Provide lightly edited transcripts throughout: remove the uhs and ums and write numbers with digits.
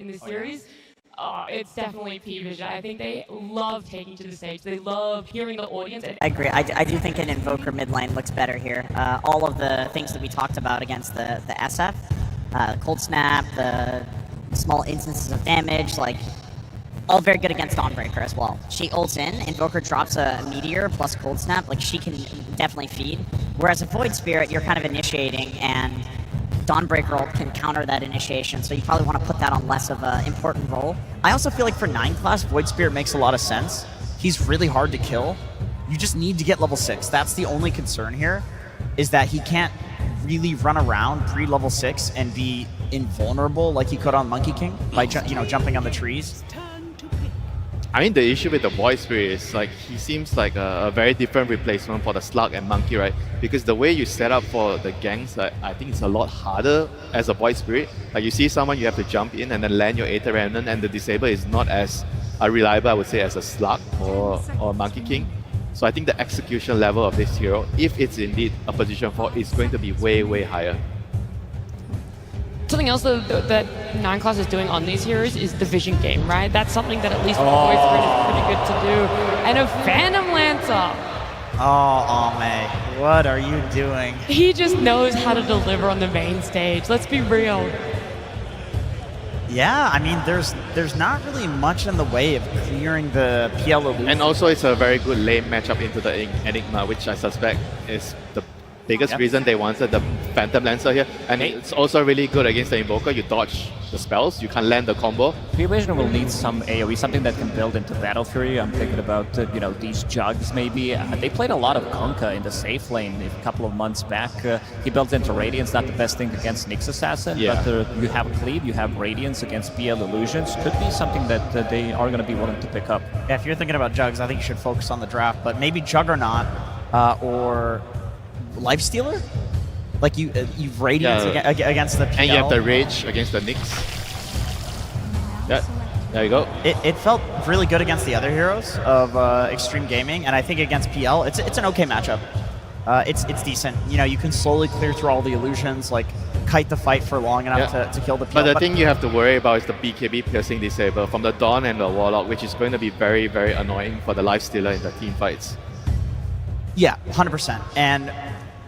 in this series, it's definitely PV. I think they love taking to the stage. They love hearing the audience. I agree. I do think an Invoker mid lane looks better here. All of the things that we talked about against the SF, Cold Snap, the small instances of damage, like, all very good against Dawnbreaker as well. She ults in, Invoker drops a Meteor plus Cold Snap, like, she can definitely feed. Whereas a Void Spirit, you're kind of initiating, and Dawnbreaker can counter that initiation, so you probably want to put that on less of an important role. I also feel like for 9 class, Void Spirit makes a lot of sense. He's really hard to kill. You just need to get level 6. That's the only concern here, is that he can't really run around pre-level 6 and be invulnerable like he could on Monkey King by jumping on the trees. I mean, the issue with the Void Spirit is like he seems like a very different replacement for the Slug and Monkey, right? Because the way you set up for the ganks, I think it's a lot harder as a Void Spirit. Like you see someone, you have to jump in and then land your Aether Remnant, and the disable is not as reliable, I would say, as a Slug or Monkey King. So I think the execution level of this hero, if it's indeed a position 4, is going to be way, way higher. Something else that 9 class is doing on these heroes is the vision game, right? That's something that at least Void Spirit is pretty good to do. And a Phantom Lancer. Oh, Ame, what are you doing? He just knows how to deliver on the main stage. Let's be real. Yeah, I mean, there's not really much in the way of clearing the PL illusion. And also, it's a very good lane matchup into the Enigma, which I suspect is the biggest reason they wanted the Phantom Lancer here. And it's also really good against the Invoker. You dodge the spells, you can land the combo. Vision will need some AoE, something that can build into Battle Fury. I'm thinking about, these jugs maybe. They played a lot of Kunkka in the safe lane a couple of months back. He built into Radiance, not the best thing against Nyx Assassin, but you have Cleave, you have Radiance against PL Illusions. Could be something that they are going to be willing to pick up. Yeah, if you're thinking about jugs, I think you should focus on the draft, but maybe Juggernaut or Lifestealer? Like you've Radiance against the PL. And you have the Rage against the Nyx. Yeah, there you go. It felt really good against the other heroes of Extreme Gaming, and I think against PL, it's an okay matchup. It's decent. You can slowly clear through all the illusions, like kite the fight for long enough to kill the PL. But the thing you have to worry about is the BKB piercing disable from the Dawn and the Warlock, which is going to be very, very annoying for the Lifestealer in the team fights. Yeah, 100%. And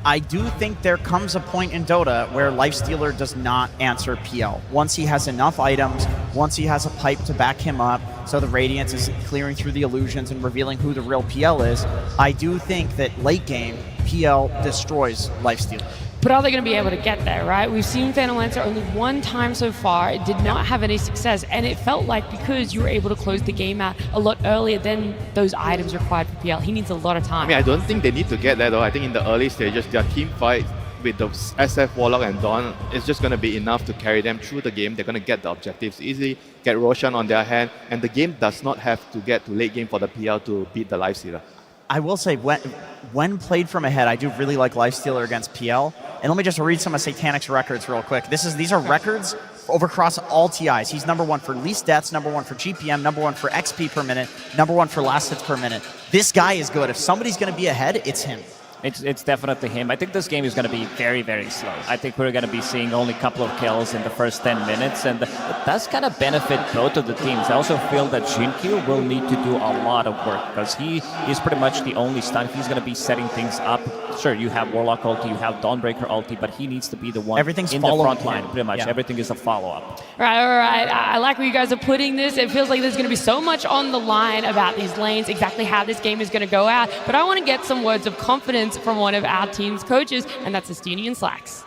I do think there comes a point in Dota where Lifestealer does not answer PL. Once he has enough items, once he has a pipe to back him up, so the Radiance is clearing through the illusions and revealing who the real PL is, I do think that late game, PL destroys Lifestealer. But are they going to be able to get there, right? We've seen Phantom Lancer only one time so far. It did not have any success, and it felt like because you were able to close the game out a lot earlier than those items required for PL, he needs a lot of time. I mean, I don't think they need to get there though. I think in the early stages, their team fight with the SF, Warlock, and Dawn is just going to be enough to carry them through the game. They're going to get the objectives easily, get Roshan on their hand, and the game does not have to get to late game for the PL to beat the Lifestealer. I will say, when played from ahead, I do really like Lifestealer against PL. And let me just read some of Satanic's records real quick. These are records across all TIs. He's #1 for least deaths, #1 for GPM, #1 for XP per minute, #1 for last hits per minute. This guy is good. If somebody's going to be ahead, it's him. It's definitely him. I think this game is going to be very, very slow. I think we're going to be seeing only a couple of kills in the first 10 minutes, and that's going to benefit both of the teams. I also feel that Jinkyu will need to do a lot of work because he is pretty much the only stun. He's going to be setting things up. Sure, you have Warlock ulti, you have Dawnbreaker ulti, but he needs to be the one in the front line. Pretty much everything is a follow-up. Right. I like where you guys are putting this. It feels like there's going to be so much on the line about these lanes, exactly how this game is going to go out. But I want to get some words of confidence from one of our team's coaches, and that's Estinian Slacks.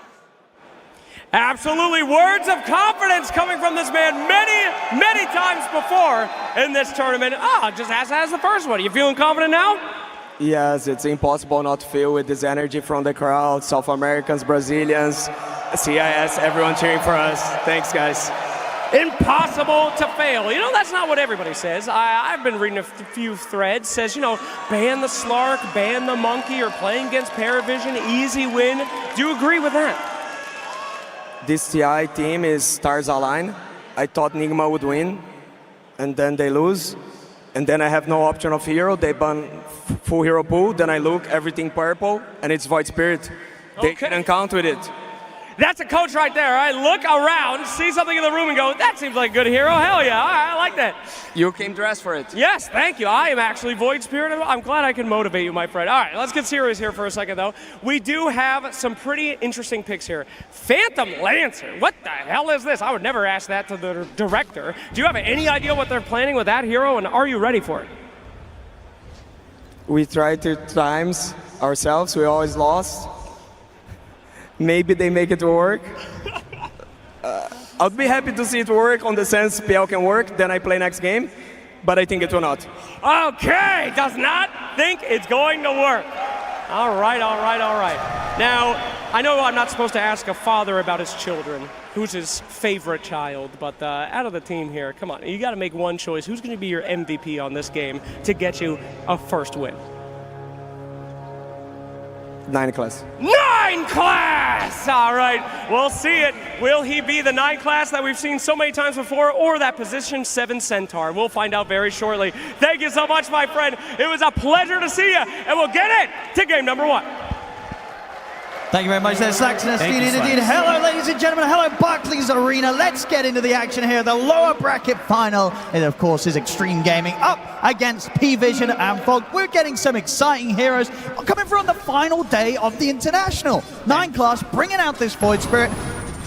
Absolutely, words of confidence coming from this man many, many times before in this tournament. Just as the first one. You feeling confident now? Yes, it's impossible not to feel with this energy from the crowd, South Americans, Brazilians, CIS, everyone cheering for us. Thanks, guys. Impossible to fail. That's not what everybody says. I've been reading a few threads. Says, ban the Slark, ban the Monkey, or playing against Paravision, easy win. Do you agree with that? This TI team is stars align. I thought Nigma would win, and then they lose. And then I have no option of hero. They ban full hero pool. Then I look, everything purple, and it's Void Spirit. They didn't count with it. That's a coach right there, all right? Look around, see something in the room and go, that seems like a good hero. Hell yeah, all right, I like that. You came dressed for it. Yes, thank you. I am actually Void Spirit. I'm glad I can motivate you, my friend. All right, let's get serious here for a second, though. We do have some pretty interesting picks here. Phantom Lancer, what the hell is this? I would never ask that to the director. Do you have any idea what they're planning with that hero, and are you ready for it? We tried 2 times ourselves. We always lost. Maybe they make it work. I'd be happy to see it work on the sense PL can work, then I play next game, but I think it will not. Okay, does not think it's going to work. All right, all right, all right. Now, I know I'm not supposed to ask a father about his children, who's his favorite child, but out of the team here, come on, you got to make one choice. Who's going to be your MVP on this game to get you a first win? 9 class. 9 class! All right, we'll see it. Will he be the 9 class that we've seen so many times before, or that position 7 centaur? We'll find out very shortly. Thank you so much, my friend. It was a pleasure to see you, and we'll get it to game number 1. Thank you very much there, Slacks and indeed. Hello, ladies and gentlemen. Hello, Barclays Arena. Let's get into the action here. The lower bracket final, and of course, is Xtreme Gaming up against P-Vision and Fog. We're getting some exciting heroes coming from the final day of the International. 9 class, bringing out this Void Spirit.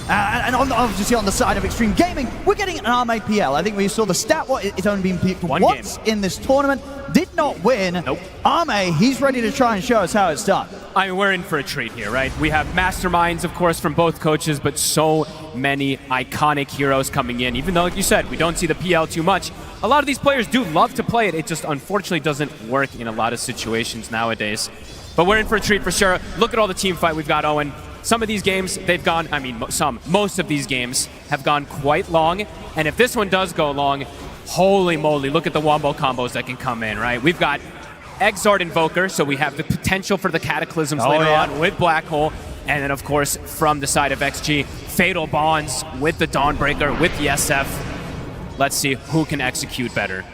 And obviously on the side of Xtreme Gaming, we're getting an Arme PL. I think we saw the stat, it's only been picked once in this tournament. Did not win. Nope. Arme, he's ready to try and show us how it's done. I mean, we're in for a treat here, right? We have masterminds, of course, from both coaches, but so many iconic heroes coming in. Even though, like you said, we don't see the PL too much, a lot of these players do love to play it. It just unfortunately doesn't work in a lot of situations nowadays. But we're in for a treat for sure. Look at all the team fight we've got, Owen. Some of these games, they've gone, I mean, most of these games have gone quite long. And if this one does go long, holy moly, look at the wombo combos that can come in, right? We've got Exort Invoker, so we have the potential for the Cataclysms later on with Black Hole. And then, of course, from the side of XG, Fatal Bonds with the Dawnbreaker, with the SF. Let's see who can execute better.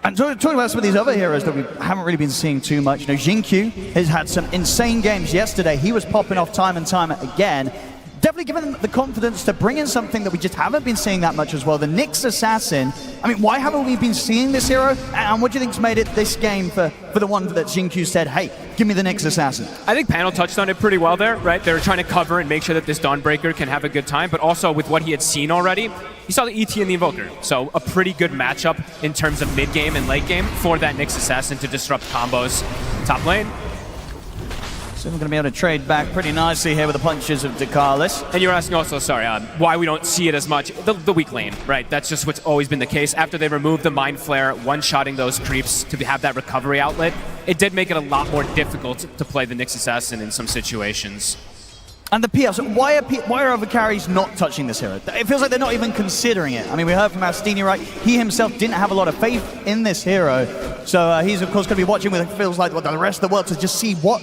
And talking about some of these other heroes that we haven't really been seeing too much, you know, Jinkyu has had some insane games yesterday. He was popping off time and time again. Definitely giving them the confidence to bring in something that we just haven't been seeing that much as well. The Nyx Assassin. I mean, why haven't we been seeing this hero? And what do you think's made it this game for the one that Jinkyu said, hey, give me the Nyx Assassin? I think Panel touched on it pretty well there, right? They were trying to cover and make sure that this Dawnbreaker can have a good time, but also with what he had seen already, he saw the ET and the Invoker. So a pretty good matchup in terms of mid-game and late game for that Nyx Assassin to disrupt combos top lane. So we're going to be able to trade back pretty nicely here with the punches of Decalis. And you're asking also, sorry, why we don't see it as much. The weak lane, right? That's just what's always been the case. After they removed the Mind Flare, one-shotting those creeps to have that recovery outlet, it did make it a lot more difficult to play the Nyx Assassin in some situations. And the PL, so why are other carries not touching this hero? It feels like they're not even considering it. I mean, we heard from Astini, right? He himself didn't have a lot of faith in this hero. So he's, of course, going to be watching with, it feels like, the rest of the world to just see what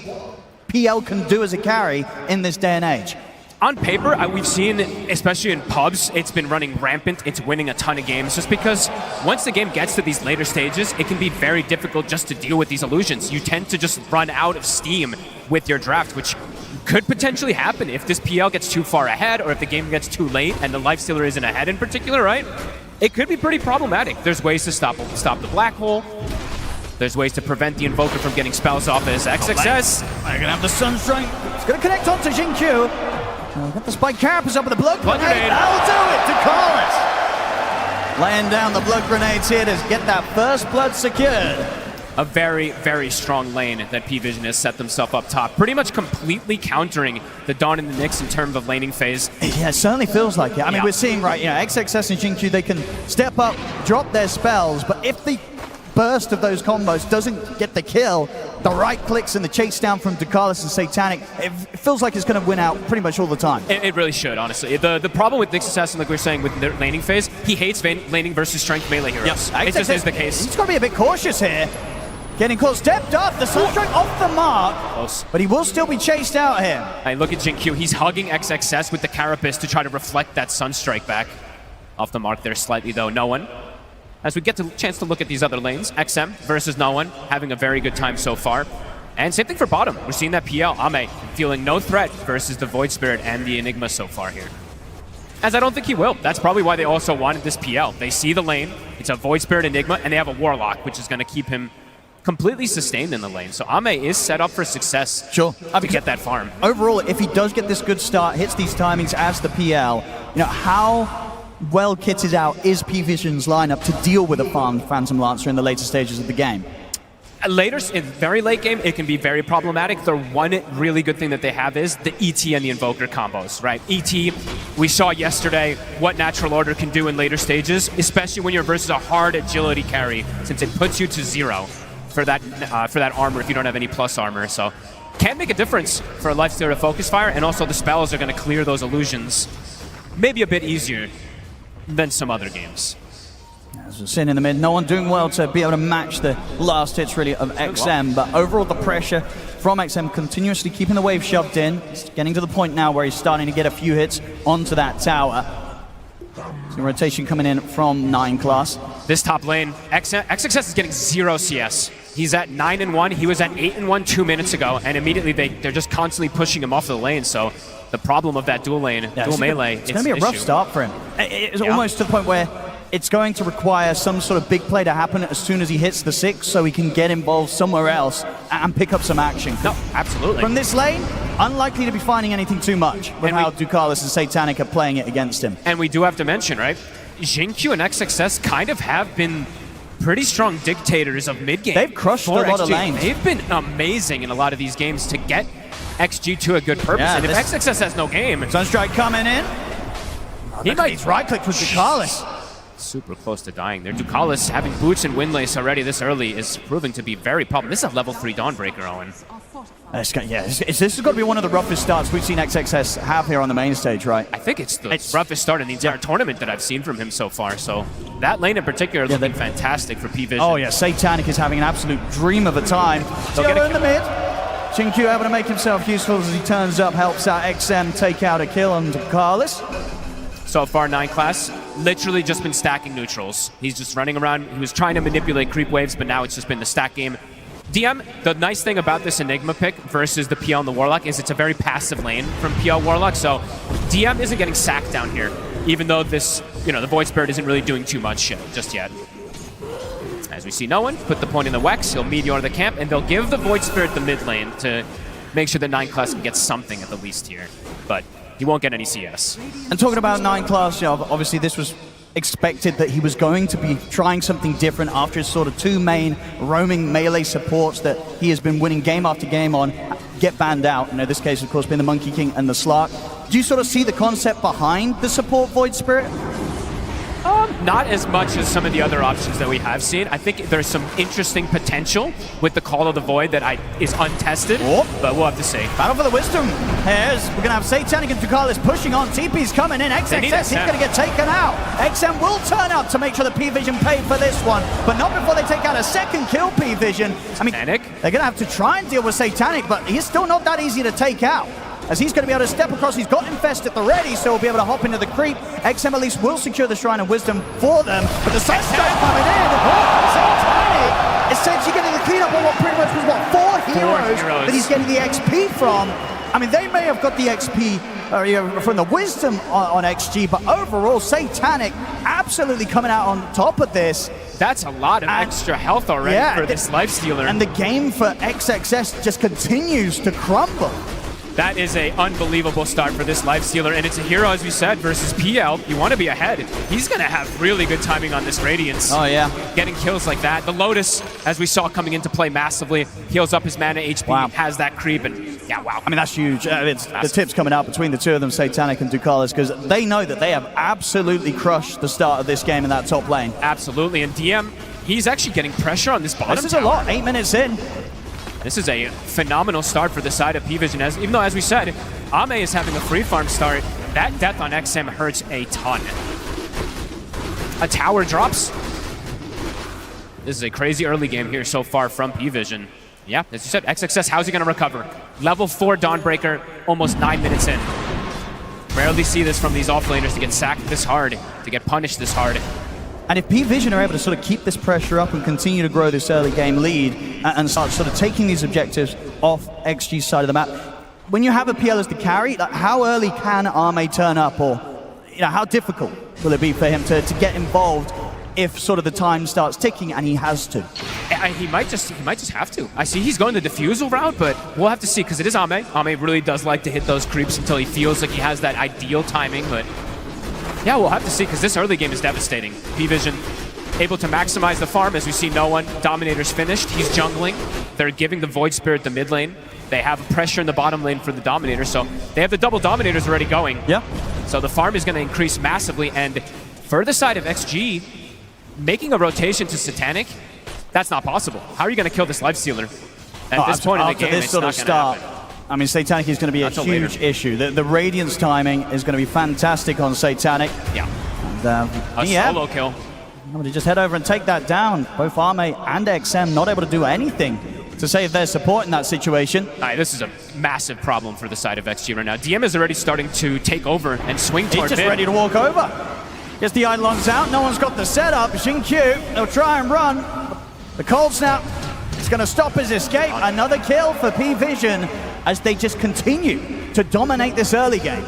PL can do as a carry in this day and age. On paper, we've seen, especially in pubs, it's been running rampant. It's winning a ton of games just because once the game gets to these later stages, it can be very difficult just to deal with these illusions. You tend to just run out of steam with your draft, which could potentially happen if this PL gets too far ahead or if the game gets too late and the Lifestealer isn't ahead in particular, right? It could be pretty problematic. There's ways to stop the Black Hole. There's ways to prevent the Invoker from getting spells off as XXS. They're going to have the Sunstrike. It's going to connect onto Jinkyu. Got the Spike Carapace up with the Blood Grenade. That'll do it to Decalis. Laying down the Blood Grenades here to get that first blood secured. A very, very strong lane that P-Vision has set themselves up top. Pretty much completely countering the Dawn and the Nyx in terms of laning phase. Yeah, it certainly feels like it. I mean, we're seeing, right, you know, XXS and Jinkyu, they can step up, drop their spells, but if the burst of those combos doesn't get the kill, the right clicks and the chase down from Decalis and Satanic, it feels like it's going to win out pretty much all the time. It really should, honestly. The problem with Nyx Assassin, like we were saying, with the laning phase, he hates laning versus strength melee heroes. Yes. It just is the case. He's got to be a bit cautious here. Getting caught, stepped up, the Sunstrike off the mark, close. But he will still be chased out here. I look at Jinkyu, he's hugging XXS with the Carapace to try to reflect that Sunstrike back. Off the mark there slightly though, no one. As we get a chance to look at these other lanes, XM versus no one, having a very good time so far. And same thing for bottom. We're seeing that PL, Ame, feeling no threat versus the Void Spirit and the Enigma so far here. As I don't think he will. That's probably why they also wanted this PL. They see the lane, it's a Void Spirit Enigma, and they have a Warlock, which is going to keep him completely sustained in the lane. So Ame is set up for success to get that farm. Overall, if he does get this good start, hits these timings as the PL, how well kitted out is P-Vision's lineup to deal with a farmed Phantom Lancer in the later stages of the game? Later, in very late game, it can be very problematic. The one really good thing that they have is the ET and the Invoker combos, right? ET, we saw yesterday what Natural Order can do in later stages, especially when you're versus a hard agility carry, since it puts you to 0 for that armor if you don't have any plus armor. So can make a difference for a Lifestealer to focus fire, and also the spells are going to clear those illusions maybe a bit easier than some other games. As we're sitting in the mid, no one doing well to be able to match the last hits really of XM, but overall the pressure from XM continuously keeping the wave shoved in. It's getting to the point now where he's starting to get a few hits onto that tower. Some rotation coming in from 9 class. This top lane, XXS is getting 0 CS. He's at 9-1, he was at 8-1 2 minutes ago, and immediately they're just constantly pushing him off the lane, so the problem of that dual lane, dual melee, it's going to be a rough start for him. It's almost to the point where it's going to require some sort of big play to happen as soon as he hits the 6 so he can get involved somewhere else and pick up some action. No, absolutely. From this lane, unlikely to be finding anything too much with how Ducalis and Satanic are playing it against him. And we do have to mention, right, Xingqiu and XXS kind of have been pretty strong dictators of mid-game. They've crushed a lot of lanes. They've been amazing in a lot of these games to get XG to a good purpose. And if XXS has no game... Sunstrike coming in. He might... He's right-clicked with Ducalis. Super close to dying there. Ducalis having boots and windlace already this early is proving to be very problem. This is a level 3 Dawnbreaker, Owen. This has got to be one of the roughest starts we've seen XXS have here on the main stage, right? I think it's the roughest start in the entire tournament that I've seen from him so far. So that lane in particular looking fantastic for P-Vision. Oh yeah, Satanic is having an absolute dream of a time. They'll get in the mid. Xingqiu able to make himself useful as he turns up, helps out XM take out a kill on Ducalis. So far, 9 class, literally just been stacking neutrals. He's just running around. He was trying to manipulate creep waves, but now it's just been the stack game. DM, the nice thing about this Enigma pick versus the PL and the Warlock is it's a very passive lane from PL Warlock, so DM isn't getting sacked down here, even though this, the Void Spirit isn't really doing too much just yet. As we see no one, put the point in the Wex, he'll meteor the camp, and they'll give the Void Spirit the mid lane to make sure that 9 class can get something at the least here. But he won't get any CS. And talking about 9 class, obviously this was expected that he was going to be trying something different after his sort of 2 main roaming melee supports that he has been winning game after game on get banned out. In this case, of course, being the Monkey King and the Slark. Do you sort of see the concept behind the support Void Spirit? Not as much as some of the other options that we have seen. I think there's some interesting potential with the Call of the Void that is untested, but we'll have to see. Battle for the Wisdom. We're going to have Satanic and Ducalis pushing on. TP's coming in. XXS, he's going to get taken out. XM will turn up to make sure the P-Vision pay for this one, but not before they take out a second kill, P-Vision. I mean, they're going to have to try and deal with Satanic, but he's still not that easy to take out. As he's going to be able to step across, he's got Infest at the ready, so he'll be able to hop into the creep. XM at least will secure the Shrine of Wisdom for them, but the Sunstrike coming in. Satanic essentially getting the cleanup on what pretty much was, 4 heroes that he's getting the XP from. I mean, they may have got the XP from the Wisdom on XG, but overall, Satanic absolutely coming out on top of this. That's a lot of extra health already for this Lifestealer. And the game for XXS just continues to crumble. That is an unbelievable start for this Lifestealer, and it's a hero, as we said, versus PL. You want to be ahead. He's going to have really good timing on this Radiance. Oh, yeah. Getting kills like that. The Lotus, as we saw coming into play massively, heals up his mana HP, has that creep, and wow. I mean, that's huge. The tips coming out between the two of them, Satanic and Ducalis, because they know that they have absolutely crushed the start of this game in that top lane. Absolutely, and DM, he's actually getting pressure on this bottom This is a lot, 8 minutes in. This is a phenomenal start for the side of P-Vision, even though, as we said, Ame is having a free farm start. That death on XM hurts a ton. A tower drops. This is a crazy early game here so far from P-Vision. Yeah, as you said, XXS, how's he going to recover? Level 4 Dawnbreaker, almost 9 minutes in. Rarely see this from these offlaners to get sacked this hard, to get punished this hard. And if P-Vision are able to sort of keep this pressure up and continue to grow this early game lead and start sort of taking these objectives off XG's side of the map. When you have a PL as the carry, like, how early can Arme turn up, or how difficult will it be for him to get involved if sort of the time starts ticking and he has to? He might just have to. I see he's going the defusal route, but we'll have to see, because it is Ame. Ame really does like to hit those creeps until he feels like he has that ideal timing, but yeah, we'll have to see, because this early game is devastating. P-Vision able to maximize the farm, as we see no one. Dominator's finished. He's jungling. They're giving the Void Spirit the mid lane. They have pressure in the bottom lane for the Dominator, so they have the double Dominators already going. Yeah. So the farm is going to increase massively, and for the side of XG, making a rotation to Satanic, that's not possible. How are you going to kill this Lifestealer? At this point in the game, this it's sort not of going to start, happen. I mean, Satanic is going to be a huge issue. The Radiance timing is going to be fantastic on Satanic. Yeah. And, A solo kill. Somebody just head over and take that down. Both Arme and XM not able to do anything to save their support in that situation. All right, this is a massive problem for the side of XG right now. DM is already starting to take over and swing toward He's just mid. ready to walk over. Gets the Eidolon's out. No one's got the setup. Xingqiu, they'll try and run. The cold snap is going to stop his escape. Another kill for P-Vision as they just continue to dominate this early game.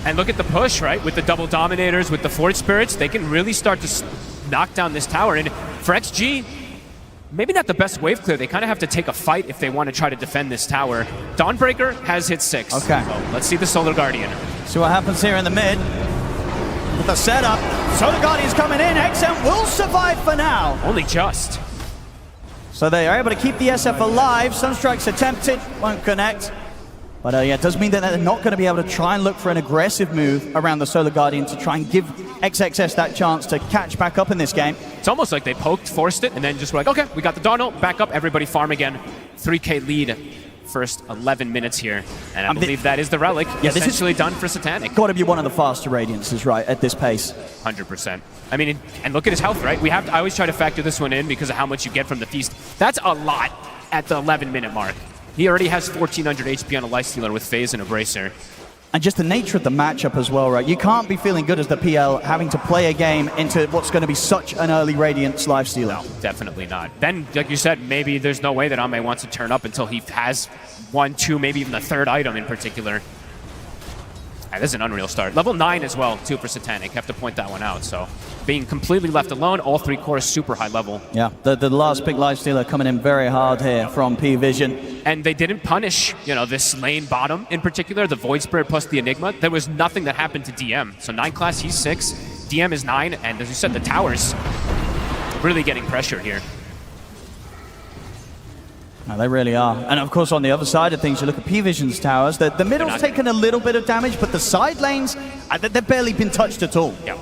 And look at the push, right? With the double Dominators, with the Forge Spirits, they can really start to knock down this tower. And for XG, maybe not the best wave clear. They kind of have to take a fight if they want to try to defend this tower. Dawnbreaker has hit 6. Okay. So let's see the Solar Guardian. See what happens here in the mid. With the setup, Solar Guardian's coming in. XM will survive for now. Only just. So they are able to keep the SF alive. Sunstrike's attempted, won't connect. But yeah, it does mean that they're not going to be able to try and look for an aggressive move around the Solar Guardian to try and give XXS that chance to catch back up in this game. It's almost like they poked, forced it, and then just were like, okay, we got the Darnell, back up, everybody farm again. 3K lead, first 11 minutes here. And I believe that is the Relic, essentially done for Satanic. Got to be one of the faster Radiances, right, at this pace. 100%. I mean, and look at his health, right? I always try to factor this one in because of how much you get from the Feast. That's a lot at the 11-minute mark. He already has 1,400 HP on a Lifestealer with Phase and Abracer. And just the nature of the matchup as well, right? You can't be feeling good as the PL having to play a game into what's going to be such an early Radiance Lifestealer. No, definitely not. Then, like you said, maybe there's no way that Ame wants to turn up until he has 1, 2, maybe even the third item in particular. This is an unreal start. Level 9 as well, too, for Satanic. Have to point that one out. So being completely left alone, all 3 cores super high level. Yeah, the last pick Lifestealer coming in very hard here from P-Vision. And they didn't punish, this lane bottom in particular, the Void Spirit plus the Enigma. There was nothing that happened to DM. So 9 class, he's 6. DM is 9. And as you said, the towers really getting pressure here. No, they really are. And of course, on the other side of things, you look at P-Vision's towers. The middle's taken a little bit of damage, but the side lanes, they've barely been touched at all. Yeah.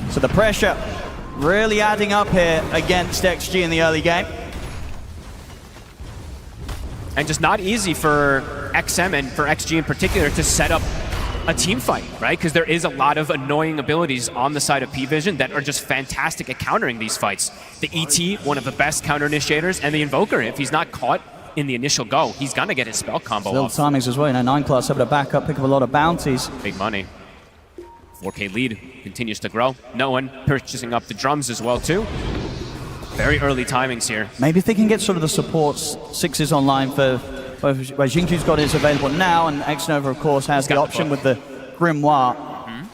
So the pressure really adding up here against XG in the early game. And just not easy for XM and for XG in particular to set up a team fight, right? Because there is a lot of annoying abilities on the side of P-Vision that are just fantastic at countering these fights. The ET, one of the best counter initiators, and the Invoker, if he's not caught in the initial go, he's gonna get his spell combo Little off. timings as well, 9 class able to back up, pick up a lot of bounties. Big money. 4K lead continues to grow. No one purchasing up the drums as well too. Very early timings here. Maybe if they can get sort of the supports 6s online for where Xingqiu's got his available now, and X-Nova, of course, has the option with the Grimoire.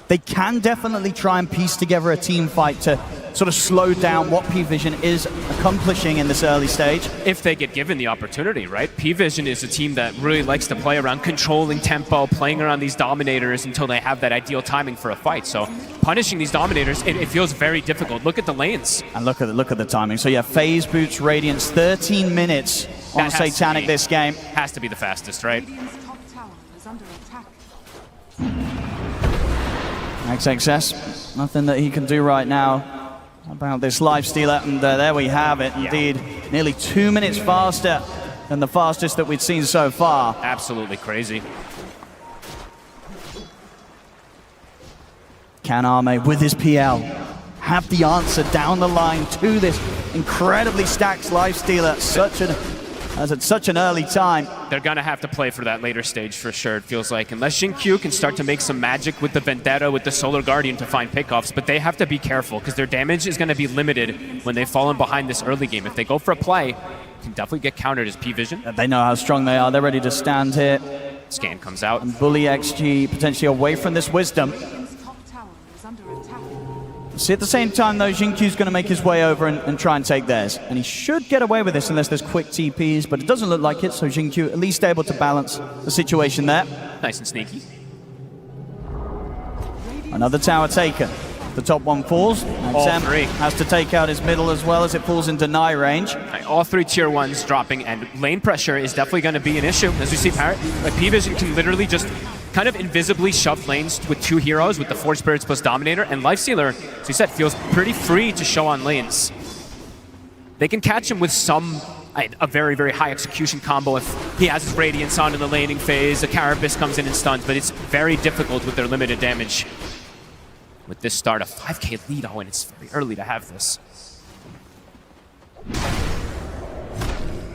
They can definitely try and piece together a team fight to sort of slow down what P-Vision is accomplishing in this early stage. If they get given the opportunity, right? P-Vision is a team that really likes to play around controlling tempo, playing around these Dominators until they have that ideal timing for a fight. So punishing these Dominators, it feels very difficult. Look at the lanes. And look at the timing. So yeah, Phase Boots Radiance, 13 minutes on Satanic this game. Has to be the fastest, right? XXS, nothing that he can do right now about this Lifestealer, and there we have it. Indeed, nearly 2 minutes faster than the fastest that we've seen so far. Absolutely crazy. Can Arme, with his PL, have the answer down the line to this incredibly stacked Lifestealer at such an early time? They're going to have to play for that later stage for sure, it feels like. Unless Xingqiu can start to make some magic with the Vendetta, with the Solar Guardian to find pickoffs, but they have to be careful because their damage is going to be limited when they've fallen behind this early game. If they go for a play, can definitely get countered as P-Vision. They know how strong they are. They're ready to stand here Scan comes out. and bully XG potentially away from this Wisdom. See, at the same time, though, Xinqiu's going to make his way over and try and take theirs. And he should get away with this unless there's quick TPs, but it doesn't look like it, so Xinqiu at least able to balance the situation there. Nice and sneaky. Another tower taken. The top one falls. All XM three. has to take out his middle as well as it falls in deny range. Right, all 3 tier 1s dropping, and lane pressure is definitely going to be an issue. As we see, Parrot, like P-Vision can literally just kind of invisibly shove lanes with 2 heroes with the Forge Spirits plus Dominator, and Lifestealer, as we said, feels pretty free to show on lanes. They can catch him with a very, very high execution combo if he has his Radiance on in the laning phase, a Carapace comes in and stuns, but it's very difficult with their limited damage. With this start, a 5k lead, and it's very early to have this.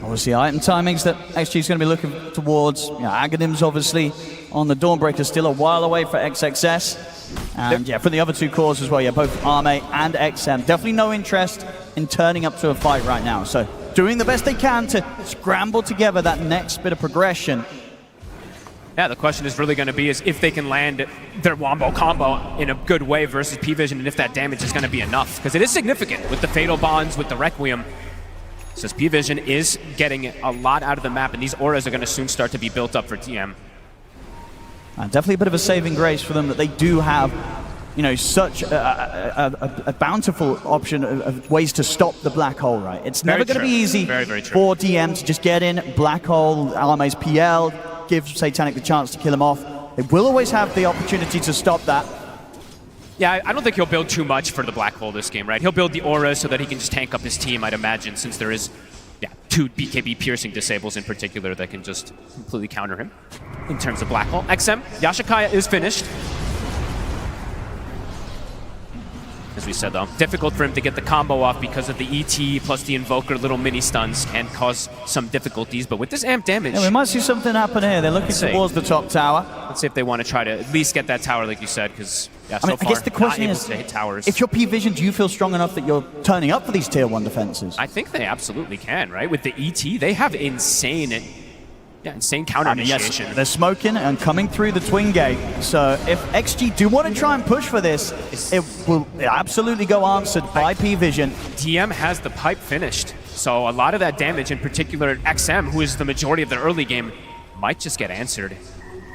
Obviously, item timings that XG is going to be looking towards. You know, Aghanims, obviously, on the Dawnbreaker, still a while away for XXS. And yeah, for the other 2 cores as well, yeah, both Arme and XM. Definitely no interest in turning up to a fight right now. So doing the best they can to scramble together that next bit of progression. Yeah, the question is really going to be is if they can land their Wombo combo in a good way versus P-Vision, and if that damage is going to be enough. Because it is significant with the Fatal Bonds, with the Requiem. Says P-Vision is getting a lot out of the map, and these auras are going to soon start to be built up for TM. Definitely a bit of a saving grace for them that they do have, you know, such a bountiful option of ways to stop the Black Hole, right? It's never going to be easy for DM to just get in, Black Hole, Alame's PL, give Satanic the chance to kill him off. They will always have the opportunity to stop that. Yeah, I don't think he'll build too much for the Black Hole this game, right? He'll build the aura so that he can just tank up his team, I'd imagine, since there is 2 BKB piercing disables in particular that can just completely counter him in terms of Black Hole. XM, Yashikaya is finished. As we said, though, difficult for him to get the combo off because of the ET plus the Invoker little mini stuns can cause some difficulties. But with this amp damage... Yeah, we might see something happen here. They're looking towards the top tower. Let's see if they want to try to at least get that tower, like you said, because I mean, I guess the question is, to hit towers. If you're P-Vision, do you feel strong enough that you're turning up for these tier 1 defenses? I think they absolutely can, right? With the ET, they have insane counter initiation. Yes, they're smoking and coming through the twin gate. So if XG do want to try and push for this, it will absolutely go answered by P-Vision. TM has the pipe finished. So a lot of that damage, in particular XM, who is the majority of the early game, might just get answered.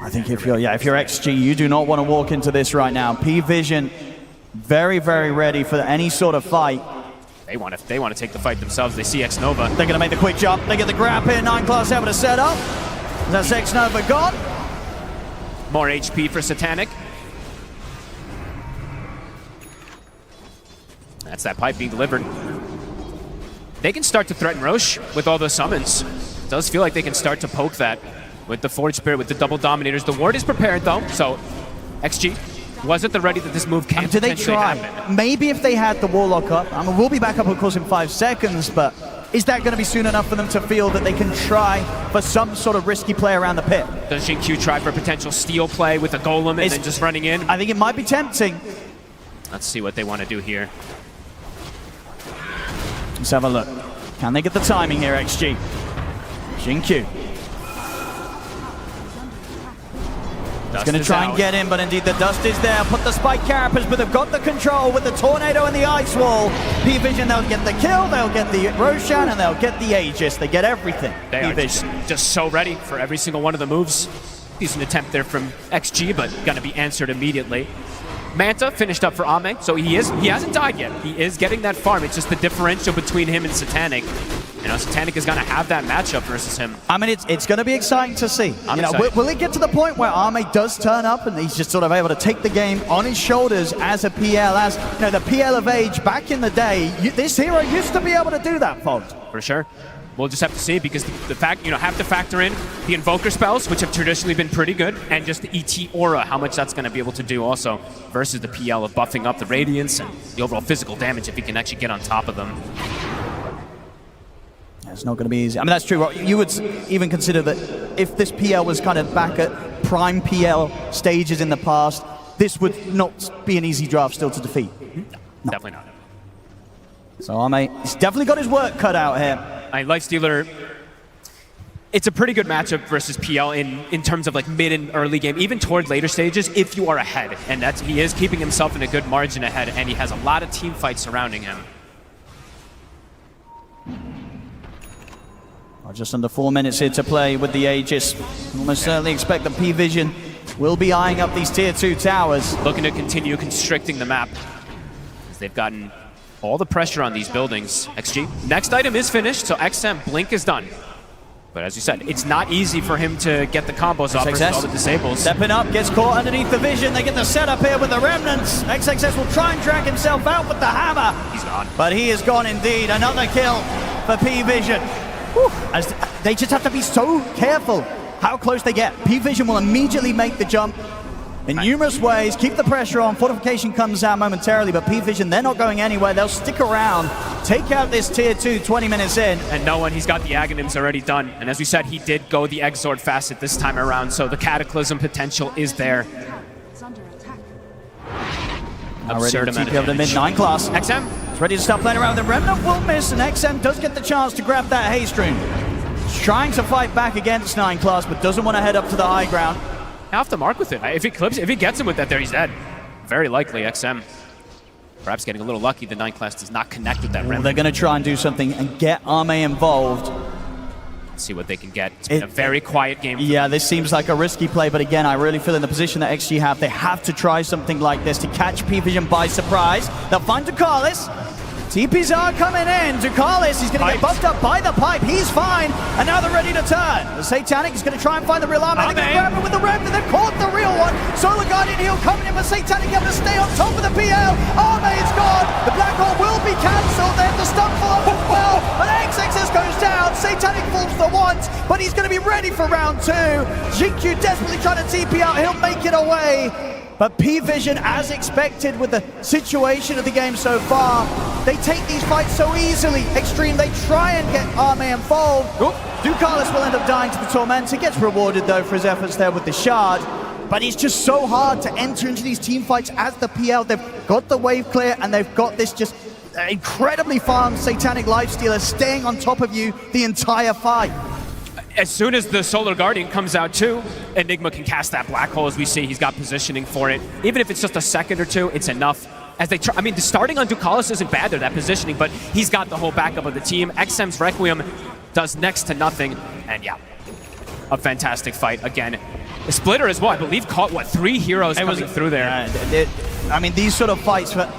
I think if you're XG, you do not want to walk into this right now. P-Vision, very, very ready for any sort of fight. They want to take the fight themselves. They see X-Nova. They're going to make the quick jump. They get the grab here. 9 class able to set up. That's X-Nova gone. More HP for Satanic. That's that pipe being delivered. They can start to threaten Roche with all those summons. It does feel like they can start to poke that with the Forge Spirit, with the double Dominators. The ward is prepared, though, so XG wasn't the ready that this move can potentially happen. Maybe if they had the Warlock up. I mean, we'll be back up, of course, in 5 seconds, but is that going to be soon enough for them to feel that they can try for some sort of risky play around the pit? Does Xinqiu try for a potential steal play with a Golem and then just running in? I think it might be tempting. Let's see what they want to do here. Let's have a look. Can they get the timing here, XG? Xinqiu. He's going to try and get in, but indeed the dust is there. Put the Spike Carapace, but they've got the control with the Tornado and the Ice Wall. P-Vision, they'll get the kill, they'll get the Roshan, and they'll get the Aegis. They get everything. They are just so ready for every single one of the moves. Decent attempt there from XG, but going to be answered immediately. Manta finished up for Ame, so he hasn't died yet. He is getting that farm. It's just the differential between him and Satanic. You know, Satanic is going to have that matchup versus him. I mean, it's going to be exciting to see. Will it get to the point where Ame does turn up and he's just sort of able to take the game on his shoulders as a PL, as the PL of age back in the day? This hero used to be able to do that, folks. For sure. We'll just have to see, because the fact, have to factor in the Invoker spells, which have traditionally been pretty good, and just the ET aura, how much that's going to be able to do also, versus the PL of buffing up the Radiance and the overall physical damage if he can actually get on top of them. It's not going to be easy. I mean, that's true. You would even consider that if this PL was kind of back at prime PL stages in the past, this would not be an easy draft still to defeat. No. Definitely not. So Ame, he's definitely got his work cut out here. Lifestealer, it's a pretty good matchup versus PL in terms of like mid and early game, even toward later stages if you are ahead. And he is keeping himself in a good margin ahead, and he has a lot of team fights surrounding him. Well, just under 4 minutes here to play with the Aegis. Almost certainly expect the P-Vision will be eyeing up these tier 2 towers. Looking to continue constricting the map, as they've gotten all the pressure on these buildings. XG, next item is finished, so XM Blink is done. But as you said, it's not easy for him to get the combos off versus all the disables. Stepping up, gets caught underneath the vision. They get the setup here with the remnants. XXS will try and drag himself out with the hammer. He's gone. But he is gone indeed. Another kill for P-Vision. As they just have to be so careful how close they get. P-Vision will immediately make the jump in numerous ways, keep the pressure on. Fortification comes out momentarily, but P-Vision, they're not going anywhere. They'll stick around, take out this tier 2 20 minutes in. And no one, he's got the Aghanims already done. And as we said, he did go the Exort facet this time around, so the Cataclysm potential is there. Absurd amount of damage. Mid-9 class. XM is ready to start playing around. The Remnant will miss, and XM does get the chance to grab that Haystream. He's trying to fight back against 9 class, but doesn't want to head up to the high ground. Off the mark with it. If he gets him with that there, he's dead. Very likely XM. Perhaps getting a little lucky, the 9 class does not connect with that Remnant. They're going to try and do something and get Arme involved. Let's see what they can get. It's been a very quiet game. Yeah, this seems like a risky play, but again, I really feel in the position that XG have, they have to try something like this to catch P-Vision by surprise. They'll find Ducalis. TPs are coming in. Ducalis, he's going to get buffed up by the pipe. He's fine, and now they're ready to turn. The Satanic is going to try and find the real Arme. They're going to grab him with the Remnant. They've caught the real one. Solar Guardian heal coming in, but Satanic able to stay on top of the PL. Arme is gone. The Black Hole will be cancelled. They have the stun follow as well, but XXS goes down. Satanic falls for once, but he's going to be ready for round 2. GQ desperately trying to TP out. He'll make it away. But P-Vision, as expected with the situation of the game so far, they take these fights so easily. Xtreme, they try and get Arme involved. Ducalis will end up dying to the Tormentor. Gets rewarded, though, for his efforts there with the Shard. But it's just so hard to enter into these team fights as the PL. They've got the wave clear, and they've got this just incredibly farmed Satanic Lifestealer staying on top of you the entire fight. As soon as the Solar Guardian comes out too, Enigma can cast that Black Hole. As we see, he's got positioning for it. Even if it's just a second or two, it's enough. As they try, I mean, the starting on Ducalis isn't bad there, that positioning, but he's got the whole backup of the team. XM's Requiem does next to nothing, and yeah, a fantastic fight again. The Splitter as well, I believe, caught, what, 3 heroes coming through there. I mean, these sort of fights, for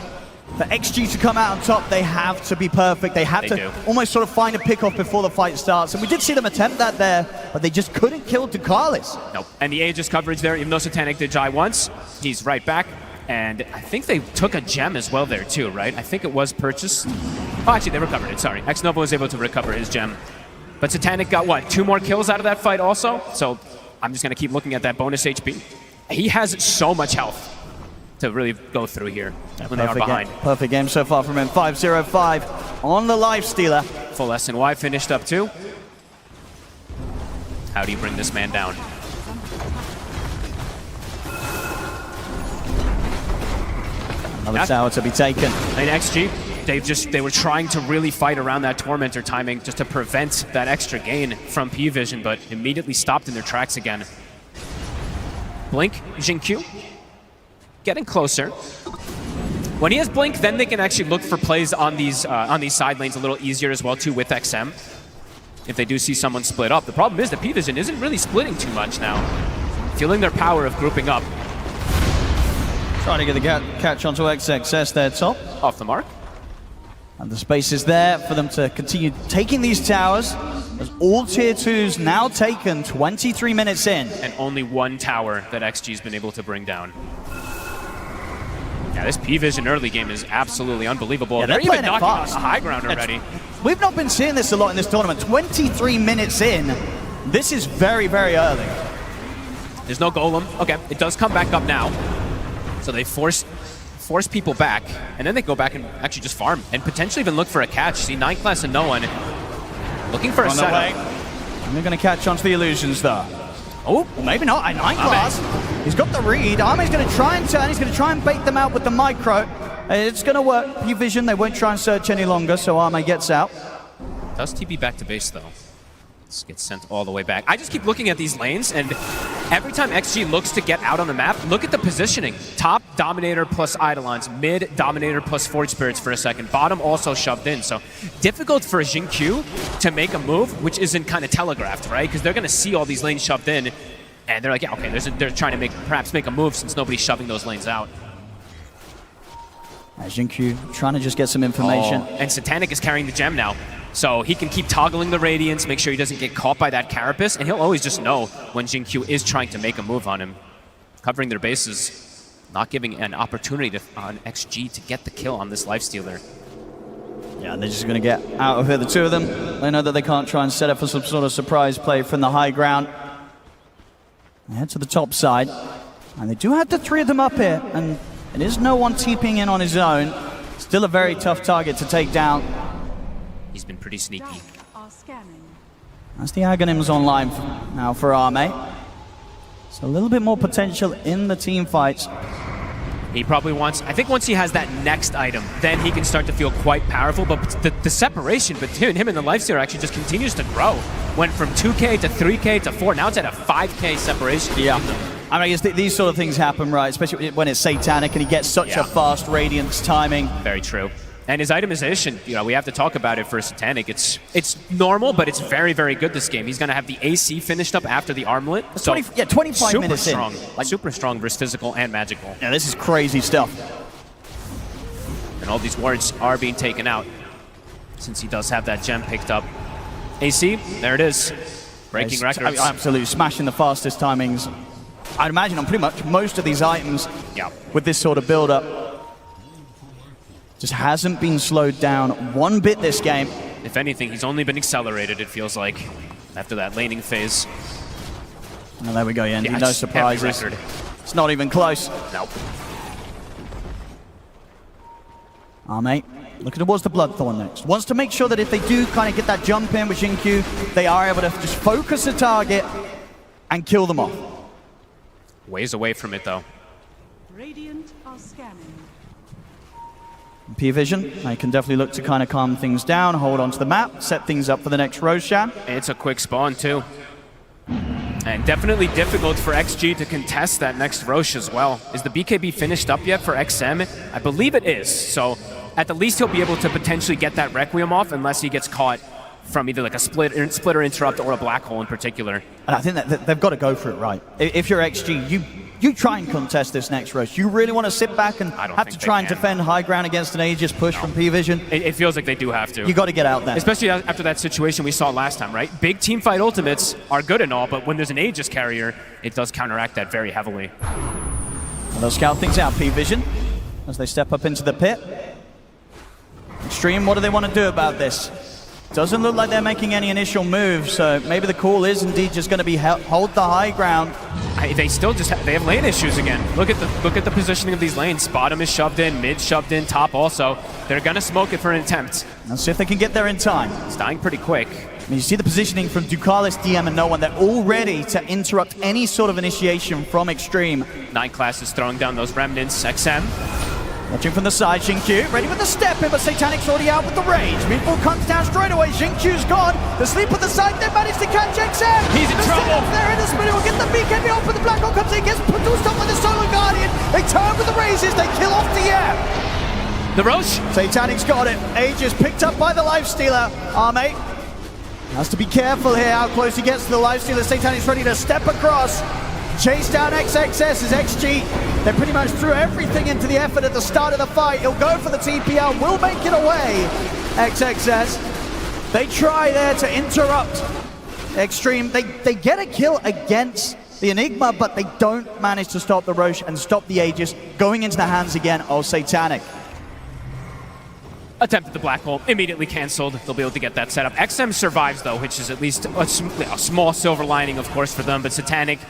XG to come out on top, they have to be perfect. They have to almost sort of find a pick-off before the fight starts. And we did see them attempt that there, but they just couldn't kill Ducalis. Nope. And the Aegis coverage there, even though Satanic did die once, he's right back. And I think they took a gem as well there too, right? I think it was purchased. Oh, actually, they recovered it, sorry. X-Nova was able to recover his gem. But Satanic got, what, 2 more kills out of that fight also? So I'm just going to keep looking at that bonus HP. He has so much health to really go through here when they are behind. Perfect game so far from him. 5-0-5 on the Lifestealer. Full SNY finished up too. How do you bring this man down? Another tower to be taken. And XG, they were trying to really fight around that Tormentor timing just to prevent that extra gain from P-Vision, but immediately stopped in their tracks again. Blink, Xingqiu, getting closer. When he has Blink, then they can actually look for plays on these side lanes a little easier as well too with XM. If they do see someone split up. The problem is that P-Vision isn't really splitting too much now. Feeling their power of grouping up. Trying to get the catch onto XXS there, top. Off the mark. And the space is there for them to continue taking these towers. As all tier 2s now taken 23 minutes in. And only 1 tower that XG's been able to bring down. Yeah, this P-Vision early game is absolutely unbelievable. Yeah, they're even knocking on the high ground already. We've not been seeing this a lot in this tournament. 23 minutes in. This is very, very early. There's no golem. Okay, it does come back up now. So they force people back, and then they go back and actually just farm, and potentially even look for a catch. See, 9 class and no one. Looking for a setup. And they're going to catch onto the illusions, though. Oh, maybe not. A 9 class. He's got the read. Arme's going to try and turn. He's going to try and bait them out with the micro. It's going to work. P-Vision, they won't try and search any longer, so Arme gets out. Does TB back to base, though. Let's get sent all the way back. I just keep looking at these lanes, and every time XG looks to get out on the map, look at the positioning. Top, Dominator plus Eidolons. Mid, Dominator plus Forge Spirits for a second. Bottom also shoved in. So difficult for Xingqiu to make a move, which isn't kind of telegraphed, right? Because they're going to see all these lanes shoved in, and they're like, yeah, okay, they're trying to perhaps make a move since nobody's shoving those lanes out. Xingqiu trying to just get some information. And Satanic is carrying the gem now. So he can keep toggling the Radiance, make sure he doesn't get caught by that Carapace, and he'll always just know when Xingqiu is trying to make a move on him. Covering their bases, not giving an opportunity on XG to get the kill on this Lifestealer. Yeah, they're just going to get out of here, the two of them. They know that they can't try and set up for some sort of surprise play from the high ground. They head to the top side, and they do have the three of them up here, and it is no one TPing in on his own. Still a very tough target to take down. He's been pretty sneaky. That's the Aghanims online now for Arme. So a little bit more potential in the team fights. He probably wants, I think once he has that next item, then he can start to feel quite powerful, but the separation between him and the Lifestealer actually just continues to grow. Went from 2K to 3K to 4, now it's at a 5K separation. Yeah. I mean, I guess these sort of things happen, right? Especially when it's Satanic and he gets such a fast Radiance timing. Very true. And his itemization, you know, we have to talk about it for Satanic. It's normal, but it's very, very good this game. He's going to have the AC finished up after the armlet. So 25 minutes strong, in. Like super strong versus physical and magical. Yeah, this is crazy stuff. And all these wards are being taken out since he does have that gem picked up. AC, there it is. Breaking records. Absolutely smashing the fastest timings. I'd imagine on pretty much most of these items with this sort of build-up. Just hasn't been slowed down one bit this game. If anything, he's only been accelerated, it feels like, after that laning phase. And there we go, Yendi. No surprises. It's not even close. Nope. Mate, looking towards the Bloodthorn next. Wants to make sure that if they do kind of get that jump in with Xingqiu, they are able to just focus the target and kill them off. Ways away from it, though. Radiant are scanning. P-Vision, they can definitely look to kind of calm things down, hold onto the map, set things up for the next Roshan. It's a quick spawn, too. And definitely difficult for XG to contest that next Rosh as well. Is the BKB finished up yet for XM? I believe it is. So at the least he'll be able to potentially get that Requiem off unless he gets caught from either like a splitter interrupt or a black hole in particular. And I think that they've got to go for it, right? If you're XG, you try and contest this next rush. You really want to sit back and have to try and defend high ground against an Aegis push from P-Vision? It feels like they do have to. You got to get out there. Especially after that situation we saw last time, right? Big team fight ultimates are good and all, but when there's an Aegis carrier, it does counteract that very heavily. Well, they'll scout things out, P-Vision, as they step up into the pit. Xtreme, what do they want to do about this? Doesn't look like they're making any initial moves, so maybe the call is indeed just going to be hold the high ground. They still just they have lane issues again. Look at the positioning of these lanes. Bottom is shoved in, mid shoved in, top also. They're going to smoke it for an attempt. Let's see if they can get there in time. It's dying pretty quick. I mean, you see the positioning from Ducalis, DM, and no one. They're all ready to interrupt any sort of initiation from Xtreme. 9 classes throwing down those remnants. XM. Watching from the side, Xingqiu, ready with the step in, but Satanic's already out with the rage. Meatball comes down straight away, Xingqiu's gone. The sleep at the side, they managed to catch XM. He's in trouble. There in the spinner, will get the BKB off, but the Black Hole comes in, gets put to stop with the Solar Guardian. They turn with the raises, they kill off the air. The Rosh. Satanic's got it. Aegis picked up by the Lifestealer. Arme has to be careful here how close he gets to the Lifestealer. Satanic's ready to step across. Chase down XXS as XG. They pretty much threw everything into the effort at the start of the fight. He'll go for the TPL, will make it away. XXS. They try there to interrupt Xtreme. They get a kill against the Enigma, but they don't manage to stop the Rosh and stop the Aegis going into the hands again of Satanic. Attempted the black hole, immediately cancelled. They'll be able to get that set up. XM survives though, which is at least a small silver lining, of course, for them, but Satanic,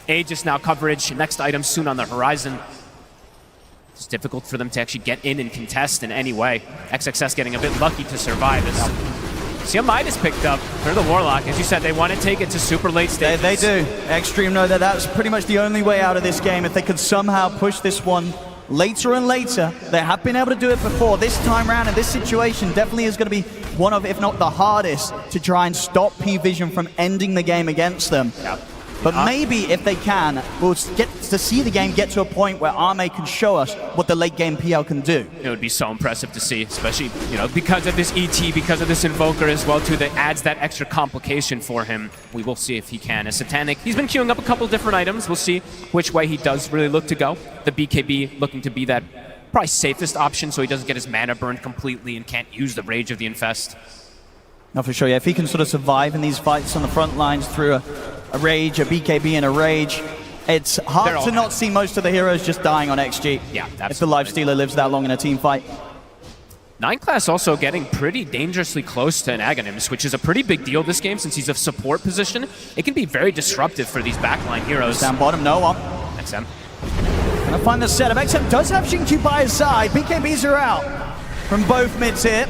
Aegis now coverage, next item soon on the horizon. It's difficult for them to actually get in and contest in any way. XXS getting a bit lucky to survive as See, Midas picked up for the Warlock. As you said, they want to take it to super late stages. They do. Xtreme know that that's pretty much the only way out of this game. If they could somehow push this one later and later. They have been able to do it before. This time around in this situation definitely is going to be one of, if not the hardest, to try and stop P-Vision from ending the game against them. Yep. But maybe if they can, we'll get to see the game get to a point where Arme can show us what the late game PL can do. It would be so impressive to see, especially, you know, because of this ET, because of this Invoker as well too, that adds that extra complication for him. We will see if he can. As Satanic, he's been queuing up a couple different items. We'll see which way he does really look to go. The BKB looking to be that probably safest option so he doesn't get his mana burned completely and can't use the Rage of the Infest. No, for sure, yeah. If he can sort of survive in these fights on the front lines through a Rage, a BKB, and a Rage, it's hard to not see most of the heroes just dying on XG. Yeah, absolutely. If the Lifestealer lives that long in a team fight. 9class also getting pretty dangerously close to an Aghanim's, which is a pretty big deal this game since he's a support position. It can be very disruptive for these backline heroes. Down bottom, no one. XM. Gonna find the setup. XM does have Xingqiu by his side. BKBs are out from both mids here,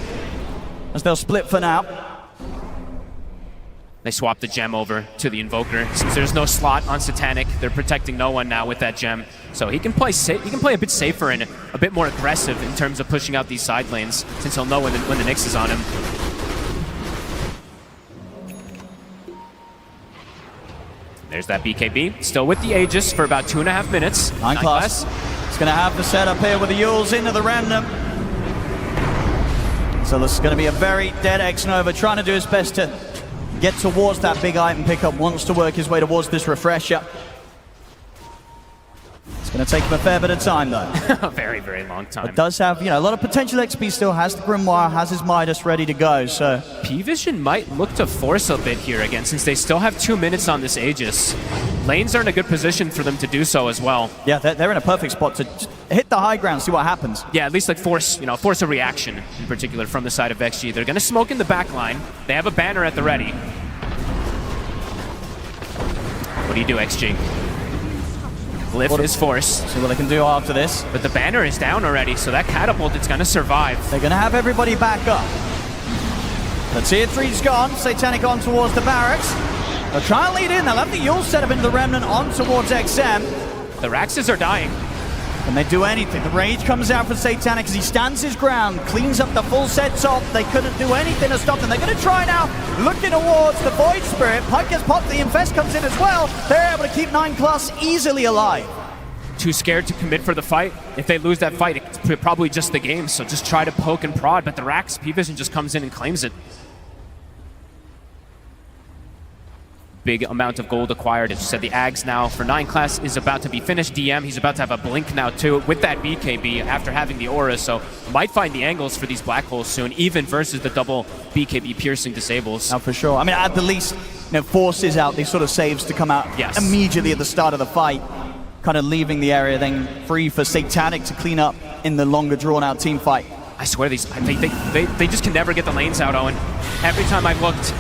as they'll split for now. They swap the gem over to the Invoker. Since there's no slot on Satanic, they're protecting no one now with that gem. So he can play safe. He can play a bit safer and a bit more aggressive in terms of pushing out these side lanes, since he'll know when the Nyx is on him. There's that BKB, still with the Aegis for about 2.5 minutes. 9class. He's gonna have the setup here with the Yules into the Remnant. So this is gonna be a very dead X-Nova, trying to do his best to get towards that big item pickup, wants to work his way towards this refresher. It's going to take him a fair bit of time, though. A very, very long time. It does have, you know, a lot of potential XP still, has the Grimoire, has his Midas ready to go, so... P-Vision might look to force a bit here again, since they still have 2 minutes on this Aegis. Lanes are in a good position for them to do so as well. Yeah, they're in a perfect spot to just hit the high ground, see what happens. Yeah, at least like force a reaction, in particular, from the side of XG. They're going to smoke in the back line. They have a banner at the ready. What do you do, XG? Glyph is forced. See what they can do after this. But the banner is down already, so that catapult is going to survive. They're going to have everybody back up. The tier 3's gone. Satanic on towards the barracks. They'll try and lead in. They'll have the Yule set up into the Remnant on towards XM. The Raxes are dying. Can they do anything? The Rage comes out for Satanic as he stands his ground, cleans up the full set top. They couldn't do anything to stop them. They're going to try now, looking towards the Void Spirit. Pipe gets popped, the Infest comes in as well. They're able to keep 9class easily alive. Too scared to commit for the fight. If they lose that fight, it's probably just the game, so just try to poke and prod, but the Rax, P-Vision just comes in and claims it. Big amount of gold acquired. As you said, the Ags now for 9class is about to be finished. DM, he's about to have a blink now too with that BKB after having the aura, so might find the angles for these black holes soon, even versus the double BKB piercing disables. Oh, for sure. I mean, at the least, you know, forces out these sort of saves to come out immediately at the start of the fight, kind of leaving the area then free for Satanic to clean up in the longer drawn-out team fight. I swear they just can never get the lanes out, Owen. Every time I've looked,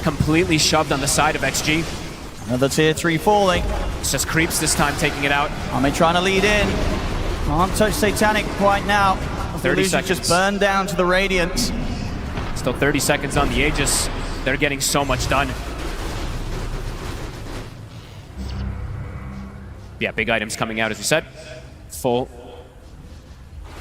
completely shoved on the side of XG. Another tier 3 falling. It's just Creeps this time taking it out. Arme trying to lead in. Can't touch Satanic quite now. 30 seconds. Just burned down to the Radiance. Still 30 seconds on the Aegis. They're getting so much done. Yeah, big items coming out, as we said. Full.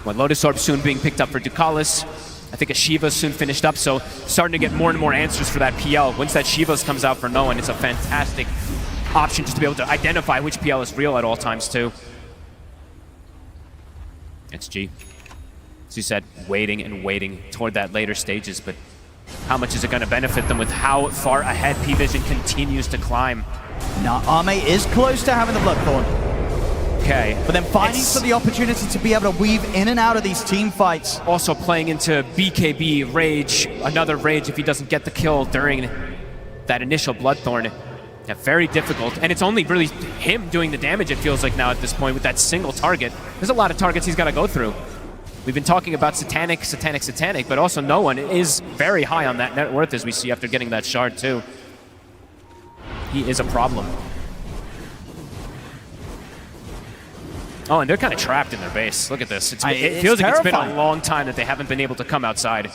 One Lotus Orb soon being picked up for Ducalis. I think a Shiva's soon finished up, so starting to get more and more answers for that PL. Once that Shiva's comes out for no one, it's a fantastic option just to be able to identify which PL is real at all times, too. XG, as you said, waiting and waiting toward that later stages, but how much is it going to benefit them with how far ahead P-Vision continues to climb? Now, Arme is close to having the Bloodthorn. Okay. But then finding for the opportunity to be able to weave in and out of these team fights. Also playing into BKB, Rage, another Rage if he doesn't get the kill during that initial Bloodthorn. Yeah, very difficult. And it's only really him doing the damage, it feels like now at this point, with that single target. There's a lot of targets he's got to go through. We've been talking about Satanic, but also no one is very high on that net worth, as we see after getting that shard too. He is a problem. Oh, and they're kind of trapped in their base. Look at this. It feels like it's been a long time that they haven't been able to come outside.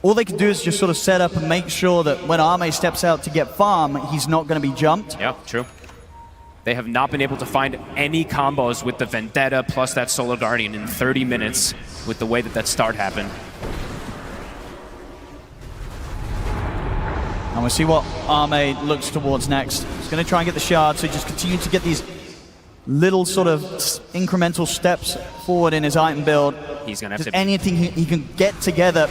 All they can do is just sort of set up and make sure that when Arme steps out to get farm, he's not going to be jumped. Yeah, true. They have not been able to find any combos with the Vendetta plus that Solar Guardian in 30 minutes with the way that start happened. And we'll see what Arme looks towards next. He's going to try and get the shard, so he just continues to get these little sort of incremental steps forward in his item build. He's going to have just to... anything he can get together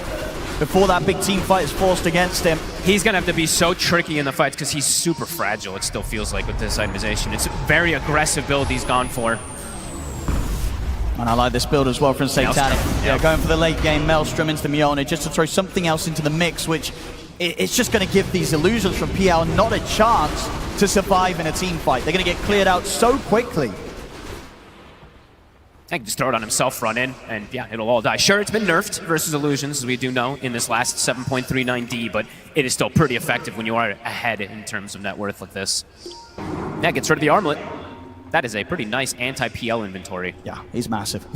before that big team fight is forced against him. He's going to have to be so tricky in the fights because he's super fragile, it still feels like, with this itemization. It's a very aggressive build he's gone for. And I like this build as well from Satanic. Yeah, Yep. going for the late game Maelstrom into the Mjolnir just to throw something else into the mix, which it's just going to give these illusions from PL not a chance to survive in a team fight. They're going to get cleared out so quickly. I can just throw it on himself, run in, and yeah, it'll all die. Sure, it's been nerfed versus Illusions, as we do know, in this last 7.39D, but it is still pretty effective when you are ahead in terms of net worth like this. Yeah, gets rid of the armlet. That is a pretty nice anti-PL inventory. Yeah, he's massive.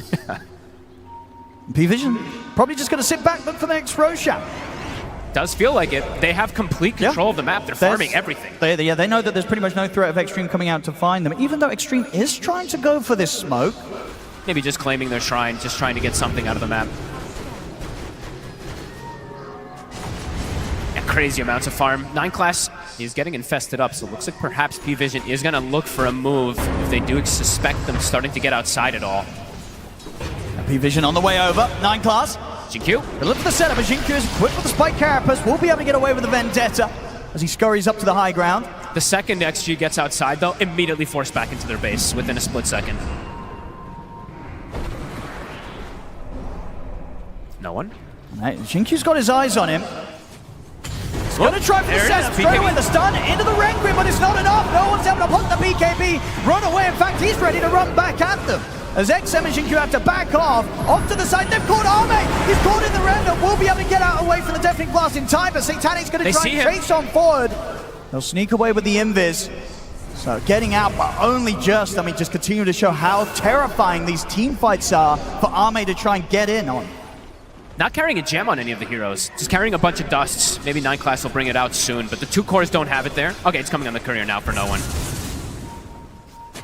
P-Vision probably just going to sit back, look for the next Roshan. Does feel like it. They have complete control of the map. They're farming everything. They know that there's pretty much no threat of Xtreme coming out to find them, even though Xtreme is trying to go for this smoke. Maybe just claiming their shrine, just trying to get something out of the map. And crazy amounts of farm. 9 class is getting infested up, so it looks like perhaps P-Vision is going to look for a move if they do suspect them starting to get outside at all. P-Vision on the way over. 9 class. Jinkyu. They look for the setup, but Jinkyu is equipped with the Spike Carapace. Will be able to get away with the Vendetta as he scurries up to the high ground. The second XG gets outside, though, immediately forced back into their base within a split second. No one. Right, Jinkyu's got his eyes on him. He's going to try for the setup. Straight away the stun into the Requiem, but it's not enough. No one's able to put the BKB run away. In fact, he's ready to run back at them. As XM and Jinkyu have to back off to the side. They've caught Arme. He's caught in the random. Will be able to get out away from the Deafening Blast in time, but Satanic's going to try and chase on forward. They'll sneak away with the Invis. So getting out, but only just. I mean, just continue to show how terrifying these team fights are for Arme to try and get in on. Not carrying a gem on any of the heroes, just carrying a bunch of dusts. Maybe 9 class will bring it out soon, but the 2 cores don't have it there. Okay, it's coming on the courier now for no one.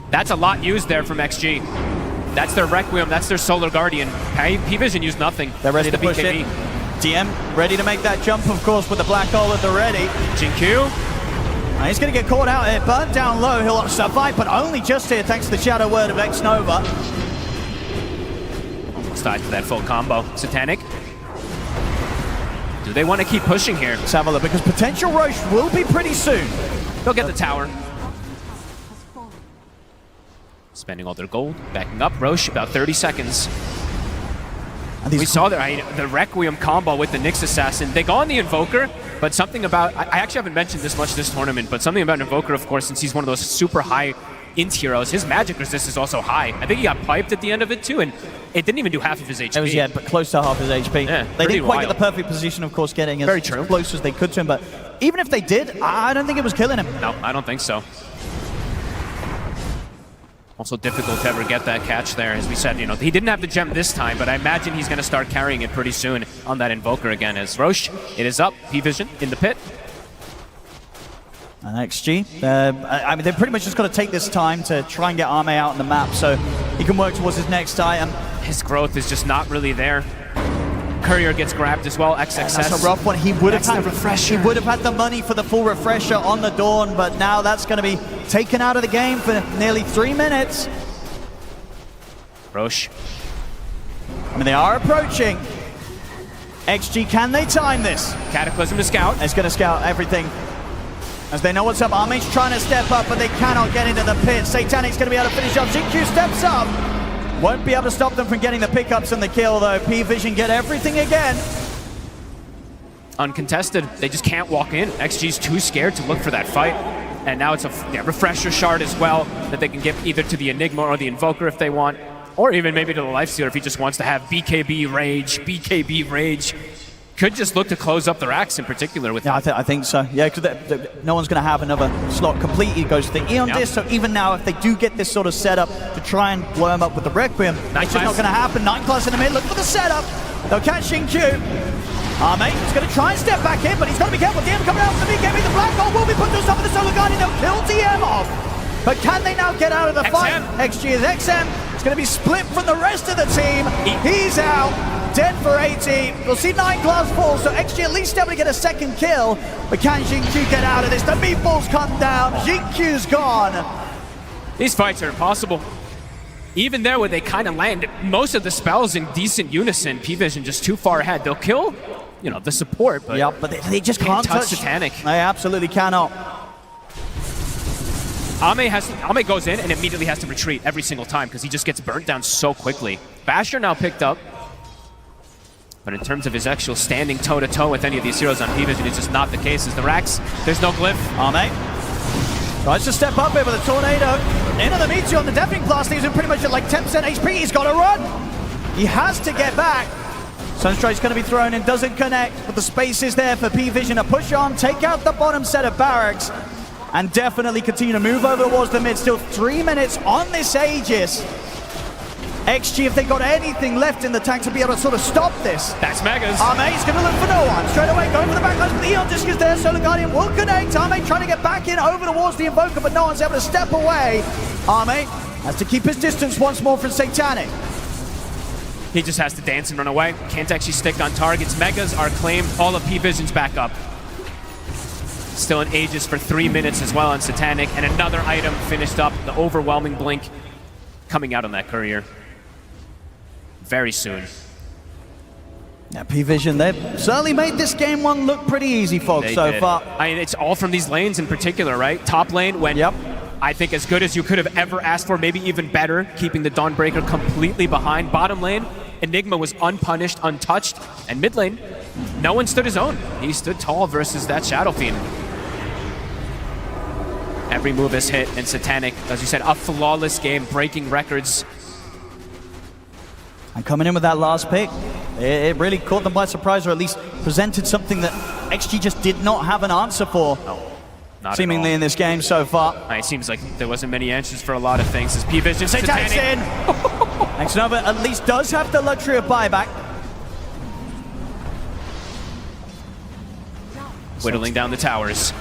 That's a lot used there from XG. That's their Requiem, that's their Solar Guardian. P-Vision used nothing. They're ready to the push BKB. it. DM ready to make that jump, of course, with the Black Hole at the ready. Jinkyu. He's going to get caught out here, burnt down low. He'll survive, but only just here thanks to the Shadow Word of X-Nova. Almost died for that full combo. Satanic. Do they want to keep pushing here? Let's have a look, because potential Roche will be pretty soon. They'll get the tower. Spending all their gold, backing up. Roche, about 30 seconds. We saw the Requiem combo with the Nyx Assassin. They go on the Invoker, but something about... I actually haven't mentioned this much this tournament, but something about Invoker, of course, since he's one of those super high int heroes, his magic resist is also high. I think he got piped at the end of it, too, and it didn't even do half of his HP. It was, yeah, but close to half his HP. Yeah, they didn't quite get the perfect position, of course, getting as close as they could to him, but even if they did, I don't think it was killing him. No, I don't think so. Also difficult to ever get that catch there. As we said, you know, he didn't have the gem this time, but I imagine he's going to start carrying it pretty soon on that Invoker again. As Roche, it is up. P-Vision in the pit. And XG, I mean, they've pretty much just got to take this time to try and get Arme out on the map so he can work towards his next item. His growth is just not really there. Courier gets grabbed as well. XXS. That's a rough one. He would have had the refresher. He would have had the money for the full refresher on the Dawn, but now that's going to be taken out of the game for nearly 3 minutes. Roche. I mean, they are approaching. XG, can they time this? Cataclysm to scout. It's going to scout everything. As they know what's up. Arme's trying to step up, but they cannot get into the pit. Satanic's going to be able to finish up. Jinkyu steps up. Won't be able to stop them from getting the pickups and the kill, though. P-Vision get everything again. Uncontested. They just can't walk in. XG's too scared to look for that fight. And now it's a refresher shard as well that they can give either to the Enigma or the Invoker if they want. Or even maybe to the Lifestealer if he just wants to have BKB Rage. Could just look to close up the racks in particular with I think so. Yeah, because no one's going to have another slot complete. He goes to the Eon Disc, so even now, if they do get this sort of setup to try and blow him up with the Requiem, it's just not going to happen. 9 class in the mid, look for the setup. They'll catch Jinkyu. Arme's going to try and step back in, but he's got to be careful. DM coming out with the BKB, the Black Hole will be put to the top of the Solar Guardian. They'll kill DM off. But can they now get out of the fight? XG is XM. It's going to be split from the rest of the team. He's out. Dead for 80. We'll see 9 glass fall, so XG at least able to get a second kill. But can Xingqiu get out of this? The meatballs come down. Xingqiu's gone. These fights are impossible. Even there where they kind of land most of the spells in decent unison, P-Vision just too far ahead. They'll kill, you know, the support, but, yep, but they just can't touch Satanic. They absolutely cannot. Ame goes in and immediately has to retreat every single time because he just gets burnt down so quickly. Basher now picked up. But in terms of his actual standing toe-to-toe with any of these heroes on P-Vision, it's just not the case. As the Rax, there's no glyph. Ame tries to step up here with a tornado. Into the Meteor on the Deafening Blast, leaves him pretty much at like 10% HP. He's got to run. He has to get back. Sunstrike's going to be thrown in, doesn't connect, but the space is there for P-Vision to push on, take out the bottom set of barracks, and definitely continue to move over towards the mid. Still 3 minutes on this Aegis. XG, if they got anything left in the tank to be able to sort of stop this. That's Megas. Ame's going to look for no one. Straight away, going for the backlash, but the Eon Disc is there. Solar Guardian will connect. Ame trying to get back in over towards the Invoker, but no one's able to step away. Ame has to keep his distance once more from Satanic. He just has to dance and run away. Can't actually stick on targets. Megas are claimed. All of P-Vision's back up. Still an Aegis for 3 minutes as well on Satanic, and another item finished up. The overwhelming blink coming out on that courier very soon. Yeah, P-Vision, they've certainly made this game one look pretty easy, folks, so far. I mean, it's all from these lanes in particular, right? Top lane went, I think, as good as you could have ever asked for, maybe even better, keeping the Dawnbreaker completely behind. Bottom lane, Enigma was unpunished, untouched, and mid lane, no one stood his own. He stood tall versus that Shadow Fiend. Every move is hit, and Satanic, as you said, a flawless game, breaking records. And coming in with that last pick, it really caught them by surprise, or at least presented something that XG just did not have an answer for. Not seemingly in this game so far. It seems like there wasn't many answers for a lot of things. As P-Vision, Satanic's in! Xnova at least does have the luxury of buyback. Whittling down the towers.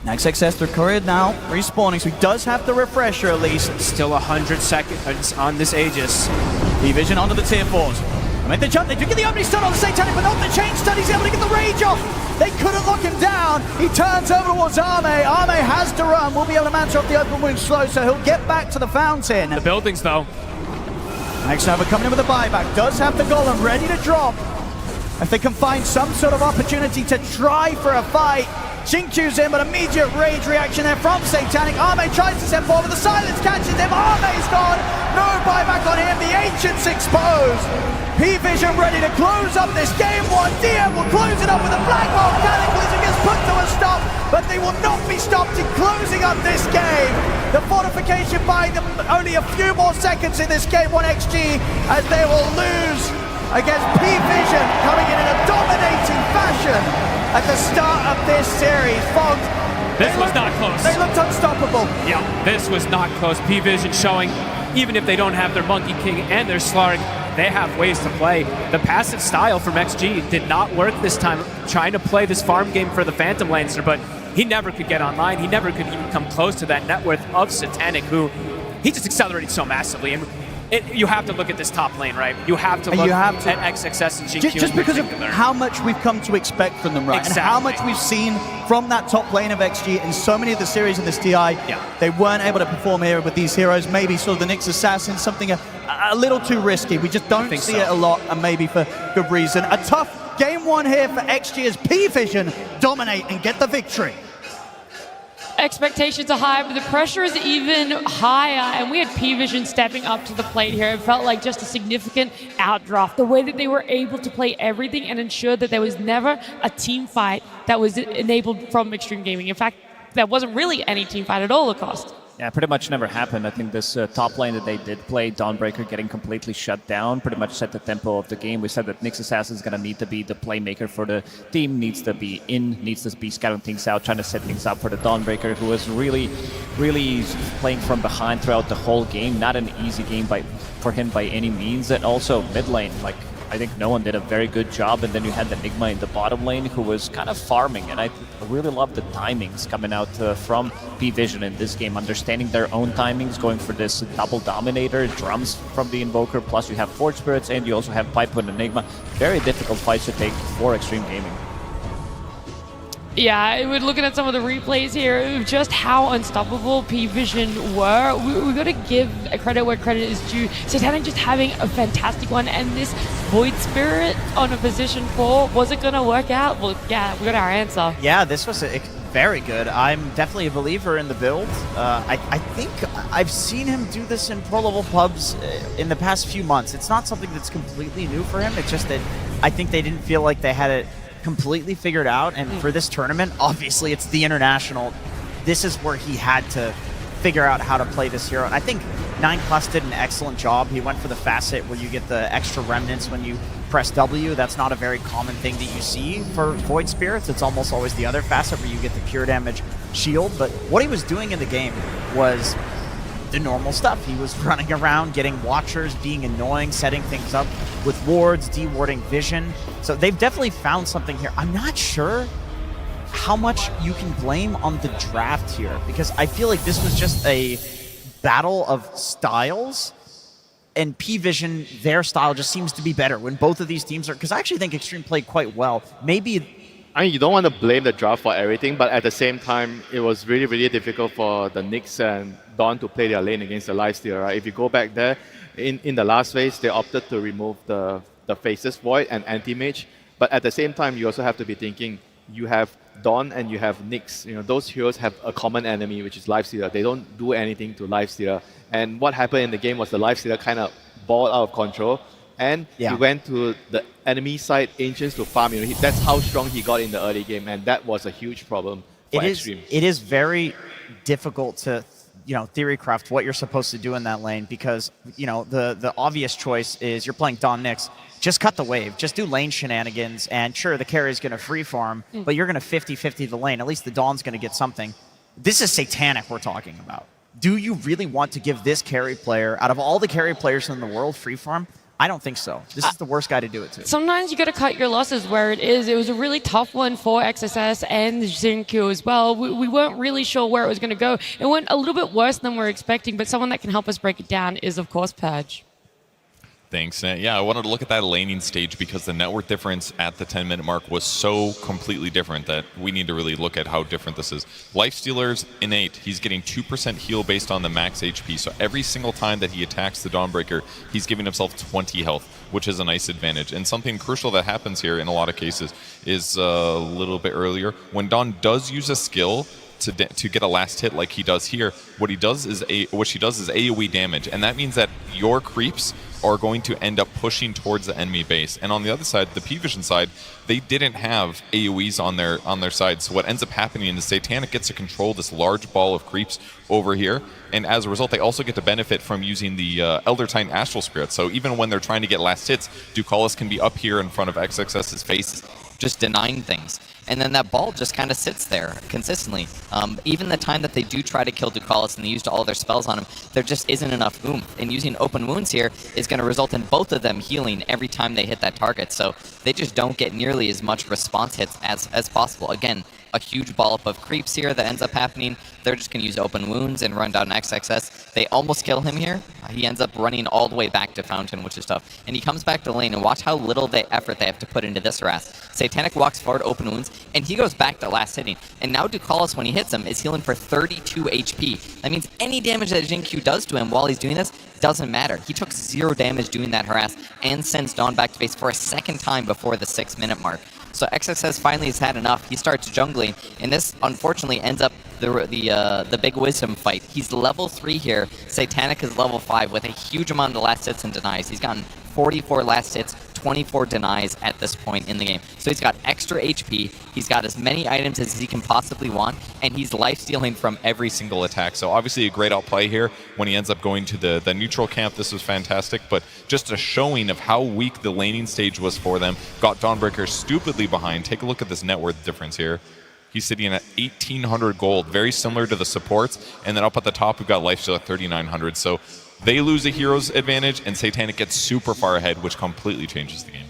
Next XS through Courier now respawning, so he does have the refresher at least. Still 100 seconds on this Aegis. P-Vision onto the tier 4s. I made the jump, they do get the opening stun on the Satanic, but not the chain stun. He's able to get the rage off. They couldn't lock him down. He turns over towards Ame. Ame has to run. Will be able to manage off the open wound slow, so he'll get back to the fountain. The buildings, though. Xnova coming in with a buyback. Does have the golem ready to drop. If they can find some sort of opportunity to try for a fight. Xingqiu's in, but immediate rage reaction there from Satanic. Ame tries to step forward, the silence catches him. Ame's gone. No buyback on him. The Ancient's exposed. P-Vision ready to close up this game one. DM will close it up with a black hole. Cataclysm gets put to a stop, but they will not be stopped in closing up this game. The fortification buying them only a few more seconds in this game one XG, as they will lose against P-Vision, coming in a dominating fashion at the start of this series. Folks, this was not close. They looked unstoppable. Yeah, this was not close. P-Vision showing, even if they don't have their Monkey King and their Slark, they have ways to play. The passive style from XG did not work this time, trying to play this farm game for the Phantom Lancer, but he never could get online. He never could even come close to that net worth of Satanic, who he just accelerated so massively. And you have to look at this top lane, right? You have to look at XXS and GQ just because of how much we've come to expect from them, right? Exactly. And how much we've seen from that top lane of XG in so many of the series in this TI. They weren't able to perform here with these heroes. Maybe sort of the Nyx Assassin, something a little too risky. We just don't see it a lot, and maybe for good reason. A tough game one here for XG as P-Vision dominate and get the victory. Expectations are high, but the pressure is even higher, and we had P-Vision stepping up to the plate here. It felt like just a significant outdraft. The way that they were able to play everything and ensure that there was never a team fight that was enabled from Xtreme Gaming. In fact, there wasn't really any team fight at all at cost. Yeah, pretty much never happened. I think this top lane that they did play, Dawnbreaker getting completely shut down, pretty much set the tempo of the game. We said that Nyx Assassin is going to need to be the playmaker for the team, needs to be needs to be scouting things out, trying to set things up for the Dawnbreaker, who was really playing from behind throughout the whole game. Not an easy game for him by any means. And also mid lane, like I think no one did a very good job, and then you had the Enigma in the bottom lane who was kind of farming, and I really love the timings coming out from P-Vision in this game, understanding their own timings, going for this double Dominator, drums from the Invoker, plus you have Forge Spirits, and you also have Pipe and Enigma. Very difficult fights to take for Xtreme Gaming. Yeah, we're looking at some of the replays here of just how unstoppable P-Vision were. We got to give credit where credit is due. Satanic just having a fantastic one, and this Void Spirit on a position 4, was it going to work out? Well, yeah, we got our answer. Yeah, this was very good. I'm definitely a believer in the build. I think I've seen him do this in pro-level pubs in the past few months. It's not something that's completely new for him. It's just that I think they didn't feel like they had it completely figured out, and for this tournament, obviously it's the International. This is where he had to figure out how to play this hero, and I think 9Class did an excellent job. He went for the facet where you get the extra remnants when you press W. That's not a very common thing that you see for Void Spirits. It's almost always the other facet where you get the pure damage shield, but what he was doing in the game was the normal stuff. He was running around, getting watchers, being annoying, setting things up with wards, dewarding vision. So they've definitely found something here. I'm not sure how much you can blame on the draft here, because I feel like this was just a battle of styles, and P-Vision, their style just seems to be better when both of these teams are, because I actually think Xtreme played quite well. Maybe I mean, you don't want to blame the draft for everything, but at the same time, it was really, really difficult for the Knicks and Dawn to play their lane against the Lifestealer, right? If you go back there, in the last phase, they opted to remove the Faceless Void and Anti-Mage, but at the same time, you also have to be thinking, you have Dawn and you have Nyx. You know, those heroes have a common enemy, which is Lifestealer. They don't do anything to Lifestealer. And what happened in the game was the Lifestealer kind of balled out of control, and he went to the enemy side Ancients to farm. You know, that's how strong he got in the early game, and that was a huge problem for Xtreme. It is very difficult to, you know, theory craft what you're supposed to do in that lane, because, you know, the obvious choice is you're playing Dawn Nyx. Just cut the wave. Just do lane shenanigans, and sure, the carry is going to free farm, but you're going to 50-50 the lane. At least the Dawn's going to get something. This is Satanic we're talking about. Do you really want to give this carry player, out of all the carry players in the world, free farm? I don't think so. This is the worst guy to do it to. Sometimes you got to cut your losses where it is. It was a really tough one for XSS and Xinkyu as well. We weren't really sure where it was going to go. It went a little bit worse than we were expecting, but someone that can help us break it down is, of course, Purge. Thanks. Yeah, I wanted to look at that laning stage because the net worth difference at the 10-minute mark was so completely different that we need to really look at how different this is. Lifestealer's innate. He's getting 2% heal based on the max HP. So every single time that he attacks the Dawnbreaker, he's giving himself 20 health, which is a nice advantage. And something crucial that happens here in a lot of cases is a little bit earlier. When Dawn does use a skill to get a last hit like he does here, what she does is AoE damage, and that means that your creeps are going to end up pushing towards the enemy base. And on the other side, the P-Vision side, they didn't have AoEs on their side. So what ends up happening is Satanic gets to control this large ball of creeps over here, and as a result, they also get to benefit from using the Elder Titan Astral Spirit. So even when they're trying to get last hits, Ducalis can be up here in front of XXS's face, just denying things. And then that ball just kind of sits there consistently. Even the time that they do try to kill Ducalis and they used all their spells on him, there just isn't enough oomph. And using open wounds here is going to result in both of them healing every time they hit that target. So they just don't get nearly as much response hits as possible. Again, a huge ball up of creeps here that ends up happening. They're just going to use open wounds and run down XXS. They almost kill him here. He ends up running all the way back to Fountain, which is tough. And he comes back to lane, and watch how little effort they have to put into this harass. Satanic walks forward, open wounds, and he goes back to last hitting. And now Ducalis, when he hits him, is healing for 32 HP. That means any damage that Xinkyu does to him while he's doing this doesn't matter. He took 0 damage doing that harass and sends Dawn back to base for a second time before the 6-minute mark. So XXS finally has had enough. He starts jungling, and this unfortunately ends up the big wisdom fight. He's level 3 here. Satanic is level 5 with a huge amount of last hits and denies. He's gotten 44 last hits, 24 denies at this point in the game. So he's got extra HP, he's got as many items as he can possibly want, and he's life-stealing from every single attack. So obviously a great outplay here when he ends up going to the neutral camp. This was fantastic, but just a showing of how weak the laning stage was for them. Got Dawnbreaker stupidly behind. Take a look at this net worth difference here. He's sitting at 1,800 gold, very similar to the supports. And then up at the top, we've got Lifesteal at 3,900. So They lose a hero's advantage, and Satanic gets super far ahead, which completely changes the game.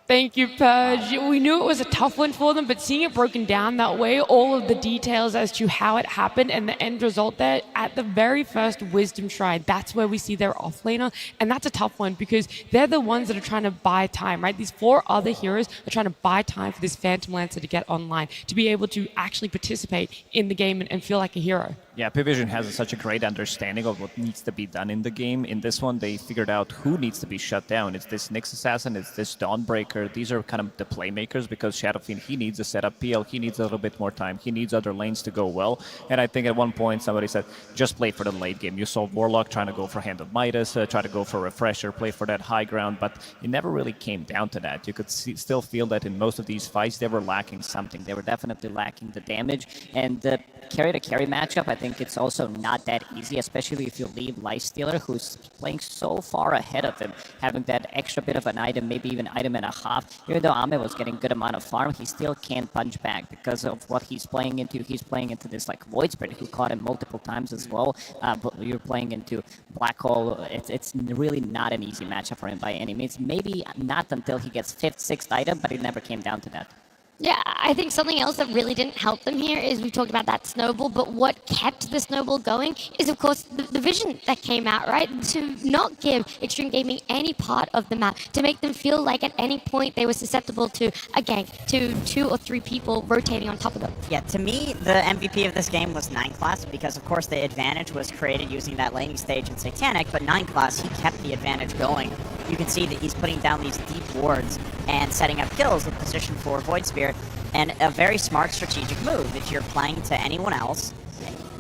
Thank you, Purge. We knew it was a tough one for them, but seeing it broken down that way, all of the details as to how it happened and the end result there, at the very first Wisdom Shrine, that's where we see their offlaner, and that's a tough one because they're the ones that are trying to buy time, right? These 4 other heroes are trying to buy time for this Phantom Lancer to get online, to be able to actually participate in the game and feel like a hero. Yeah, PVision has such a great understanding of what needs to be done in the game. In this one, they figured out who needs to be shut down. It's this Nyx Assassin, it's this Dawnbreaker. These are kind of the playmakers because Shadow Fiend, he needs a setup PL, he needs a little bit more time, he needs other lanes to go well. And I think at one point somebody said, just play for the late game. You saw Warlock trying to go for Hand of Midas, try to go for Refresher, play for that high ground, but it never really came down to that. You could still feel that in most of these fights, they were lacking something. They were definitely lacking the damage, and the carry-to-carry matchup, I think it's also not that easy, especially if you leave Lifestealer, who's playing so far ahead of him, having that extra bit of an item, maybe even item and a half. Even though Ame was getting good amount of farm, he still can't punch back because of what he's playing into. He's playing into this like Void Spirit, who caught him multiple times as well. But you're playing into Black Hole. It's really not an easy matchup for him by any means. Maybe not until he gets 5th, 6th item, but it never came down to that. Yeah, I think something else that really didn't help them here is we talked about that snowball, but what kept the snowball going is, of course, the vision that came out, right? To not give Xtreme Gaming any part of the map, to make them feel like at any point they were susceptible to a gank, to 2 or 3 people rotating on top of them. Yeah, to me, the MVP of this game was 9 class because, of course, the advantage was created using that laning stage in Satanic, but 9 class, he kept the advantage going. You can see that he's putting down these deep wards and setting up kills with position for Void Spirit, and a very smart strategic move. If you're playing to anyone else,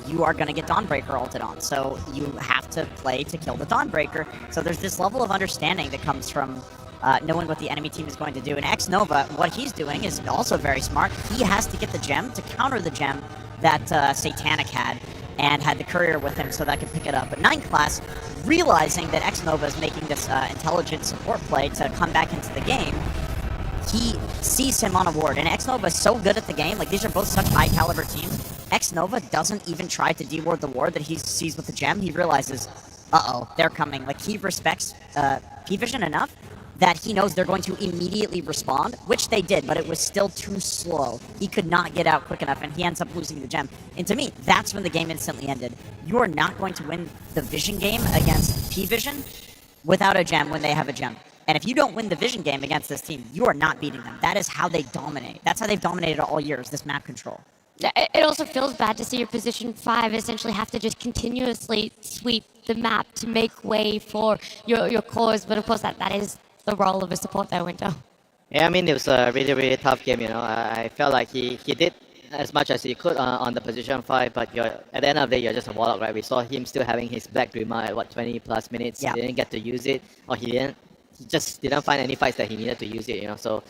you are going to get Dawnbreaker ulted on, so you have to play to kill the Dawnbreaker. So there's this level of understanding that comes from knowing what the enemy team is going to do. And X-Nova, what he's doing is also very smart. He has to get the gem to counter the gem that Satanic had, and had the courier with him so that could pick it up. But 9 class, realizing that X-Nova is making this intelligent support play to come back into the game, he sees him on a ward, and X-Nova is so good at the game. Like, these are both such high-caliber teams. X-Nova doesn't even try to de-ward the ward that he sees with the gem. He realizes, uh-oh, they're coming. Like, he respects PVision enough that he knows they're going to immediately respond, which they did, but it was still too slow. He could not get out quick enough, and he ends up losing the gem. And to me, that's when the game instantly ended. You are not going to win the Vision game against PVision without a gem when they have a gem. And if you don't win the Vision game against this team, you are not beating them. That is how they dominate. That's how they've dominated all years, this map control. It also feels bad to see your position 5 essentially have to just continuously sweep the map to make way for your cores, but of course that is the role of a support there, Winter. Yeah, I mean, it was a really, really tough game, you know. I felt like he did as much as he could on the position 5, but at the end of the day, you're just a Warlock, right? We saw him still having his Black Dreamer at, what, 20 plus minutes. Yeah. He didn't get to use it, or he just didn't find any fights that he needed to use it, you know. So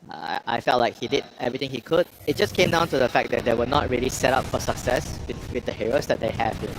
I felt like he did everything he could. It just came down to the fact that they were not really set up for success with the heroes that they have here.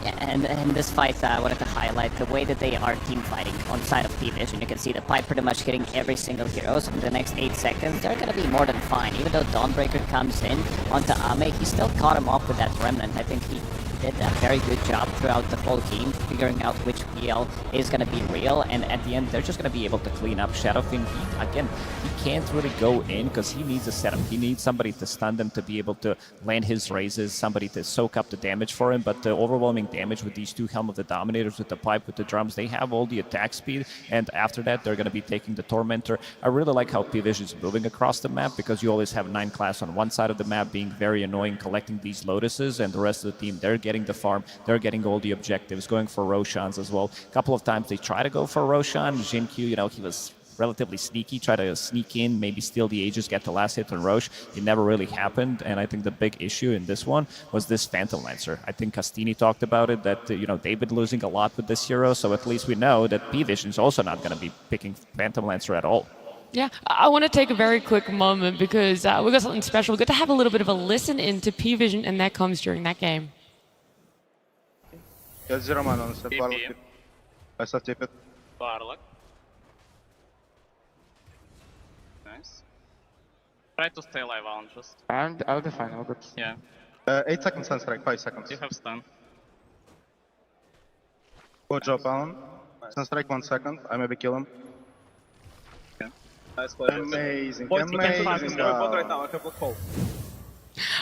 Yeah, and this fight, I wanted to highlight the way that they are team fighting on the side of PVision. You can see the pipe pretty much hitting every single hero. So in the next 8 seconds, they're going to be more than fine. Even though Dawnbreaker comes in onto Ame, he still caught him off with that Remnant. I think he did a very good job throughout the whole game, figuring out which PL is going to be real, and at the end, they're just going to be able to clean up. Shadow Fiend, he can't really go in because he needs a setup. He needs somebody to stun them to be able to land his raises, somebody to soak up the damage for him, but the overwhelming damage with these 2 Helm of the Dominators, with the pipe, with the drums, they have all the attack speed, and after that, they're going to be taking the Tormentor. I really like how PVision is moving across the map, because you always have 9 class on one side of the map being very annoying, collecting these Lotuses, and the rest of the team, they're getting the farm, they're getting all the objectives, going for Roshans as well. A couple of times they try to go for Roshan. Jinkyu, you know, he was relatively sneaky, try to sneak in, maybe steal the Aegis, get the last hit on Roche. It never really happened, and I think the big issue in this one was this Phantom Lancer. I think Castini talked about it, that you know, they've been losing a lot with this hero, so at least we know that PVision is also not going to be picking Phantom Lancer at all. Yeah, I want to take a very quick moment because we got something special. We got to have a little bit of a listen into PVision, and that comes during that game. Yazıcı Roman onu size. Varlık. Esat cephet. Varlık. Nice. Try to stay alive, Alan, just. I'll define all good. Yeah. 8 seconds and strike, 5 seconds. You have stun. Go drop down. Sunstrike 1 second. I maybe kill him. Nice play. Amazing. Boys, we can focus. Amazing. Both right now. I have a call.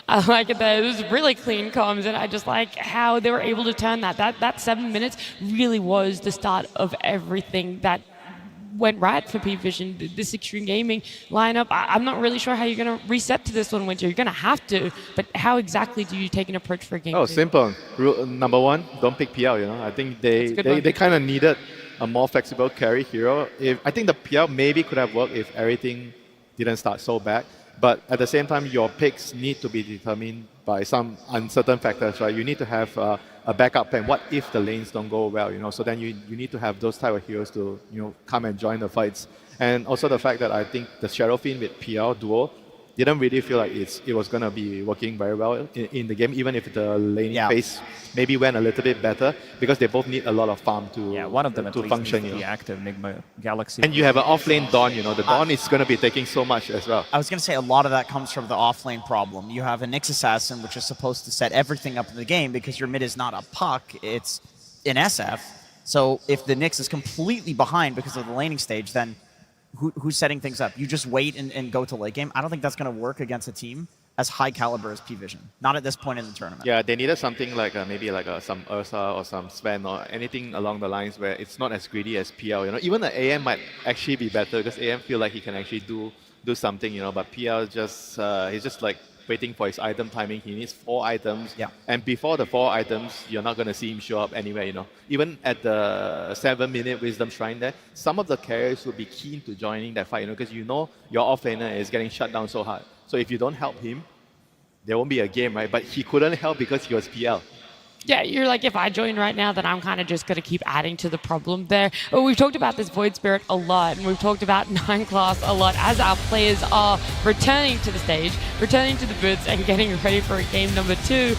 I like it there. It was really clean comms, and I just like how they were able to turn that. That 7 minutes really was the start of everything that went right for P-Vision. This Xtreme Gaming lineup, I'm not really sure how you're going to reset to this one, Winter. You're going to have to, but how exactly do you take an approach for a game? Oh, simple. Rule number one, don't pick PL, you know. I think they kind of needed a more flexible carry hero. I think the PL maybe could have worked if everything didn't start so bad. But at the same time, your picks need to be determined by some uncertain factors, right? You need to have a backup plan. What if the lanes don't go well, you know? So then you need to have those type of heroes to, you know, come and join the fights. And also the fact that I think the Shadow Fiend with PL duo didn't really feel like it was going to be working very well in the game, even if the laning phase maybe went a little bit better, because they both need a lot of farm to, one of them to function. Needs to be active, Nigma Galaxy. And you have an off-lane Dawn, you know. The Dawn is going to be taking so much as well. I was going to say a lot of that comes from the off-lane problem. You have a Nyx Assassin, which is supposed to set everything up in the game because your mid is not a puck, it's an SF. So if the Nyx is completely behind because of the laning stage, then who's setting things up? You just wait and go to late game. I don't think that's going to work against a team as high caliber as P-Vision. Not at this point in the tournament. Yeah, they needed something like maybe like some Ursa or some Sven or anything along the lines where it's not as greedy as PL. You know, even the AM might actually be better because AM feel like he can actually do something. You know, but PL just he's just like waiting for his item timing. He needs 4 items. Yeah. And before the 4 items, you're not going to see him show up anywhere, you know. Even at the 7-minute Wisdom Shrine there, some of the carriers would be keen to joining that fight, you know, because you know your offlaner is getting shut down so hard. So if you don't help him, there won't be a game, right? But he couldn't help because he was PL. Yeah, you're like, if I join right now, then I'm kind of just going to keep adding to the problem there. Well, we've talked about this Void Spirit a lot, and we've talked about 9 class a lot as our players are returning to the stage, returning to the booths, and getting ready for game number 2.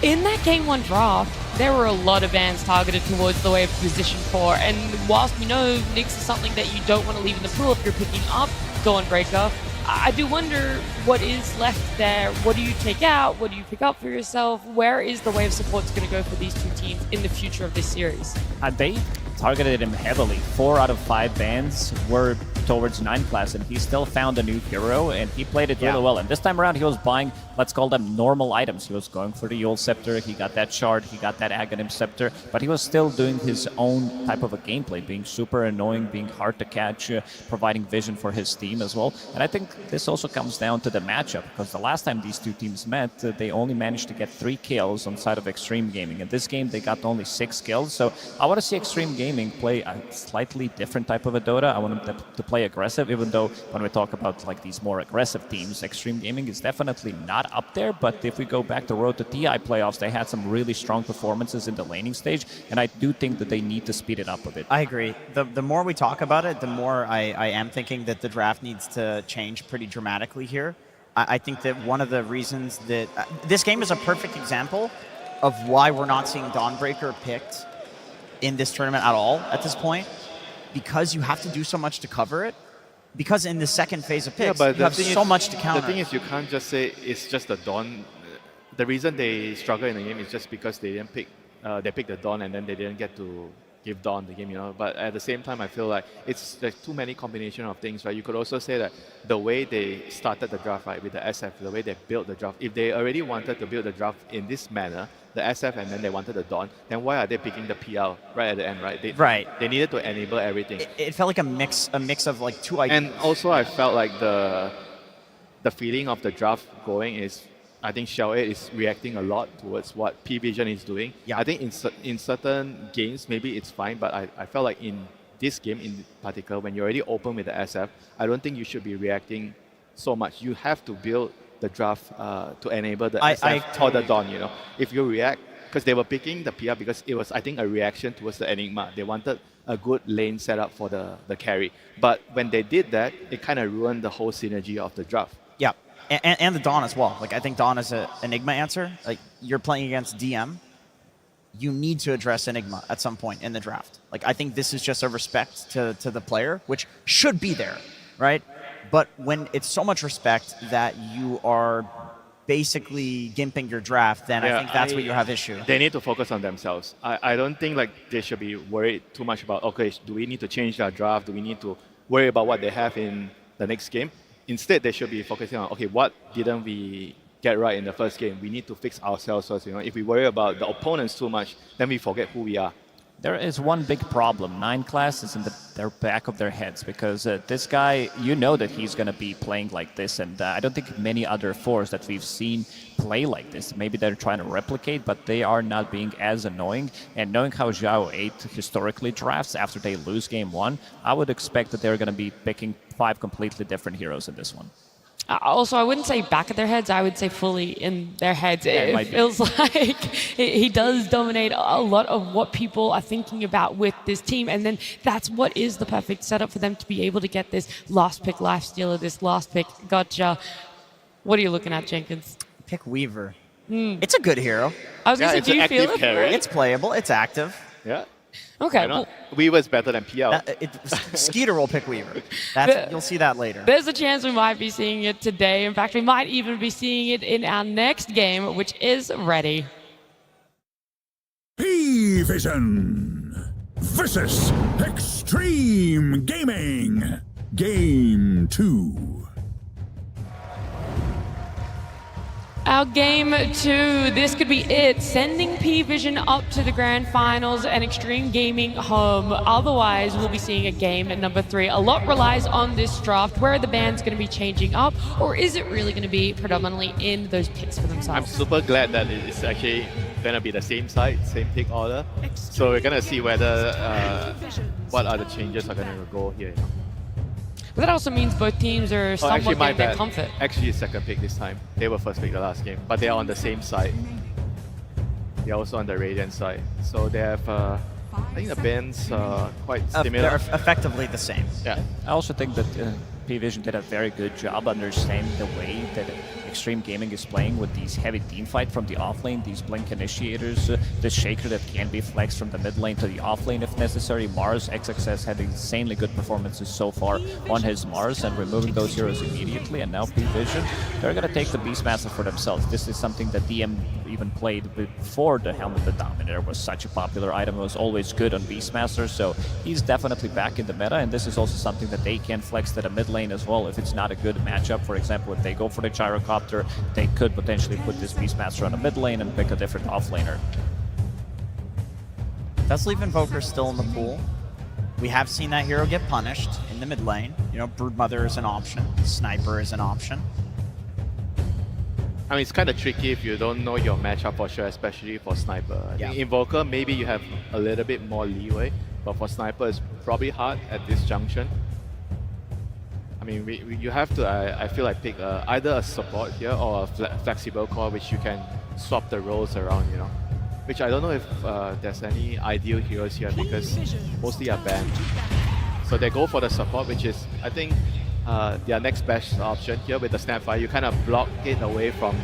In that game 1 draft, there were a lot of bans targeted towards the way of position 4, and whilst we know Nyx is something that you don't want to leave in the pool if you're picking up Dawnbreaker, I do wonder what is left there. What do you take out? What do you pick up for yourself? Where is the wave support's going to go for these 2 teams in the future of this series? They targeted him heavily. 4 out of 5 bans were towards 9 class, and he still found a new hero, and he played it really well. And this time around, he was buying, let's call them normal items. He was going for the Yule Scepter, he got that Shard, he got that Aghanim Scepter, but he was still doing his own type of a gameplay, being super annoying, being hard to catch, providing vision for his team as well. And I think this also comes down to the matchup, because the last time these 2 teams met, they only managed to get 3 kills on side of Xtreme Gaming. In this game, they got only 6 kills, so I want to see Xtreme Gaming play a slightly different type of a Dota. I want them to play aggressive, even though when we talk about like these more aggressive teams, Xtreme Gaming is definitely not up there. But if we go back to Road to TI playoffs, they had some really strong performances in the laning stage, and I do think that they need to speed it up a bit. I agree. The more we talk about it, the more I am thinking that the draft needs to change pretty dramatically here. I think that one of the reasons that this game is a perfect example of why we're not seeing Dawnbreaker picked in this tournament at all at this point, because you have to do so much to cover it. Because in the second phase of picks, you have so much to counter. The thing is, you can't just say it's just the Dawn. The reason they struggle in the game is just because they didn't pick. They picked the Dawn and then they didn't get to give Dawn the game, you know. But at the same time, I feel like there's too many combination of things, right? You could also say that the way they started the draft, right, with the SF, the way they built the draft, if they already wanted to build the draft in this manner, the SF and then they wanted the Dawn, then why are they picking the PL right at the end, right? They needed to enable everything. It felt like a mix of like 2 ideas. And also I felt like the feeling of the draft going is, I think Shell 8 is reacting a lot towards what P-Vision is doing. Yeah. I think in certain games, maybe it's fine, but I felt like in this game in particular, when you're already open with the SF, I don't think you should be reacting so much. You have to build the draft to enable the SF or the Dawn, you know. If you react, because they were picking the PR because it was, I think, a reaction towards the Enigma. They wanted a good lane setup for the carry. But when they did that, it kind of ruined the whole synergy of the draft. Yeah, and the Dawn as well. Like, I think Dawn is an Enigma answer. Like, you're playing against DM, you need to address Enigma at some point in the draft. Like, I think this is just a respect to the player, which should be there, right? But when it's so much respect that you are basically gimping your draft, then I think that's where you have issue. They need to focus on themselves. I don't think like they should be worried too much about, okay, do we need to change our draft? Do we need to worry about what they have in the next game? Instead, they should be focusing on, okay, what didn't we get right in the first game? We need to fix ourselves first. If we worry about the opponents too much, then we forget who we are. There is one big problem. 9 class is in their back of their heads because this guy, you know that he's going to be playing like this, and I don't think many other 4s that we've seen play like this. Maybe they're trying to replicate, but they are not being as annoying. And knowing how Zhao 8 historically drafts after they lose game 1, I would expect that they're going to be picking 5 completely different heroes in this one. Also, I wouldn't say back of their heads. I would say fully in their heads. Yeah, it feels like he does dominate a lot of what people are thinking about with this team. And then that's what is the perfect setup for them to be able to get this last pick lifestealer, this last pick gotcha. What are you looking at, Jenkins? Pick Weaver. It's a good hero. I was going to say, do you feel it? Carry. It's playable. It's active. Yeah. Okay. Well, Weaver's better than PL. Skeeter will pick Weaver. You'll see that later. There's a chance we might be seeing it today. In fact, we might even be seeing it in our next game, which is ready. P-Vision versus Xtreme Gaming. Game 2. Our game 2, this could be it, sending P-Vision up to the grand finals and Xtreme Gaming home. Otherwise, we'll be seeing a game at number 3. A lot relies on this draft. Where are the bands going to be changing up, or is it really going to be predominantly in those picks for themselves? I'm super glad that it's actually going to be the same side, same pick order. So we're going to see whether what other changes are going to go here. But that also means both teams are somewhat getting their comfort. Actually, it's second pick this time. They were first pick the last game, but they're on the same side. They're also on the Radiance side. So they have, I think the bands are quite similar. They're effectively the same. Yeah. I also think that P-Vision did a very good job understanding the way that Xtreme Gaming is playing with these heavy team fight from the off lane, these blink initiators, the shaker that can be flexed from the mid lane to the off lane if necessary. Mars, XXS had insanely good performances so far on his Mars and removing those heroes immediately, and now P-Vision, they're going to take the Beastmaster for themselves. This is something that DM even played before the Helm of the Dominator was such a popular item. It was always good on Beastmaster, so he's definitely back in the meta, and this is also something that they can flex to the mid lane as well if it's not a good matchup. For example, if they go for the Gyrocopter, they could potentially put this Beastmaster on the mid lane and pick a different offlaner. Does leave Invoker still in the pool? We have seen that hero get punished in the mid lane. You know, Broodmother is an option. Sniper is an option. I mean, it's kind of tricky if you don't know your matchup for sure, especially for Sniper. I think Invoker, maybe you have a little bit more leeway, but for Sniper, it's probably hard at this junction. I mean, you have to, I feel like, pick either a support here or a flexible core, which you can swap the roles around, you know. Which I don't know if there's any ideal heroes here because mostly are banned. So they go for the support, which is, I think, their next best option here with the Snapfire. You kind of block it away from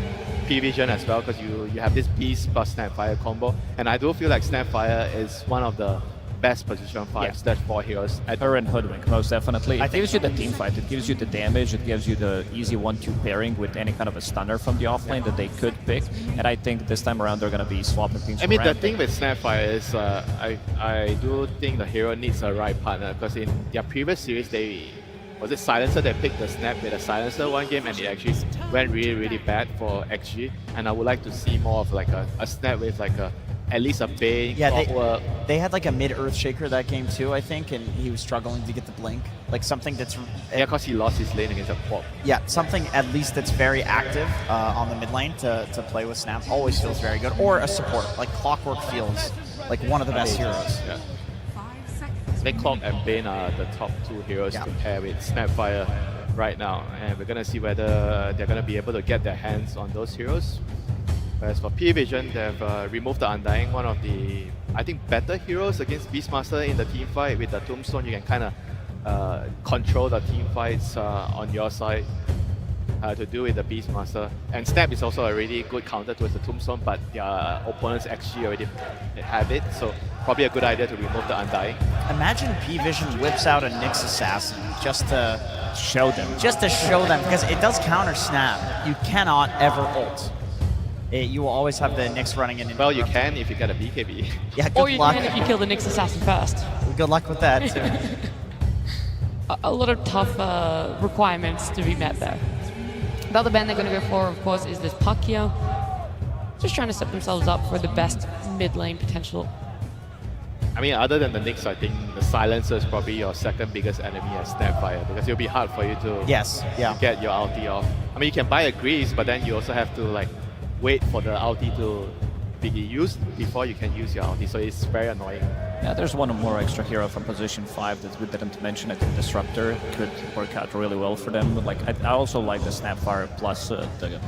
P-Vision as well because you have this Beast plus Snapfire combo. And I do feel like Snapfire is one of the best position 5/4 heroes. Her and Hoodwink, most definitely. It gives you the team fight, it gives you the damage, it gives you the easy 1-2 pairing with any kind of a stunner from the offlane that they could pick. And I think this time around they're going to be swapping things around. I mean, the thing with Snapfire is I do think the hero needs a right partner because in their previous series, was it Silencer that picked the Snap with a Silencer one game and it actually went really, really bad for XG. And I would like to see more of like a Snap with like at least a Bane. Yeah, they had like a mid-Earth Shaker that game too, I think, and he was struggling to get the blink. Like something that's... Yeah, because he lost his lane against a Pop. Yeah, something at least that's very active on the mid lane to play with Snap always feels very good. Or a support, like Clockwork feels like one of the best heroes. Yeah. I think Clock and Bane are the top 2 heroes to pair with Snapfire right now. And we're going to see whether they're going to be able to get their hands on those heroes. Whereas for P-Vision, they've removed the Undying, one of the, I think, better heroes against Beastmaster in the team fight. With the Tombstone, you can kind of control the team fights on your side to do with the Beastmaster. And Snap is also a really good counter towards the Tombstone, but their opponents actually already have it, so probably a good idea to remove the Undying. Imagine P-Vision whips out a Nyx Assassin just to show them. Just to show them, because it does counter snap. You cannot ever ult. You will always have the Nyx running in. Well, you can if you get a BKB. Yeah, good Or you luck. can if you kill the Nyx assassin first. Good luck with that, too. A lot of tough requirements to be met there. The other band they're going to go for, of course, is this Puck here. Just trying to set themselves up for the best mid lane potential. I mean, other than the Nyx, I think the Silencer is probably your second biggest enemy at Snapfire, because it'll be hard for you to get your ulti off. I mean, you can buy a Grease, but then you also have to like wait for the ulti to be used before you can use your ulti, so it's very annoying. Yeah, there's one more extra hero from position 5 that we didn't mention. I think Disruptor could work out really well for them. But like, I also like the Snapfire plus the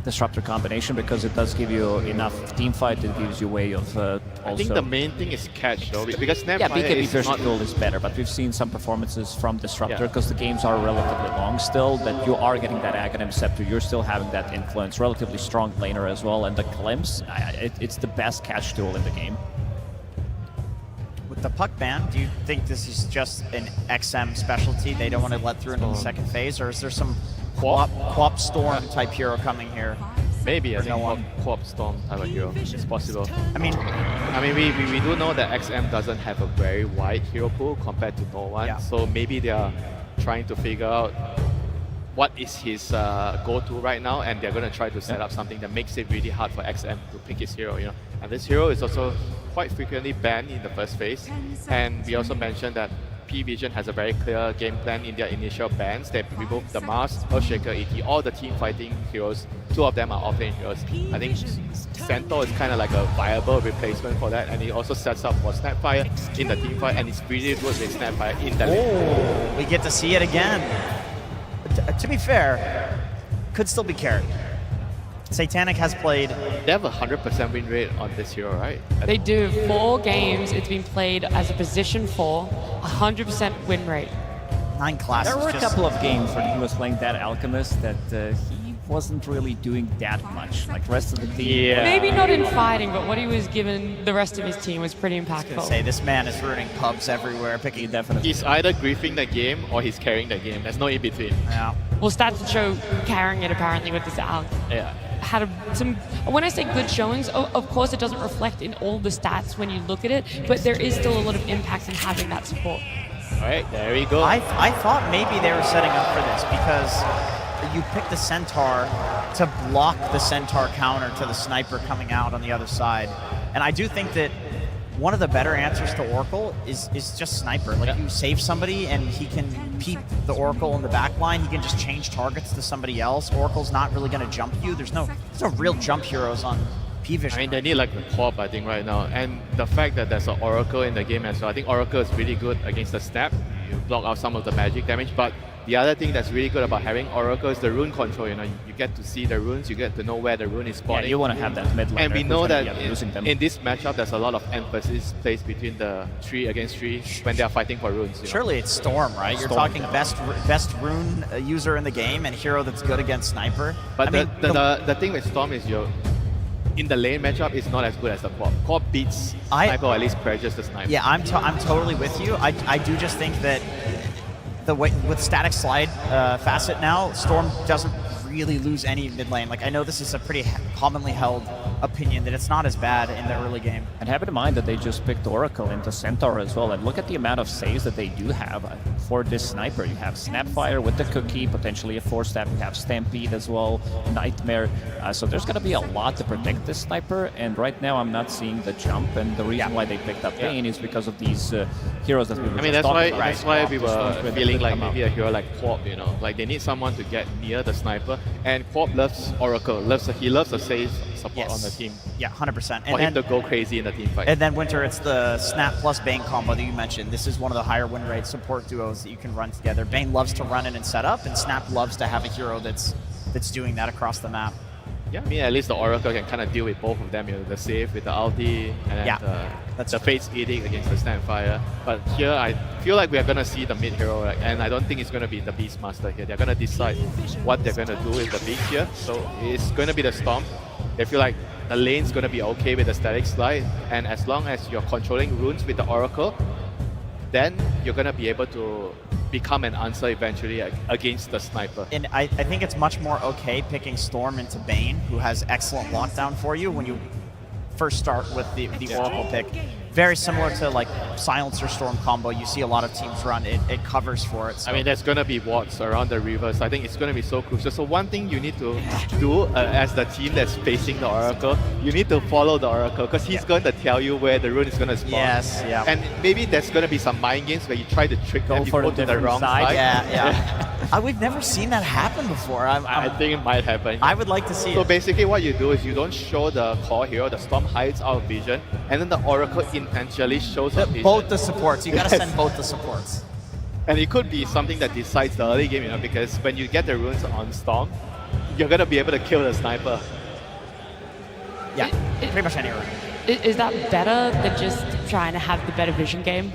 Disruptor combination, because it does give you enough team fight. It gives you a way of also... I think the main thing is catch though, because Snapfire BKB is versus not... duel is better, but we've seen some performances from Disruptor, because the games are relatively long still, that you are getting that Aghanim Scepter, you're still having that influence, relatively strong laner as well, and the Glimpse, it's the best catch tool in the game. With the Puck ban, do you think this is just an XM specialty they don't want to let through into the second phase, or is there some Quap Storm type hero coming here? Maybe, I think Quap Storm type of hero is possible. I mean, we do know that XM doesn't have a very wide hero pool compared to no one, so maybe they are trying to figure out what is his go-to right now, and they're going to try to set up something that makes it really hard for XM to pick his hero, you know. And this hero is also quite frequently banned in the first phase, and we also mentioned that P-Vision has a very clear game plan in their initial bans. They removed the Mars, Earthshaker, AT, all the team fighting heroes. 2 of them are offlane heroes. I think Centaur is kind of like a viable replacement for that, and he also sets up for Snapfire in the team fight, and it's really good with Snapfire in the lane. We get to see it again. To be fair, could still be carried. Satanic has played... They have a 100% win rate on this hero, right? They do. 4 games, it's been played as a position 4, 100% win rate. 9 classes. There were a couple of games when he was playing that Alchemist that he wasn't really doing that much. Like the rest of the team. Yeah. Maybe not in fighting, but what he was given the rest of his team was pretty impactful. I was gonna say, this man is ruining pubs everywhere, picking definitely. He's either griefing the game or he's carrying the game. There's no in between. Yeah. Well, stats show carrying it apparently with this Alch. Yeah. Had some, when I say good showings, of course it doesn't reflect in all the stats when you look at it, but there is still a lot of impact in having that support. All right, there we go. I thought maybe they were setting up for this, because you pick the Centaur to block the Centaur counter to the Sniper coming out on the other side. And I do think that one of the better answers to Oracle is just Sniper. Like, you save somebody and he can peep the Oracle in the back line. He can just change targets to somebody else. Oracle's not really going to jump you. There's no real jump heroes on P-Vision. I mean, they need like the Quap, I think, right now. And the fact that there's an Oracle in the game as well. I think Oracle is really good against the Snap. You block out some of the magic damage, but the other thing that's really good about having Oracle is the rune control. You know, you get to see the runes, you get to know where the rune is spawning. Yeah, you want to have that mid laner. And we know that in this matchup, there's a lot of emphasis placed between the 3 against 3 when they are fighting for runes. Surely it's Storm, right? You're talking best rune user in the game and hero that's good against Sniper. But the thing with Storm is in the lane matchup, it's not as good as the Quap. Quap beats Sniper, or at least pressures the Sniper. Yeah, I'm totally with you. I do just think that the way with static slide facet now, Storm doesn't really lose any mid lane. Like, I know this is a pretty commonly held opinion that it's not as bad in the early game. And have in mind that they just picked Oracle into Centaur as well, and look at the amount of saves that they do have for this Sniper. You have Snapfire with the Cookie, potentially a 4-step, you have Stampede as well, Nightmare, so there's going to be a lot to protect this Sniper, and right now I'm not seeing the jump, and the reason why they picked up Bane is because of these heroes that we were just talking about. That's why we were feeling like maybe a hero like Quap, you know, like they need someone to get near the Sniper, and Quap loves Oracle, he loves a safe support on the team. Yeah, 100%. For him to go crazy in the team fight. And then Winter, it's the Snap plus Bane combo that you mentioned. This is one of the higher win rate support duos that you can run together. Bane loves to run in and set up, and Snap loves to have a hero that's doing that across the map. Yeah, I mean, at least the Oracle can kind of deal with both of them, you know, the save with the ulti, and then the Fate's Edict against the Snapfire. But here, I feel like we are going to see the mid hero, and I don't think it's going to be the Beastmaster here. They're going to decide what they're going to do with the Beast here. So it's going to be the Storm. They feel like the lane's going to be okay with the static slide, and as long as you're controlling runes with the Oracle, then you're going to be able to become an answer eventually against the sniper. And I think it's much more okay picking Storm into Bane, who has excellent lockdown for you when you first start with the Oracle pick. Very similar to like Silencer Storm combo you see a lot of teams run. It covers for it. So. I mean, there's going to be wards around the rivers. I think it's going to be so crucial. So one thing you need to do as the team that's facing the Oracle, you need to follow the Oracle because he's going to tell you where the rune is going to spawn. Yes, yeah. And maybe there's going to be some mind games where you try to trick them, you go to the wrong side. Yeah. We've never seen that happen before. I think it might happen. I would like to see it. So basically what you do is you don't show the core hero, the Storm hides out of vision, and then the Oracle intentionally shows up vision. Both the supports. You gotta send both the supports. And it could be something that decides the early game, because when you get the runes on Storm, you're gonna be able to kill the sniper. Yeah, pretty much any rune. Is that better than just trying to have the better vision game?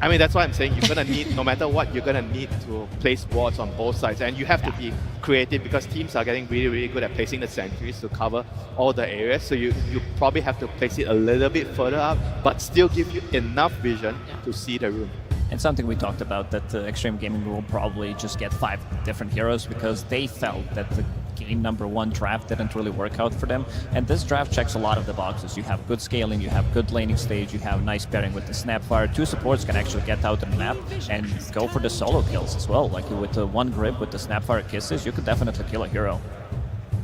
I mean, that's what I'm saying. You're going to need, no matter what, you're going to need to place wards on both sides. And you have to be creative because teams are getting really, really good at placing the sentries to cover all the areas. So you probably have to place it a little bit further up, but still give you enough vision to see the rune. And something we talked about, that Xtreme Gaming will probably just get 5 different heroes because they felt that the game #1 draft didn't really work out for them. And this draft checks a lot of the boxes. You have good scaling, you have good laning stage, you have nice pairing with the Snapfire. 2 supports can actually get out on the map and go for the solo kills as well. Like with the 1 grip with the Snapfire kisses, you could definitely kill a hero.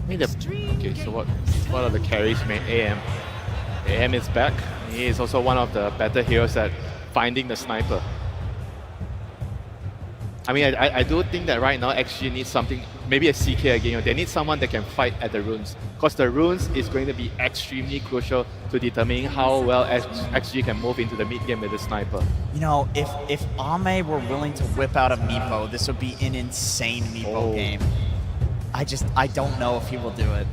Okay, so what are the carries? AM. AM is back. He is also one of the better heroes at finding the sniper. I mean, I do think that right now XG needs something, maybe a CK again. They need someone that can fight at the runes, because the runes is going to be extremely crucial to determining how well XG can move into the mid game with the sniper. You know, if Ame were willing to whip out a Meepo, this would be an insane Meepo game. I don't know if he will do it.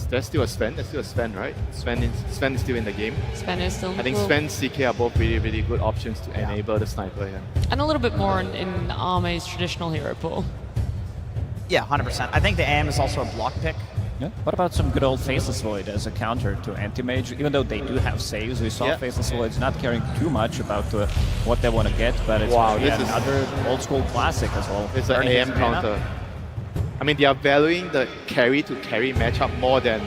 There's still a Sven. There's still a Sven, right? Sven is still in the game. Sven is still in the game. I think Sven and CK are both really, really good options to enable the sniper here. And a little bit more in Ame's traditional hero pool. Yeah, 100%. I think the AM is also a block pick. Yeah. What about some good old Faceless Void as a counter to Anti-Mage? Even though they do have saves, we saw Faceless Voids not caring too much about what they want to get, but it's this is another old school classic as well. It's an AM counter. I mean, they are valuing the carry-to-carry matchup more than,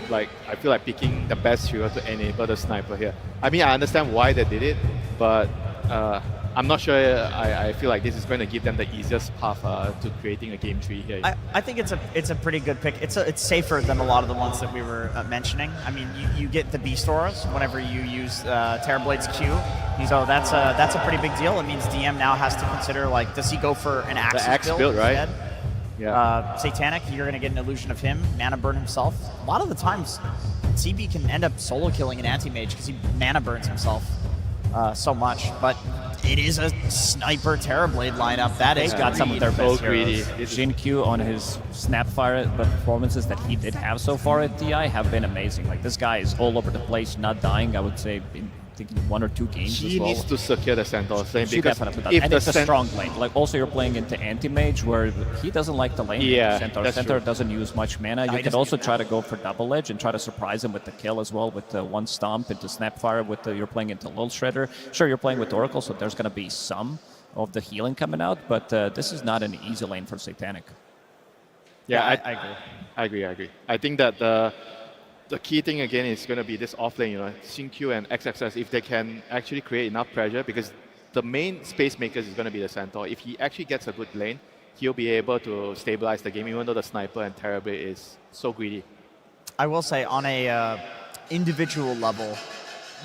like, I feel like picking the best hero to enable the sniper here. I mean, I understand why they did it, but I'm not sure I feel like this is going to give them the easiest path to creating a game tree here. I think it's a pretty good pick. It's safer than a lot of the ones that we were mentioning. I mean, you get the Beast Auras whenever you use Terrorblade's Q, so that's a pretty big deal. It means DM now has to consider, like, does he go for an Axe build right? instead? Yeah. Satanic, you're going to get an illusion of him, mana burn himself. A lot of the times, CB can end up solo killing an anti-mage because he mana burns himself so much. But it is a sniper Terrorblade lineup. That is got some of their best heroes. Jin Q on his Snapfire performances that he did have so far at DI have been amazing. Like, this guy is all over the place, not dying, I would say, in 1 or 2 games he as well. needs to secure the Centaur lane because and it's a strong lane. Like, also you're playing into Anti-Mage where he doesn't like the lane. Centaur. Centaur doesn't use much mana. You can also try to go for double edge and try to surprise him with the kill as well, with the 1 stomp into Snapfire. You're playing into Lil Shredder. Sure, you're playing with Oracle, so there's going to be some of the healing coming out, but this is not an easy lane for Satanic. Yeah, I agree. I think that the key thing again is going to be this off lane, Xingqiu and XXS, if they can actually create enough pressure, because the main space makers is going to be the Centaur. If he actually gets a good lane, he'll be able to stabilize the game, even though the Sniper and Terrorblade is so greedy. I will say, on a individual level,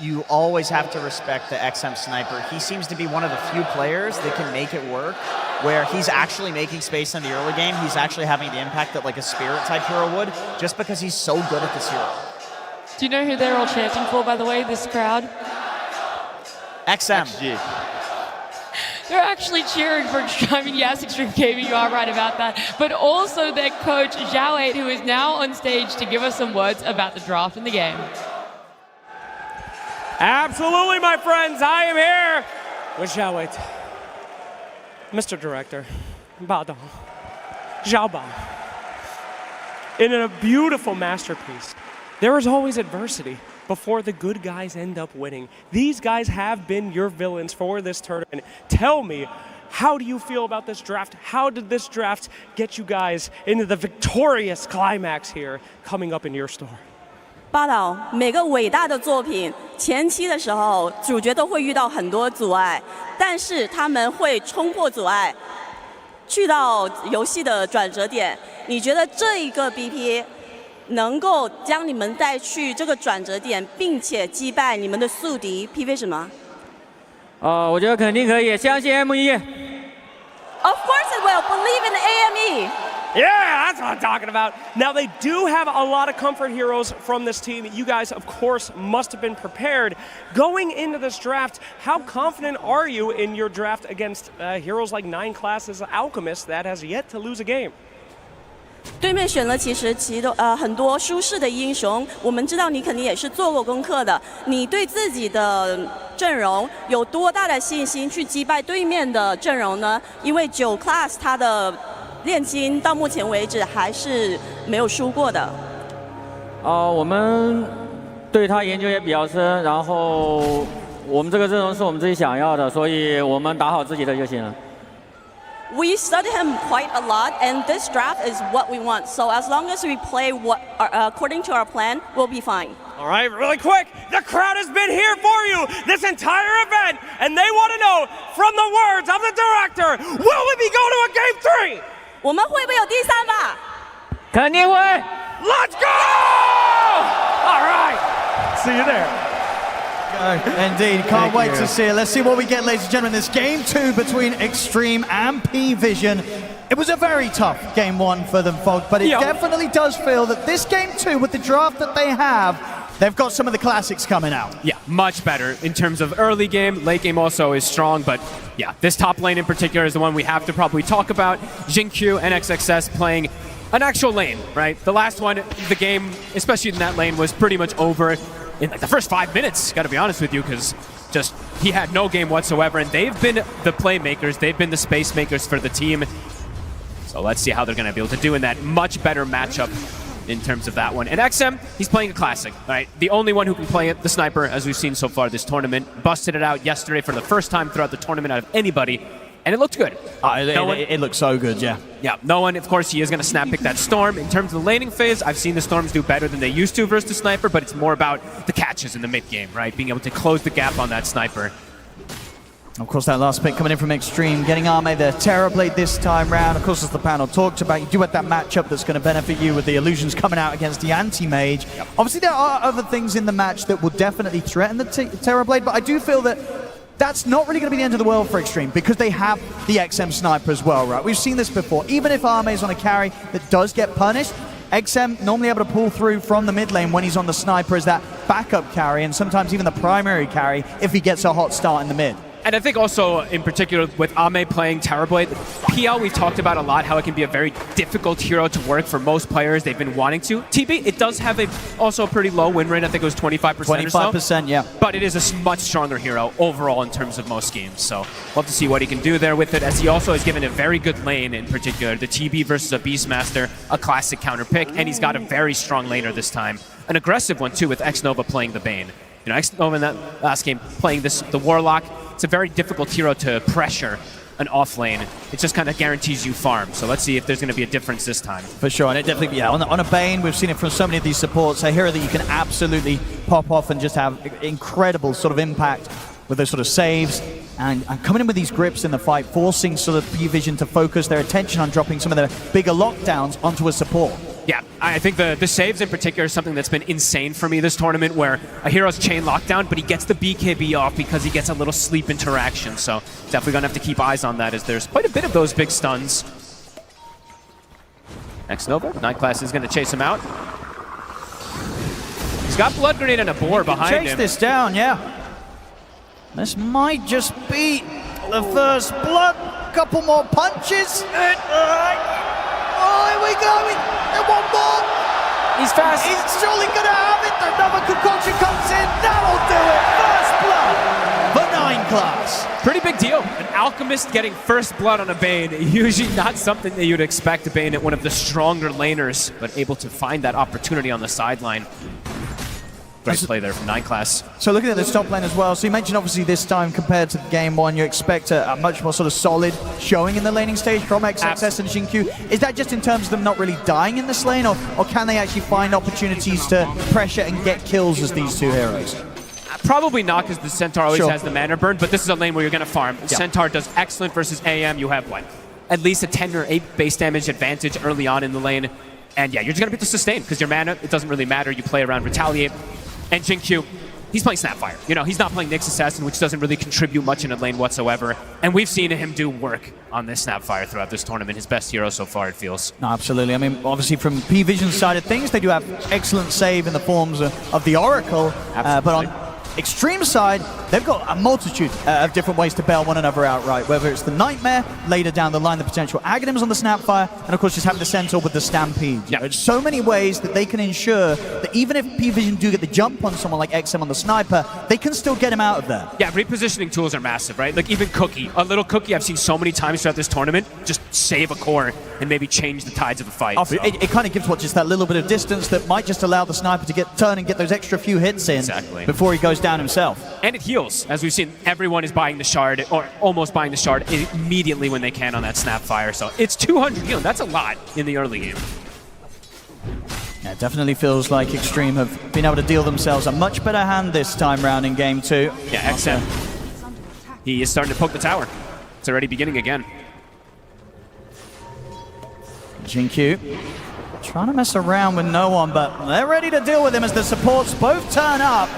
you always have to respect the XM Sniper. He seems to be one of the few players that can make it work, where he's actually making space in the early game. He's actually having the impact that, like, a Spirit-type hero would, just because he's so good at this hero. Do you know who they're all chanting for, by the way, this crowd? XM. XG. They're actually cheering for, I mean, yes, Xtreme Gaming, you are right about that, but also their coach, Zhao8, who is now on stage to give us some words about the draft in the game. Absolutely, my friends. I am here with Zhao8. Mr. Director, Badong, Zhaobao. In a beautiful masterpiece, there is always adversity before the good guys end up winning. These guys have been your villains for this tournament. Tell me, How do you feel about this draft? How did this draft get you guys into the victorious climax here coming up in your store? 报道每个伟大的作品前期的时候，主角都会遇到很多阻碍，但是他们会冲破阻碍，去到游戏的转折点。你觉得这一个 BP 能够将你们带去这个转折点，并且击败你们的宿敌 PV 什么？我觉得肯定可以，相信 M1。Of course it will. Believe in AME. Yeah, that's what I'm talking about. Now, they do have a lot of comfort heroes from this team. You guys, of course, must have been prepared. Going into this draft, how confident are you in your draft against heroes like 9 Classes Alchemist that has yet to lose a game? 对面选了其实很多舒适的英雄，我们知道你肯定也是做过功课的。你对自己的阵容有多大的信心去击败对面的阵容呢？因为9 Class 他的炼金到目前为止还是没有输过的。我们对他研究也比较深，然后我们这个阵容是我们自己想要的，所以我们打好自己的就行了。We studied him quite a lot, and this draft is what we want. So as long as we play according to our plan, we'll be fine. All right, really quick, the crowd has been here for you this entire event, and they want to know from the words of the director, will we be going to a game 3? 我们会不会有第3把？肯定会。Let's go! All right, see you there. Indeed, can't wait to see it. Let's see what we get, ladies and gentlemen. This game 2 between Xtreme and P-Vision. It was a very tough game 1 for them, folks, but it definitely does feel that this game 2, with the draft that they have, they've got some of the classics coming out. Yeah, much better in terms of early game. Late game also is strong, but yeah, this top lane in particular is the one we have to probably talk about. Xingqiu and XXS playing an actual lane, right? The last one, the game, especially in that lane, was pretty much over in like the first 5 minutes, gotta be honest with you, because just he had no game whatsoever, and they've been the playmakers, they've been the space makers for the team. So let's see how they're gonna be able to do in that much better matchup in terms of that one. And XM, he's playing a classic, right? The only one who can play it, the sniper, as we've seen so far this tournament. Busted it out yesterday for the first time throughout the tournament out of anybody, and it looked good. It looked so good, yeah. Yeah, no one, of course, he is going to snap pick that Storm. In terms of the laning phase, I've seen the Storms do better than they used to versus the Sniper, but it's more about the catches in the mid-game, right? Being able to close the gap on that Sniper. Of course, that last pick coming in from Xtreme, getting Arme the Terrorblade this time round. Of course, as the panel talked about, you do have that matchup that's going to benefit you with the illusions coming out against the anti-mage. Yep. Obviously, there are other things in the match that will definitely threaten the Terrorblade, but I do feel that that's not really going to be the end of the world for Xtreme because they have the XM Sniper as well, right? We've seen this before. Even if Arme is on a carry that does get punished, XM normally able to pull through from the mid lane when he's on the Sniper as that backup carry and sometimes even the primary carry if he gets a hot start in the mid. And I think also, in particular, with Ame playing Terrorblade, PL we've talked about a lot, how it can be a very difficult hero to work for most players. They've been wanting to. TB, it does have also a pretty low win rate. I think it was 25% or so. 25%, yeah. But it is a much stronger hero overall in terms of most games. So love to see what he can do there with it, as he also has given a very good lane in particular. The TB versus a Beastmaster, a classic counter pick, and he's got a very strong laner this time. An aggressive one, too, with X-Nova playing the Bane. You know, X-Nova in that last game playing the Warlock. It's a very difficult hero to pressure an off lane. It just kind of guarantees you farm. So let's see if there's going to be a difference this time. For sure, and it definitely, yeah, on a Bane, we've seen it from so many of these supports. A hero that you can absolutely pop off and just have incredible sort of impact with those sort of saves. And coming in with these grips in the fight, forcing sort of P-Vision to focus their attention on dropping some of the bigger lockdowns onto a support. Yeah, I think the saves in particular is something that's been insane for me this tournament, where a hero's chain lockdown, but he gets the BKB off because he gets a little sleep interaction. So definitely going to have to keep eyes on that, as there's quite a bit of those big stuns. X-Nova, Night Class is going to chase him out. He's got Blood Grenade and a boar behind him. Chase this down, yeah. This might just be the first blood. Couple more punches. Oh, here we go. One more. He's fast. He's surely going to have it. Another concoction comes in. That'll do it. First blood for 9 Class. Pretty big deal. An Alchemist getting first blood on a Bane. Usually not something that you'd expect a Bane at one of the stronger laners, but able to find that opportunity on the sideline. Great play there from 9class. So looking at this top lane as well, so you mentioned obviously this time compared to game one, you expect a much more sort of solid showing in the laning stage from XXS and Xingqiu. Is that just in terms of them not really dying in this lane, or can they actually find opportunities to pressure and get kills as these two heroes? Probably not, because the Centaur always Sure. has the mana burn, but this is a lane where you're going to farm. Yeah. Centaur does excellent versus AM. You have, what, at least a 10 or 8 base damage advantage early on in the lane. And yeah, you're just going to be able to sustain, because your mana, it doesn't really matter. You play around Retaliate. And Xingqiu, he's playing Snapfire. You know, he's not playing Nyx Assassin, which doesn't really contribute much in a lane whatsoever. And we've seen him do work on this Snapfire throughout this tournament. His best hero so far, it feels. No, absolutely. I mean, obviously from P-Vision's side of things, they do have excellent save in the forms of the Oracle. But on Xtreme side, they've got a multitude of different ways to bail one another outright, whether it's the Nightmare, later down the line the potential Aghanims on the Snapfire, and of course just having the Centaur with the Stampede. Yeah. There's so many ways that they can ensure that even if P-Vision do get the jump on someone like XM on the Sniper, they can still get him out of there. Yeah, repositioning tools are massive, right? Like even Cookie, a little Cookie I've seen so many times throughout this tournament, just save a core and maybe change the tides of the fight. So. It kind of gives just that little bit of distance that might just allow the Sniper to turn and get those extra few hits in before he goes down himself. And it heals. As we've seen, everyone is buying the shard, or almost buying the shard immediately when they can on that Snapfire. So it's 200 healing. That's a lot in the early game. Yeah, it definitely feels like Xtreme have been able to deal themselves a much better hand this time round in game 2. Yeah, XM. He is starting to poke the tower. It's already beginning again. Xingqiu trying to mess around with no one, but they're ready to deal with him as the supports both turn up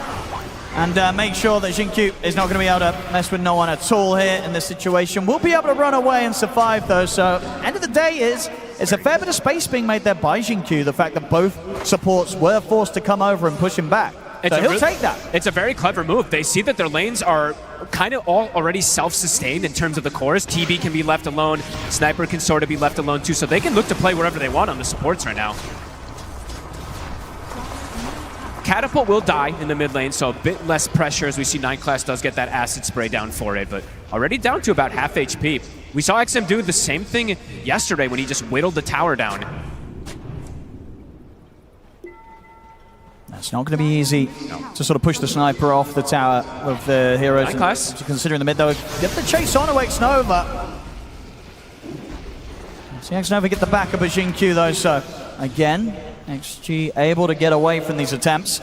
and make sure that Xingqiu is not going to be able to mess with no one at all here in this situation. We'll be able to run away and survive though, so end of the day it's a fair bit of space being made there by Xingqiu, the fact that both supports were forced to come over and push him back. So he'll take that. It's a very clever move. They see that their lanes are kind of all already self-sustained in terms of the cores. TB can be left alone. Sniper can sort of be left alone too, so they can look to play wherever they want on the supports right now. Catapult will die in the mid lane, so a bit less pressure as we see 9class does get that acid spray down for it, but already down to about half HP. We saw XM do the same thing yesterday when he just whittled the tower down. It's not going to be easy to sort of push the Sniper off the tower of the heroes. 9class. To consider in the mid though, get the chase on away Xnova. See Xnova get the backup of Xingqiu though, so again, XG able to get away from these attempts.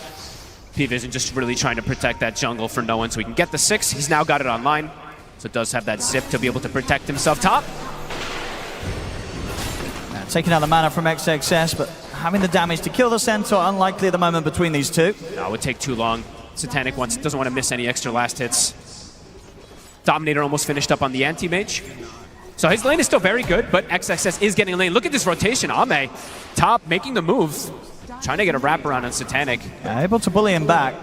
P-Vision just really trying to protect that jungle for no one so he can get the 6. He's now got it online, so does have that zip to be able to protect himself top. Taking out the mana from XXS, but having the damage to kill the Centaur, unlikely at the moment between these two. No, it would take too long. Satanic doesn't want to miss any extra last hits. Dominator almost finished up on the anti-mage. So his lane is still very good, but XXS is getting a lane. Look at this rotation. Ame, top, making the move. Trying to get a wraparound on Satanic. Yeah, able to bully him back.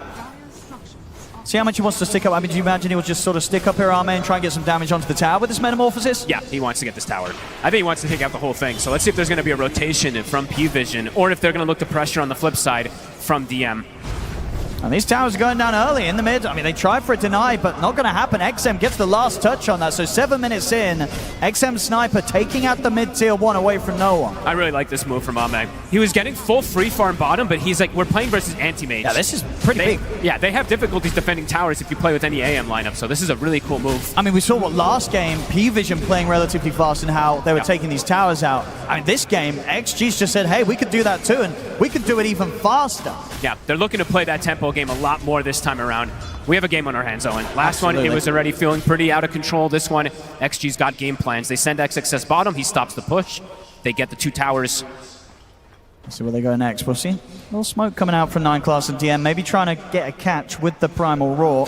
See how much he wants to stick up. I mean, do you imagine he will just sort of stick up here, Ame, and try and get some damage onto the tower with this Metamorphosis? Yeah, he wants to get this tower. I think he wants to take out the whole thing. So let's see if there's going to be a rotation from P-Vision, or if they're going to look to pressure on the flip side from DM. And these towers are going down early in the mid. I mean, they tried for a deny, but not going to happen. XM gets the last touch on that, so 7 minutes in. XM Sniper taking out the mid-tier 1 away from no one. I really like this move from Ame. He was getting full free farm bottom, but he's like, we're playing versus anti-mage. Yeah, this is pretty big. Yeah, they have difficulties defending towers if you play with any AM lineup, so this is a really cool move. I mean, we saw what last game, P-Vision playing relatively fast and how they were taking these towers out. I mean, this game, XG's just said, hey, we could do that too, and we could do it even faster. Yeah, they're looking to play that tempo game a lot more this time around. We have a game on our hands, Owen. Last one, it was already feeling pretty out of control. This one, XG's got game plans. They send XXS bottom, he stops the push. They get the 2 towers. Let's see where they go next. We'll see. A little smoke coming out from 9class and DM, maybe trying to get a catch with the Primal Roar.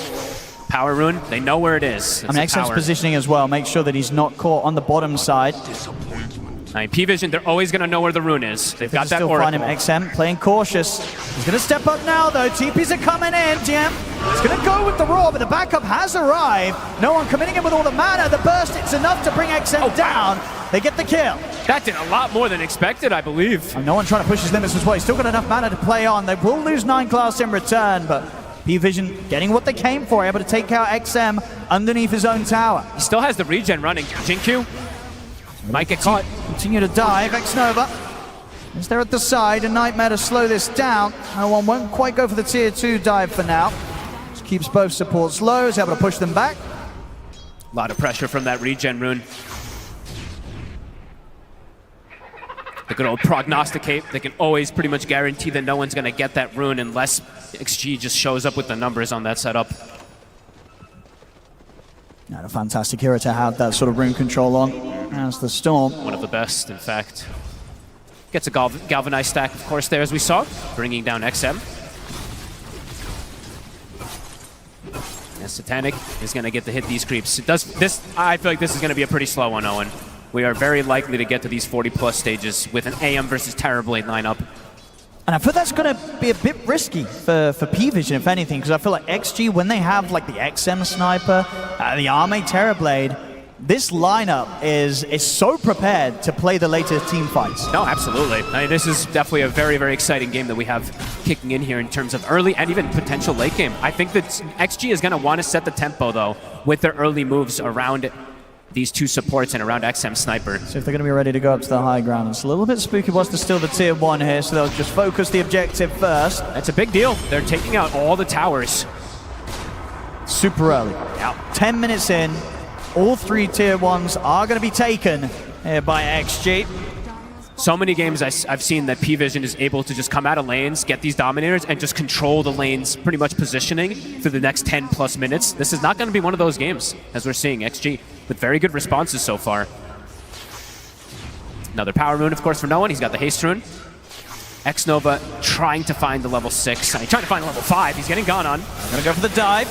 Power rune, they know where it is. I mean, XM's positioning as well. Make sure that he's not caught on the bottom side. I mean, P-Vision, they're always going to know where the rune is. They've got that still Oracle. Find him. XM playing cautious. He's going to step up now, though. TPs are coming in. DM is going to go with the Roar, but the backup has arrived. No one coming in with all the mana. The burst, it's enough to bring XM down. They get the kill. That did a lot more than expected, I believe. And no one trying to push his limits as well. He's still got enough mana to play on. They will lose 9class in return, but P-Vision getting what they came for, able to take out XM underneath his own tower. He still has the regen running. Xingqiu might get caught. Continue to dive. Xnova Is there at the side, a nightmare to slow this down. No one won't quite go for the tier 2 dive for now. Just keeps both supports low, is able to push them back. A lot of pressure from that regen rune. The good old prognosticate. They can always pretty much guarantee that no one's going to get that rune unless XG just shows up with the numbers on that setup. A fantastic hero to have that sort of rune control on as the Storm. One of the best, in fact. Gets a galvanized stack, of course, there as we saw, bringing down XM. And Satanic is going to get to hit these creeps. I feel like this is going to be a pretty slow one, Owen. We are very likely to get to these 40-plus stages with an AM versus Terrorblade lineup. And I feel that's going to be a bit risky for P-Vision, if anything, because I feel like XG, when they have like the XM Sniper, the Arme Terrorblade, this lineup is so prepared to play the later team fights. No, absolutely. I mean, this is definitely a very, very exciting game that we have kicking in here in terms of early and even potential late game. I think that XG is going to want to set the tempo, though, with their early moves around these two supports and around XM Sniper. So if they're going to be ready to go up to the high ground, it's a little bit spooky what's to steal the tier 1 here, so they'll just focus the objective first. That's a big deal. They're taking out all the towers. Super early. Yeah. 10 minutes in, all 3 tier 1s are going to be taken here by XG. So many games I've seen that P-Vision is able to just come out of lanes, get these Dominators, and just control the lanes, pretty much positioning through the next 10-plus minutes. This is not going to be one of those games, as we're seeing XG with very good responses so far. Another power rune, of course, for no one. He's got the haste rune. X-Nova trying to find the level 6. Trying to find the level 5. He's getting gone on. Gonna go for the dive.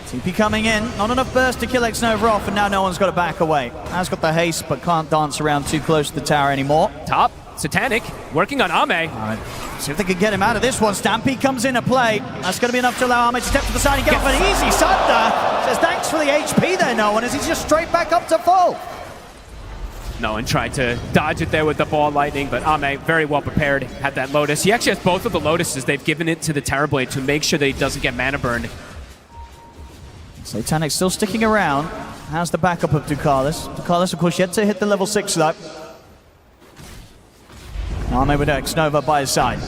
TP coming in. Not enough burst to kill X-Nova off, and now no one's got to back away. Has got the haste, but can't dance around too close to the tower anymore. Top. Satanic working on Ame. All right. See if they can get him out of this one. Stampede comes into play. That's going to be enough to allow Ame to step to the side and get off an easy Sunder. Says thanks for the HP there, no one, as he's just straight back up to full. No one tried to dodge it there with the ball lightning, but Ame very well prepared. Had that Lotus. He actually has both of the Lotuses. They've given it to the Terrorblade to make sure that he doesn't get mana burned. Satanic still sticking around. How's the backup of Ducalis? Ducalis, of course, yet to hit the level 6 though. Ame with X-Nova by his side.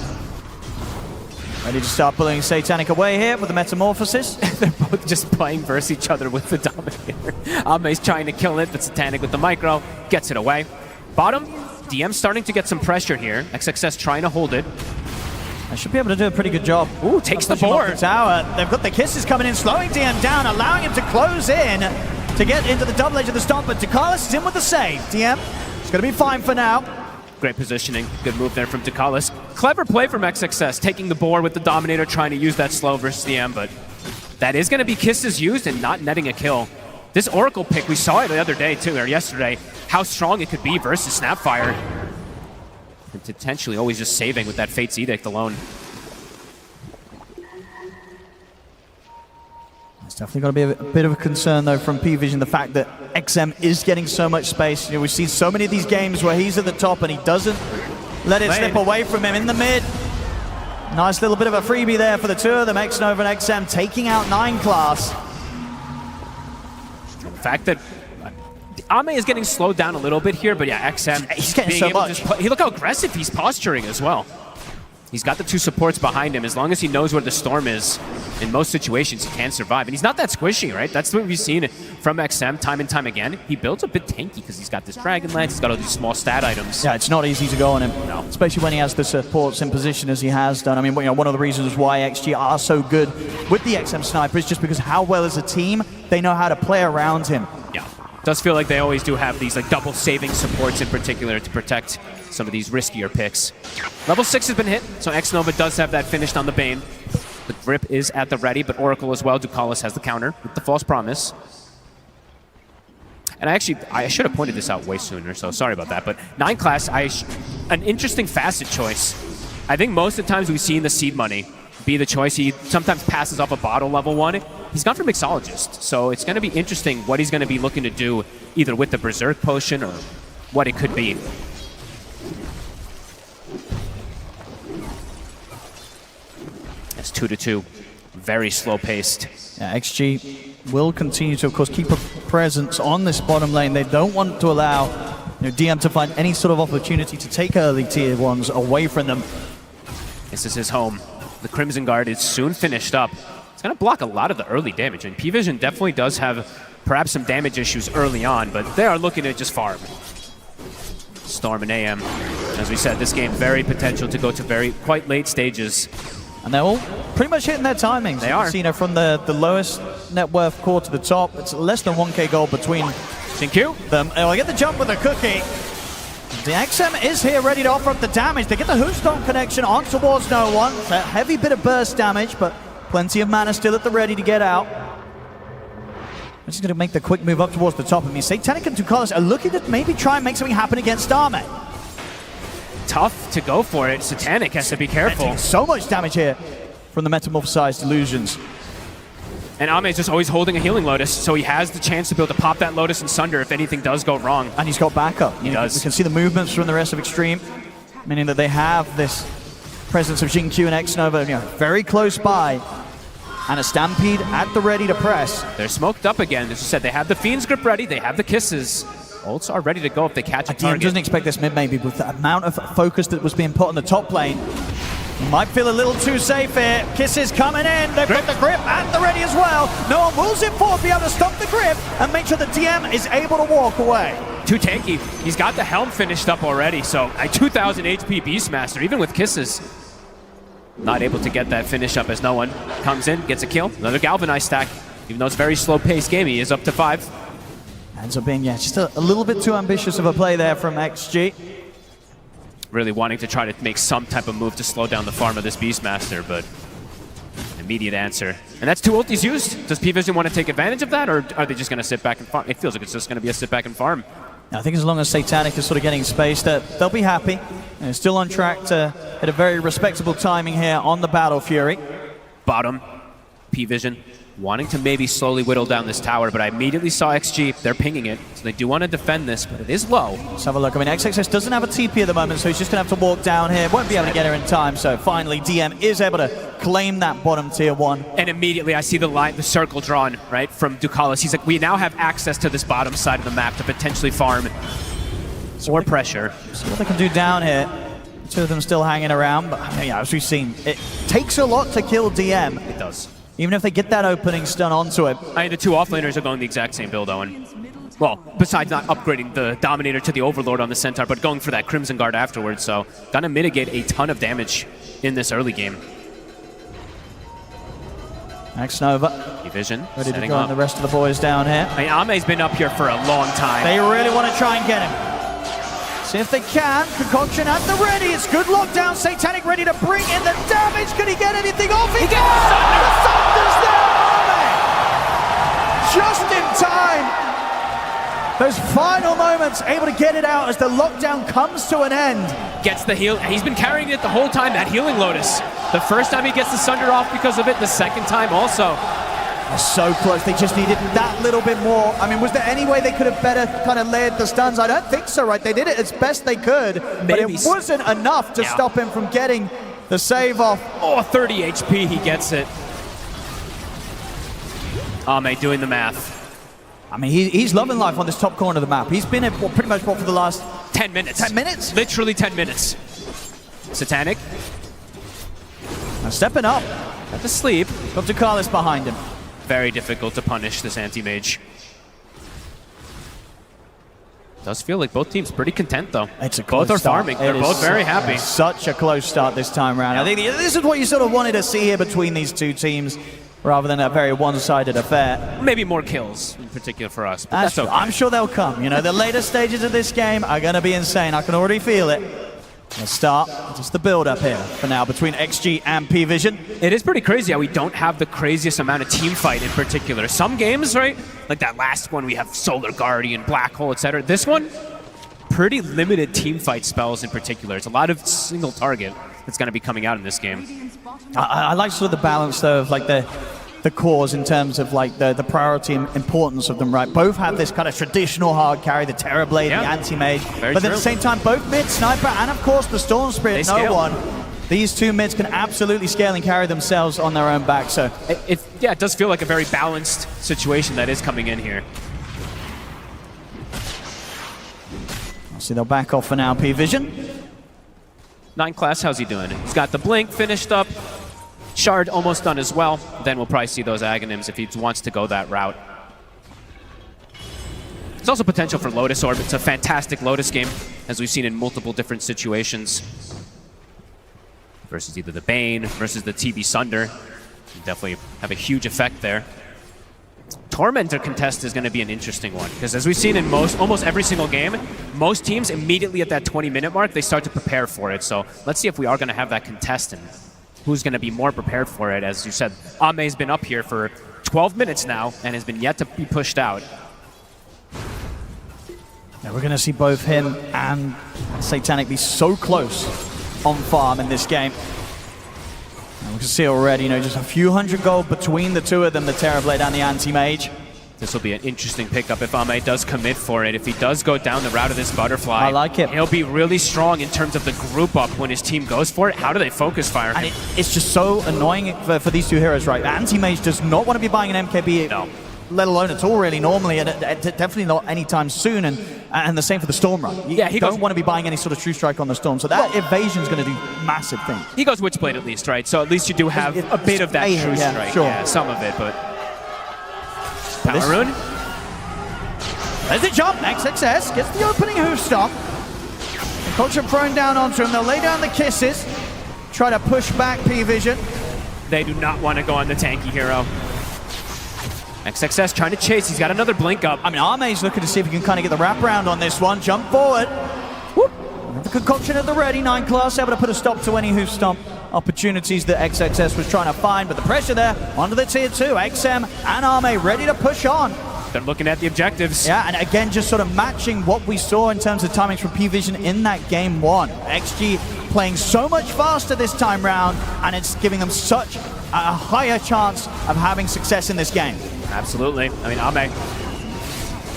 Ready to start pulling Satanic away here with the Metamorphosis. They're both just playing versus each other with the Dominator. Ame's trying to kill it, but Satanic with the micro gets it away. Bottom, DM starting to get some pressure here. XXS trying to hold it. I should be able to do a pretty good job. Ooh, takes the board. The tower. They've got the kisses coming in, slowing DM down, allowing him to close in to get into the double edge of the stomp, but Ducalis is in with the save. DM is going to be fine for now. Great positioning. Good move there from Ducalis. Clever play from XXS, taking the board with the Dominator, trying to use that slow versus DM, but that is going to be kisses used and not netting a kill. This Oracle pick, we saw it the other day too, or yesterday, how strong it could be versus Snapfire. And potentially always just saving with that Fate's Edict alone. It's definitely got to be a bit of a concern, though, from P-Vision, the fact that XM is getting so much space. You know, we've seen so many of these games where he's at the top and he doesn't let it slip away from him in the mid. Nice little bit of a freebie there for the two of them, X-Nova and XM, taking out 9 class. The fact that Ame is getting slowed down a little bit here, but yeah, XM, he's getting so much. Look how aggressive he's posturing as well. He's got the 2 supports behind him. As long as he knows where the storm is, in most situations he can survive. And he's not that squishy, right? That's what we've seen from XM time and time again. He builds a bit tanky because he's got this Dragon Lance, he's got all these small stat items. Yeah, it's not easy to go on him. No. Especially when he has the supports in position as he has done. I mean, you know, one of the reasons why XG are so good with the XM Sniper is just because how well as a team they know how to play around him. Yeah. Does feel like they always do have these like double saving supports in particular to protect some of these riskier picks. Level 6 has been hit, so X-Nova does have that finished on the Bane. The grip is at the ready, but Oracle as well. Ducalis has the counter with the False Promise. And I should have pointed this out way sooner, so sorry about that. But 9 class, an interesting facet choice. I think most of the times we've seen the seed money be the choice. He sometimes passes off a bottle level 1. He's gone for Mixologist, so it's going to be interesting what he's going to be looking to do, either with the Berserk Potion or what it could be. It's 2-2, very slow paced. Yeah, XG will continue to, of course, keep a presence on this bottom lane. They don't want to allow DM to find any sort of opportunity to take early tier 1s away from them. This is his home. The Crimson Guard is soon finished up. It's going to block a lot of the early damage, and P-Vision definitely does have perhaps some damage issues early on, but they are looking to just farm. Storm and AM. As we said, this game very potential to go to quite late stages. And they're all pretty much hitting their timings. They are. You know, from the lowest net worth core to the top, it's less than 1k gold between them. They'll get the jump with a cookie. The XM is here ready to offer up the damage. They get the Hooston connection on towards no one. It's a heavy bit of burst damage, but plenty of mana still at the ready to get out. I'm just going to make the quick move up towards the top of me. Satanic and Ducalis are looking to maybe try and make something happen against Arme. Tough to go for it. Satanic has to be careful. So much damage here from the Metamorphosized Illusions. And Ame is just always holding a Healing Lotus, so he has the chance to be able to pop that Lotus and Sunder if anything does go wrong. And he's got backup. He does. We can see the movements from the rest of Xtreme, meaning that they have this presence of Xingqiu and X-Nova very close by. And a Stampede at the ready to press. They're smoked up again. As you said, they have the Fiend's Grip ready, they have the Kisses. Ults are ready to go if they catch a target. Doesn't expect this mid maybe with the amount of focus that was being put on the top lane. Might feel a little too safe here. Kisses coming in. They've got the grip at the ready as well. No one wills it forward to be able to stop the grip and make sure the DM is able to walk away. Too tanky. He's got the Helm finished up already, so a 2,000 HP Beastmaster, even with Kisses. Not able to get that finish up as no one comes in, gets a kill. Another Galvanized stack. Even though it's a very slow-paced game, he is up to 5. Ends up being, just a little bit too ambitious of a play there from XG. Really wanting to try to make some type of move to slow down the farm of this Beastmaster, but an immediate answer. And that's 2 ultis used. Does P-Vision want to take advantage of that, or are they just going to sit back and farm? It feels like it's just going to be a sit back and farm. I think as long as Satanic is sort of getting space, they'll be happy. And still on track to hit a very respectable timing here on the Battle Fury. Bottom, P-Vision wanting to maybe slowly whittle down this tower, but I immediately saw XG. They're pinging it, so they do want to defend this, but it is low. Let's have a look. I mean, XXS doesn't have a TP at the moment, so he's just going to have to walk down here. Won't be able to get her in time, so finally DM is able to claim that bottom tier 1. And immediately I see the circle drawn, right, from Ducalis. He's like, we now have access to this bottom side of the map to potentially farm more pressure. See what they can do down here. 2 of them still hanging around, but as we've seen, it takes a lot to kill DM. It does. Even if they get that opening stun onto it. The 2 offlaners are going the exact same build, Owen. Well, besides not upgrading the Dominator to the Overlord on the Centaur, but going for that Crimson Guard afterwards, so gonna mitigate a ton of damage in this early game. X-Nova. P-Vision ready to go on the rest of the boys down here. Ame's been up here for a long time. They really want to try and get him. See if they can. Concoction at the ready. It's good lockdown. Satanic ready to bring in the damage. Can he get anything off? He gets the Thunder's there! Just in time. Those final moments, able to get it out as the lockdown comes to an end. Gets the heal. He's been carrying it the whole time, that Healing Lotus. The first time he gets the Sunder off because of it, the second time also. They're so close. They just needed that little bit more. I mean, was there any way they could have better kind of layered the stuns? I don't think so, right? They did it as best they could, but it wasn't enough to stop him from getting the save off. Oh, 30 HP, he gets it. Ame doing the math. I mean, he's loving life on this top corner of the map. He's been in pretty much for the last 10 minutes. 10 minutes? Literally 10 minutes. Satanic. Now stepping up. At the sleep. Got Ducalis behind him. Very difficult to punish this anti-mage. Does feel like both teams pretty content though. It's a both are farming. They're both very happy. Such a close start this time around. I think this is what you sort of wanted to see here between these two teams, rather than a very one-sided affair. Maybe more kills in particular for us, but that's okay. I'm sure they'll come. You know, the later stages of this game are going to be insane. I can already feel it. Let's start just the build-up here for now between XG and P-Vision. It is pretty crazy how we don't have the craziest amount of team fight in particular. Some games, right, like that last one, we have Solar Guardian, Black Hole, etc. This one, pretty limited team fight spells in particular. It's a lot of single target that's going to be coming out in this game. I like sort of the balance, though, of like the cores in terms of like the priority and importance of them, right? Both have this kind of traditional hard carry, the Terrorblade, the Anti-Mage, but at the same time, both mid, Sniper, and of course the Storm Spirit, no one. These two mids can absolutely scale and carry themselves on their own back, so... It does feel like a very balanced situation that is coming in here. Obviously, they'll back off for now, P-Vision. 9 Class, how's he doing? He's got the blink finished up. Shard almost done as well. Then we'll probably see those Aghanims if he wants to go that route. There's also potential for Lotus Orb. It's a fantastic Lotus game, as we've seen in multiple different situations. Versus either the Bane, versus the TB Sunder. Definitely have a huge effect there. Tormentor contest is going to be an interesting one, because as we've seen in almost every single game, most teams immediately at that 20-minute mark, they start to prepare for it. So let's see if we are going to have that contest and who's going to be more prepared for it. As you said, Ame's been up here for 12 minutes now and has been yet to be pushed out. Yeah, we're going to see both him and Satanic be so close on farm in this game. And we can see already, you know, just a few hundred gold between the two of them, the Terrorblade and the Anti-Mage. This will be an interesting pickup if Ame does commit for it. If he does go down the route of this Butterfly, I like it. He'll be really strong in terms of the group up when his team goes for it. How do they focus fire him? And it's just so annoying for these two heroes, right? Anti-Mage does not want to be buying an MKB, no, let alone at all really normally, and definitely not anytime soon. And the same for the Storm Run. Yeah, he don't want to be buying any sort of True Strike on the Storm, so that evasion's going to do massive things. He goes Witchblade at least, right? So at least you do have a bit of that True Strike. Sure. Yeah, some of it, but... Power Rune? There's the jump. XXS gets the opening hoof stomp. The Culture thrown down onto him. They'll lay down the kisses. Try to push back P-Vision. They do not want to go on the tanky hero. XXS trying to chase. He's got another blink up. I mean, Ame's looking to see if he can kind of get the wraparound on this one. Jump forward. Whoop. The concoction at the ready. 9 Class able to put a stop to any hoof stomp opportunities that XXS was trying to find. But the pressure there onto the tier 2. XM and Ame ready to push on. They're looking at the objectives. Yeah, and again, just sort of matching what we saw in terms of timings from P-Vision in that game 1. XG playing so much faster this time round, and it's giving them such a higher chance of having success in this game. Absolutely. I mean, Ame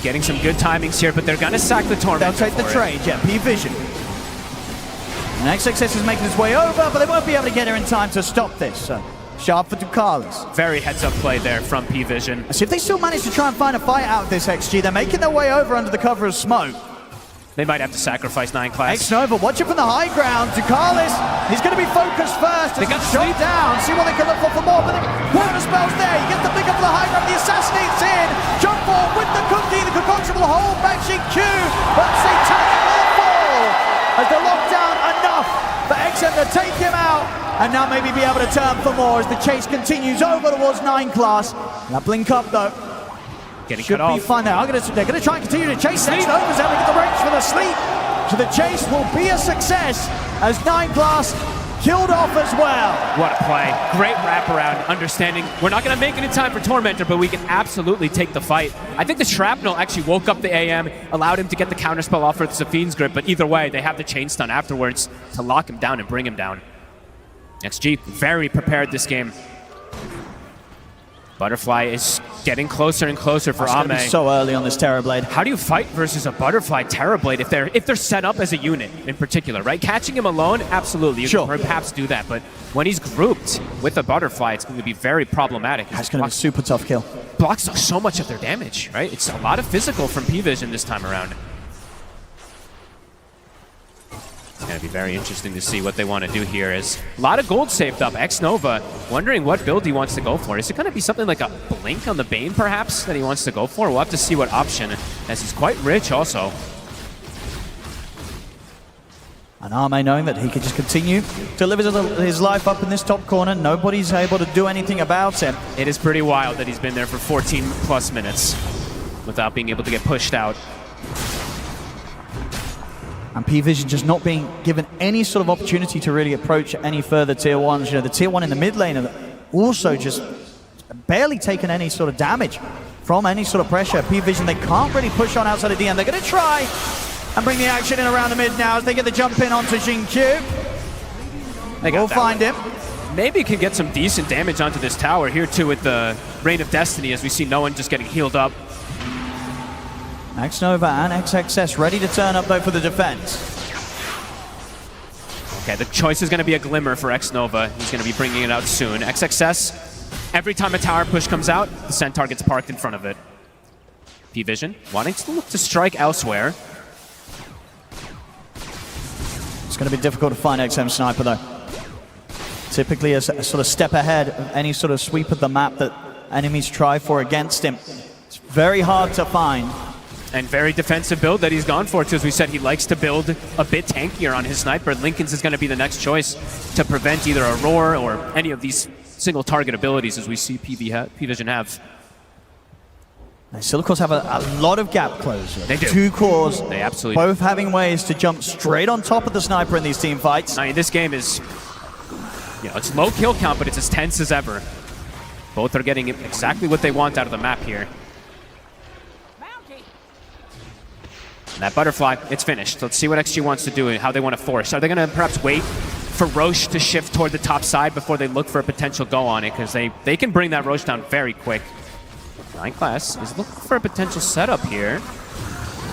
getting some good timings here, but they're going to sack the Tormentor. They'll take the trade, yeah, P-Vision. And XXS is making his way over, but they won't be able to get here in time to stop this. So. Sharp for Ducalis. Very heads-up play there from P-Vision. See if they still manage to try and find a fight out of this XG. They're making their way over under the cover of smoke. They might have to sacrifice 9 Class. Xnova, watch it from the high ground. Ducalis, he's going to be focused first. They got shot down. See what they can look for more. But the water spell's there. He gets the pick up for the high ground. The assassinate's in. Jump ball with the cookie. The concoction will hold back Xingqiu. But Satanic will fall. As they're locked down enough for XM to take him out. And now maybe be able to turn for more as the chase continues over towards 9 Class. That blink up though. Getting Should cut be off. fine there. They're going to try and continue to chase. Xnova's able to get the range for the sleep. So the chase will be a success as 9 Class killed off as well. What a play. Great wraparound, understanding we're not going to make it in time for Tormentor, but we can absolutely take the fight. I think the Shrapnel actually woke up the AM, allowed him to get the counterspell off with Zafine's grip, but either way, they have the chain stun afterwards to lock him down and bring him down. XG very prepared this game. Butterfly is getting closer and closer for Ame. It's so early on this Terrorblade. How do you fight versus a Butterfly Terrorblade if they're set up as a unit in particular, right? Catching him alone, absolutely. You can perhaps do that, but when he's grouped with a Butterfly, it's going to be very problematic. That's going to be a super tough kill. Blocks so much of their damage, right? It's a lot of physical from P-Vision this time around. It's going to be very interesting to see what they want to do here. Is a lot of gold saved up. Xnova wondering what build he wants to go for. Is it going to be something like a Blink on the Bane, perhaps, that he wants to go for? We'll have to see what option, as he's quite rich also. And Ame knowing that he can just continue to live his life up in this top corner. Nobody's able to do anything about him. It is pretty wild that he's been there for 14 plus minutes without being able to get pushed out. And P-Vision just not being given any sort of opportunity to really approach any further tier 1s. You know, the tier 1 in the mid lane are also just barely taken any sort of damage from any sort of pressure. P-Vision, they can't really push on outside of DM. They're going to try and bring the action in around the mid now as they get the jump in onto Xingqiu. We'll find him. Maybe can get some decent damage onto this tower here too with the Reign of Destiny, as we see no one just getting healed up. Xnova and XXS ready to turn up though for the defense. Okay, the choice is going to be a Glimmer for Xnova. He's going to be bringing it out soon. XXS, every time a tower push comes out, the Centaur gets parked in front of it. P-Vision wanting to look to strike elsewhere. going to be difficult to find XM Sniper, though. Typically a sort of step ahead of any sort of sweep of the map that enemies try for against him. It's very hard to find. And very defensive build that he's gone for, too. As we said, he likes to build a bit tankier on his sniper. Lincoln's is going to be the next choice to prevent either a roar or any of these single target abilities as we see P-Vision have. They still, of course, have a lot of gap closure. They do. 2 cores, they absolutely both having ways to jump straight on top of the sniper in these team fights. I mean, this game is, you know, it's low kill count, but it's as tense as ever. Both are getting exactly what they want out of the map here. And that butterfly, it's finished. Let's see what XG wants to do and how they want to force. Are they going to perhaps wait for Roche to shift toward the top side before they look for a potential go on it? Because they can bring that Roche down very quick. 9 Class is looking for a potential setup here.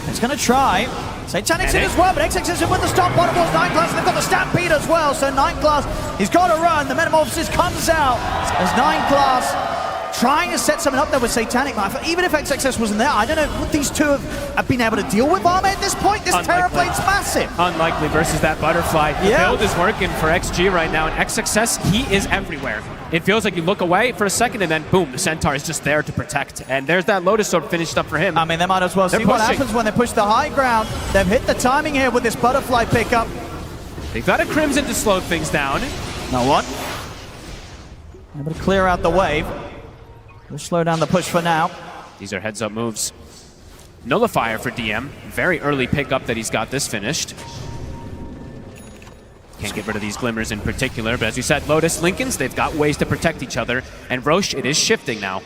He's going to try. Satanic's in as well, but XX is in with the stop. What it was 9 Class, and they've got the Stampede as well. So 9 Class, he's got to run. The Metamorphosis comes out as 9 Class trying to set something up there with Satanic. Even if XXS wasn't there, I don't know what these two have been able to deal with Arme at this point. This Terrorplane's massive. Unlikely versus that butterfly. The build is working for XG right now, and XXS, he is everywhere. It feels like you look away for a second, and then boom, the Centaur is just there to protect. And there's that Lotus Orb finished up for him. I mean, they might as well see what happens when they push the high ground. They've hit the timing here with this butterfly pickup. They've got a Crimson to slow things down. Now what? Able to clear out the wave. We'll slow down the push for now. These are heads-up moves. Nullifier for DM. Very early pickup that he's got this finished. Can't get rid of these glimmers in particular, but as you said, Lotus, Lincolns, they've got ways to protect each other. And Roche, it is shifting now.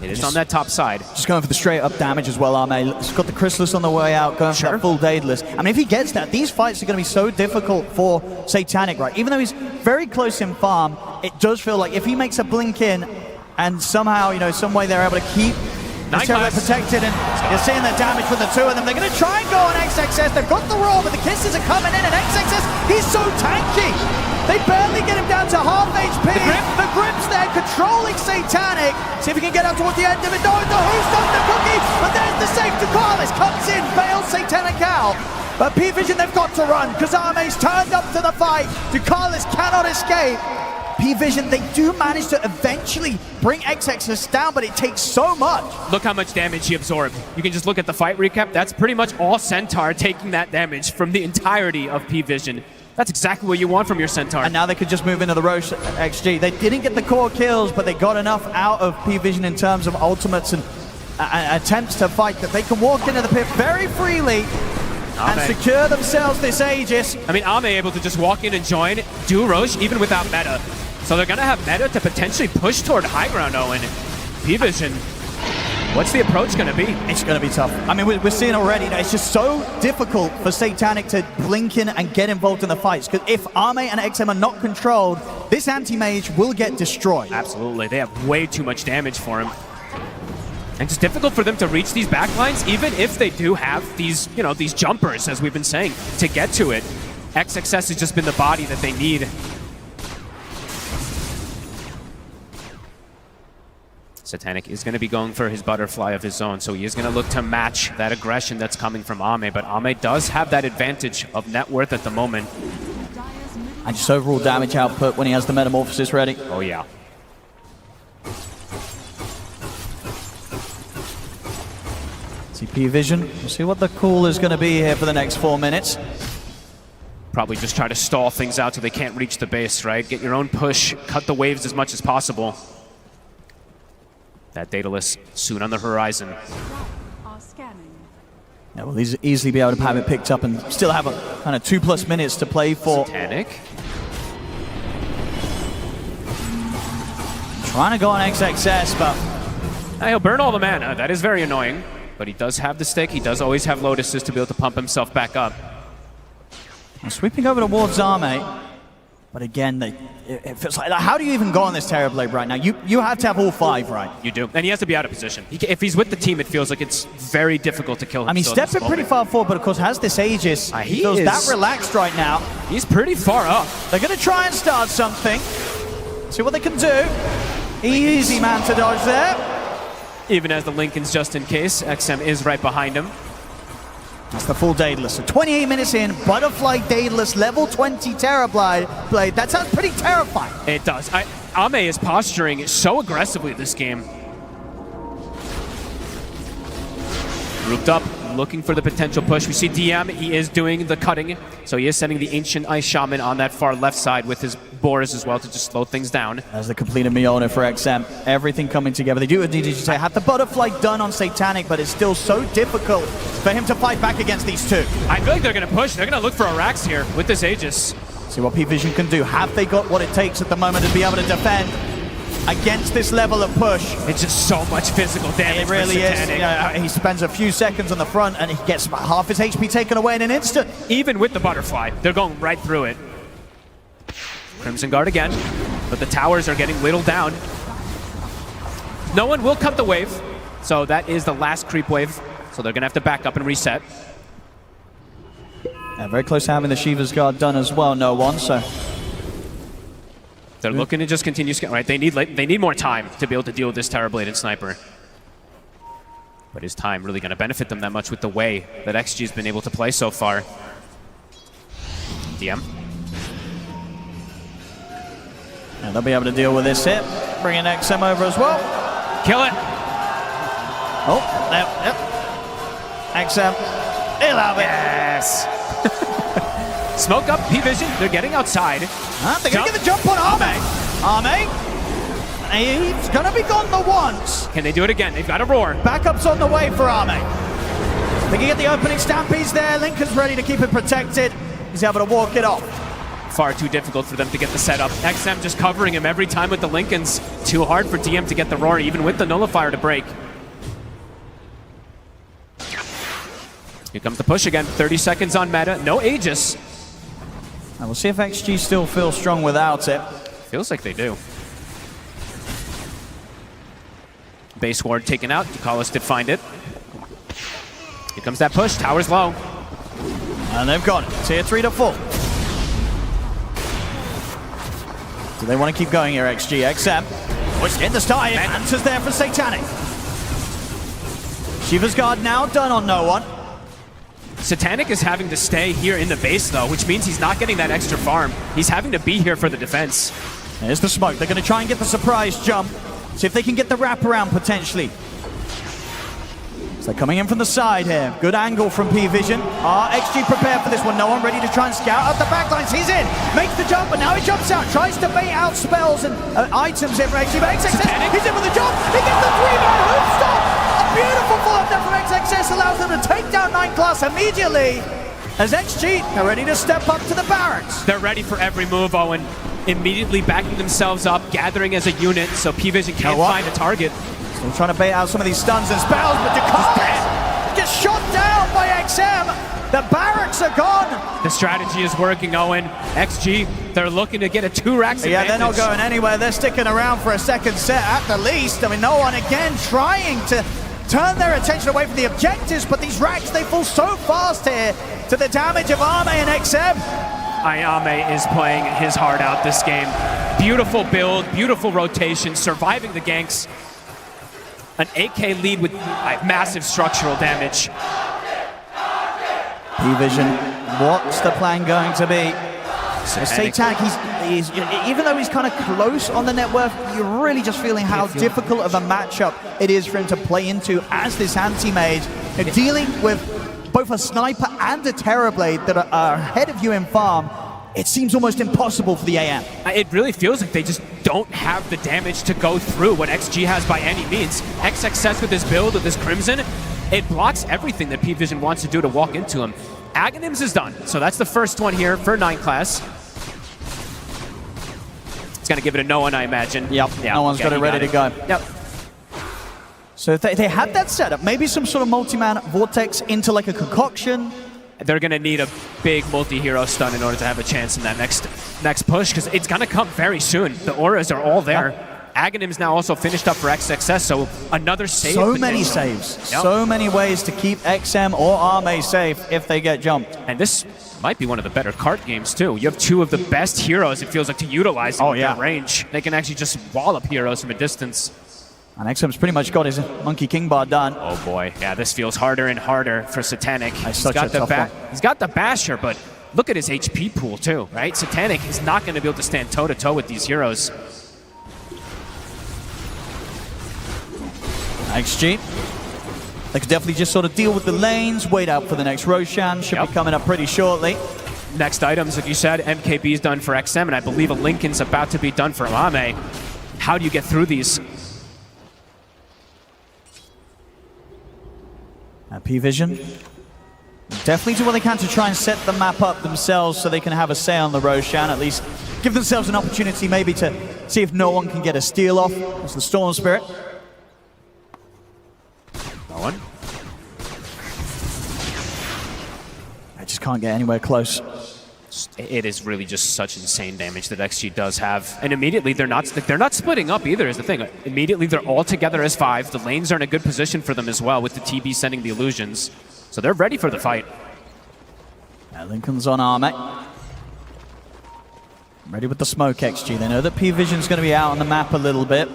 It is on that top side. Just going for the straight-up damage as well, Arme. He's got the Chrysalis on the way out, going for that full Daedalus. I mean, if he gets that, these fights are going to be so difficult for Satanic, right? Even though he's very close in farm, it does feel like if he makes a blink in, and somehow, you know, some way they're able to keep the Terror protected, and you're seeing the damage from the two of them. They're going to try and go on XXS. They've got the roar, but the kisses are coming in, and XXS, he's so tanky. They barely get him down to half HP. The grip's there, controlling Satanic. See if he can get out towards the end of it. No, who's done the cookie? But there's the safe to Carlos. Comes in, bails Satanic out. But P-Vision, they've got to run, because Arme's turned up to the fight. Ducalis cannot escape. P-Vision, they do manage to eventually bring XXS down, but it takes so much. Look how much damage he absorbed. You can just look at the fight recap. That's pretty much all Centaur taking that damage from the entirety of P-Vision. That's exactly what you want from your Centaur. And now they could just move into the Roche XG. They didn't get the core kills, but they got enough out of P-Vision in terms of ultimates and attempts to fight that they can walk into the pit very freely and secure themselves this Aegis. I mean, Ame able to just walk in and join, do Roche even without meta. So they're going to have meta to potentially push toward high ground, Owen. P-Vision, what's the approach going to be? It's going to be tough. I mean, we're seeing already that it's just so difficult for Satanic to blink in and get involved in the fights. Because if Arme and XM are not controlled, this anti-mage will get destroyed. Absolutely. They have way too much damage for him. And it's difficult for them to reach these backlines, even if they do have these, you know, these jumpers, as we've been saying, to get to it. XXS has just been the body that they need. Satanic is going to be going for his butterfly of his own, so he is going to look to match that aggression that's coming from Ame, but Ame does have that advantage of net worth at the moment. And just overall damage output when he has the Metamorphosis ready. Oh yeah. See P-Vision, we'll see what the call is going to be here for the next 4 minutes. Probably just try to stall things out so they can't reach the base, right? Get your own push, cut the waves as much as possible. That Daedalus soon on the horizon. Yeah, we'll easily be able to have it picked up and still have a kind of 2+ minutes to play for. Satanic. Trying to go on XXS, but he'll burn all the mana. That is very annoying. But he does have the stick. He does always have Lotuses to be able to pump himself back up. And sweeping over towards Arme. But again, it feels like, how do you even go on this Terrorblade right now? You have to have all 5, right? You do. And he has to be out of position. If he's with the team, it feels like it's very difficult to kill him. I mean, stepping pretty far forward, but of course has this Aegis. He feels that relaxed right now. He's pretty far up. They're going to try and start something. See what they can do. Easy man to dodge there. Even as the Lincolns, just in case. XM is right behind him. That's the full Daedalus. So 28 minutes in, Butterfly Daedalus, level 20 Terrorblade. That sounds pretty terrifying. It does. Ame is posturing so aggressively this game. Grouped up, looking for the potential push. We see DM, he is doing the cutting. So he is sending the Ancient Ice Shaman on that far left side with his Boars as well to just slow things down. As the completed Mjolnir for XM. Everything coming together. They do need to say, have the Butterfly done on Satanic, but it's still so difficult for him to fight back against these two. I feel like they're going to push. They're going to look for a Rax here with this Aegis. See what P-Vision can do. Have they got what it takes at the moment to be able to defend against this level of push? It's just so much physical damage. It really is. You know, he spends a few seconds on the front and he gets about half his HP taken away in an instant. Even with the Butterfly, they're going right through it. Crimson Guard again, but the towers are getting whittled down. No one will cut the wave, so that is the last creep wave. So they're gonna have to back up and reset. Yeah, very close to having the Shiva's Guard done as well, no one, so. They're looking to just continue, right? They need more time to be able to deal with this Terrorbladed Sniper. But is time really gonna benefit them that much with the way that XG's been able to play so far? DM. And they'll be able to deal with this hit. Bringing XM over as well. Kill it. Oh, yep. XM. He'll have it. Yes. Smoke up, P-Vision. They're getting outside. They're going to get the jump on Ame. Ame. He's going to be gone the once. Can they do it again? They've got a roar. Backup's on the way for Ame. They can get the opening stampedes there. Lincoln's ready to keep it protected. He's able to walk it off. Far too difficult for them to get the setup. XM just covering him every time with the Lincolns. Too hard for DM to get the roar, even with the nullifier to break. Here comes the push again. 30 seconds on meta. No Aegis. And we'll see if XG still feels strong without it. Feels like they do. Base ward taken out. Ducalis did find it. Here comes that push. Tower's low. And they've got it. Tier 3 to 4. Do they want to keep going here, XG? XM. Pushed in the start. Answers there for Satanic. Shiva's Guard now done on no one. Satanic is having to stay here in the base, though, which means he's not getting that extra farm. He's having to be here for the defense. There's the smoke. They're going to try and get the surprise jump. See if they can get the wraparound, potentially. So they're coming in from the side here. Good angle from P-Vision. XG prepared for this one. No one ready to try and scout out the backlines. He's in. Makes the jump, but now he jumps out. Tries to bait out spells and items in for XG. But XXS, he's in with the jump. He gets the 3-man hoop stop. A beautiful follow-up there from XXS allows them to take down 9 class immediately. As XG are ready to step up to the barracks. They're ready for every move, Owen. Immediately backing themselves up, gathering as a unit, so P-Vision can't find a target. Still trying to bait out some of these stuns and spells, but Ducalis gets shot down by XM. The barracks are gone. The strategy is working, Owen. XG, they're looking to get a 2-Rax advantage. Yeah, they're not going anywhere. They're sticking around for a second set at the least. I mean, no one again trying to turn their attention away from the objectives, but these racks, they fall so fast here to the damage of Ame and XM. Ayame is playing his heart out this game. Beautiful build, beautiful rotation, surviving the ganks. An 8K lead with massive structural damage. P-Vision, what's the plan going to be? Satanic, he's even though he's kind of close on the net worth, you're really just feeling how difficult of a matchup it is for him to play into as this anti-mage. Dealing with both a sniper and a Terrorblade that are ahead of you in farm, it seems almost impossible for the AM. It really feels like they just don't have the damage to go through what XG has by any means. XXS with his build, with his Crimson, it blocks everything that P-Vision wants to do to walk into him. Aghanims is done, so that's the first one here for 9 class. It's going to give it a no one, I imagine. Yep, no one's got it ready to go. Yep. So if they had that setup, maybe some sort of multi-man vortex into like a concoction. They're going to need a big multi-hero stun in order to have a chance in that next push, because it's going to come very soon. The auras are all there. Yep. Aghanim's now also finished up for XXS, so another save. So many saves. Yep. So many ways to keep XM or Ame safe if they get jumped. And this might be one of the better cart games, too. You have 2 of the best heroes, it feels like, to utilize in their range. They can actually just wallop heroes from a distance. And XM's pretty much got his Monkey King bar done. Oh boy, yeah, this feels harder and harder for Satanic. He's got the Basher, but look at his HP pool too, right? Satanic is not going to be able to stand toe-to-toe with these heroes. XG. They could definitely just sort of deal with the lanes, wait out for the next Roshan. Should be coming up pretty shortly. Next items, like you said, MKB is done for XM, and I believe a Lincoln's about to be done for Ame. How do you get through these? P-Vision definitely do what they can to try and set the map up themselves so they can have a say on the Roshan, at least give themselves an opportunity maybe to see if no one can get a steal off. It's the Storm Spirit. No one. I just can't get anywhere close. It is really just such insane damage that XG does have. And immediately they're not splitting up either is the thing. Immediately they're all together as 5. The lanes are in a good position for them as well with the TB sending the illusions. So they're ready for the fight. Lincoln's on Ame. Ready with the smoke, XG. They know that P-Vision's going to be out on the map a little bit.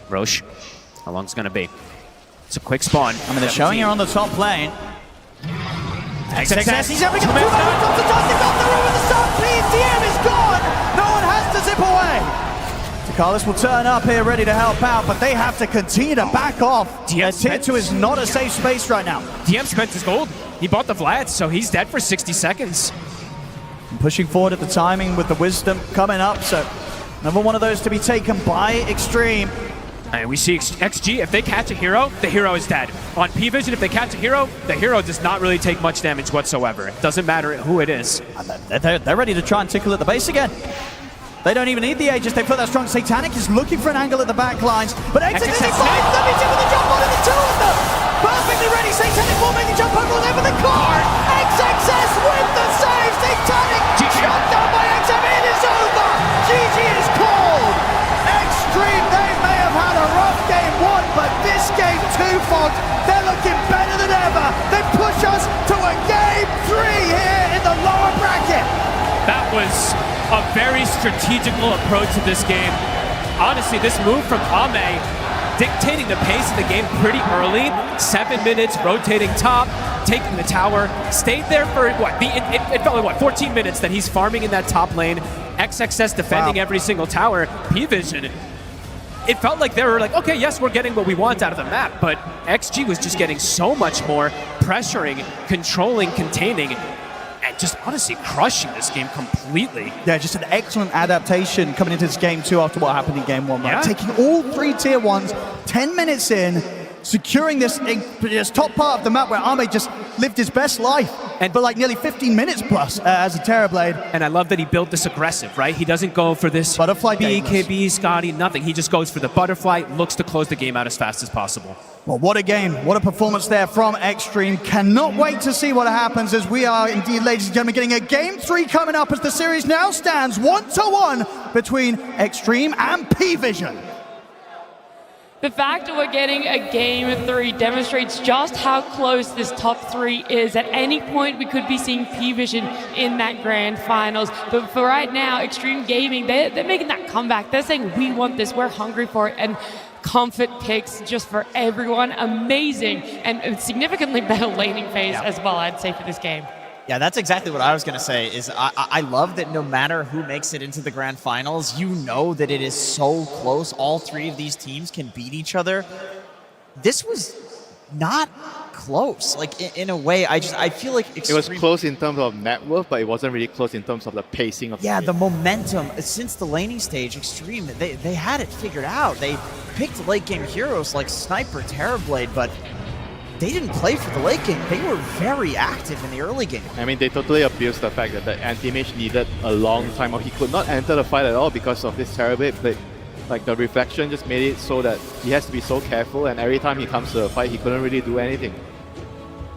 Roche, how long's it going to be? It's a quick spawn. I mean, they're showing here on the top lane. XXS, he's having a 2 hours off the top, they got the room at the start, please, DM is gone! No one has to zip away! Carlos will turn up here ready to help out, but they have to continue to back off. Tier 2 is not a safe space right now. DM spent his gold. He bought the Vlad, so he's dead for 60 seconds. And pushing forward at the timing with the Wisdom coming up, so another one of those to be taken by Xtreme. And we see XG, if they catch a hero, the hero is dead. On P-Vision, if they catch a hero, the hero does not really take much damage whatsoever. It doesn't matter who it is. They're ready to try and tickle at the base again. They don't even need the Aegis, they put that strong. Satanic is looking for an angle at the back lines, but XXS finds them, he's in with the jump on and the 2 of them! Perfectly ready, Satanic will make the jump over there for the card! XXS with the save, Satanic shot down by XM, it is over! GG is called! Xtreme, they may have had a rough game 1, but this game 2, Fox, they're looking better than ever! They push us to a game 3 here in the lower bracket! That was a very strategical approach to this game. Honestly, this move from Ame, dictating the pace of the game pretty early. 7 minutes, rotating top, taking the tower, stayed there for, what, it felt like, 14 minutes that he's farming in that top lane. XXS defending every single tower. P-Vision, it felt like they were like, okay, yes, we're getting what we want out of the map, but XG was just getting so much more, pressuring, controlling, containing, and just honestly crushing this game completely. Yeah, just an excellent adaptation coming into this game 2 after what happened in game 1. Right? Taking all 3 tier 1s, 10 minutes in, securing this top part of the map where Ame just lived his best life and for like nearly 15 minutes plus as a Terrorblade. And I love that he built this aggressive, right? He doesn't go for this butterfly BKB, Scotty, nothing. He just goes for the butterfly, looks to close the game out as fast as possible. Well, what a game. What a performance there from Xtreme. Cannot wait to see what happens as we are indeed, ladies and gentlemen, getting a game 3 coming up as the series now stands 1-1 between Xtreme and P-Vision. The fact that we're getting a game 3 demonstrates just how close this top 3 is. At any point, we could be seeing P-Vision in that grand finals. But for right now, Xtreme Gaming, they're making that comeback. They're saying, we want this, we're hungry for it. And comfort picks just for everyone. Amazing and significantly better laning phase as well, I'd say, for this game. Yeah, that's exactly what I was going to say. Is I love that no matter who makes it into the grand finals, you know that it is so close. All 3 of these teams can beat each other. This was not close. Like in a way, I feel like it was close in terms of net worth, but it wasn't really close in terms of the pacing of the game. The momentum since the laning stage, Xtreme, they had it figured out. They picked late game heroes like Sniper, Terrorblade, but they didn't play for the late game. They were very active in the early game. I mean, they totally abused the fact that the anti-mage needed a long time, or he could not enter the fight at all because of this Terrorblade. Like the reflection just made it so that he has to be so careful, and every time he comes to a fight, he couldn't really do anything.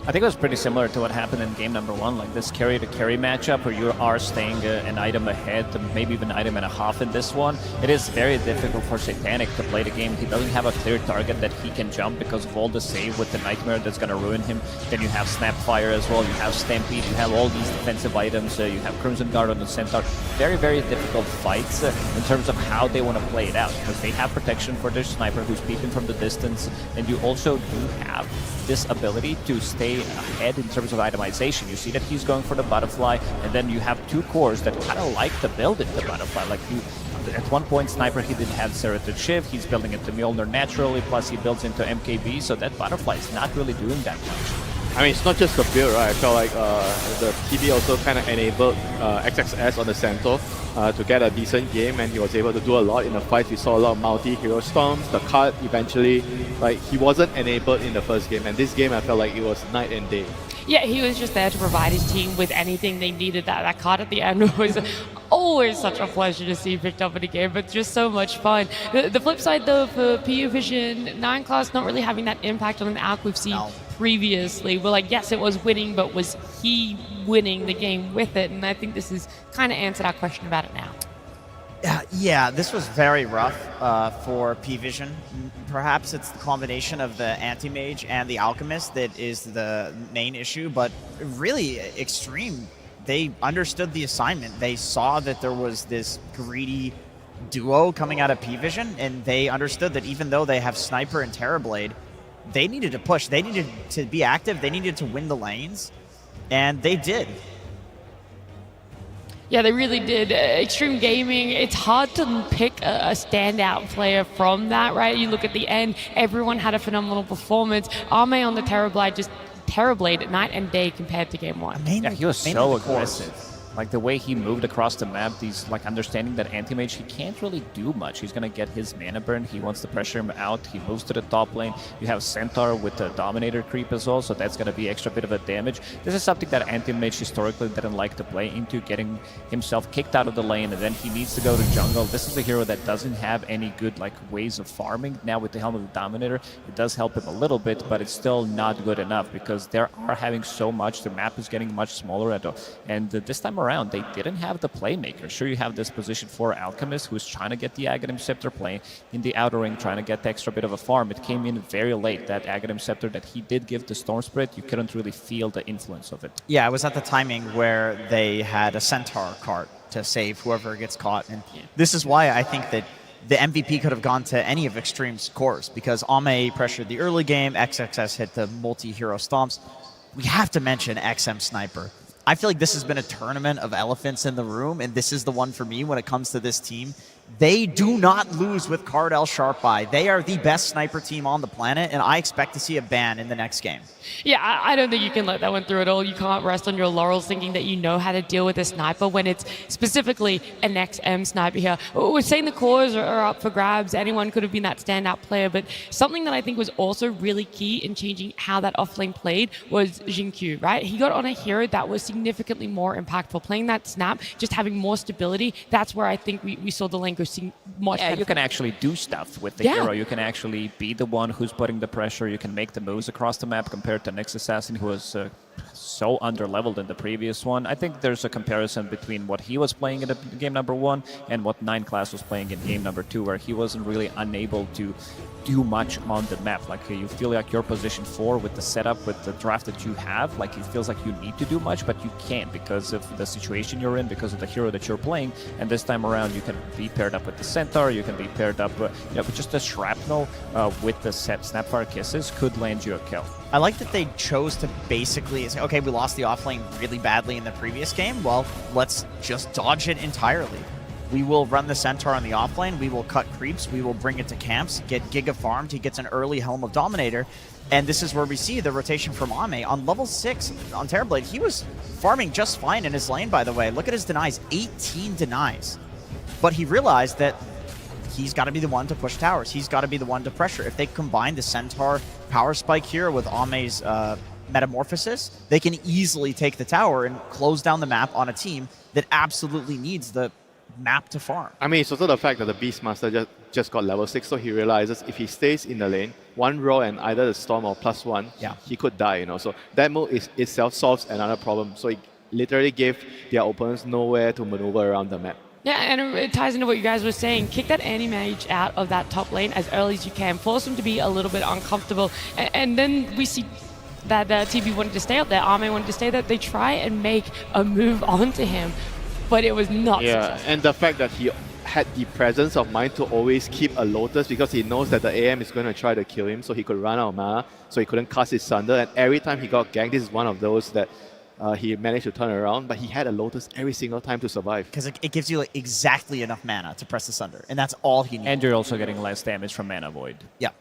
I think it was pretty similar to what happened in game number 1, like this carry to carry matchup where you are staying an item ahead, maybe even an item and a half in this one. It is very difficult for Satanic to play the game. He doesn't have a clear target that he can jump because of all the save with the Nightmare that's going to ruin him. Then you have Snapfire as well, you have Stampede, you have all these defensive items, you have Crimson Guard on the Centaur. Very, very difficult fights in terms of how they want to play it out, because they have protection for their sniper who's peeping from the distance, and you also do have this ability to stay ahead in terms of itemization. You see that he's going for the butterfly, and then you have two cores that kind of like to build it, the butterfly. Like at one point, Sniper, he didn't have Serrated Shift, he's building it to Mjolnir naturally, plus he builds into MKB, so that butterfly is not really doing that much. I mean, it's not just the build, right? I felt like the TB also kind of enabled XXS on the Centaur to get a decent game, and he was able to do a lot in the fight. We saw a lot of multi-hero storms, the card eventually, like, he wasn't enabled in the first game, and this game I felt like it was night and day. Yeah, he was just there to provide his team with anything they needed. That card at the end was always such a pleasure to see picked up in a game, but just so much fun. The flip side, though, for PU Vision, 9 class not really having that impact on an ALC we've seen previously. We're like, yes, it was winning, but was he winning the game with it? And I think this has kind of answered our question about it now. Yeah, this was very rough for P-Vision. Perhaps it's the combination of the Anti-Mage and the Alchemist that is the main issue, but really, Xtreme, they understood the assignment. They saw that there was this greedy duo coming out of P-Vision, and they understood that even though they have Sniper and Terrorblade, they needed to push. They needed to be active. They needed to win the lanes, and they did. Yeah, they really did. Xtreme Gaming, it's hard to pick a standout player from that, right? You look at the end, everyone had a phenomenal performance. Ame on the Terrorblade night and day compared to game 1. Yeah, he was so aggressive. Like the way he moved across the map, these like understanding that Anti-Mage, he can't really do much. He's gonna get his mana burn. He wants to pressure him out. He moves to the top lane. You have Centaur with the Dominator creep as well, so that's gonna be extra bit of a damage. This is something that Anti-Mage historically didn't like to play into, getting himself kicked out of the lane, and then he needs to go to jungle. This is a hero that doesn't have any good like ways of farming. Now with the Helm of the Dominator, it does help him a little bit, but it's still not good enough because they are having so much. The map is getting much smaller, and this time around, they didn't have the playmaker. Sure, you have this position for Alchemist, who's trying to get the Aghanim Scepter play in the outer ring, trying to get the extra bit of a farm. It came in very late, that Aghanim Scepter that he did give the Storm Spirit. You couldn't really feel the influence of it. Yeah, it was at the timing where they had a Centaur cart to save whoever gets caught. And this is why I think that the MVP could have gone to any of Xtreme's cores, because Ame pressured the early game, XXS hit the multi-hero stomps. We have to mention XM Sniper. I feel like this has been a tournament of elephants in the room, and this is the one for me when it comes to this team. They do not lose with Cardell Sharpeye. They are the best sniper team on the planet, and I expect to see a ban in the next game. Yeah, I don't think you can let that one through at all. You can't rest on your laurels thinking that you know how to deal with a sniper when it's specifically an XM sniper here. We're saying the cores are up for grabs. Anyone could have been that standout player, but something that I think was also really key in changing how that offlane played was Jinkyu, right? He got on a hero that was significantly more impactful. Playing that snap, just having more stability, that's where I think we saw the lane go much better. You can actually do stuff with the hero. You can actually be the one who's putting the pressure. You can make the moves across the map compared to Next Assassin, who was so underleveled in the previous one. I think there's a comparison between what he was playing in game number 1 and what 9 class was playing in game number 2, where he wasn't really unable to do much on the map. Like you feel like your position 4 with the setup, with the draft that you have, like it feels like you need to do much, but you can't because of the situation you're in, because of the hero that you're playing. And this time around, you can be paired up with the Centaur, you can be paired up with just the Shrapnel with the Snapfire Kisses could land you a kill. I like that they chose to basically say, okay, we lost the offlane really badly in the previous game. Well, let's just dodge it entirely. We will run the Centaur on the offlane. We will cut creeps. We will bring it to camps, get Giga farmed. He gets an early Helm of Dominator. And this is where we see the rotation from Ame. On level 6 on Terrorblade, he was farming just fine in his lane, by the way. Look at his denies, 18 denies. But he realized that he's got to be the one to push towers. He's got to be the one to pressure. If they combine the Centaur power spike here with Ame's Metamorphosis, they can easily take the tower and close down the map on a team that absolutely needs the map to farm. I mean, it's also the fact that the Beastmaster just got level 6, so he realizes if he stays in the lane, one roll and either the Storm or +1, he could die, you know. So that move itself solves another problem. So it literally gave their opponents nowhere to maneuver around the map. Yeah, and it ties into what you guys were saying. Kick that anti-mage out of that top lane as early as you can. Force them to be a little bit uncomfortable. And then we see that TB wanted to stay up there. Arme wanted to stay there. They try and make a move onto him, but it was not successful. And the fact that he had the presence of mind to always keep a Lotus because he knows that the AM is going to try to kill him, so he could run out of mana, so he couldn't cast his Sunder. And every time he got ganked, this is one of those that he managed to turn around, but he had a Lotus every single time to survive. Because it gives you like exactly enough mana to press the Sunder, and that's all he needs. And you're also getting less damage from Mana Void. Yeah.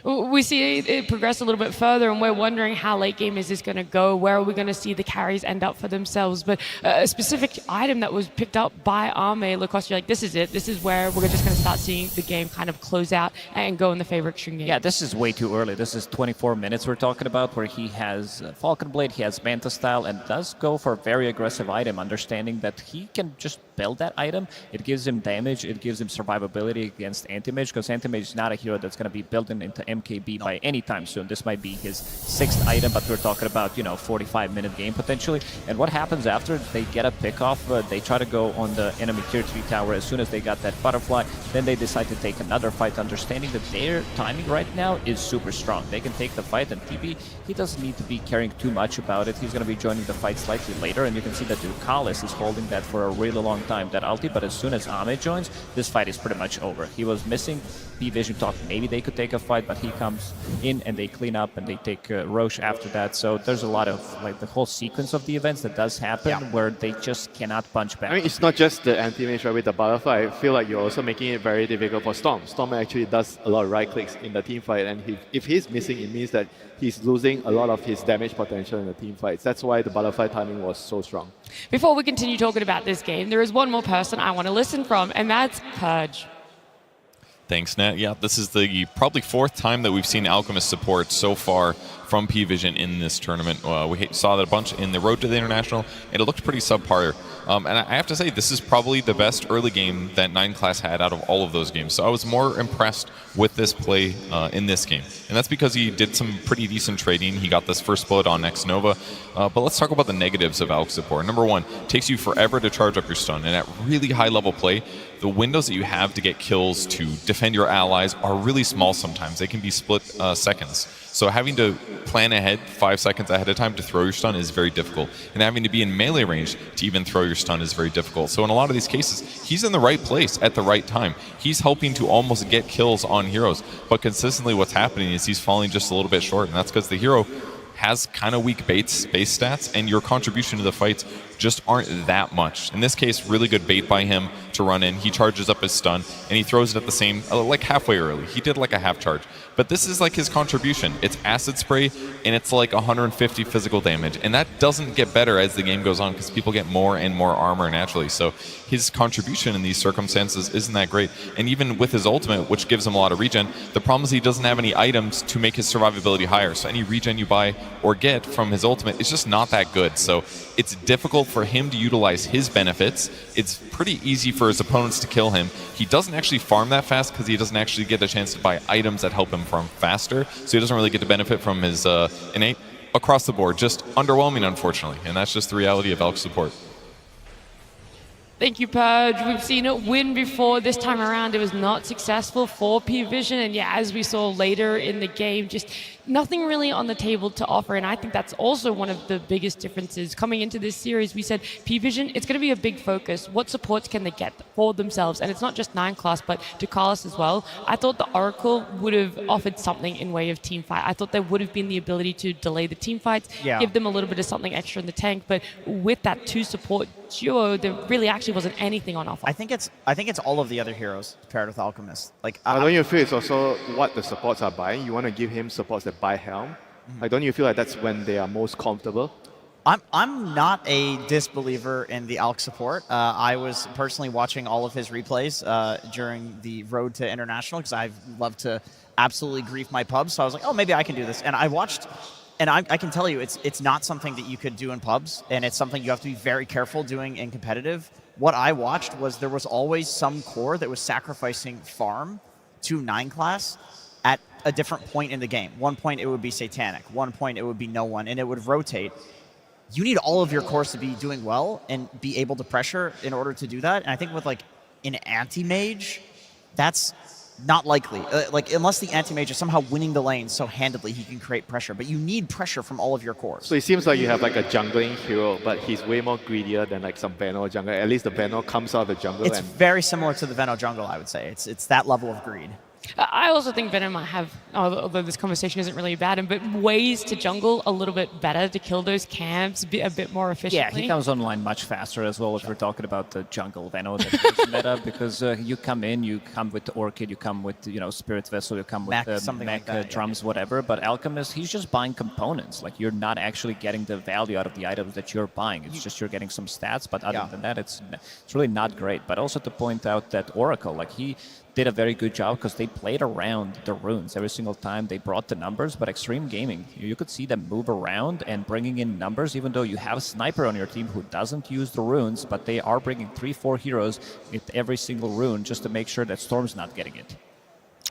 We see it progress a little bit further, and we're wondering how late game is this going to go? Where are we going to see the carries end up for themselves? But a specific item that was picked up by Arme, Lacoste, you're like, this is it. This is where we're just going to start seeing the game kind of close out and go in the favor of Xtreme Game. Yeah, this is way too early. This is 24 minutes we're talking about, where he has Falcon Blade, he has Manta Style, and does go for a very aggressive item, understanding that he can just build that item. It gives him damage, it gives him survivability against Anti-Mage, because Anti-Mage is not a hero that's going to be building into MKB by any time soon. This might be his 6th item, but we're talking about, you know, 45-minute game potentially. And what happens after they get a pick off, they try to go on the enemy tier 3 tower as soon as they got that butterfly. Then they decide to take another fight, understanding that their timing right now is super strong. They can take the fight, and TB, he doesn't need to be caring too much about it. He's going to be joining the fight slightly later, and you can see that Ducalis is holding that for a really long time, that ulti, but as soon as Ame joins, this fight is pretty much over. He was missing. P-Vision thought maybe they could take a fight, but he comes in and they clean up and they take Roche after that. So there's a lot of, like, the whole sequence of the events that does happen where they just cannot punch back. I mean, it's not just the anti-mage right with the butterfly. I feel like you're also making it very difficult for Storm. Storm actually does a lot of right clicks in the team fight, and if he's missing, it means that he's losing a lot of his damage potential in the team fights. That's why the butterfly timing was so strong. Before we continue talking about this game, there is one more person I want to listen from, and that's Purge. Thanks, Nat. Yeah, this is the probably 4th time that we've seen Alchemist support so far from P-Vision in this tournament. We saw that a bunch in the Road to the International, and it looked pretty subpar. And I have to say, this is probably the best early game that 9 Class had out of all of those games. So I was more impressed with this play in this game. And that's because he did some pretty decent trading. He got this first blood on X Nova. But let's talk about the negatives of Alch support. Number 1, it takes you forever to charge up your stun. And at really high level play, the windows that you have to get kills to defend your allies are really small sometimes. They can be split seconds. So having to plan ahead 5 seconds ahead of time to throw your stun is very difficult. And having to be in melee range to even throw your stun is very difficult. So in a lot of these cases, he's in the right place at the right time. He's helping to almost get kills on heroes. But consistently what's happening is he's falling just a little bit short. And that's because the hero has kind of weak base stats, and your contribution to the fights just aren't that much. In this case, really good bait by him to run in. He charges up his stun, and he throws it at the same, like halfway early. He did like a half charge. But this is like his contribution. It's acid spray, and it's like 150 physical damage. And that doesn't get better as the game goes on because people get more and more armor naturally. So his contribution in these circumstances isn't that great. And even with his ultimate, which gives him a lot of regen, the problem is he doesn't have any items to make his survivability higher. So any regen you buy or get from his ultimate is just not that good. So it's difficult for him to utilize his benefits. It's pretty easy for his opponents to kill him. He doesn't actually farm that fast because he doesn't actually get a chance to buy items that help him farm faster. So he doesn't really get to benefit from his innate. Across the board, just underwhelming, unfortunately. And that's just the reality of Alch support. Thank you, Purge. We've seen it win before. This time around, it was not successful for P-Vision. And yeah, as we saw later in the game, just nothing really on the table to offer. And I think that's also one of the biggest differences. Coming into this series, we said P-Vision, it's going to be a big focus. What supports can they get for themselves? And it's not just 9 Class, but Ducalis as well. I thought the Oracle would have offered something in way of team fight. I thought there would have been the ability to delay the team fights, give them a little bit of something extra in the tank. But with that 2 support duo, there really actually wasn't anything on offer. I think it's all of the other heroes paired with Alchemist. Like, don't you feel it's also what the supports are buying? You want to give him supports that buy Helm. Like, don't you feel like that's when they are most comfortable? I'm not a disbeliever in the Alch support. I was personally watching all of his replays during the Road to International because I love to absolutely grief my pubs. So I was like, oh, maybe I can do this. And I watched. And I can tell you, it's not something that you could do in pubs, and it's something you have to be very careful doing in competitive. What I watched was there was always some core that was sacrificing farm to 9 Class at a different point in the game. One point it would be Satanic. One point it would be no one, and it would rotate. You need all of your cores to be doing well and be able to pressure in order to do that. And I think with like an anti-mage, that's not likely. Like unless the anti-mage is somehow winning the lane so handedly he can create pressure. But you need pressure from all of your cores. So it seems like you have like a jungling hero, but he's way more greedier than like some Veno jungler. At least the Veno comes out of the jungle. It's very similar to the Veno jungle, I would say. It's that level of greed. I also think Venom might have, although this conversation isn't really about him, but ways to jungle a little bit better to kill those camps a bit more efficiently. Yeah, he comes online much faster as well if we're talking about the jungle Venom that is meta, because you come with the Orchid, you come with Spirit Vessel, you come with mech, drums, whatever, but Alchemist, he's just buying components. Like you're not actually getting the value out of the items that you're buying. It's just you're getting some stats, but other than that, it's really not great. But also to point out that Oracle, like he did a very good job because they played around the runes every single time they brought the numbers, but Xtreme Gaming, you could see them move around and bringing in numbers, even though you have a sniper on your team who doesn't use the runes, but they are bringing 3-4 heroes with every single rune just to make sure that Storm's not getting it.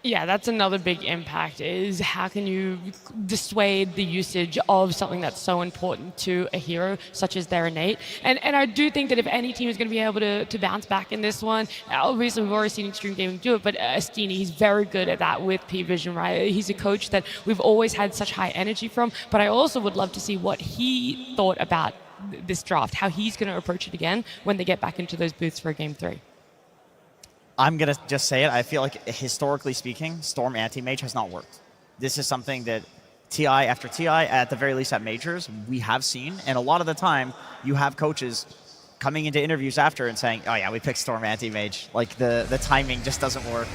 Yeah, that's another big impact, is how can you dissuade the usage of something that's so important to a hero, such as their innate. And I do think that if any team is going to be able to bounce back in this one, obviously we've already seen Xtreme Gaming do it, but Astini, he's very good at that with P-Vision, right? He's a coach that we've always had such high energy from, but I also would love to see what he thought about this draft, how he's going to approach it again when they get back into those booths for Game 3. I'm going to just say it. I feel like, historically speaking, Storm Anti-Mage has not worked. This is something that TI after TI, at the very least at Majors, we have seen. And a lot of the time, you have coaches coming into interviews after and saying, oh yeah, we picked Storm Anti-Mage. Like, the timing just doesn't work.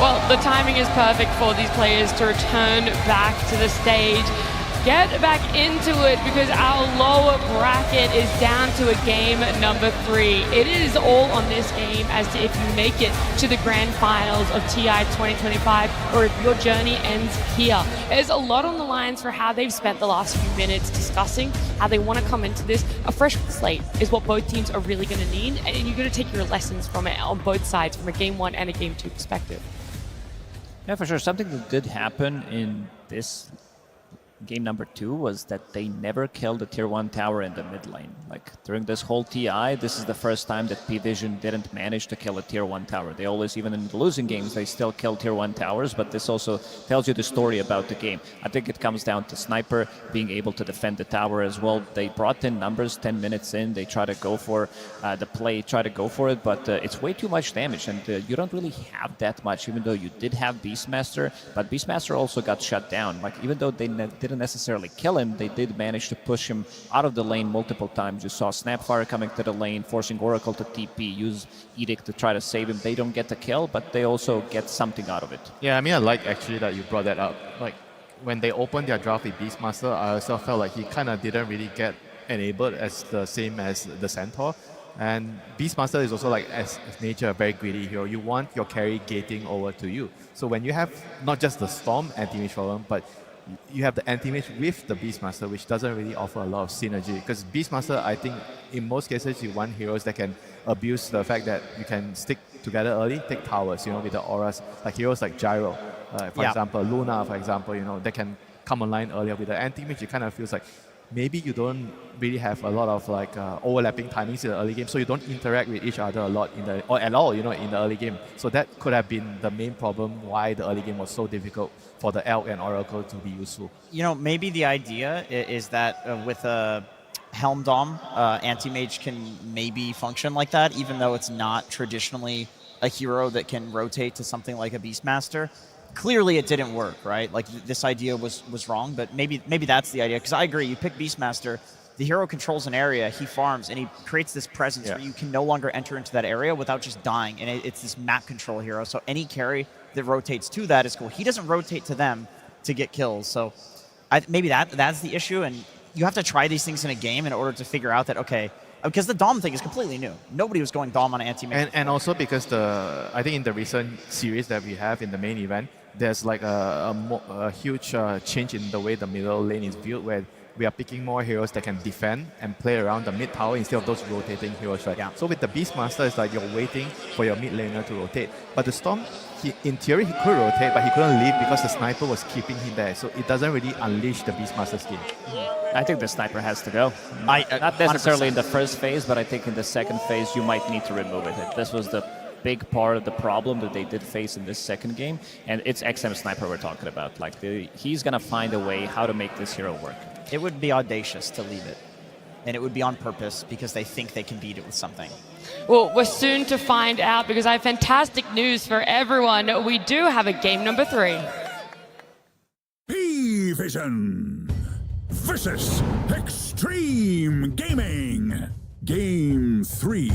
Well, the timing is perfect for these players to return back to the stage. Get back into it, because our lower bracket is down to a game number 3. It is all on this game as to if you make it to the grand finals of TI 2025 or if your journey ends here. There's a lot on the lines for how they've spent the last few minutes discussing how they want to come into this. A fresh slate is what both teams are really going to need, and you're going to take your lessons from it on both sides, from a Game 1 and a Game 2 perspective. Yeah, for sure. Something that did happen in this game number 2 was that they never killed the tier 1 tower in the mid lane. Like during this whole TI, this is the first time that P-Vision didn't manage to kill a tier 1 tower. They always, even in the losing games, they still kill tier 1 towers, but this also tells you the story about the game. I think it comes down to Sniper being able to defend the tower as well. They brought in numbers 10 minutes in. They try to go for the play, try to go for it, but it's way too much damage, and you don't really have that much, even though you did have Beastmaster, but Beastmaster also got shut down. Like, even though they didn't necessarily kill him, they did manage to push him out of the lane multiple times. You saw Snapfire coming to the lane, forcing Oracle to TP, use Edict to try to save him. They don't get the kill, but they also get something out of it. Yeah, I mean, I like actually that you brought that up. Like, when they opened their draft with Beastmaster, I also felt like he kind of didn't really get enabled as the same as the Centaur. And Beastmaster is also, like, as nature, a very greedy hero. You want your carry gating over to you. So when you have not just the Storm anti-mage problem, but you have the anti-mage with the Beastmaster, which doesn't really offer a lot of synergy. Because Beastmaster, I think, in most cases, you want heroes that can abuse the fact that you can stick together early, take towers, with the auras. Like heroes like Gyro, for example, Luna, for example, that can come online earlier. With the anti-mage, it kind of feels like maybe you don't really have a lot of like overlapping timings in the early game, so you don't interact with each other a lot or at all, in the early game. So that could have been the main problem why the early game was so difficult for the Elk and Oracle to be useful. Maybe the idea is that with a Helm Dom, Anti-Mage can maybe function like that, even though it's not traditionally a hero that can rotate to something like a Beastmaster. Clearly it didn't work, right? Like this idea was wrong, but maybe that's the idea. Because I agree, you pick Beastmaster, the hero controls an area, he farms, and he creates this presence where you can no longer enter into that area without just dying. And it's this map control hero, so any carry that rotates to that is cool. He doesn't rotate to them to get kills, so maybe that's the issue. And you have to try these things in a game in order to figure out that, okay, because the Dom thing is completely new. Nobody was going Dom on anti-mage. And also because I think in the recent series that we have in the main event, there's like a huge change in the way the middle lane is viewed, where we are picking more heroes that can defend and play around the mid tower instead of those rotating heroes, right? So with the Beastmaster, it's like you're waiting for your mid laner to rotate. But the Storm, in theory, he could rotate, but he couldn't leave because the Sniper was keeping him there. So it doesn't really unleash the Beastmaster skill. I think the Sniper has to go. Not necessarily in the first phase, but I think in the second phase you might need to remove it. This was the big part of the problem that they did face in this second game, and it's XM Sniper we're talking about. Like he's gonna find a way how to make this hero work. It would be audacious to leave it, and it would be on purpose because they think they can beat it with something. Well, we're soon to find out because I have fantastic news for everyone. We do have a game number 3. P-Vision versus Xtreme Gaming. Game 3.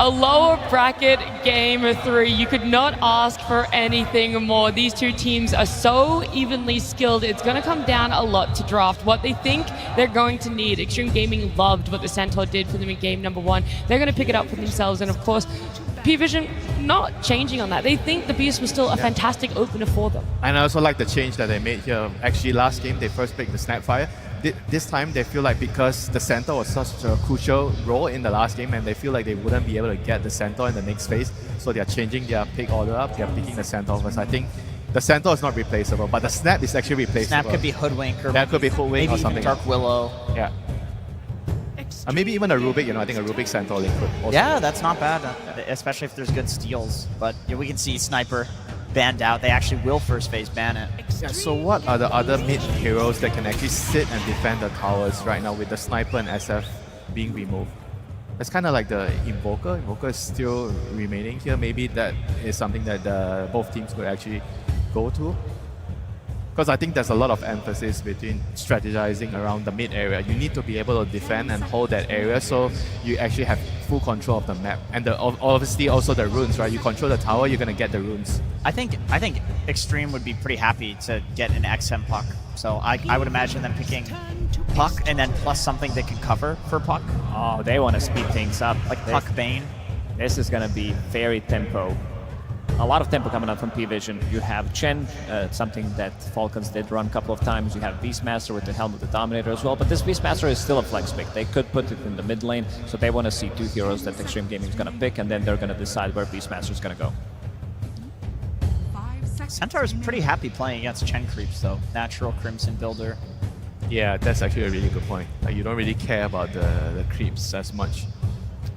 A lower bracket game 3. You could not ask for anything more. These two teams are so evenly skilled. It's going to come down a lot to draft what they think they're going to need. Xtreme Gaming loved what the Centaur did for them in game number 1. They're going to pick it up for themselves. And of course, P-Vision not changing on that. They think the Beast was still a fantastic opener for them. And I also like the change that they made here. Actually, last game, they first picked the Snapfire. This time, they feel like because the Centaur was such a crucial role in the last game, and they feel like they wouldn't be able to get the Centaur in the next phase, so they're changing their pick order up. They're picking the Centaur first. I think the Centaur is not replaceable, but the Snap is actually replaceable. Snap could be Hoodwink, or that could be Hoodwink or something. Dark Willow. Yeah. Maybe even a Rubik, I think a Rubik Centaur link could also Yeah, that's not bad, especially if there's good steals. But yeah, we can see Sniper banned out. They actually will first phase ban it. Yeah, so what are the other mid heroes that can actually sit and defend the towers right now with the Sniper and SF being removed? It's kind of like the Invoker. Invoker is still remaining here. Maybe that is something that both teams could actually go to. Because I think there's a lot of emphasis between strategizing around the mid area. You need to be able to defend and hold that area so you actually have full control of the map. And obviously also the runes, right? You control the tower, you're going to get the runes. I think Xtreme would be pretty happy to get an XM Puck. So I would imagine them picking Puck and then plus something that can cover for Puck. Oh, they want to speed things up. Like Puck Bane. This is going to be very tempo. A lot of tempo coming out from P-Vision. You have Chen, something that Falcons did run a couple of times. You have Beastmaster with the Helm of the Dominator as well, but this Beastmaster is still a flex pick. They could put it in the mid lane, so they want to see 2 heroes that Xtreme Gaming is going to pick, and then they're going to decide where Beastmaster is going to go. Centaur is pretty happy playing against Chen creeps, though. Natural Crimson Builder. Yeah, that's actually a really good point. Like, you don't really care about the creeps as much.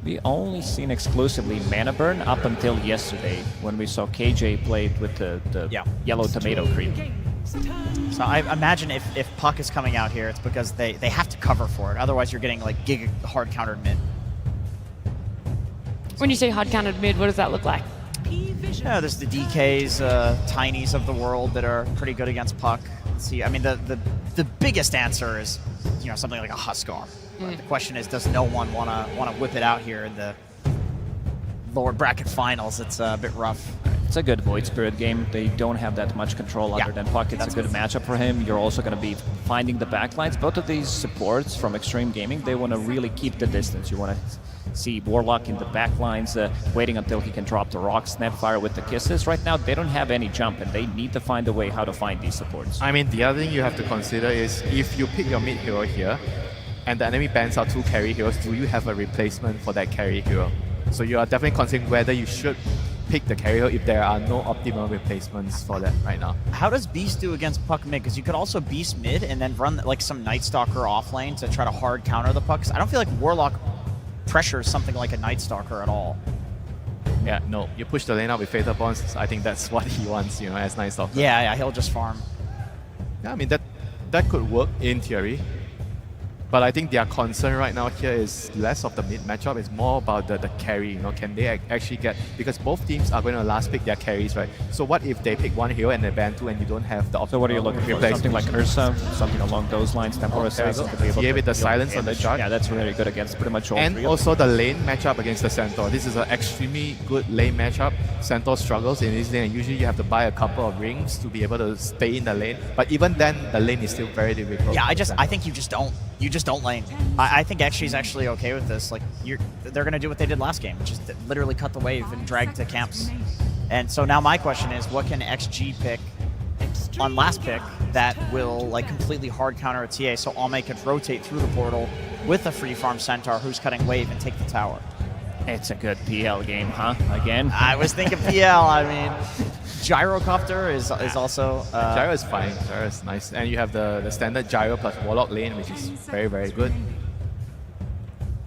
We only seen exclusively Mana Burn up until yesterday when we saw KJ played with the yellow tomato creep. So I imagine if Puck is coming out here, it's because they have to cover for it. Otherwise, you're getting like giga hard countered mid. When you say hard countered mid, what does that look like? Yeah, there's the DKs, Tinies of the world that are pretty good against Puck. Let's see, I mean, the biggest answer is, something like a Huskar. The question is, does no one want to whip it out here in the lower bracket finals? It's a bit rough. It's a good Void Spirit game. They don't have that much control other than Puck. It's a good matchup for him. You're also going to be finding the backlines. Both of these supports from Xtreme Gaming, they want to really keep the distance. You want to see Warlock in the backlines, waiting until he can drop the rock, Snapfire with the kisses. Right now, they don't have any jump, and they need to find a way how to find these supports. I mean, the other thing you have to consider is if you pick your mid hero here, and the enemy bans out 2 carry heroes, do you have a replacement for that carry hero? So you are definitely considering whether you should pick the carry hero if there are no optimal replacements for that right now. How does Beast do against Puck mid? Because you could also Beast mid and then run like some Night Stalker off lane to try to hard counter the Puck. I don't feel like Warlock pressures something like a Night Stalker at all. Yeah, no. You push the lane out with Fatal Bonds. I think that's what he wants, as Night Stalker. Yeah, he'll just farm. Yeah, I mean, that could work in theory. But I think their concern right now here is less of the mid matchup. It's more about the carry. Can they actually get... Because both teams are going to last pick their carries, right? So what if they pick one hero and they ban 2 and you don't have the option? So what are you looking for? Something like Ursa, something along those lines, Temporal Assassin. Yeah, with the silence on the chart. Yeah, that's very good against pretty much all and three. And also the lane matchup against the Centaur. This is an extremely good lane matchup. Centaur struggles in this lane, and usually you have to buy a couple of rings to be able to stay in the lane. But even then, the lane is still very difficult. Yeah, I think you just don't lane. I think Xg's actually okay with this. Like, they're going to do what they did last game, which is literally cut the wave and drag to camps. And so now my question is, what can XG pick on last pick that will like completely hard counter a TA, so Ame could rotate through the portal with a free farm Centaur who's cutting wave and take the tower. It's a good PL game, huh? Again? I was thinking PL. I mean, Gyrocopter is also... Gyro is fine. Gyro is nice. And you have the standard Gyro plus Warlock lane, which is very, very good.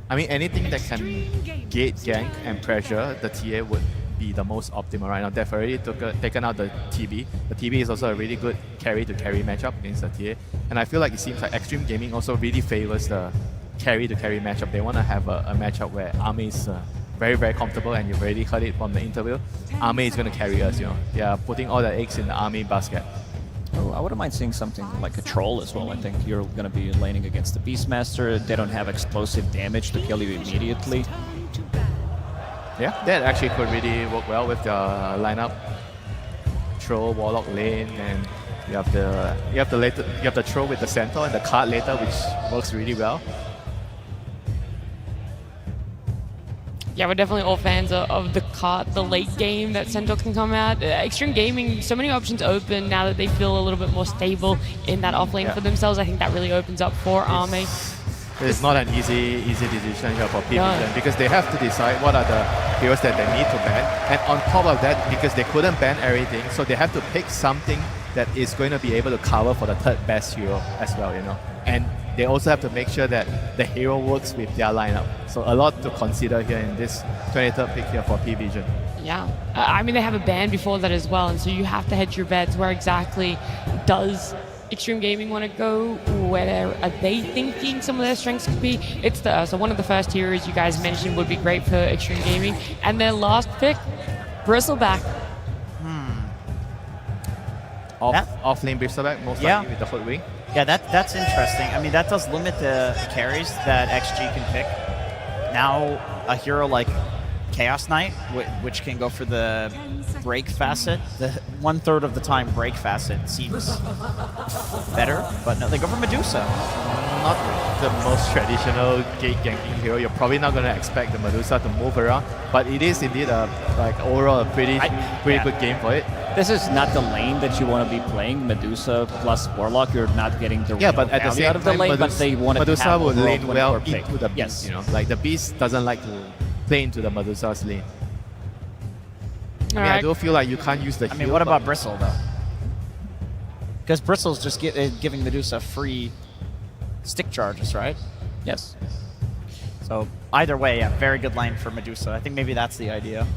I mean, anything that can gate, gank, and pressure the TA would be the most optimal right now. They've already taken out the TB. The TB is also a really good carry-to-carry matchup against the TA. And I feel like it seems like Xtreme Gaming also really favors the carry-to-carry matchup. They want to have a matchup where Ame is very, very comfortable, and you've already heard it from the interview. Ame is going to carry us, you know. They are putting all their eggs in the Ame basket. Oh, I wouldn't mind seeing something like a troll as well. I think you're going to be laning against the Beastmaster. They don't have explosive damage to kill you immediately. Yeah, that actually could really work well with the lineup. Troll, Warlock lane, and you have the troll with the Centaur and the card later, which works really well. Yeah, we're definitely all fans of the late game that Centaur can come out. Xtreme Gaming, so many options open now that they feel a little bit more stable in that offlane for themselves. I think that really opens up for Ame. It's not an easy decision here for PVGen because they have to decide what are the heroes that they need to ban. And on top of that, because they couldn't ban everything, so they have to pick something that is going to be able to cover for the third best hero as well, you know. And they also have to make sure that the hero works with their lineup. So a lot to consider here in this 23rd pick here for PVGen. Yeah, I mean, they have a ban before that as well, and so you have to hedge your bets. Where exactly does Xtreme Gaming want to go? Where are they thinking some of their strengths could be? It's so one of the first heroes you guys mentioned would be great for Xtreme Gaming. And their last pick, Bristleback. Off lane Bristleback, most likely with the foot wing. Yeah, that's interesting. I mean, that does limit the carries that XG can pick. Now, a hero like Chaos Knight, which can go for the break facet, the 1/3 of the time break facet seems better, but no, they go for Medusa. Not the most traditional gate ganking hero. You're probably not going to expect the Medusa to move around, but it is indeed overall a pretty good game for it. This is not the lane that you want to be playing. Medusa plus Warlock, you're not getting the real but at the same out of the time, lane, but they want to Medusa have would lane well pick. into the beast, you know. Like the beast doesn't like to play into the Medusa's lane. I mean, I do feel like you can't use the heal. I mean, what about Bristle, though? Because Bristle's just giving Medusa free stick charges, right? Yes. So either way, yeah, very good lane for Medusa. I think maybe that's the idea.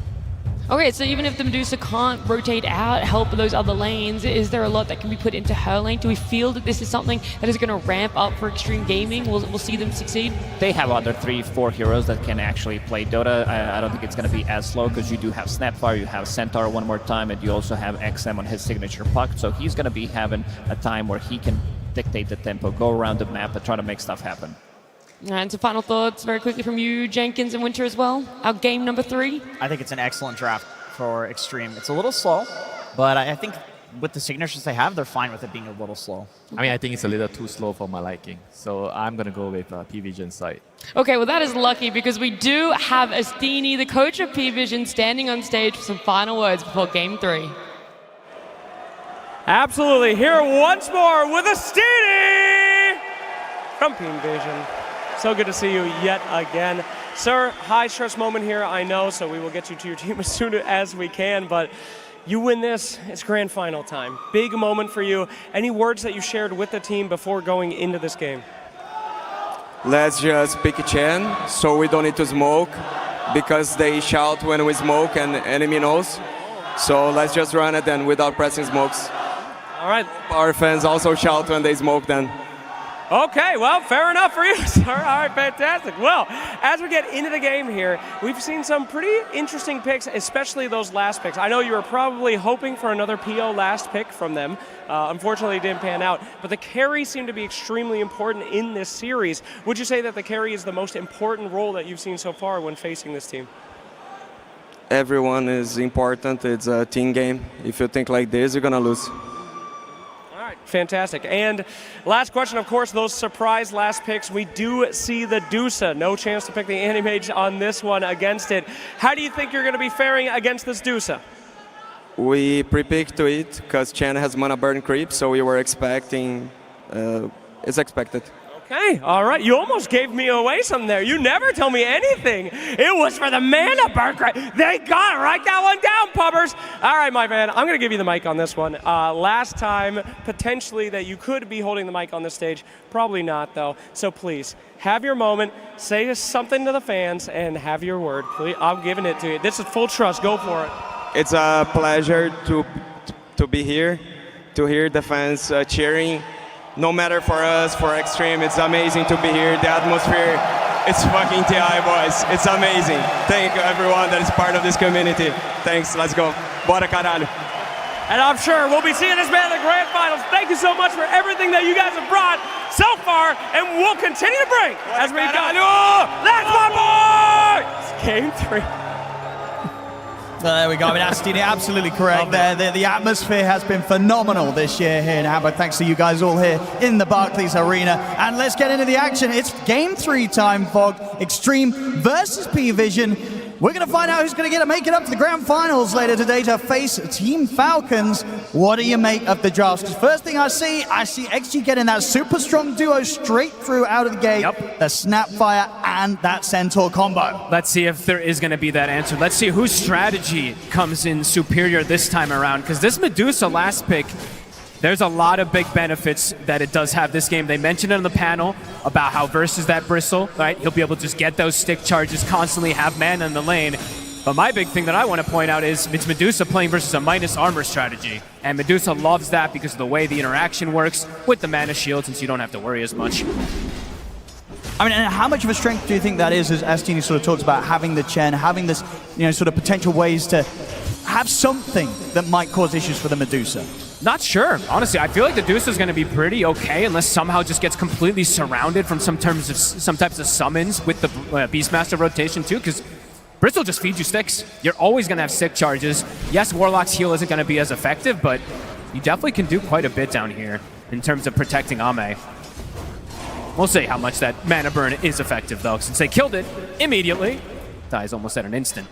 Okay, so even if the Medusa can't rotate out, help those other lanes, is there a lot that can be put into her lane? Do we feel that this is something that is going to ramp up for Xtreme Gaming? We'll see them succeed? They have other 3-4 heroes that can actually play Dota. I don't think it's going to be as slow because you do have Snapfire, you have Centaur one more time, and you also have XM on his signature puck. So he's going to be having a time where he can dictate the tempo, go around the map, and try to make stuff happen. And so final thoughts very quickly from you, Jenkins and Winter as well. Our game number 3. I think it's an excellent draft for Xtreme. It's a little slow, but I think with the signatures they have, they're fine with it being a little slow. I mean, I think it's a little too slow for my liking. So I'm going to go with PVGen's side. Okay, well that is lucky because we do have Astini, the coach of PVGen, standing on stage for some final words before game 3. Absolutely. Here once more with Astini from PVGen. So good to see you yet again. Sir, high stress moment here, I know, so we will get you to your team as soon as we can, but you win this, it's grand final time. Big moment for you. Any words that you shared with the team before going into this game? Let's just pick a chain so we don't need to smoke because they shout when we smoke and enemy knows. So let's just run it then without pressing smokes. All right. Our fans also shout when they smoke then. Okay, well, fair enough for you, sir. All right, fantastic. Well, as we get into the game here, we've seen some pretty interesting picks, especially those last picks. I know you were probably hoping for another PO last pick from them. Unfortunately, it didn't pan out. But the carry seemed to be extremely important in this series. Would you say that the carry is the most important role that you've seen so far when facing this team? Everyone is important. It's a team game. If you think like this, you're going to lose. Fantastic. And last question, of course, those surprise last picks. We do see the Dusa. No chance to pick the Anti-Mage on this one against it. How do you think you're going to be faring against this Dusa? We pre-picked to it because Chen has mana burn creep, so we were expecting, it's expected. Okay, all right. You almost gave me away some there. You never tell me anything. It was for the mana burn creep. They got it. Write that one down, pubbers. All right, my man. I'm going to give you the mic on this one. Last time, potentially, that you could be holding the mic on this stage. Probably not, though. So please, have your moment. Say something to the fans and have your word. Please. I'm giving it to you. This is full trust. Go for it. It's a pleasure to be here, to hear the fans cheering. No matter for us, for Xtreme, it's amazing to be here. The atmosphere, it's fucking TI, boys. It's amazing. Thank you, everyone that is part of this community. Thanks, let's go. Bora caralho. And I'm sure we'll be seeing this man in the grand finals. Thank you so much for everything that you guys have brought so far, and we'll continue to bring as we go. That's my boy! It's game 3. There we go. I mean, Astini, absolutely correct there. The atmosphere has been phenomenal this year here in Hamburg, thanks to you guys all here in the Barclays Arena. And let's get into the action. It's game 3 time, Fog. Xtreme versus P-Vision. We're going to find out who's going to make it up to the grand finals later today to face Team Falcons. What do you make of the drafts? Because first thing I see XG getting that super strong duo straight through out of the gate. Yep. The Snapfire and that Centaur combo. Let's see if there is going to be that answer. Let's see whose strategy comes in superior this time around. Because this Medusa last pick, there's a lot of big benefits that it does have this game. They mentioned it on the panel about how versus that Bristle, right? He'll be able to just get those stick charges, constantly have mana in the lane. But my big thing that I want to point out is it's Medusa playing versus a minus armor strategy. And Medusa loves that because of the way the interaction works with the mana shield, since you don't have to worry as much. I mean, and how much of a strength do you think that is, as Astini sort of talks about having the Chen, having this, sort of potential ways to have something that might cause issues for the Medusa? Not sure. Honestly, I feel like the Medusa is going to be pretty okay unless somehow just gets completely surrounded from some types of summons with the Beastmaster rotation too, because Bristle just feeds you sticks. You're always going to have stick charges. Yes, Warlock's heal isn't going to be as effective, but you definitely can do quite a bit down here in terms of protecting Ame. We'll see how much that mana burn is effective, though, since they killed it immediately. Dies almost at an instant.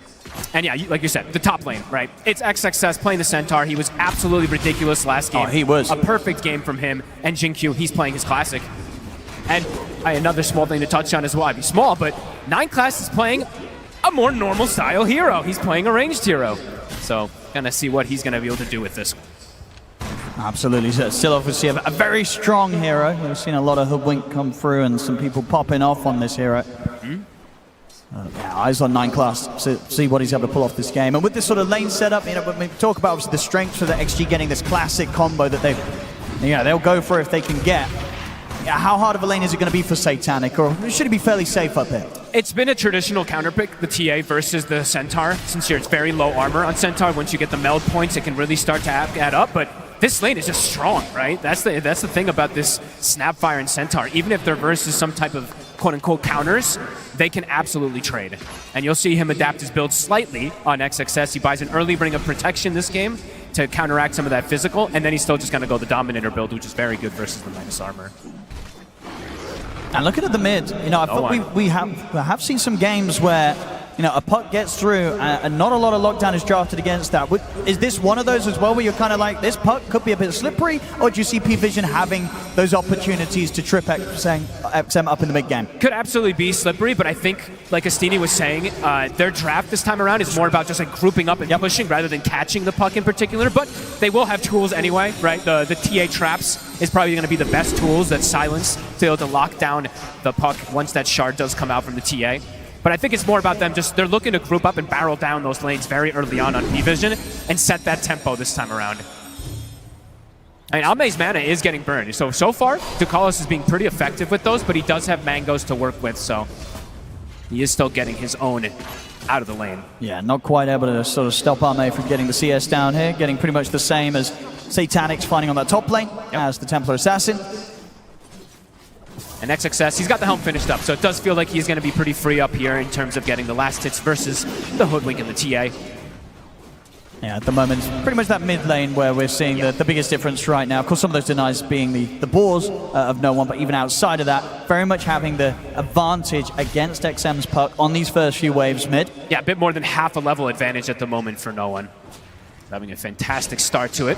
And yeah, like you said, the top lane, right? It's XXS playing the Centaur. He was absolutely ridiculous last game. Oh, he was. A perfect game from him. And Jinkyu, he's playing his classic. And another small thing to touch on as well. I mean, small, but 9 Class is playing a more normal style hero. He's playing a ranged hero. So, gonna see what he's gonna be able to do with this. Absolutely. Still obviously a very strong hero. We've seen a lot of hoodwink come through and some people popping off on this hero. Eyes on 9 Class to see what he's able to pull off this game. And with this sort of lane setup, when we talk about obviously the strengths of the XG getting this classic combo that they'll go for if they can get. How hard of a lane is it going to be for Satanic, or should it be fairly safe up here? It's been a traditional counterpick, the TA versus the Centaur, since it's very low armor on Centaur. Once you get the meld points, it can really start to add up, but this lane is just strong, right? That's the thing about this Snapfire and Centaur. Even if they're versus some type of quote-unquote counters, they can absolutely trade. And you'll see him adapt his build slightly on XXS. He buys an early ring of protection this game to counteract some of that physical, and then he's still just going to go the Dominator build, which is very good versus the minus armor. And looking at the mid, I thought we have seen some games where a puck gets through and not a lot of lockdown is drafted against that. Is this one of those as well where you're kind of like, this puck could be a bit slippery, or do you see P-Vision having those opportunities to trip XM up in the mid game? Could absolutely be slippery, but I think, like Astini was saying, their draft this time around is more about just grouping up and pushing rather than catching the puck in particular, but they will have tools anyway, right? The TA traps is probably going to be the best tools that silence to be able to lock down the puck once that shard does come out from the TA. But I think it's more about them they're looking to group up and barrel down those lanes very early on P-Vision and set that tempo this time around. I mean, Ame's mana is getting burned. So far, Ducalis is being pretty effective with those, but he does have mangoes to work with, so he is still getting his own out of the lane. Yeah, not quite able to sort of stop Ame from getting the CS down here, getting pretty much the same as Satanic's finding on that top lane as the Templar Assassin. And XXS, he's got the helm finished up, so it does feel like he's going to be pretty free up here in terms of getting the last hits versus the Hoodwink and the TA. Yeah, at the moment, pretty much that mid lane where we're seeing the biggest difference right now. Of course, some of those denies being the boars of no one, but even outside of that, very much having the advantage against XM's puck on these first few waves mid. Yeah, a bit more than half a level advantage at the moment for no one. Having a fantastic start to it.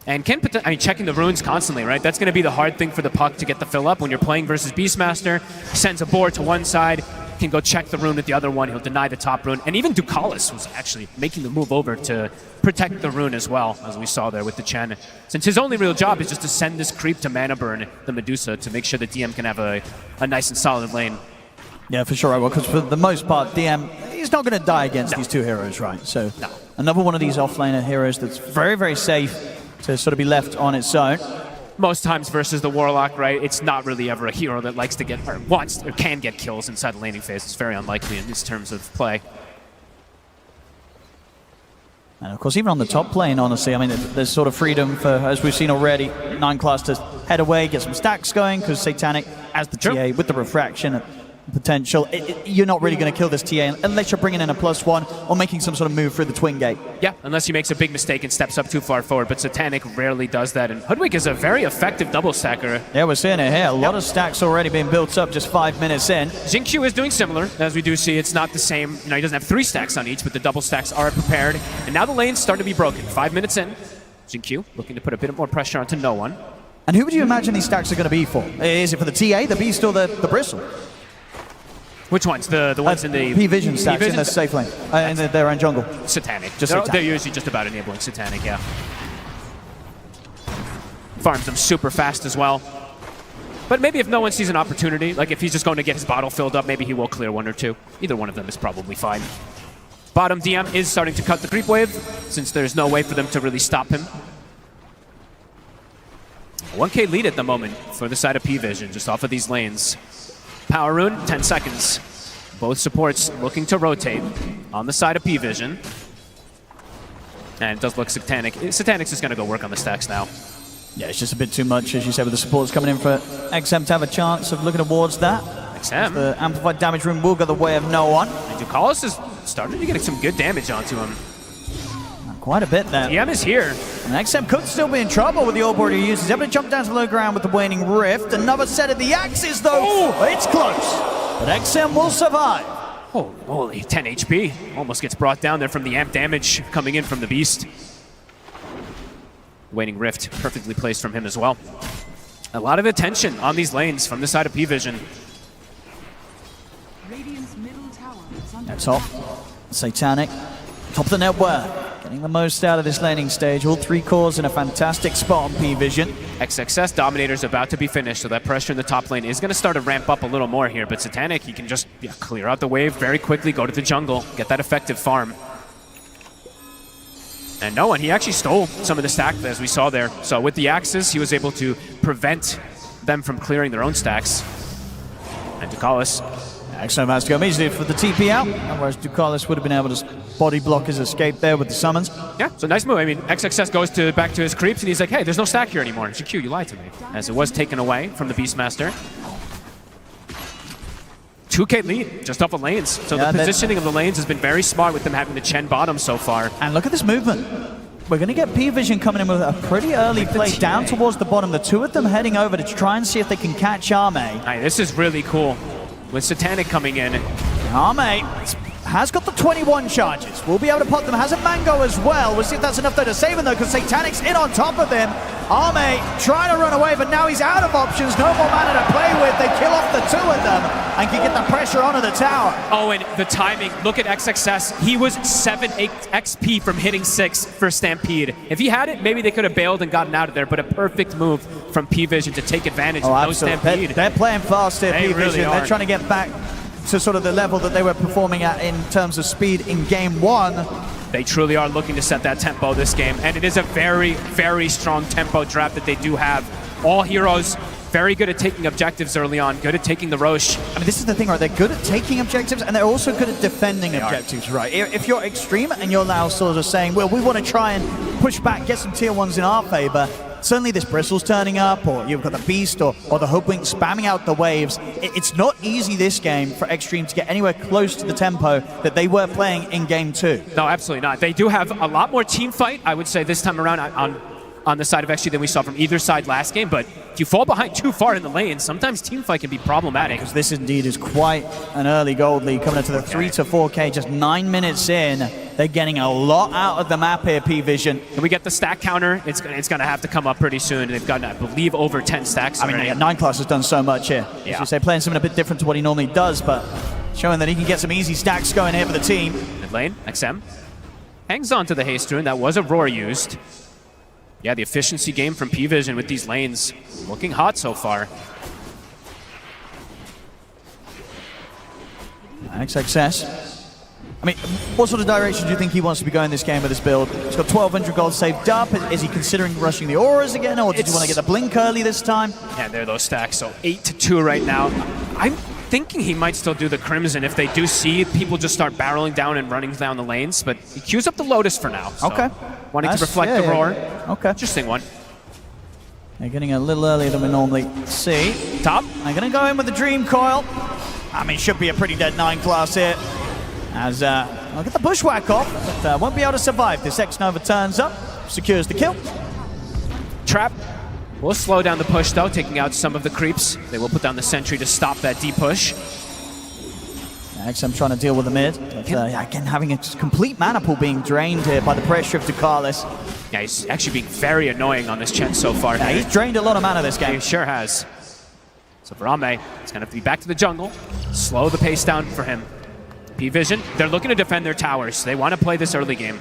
And checking the runes constantly, right? That's going to be the hard thing for the puck to get the fill up when you're playing versus Beastmaster. Sends a board to one side, can go check the rune at the other one. He'll deny the top rune. And even Ducalis was actually making the move over to protect the rune as well, as we saw there with the Chen. Since his only real job is just to send this creep to mana burn the Medusa to make sure the DM can have a nice and solid lane. Yeah, for sure I will, because for the most part, DM, he's not going to die against these two heroes, right? So another one of these offlaner heroes that's very, very safe to sort of be left on its own. Most times versus the Warlock, right, it's not really ever a hero that likes to get, or wants, or can get kills inside the laning phase. It's very unlikely in these terms of play. And of course, even on the top lane, honestly, I mean, there's sort of freedom for, as we've seen already, 9-class to head away, get some stacks going, because Satanic, as the TA, with the refraction potential, you're not really going to kill this TA unless you're bringing in a +1 or making some sort of move through the twin gate. Yeah, unless he makes a big mistake and steps up too far forward, but Satanic rarely does that, and Hoodwink is a very effective double stacker. Yeah, we're seeing it here. A lot of stacks already being built up just 5 minutes in. Xingqiu is doing similar, as we do see. It's not the same, he doesn't have 3 stacks on each, but the double stacks are prepared, and now the lanes start to be broken. 5 minutes in, Xingqiu looking to put a bit more pressure onto no one. And who would you imagine these stacks are going to be for? Is it for the TA, the Beast, or the Bristle? Which ones? The ones in the... P-Vision stacks in the safe lane, in their own jungle. Satanic. Just they're usually just about enabling Satanic, yeah. Farms them super fast as well. But maybe if no one sees an opportunity, like if he's just going to get his bottle filled up, maybe he will clear 1 or 2. Either one of them is probably fine. Bottom DM is starting to cut the creep wave, since there's no way for them to really stop him. 1K lead at the moment for the side of P-Vision, just off of these lanes. Power Rune, 10 seconds. Both supports looking to rotate on the side of P-Vision. And it does look Satanic. Satanic's just going to go work on the stacks now. Yeah, it's just a bit too much, as you said, with the supports coming in for XM to have a chance of looking towards that. XM? The amplified damage rune will go the way of no one. And Ducalis is starting to get some good damage onto him. Quite a bit there. DM is here. And XM could still be in trouble with the orb board he uses. He's able to jump down to the low ground with the waning rift. Another set of the axes, though. Oh, it's close. But XM will survive. Oh, holy, 10 HP. Almost gets brought down there from the amp damage coming in from the Beast. Waning rift, perfectly placed from him as well. A lot of attention on these lanes from the side of P-Vision. That's top. Satanic. Top of the net worth. Getting the most out of this laning stage. All 3 cores in a fantastic spot on P-Vision. XXS Dominator's about to be finished, so that pressure in the top lane is going to start to ramp up a little more here, but Satanic, he can just clear out the wave very quickly, go to the jungle, get that effective farm. And no one, he actually stole some of the stack as we saw there. So with the axes, he was able to prevent them from clearing their own stacks. And Ducalis. XM has to go immediately for the TP out, whereas Ducalis would have been able to body block his escape there with the summons. Yeah, so nice move. I mean, XXS goes back to his creeps, and he's like, hey, there's no stack here anymore. GQ, you lied to me. As it was taken away from the Beastmaster. 2K lead, just off of lanes. So the positioning of the lanes has been very smart with them having the Chen bottom so far. And look at this movement. We're going to get P-Vision coming in with a pretty early play down towards the bottom. The 2 of them heading over to try and see if they can catch Arme. Right, this is really cool. With Satanic coming in. Arme has got the 21 charges. We'll be able to pop them. Has a Mango as well. We'll see if that's enough though to save him though, because Satanic's in on top of him. Arme trying to run away, but now he's out of options. No more mana to play with. They kill off the 2 of them and can get the pressure onto the tower. Oh, and the timing. Look at XXS. He was 7 XP from hitting 6 for Stampede. If he had it, maybe they could have bailed and gotten out of there, but a perfect move from P-Vision to take advantage of no Stampede. They're playing fast here, P-Vision. Really they're trying to get back to sort of the level that they were performing at in terms of speed in game 1. They truly are looking to set that tempo this game, and it is a very, very strong tempo draft that they do have. All heroes very good at taking objectives early on, good at taking the Roche. I mean, this is the thing, right? They're good at taking objectives, and they're also good at defending objectives, right? If you're Xtreme and you're now sort of saying, well, we want to try and push back, get some tier 1s in our favor, suddenly this Bristle's turning up, or you've got the Beast or the Hoodwink spamming out the waves. It's not easy this game for Xtreme to get anywhere close to the tempo that they were playing in game 2. No, absolutely not. They do have a lot more team fight, I would say, this time around on the side of Xtreme than we saw from either side last game, but if you fall behind too far in the lane, sometimes team fight can be problematic. Because this indeed is quite an early gold lead coming into the 3 to 4K, just 9 minutes in. They're getting a lot out of the map here, P-Vision. Can we get the stack counter? It's going to have to come up pretty soon. They've gotten, I believe, over 10 stacks already. I mean, 9 Class has done so much here. Yeah. As you say, playing something a bit different to what he normally does, but showing that he can get some easy stacks going here for the team. Mid lane, XM. Hangs on to the haste rune. That was a roar used. Yeah, the efficiency game from P-Vision with these lanes looking hot so far. XXS. I mean, what sort of direction do you think he wants to be going this game with this build? He's got 1,200 gold saved up. Is he considering rushing the auras again, or does he want to get the blink early this time? Yeah, there are those stacks. So 8-2 right now. I'm thinking he might still do the Crimson if they do see people just start barreling down and running down the lanes, but he queues up the Lotus for now. So okay. Wanting to reflect the roar. Okay. Interesting one. They're getting a little earlier than we normally see. Top. I'm going to go in with the Dream Coil. I mean, should be a pretty dead 9 Class here. As I'll get the Bushwhack off, but won't be able to survive. This X-Nova turns up, secures the kill. Trap will slow down the push though, taking out some of the creeps. They will put down the sentry to stop that deep push. XM trying to deal with the mid. But, again, having a complete mana pool being drained here by the pressure of Ducalis. Yeah, he's actually being very annoying on this Chen so far. Yeah, he's drained a lot of mana this game. He sure has. So for Ame, it's going to be back to the jungle. Slow the pace down for him. P-Vision, they're looking to defend their towers. They want to play this early game.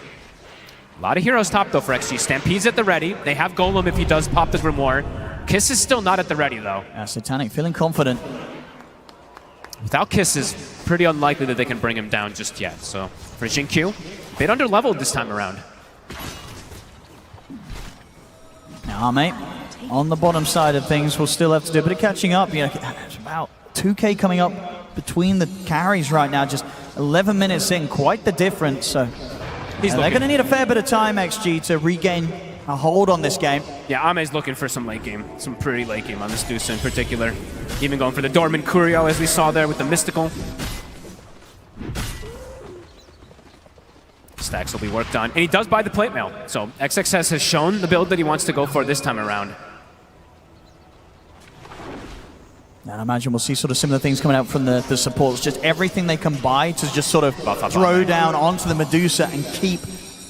A lot of heroes top though for XG. Stampede's at the ready. They have Golem if he does pop the Grimoire. Kiss is still not at the ready though. Yeah, Satanic feeling confident. Without Kisses, pretty unlikely that they can bring him down just yet. So for Xingqiu, a bit under-leveled this time around. Now, Ame, on the bottom side of things, we'll still have to do a bit of catching up. You know, it's about 2K coming up between the carries right now. Just 11 minutes in, quite the difference. So they're going to need a fair bit of time, XG, to regain a hold on this game. Yeah, Ame's looking for some late game, some pretty late game on this Deuce in particular. Even going for the Dormant Curio, as we saw there with the Mystical. Stacks will be worked on, and he does buy the plate mail. So XXS has shown the build that he wants to go for this time around. And I imagine we'll see sort of similar things coming out from the supports. Just everything they can buy to just sort of throw down onto the Medusa and keep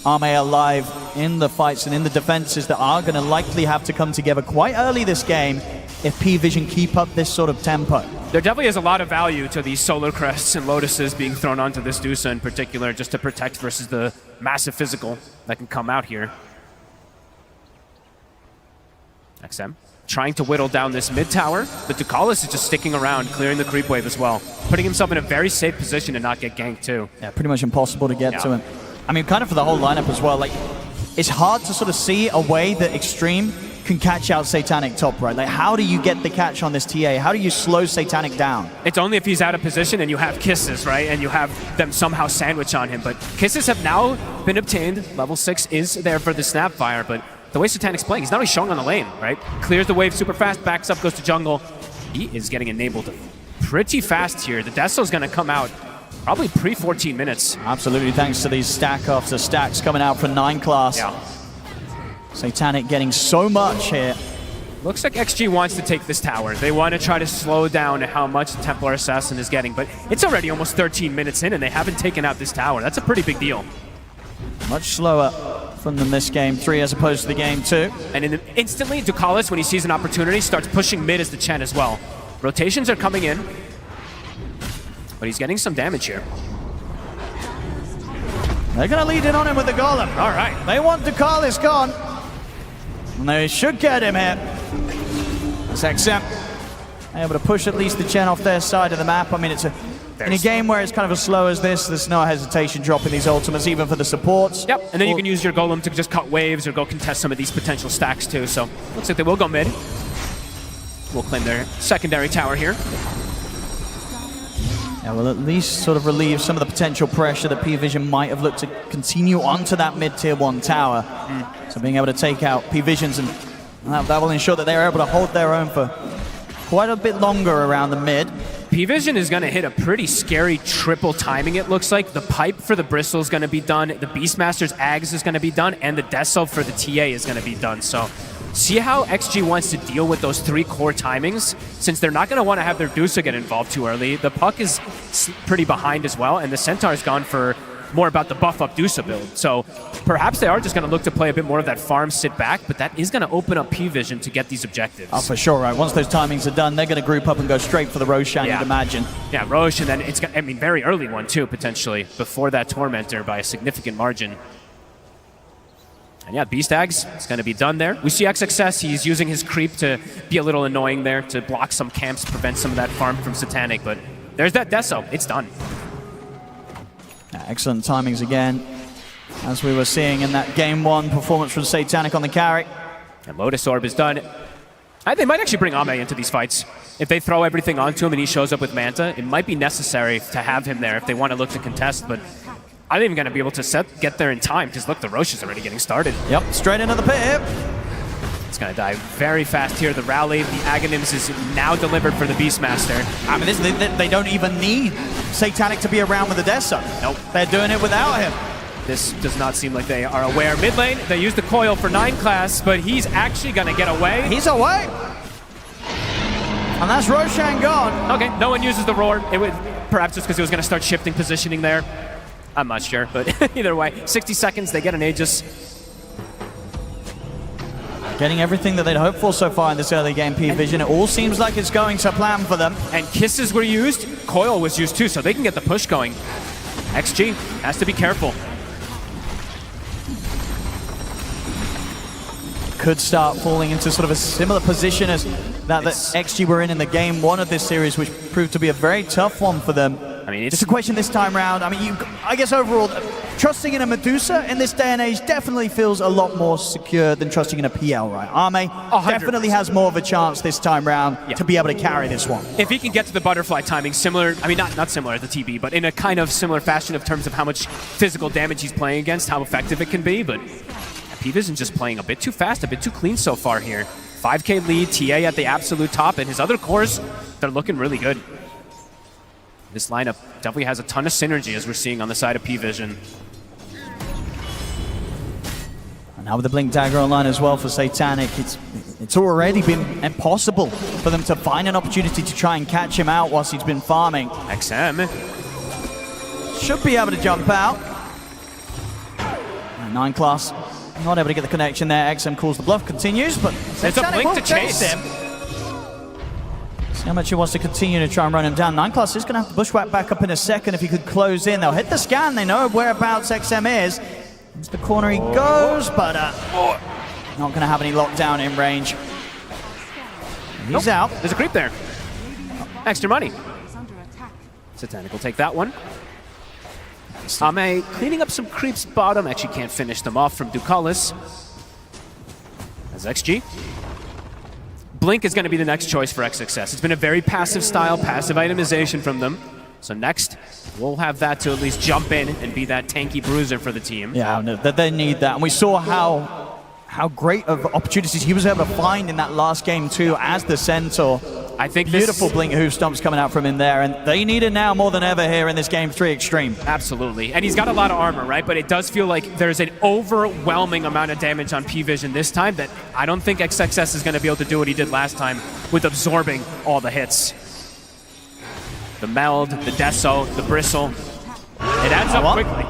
Ame alive in the fights and in the defenses that are going to likely have to come together quite early this game if P-Vision keep up this sort of tempo. There definitely is a lot of value to these Solar Crests and Lotuses being thrown onto this Dusa in particular, just to protect versus the massive physical that can come out here. XM trying to whittle down this mid tower, but Ducalis is just sticking around, clearing the creep wave as well, putting himself in a very safe position to not get ganked too. Yeah, pretty much impossible to get to him. I mean, kind of for the whole lineup as well. Like, it's hard to sort of see a way that Xtreme can catch out Satanic top right. Like, how do you get the catch on this TA? How do you slow Satanic down? It's only if he's out of position and you have Kisses, right? And you have them somehow sandwich on him. But Kisses have now been obtained. Level 6 is there for the Snapfire, but the way Satanic's playing, he's not only showing on the lane, right? Clears the wave super fast, backs up, goes to jungle. He is getting enabled pretty fast here. The Deso's going to come out probably pre-14 minutes. Absolutely, thanks to these stack after stacks coming out from 9 class. Yeah. Satanic getting so much here. Looks like XG wants to take this tower. They want to try to slow down how much the Templar Assassin is getting, but it's already almost 13 minutes in and they haven't taken out this tower. That's a pretty big deal. Much slower from them this game 3 as opposed to the game 2. And instantly, Ducalis, when he sees an opportunity, starts pushing mid as the Chen as well. Rotations are coming in, but he's getting some damage here. They're going to lead in on him with the Golem. All right. They want Ducalis gone. And they should get him here. It's XM able to push at least the Chen off their side of the map. I mean, it's in a game where it's kind of as slow as this, there's no hesitation dropping these ultimates, even for the supports. Yep, and then you can use your Golem to just cut waves or go contest some of these potential stacks too. So looks like they will go mid. We'll claim their secondary tower here. Yeah, well, at least sort of relieve some of the potential pressure that P-Vision might have looked to continue onto that mid-tier 1 tower. So being able to take out P-Visions, and that will ensure that they're able to hold their own for quite a bit longer around the mid. P-Vision is going to hit a pretty scary triple timing, it looks like. The pipe for the Bristle is going to be done, the Beastmaster's Ags is going to be done, and the Deso for the TA is going to be done. So see how XG wants to deal with those 3 core timings, since they're not going to want to have their Dusa get involved too early. The puck is pretty behind as well, and the Centaur's gone for more about the buff up Dusa build. So perhaps they are just going to look to play a bit more of that farm sit back, but that is going to open up P-Vision to get these objectives. Oh, for sure, right. Once those timings are done, they're going to group up and go straight for the Roshan, you'd imagine. Yeah, Roshan, and then it's got, I mean, very early one too, potentially, before that Tormentor by a significant margin. And yeah, Beastags is going to be done there. We see XXS, he's using his creep to be a little annoying there, to block some camps, prevent some of that farm from Satanic, but there's that Deso, it's done. Excellent timings again, as we were seeing in that Game 1 performance from Satanic on the carry. And Lotus Orb is done. They might actually bring Ame into these fights. If they throw everything onto him and he shows up with Manta, it might be necessary to have him there if they want to look to contest, but I don't even going to be able to get there in time, because look, the Rosh is already getting started. Yep, straight into the pit. It's going to die very fast here. The rally, the Aghanims is now delivered for the Beastmaster. I mean, they don't even need Satanic to be around with the Deso. Nope. They're doing it without him. This does not seem like they are aware. Mid lane, they use the coil for 9 class, but he's actually going to get away. He's away. And that's Roshan gone. Okay, no one uses the roar. It would perhaps just because he was going to start shifting positioning there. I'm not sure, but either way, 60 seconds, they get an Aegis. Getting everything that they'd hoped for so far in this early game, P-Vision. It all seems like it's going to plan for them. And kisses were used, coil was used too, so they can get the push going. XG has to be careful. Could start falling into sort of a similar position as that XG were in the Game 1 of this series, which proved to be a very tough one for them. I mean, it's a question this time round. I mean, I guess overall, trusting in a Medusa in this day and age definitely feels a lot more secure than trusting in a PL, right? Ame definitely has more of a chance this time round to be able to carry this one. If he can get to the butterfly timing, similar, I mean, not similar to the TB, but in a kind of similar fashion in terms of how much physical damage he's playing against, how effective it can be, but P-Vision just playing a bit too fast, a bit too clean so far here. 5K lead, TA at the absolute top, and his other cores, they're looking really good. This lineup definitely has a ton of synergy, as we're seeing on the side of P-Vision. And now with the Blink Dagger online as well for Satanic, it's already been impossible for them to find an opportunity to try and catch him out whilst he's been farming. XM should be able to jump out. 9 class, not able to get the connection there. XM calls the bluff, continues, but there's a Blink to chase him. See how much he wants to continue to try and run him down. 9 class is going to have to bushwhack back up in a second if he could close in. They'll hit the scan, they know whereabouts XM is. Into the corner he goes, but not going to have any lockdown in range. He's out. There's a creep there. Extra money. Satanic will take that one. Ame cleaning up some creeps bottom. Actually can't finish them off from Ducalis. As XG. Blink is going to be the next choice for XXS. It's been a very passive style, passive itemization from them. So next, we'll have that to at least jump in and be that tanky bruiser for the team. Yeah, no, they need that. And we saw how great of opportunities he was able to find in that last game too as the Centaur. I think beautiful Blink hoof stomps coming out from in there, and they need it now more than ever here in this Game 3 Extreme. Absolutely, and he's got a lot of armor, right? But it does feel like there's an overwhelming amount of damage on P-Vision this time that I don't think XXS is going to be able to do what he did last time with absorbing all the hits. The meld, the deso, the bristle, it adds up quickly.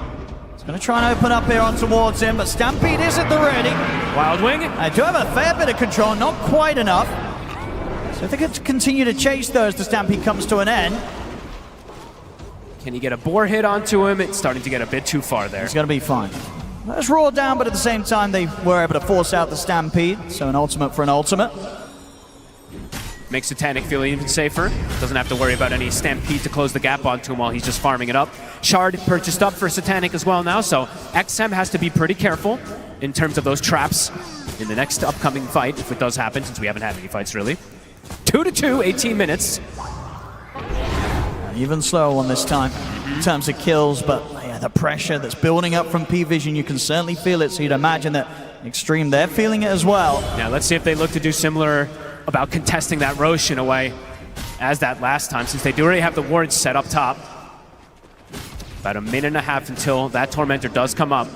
He's going to try and open up here on towards him, but Stampede is at the ready. Wild Wing. I do have a fair bit of control, not quite enough. So they could continue to chase those. The Stampede comes to an end. Can he get a boar hit onto him? It's starting to get a bit too far there. He's going to be fine. Let's roar down, but at the same time, they were able to force out the Stampede. So an ultimate for an ultimate. Makes Satanic feel even safer. Doesn't have to worry about any Stampede to close the gap onto him while he's just farming it up. Shard purchased up for Satanic as well now, so XM has to be pretty careful in terms of those traps in the next upcoming fight, if it does happen, since we haven't had any fights really. 2-2, 18 minutes. Even slower one this time in terms of kills, but yeah, the pressure that's building up from P-Vision, you can certainly feel it, so you'd imagine that Extreme, they're feeling it as well. Yeah, let's see if they look to do similar about contesting that Roche in a way as that last time, since they do already have the wards set up top. About a minute and a half until that Tormentor does come up.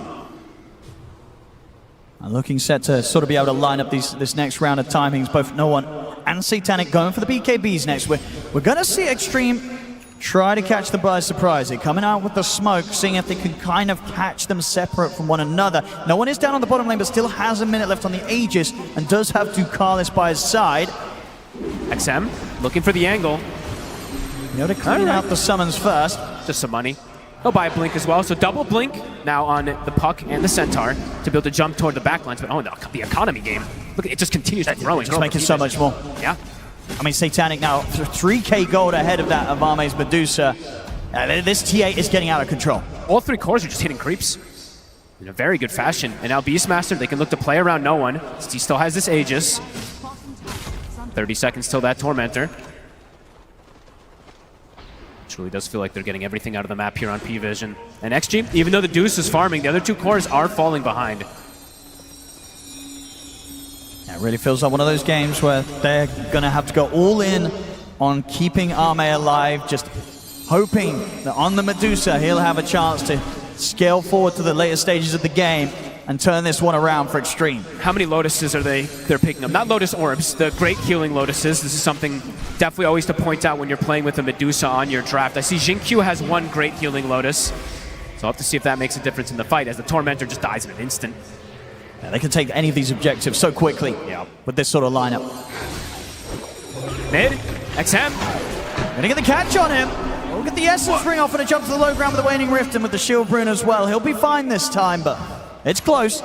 And looking set to sort of be able to line up this next round of timings, both No One and Satanic going for the BKBs next. We're going to see Extreme try to catch them by surprise. They're coming out with the smoke, seeing if they can kind of catch them separate from one another. No one is down on the bottom lane, but still has a minute left on the Aegis and does have Ducalis by his side. XM looking for the angle. You know, to clean out the summons first. Just some money. He'll buy a blink as well, so double blink now on the Puck and the Centaur to be able to jump toward the backlines. But the economy game, look, it just continues to growing. Just making so much more. Yeah. I mean, Satanic now 3k gold ahead of that of Arme's Medusa. This T8 is getting out of control. All three cores are just hitting creeps in a very good fashion. And now Beastmaster, they can look to play around no one, since he still has this Aegis. 30 seconds till that Tormentor. Truly does feel like they're getting everything out of the map here on P-Vision. And XG, even though the Deuce is farming, the other two cores are falling behind. It really feels like one of those games where they're going to have to go all in on keeping Arme alive, just hoping that on the Medusa he'll have a chance to scale forward to the later stages of the game and turn this one around for Xtreme. How many Lotuses are they're picking up? Not Lotus Orbs, the great healing Lotuses. This is something definitely always to point out when you're playing with a Medusa on your draft. I see Xingqiu has one great healing Lotus, so I'll have to see if that makes a difference in the fight, as the Tormentor just dies in an instant. Yeah, they can take any of these objectives so quickly with this sort of lineup. Mid, XM. Gonna get the catch on him. We'll get the Essence Ring off and a jump to the low ground with the Waning Rift and with the Shield Rune as well. He'll be fine this time, but it's close.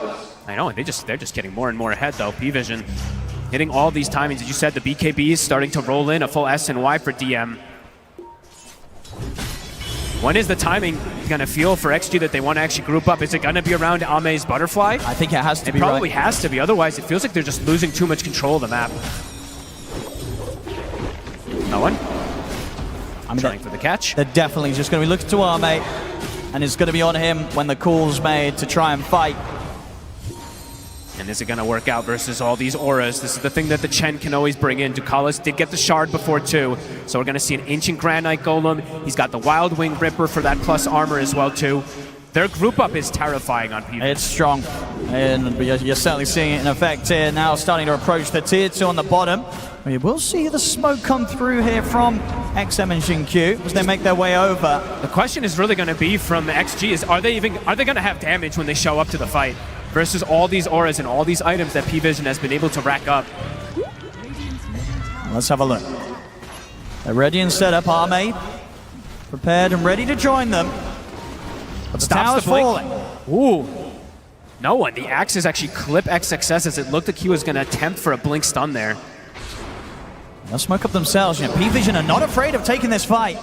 I know, and they're just getting more and more ahead though. P-Vision hitting all these timings. As you said, the BKB is starting to roll in, a full S and Y for DM. When is the timing going to feel for XG that they want to actually group up? Is it going to be around Ame's Butterfly? I think it has to be. It probably has to be. Otherwise, it feels like they're just losing too much control of the map. No one? I'm trying for the catch. They're definitely just going to be looking to Arme, and it's going to be on him when the call's made to try and fight. And is it going to work out versus all these auras? This is the thing that the Chen can always bring in. Ducalis did get the shard before too, so we're going to see an Ancient Granite Golem. He's got the Wild Wing Ripper for that plus armor as well too. Their group up is terrifying on PvP. It's strong, and you're certainly seeing it in effect here now, starting to approach the tier 2 on the bottom. We will see the smoke come through here from XM and Xingqiu as they make their way over. The question is really going to be from XG is, are they going to have damage when they show up to the fight? Versus all these auras and all these items that P-Vision has been able to rack up. Let's have a look. They're ready and set up. Arme prepared and ready to join them. But the tower's falling. Ooh. No one. The axes actually clip XXS as it looked like he was going to attempt for a blink stun there. They'll smoke up themselves. You know, P-Vision are not afraid of taking this fight.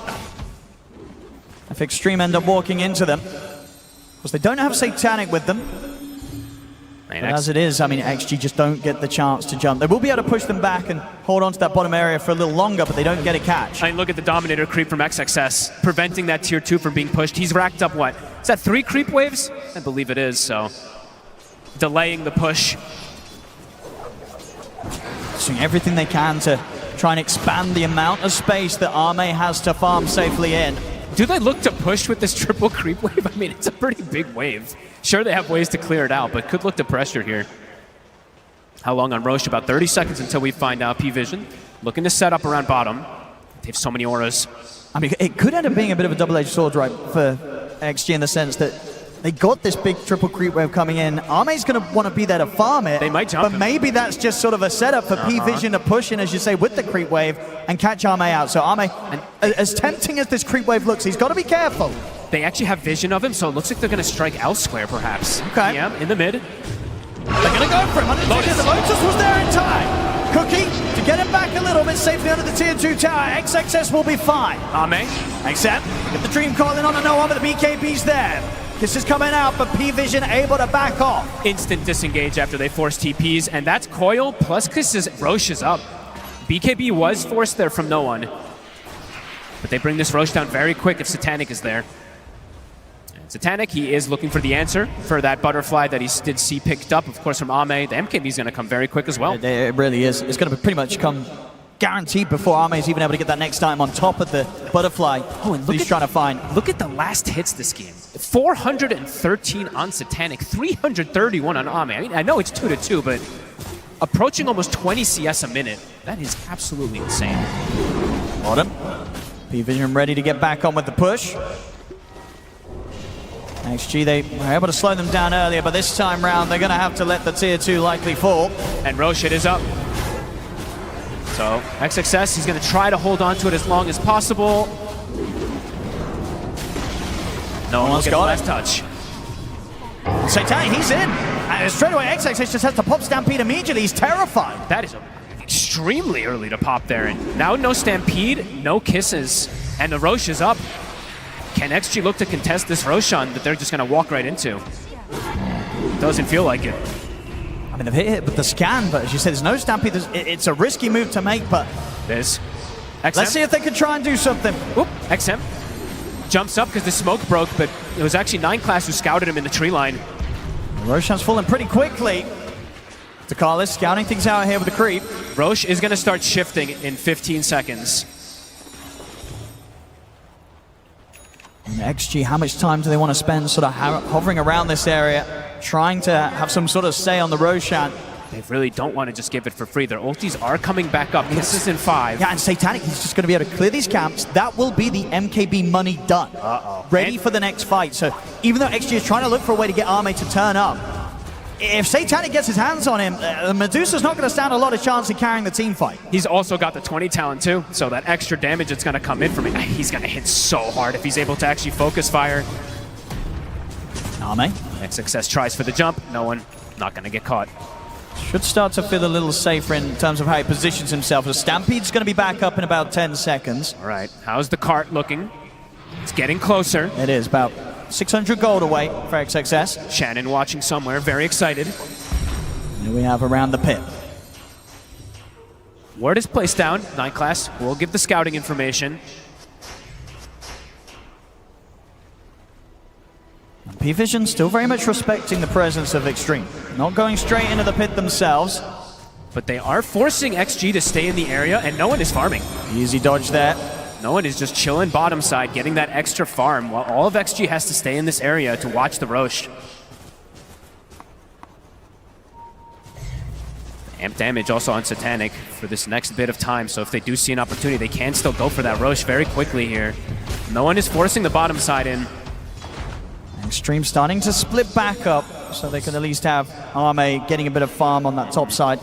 If Xtreme end up walking into them. Because they don't have Satanic with them. But as it is, I mean, XG just don't get the chance to jump. They will be able to push them back and hold on to that bottom area for a little longer, but they don't get a catch. I mean, look at the Dominator creep from XXS, preventing that tier 2 from being pushed. He's racked up, what? Is that 3 creep waves? I believe it is, so delaying the push. Doing everything they can to try and expand the amount of space that Arme has to farm safely in. Do they look to push with this triple creep wave? I mean, it's a pretty big wave. Sure, they have ways to clear it out, but could look to pressure here. How long on Roche? About 30 seconds until we find out. P-Vision looking to set up around bottom. They have so many auras. I mean, it could end up being a bit of a double-edged sword, right, for XG in the sense that they got this big triple creep wave coming in. Arme's going to want to be there to farm it. They might jump But maybe that's just sort of a setup for P-Vision to push in, as you say, with the creep wave and catch Arme out. So Arme, as tempting as this creep wave looks, he's got to be careful. They actually have vision of him, so it looks like they're going to strike elsewhere, perhaps. Okay. Yeah, in the mid. They're going to go for him. The Lotus was there in time. Cookie to get him back a little bit safely under the tier 2 tower. XXS will be fine. Ame. Except, get the Dream calling on a no one, but the BKB's there. This is coming out, but P-Vision able to back off. Instant disengage after they force TPs, and that's Coil plus Kisses. Roche is up. BKB was forced there from no one. But they bring this Roche down very quick if Satanic is there. And Satanic, he is looking for the answer for that butterfly that he did see picked up, of course, from Ame. The MKB is going to come very quick as well. It really is. It's going to pretty much come guaranteed before Arme is even able to get that next time on top of the butterfly. Oh, and he's trying to find. Look at the last hits this game. 413 on Satanic, 331 on Ame. I mean, I know it's 2-2, but approaching almost 20 CS a minute. That is absolutely insane. Bottom. P-Vision ready to get back on with the push. XG, they were able to slow them down earlier, but this time round they're going to have to let the tier 2 likely fall. And Roshan is up. So XXS, he's going to try to hold on to it as long as possible. No one will get the last touch. Satanic, he's in. And straight away, XXS just has to pop Stampede immediately. He's terrified. That is extremely early to pop there. And now no Stampede, no kisses, and the Rosh is up. Can XG look to contest this Roshan that they're just going to walk right into? Doesn't feel like it. I mean, they've hit it with the scan, but as you said, there's no Stampede. It's a risky move to make, but... There's XM. Let's see if they can try and do something. Oop, XM jumps up because the smoke broke, but it was actually 9 class who scouted him in the tree line. Roshan's falling pretty quickly. Takali's scouting things out here with the creep. Rosh is going to start shifting in 15 seconds. And XG, how much time do they want to spend sort of hovering around this area, trying to have some sort of say on the Roshan? They really don't want to just give it for free. Their ultis are coming back up. This is in 5. Yeah, and Satanic, he's just going to be able to clear these camps. That will be the MKB money done. Ready for the next fight. So even though XG is trying to look for a way to get Arme to turn up, if Satanic gets his hands on him, Medusa's not going to stand a lot of chance of carrying the team fight. He's also got the 20 talent too, so that extra damage that's going to come in from it, he's going to hit so hard if he's able to actually focus fire. Arme. XXS tries for the jump. No one, not going to get caught. Should start to feel a little safer in terms of how he positions himself. The Stampede's going to be back up in about 10 seconds. All right, how's the cart looking? It's getting closer. It is about 600 gold away for XXS. Shannon watching somewhere, very excited. Here we have around the pit. Word is placed down. 9 class will give the scouting information. P-Vision still very much respecting the presence of Xtreme. Not going straight into the pit themselves. But they are forcing XG to stay in the area, and no one is farming. Easy dodge there. No one is just chilling bottom side, getting that extra farm, while all of XG has to stay in this area to watch the Rosh. Amp damage also on Satanic for this next bit of time, so if they do see an opportunity, they can still go for that Rosh very quickly here. No one is forcing the bottom side in. Xtreme starting to split back up, so they can at least have Arme getting a bit of farm on that top side.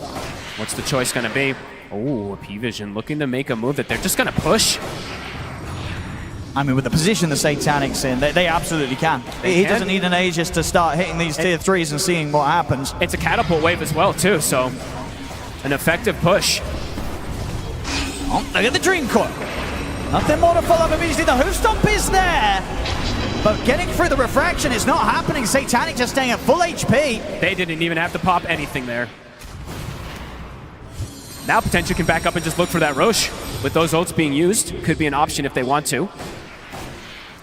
What's the choice going to be? Oh, P-Vision looking to make a move that they're just going to push. I mean, with the position the Satanic's in, they absolutely can. He doesn't need an Aegis to start hitting these tier 3s and seeing what happens. It's a catapult wave as well, too, so an effective push. Oh, look at the Dream Coil. Nothing more to follow up immediately. The hoof stomp is there. But getting through the refraction is not happening. Satanic just staying at full HP. They didn't even have to pop anything there. Now potentially can back up and just look for that Rosh. With those ults being used, could be an option if they want to.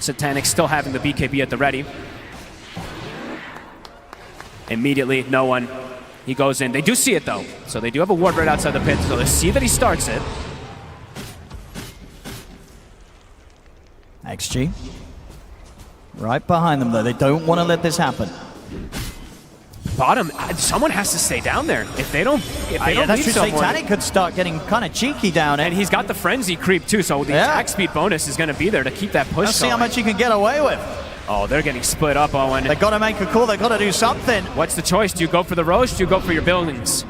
Satanic still having the BKB at the ready. Immediately, no one. He goes in. They do see it though. So they do have a ward right outside the pit. So they see that he starts it. XG. Right behind them though. They don't want to let this happen. Bottom, someone has to stay down there. If they don't leave someone, Satanic could start getting kind of cheeky down it. And he's got the frenzy creep too, so the attack speed bonus is going to be there to keep that push. Let's see how much he can get away with. Oh, they're getting split up, Owen. They got to make a call. They got to do something. What's the choice? Do you go for the Rosh? Do you go for your buildings?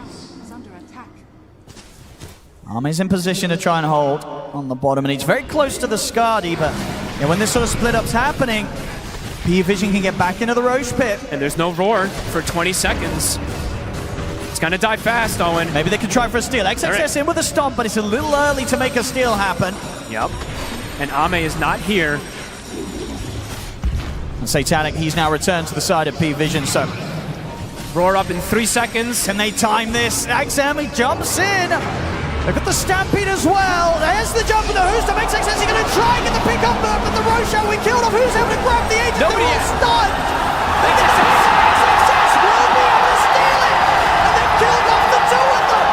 Arme's in position to try and hold on the bottom, and he's very close to the Skadi, but yeah, when this sort of split up's happening, P-Vision can get back into the Roche pit. And there's no roar for 20 seconds. It's gonna die fast, Owen. Maybe they could try for a steal. XXS in with a stomp, but it's a little early to make a steal happen. Yep. And Ame is not here. And Satanic, he's now returned to the side of P-Vision, so... Roar up in 3 seconds. Can they time this? XM, he jumps in. Look at the Stampede as well. There's the jump with the Who's to make success. He's going to try and get the pick up, but the Roshan we killed off. Who's able to grab the agent? Nobody is stunned. XXS will be able to steal it. And they killed off the two of them.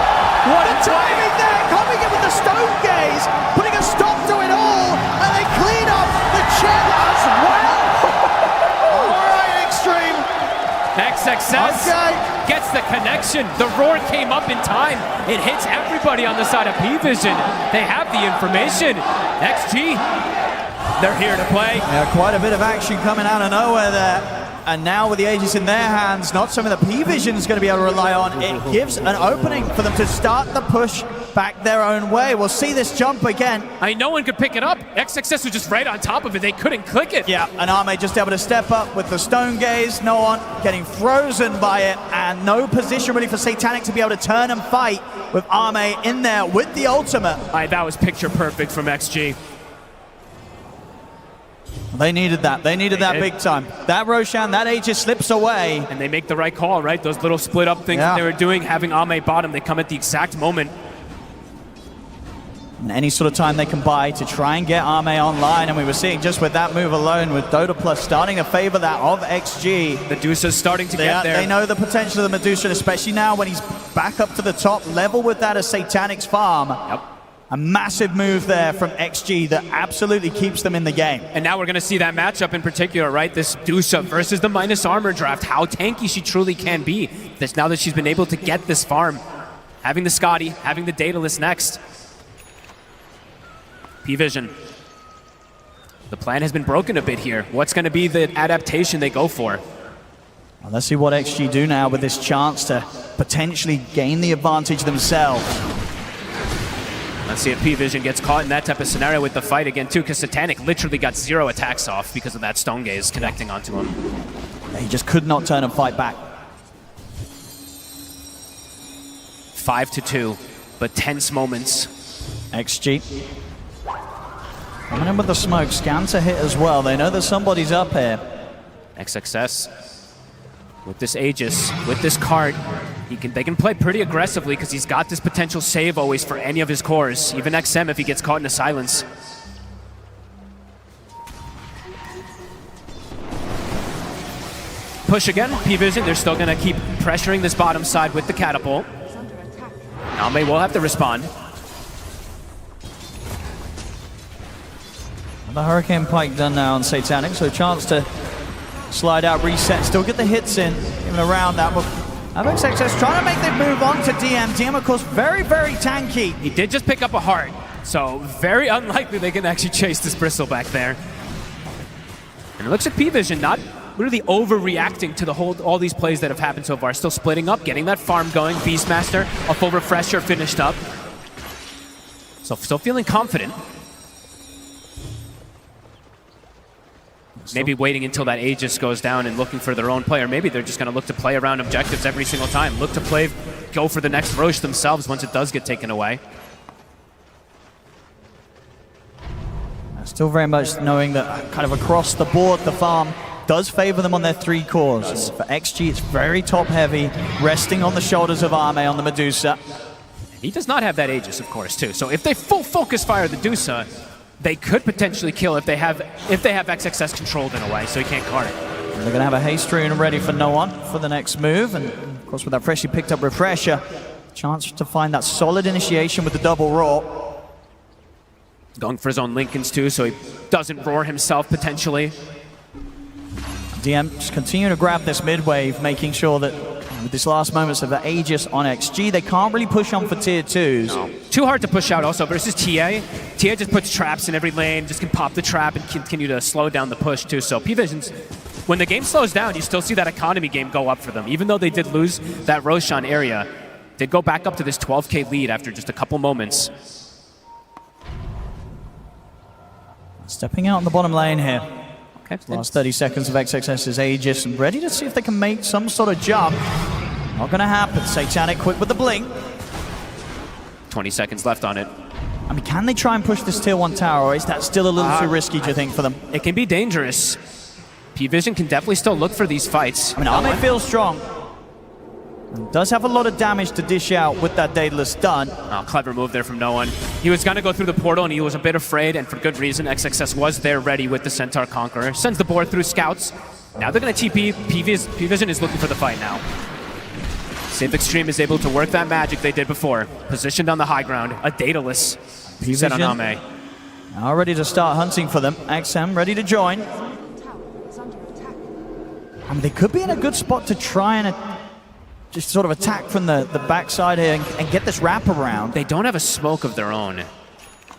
What a timing there. Coming in with the stone gaze, putting a stop to it all. And they clean up the chair as well. All right, Xtreme. XXS gets the connection. The roar came up in time. It hits everybody on the side of P-Vision. They have the information. XG, they're here to play. Yeah, quite a bit of action coming out of nowhere there. And now with the Aegis in their hands, not something that P-Vision is going to be able to rely on. It gives an opening for them to start the push back their own way. We'll see this jump again. No one could pick it up. XXS was just right on top of it. They couldn't click it. Yeah, and Arme just able to step up with the stone gaze. No one getting frozen by it, and no position really for Satanic to be able to turn and fight with Arme in there with the ultimate. That was picture perfect from XG. They needed that. They needed that big time. That Roshan, that Aegis slips away. And they make the right call, right? Those little split up things that they were doing, having Ame bottom, they come at the exact moment. And any sort of time they can buy to try and get Ame online, and we were seeing just with that move alone, with Dota Plus starting to favor that of XG. Medusa's starting to get there. They know the potential of the Medusa, especially now when he's back up to the top level with that as Satanic's farm. Yep. A massive move there from XG that absolutely keeps them in the game. And now we're going to see that matchup in particular, right? This Medusa versus the minus armor draft. How tanky she truly can be. This now that she's been able to get this farm. Having the Scotty, having the Daedalus next. P-Vision. The plan has been broken a bit here. What's going to be the adaptation they go for? Well, let's see what XG do now with this chance to potentially gain the advantage themselves. Let's see if P-Vision gets caught in that type of scenario with the fight again, too, because Satanic literally got 0 attacks off because of that Stone Gaze connecting onto him. He just could not turn and fight back. 5-2, but tense moments. XG. Coming in with the smoke, scan to hit as well. They know that somebody's up here. XXS with this Aegis, with this cart, they can play pretty aggressively because he's got this potential save always for any of his cores, even XM if he gets caught in a silence. Push again, P-Vision, they're still going to keep pressuring this bottom side with the catapult. Ame will have to respond. The Hurricane Pike done now on Satanic, so a chance to slide out, reset, still get the hits in, even around that. But XXS trying to make the move on to DM. DM, of course, very, very tanky. He did just pick up a heart, so very unlikely they can actually chase this Bristle back there. And it looks like P-Vision not really overreacting to all these plays that have happened so far. Still splitting up, getting that farm going. Beastmaster, a full refresher finished up. So still feeling confident. Maybe waiting until that Aegis goes down and looking for their own player. Maybe they're just going to look to play around objectives every single time. Look to play, go for the next Roche themselves once it does get taken away. Still very much knowing that kind of across the board, the farm does favor them on their 3 cores. For XG, it's very top heavy, resting on the shoulders of Arme on the Medusa. He does not have that Aegis, of course, too. So if they full focus fire the Medusa, they could potentially kill if they have XXS controlled in a way, so he can't card it. And they're going to have a haste rune ready for no one for the next move, and of course with that freshly picked up refresher, chance to find that solid initiation with the double roar. Going for his own Lincolns too, so he doesn't roar himself potentially. DM just continuing to grab this mid wave, making sure that with these last moments of the Aegis on XG, they can't really push on for tier 2s. No. Too hard to push out also versus TA. TA just puts traps in every lane, just can pop the trap and continue to slow down the push too. So P-Vision's, when the game slows down, you still see that economy game go up for them. Even though they did lose that Roshan area, they go back up to this 12k lead after just a couple moments. Stepping out in the bottom lane here. Okay. Last 30 seconds of XXS's Aegis, and ready to see if they can make some sort of jump. Not gonna happen. Satanic quick with the blink. 20 seconds left on it. I mean, can they try and push this tier 1 tower, or is that still a little too risky, do you think, for them? It can be dangerous. P-Vision can definitely still look for these fights. I mean, Arme feels strong. And does have a lot of damage to dish out with that Daedalus stun. Oh, clever move there from no one. He was going to go through the portal and he was a bit afraid, and for good reason. XXS was there ready with the Centaur Conqueror. Sends the board through scouts. Now they're going to TP. P-Vision is looking for the fight now. See if Xtreme is able to work that magic they did before. Positioned on the high ground. A Daedalus set on Ame. Now ready to start hunting for them. XM ready to join. I mean, they could be in a good spot to try and just sort of attack from the backside here and get this wrap around. They don't have a smoke of their own.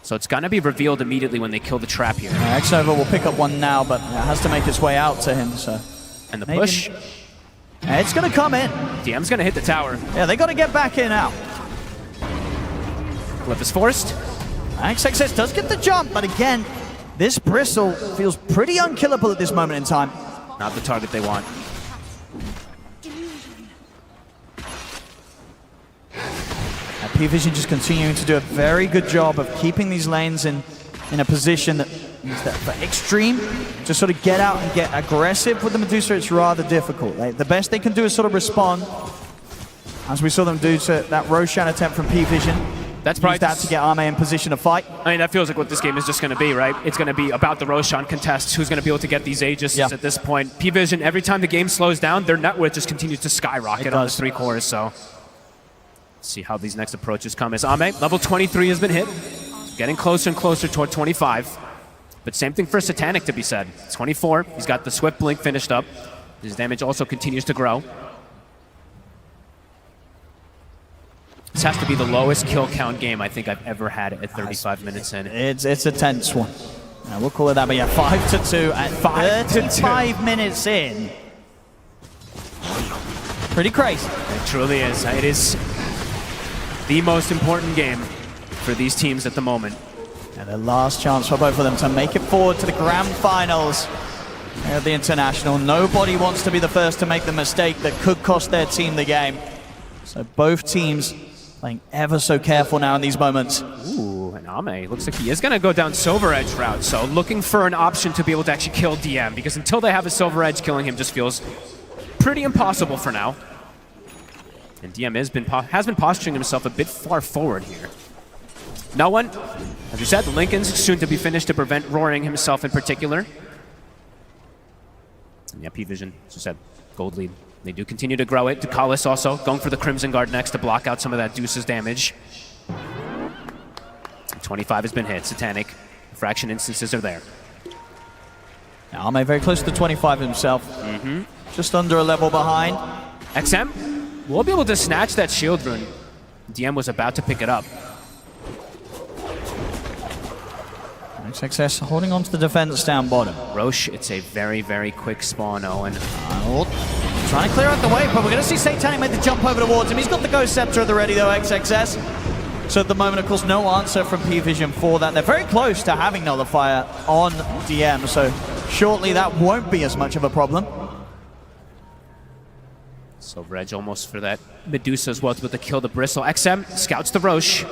So it's going to be revealed immediately when they kill the trap here. Xnova will pick up one now, but it has to make its way out to him, so... And the maybe. push. It's going to come in. DM's going to hit the tower. Yeah, they got to get back in now. Flip is forced. XXS does get the jump, but again, this Bristle feels pretty unkillable at this moment in time. Not the target they want. P-Vision just continuing to do a very good job of keeping these lanes in a position that means that for Xtreme to sort of get out and get aggressive with the Medusa, it's rather difficult. The best they can do is sort of respond, as we saw them do to that Roshan attempt from P-Vision. That's probably that to get Arme in position to fight. I mean, that feels like what this game is just going to be, right? It's going to be about the Roshan contest. Who's going to be able to get these Aegis at this point? P-Vision, every time the game slows down, their net worth just continues to skyrocket on the 3 cores, so... Let's see how these next approaches come. As Ame, level 23 has been hit. Getting closer and closer toward 25. But same thing for Satanic to be said. 24, he's got the Swift Blink finished up. His damage also continues to grow. This has to be the lowest kill count game I think I've ever had at 35 minutes in. It's a tense one. We'll call it that, but yeah, 5-2 at 35 minutes in. Pretty crazy. It truly is. It is the most important game for these teams at the moment. And the last chance for both of them to make it forward to the grand finals at the International. Nobody wants to be the first to make the mistake that could cost their team the game. So both teams playing ever so careful now in these moments. Ooh, and Ame looks like he is going to go down Silver Edge route. So looking for an option to be able to actually kill DM, because until they have a Silver Edge, killing him just feels pretty impossible for now. And DM has been posturing himself a bit far forward here. No one, as we said, the Lincoln's soon to be finished to prevent Roaring himself in particular. And yeah, P-Vision, as we said, gold lead. They do continue to grow it. Ducalis also going for the Crimson Guard next to block out some of that Deuce's damage. 25 has been hit. Satanic, fraction instances are there. Now Ame very close to 25 himself. Just under a level behind. XM will be able to snatch that shield rune. DM was about to pick it up. XXS holding on to the defense down bottom. Roche, it's a very, very quick spawn, Owen. Trying to clear out the way, but we're going to see Satanic make the jump over towards him. He's got the Ghost Scepter at the ready though, XXS. So at the moment, of course, no answer from P-Vision for that. They're very close to having Nullifier on DM, so shortly that won't be as much of a problem. Silver Edge almost for that Medusa as well to be able to kill the Bristle. XM scouts the Roche.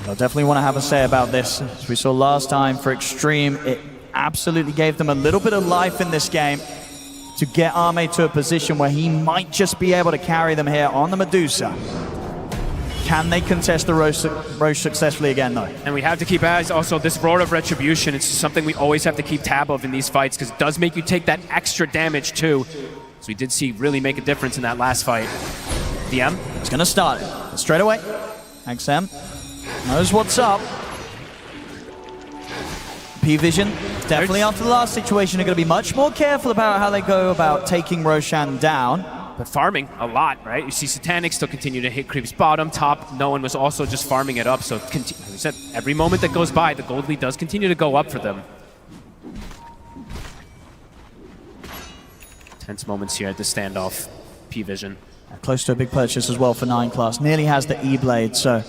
They'll definitely want to have a say about this. As we saw last time for Xtreme, it absolutely gave them a little bit of life in this game to get Arme to a position where he might just be able to carry them here on the Medusa. Can they contest the Roche successfully again, though? And we have to keep eyes also this Roar of Retribution. It's something we always have to keep tab of in these fights because it does make you take that extra damage too. So we did see really make a difference in that last fight. DM? He's going to start it straight away. XM knows what's up. P-Vision, definitely after the last situation, are going to be much more careful about how they go about taking Roshan down. But farming a lot, right? You see Satanic still continue to hit creeps bottom, top. No one was also just farming it up. So like we said, every moment that goes by, the gold lead does continue to go up for them. Tense moments here at the standoff. P-Vision. Close to a big purchase as well for 9 class. Nearly has the E-Blade, so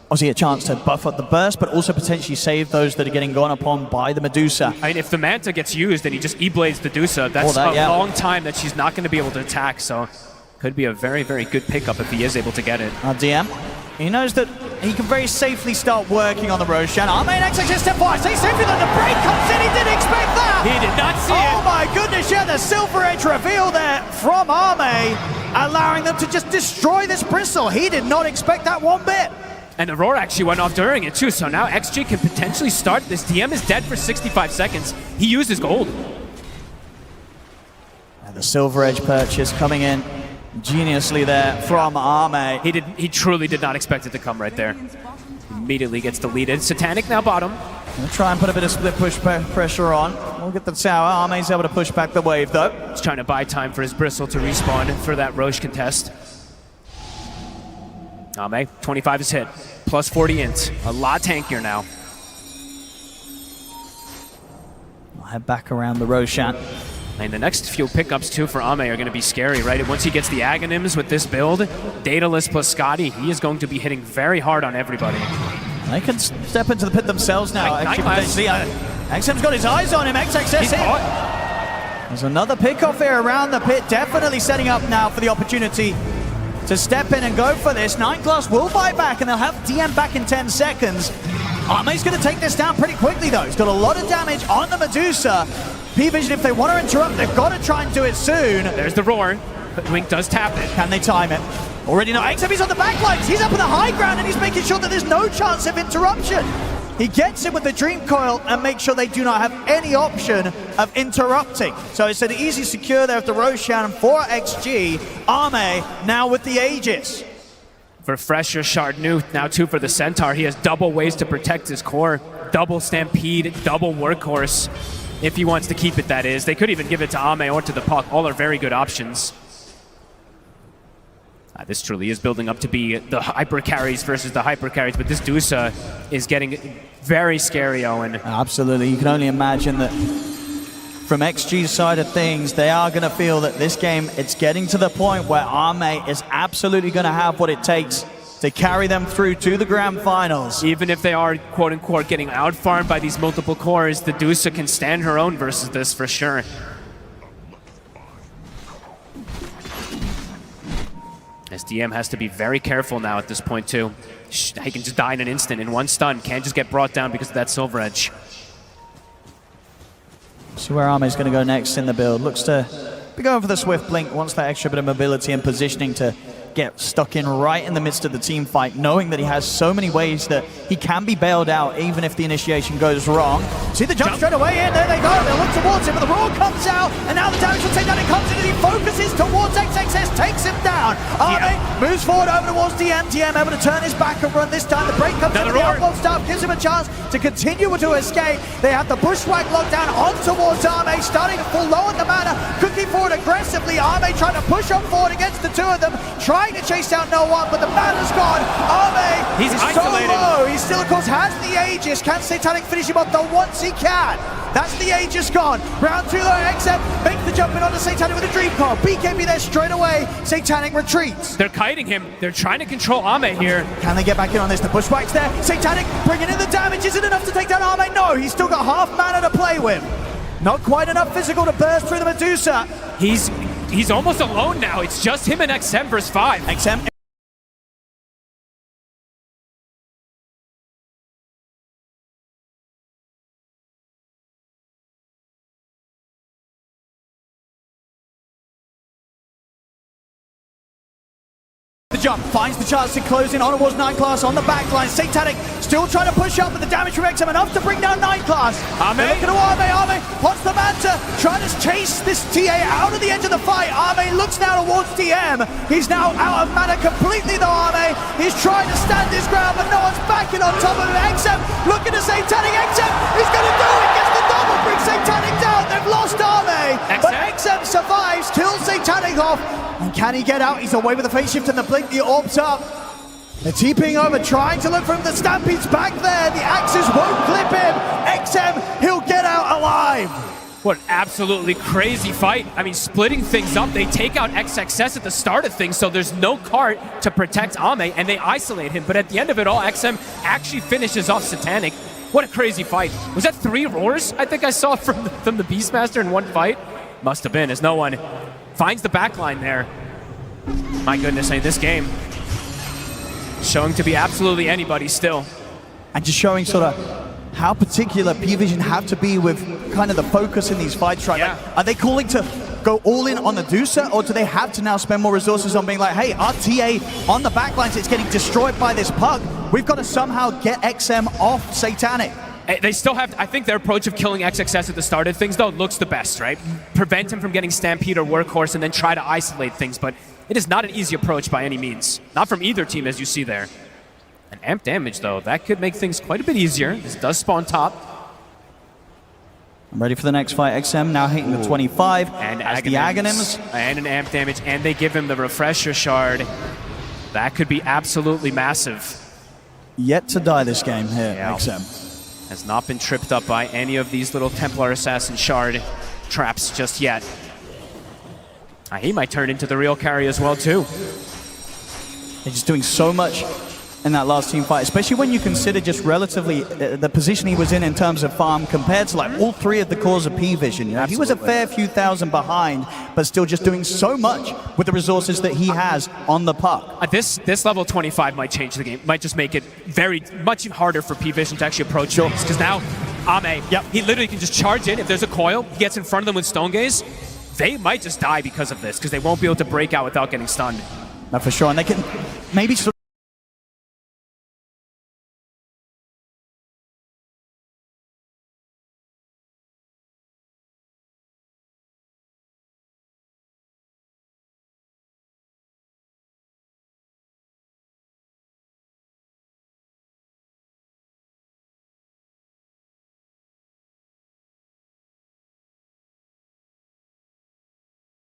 obviously a chance to buff up the burst, but also potentially save those that are getting gone upon by the Medusa. I mean, if the Manta gets used and he just E-Blades the Medusa, that's a long time that she's not going to be able to attack, so could be a very, very good pickup if he is able to get it. DM, he knows that he can very safely start working on the Roshan. Arme and XXS step forward, stay safer than the break comes in, he didn't expect that! He did not see it! Oh my goodness, yeah, the Silver Edge reveal there from Arme, allowing them to just destroy this Bristle. He did not expect that one bit. And the Roar actually went off during it too, so now XG can potentially start this. DM is dead for 65 seconds. He used his gold. And the Silver Edge purchase coming in geniusly there from Arme. He truly did not expect it to come right there. Immediately gets deleted. Satanic now bottom. Gonna try and put a bit of split push pressure on. We'll get the tower. Arme's able to push back the wave though. He's trying to buy time for his Bristle to respawn for that Roche contest. Arme, 25 is hit. plus 40 int. A lot tankier now. I'll head back around the Roshan. And the next few pickups, too, for Ame are going to be scary, right? Once he gets the Aghanims with this build, Daedalus plus Scotty, he is going to be hitting very hard on everybody. They can step into the pit themselves now. XM's got his eyes on him. XXS in. There's another pickoff here around the pit. Definitely setting up now for the opportunity to step in and go for this. 9 Class will fight back, and they'll have DM back in 10 seconds. Ame's going to take this down pretty quickly, though. He's got a lot of damage on the Medusa. P-Vision, if they want to interrupt, they've got to try and do it soon. There's the roar. But Wink does tap it. Can they time it? Already not. XM is on the back lines. He's up in the high ground, and he's making sure that there's no chance of interruption. He gets in with the Dream Coil and makes sure they do not have any option of interrupting. So it's an easy secure there with the Roshan for XG. Ame now with the Aegis. Refresher Shard new, now 2 for the Centaur. He has double ways to protect his core. Double Stampede, double Workhorse. If he wants to keep it, that is. They could even give it to Ame or to the Puck. All are very good options. This truly is building up to be the hyper carries versus the hyper carries, but this Dusa is getting very scary, Owen. Absolutely. You can only imagine that from XG's side of things, they are going to feel that this game, it's getting to the point where Ame is absolutely going to have what it takes to carry them through to the grand finals. Even if they are, quote-unquote, getting out-farmed by these multiple cores, the Dusa can stand her own versus this for sure. SDM has to be very careful now at this point, too. He can just die in an instant, in one stun. Can't just get brought down because of that Silver Edge. See where Ame's going to go next in the build. Looks to be going for the Swift Blink, wants that extra bit of mobility and positioning to get stuck in right in the midst of the team fight, knowing that he has so many ways that he can be bailed out even if the initiation goes wrong. See the jump straight away in, there they go, they look towards him, but the roar comes out, and now the damage will take down, it comes in, and he focuses towards XXS, takes him down. Ame moves forward over towards DM, DM able to turn his back and run this time, the break comes in, the outlaw stuff gives him a chance to continue to escape. They have the bushwhack lockdown on towards Ame, starting to fall low at the mana, cooking forward aggressively, Ame trying to push on forward against the 2 of them, trying to chase down no one, but the mana's gone. Ame is isolated. So low. He still, of course, has the Aegis. Can Satanic finish him off the once he can? That's the Aegis gone. Round 2 though, XM makes the jump in onto Satanic with a Dream Coil. BKB there straight away. Satanic retreats. They're kiting him. They're trying to control Ame here. Can they get back in on this? The bushwhack's there. Satanic bringing in the damage. Is it enough to take down Ame? No, he's still got half mana to play with. Not quite enough physical to burst through the Medusa. He's almost alone now. It's just him and XM versus 5. XM. The jump finds the chance to close in on towards 9 Class on the backline. Satanic still trying to push up, but the damage from XM enough to bring down 9 Class. Ame looking at Ame wants the Manta, trying to chase this TA out of the edge of the fight. Ame looks now towards DM. He's now out of mana completely though, Ame. He's trying to stand his ground, but no one's backing on top of him. XM looking to Satanic. XM, he's going to do it. Gets the double, brings Satanic down. They've lost Ame, but XM survives, kills Satanic off. And can he get out? He's away with the phase shift and the blink, the orbs up. They're TPing over, trying to look for him. The Stampede's back there. The axes won't clip him. XM, he'll get out alive. What an absolutely crazy fight. I mean, splitting things up. They take out XXS at the start of things, so there's no cart to protect Ame, and they isolate him. But at the end of it all, XM actually finishes off Satanic. What a crazy fight. Was that 3 roars I think I saw from the Beastmaster in one fight? Must have been, as no one finds the backline there. My goodness, this game showing to be absolutely anybody still. And just showing sort of how particular P-Vision have to be with kind of the focus in these fights, right? Yeah. Like, are they calling to go all in on the Dusa, or do they have to now spend more resources on being like, hey, our TA on the backlines, it's getting destroyed by this Pug. We've got to somehow get XM off Satanic. They still have, I think their approach of killing XXS at the start of things, though, looks the best, right? Prevent him from getting Stampede or Workhorse and then try to isolate things, but it is not an easy approach by any means. Not from either team, as you see there. And amp damage, though, that could make things quite a bit easier. This does spawn top. I'm ready for the next fight. XM now hitting the 25 and as the Aghanims. And an amp damage, and they give him the Refresher Shard. That could be absolutely massive. yet to die this game here, Yeah. XM. Has not been tripped up by any of these little Templar Assassin Shard traps just yet. He might turn into the real carry as well, too. They're just doing so much in that last team fight, especially when you consider just relatively the position he was in terms of farm compared to like all three of the cores of P-Vision. You know? He was a fair few thousand behind, but still just doing so much with the resources that he has on the puck. This level 25 might change the game, might just make it very much harder for P-Vision to actually approach things, because now Ame, he literally can just charge in. If there's a coil, he gets in front of them with Stone Gaze. They might just die because of this, because they won't be able to break out without getting stunned. No, for sure, and they can maybe sort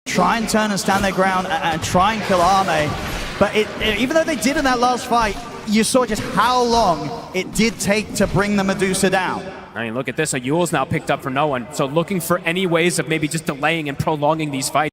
try and turn and stand their ground and try and kill Ame. But even though they did in that last fight, you saw just how long it did take to bring the Medusa down. I mean, look at this. A Yule's now picked up for no one. So looking for any ways of maybe just delaying and prolonging these fights.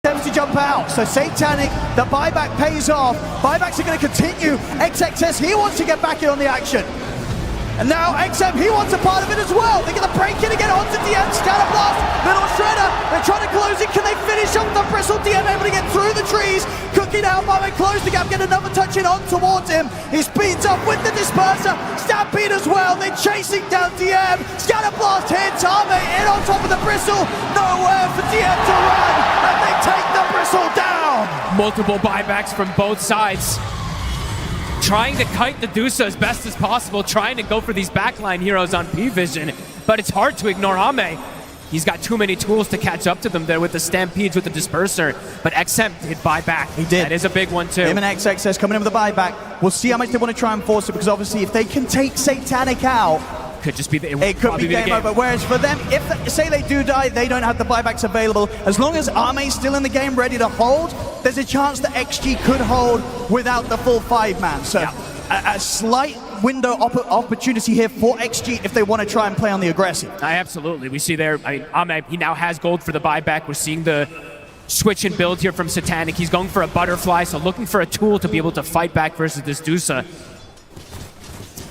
To jump out, so Satanic, the buyback pays off. Buybacks are going to continue. XXS, he wants to get back in on the action. And now XM, he wants a part of it as well. They're going to break in again onto DM, Scatter Blast, Little Shredder. They're trying to close it. Can they finish off the Bristle? DM able to get through the trees. Cooking out, Buyback close the gap, get another touch in on towards him. He speeds up with the Disperser. Stampede as well. They're chasing down DM. Scatter Blast hits Ame in on top of the Bristle. Nowhere for DM to run. And they take the Bristle down. Multiple buybacks from both sides. Trying to kite the Dusa as best as possible, trying to go for these backline heroes on P-Vision, but it's hard to ignore Ame. He's got too many tools to catch up to them there with the Stampedes, with the Disperser, but XM did buy back. He did. That is a big one too. Him and XXS coming in with a buyback. We'll see how much they want to try and force it, because obviously if they can take Satanic out, could just be it could be game over. Whereas for them, if say they do die, they don't have the buybacks available. As long as Ame's still in the game, ready to hold, there's a chance that XG could hold without the full 5-man. So a slight window opportunity here for XG if they want to try and play on the aggressive. Absolutely. We see there, Ame, he now has gold for the buyback. We're seeing the switch and build here from Satanic. He's going for a butterfly, so looking for a tool to be able to fight back versus this Dusa.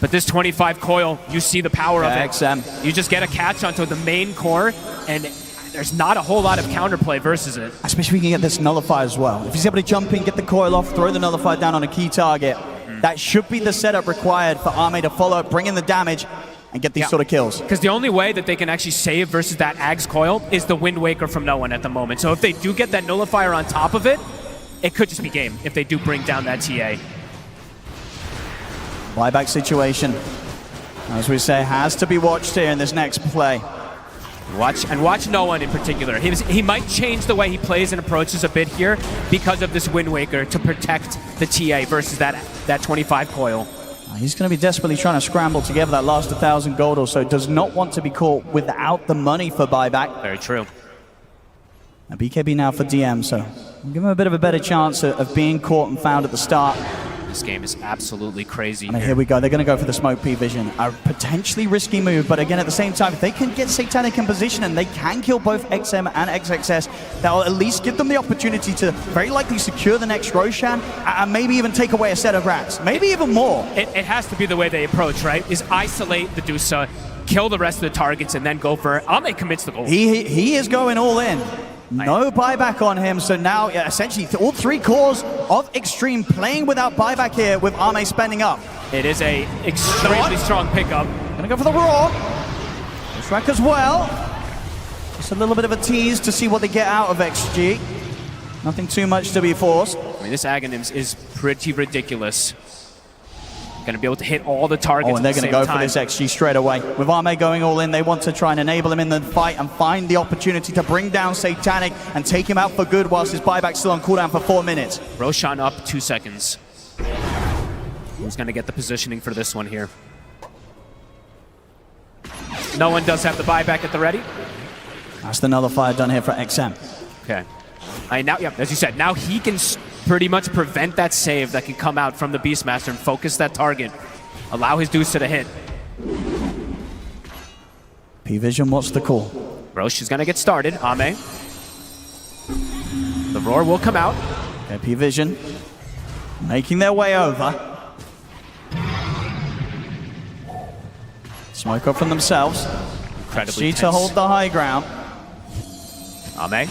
But this 25 coil, you see the power of it. XM. You just get a catch onto the main core, and there's not a whole lot of counterplay versus it. Especially if he can get this nullifier as well. If he's able to jump in, get the coil off, throw the nullifier down on a key target, that should be the setup required for Ame to follow, bring in the damage, and get these sort of kills. Because the only way that they can actually save versus that Ags coil is the Wind Waker from no one at the moment. So if they do get that nullifier on top of it, it could just be game if they do bring down that TA. Buyback situation, as we say, has to be watched here in this next play. Watch no one in particular. He might change the way he plays and approaches a bit here because of this Wind Waker to protect the TA versus that 25 coil. He's going to be desperately trying to scramble together that last 1,000 gold or so. Does not want to be caught without the money for buyback. Very true. A BKB now for DM, so we'll give him a bit of a better chance of being caught and found at the start. This game is absolutely crazy. And here we go. They're going to go for the smoke P-Vision. A potentially risky move, but again, at the same time, if they can get Satanic in position and they can kill both XM and XXS, that'll at least give them the opportunity to very likely secure the next Roshan and maybe even take away a set of racks. Maybe even more. It has to be the way they approach, right? Is isolate the Dusa, kill the rest of the targets, and then go for it. Ame commits the goal. He is going all in. No buyback on him, so now essentially all three cores of Xtreme playing without buyback here with Ame spending up. It is a extremely strong pickup. Gonna go for the Raw. This rack as well. Just a little bit of a tease to see what they get out of XG. Nothing too much to be forced. I mean, this Aghanims is pretty ridiculous. Going to be able to hit all the targets. Oh, and they're going to go for this XG straight away. With Ame going all in, they want to try and enable him in the fight and find the opportunity to bring down Satanic and take him out for good whilst his buyback's still on cooldown for 4 minutes. Roshan up 2 seconds. Who's going to get the positioning for this one here? No one does have the buyback at the ready. That's the nullifier done here for XM. Okay. Now, yeah, as you said, now he can pretty much prevent that save that can come out from the Beastmaster and focus that target. Allow his Deuce to hit. P-Vision, what's the call? Roche is going to get started. Ame. The roar will come out. Okay, P-Vision making their way over. Smoke up from themselves. Incredibly XG to hold the high ground. Ame.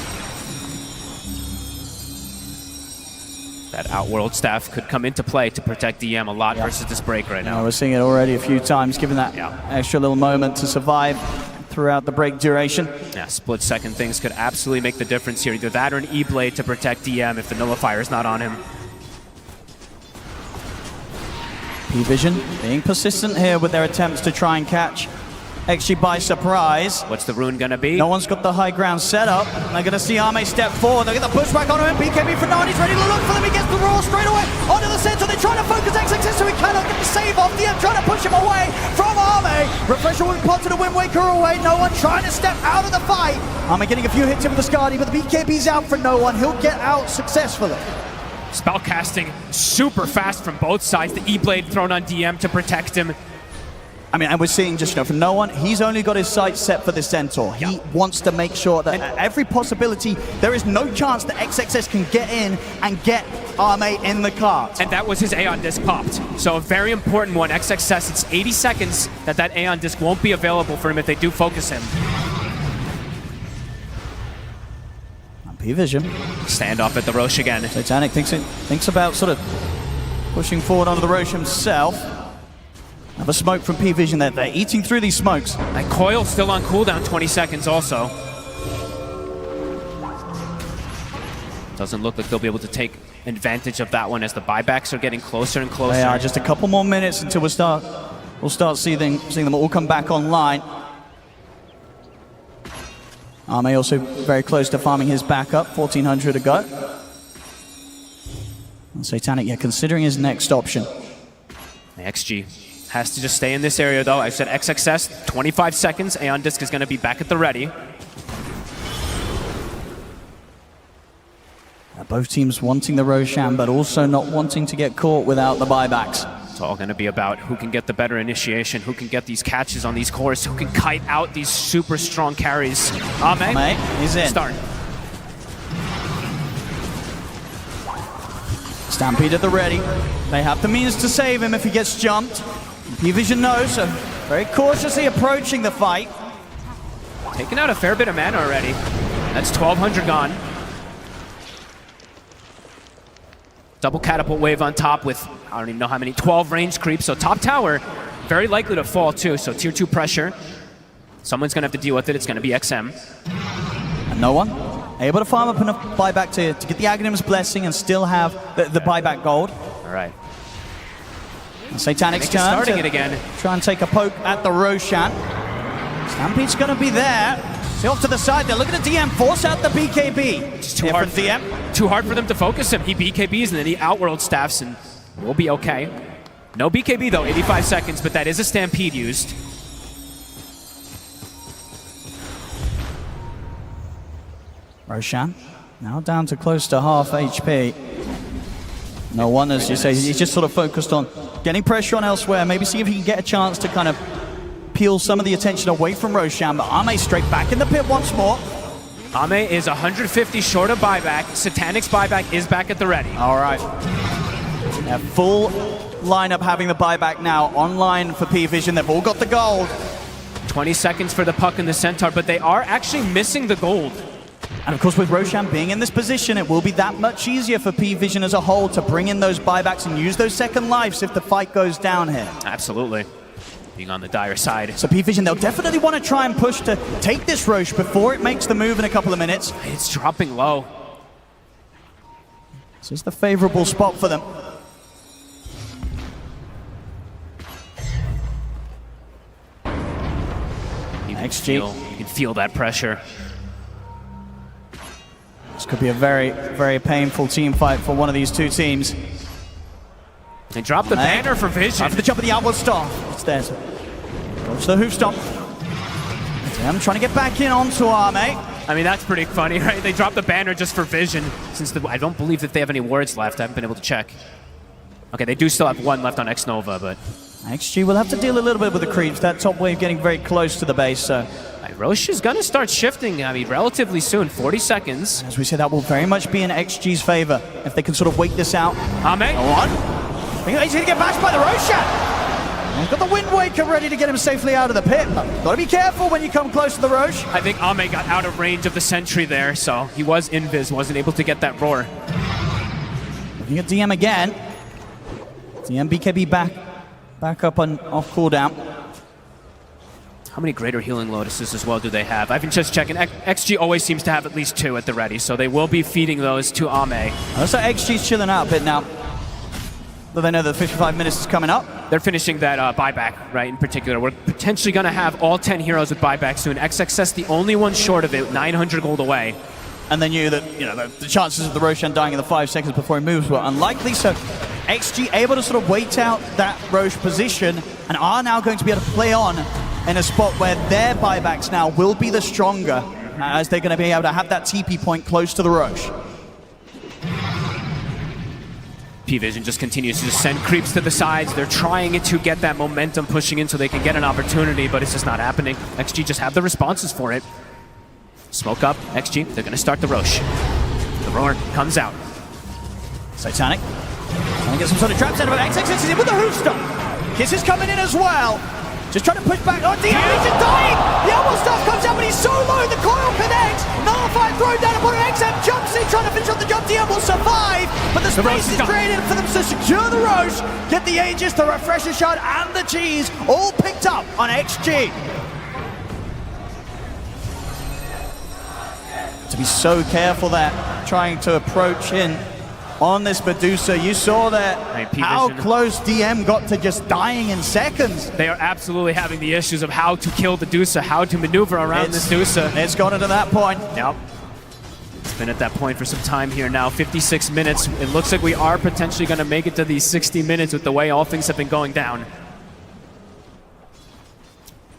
That Outworld staff could come into play to protect DM a lot versus this break right now. We're seeing it already a few times, given that extra little moment to survive throughout the break duration. Yeah, split-second things could absolutely make the difference here. Either that or an E-Blade to protect DM if the nullifier is not on him. P-Vision being persistent here with their attempts to try and catch XG by surprise. What's the rune gonna be? No one's got the high ground set up. They're gonna see Ame step forward. They get the pushback on him. BKB for 9. He's ready to look for them. He gets the roar straight away onto the center. They're trying to focus XXS so he cannot get the save off. DM trying to push him away from Ame. Refresher will pot to the Wind Waker away. No one trying to step out of the fight. Ame getting a few hits in with the Skadi, but the BKB's out for no one. He'll get out successfully. Spell casting super fast from both sides. The E-Blade thrown on DM to protect him. I mean, and we're seeing just, for no one, he's only got his sights set for the Centaur. He wants to make sure that at every possibility, there is no chance that XXS can get in and get Ame in the cart. And that was his Aeon Disc popped. So a very important one. XXS, it's 80 seconds that Aeon Disc won't be available for him if they do focus him. P-Vision. Standoff at the Roche again. Satanic thinks about sort of pushing forward onto the Roche himself. Have a smoke from P-Vision there. They're eating through these smokes. That coil still on cooldown, 20 seconds also. Doesn't look like they'll be able to take advantage of that one as the buybacks are getting closer and closer. They are just a couple more minutes until we'll start seeing them all come back online. Ame also very close to farming his backup, 1400 to go. And Satanic, considering his next option. The XG has to just stay in this area though. I said XXS, 25 seconds. Aeon Disc is going to be back at the ready. Both teams wanting the Roshan, but also not wanting to get caught without the buybacks. It's all going to be about who can get the better initiation, who can get these catches on these cores, who can kite out these super strong carries. Ame, he's in. Start. Stampede at the ready. They have the means to save him if he gets jumped. P-Vision knows, so very cautiously approaching the fight. Taking out a fair bit of mana already. That's 1200 gone. Double catapult wave on top with, I don't even know how many, 12 range creeps. So top tower, very likely to fall too. So tier 2 pressure. Someone's going to have to deal with it. It's going to be XM. And no one able to farm up enough buyback to get the Aghanim's Blessing and still have the buyback gold. All right. Satanic's turn starting it again. Try and take a poke at the Roshan. Stampede's going to be there. See off to the side, they're looking at DM, force out the BKB. It's too hard, too hard for them to focus him. He BKBs and then he Outworld staffs and we'll be okay. No BKB though, 85 seconds, but that is a Stampede used. Roshan now down to close to half HP. No one, as you say, he's just sort of focused on getting pressure on elsewhere, maybe see if he can get a chance to kind of peel some of the attention away from Roshan, but Ame straight back in the pit once more. Ame is 150 short of buyback. Satanic's buyback is back at the ready. All right. A full lineup having the buyback now online for P-Vision. They've all got the gold. 20 seconds for the puck and the Centaur, but they are actually missing the gold. And of course, with Roshan being in this position, it will be that much easier for P-Vision as a whole to bring in those buybacks and use those second lives if the fight goes down here. Absolutely. Being on the dire side. So P-Vision, they'll definitely want to try and push to take this Roche before it makes the move in a couple of minutes. It's dropping low. This is the favorable spot for them. XG. You can feel that pressure. This could be a very, very painful team fight for one of these two teams. They dropped the banner for Vision. After the jump of the outward star. It's there. Goes to the hoof stomp. I'm trying to get back in onto Arme. I mean, that's pretty funny, right? They dropped the banner just for Vision. Since I don't believe that they have any wards left. I haven't been able to check. Okay, they do still have one left on X-Nova, but... XG will have to deal a little bit with the creeps. That top wave getting very close to the base, so... Roche is going to start shifting, I mean, relatively soon, 40 seconds. As we said, that will very much be in XG's favor if they can sort of wait this out. Ame. One. He's going to get bashed by the Roshan. He's got the Wind Waker ready to get him safely out of the pit. Got to be careful when you come close to the Roche. I think Ame got out of range of the sentry there, so he was invis, wasn't able to get that roar. Looking at DM again. DM BKB back up on off cooldown. How many greater healing lotuses as well do they have? I've been just checking. XG always seems to have at least 2 at the ready, so they will be feeding those to Ame. Looks like XG's chilling out a bit now. But they know that 55 minutes is coming up. They're finishing that buyback, right, in particular. We're potentially going to have all 10 heroes with buyback soon. XXS the only one short of it, 900 gold away. And they knew that, you know, the chances of the Roshan dying in the 5 seconds before he moves were unlikely, so XG able to sort of wait out that Roche position and are now going to be able to play on in a spot where their buybacks now will be the stronger as they're going to be able to have that TP point close to the Roche. P-Vision just continues to just send creeps to the sides. They're trying to get that momentum pushing in so they can get an opportunity, but it's just not happening. XG just have the responses for it. Smoke up, XG, they're going to start the Roche. The roar comes out. Titanic trying to get some sort of traps out of it. XXS is in with the hoof stomp. Kiss is coming in as well. Just trying to push back. Oh, DM is dying! The elbow stuff comes out, but he's so low, the coil connects. Nullified thrown down upon an XM jumps in, trying to finish off the jump. DM will survive, but the space is created for them to secure the Roche, get the Aegis, the Refresher Shard, and the cheese all picked up on XG. To be so careful there, trying to approach in on this Medusa. You saw that how close DM got to just dying in seconds. They are absolutely having the issues of how to kill the Dusa, how to maneuver around this Dusa. It's gotten to that point. Yep. It's been at that point for some time here now, 56 minutes. It looks like we are potentially going to make it to these 60 minutes with the way all things have been going down.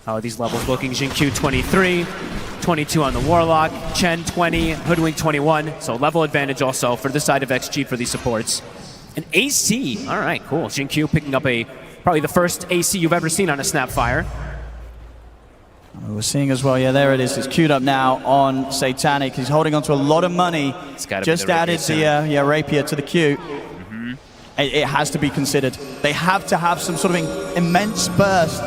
How are these levels looking? Xingqiu 23, 22 on the Warlock, Chen 20, Hoodwink 21. So level advantage also for the side of XG for these supports. An AC, all right, cool. Xingqiu picking up probably the first AC you've ever seen on a Snapfire. We're seeing as well, yeah, there it is. It's queued up now on Satanic. He's holding on to a lot of money. Just added the Rapier to the queue. It has to be considered. They have to have some sort of immense burst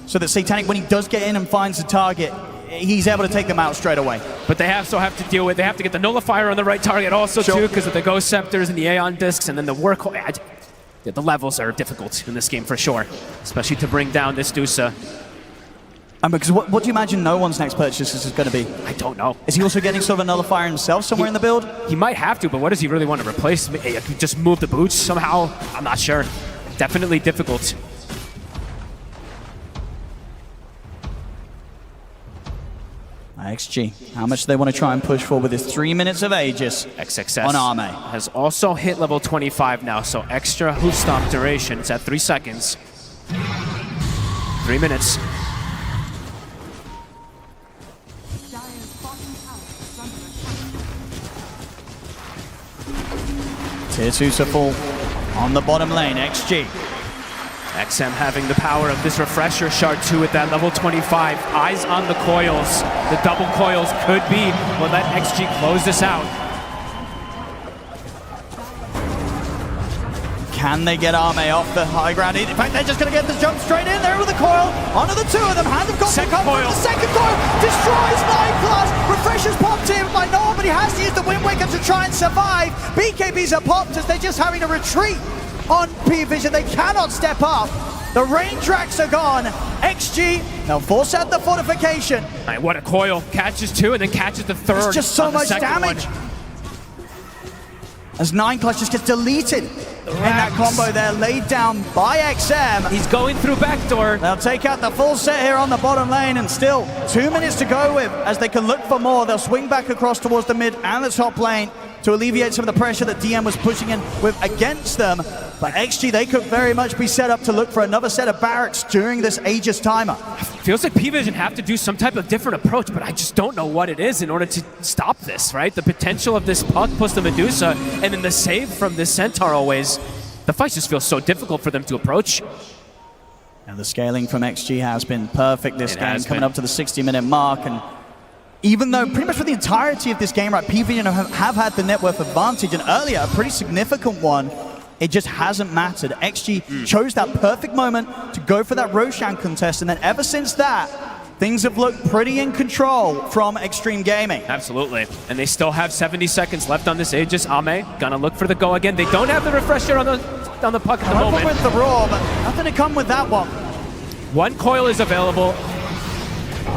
so that Satanic, when he does get in and finds the target, he's able to take them out straight away. But they also have to deal with, they have to get the Nullifier on the right target also too, because of the Ghost Scepters and the Aeon Discs, and then the work. The levels are difficult in this game for sure, especially to bring down this Dusa. Because what do you imagine no one's next purchase is going to be? I don't know. Is he also getting sort of a Nullifier himself somewhere in the build? He might have to, but what does he really want to replace? Just move the boots somehow? I'm not sure. Definitely difficult. XG, how much do they want to try and push for with his 3 minutes of Aegis XXS on Arme? Has also hit level 25 now, so extra hoof stomp duration. It's at 3 seconds. 3 minutes. Tier 2 support on the bottom lane, XG. XM having the power of this Refresher Shard 2 at that level 25. Eyes on the coils. The double coils could be what let XG close this out. Can they get Arme off the high ground? In fact, they're just going to get the jump straight in there with the coil. Onto the 2 of them. Hand of Second coil. The second coil destroys 9+. Refresher's popped in by Noah, but he has to use the Wind Waker to try and survive. BKBs are popped as they're just having to retreat on P-Vision. They cannot step up. The range racks are gone. XG, they'll force out the fortification. Right, what a coil. Catches 2 and then catches the third. It's just so much damage. As 9+ just gets deleted And that combo there laid down by XM. He's going through backdoor. They'll take out the full set here on the bottom lane, and still 2 minutes to go with as they can look for more. They'll swing back across towards the mid and the top lane to alleviate some of the pressure that DM was pushing in with against them. But XG, they could very much be set up to look for another set of barracks during this Aegis timer. Feels like P-Vision have to do some type of different approach, but I just don't know what it is in order to stop this, right? The potential of this puck plus the Medusa, and then the save from this Centaur always. The fight just feels so difficult for them to approach. And the scaling from XG has been perfect this game, coming up to the 60-minute mark. And even though pretty much for the entirety of this game, right, P-Vision have had the net worth advantage, and earlier a pretty significant one, it just hasn't mattered. XG chose that perfect moment to go for that Roshan contest, and then ever since that, things have looked pretty in control from Xtreme Gaming. Absolutely. And they still have 70 seconds left on this Aegis. Ame gonna look for the go again. They don't have the refresher on the puck at the moment. With the Raw, but nothing to come with that one. One coil is available.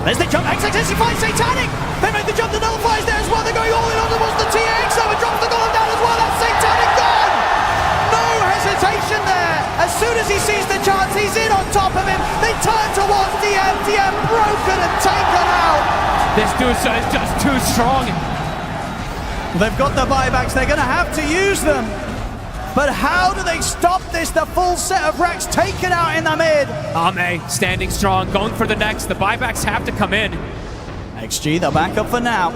There's the jump. XXS finds Satanic. They make the jump. The nullifies there as well. They're going all in on towards the TX. So it drops the golem down as well. That's Satanic gone. No hesitation there. As soon as he sees the chance, he's in on top of him. They turn towards DM. DM broken and taken out. This Dusa is just too strong. They've got the buybacks. They're going to have to use them. But how do they stop this? The full set of racks taken out in the mid. Ame standing strong, going for the next. The buybacks have to come in. XG, they'll back up for now.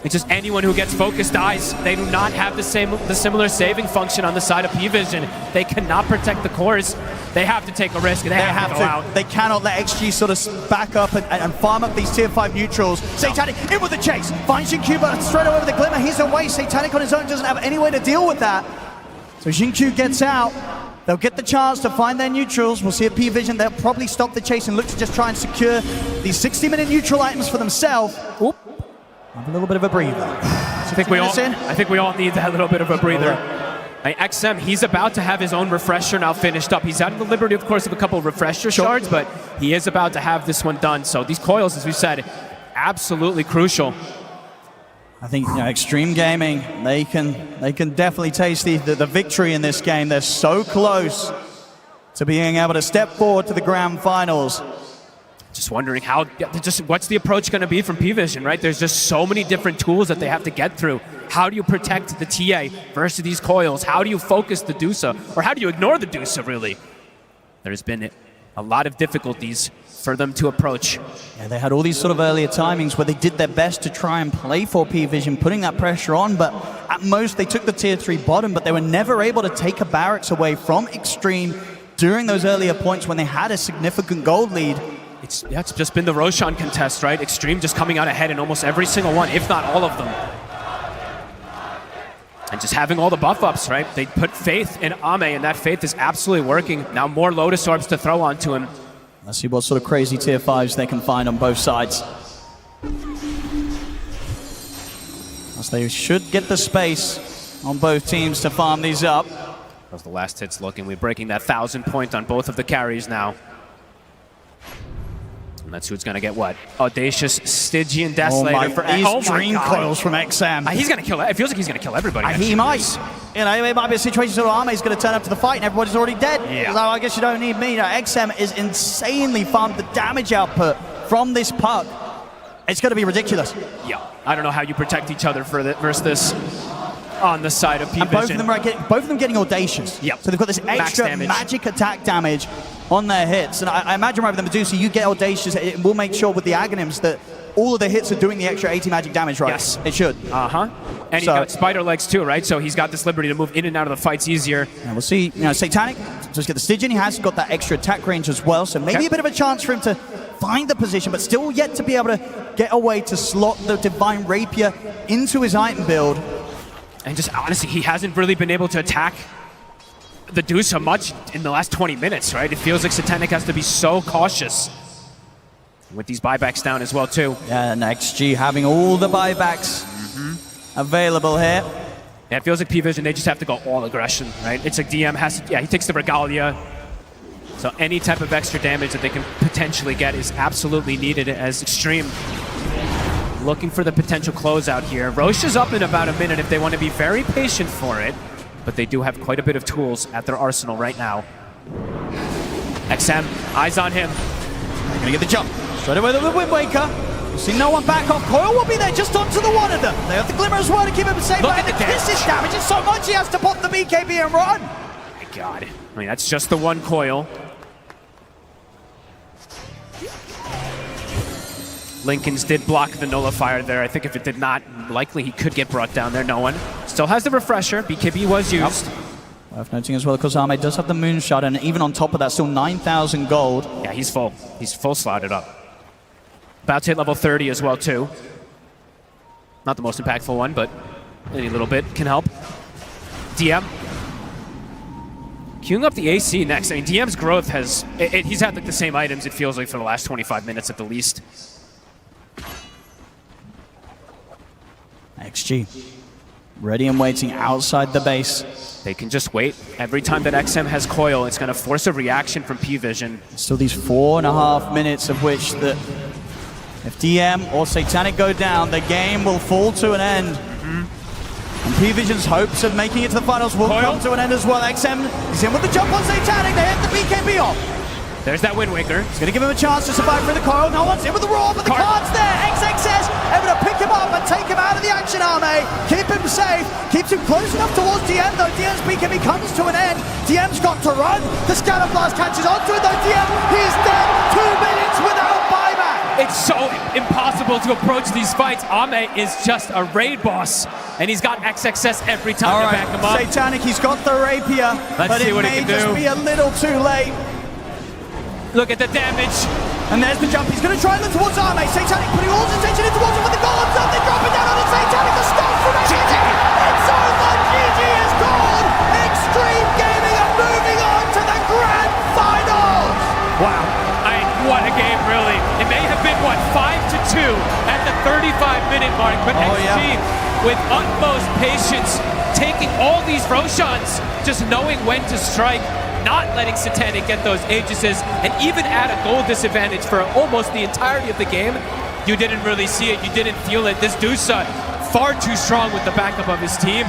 It's just anyone who gets focused dies. They do not have the similar saving function on the side of P-Vision. They cannot protect the cores. They have to take a risk. They have to go out. They cannot let XG sort of back up and farm up these tier 5 neutrals. Satanic in with the chase. Finds Xingqiu, but straight away with the glimmer. He's away. Satanic on his own doesn't have any way to deal with that. So Xingqiu gets out. They'll get the chance to find their neutrals. We'll see at P-Vision. They'll probably stop the chase and look to just try and secure these 60-minute neutral items for themselves. Oop. Have a little bit of a breather. I think we all need that little bit of a breather. XM, he's about to have his own refresher now finished up. He's at the liberty, of course, of a couple of refresher shards, but he is about to have this one done. So these coils, as we said, absolutely crucial. I think Xtreme Gaming, they can definitely taste the victory in this game. They're so close to being able to step forward to the grand finals. Just wondering what's the approach going to be from P-Vision, right? There's just so many different tools that they have to get through. How do you protect the TA versus these coils? How do you focus the Dusa? Or how do you ignore the Dusa, really? There's been a lot of difficulties for them to approach. Yeah, they had all these sort of earlier timings where they did their best to try and play for P-Vision, putting that pressure on, but at most they took the tier 3 bottom, but they were never able to take a barracks away from Xtreme during those earlier points when they had a significant gold lead. It's just been the Roshan contest, right? Xtreme just coming out ahead in almost every single one, if not all of them. And just having all the buff ups, right? They put faith in Ame, and that faith is absolutely working. Now more Lotus Orbs to throw onto him. Let's see what sort of crazy tier 5s they can find on both sides. As they should get the space on both teams to farm these up. How's the last hits looking? We're breaking that 1,000 point on both of the carries now. And that's who's going to get what? Audacious, Stygian, Desolator for Extreme coils from XM. He's going to kill. It feels like he's going to kill everybody. He might. You know, it might be a situation where Ame's going to turn up to the fight and everybody's already dead. Yeah. So I guess you don't need me. XM is insanely farmed. The damage output from this puck, it's going to be ridiculous. Yeah. I don't know how you protect each other versus this on the side of P-Vision. And both of them getting Audacious. Yep. So they've got this extra magic attack damage on their hits. And I imagine right with the Medusa, you get Audacious, it will make sure with the Aghanims that all of the hits are doing the extra 80 magic damage, right? Yes. It should. And he's got spider legs too, right? So he's got this liberty to move in and out of the fights easier. And we'll see, Satanic, just get the Stygian, he has got that extra attack range as well, so maybe a bit of a chance for him to find the position, but still yet to be able to get a way to slot the Divine Rapier into his item build. And just honestly, he hasn't really been able to attack the Dusa much in the last 20 minutes, right? It feels like Satanic has to be so cautious. With these buybacks down as well, too. Yeah, and XG having all the buybacks available here. Yeah, it feels like P-Vision, they just have to go all aggression, right? It's like DM has to, he takes the Regalia. So any type of extra damage that they can potentially get is absolutely needed as Xtreme looking for the potential closeout here. Roche is up in about a minute if they want to be very patient for it. but they do have quite a bit of tools at their arsenal right now. XM, eyes on him. They're going to get the jump. Straight away the Wind Waker. We'll see no one back off. Coil will be there just onto the one of them. They have the Glimmer as well to keep him safe. Look and at the Kiss is damaging so much he has to pop the BKB and run. My God. I mean, that's just the one coil. Lincoln's did block the nullifier there. I think if it did not, likely he could get brought down there. No one. Still has the refresher. BKB was used. Worth noting as well, because Ame does have the moonshot, and even on top of that, still 9,000 gold. Yeah, he's full. He's full slotted up. About to hit level 30 as well, too. Not the most impactful one, but any little bit can help. DM. Queuing up the AC next. I mean, DM's growth has... he's had like the same items, it feels like, for the last 25 minutes at the least. XG. Ready and waiting outside the base. They can just wait. Every time that XM has coil, it's going to force a reaction from P-Vision. Still these 4.5 minutes of which that if DM or Satanic go down, the game will fall to an end. And P-Vision's hopes of making it to the finals will come to an end as well. XM is in with the jump on Satanic. They hit the BKB off. There's that Wind Waker. It's going to give him a chance to survive through the coil. No one's in with the roar, but the card's there. XXS able to pick him up and take him out of the action, Ame. Keep him safe. Keeps him close enough towards DM, though. DM's BKB comes to an end. DM's got to run. The Scatter Blast catches onto it, though. DM, he's dead. 2 minutes without buyback. It's so impossible to approach these fights. Ame is just a raid boss, and he's got XXS every time to back him up. Satanic, he's got the rapier, but it may just be a little too late. Look at the damage. And there's the jump. He's going to try and look towards Ame. Satanic putting all his attention in towards him with the golems up. They drop it down on it. Satanic, the stop from XG. It's over. GG is gone. Xtreme Gaming are moving on to the grand finals. Wow. What a game, really. It may have been, what, 5-2 at the 35-minute mark, but XG, with utmost patience, taking all these Roshans, just knowing when to strike, not letting Satanic get those Aegises, and even at a goal disadvantage for almost the entirety of the game. You didn't really see it, you didn't feel it. This Dusa, far too strong with the backup of his team.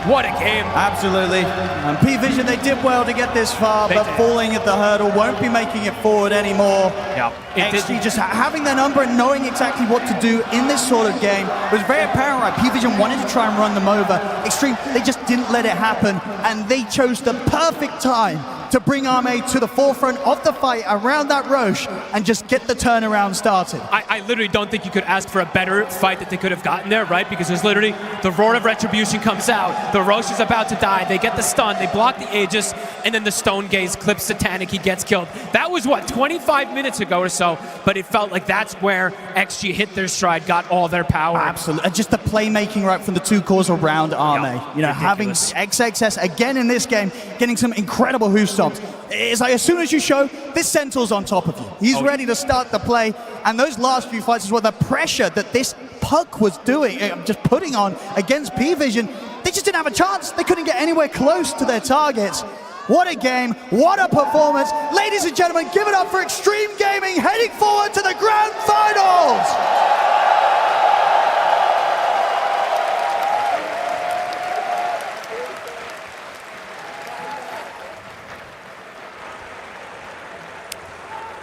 What a game. Absolutely. And P-Vision, they did well to get this far, but falling at the hurdle, won't be making it forward anymore. Yeah. XG just having their number and knowing exactly what to do in this sort of game was very apparent, right? P-Vision wanted to try and run them over. Xtreme, they just didn't let it happen, and they chose the perfect time to bring Ame to the forefront of the fight around that Roche and just get the turnaround started. I literally don't think you could ask for a better fight that they could have gotten there, right? Because there's literally the Roar of Retribution comes out, the Roche is about to die, they get the stun, they block the Aegis, and then the Stone Gaze clips Satanic, he gets killed. That was, what, 25 minutes ago or so, but it felt like that's where XG hit their stride, got all their power. Absolutely, and just the playmaking right from the two cores around Ame. You know, having XXS again in this game, getting some incredible hoof stomps. It's like as soon as you show, this Centaur's on top of you. He's ready to start the play, and those last few fights as well, the pressure that this Puck was doing, just putting on against P-Vision, they just didn't have a chance. They couldn't get anywhere close to their targets. What a game, what a performance. Ladies and gentlemen, give it up for Xtreme Gaming heading forward to the grand finals.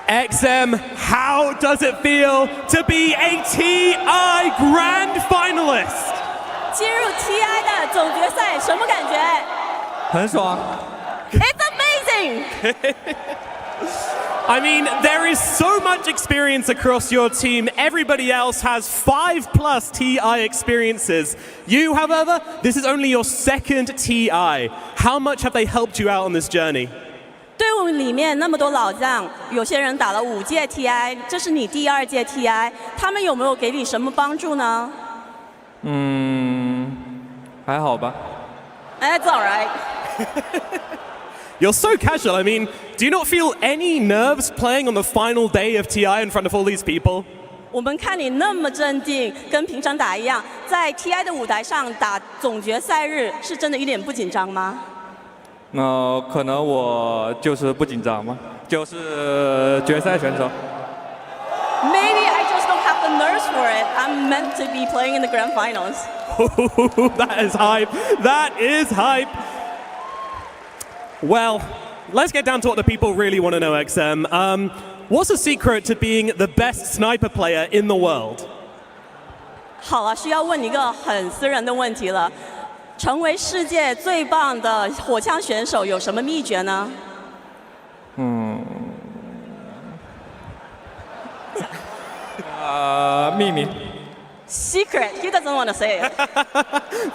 XM, how does it feel to be a TI Grand Finalist? 进入 TI 的总决赛，什么感觉？很爽。It's amazing! I mean, there is so much experience across your team. Everybody else has 5+ TI experiences. You, however, this is only your second TI. How much have they helped you out on this journey? 队伍里面那么多老将，有些人打了5届 TI， 这是你第2届 TI， 他们有没有给你什么帮助呢？还好吧。That's all right. You're so casual. I mean, do you not feel any nerves playing on the final day of TI in front of all these people? 我们看你那么镇定，跟平常打一样，在 TI 的舞台上打总决赛日，是真的一点不紧张吗？可能我就是不紧张嘛，就是决赛选手。Maybe I just don't have the nerves for it. I'm meant to be playing in the grand finals. That is hype. That is hype. Well, let's get down to what the people really want to know, XM. What's the secret to being the best sniper player in the world? 好了，需要问你一个很私人的问题了。成为世界最棒的火枪选手有什么秘诀呢？秘密。 Secret. He doesn't want to say it.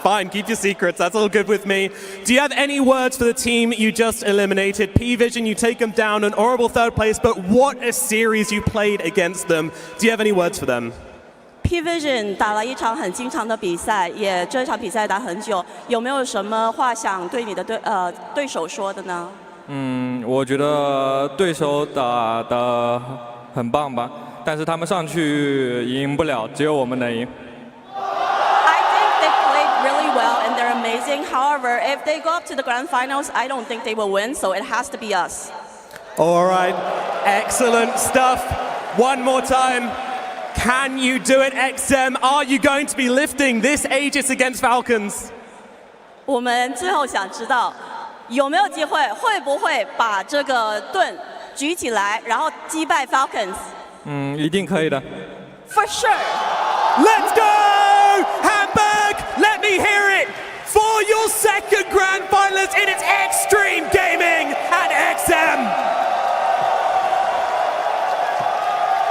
Fine, keep your secrets. That's all good with me. Do you have any words for the team you just eliminated? P-Vision, you take them down, an horrible third place, but what a series you played against them. Do you have any words for them? P-Vision 打了一场很经常的比赛，也这场比赛打很久，有没有什么话想对你的对手说的呢？我觉得对手打得很棒吧。 但是他们上去赢不了，只有我们能赢。I think they played really well and they're amazing. However, if they go up to the grand finals, I don't think they will win. So it has to be us. All right, excellent stuff. One more time. Can you do it, XM? Are you going to be lifting this Aegis against Falcons? 我们最后想知道，有没有机会，会不会把这个盾举起来，然后击败 Falcons？ 一定可以的。 For sure. Let's go! Hamburg, let me hear it for your second grand finalist in its Xtreme Gaming at XM.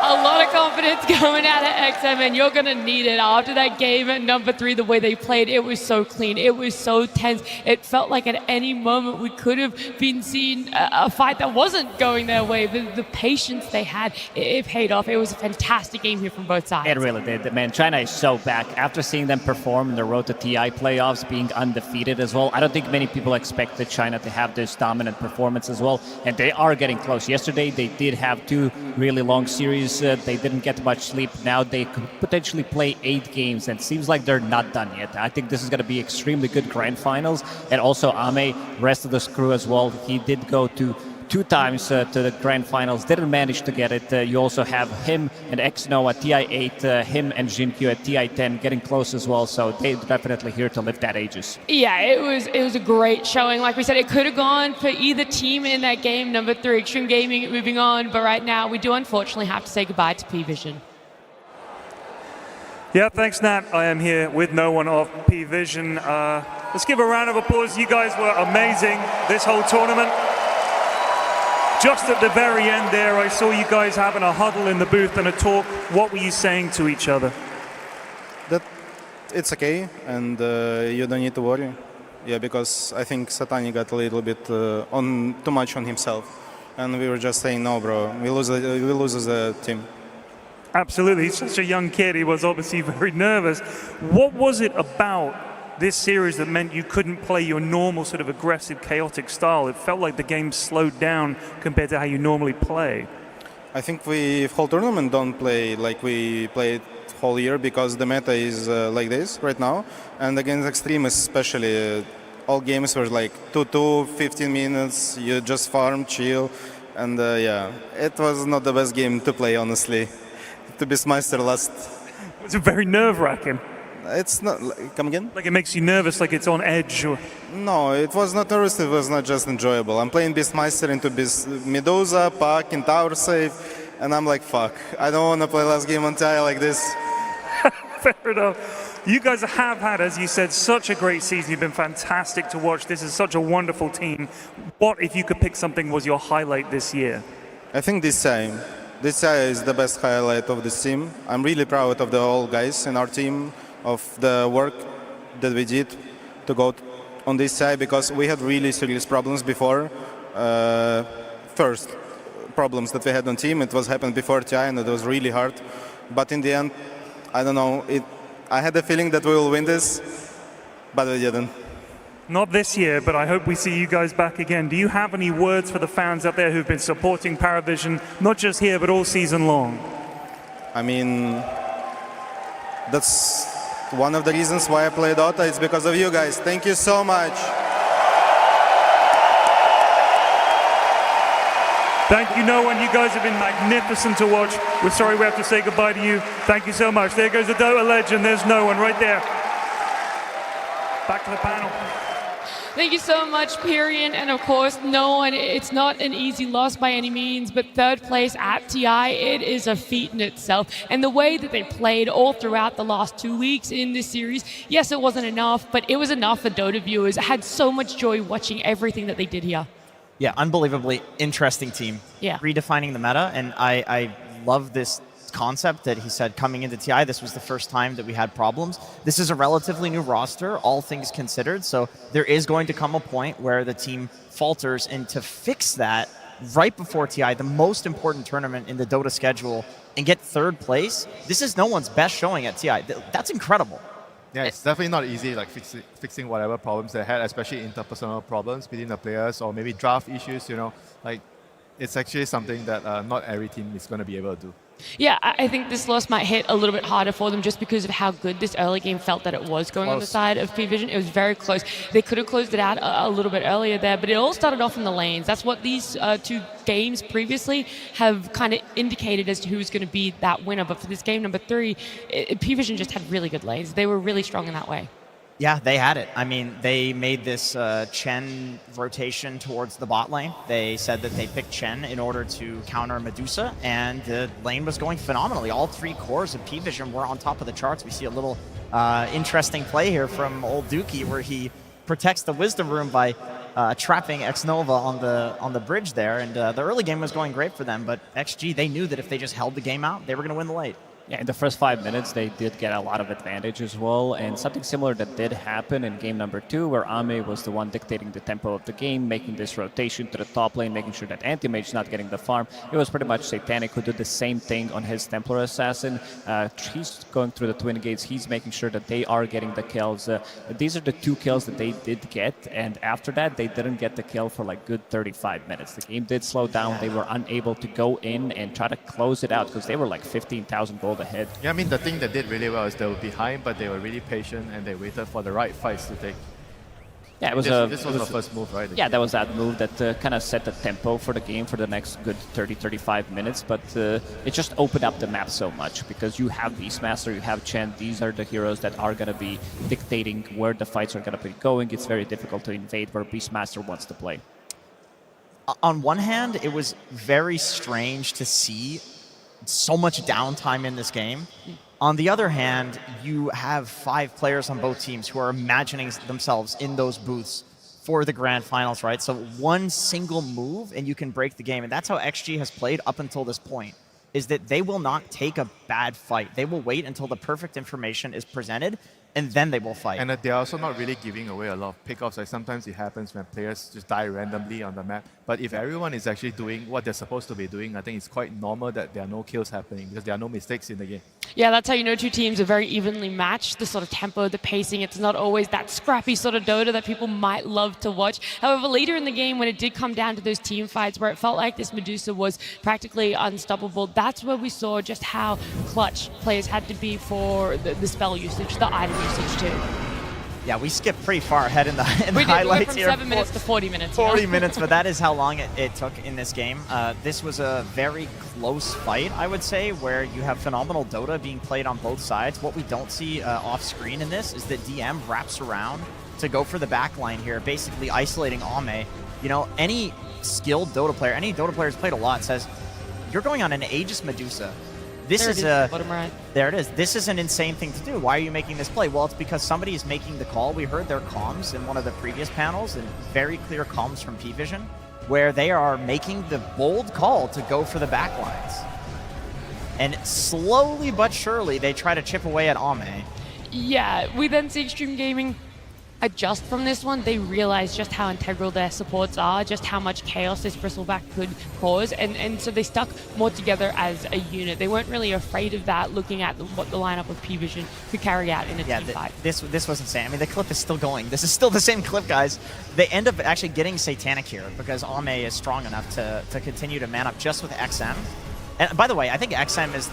A lot of confidence coming out of XM, and you're going to need it after that game at number 3. The way they played, it was so clean, it was so tense. It felt like at any moment we could have been seeing a fight that wasn't going their way. But the patience they had, it paid off. It was a fantastic game here from both sides. It really did. Man, China is so back. After seeing them perform in the road to TI playoffs, being undefeated as well, I don't think many people expected China to have this dominant performance as well. And they are getting close. Yesterday, they did have 2 really long series. They didn't get much sleep. Now they could potentially play 8 games, and it seems like they're not done yet. I think this is going to be extremely good grand finals. And also Ame, rest of the crew as well. He did go to 2 times to the grand finals, didn't manage to get it. You also have him and Xno at TI8, him and Jinkyu at TI10 getting close as well. So they're definitely here to lift that Aegis. Yeah, it was a great showing. Like we said, it could have gone for either team in that game. Number 3, Xtreme Gaming moving on. But right now, we do unfortunately have to say goodbye to P-Vision. Yeah, thanks, Nat. I am here with no one of P-Vision. Let's give a round of applause. You guys were amazing this whole tournament. Just at the very end there, I saw you guys having a huddle in the booth and a talk. What were you saying to each other? That it's okay, and you don't need to worry. Yeah, because I think Satani got a little bit too much on himself, and we were just saying, no, bro, we lose as a team. Absolutely, he's such a young kid. He was obviously very nervous. What was it about this series that meant you couldn't play your normal sort of aggressive, chaotic style? It felt like the game slowed down compared to how you normally play. I think we whole tournament don't play like we played whole year because the meta is like this right now, and against Xtreme especially, all games were like 2-2, 15 minutes, you just farm, chill, and yeah, it was not the best game to play, honestly. To Beastmaster last. It's very nerve-wracking. It's not. Come again? Like it makes you nervous, like it's on edge, or? No, it was not nervous. It was not just enjoyable. I'm playing Beastmaster into Medusa, Puck, and Tower Save, and I'm like, fuck. I don't want to play last game on TI like this. Fair enough. You guys have had, as you said, such a great season. You've been fantastic to watch. This is such a wonderful team. What, if you could pick something, was your highlight this year? I think this time. This is the best highlight of this team. I'm really proud of the whole guys in our team, of the work that we did to go on this side, because we had really serious problems before. First problems that we had on team, it was happened before TI and it was really hard. But in the end, I don't know, I had the feeling that we will win this, but we didn't. Not this year, but I hope we see you guys back again. Do you have any words for the fans out there who've been supporting Paravision, not just here, but all season long? I mean, that's one of the reasons why I play Dota. It's because of you guys. Thank you so much. Thank you, no one. You guys have been magnificent to watch. We're sorry we have to say goodbye to you. Thank you so much. There goes the Dota legend. There's no one right there. Back to the panel. Thank you so much, Pyrian. And of course, it's not an easy loss by any means, but third place at TI, it is a feat in itself. And the way that they played all throughout the last 2 weeks in this series, yes, it wasn't enough, but it was enough for Dota viewers. I had so much joy watching everything that they did here. Yeah, unbelievably interesting team. Yeah. Redefining the meta, and I love this concept that he said coming into TI, this was the first time that we had problems. This is a relatively new roster, all things considered, so there is going to come a point where the team falters, and to fix that right before TI, the most important tournament in the Dota schedule, and get third place, this is no one's best showing at TI. That's incredible. Yeah, it's definitely not easy, like fixing whatever problems they had, especially interpersonal problems between the players or maybe draft issues, you know. Like, it's actually something that not every team is going to be able to do. Yeah, I think this loss might hit a little bit harder for them just because of how good this early game felt that it was going on the side of P-Vision. It was very close. They could have closed it out a little bit earlier there, but it all started off in the lanes. That's what these 2 games previously have kind of indicated as to who's going to be that winner. But for this game number 3, P-Vision just had really good lanes. They were really strong in that way. Yeah, they had it. I mean, they made this Chen rotation towards the bot lane. They said that they picked Chen in order to counter Medusa, and the lane was going phenomenally. All 3 cores of P-Vision were on top of the charts. We see a little interesting play here from old Dookie, where he protects the Wisdom Room by trapping X-Nova on the bridge there, and the early game was going great for them, but XG, they knew that if they just held the game out, they were going to win the late. Yeah, in the first 5 minutes, they did get a lot of advantage as well, and something similar that did happen in game number 2, where Ame was the one dictating the tempo of the game, making this rotation to the top lane, making sure that Anti-Mage is not getting the farm. It was pretty much Satanic who did the same thing on his Templar Assassin. He's going through the Twin Gates, he's making sure that they are getting the kills. These are the 2 kills that they did get, and after that, they didn't get the kill for like good 35 minutes. The game did slow down, they were unable to go in and try to close it out, because they were like 15,000 gold ahead. Yeah, I mean, the thing that did really well is they were behind, but they were really patient and they waited for the right fights to take. Yeah, it was this was the first move, right? Yeah, that was that move that kind of set the tempo for the game for the next good 30-35 minutes, but it just opened up the map so much because you have Beastmaster, you have Chen, these are the heroes that are going to be dictating where the fights are going to be going. It's very difficult to invade where Beastmaster wants to play. On one hand, it was very strange to see so much downtime in this game. On the other hand, you have 5 players on both teams who are imagining themselves in those booths for the grand finals, right? So one single move and you can break the game. And that's how XG has played up until this point, is that they will not take a bad fight. They will wait until the perfect information is presented, and then they will fight. And they're also not really giving away a lot of pickoffs. Like sometimes it happens when players just die randomly on the map. But if everyone is actually doing what they're supposed to be doing, I think it's quite normal that there are no kills happening because there are no mistakes in the game. Yeah, that's how you know 2 teams are very evenly matched. The sort of tempo, the pacing, it's not always that scrappy sort of Dota that people might love to watch. However, later in the game, when it did come down to those team fights where it felt like this Medusa was practically unstoppable, that's where we saw just how clutch players had to be for the spell usage, the item usage too. Yeah, we skipped pretty far ahead in the we highlights did. We went from here. 7 minutes to 40 minutes. 40 minutes, but that is how long it took in this game. This was a very close fight, I would say, where you have phenomenal Dota being played on both sides. What we don't see off screen in this is that DM wraps around to go for the back line here, basically isolating Ame. You know, any skilled Dota player, any Dota player who's played a lot says, you're going on an Aegis Medusa. This is a, bottom right. There it is. This is an insane thing to do. Why are you making this play? Well, it's because somebody is making the call. We heard their comms in one of the previous panels, and very clear comms from P-Vision, where they are making the bold call to go for the backlines. And slowly but surely, they try to chip away at Ame. Yeah, we then see Xtreme Gaming adjust from this one. They realize just how integral their supports are, just how much chaos this Bristleback could cause, and so they stuck more together as a unit. They weren't really afraid of that, looking at what the lineup of P-Vision could carry out in a team fight. This was insane. I mean, the clip is still going. This is still the same clip, guys. They end up actually getting Satanic here because Ame is strong enough to continue to man up just with XM. And by the way, I think XM is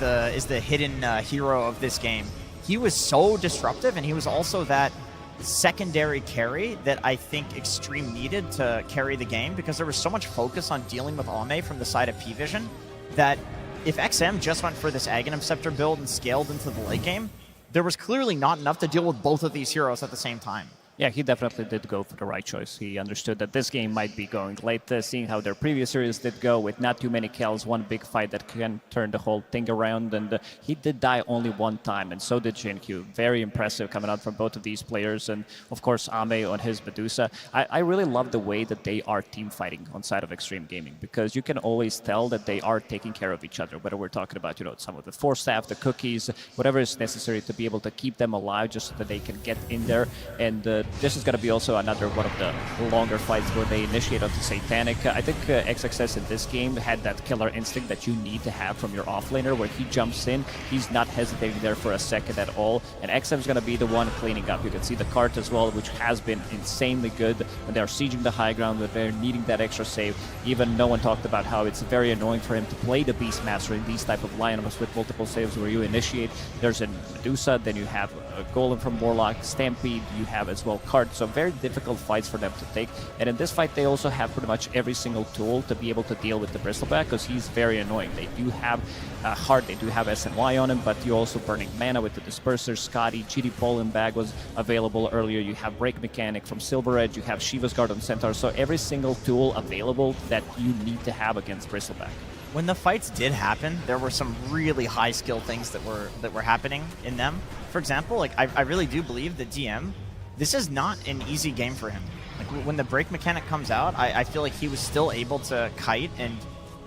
the hidden hero of this game. He was so disruptive, and he was also that secondary carry that I think Xtreme needed to carry the game, because there was so much focus on dealing with Ame from the side of P-Vision that if XM just went for this Aghanim Scepter build and scaled into the late game, there was clearly not enough to deal with both of these heroes at the same time. Yeah, he definitely did go for the right choice. He understood that this game might be going late, seeing how their previous series did go with not too many kills, one big fight that can turn the whole thing around, and he did die only one time, and so did Jinkyu. Very impressive coming out from both of these players, and of course Ame on his Medusa. I really love the way that they are team fighting on side of Xtreme Gaming, because you can always tell that they are taking care of each other, whether we're talking about, you know, some of the force staff, the cookies, whatever is necessary to be able to keep them alive just so that they can get in there. And this is going to be also another one of the longer fights where they initiate onto Satanic. I think XXS in this game had that killer instinct that you need to have from your offlaner, where he jumps in, he's not hesitating there for a second at all, and XM is going to be the one cleaning up. You can see the cart as well, which has been insanely good when they're sieging the high ground, when they're needing that extra save. Even no one talked about how it's very annoying for him to play the Beastmaster in these type of lineups with multiple saves where you initiate. There's a Medusa, then you have a Golem from Warlock, Stampede, you have as well Cart, so very difficult fights for them to take. And in this fight, they also have pretty much every single tool to be able to deal with the Bristleback, because he's very annoying. They do have Heart, they do have SNY on him, but you're also burning mana with the Disperser. Scotty, GD Pollen Bag was available earlier. You have Break Mechanic from Silver Edge, you have Shiva's Guard on Centaur, so every single tool available that you need to have against Bristleback. When the fights did happen, there were some really high skill things that were happening in them. For example, like I really do believe that DM, this is not an easy game for him. Like when the break mechanic comes out, I feel like he was still able to kite and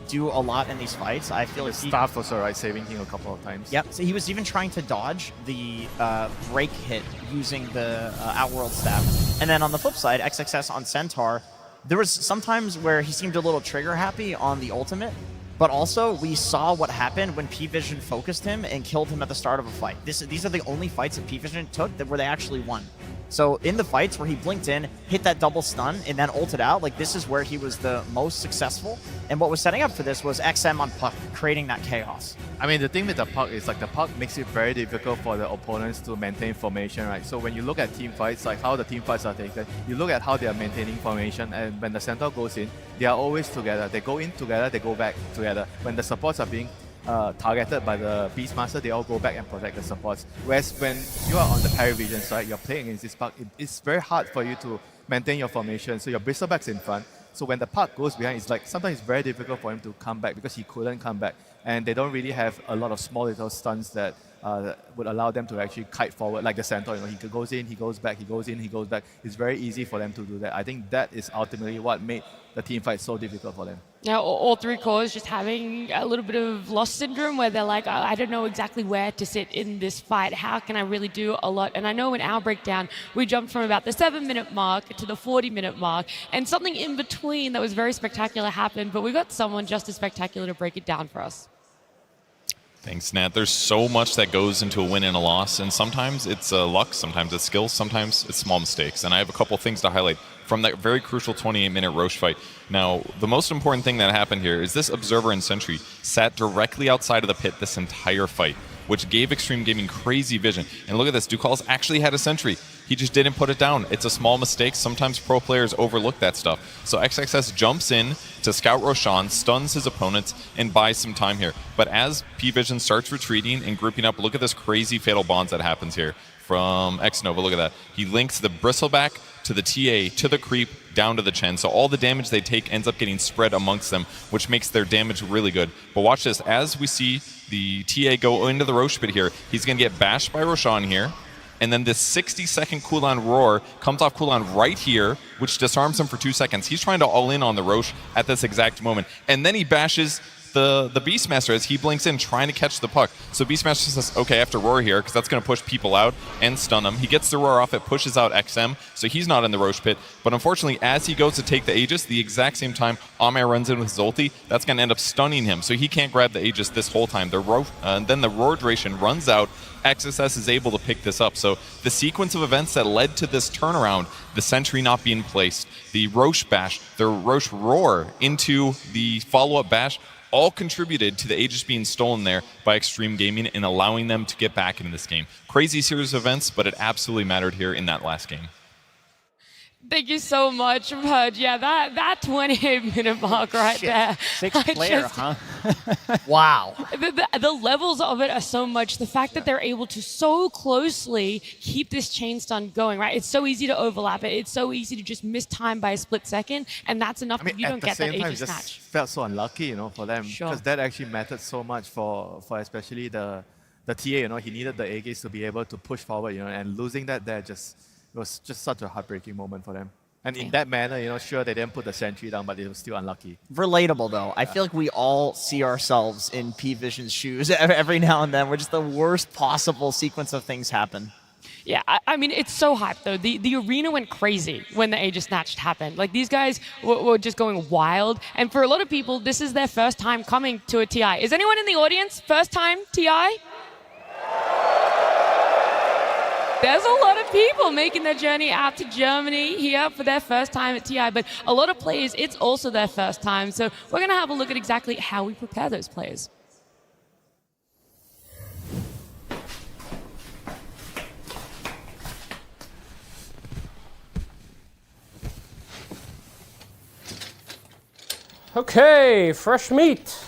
do a lot in these fights. I feel like Staff also, right, saving him a couple of times. Yep, so he was even trying to dodge the break hit using the Outworld staff. And then on the flip side, XXS on Centaur, there was sometimes where he seemed a little trigger happy on the ultimate, but also we saw what happened when P-Vision focused him and killed him at the start of a fight. These are the only fights that P-Vision took where they actually won. So in the fights where he blinked in, hit that double stun, and then ulted out, like this is where he was the most successful. And what was setting up for this was XM on Puck, creating that chaos. I mean, the thing with the Puck is like the Puck makes it very difficult for the opponents to maintain formation, right? So when you look at team fights, like how the team fights are taken, you look at how they are maintaining formation, and when the Centaur goes in, they are always together. They go in together, they go back together. When the supports are being targeted by the Beastmaster, they all go back and protect the supports. Whereas when you are on the Paravision side, you're playing against this Puck, it's very hard for you to maintain your formation. So your Bristleback's in front. So when the Puck goes behind, it's like sometimes it's very difficult for him to come back because he couldn't come back. And they don't really have a lot of small little stuns that would allow them to actually kite forward like the Centaur. You know, he goes in, he goes back, he goes in, he goes back. It's very easy for them to do that. I think that is ultimately what made the team fight so difficult for them. Now, all three cores just having a little bit of loss syndrome where they're like, I don't know exactly where to sit in this fight. How can I really do a lot? And I know in our breakdown, we jumped from about the 7-minute mark to the 40-minute mark, and something in between that was very spectacular happened, but we got someone just as spectacular to break it down for us. Thanks, Nat. There's so much that goes into a win and a loss, and sometimes it's luck, sometimes it's skill, sometimes it's small mistakes. And I have a couple things to highlight from that very crucial 28-minute Roche fight. Now, the most important thing that happened here is this Observer and Sentry sat directly outside of the pit this entire fight, which gave Xtreme Gaming crazy vision. And look at this, Ducals actually had a Sentry. He just didn't put it down. It's a small mistake. Sometimes pro players overlook that stuff. So XXS jumps in to scout Roshan, stuns his opponents, and buys some time here. But as P-Vision starts retreating and grouping up, look at this crazy fatal bonds that happens here from Xnova. Look at that. He links the Bristleback to the TA, to the Creep, down to the Chen. So all the damage they take ends up getting spread amongst them, which makes their damage really good. But watch this. As we see the TA go into the Roche pit here, he's going to get bashed by Roshan here. And then this 60-second cooldown roar comes off cooldown right here, which disarms him for 2 seconds. He's trying to all in on the Roche at this exact moment. And then he bashes the Beastmaster as he blinks in, trying to catch the puck. So Beastmaster says, okay, I have to roar here, because that's going to push people out and stun them. He gets the roar off, it pushes out XM, so he's not in the Roche pit. But unfortunately, as he goes to take the Aegis, the exact same time Ame runs in with his ulti, that's going to end up stunning him. So he can't grab the Aegis this whole time. And then the roar duration runs out. XSS is able to pick this up. So the sequence of events that led to this turnaround, the Sentry not being placed, the Roche bash, the Roche roar into the follow-up bash, all contributed to the Aegis being stolen there by Xtreme Gaming and allowing them to get back into this game. Crazy series of events, but it absolutely mattered here in that last game. Thank you so much, Purge. Yeah, that 28-minute mark right there. Sixth player, huh? Wow. The levels of it are so much. The fact that they're able to so closely keep this chain stun going, right? It's so easy to overlap it. It's so easy to just miss time by a split second, and that's enough that you don't get that Aegis just snatch. Felt so unlucky, for them. Sure. Because that actually mattered so much for especially the TA, he needed the Aegis to be able to push forward, and losing that there it was just such a heartbreaking moment for them. And in that manner, sure, they didn't put the sentry down, but it was still unlucky. Relatable, though. I feel like we all see ourselves in P-Vision's shoes every now and then, where just the worst possible sequence of things happen. Yeah, I mean, it's so hyped, though. The arena went crazy when the Aegis Snatch happened. Like, these guys were just going wild. And for a lot of people, this is their first time coming to a TI. Is anyone in the audience first time TI? There's a lot of people making their journey out to Germany here for their first time at TI, but a lot of players, it's also their first time. So we're going to have a look at exactly how we prepare those players. Okay, fresh meat.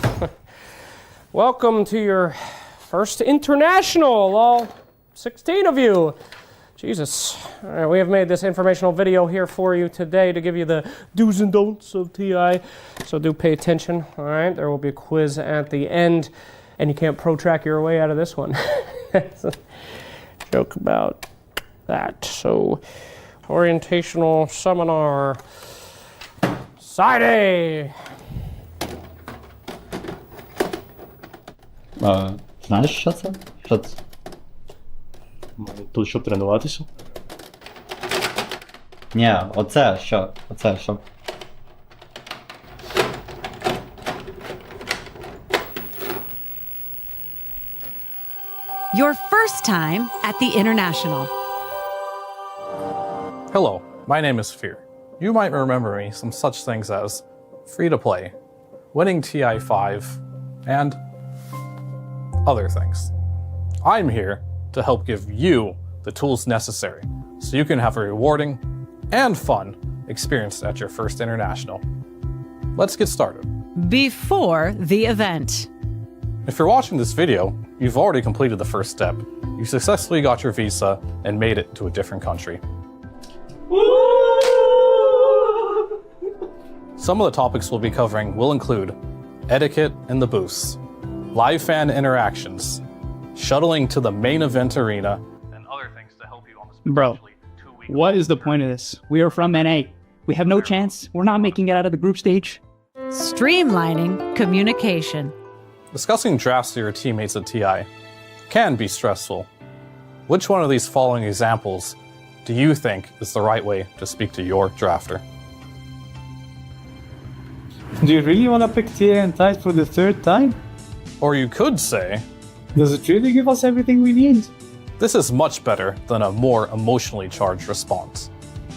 Welcome to your first international, all 16 of you. Jesus. All right, we have made this informational video here for you today to give you the do's and don'ts of TI. So do pay attention, all right? There will be a quiz at the end, and you can't pro-track your way out of this one. It's a joke about that. So, orientational seminar. Side A. Знаєш, що це? Що це? Тут щоб тренуватися? Ні, оце що? Оце що? Your first time at the International. Hello, my name is Fear. You might remember me from such things as free-to-play, winning TI5, and other things. I'm here to help give you the tools necessary so you can have a rewarding and fun experience at your first international. Let's get started. Before the event. If you're watching this video, you've already completed the first step. You successfully got your visa and made it to a different country. Some of the topics we'll be covering will include etiquette in the booths, live fan interactions, shuttling to the main event arena, and other things to help you on this. Bro, what is the point of this? We are from NA. We have no chance. We're not making it out of the group stage. Streamlining communication. Discussing drafts with your teammates at TI can be stressful. Which one of these following examples do you think is the right way to speak to your drafter? Do you really want to pick TA and Tide for the third time? Or you could say, does it really give us everything we need? This is much better than a more emotionally charged response,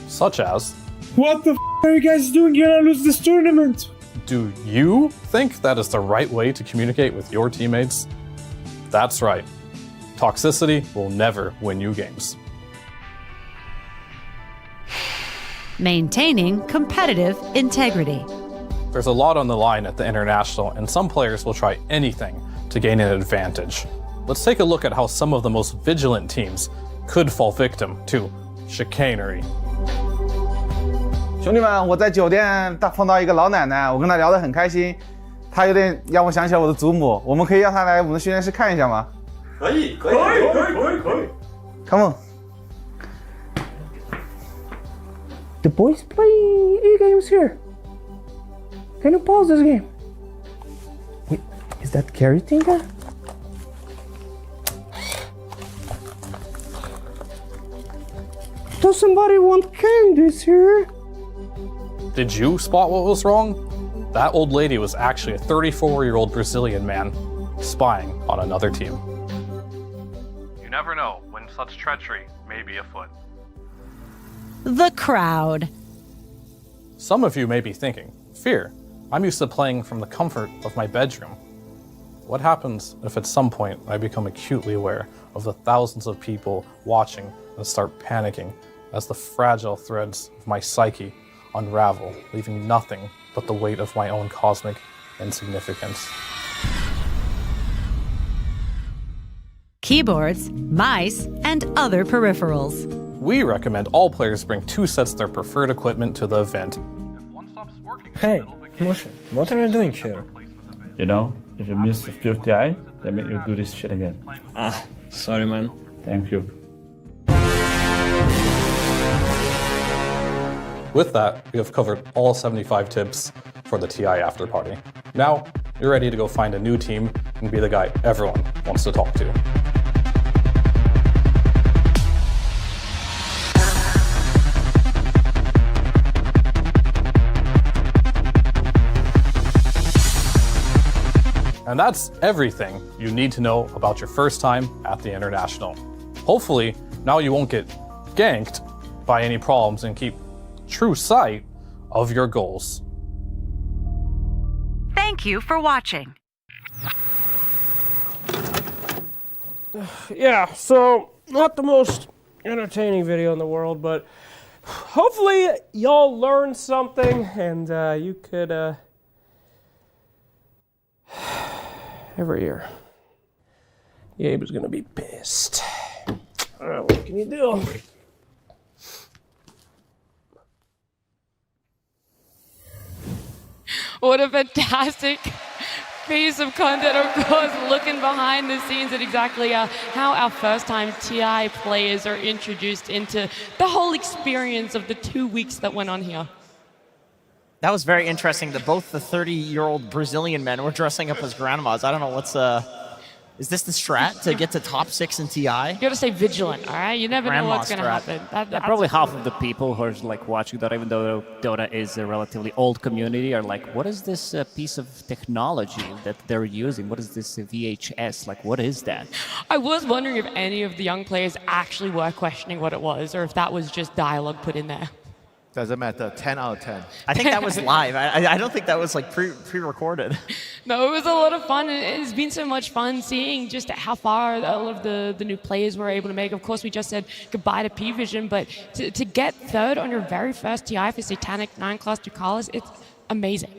such as, what the f are you guys doing? You're gonna lose this tournament! Do you think that is the right way to communicate with your teammates? That's right. Toxicity will never win you games. Maintaining competitive integrity. There's a lot on the line at the International, and some players will try anything to gain an advantage. Let's take a look at how some of the most vigilant teams could fall victim to chicanery. 兄弟们，我在酒店碰到一个老奶奶，我跟她聊得很开心，她有点让我想起了我的祖母。我们可以让她来我们的训练室看一下吗？可以。Come on. The boys play e-games here. Can you pause this game? Wait, is that Carrie Tinker? Does somebody want candies here? Did you spot what was wrong? That old lady was actually a 34-year-old Brazilian man spying on another team. You never know when such treachery may be afoot. The crowd. Some of you may be thinking, Fear, I'm used to playing from the comfort of my bedroom. What happens if at some point I become acutely aware of the thousands of people watching and start panicking as the fragile threads of my psyche unravel, leaving nothing but the weight of my own cosmic insignificance. Keyboards, mice, and other peripherals. We recommend all players bring 2 sets of their preferred equipment to the event. Hey, Roshan, what are you doing here? You know, if you miss the 50i, they make you do this shit again. Ah, sorry man. Thank you. With that, we have covered all 75 tips for the TI after party. Now, you're ready to go find a new team and be the guy everyone wants to talk to. And that's everything you need to know about your first time at the International. Hopefully, now you won't get ganked by any problems and keep true sight of your goals. Thank you for watching. Yeah, so not the most entertaining video in the world, but hopefully y'all learned something and you could every year Gabe is gonna be pissed. Alright, what can you do? What a fantastic piece of content, of course, looking behind the scenes at exactly how our first-time TI players are introduced into the whole experience of the 2 weeks that went on here. That was very interesting that both the 30-year-old Brazilian men were dressing up as grandmas. I don't know what's is this the strat to get to top 6 in TI? You gotta stay vigilant, all right? You never know what's gonna happen. Probably half of the people who are like watching Dota, even though Dota is a relatively old community, are like, what is this piece of technology that they're using? What is this VHS? Like, what is that? I was wondering if any of the young players actually were questioning what it was, or if that was just dialogue put in there. Doesn't matter, 10 out of 10. I think that was live. I don't think that was like pre-recorded. No, it was a lot of fun. It's been so much fun seeing just how far all of the new players were able to make. Of course, we just said goodbye to P-Vision, but to get third on your very first TI for Satanic 9 Class Ducalis, it's amazing.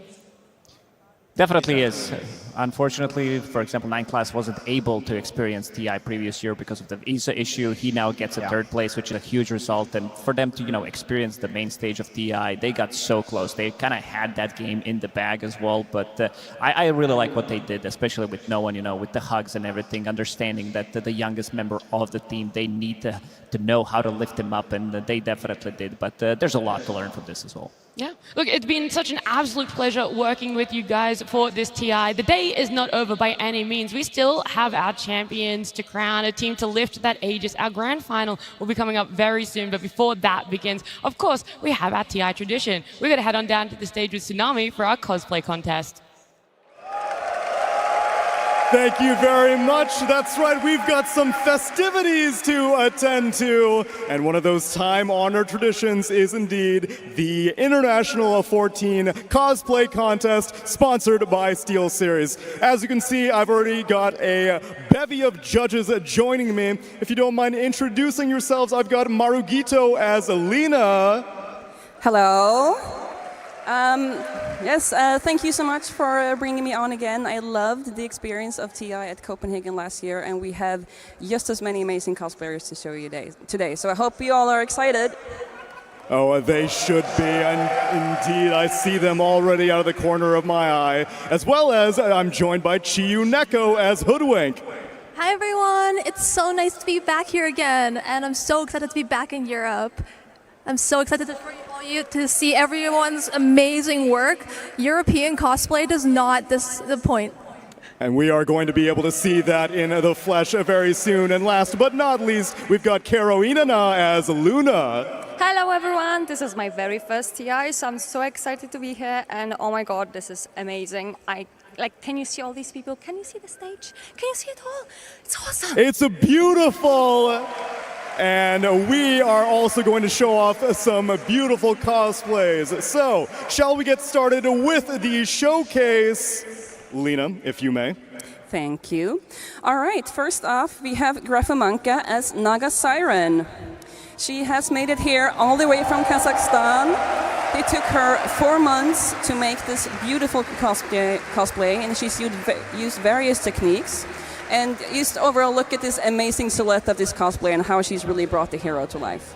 Definitely is. Unfortunately, for example, 9 Class wasn't able to experience TI previous year because of the visa issue. He now gets a third place, which is a huge result. And for them to, experience the main stage of TI, they got so close. They kind of had that game in the bag as well. But I really like what they did, especially with no one, with the hugs and everything, understanding that the youngest member of the team, they need to know how to lift him up, and they definitely did. But there's a lot to learn from this as well. Yeah, look, it's been such an absolute pleasure working with you guys for this TI. The day is not over by any means. We still have our champions to crown, a team to lift that Aegis. Our grand final will be coming up very soon, but before that begins, of course, we have our TI tradition. We're going to head on down to the stage with Tsunami for our cosplay contest. Thank you very much. That's right, we've got some festivities to attend to. And one of those time-honored traditions is indeed the International of 14 Cosplay Contest, sponsored by SteelSeries. As you can see, I've already got a bevy of judges joining me. If you don't mind introducing yourselves, I've got Marugito as Lena. Hello. Yes, thank you so much for bringing me on again. I loved the experience of TI at Copenhagen last year, and we have just as many amazing cosplayers to show you today. So I hope you all are excited. Oh, they should be, and indeed, I see them already out of the corner of my eye, as well as I'm joined by Chiyu Neko as Hoodwink. Hi everyone, it's so nice to be back here again, and I'm so excited to be back in Europe. I'm so excited for you to see everyone's amazing work. European cosplay does not disappoint. And we are going to be able to see that in the flesh very soon. And last but not least, we've got Karoinana as Luna. Hello everyone, this is my very first TI, so I'm so excited to be here, and oh my god, this is amazing. Can you see all these people? Can you see the stage? Can you see it all? It's awesome. It's beautiful. And we are also going to show off some beautiful cosplays. So, shall we get started with the showcase? Lena, if you may. Thank you. All right, first off, we have Graphomanka as Naga Siren. She has made it here all the way from Kazakhstan. It took her 4 months to make this beautiful cosplay, and she's used various techniques. And just overall, look at this amazing silhouette of this cosplay and how she's really brought the hero to life.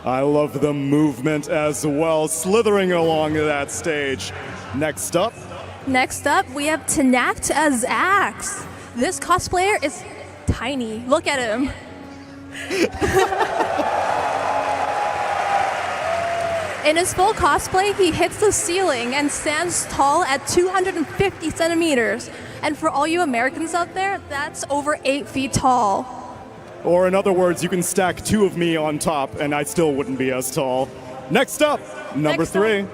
I love the movement as well, slithering along that stage. Next up, we have Tanact as Axe. This cosplayer is tiny. Look at him. In his full cosplay, he hits the ceiling and stands tall at 250 centimeters. And for all you Americans out there, that's over 8 feet tall. or in other words, you can stack 2 of me on top and I still wouldn't be as tall. Next up, number 3.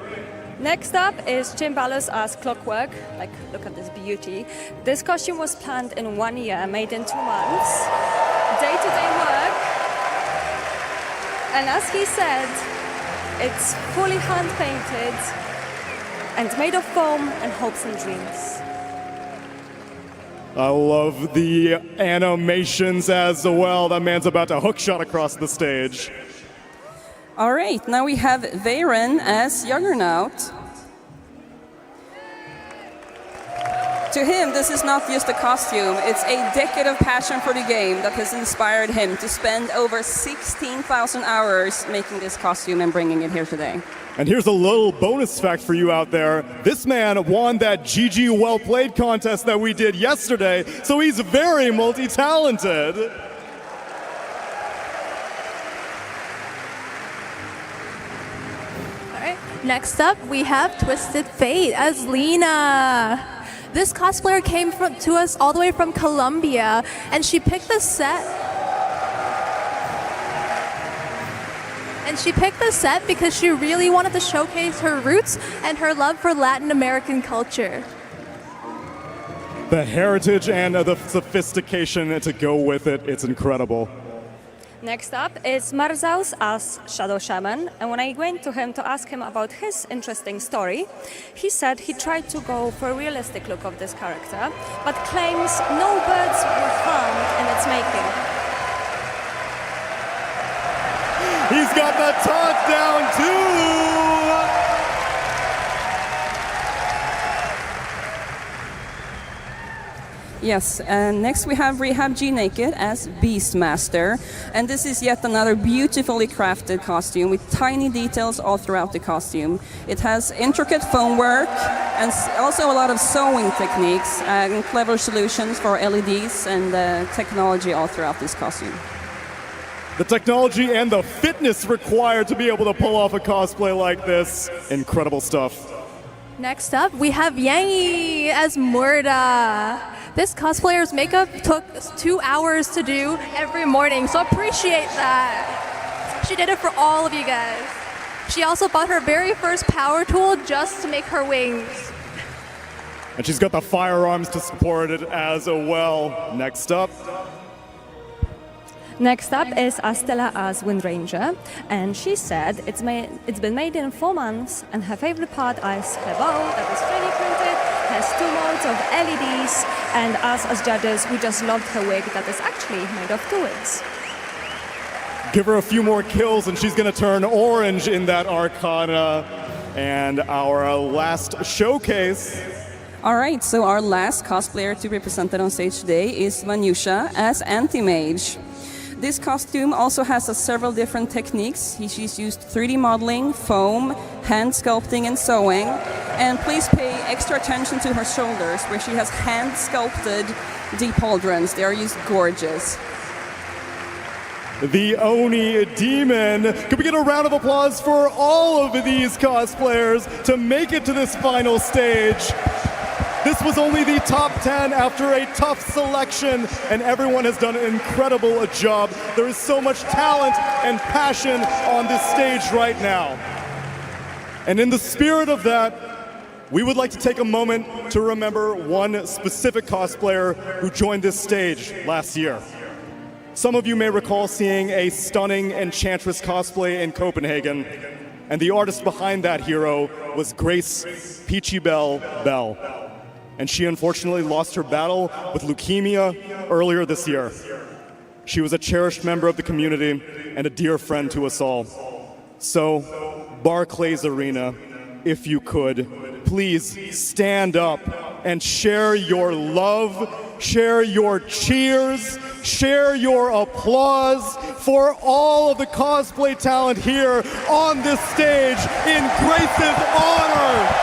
Next up is Timbalos as Clockwork. Like, look at this beauty. This costume was planned in 1 year, made in 2 months. Day-to-day work. And as he said, it's fully hand-painted and made of foam and hopes and dreams. I love the animations as well. That man's about to hookshot across the stage. All right, now we have Varen as Juggernaut. To him, this is not just a costume, it's a decade of passion for the game that has inspired him to spend over 16,000 hours making this costume and bringing it here today. And here's a little bonus fact for you out there. This man won that GG Well Played contest that we did yesterday, so he's very multi-talented. Next up, we have Twisted Fate as Lena. This cosplayer came to us all the way from Colombia, and she picked the set. Because she really wanted to showcase her roots and her love for Latin American culture. The heritage and the sophistication to go with it, it's incredible. Next up is Marzaus as Shadow Shaman, and when I went to him to ask him about his interesting story, he said he tried to go for a realistic look of this character, but claims no birds were harmed in its making. He's got the taunt down too! Yes, and next we have Rehab G Naked as Beastmaster, and this is yet another beautifully crafted costume with tiny details all throughout the costume. It has intricate foam work and also a lot of sewing techniques and clever solutions for LEDs and technology all throughout this costume. The technology and the fitness required to be able to pull off a cosplay like this, incredible stuff. Next up, we have Yangi as Murda. This cosplayer's makeup took 2 hours to do every morning, so appreciate that. She did it for all of you guys. She also bought her very first power tool just to make her wings. And she's got the firearms to support it as well. Next up. Next up is Astela as Wind Ranger, and she said it's been made in 4 months, and her favorite part is her bow that is 3D printed, has 2 modes of LEDs, and us as judges, we just loved her wig that is actually made of 2 wigs. Give her a few more kills and she's gonna turn orange in that Arcana. And our last showcase. All right, so our last cosplayer to be presented on stage today is Manusha as Anti-Mage. This costume also has several different techniques. She's used 3D modeling, foam, hand sculpting, and sewing. And please pay extra attention to her shoulders, where she has hand sculpted deep pauldrons. They are just gorgeous. The Oni Demon. Could we get a round of applause for all of these cosplayers to make it to this final stage? This was only the top 10 after a tough selection, and everyone has done an incredible job. There is so much talent and passion on this stage right now. And in the spirit of that, we would like to take a moment to remember one specific cosplayer who joined this stage last year. Some of you may recall seeing a stunning Enchantress cosplay in Copenhagen, and the artist behind that hero was Grace Peachy Bell Bell. And she unfortunately lost her battle with leukemia earlier this year. She was a cherished member of the community and a dear friend to us all. So, Barclays Arena, if you could, please stand up and share your love, share your cheers, share your applause for all of the cosplay talent here on this stage in Grace's honor.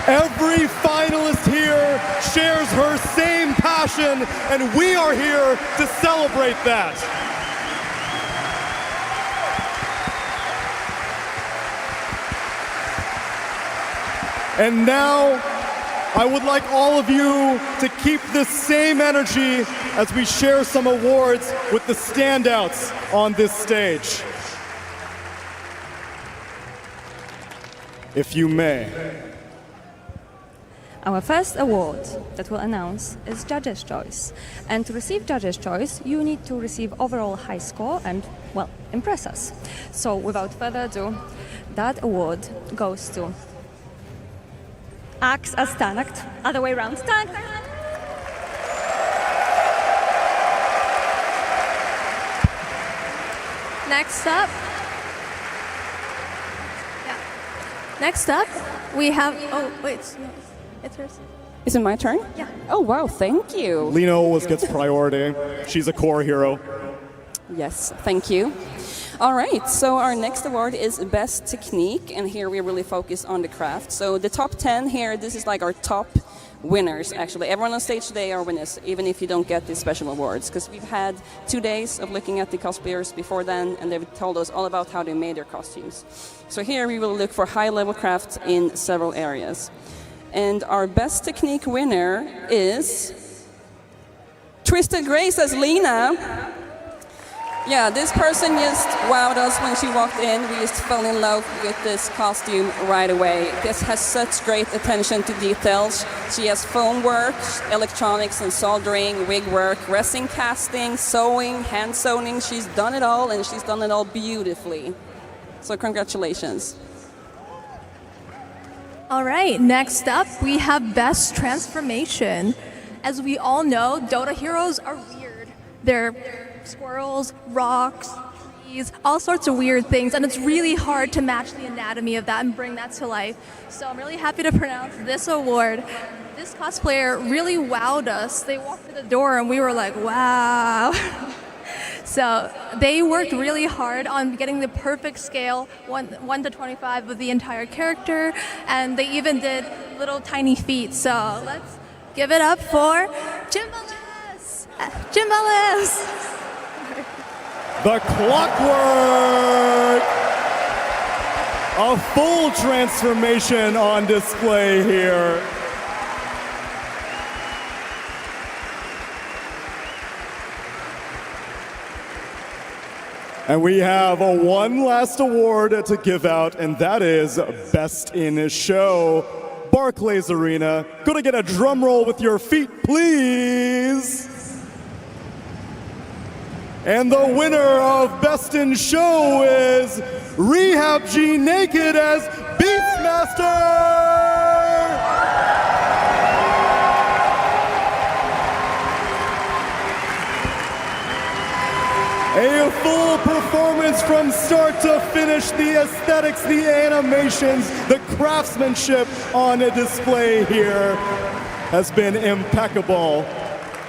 Every finalist here shares her same passion, and we are here to celebrate that. And now, I would like all of you to keep this same energy as we share some awards with the standouts on this stage. If you may. Our first award that we'll announce is Judge's Choice. And to receive Judge's Choice, you need to receive overall high score and, well, impress us. So without further ado, that award goes to Axe as Tanakt, other way around. Next up. Next up, we have. Oh, wait. No, it's hers. Is it my turn? Yeah. Oh, wow. Thank you. Lena always gets priority. She's a core hero. Yes, thank you. All right, so our next award is Best Technique, and here we really focus on the craft. So the top 10 here, this is like our top winners, actually. Everyone on stage today are winners, even if you don't get these special awards, because we've had 2 days of looking at the cosplayers before then, and they've told us all about how they made their costumes. So here we will look for high-level craft in several areas. And our Best Technique winner is Twisted Grace as Lena. Yeah, this person just wowed us when she walked in. We just fell in love with this costume right away. This has such great attention to details. She has foam work, electronics and soldering, wig work, resin casting, sewing, hand sewing. She's done it all, and she's done it all beautifully. So congratulations. All right, next up, we have Best Transformation. As we all know, Dota heroes are weird. They're squirrels, rocks, trees, all sorts of weird things, and it's really hard to match the anatomy of that and bring that to life. So I'm really happy to pronounce this award. This cosplayer really wowed us. They walked through the door and we were like, wow. So they worked really hard on getting the perfect scale, 1 to 25 of the entire character, and they even did little tiny feet. So let's give it up for Jimbalis! Jimbalis! The Clockwork! A full transformation on display here. And we have one last award to give out, and that is Best in Show. Barclays Arena. Gonna get a drum roll with your feet, please. And the winner of Best in Show is Rehab G Naked as Beastmaster! A full performance from start to finish. The aesthetics, the animations, the craftsmanship on a display here has been impeccable.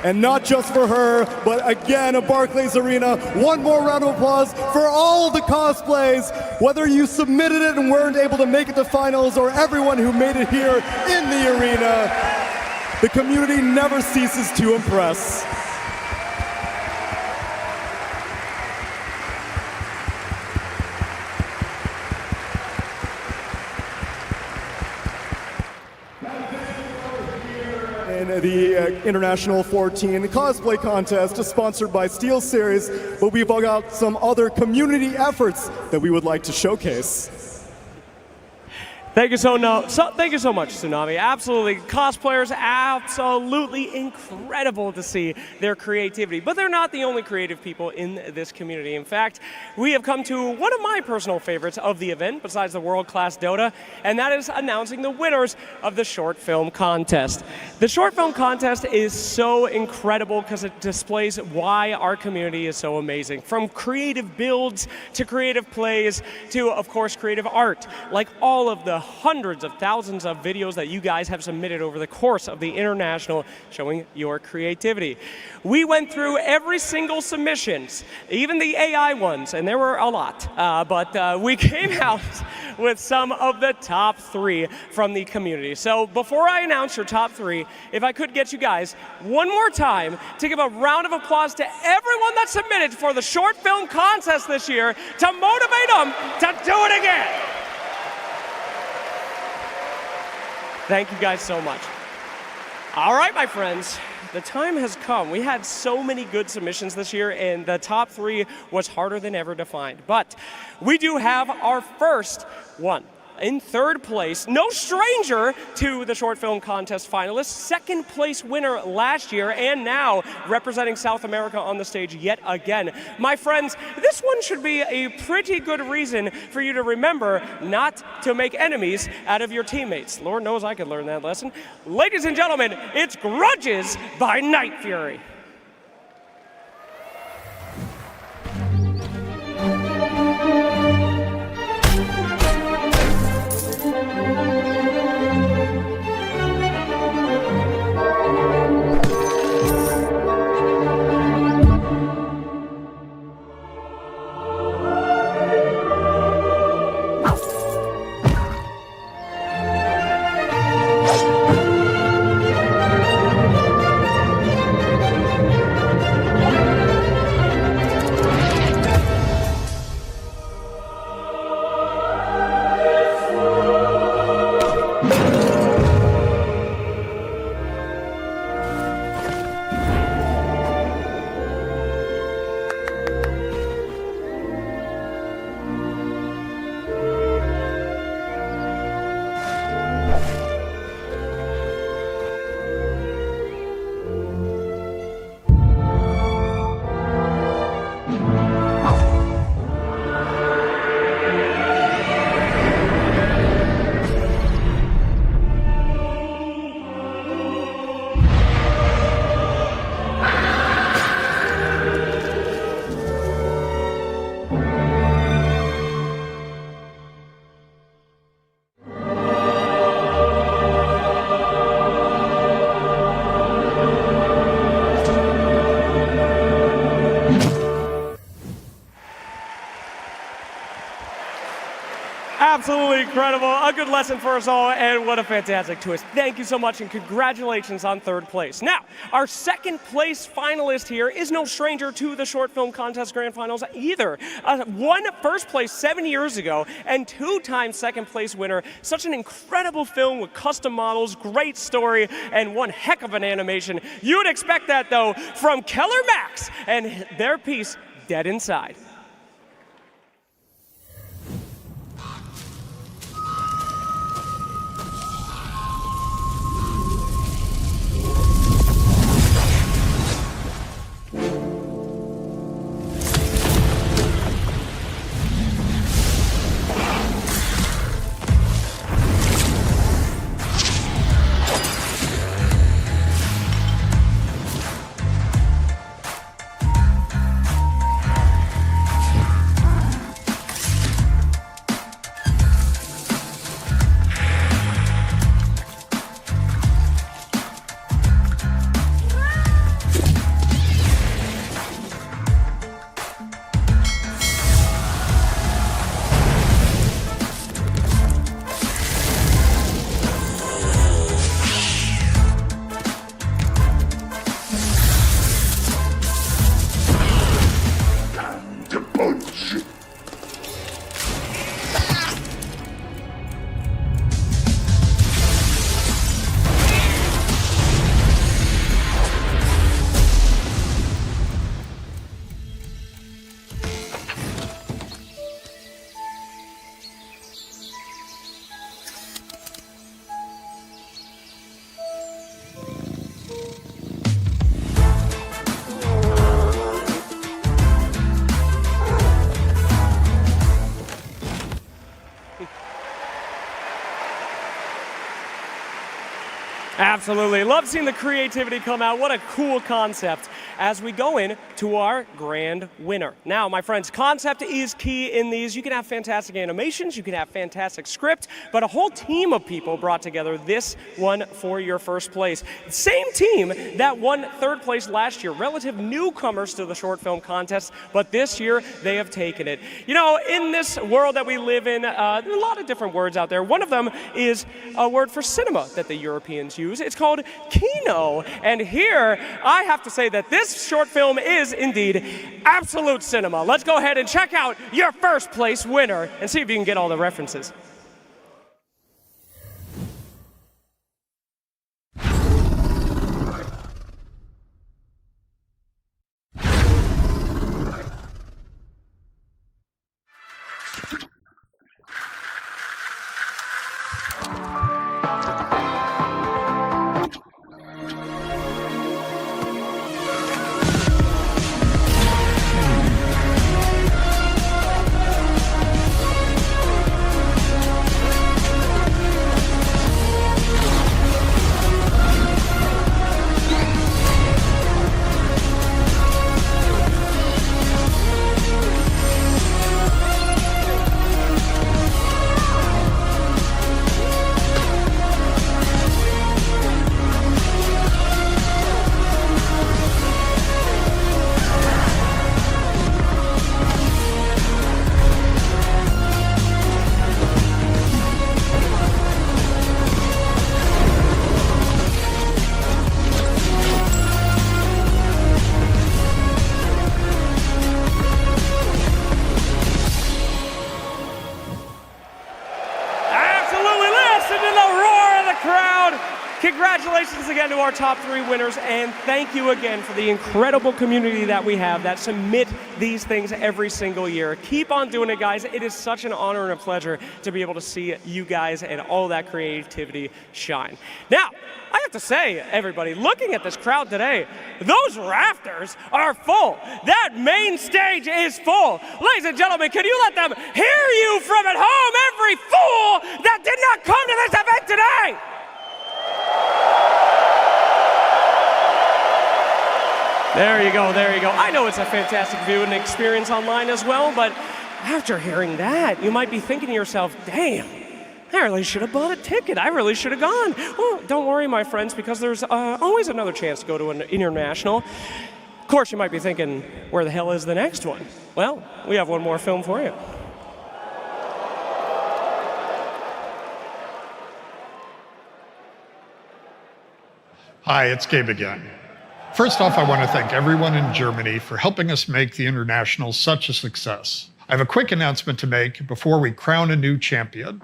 And not just for her, but again, at Barclays Arena, one more round of applause for all of the cosplays, whether you submitted it and weren't able to make it to finals, or everyone who made it here in the arena. The community never ceases to impress. The International 14 Cosplay Contest is sponsored by SteelSeries, but we've all got some other community efforts that we would like to showcase. Thank you so much, Tsunami. Absolutely, cosplayers, absolutely incredible to see their creativity. But they're not the only creative people in this community. In fact, we have come to one of my personal favorites of the event, besides the world-class Dota, and that is announcing the winners of the short film contest. The short film contest is so incredible because it displays why our community is so amazing. From creative builds to creative plays to, of course, creative art, like all of the hundreds of thousands of videos that you guys have submitted over the course of the International showing your creativity. We went through every single submissions, even the AI ones, and there were a lot, but we came out with some of the top 3 from the community. So before I announce your top 3, if I could get you guys one more time to give a round of applause to everyone that submitted for the short film contest this year to motivate them to do it again. Thank you guys so much. All right, my friends, the time has come. We had so many good submissions this year, and the top 3 was harder than ever to find. But we do have our first one. In third place, no stranger to the short film contest finalist, second place winner last year, and now representing South America on the stage yet again. My friends, this one should be a pretty good reason for you to remember not to make enemies out of your teammates. Lord knows I could learn that lesson. Ladies and gentlemen, it's Grudges by Night Fury. Absolutely incredible. A good lesson for us all, and what a fantastic twist. Thank you so much, and congratulations on third place. Now, our second place finalist here is no stranger to the short film contest grand finals either. Won first place 7 years ago, and 2-time second place winner. Such an incredible film with custom models, great story, and one heck of an animation. You'd expect that, though, from Keller Max and their piece, Dead Inside. Absolutely. Love seeing the creativity come out. What a cool concept as we go in to our grand winner. Now, my friends, concept is key in these. You can have fantastic animations, you can have fantastic script, but a whole team of people brought together this one for your first place. Same team that won third place last year, relative newcomers to the short film contest, but this year they have taken it. You know, in this world that we live in, there are a lot of different words out there. One of them is a word for cinema that the Europeans use. It's called Kino. And here, I have to say that this short film is indeed absolute cinema. Let's go ahead and check out your first place winner and see if you can get all the references. Congratulations again to our top 3 winners, and thank you again for the incredible community that we have that submit these things every single year. Keep on doing it, guys. It is such an honor and a pleasure to be able to see you guys and all that creativity shine. Now, I have to say, everybody, looking at this crowd today, those rafters are full. That main stage is full. Ladies and gentlemen, can you let them hear you from at home, every fool that did not come to this event today? There you go, there you go. I know it's a fantastic view and experience online as well, but after hearing that, you might be thinking to yourself, damn, I really should have bought a ticket. I really should have gone. Well, don't worry, my friends, because there's always another chance to go to an international. Of course, you might be thinking, where the hell is the next one? Well, we have one more film for you. Hi, it's Gabe again. First off, I want to thank everyone in Germany for helping us make the International such a success. I have a quick announcement to make before we crown a new champion.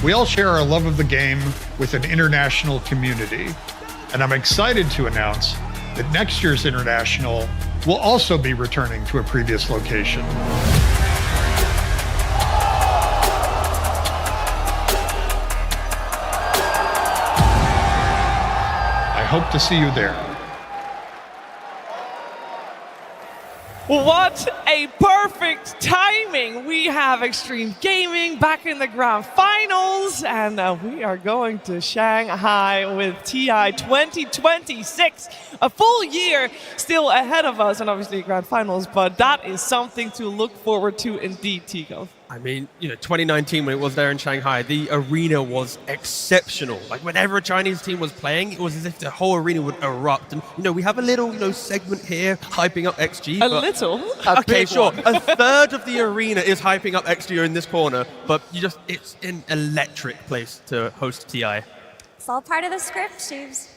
We all share our love of the game with an international community, and I'm excited to announce that next year's International will also be returning to a previous location. I hope to see you there. What a perfect timing! We have Xtreme Gaming back in the grand finals, and we are going to Shanghai with TI 2026. A full year still ahead of us, and obviously grand finals, but that is something to look forward to indeed, Tico. I mean, 2019 when it was there in Shanghai, the arena was exceptional. Like whenever a Chinese team was playing, it was as if the whole arena would erupt. And we have a little, segment here hyping up XG. A little? Okay, sure. A third of the arena is hyping up XG in this corner, but it's an electric place to host TI. It's all part of the script, Steves.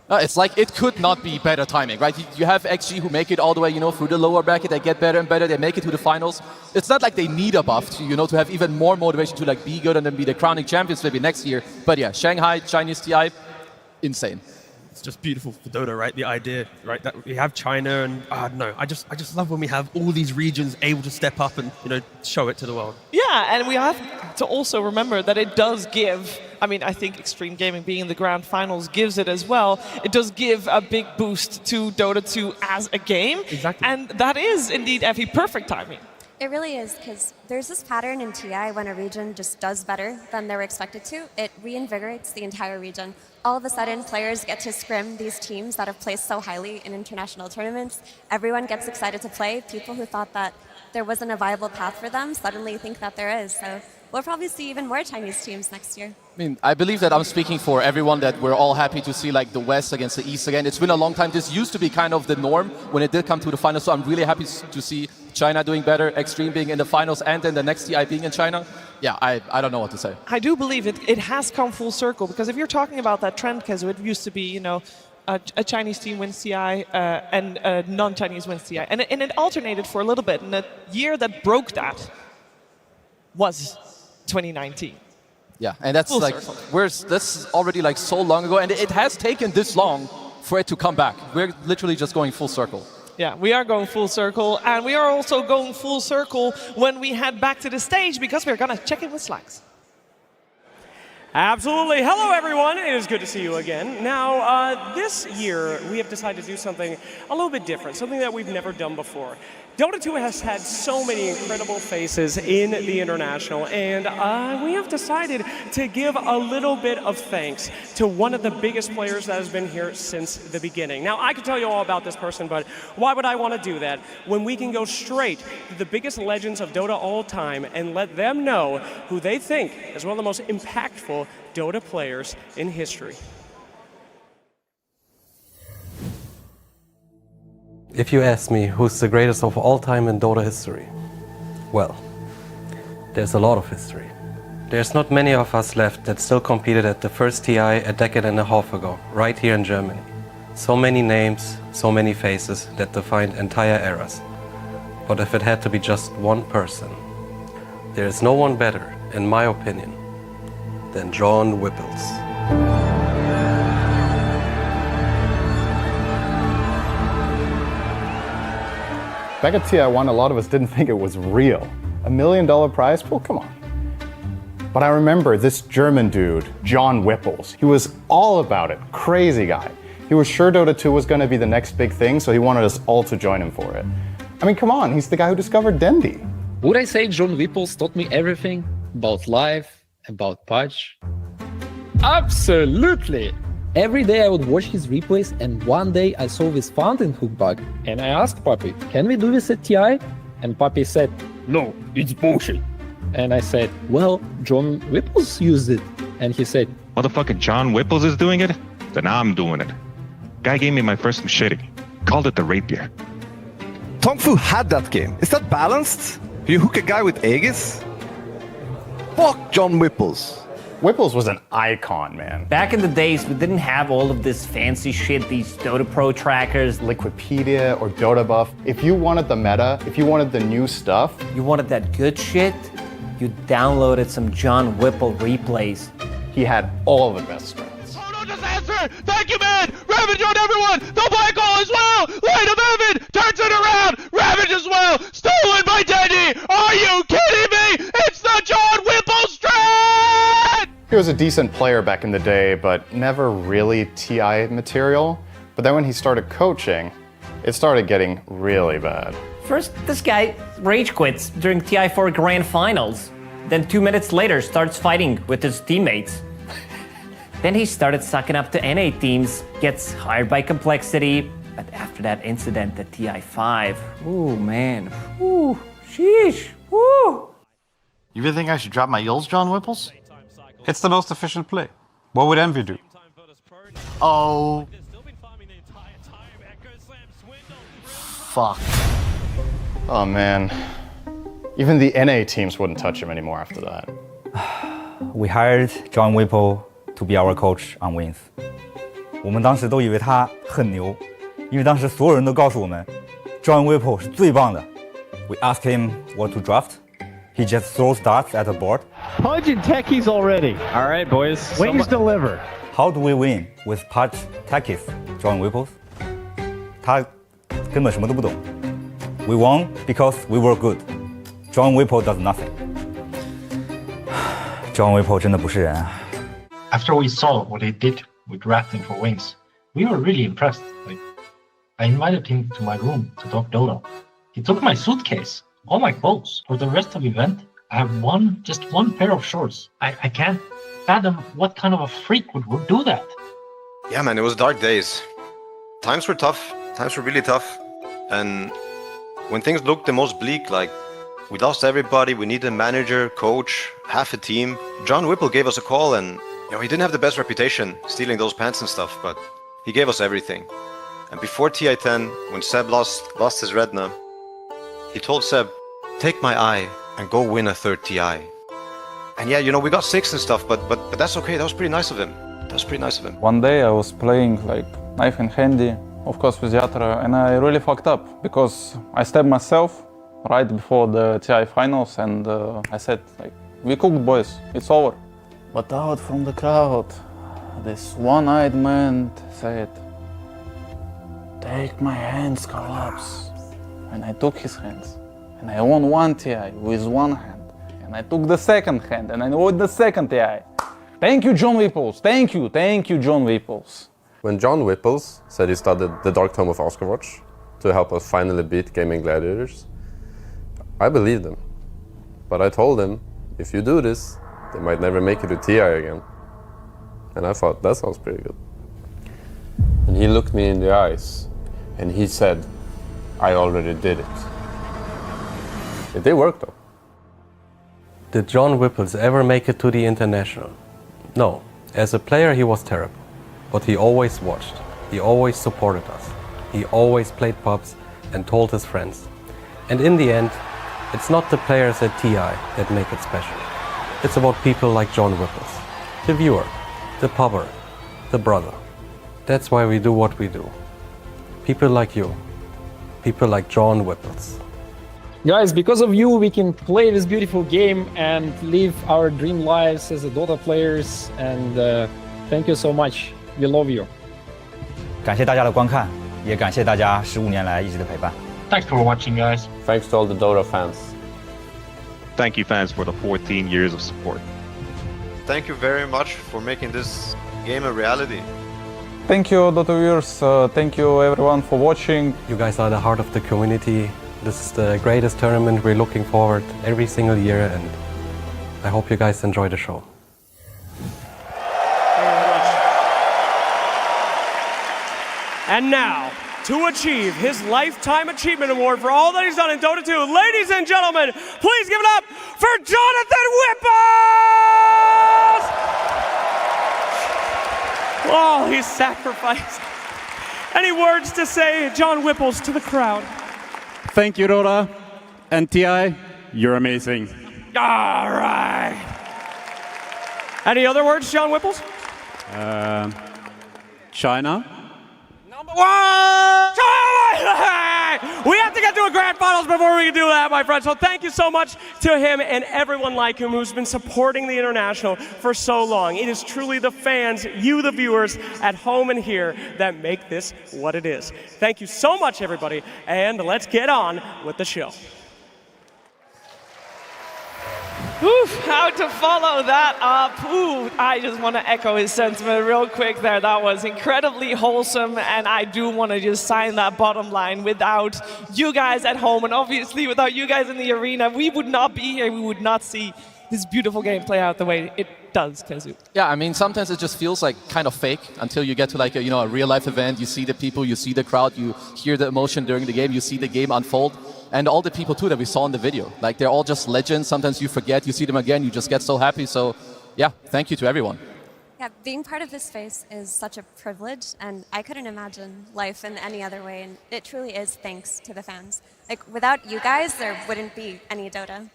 It's like it could not be better timing, right? You have XG who make it all the way, through the lower bracket. They get better and better. They make it to the finals. It's not like they need a buff to, to have even more motivation to be good and then be the crowning champions maybe next year. But yeah, Shanghai, Chinese TI, insane. It's just beautiful for Dota, right? The idea, right? That we have China and I just love when we have all these regions able to step up and show it to the world. Yeah, and we have to also remember that it does give. I think Xtreme Gaming being in the grand finals gives it as well. It does give a big boost to Dota 2 as a game. Exactly. And that is indeed Effie perfect timing. It really is, because there's this pattern in TI when a region just does better than they were expected to. It reinvigorates the entire region. All of a sudden, players get to scrim these teams that have placed so highly in international tournaments. Everyone gets excited to play. People who thought that there wasn't a viable path for them suddenly think that there is. So we'll probably see even more Chinese teams next year. I mean, I believe that I'm speaking for everyone that we're all happy to see like the West against the East again. It's been a long time. This used to be kind of the norm when it did come to the finals. So I'm really happy to see China doing better, Xtreme being in the finals, and then the next TI being in China. Yeah, I don't know what to say. I do believe it has come full circle, because if you're talking about that trend, Kezu, it used to be, you know, a Chinese team wins TI and a non-Chinese wins TI. And it alternated for a little bit. And the year that broke that was 2019. Yeah, and that's Full like, circle. this is already like so long ago, and it has taken this long for it to come back. We're literally just going full circle. Yeah, we are going full circle, and we are also going full circle when we head back to the stage, because we're gonna check in with Slacks. Absolutely. Hello, everyone. It is good to see you again. Now, this year, we have decided to do something a little bit different, something that we've never done before. Dota 2 has had so many incredible faces in the International, and we have decided to give a little bit of thanks to one of the biggest players that has been here since the beginning. Now, I could tell you all about this person, but why would I want to do that when we can go straight to the biggest legends of Dota all time and let them know who they think is one of the most impactful Dota players in history? If you ask me who's the greatest of all time in Dota history, well, there's a lot of history. There's not many of us left that still competed at the first TI a decade and a half ago, right here in Germany. So many names, so many faces that defined entire eras. But if it had to be just one person, there is no one better, in my opinion, than John Whipples. Back at TI1, a lot of us didn't think it was real. $1 million prize? Well, come on. But I remember this German dude, John Whipples. He was all about it, crazy guy. He was sure Dota 2 was going to be the next big thing, so he wanted us all to join him for it. I mean, come on, he's the guy who discovered Dendy. Would I say John Whipples taught me everything about life, about Purge? Absolutely! Every day I would watch his replays, and one day I saw this fountain hook bug, and I asked Papi, can we do this at TI? And Papi said, no, it's bullshit. And I said, well, John Whipples used it. And he said, motherfucking John Whipples is doing it? Then I'm doing it. Guy gave me my first machete. Called it the rapier. Tong Fu had that game. Is that balanced? You hook a guy with Aegis? Fuck John Whipples. Whipples was an icon, man. Back in the days, we didn't have all of this fancy shit, these Dota Pro trackers. Liquipedia or Dota Buff. If you wanted the meta, if you wanted the new stuff, you wanted that good shit, you downloaded some John Whipple replays. He had all the best strats. Oh, no, just answer! Thank you, man! Ravage on everyone! The black hole as well! Light of Evan! Turns it around! Ravage as well! Stolen by Dendy! Are you kidding me? It's the John Whipple strat! He was a decent player back in the day, but never really TI material. But then when he started coaching, it started getting really bad. First, this guy rage quits during TI4 Grand Finals. Then 2 minutes later, starts fighting with his teammates. Then he started sucking up to NA teams, gets hired by Complexity. But after that incident at TI5, ooh, man, ooh, sheesh, ooh. You really think I should drop my yulls, John Whipples? It's the most efficient play. What would Envy do? Oh. Fuck. Oh man. Even the NA teams wouldn't touch him anymore after that. We hired John Whipple to be our coach on Wins. 我们当时都以为他很牛，因为当时所有人都告诉我们 John Whipple 是最棒的。We asked him what to draft. He just throws darts at the board. Pudge and techies already. All right, boys. Wings deliver. How do we win with Pudge techies, John Whipples? 他根本什么都不懂。We won because we were good. John Whipple does nothing. John Whipple 真的不是人啊。After we saw what he did with drafting for Wings, we were really impressed. Like, I invited him to my room to talk Dota. He took my suitcase, all my clothes. For the rest of the event, I have just one pair of shorts. I can't fathom what kind of a freak would do that. Yeah, man, it was dark days. Times were tough. Times were really tough. And when things looked the most bleak, like we lost everybody, we needed a manager, coach, half a team. John Whipple gave us a call, and he didn't have the best reputation stealing those pants and stuff, but he gave us everything. And before TI10, when Seb lost his retina, he told Seb, take my eye and go win a third TI. And yeah, we got 6 and stuff, but that's okay. That was pretty nice of him. One day I was playing like knife and handy, of course with Yatra, and I really fucked up because I stabbed myself right before the TI finals, and I said, like, we cooked, boys, it's over. But out from the crowd, this one-eyed man said, take my hands, Collapse. And I took his hands, and I won one TI with one hand. And I took the second hand, and I won the second TI. Thank you, John Whipples. Thank you, John Whipples. When John Whipples said he started the Dark Tome of Oscarwatch to help us finally beat Gaming Gladiators, I believed him. But I told him, if you do this, they might never make it to TI again. And I thought, that sounds pretty good. And he looked me in the eyes, and he said, I already did it. It did work though. Did John Whipples ever make it to the international? No. As a player, he was terrible. But he always watched. He always supported us. He always played pubs and told his friends. And in the end, it's not the players at TI that make it special. It's about people like John Whipples. The viewer, the pubber, the brother. That's why we do what we do. People like you. People like John Whipples. Guys, because of you, we can play this beautiful game and live our dream lives as a Dota players. And thank you so much. We love you. 感谢大家的观看，也感谢大家15年来一直的陪伴。 Thanks for watching, guys. Thanks to all the Dota fans. Thank you, fans, for the 14 years of support. Thank you very much for making this game a reality. Thank you, Dota viewers. Thank you, everyone, for watching. You guys are the heart of the community. This is the greatest tournament. We're looking forward every single year, and I hope you guys enjoy the show. And now, to achieve his Lifetime Achievement Award for all that he's done in Dota 2, ladies and gentlemen, please give it up for Jonathan Whipples! Oh, he's sacrificed. Any words to say, John Whipples, to the crowd? Thank you, Dota. And TI, you're amazing. All right. Any other words, John Whipples? China. What? We have to get to a grand finals before we can do that, my friend. So thank you so much to him and everyone like him who's been supporting the International for so long. It is truly the fans, you the viewers at home and here, that make this what it is. Thank you so much, everybody, and let's get on with the show. Oof, how to follow that up. Ooh, I just want to echo his sentiment real quick there. That was incredibly wholesome, and I do want to just sign that bottom line. Without you guys at home, and obviously without you guys in the arena, we would not be here. We would not see this beautiful game play out the way it does, Kazu. Yeah, I mean, sometimes it just feels like kind of fake until you get to like a, a real life event. You see the people, you see the crowd, you hear the emotion during the game, you see the game unfold. And all the people too that we saw in the video. Like, they're all just legends. Sometimes you forget, you see them again, you just get so happy. So yeah, thank you to everyone. Yeah, being part of this space is such a privilege, and I couldn't imagine life in any other way, and it truly is thanks to the fans. Like, without you guys, there wouldn't be any Dota.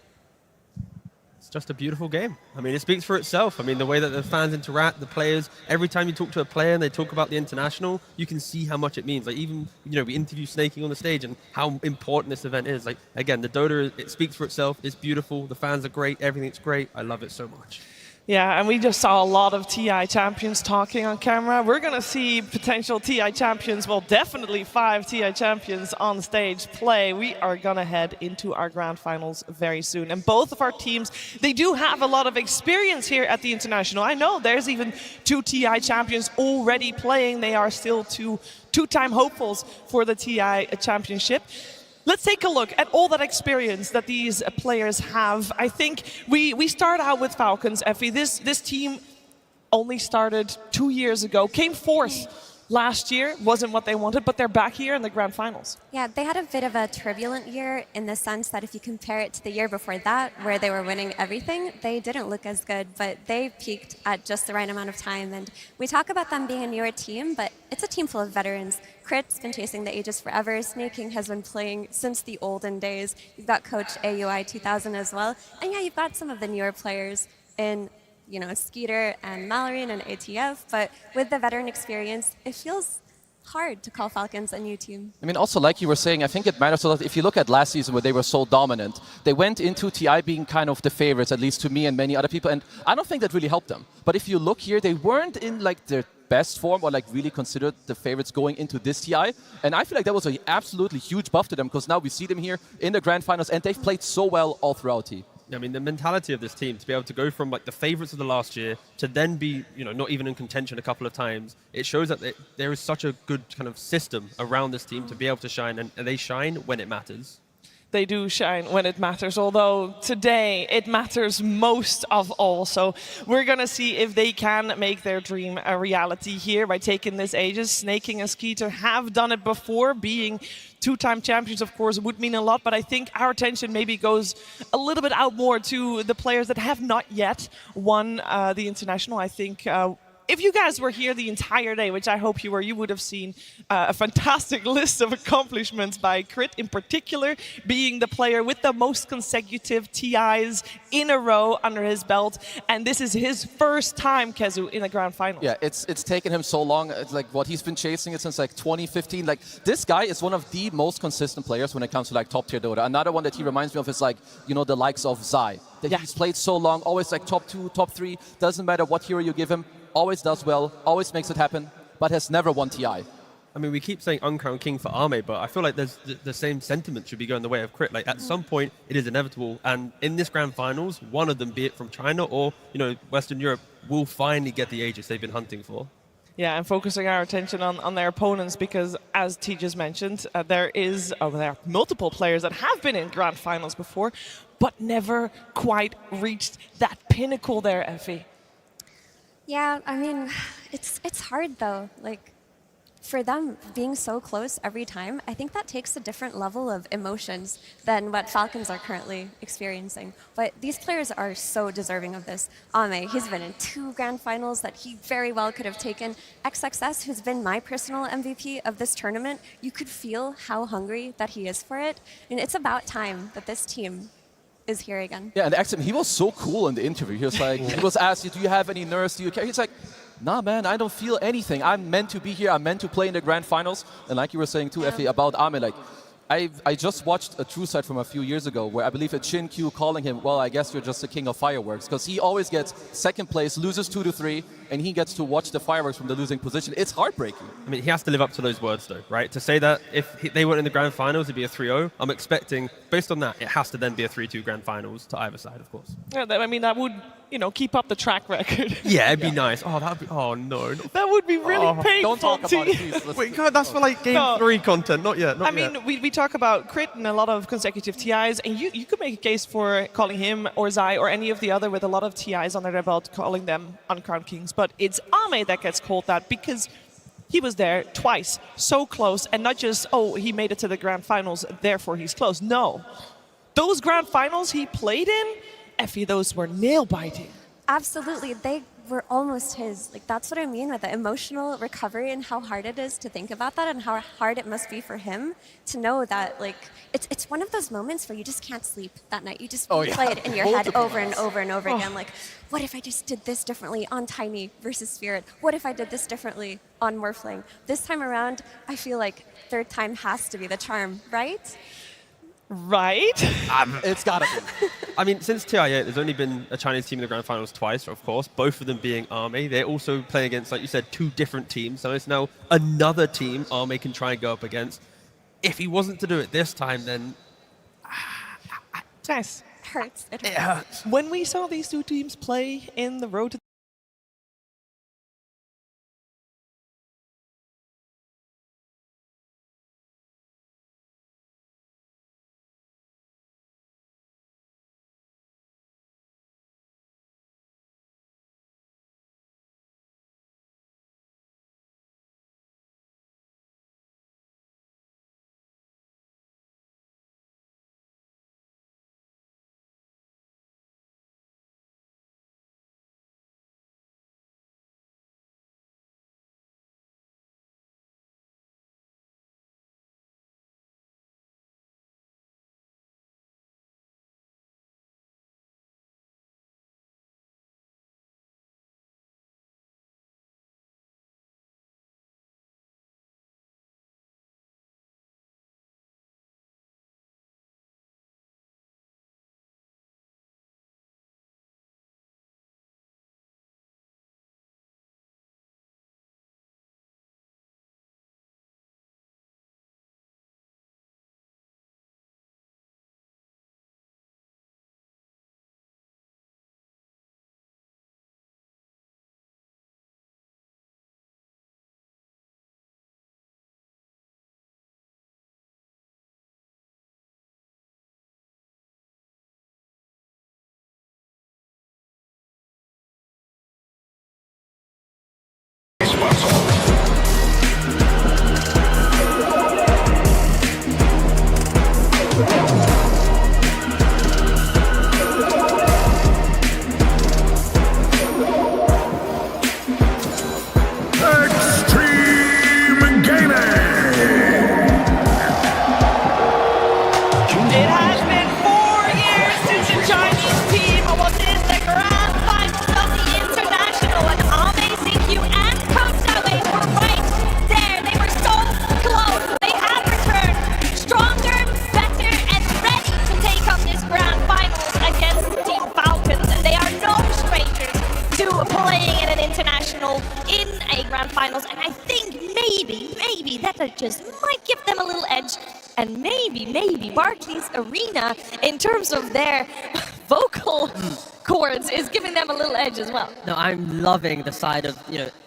It's just a beautiful game. I mean, it speaks for itself. I mean, the way that the fans interact, the players, every time you talk to a player and they talk about the international, you can see how much it means. Like, even, we interview Snaking on the stage and how important this event is. Like, again, the Dota, it speaks for itself. It's beautiful. The fans are great. Everything's great. I love it so much. Yeah, and we just saw a lot of TI champions talking on camera. We're going to see potential TI champions, well, definitely 5 TI champions on stage play. We are going to head into our grand finals very soon. And both of our teams, they do have a lot of experience here at the International. I know there's even 2 TI champions already playing. They are still two-time hopefuls for the TI championship. Let's take a look at all that experience that these players have. I think we start out with Falcons, Effie. This team only started 2 years ago, came fourth last year, wasn't what they wanted, but they're back here in the grand finals. Yeah, they had a bit of a turbulent year in the sense that if you compare it to the year before that, where they were winning everything, they didn't look as good, but they peaked at just the right amount of time. And we talk about them being a newer team, but it's a team full of veterans. Crit's been chasing the Aegis forever. Snaking has been playing since the olden days. You've got Coach AUI 2000 as well. And yeah, you've got some of the newer players in Skeeter and Mallory and ATF, but with the veteran experience, it feels hard to call Falcons a new team. I mean, also, like you were saying, I think it matters a lot. If you look at last season where they were so dominant, they went into TI being kind of the favorites, at least to me and many other people, and I don't think that really helped them. But if you look here, they weren't in like their best form or like really considered the favorites going into this TI, and I feel like that was an absolutely huge buff to them because now we see them here in the grand finals, and they've played so well all throughout TI. I mean, the mentality of this team to be able to go from like the favorites of the last year to then be, not even in contention a couple of times, it shows that there is such a good kind of system around this team to be able to shine, and they shine when it matters. They do shine when it matters, although today it matters most of all. So we're going to see if they can make their dream a reality here by taking this Aegis. Snaking and Skeeter have done it before. Being two-time champions, of course, would mean a lot, but I think our attention maybe goes a little bit out more to the players that have not yet won the International. I think if you guys were here the entire day, which I hope you were, you would have seen a fantastic list of accomplishments by Crit, in particular, being the player with the most consecutive TIs in a row under his belt. And this is his first time, Kezu, in a grand final. Yeah, it's taken him so long. It's like what he's been chasing it since like 2015. Like this guy is one of the most consistent players when it comes to like top tier Dota. Another one that he reminds me of is like, the likes of Zai. That he's played so long, always like top 2, top 3, doesn't matter what hero you give him. Always does well, always makes it happen, but has never won TI. I mean, we keep saying uncrowned king for Arme, but I feel like there's the same sentiment should be going the way of Crit. Like at some point, it is inevitable, and in this grand finals, one of them, be it from China or Western Europe, will finally get the Aegis they've been hunting for. Yeah, and focusing our attention on their opponents because, as T just mentioned, there are multiple players that have been in grand finals before, but never quite reached that pinnacle there, Effie. Yeah, I mean, it's hard though. Like, for them being so close every time, I think that takes a different level of emotions than what Falcons are currently experiencing. But these players are so deserving of this. Ame, he's been in 2 grand finals that he very well could have taken. XXS, who's been my personal MVP of this tournament, you could feel how hungry that he is for it. And it's about time that this team is here again. Yeah, and actually, he was so cool in the interview. He was like, he was asked, do you have any nerves? Do you care? He's like, nah, man, I don't feel anything. I'm meant to be here. I'm meant to play in the grand finals. And like you were saying too, Effie, about Ame, like, I just watched a True Side from a few years ago where I believe a Chin Q calling him, well, I guess you're just the king of fireworks, because he always gets second place, loses 2-3, and he gets to watch the fireworks from the losing position. It's heartbreaking. I mean, he has to live up to those words, though, right? To say that if they weren't in the grand finals, it'd be a 3-0. I'm expecting, based on that, it has to then be a 3-2 grand finals to either side, of course. Yeah, I mean, that would, keep up the track record. Yeah, it'd be nice. Oh, that'd be, oh no. That would be really painful. Don't talk about it, please. Wait, God, that's for like game 3 content, not yet. I mean, we talk about Crit and a lot of consecutive TIs, and you could make a case for calling him or Zai or any of the other with a lot of TIs under their belt, calling them uncrowned kings. But it's Ame that gets called that because he was there twice, so close, and not just, oh, he made it to the grand finals, therefore he's close. No. Those grand finals he played in, Effie, those were nail-biting. Absolutely. They were almost his. Like, that's what I mean with the emotional recovery and how hard it is to think about that and how hard it must be for him to know that, like, it's one of those moments where you just can't sleep that night. You just play it in your head over and over and over again. Like, what if I just did this differently on Tiny versus Spirit? What if I did this differently on Morphling? This time around, I feel like third time has to be the charm, right? Right? It's gotta be. I mean, since TI8, there's only been a Chinese team in the grand finals twice, of course, both of them being Arme. They're also playing against, like you said, 2 different teams. So it's now another team Arme can try and go up against. If he wasn't to do it this time, then... Nice. It hurts. It hurts. When we saw these 2 teams play in the road to playing in an international, in a grand finals, and I think maybe that just might give them a little edge. And maybe Barclays Arena, in terms of their vocal chords, is giving them a little edge as well. No, I'm loving the side of,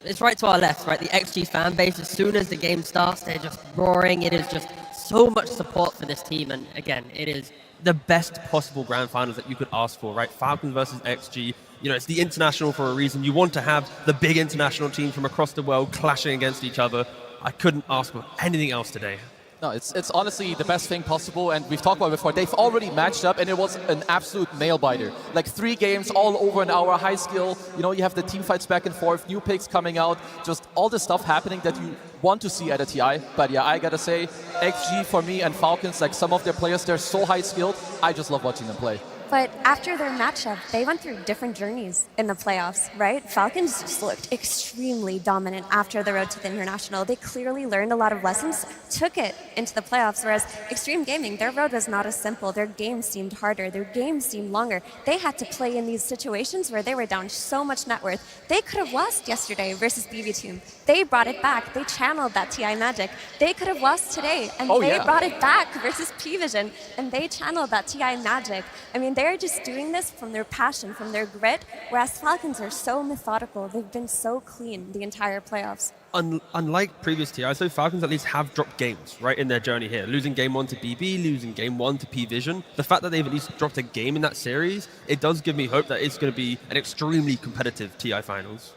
it's right to our left, right? The XG fan base, as soon as the game starts, they're just roaring. It is just so much support for this team. And again, it is the best possible grand finals that you could ask for, right? Falcons versus XG. It's the international for a reason. You want to have the big international teams from across the world clashing against each other. I couldn't ask for anything else today. No, it's honestly the best thing possible, and we've talked about it before. They've already matched up, and it was an absolute nail-biter. Like 3 games, all over an hour, high skill. You have the team fights back and forth, new picks coming out, just all the stuff happening that you want to see at a TI. But yeah, I gotta say, XG for me and Falcons, like some of their players, they're so high-skilled. I just love watching them play. But after their matchup, they went through different journeys in the playoffs, right? Falcons just looked extremely dominant after the road to the international. They clearly learned a lot of lessons, took it into the playoffs, whereas Xtreme Gaming, their road was not as simple. Their game seemed harder. Their game seemed longer. They had to play in these situations where they were down so much net worth. They could have lost yesterday versus BB Team. They brought it back. They channeled that TI magic. They could have lost today, and they brought it back versus P-Vision, and they channeled that TI magic. I mean, they're just doing this from their passion, from their grit, whereas Falcons are so methodical. They've been so clean the entire playoffs. Unlike previous TIs, so Falcons at least have dropped games, right, in their journey here. Losing game 1 to BB, losing game 1 to P-Vision. The fact that they've at least dropped a game in that series, it does give me hope that it's going to be an extremely competitive TI finals.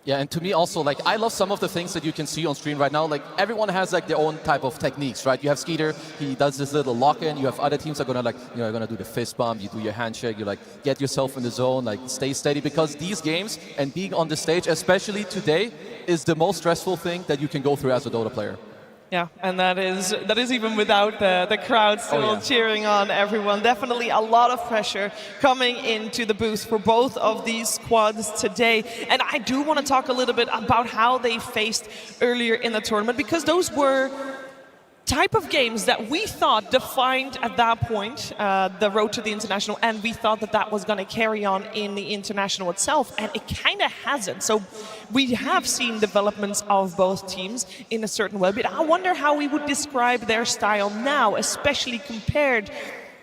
Yeah, and to me also, like, I love some of the things that you can see on screen right now. Like, everyone has, like, their own type of techniques, right? You have Skeeter, he does this little lock-in. You have other teams that are gonna, like, gonna do the fist bump, you do your handshake, you, like, get yourself in the zone, like, stay steady. Because these games and being on the stage, especially today, is the most stressful thing that you can go through as a Dota player. Yeah, and that is even without the crowd still cheering on everyone. Definitely a lot of pressure coming into the booth for both of these squads today. And I do want to talk a little bit about how they faced earlier in the tournament, because those were type of games that we thought defined at that point the road to the international, and we thought that that was going to carry on in the international itself, and it kind of hasn't. So we have seen developments of both teams in a certain way, but I wonder how we would describe their style now, especially compared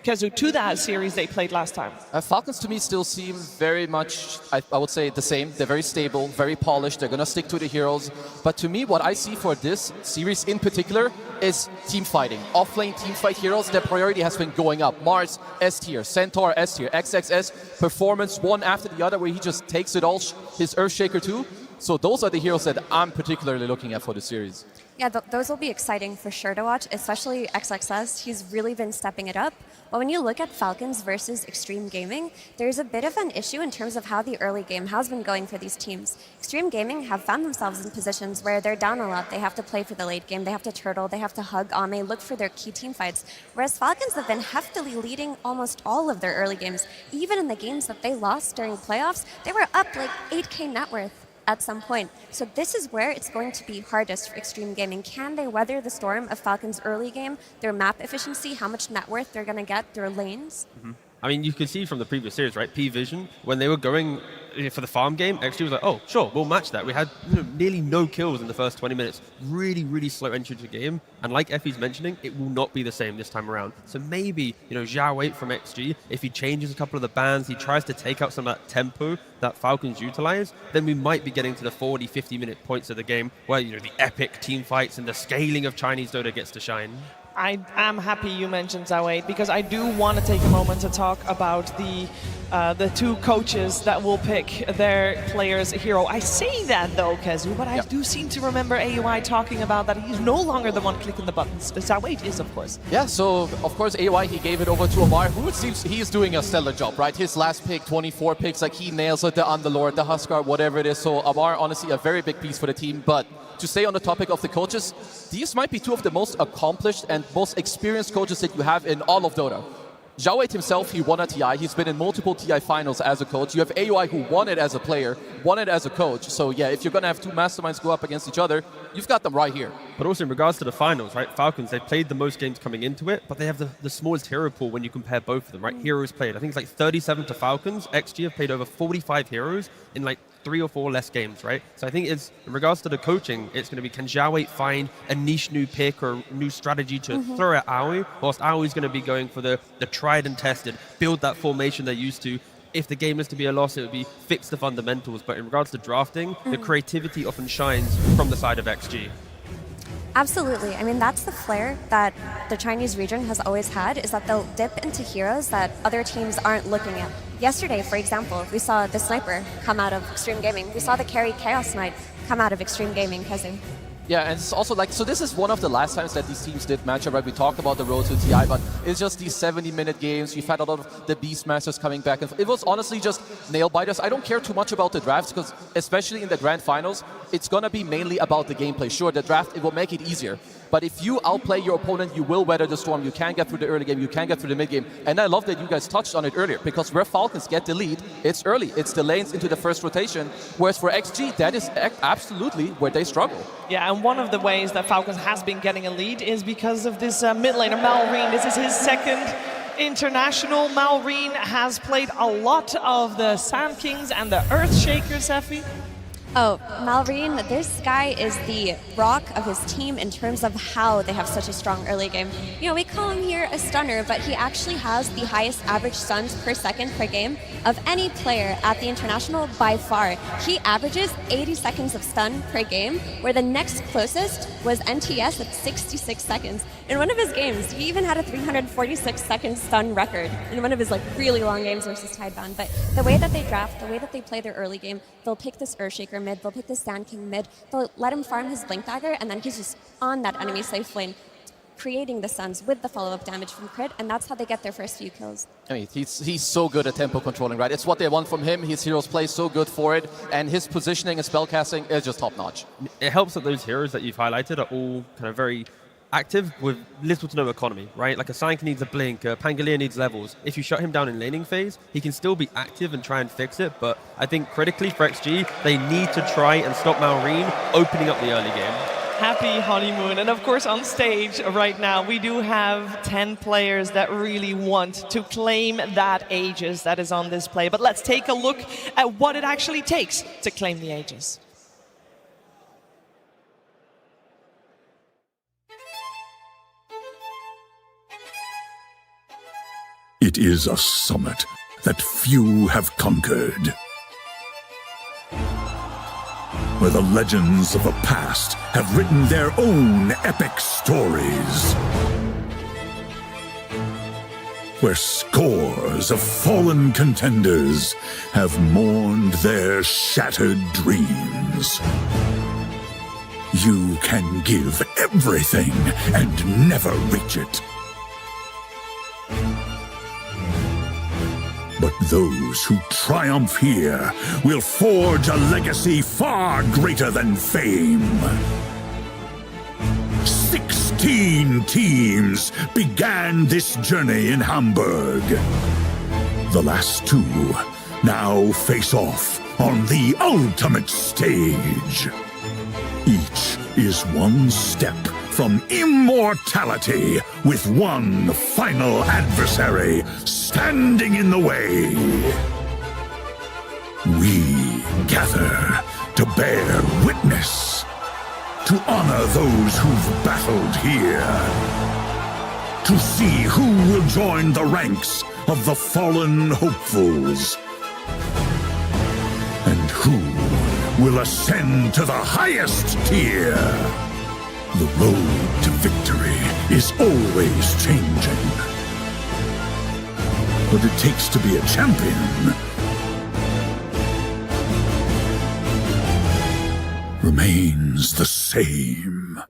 to that series they played last time. Falcons to me still seem very much, I would say, the same. They're very stable, very polished. They're going to stick to the heroes. But to me, what I see for this series in particular is team fighting. Off-lane team fight heroes, their priority has been going up. Mars, S tier. Centaur, S tier. XXS, performance one after the other, where he just takes it all, his Earthshaker too. So those are the heroes that I'm particularly looking at for the series. Yeah, those will be exciting for sure to watch, especially XXS. He's really been stepping it up. But when you look at Falcons versus Xtreme Gaming, there's a bit of an issue in terms of how the early game has been going for these teams. Xtreme Gaming have found themselves in positions where they're down a lot. They have to play for the late game. They have to turtle. They have to hug on. They look for their key team fights. Whereas Falcons have been heftily leading almost all of their early games. Even in the games that they lost during playoffs, they were up like 8K net worth at some point. So this is where it's going to be hardest for Xtreme Gaming. Can they weather the storm of Falcon's early game, their map efficiency, how much net worth they're going to get, their lanes? I mean, you can see from the previous series, right? P-Vision, when they were going for the farm game, XG was like, oh, sure, we'll match that. We had nearly no kills in the first 20 minutes. Really, really slow entry to the game. And like Effie's mentioning, it will not be the same this time around. So maybe, Zhao Wei from XG, if he changes a couple of the bans, he tries to take out some of that tempo that Falcons utilize, then we might be getting to the 40, 50-minute points of the game where, the epic team fights and the scaling of Chinese Dota gets to shine. I am happy you mentioned Zhao Wei, because I do want to take a moment to talk about the two coaches that will pick their player's hero. I say that though, Kezu, but I do seem to remember AUI talking about that he's no longer the one clicking the buttons. Zhao Wei is, of course. Yeah, so of course AUI, he gave it over to Amar, who it seems he's doing a stellar job, right? His last pick, 24 picks, like he nails it, the Underlord, the Huskar, whatever it is. So Amar, honestly, a very big piece for the team. But to stay on the topic of the coaches, these might be two of the most accomplished and most experienced coaches that you have in all of Dota. Zhao Wei himself, he won a TI. He's been in multiple TI finals as a coach. You have AUI who won it as a player, won it as a coach. So yeah, if you're going to have two masterminds go up against each other, you've got them right here. But also in regards to the finals, right? Falcons, they've played the most games coming into it, but they have the smallest hero pool when you compare both of them, right? Heroes played, I think it's like 37 to Falcons. XG have played over 45 heroes in like 3 or 4 less games, right? So I think it's, in regards to the coaching, it's going to be, can Xiaowei find a niche new pick or new strategy to throw at Aoi, whilst Aoi's going to be going for the tried and tested, build that formation they're used to. If the game is to be a loss, it would be fix the fundamentals. But in regards to drafting, the creativity often shines from the side of XG. Absolutely. I mean, that's the flair that the Chinese region has always had, is that they'll dip into heroes that other teams aren't looking at. Yesterday, for example, we saw the Sniper come out of Xtreme Gaming. We saw the carry Chaos Knight come out of Xtreme Gaming, Kazu. Yeah, and it's also like, so this is one of the last times that these teams did match up, right? We talked about the road to TI, but it's just these 70-minute games. We've had a lot of the Beastmasters coming back. And it was honestly just nail-biters. I don't care too much about the drafts, because especially in the grand finals, it's going to be mainly about the gameplay. Sure, the draft, it will make it easier. But if you outplay your opponent, you will weather the storm. You can get through the early game, you can get through the mid game. And I love that you guys touched on it earlier, because where Falcons get the lead, it's early. It's the lanes into the first rotation. Whereas for XG, that is absolutely where they struggle. Yeah, and one of the ways that Falcons has been getting a lead is because of this mid laner, Malrine. This is his second international. Malrine has played a lot of the Sand Kings and the Earthshakers, Effie. Oh, Malrine, this guy is the rock of his team in terms of how they have such a strong early game. You know, we call him here a stunner, but he actually has the highest average stuns per second per game of any player at the International by far. He averages 80 seconds of stun per game, where the next closest was NTS at 66 seconds. In one of his games, he even had a 346-second stun record in one of his really long games versus Tidebound. But the way that they draft, the way that they play their early game, they'll pick this Earthshaker mid, they'll pick this Sand King mid, they'll let him farm his Blink Dagger, and then he's just on that enemy safe lane, creating the stuns with the follow-up damage from crit, and that's how they get their first few kills. I mean, he's so good at tempo controlling, right? It's what they want from him. His heroes play so good for it, and his positioning and spellcasting is just top-notch. It helps that those heroes that you've highlighted are all kind of very active with little to no economy, right? Like a Sank needs a blink, Pangolier needs levels. If you shut him down in laning phase, he can still be active and try and fix it, but I think critically for XG, they need to try and stop Malrine opening up the early game. Happy honeymoon. And of course, on stage right now, we do have 10 players that really want to claim that Aegis that is on display. But let's take a look at what it actually takes to claim the Aegis. It is a summit that few have conquered, where the legends of the past have written their own epic stories, where scores of fallen contenders have mourned their shattered dreams. You can give everything and never reach it. But those who triumph here will forge a legacy far greater than fame. 16 teams began this journey in Hamburg. The last two now face off on the ultimate stage. Each is one step from immortality, with one final adversary standing in the way. We gather to bear witness, to honor those who've battled here, to see who will join the ranks of the fallen hopefuls, and who will ascend to the highest tier. The road to victory is always changing. What it takes to be a champion remains the same.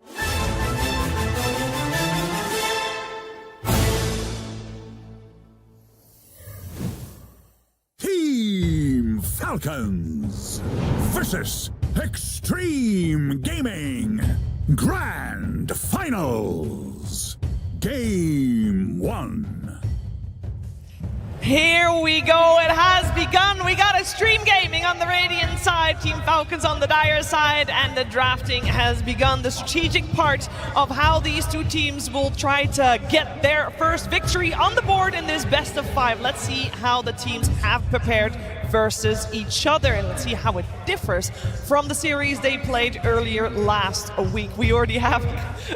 Team Falcons versus Xtreme Gaming. Grand Finals, Game 1. Here we go, it has begun. We got Xtreme Gaming on the Radiance side, Team Falcons on the Dire side, and the drafting has begun. The strategic part of how these two teams will try to get their first victory on the board in this best of 5. Let's see how the teams have prepared versus each other. And let's see how it differs from the series they played earlier last week. We already have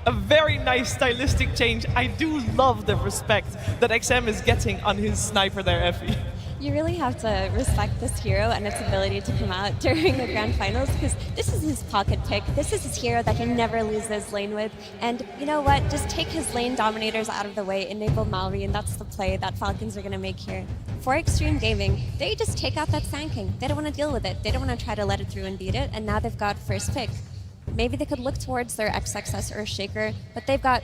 a very nice stylistic change. I do love the respect that XM is getting on his sniper there, Effie. You really have to respect this hero and its ability to come out during the grand finals, because this is his pocket pick. This is his hero that he never loses lane with. And you know what? Just take his lane dominators out of the way, enable Mallory, and that's the play that Falcons are going to make here. For Xtreme Gaming, they just take out that Sand King. They don't want to deal with it. They don't want to try to let it through and beat it, and now they've got first pick. Maybe they could look towards their XXS or Shaker, but they've got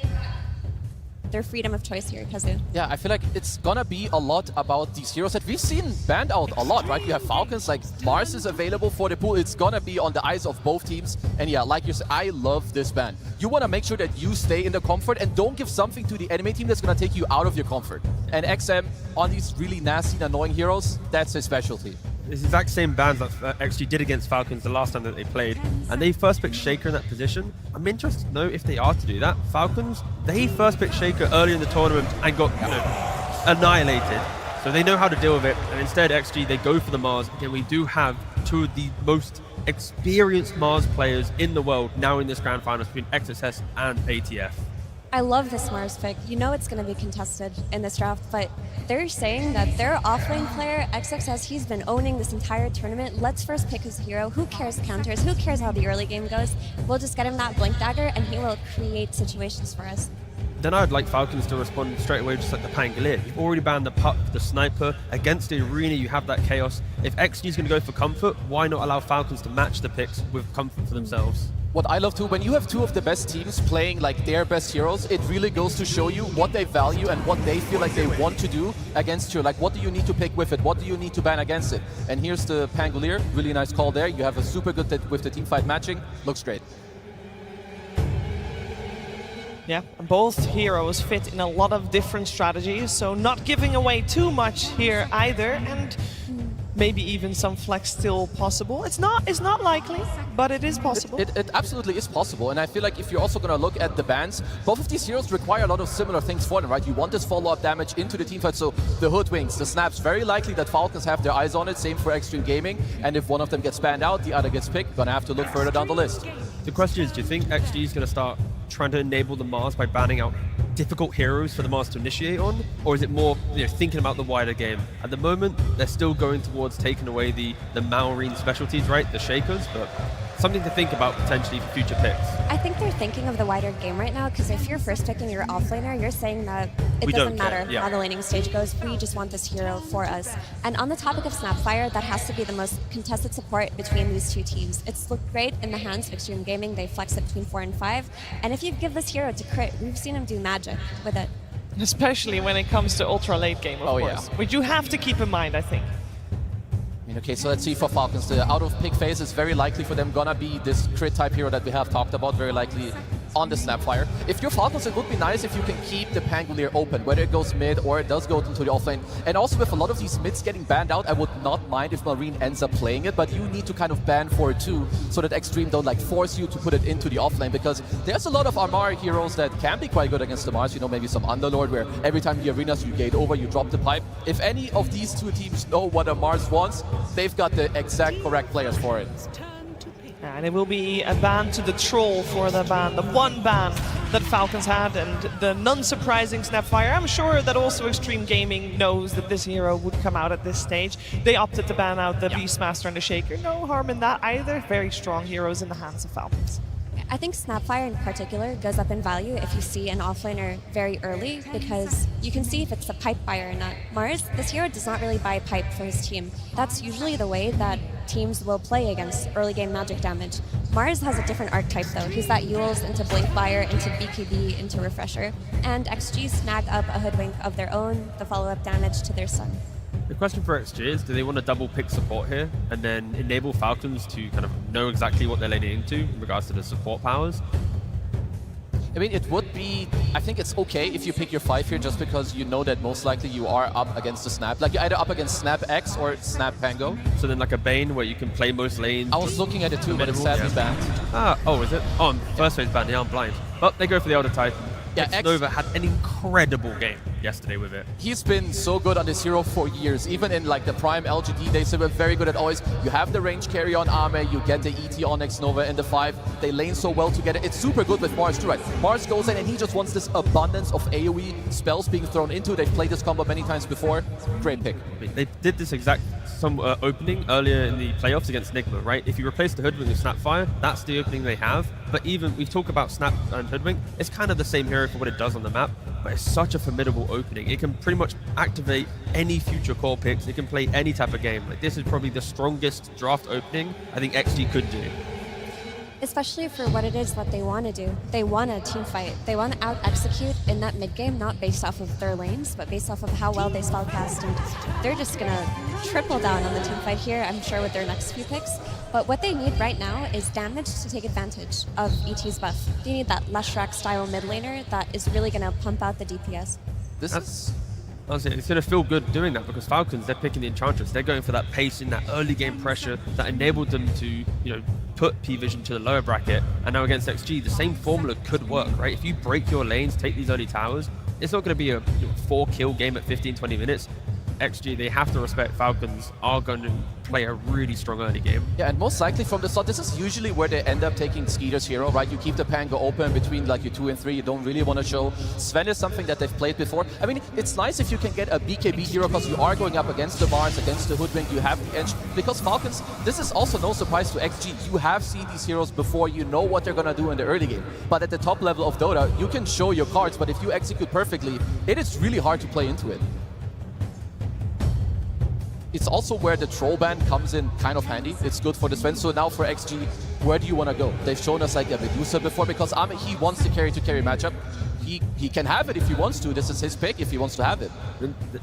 their freedom of choice here, Kazu. Yeah, I feel like it's gonna be a lot about these heroes that we've seen banned out a lot, right? We have Falcons, like Mars is available for the pool. It's gonna be on the eyes of both teams. And yeah, like you said, I love this ban. You wanna make sure that you stay in the comfort and don't give something to the enemy team that's gonna take you out of your comfort. And XM, on these really nasty and annoying heroes, that's his specialty. It's the exact same bans that XG did against Falcons the last time that they played, and they first picked Shaker in that position. I'm interested to know if they are to do that. Falcons, they first picked Shaker early in the tournament and got annihilated, so they know how to deal with it, and instead XG, they go for the Mars. Again, we do have two of the most experienced Mars players in the world now in this grand finals between XSS and ATF. I love this Mars pick. You know it's going to be contested in this draft, but they're saying that their offlane player, XXS, he's been owning this entire tournament. Let's first pick his hero. Who cares counters? Who cares how the early game goes? We'll just get him that Blink Dagger, and he will create situations for us. Then I'd like Falcons to respond straight away, just like the Pangolier. You've already banned the Pup, the Sniper. Against the Arena, you have that Chaos. If XG is going to go for Comfort, why not allow Falcons to match the picks with Comfort for themselves? What I love too, when you have two of the best teams playing like their best heroes, it really goes to show you what they value and what they feel like they want to do against you. Like, what do you need to pick with it? What do you need to ban against it? And here's the Pangolier. Really nice call there. You have a super good with the teamfight matching. Looks great. Yeah, both heroes fit in a lot of different strategies, so not giving away too much here either, and maybe even some flex still possible. It's not likely, but it is possible. It absolutely is possible, and I feel like if you're also going to look at the bans, both of these heroes require a lot of similar things for them, right? You want this follow-up damage into the teamfight, so the Hoodwings, the Snaps, very likely that Falcons have their eyes on it, same for Xtreme Gaming, and if one of them gets banned out, the other gets picked, gonna have to look further down the list. The question is, do you think XG is going to start trying to enable the Mars by banning out difficult heroes for the Mars to initiate on, or is it more thinking about the wider game? At the moment, they're still going towards taking away the Malrine specialties, right, the Shakers, but something to think about potentially for future picks. I think they're thinking of the wider game right now, because if you're first picking your offlaner, you're saying that it doesn't matter how the laning stage goes, we just want this hero for us. And on the topic of Snapfire, that has to be the most contested support between these two teams. It's looked great in the hands of Xtreme Gaming, they flex it between 4 and 5, and if you give this hero to crit, we've seen him do magic with it. Especially when it comes to ultra late game, of course. Which you have to keep in mind, I think. Okay, so let's see for Falcons. The out of pick phase is very likely for them gonna be this crit type hero that we have talked about, very likely on the Snapfire. If you're Falcons, it would be nice if you can keep the Pangolier open, whether it goes mid or it does go into the offlane. And also with a lot of these mids getting banned out, I would not mind if Marine ends up playing it, but you need to kind of ban for it too, so that Xtreme don't like force you to put it into the offlane, because there's a lot of Armor heroes that can be quite good against the Mars, you know, maybe some Underlord, where every time the arenas you gate over, you drop the pipe. If any of these two teams know what a Mars wants, they've got the exact correct players for it. And it will be a ban to the Troll for the ban, the one ban that Falcons had, and the non-surprising Snapfire. I'm sure that also Xtreme Gaming knows that this hero would come out at this stage. They opted to ban out the Beastmaster and the Shaker. No harm in that either. Very strong heroes in the hands of Falcons. I think Snapfire in particular goes up in value if you see an offlaner very early, because you can see if it's a pipe buyer or not. Mars, this hero does not really buy pipe for his team. That's usually the way that teams will play against early game magic damage. Mars has a different archetype though. He's that Yules into Blink Buyer, into BKB, into Refresher, and XG snag up a Hoodwink of their own, the follow-up damage to their Sun. The question for XG is, do they want to double pick support here and then enable Falcons to kind of know exactly what they're laning into in regards to the support powers? I mean, it would be, I think it's okay if you pick your 5 here, just because you know that most likely you are up against the Snap. Like, you're either up against Snap X or Snap Pango. So then like a Bane where you can play most lanes. I was looking at it too, but it's sadly banned. Ah, oh, is it? Oh, first phase banned, yeah, I'm blind. But they go for the Elder Titan. Yeah, Nova had an incredible game. yesterday with it. He's been so good on this hero for years. Even in like the prime LGD days, they were very good at always. You have the range carry on Ame, you get the ET on X Nova in the 5. They lane so well together. It's super good with Mars too, right? Mars goes in and he just wants this abundance of AoE spells being thrown into. They've played this combo many times before. Great pick. They did this exact opening earlier in the playoffs against Nigma, right? If you replace the Hoodwink with Snapfire, that's the opening they have. But even, we talk about Snap and Hoodwink, it's kind of the same hero for what it does on the map, but it's such a formidable opening. It can pretty much activate any future core picks. It can play any type of game. Like, this is probably the strongest draft opening I think XG could do. Especially for what it is that they want to do. They want a team fight. They want to out-execute in that mid-game, not based off of their lanes, but based off of how well they spellcast. And they're just going to triple down on the team fight here, I'm sure, with their next few picks. But what they need right now is damage to take advantage of ET's buff. They need that Leshrac-style mid laner that is really going to pump out the DPS. Honestly, it's going to feel good doing that because Falcons, they're picking the Enchantress. They're going for that pace in that early game pressure that enabled them to, put P-Vision to the lower bracket. And now against XG, the same formula could work, right? If you break your lanes, take these early towers, it's not going to be a 4-kill game at 15-20 minutes. XG, they have to respect Falcons are going to play a really strong early game. Yeah, and most likely from the start, this is usually where they end up taking Skeeter's hero, right? You keep the Pango open between like your 2 and 3. You don't really want to show. Sven is something that they've played before. I mean, it's nice if you can get a BKB hero because you are going up against the Mars, against the Hoodwink. You have the edge. Because Falcons, this is also no surprise to XG. You have seen these heroes before. You know what they're going to do in the early game. But at the top level of Dota, you can show your cards, but if you execute perfectly, it is really hard to play into it. It's also where the troll ban comes in kind of handy. It's good for the Sven. So now for XG, where do you want to go? They've shown us like a Medusa before because Ame, he wants the carry-to-carry matchup. He can have it if he wants to. This is his pick if he wants to have it.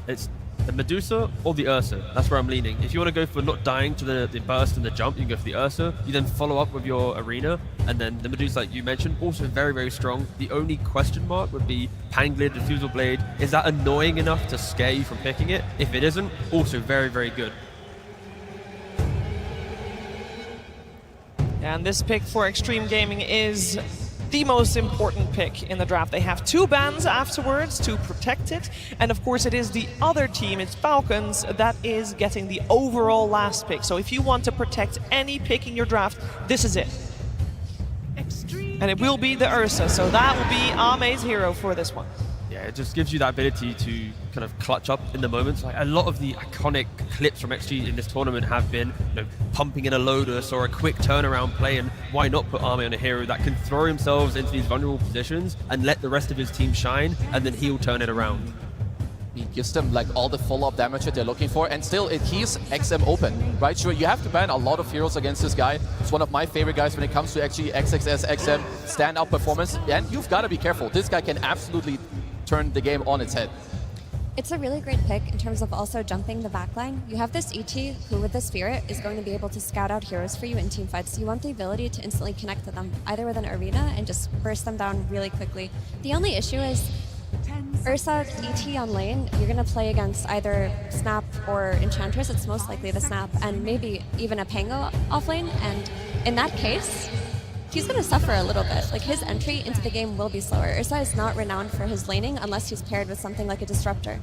It's the Medusa or the Ursa. That's where I'm leaning. If you want to go for not dying to the burst and the jump, you can go for the Ursa. You then follow up with your Arena. And then the Medusa, like you mentioned, also very, very strong. The only question mark would be Panglid, Diffusal Blade. Is that annoying enough to scare you from picking it? If it isn't, also very, very good. And this pick for Xtreme Gaming is the most important pick in the draft. They have 2 bans afterwards to protect it. And of course it is the other team, it's Falcons, that is getting the overall last pick. So if you want to protect any pick in your draft, this is it. And it will be the Ursa, so that will be Ame's hero for this one. Yeah, it just gives you that ability to kind of clutch up in the moments. Like a lot of the iconic clips from XG in this tournament have been, pumping in a Lotus or a quick turnaround play, and why not put Ame on a hero that can throw themselves into these vulnerable positions and let the rest of his team shine, and then he'll turn it around. He gives them like all the follow-up damage that they're looking for, and still it keeps XM open, right? Sure, you have to ban a lot of heroes against this guy. It's one of my favorite guys when it comes to XG, XXS, XM, standout performance, and you've got to be careful. This guy can absolutely turn the game on its head. It's a really great pick in terms of also jumping the backline. You have this ET who, with the Spirit, is going to be able to scout out heroes for you in team fights. You want the ability to instantly connect to them, either with an Arena and just burst them down really quickly. The only issue is Ursa, ET on lane, you're going to play against either Snap or Enchantress. It's most likely the Snap, and maybe even a Pango off lane. And in that case, he's going to suffer a little bit. Like, his entry into the game will be slower. Ursa is not renowned for his laning unless he's paired with something like a Disruptor.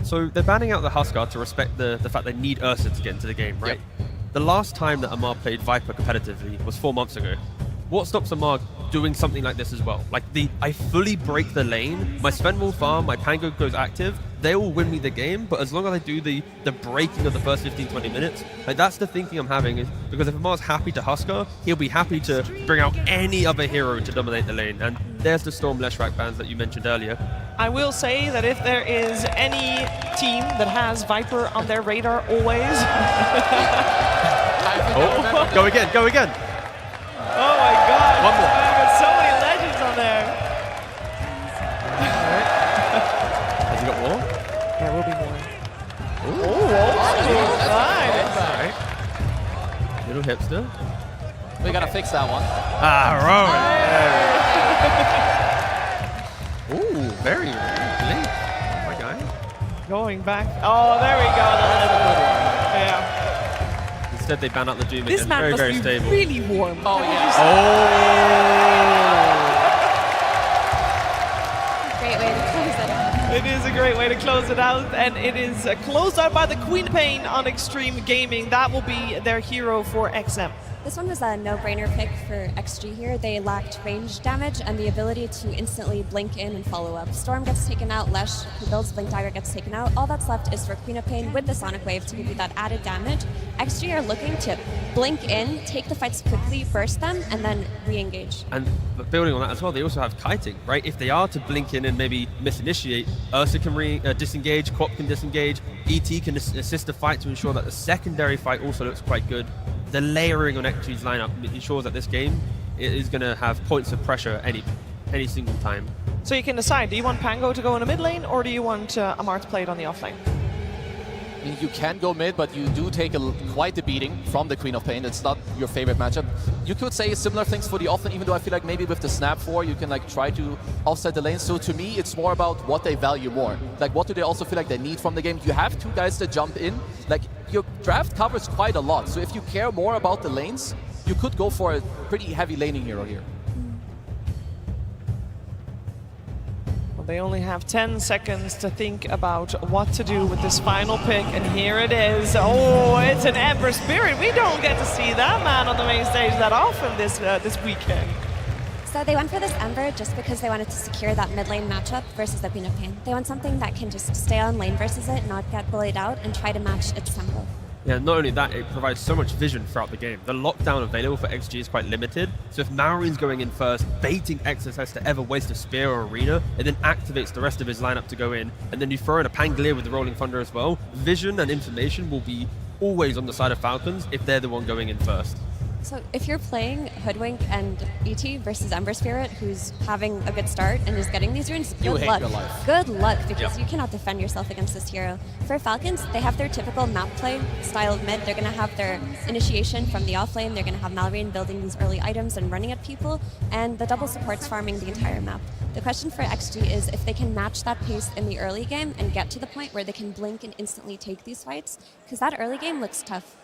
So they're banning out the Huskar to respect the fact they need Ursa to get into the game, right? Yep. The last time that Amar played Viper competitively was 4 months ago. What stops Amar doing something like this as well? Like, I fully break the lane, my Sven will farm, my Pango goes active, they will win me the game, but as long as I do the breaking of the first 15-20 minutes, like, that's the thinking I'm having, is because if Amar's happy to Huskar, he'll be happy to bring out any other hero to dominate the lane, and there's the Storm Leshrac bans that you mentioned earlier. I will say that if there is any team that has Viper on their radar always... Oh, go again, go again! Oh my god! One more. I've got so many legends on there! Has he got more? There will be more. Nice! Little hipster. We gotta fix that one. Ooh, very late. My guy. Going back. Oh, there we go. Yeah. Instead, they ban out the Doom This again. map Very, must very be stable. really warm. Oh, yeah. Great way to close it. It is a great way to close it out, and it is closed out by the Queen of Pain on Xtreme Gaming. That will be their hero for XM. This one was a no-brainer pick for XG here. They lacked range damage and the ability to instantly blink in and follow up. Storm gets taken out, Lesh, who builds Blink Dagger, gets taken out. All that's left is for Queen of Pain with the Sonic Wave to give you that added damage. XG are looking to blink in, take the fights quickly, burst them, and then re-engage. And building on that as well, they also have kiting, right? If they are to blink in and maybe misinitiate, Ursa can disengage, Quap can disengage, ET can assist the fight to ensure that the secondary fight also looks quite good. The layering on XG's lineup ensures that this game is going to have points of pressure any single time. So you can decide, do you want Pango to go in the mid lane, or do you want Amar to play it on the off lane? I mean, you can go mid, but you do take quite a beating from the Queen of Pain. It's not your favorite matchup. You could say similar things for the offlane, even though I feel like maybe with the Snap 4, you can like try to offset the lane. So to me, it's more about what they value more. Like, what do they also feel like they need from the game? You have two guys that jump in. Like, your draft covers quite a lot. So if you care more about the lanes, you could go for a pretty heavy laning hero here. They only have 10 seconds to think about what to do with this final pick, and here it is. Oh, it's an Ember Spirit. We don't get to see that man on the main stage that often this weekend. So they went for this Ember just because they wanted to secure that mid lane matchup versus the Queen of Pain. They want something that can just stay on lane versus it, not get bullied out, and try to match its tempo. Yeah, not only that, it provides so much vision throughout the game. The lockdown available for XG is quite limited, so if Maurine's going in first, baiting XSS to ever waste a spear or arena, it then activates the rest of his lineup to go in, and then you throw in a Pangolier with the Rolling Thunder as well. Vision and information will be always on the side of Falcons if they're the one going in first. So if you're playing Hoodwink and ET versus Ember Spirit, who's having a good start and is getting these runes, good luck. Good luck, because you cannot defend yourself against this hero. For Falcons, they have their typical map play style of mid. They're going to have their initiation from the offlane. They're going to have Malrine building these early items and running at people, and the double supports farming the entire map. The question for XG is if they can match that pace in the early game and get to the point where they can blink and instantly take these fights, because that early game looks tough.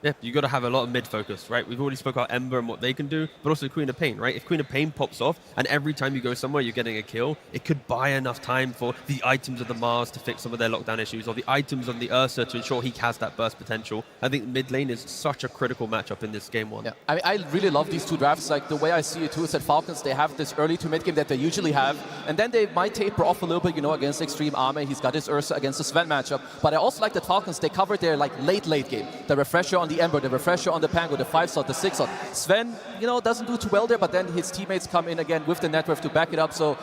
Yeah, you got to have a lot of mid focus, right? We've already spoke about Ember and what they can do, but also Queen of Pain, right? If Queen of Pain pops off and every time you go somewhere you're getting a kill, it could buy enough time for the items of the Mars to fix some of their lockdown issues, or the items on the Ursa to ensure he has that burst potential. I think mid lane is such a critical matchup in this game one. Yeah, I really love these two drafts. Like, the way I see it too is that Falcons, they have this early to mid game that they usually have, and then they might taper off a little bit, you know, against Xtreme Arme. He's got his Ursa against the Sven matchup, but I also like that Falcons, they covered their like late game. The refresher on the Ember, the refresher on the Pango, the 5-slot, the 6-slot. Sven, you know, doesn't do too well there, but then his teammates come in again with the network to back it up. So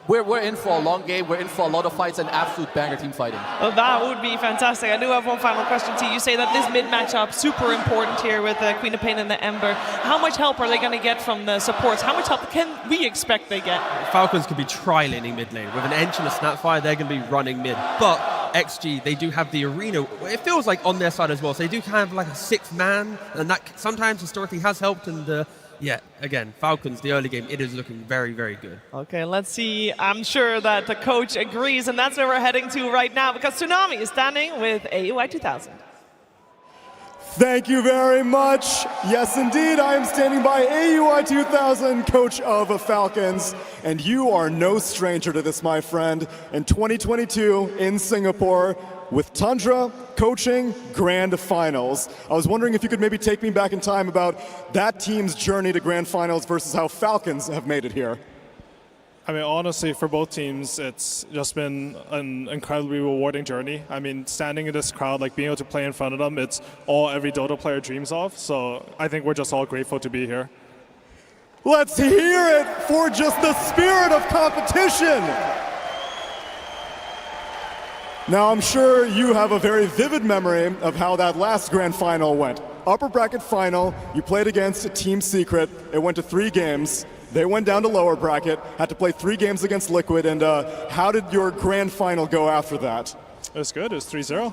we're in for a long game. We're in for a lot of fights and absolute banger team fighting. Well, that would be fantastic. I do have one final question to you. You say that this mid matchup super important here with the Queen of Pain and the Ember. How much help are they going to get from the supports? How much help can we expect they get? Falcons could be tri-laning mid lane. With an Ench and a Snapfire, they're going to be running mid. But XG, they do have the arena. It feels like on their side as well. So they do kind of like a sixth man, and that sometimes historically has helped. And yeah, again, Falcons, the early game, it is looking very, very good. Okay, let's see. I'm sure that the coach agrees, and that's where we're heading to right now, because Tsunami is standing with AUI 2000. Thank you very much. Yes, indeed, I am standing by AUI 2000, coach of Falcons, and you are no stranger to this, my friend. In 2022 in Singapore, with Tundra coaching Grand Finals. I was wondering if you could maybe take me back in time about that team's journey to Grand Finals versus how Falcons have made it here. I mean, honestly, for both teams, it's just been an incredibly rewarding journey. I mean, standing in this crowd, like being able to play in front of them, it's all every Dota player dreams of. So I think we're just all grateful to be here. Let's hear it for just the spirit of competition. Now, I'm sure you have a very vivid memory of how that last Grand Final went. Upper bracket final, you played against Team Secret. It went to 3 games. They went down to lower bracket, had to play 3 games against Liquid, and how did your grand final go after that? It was good, it was 3-0.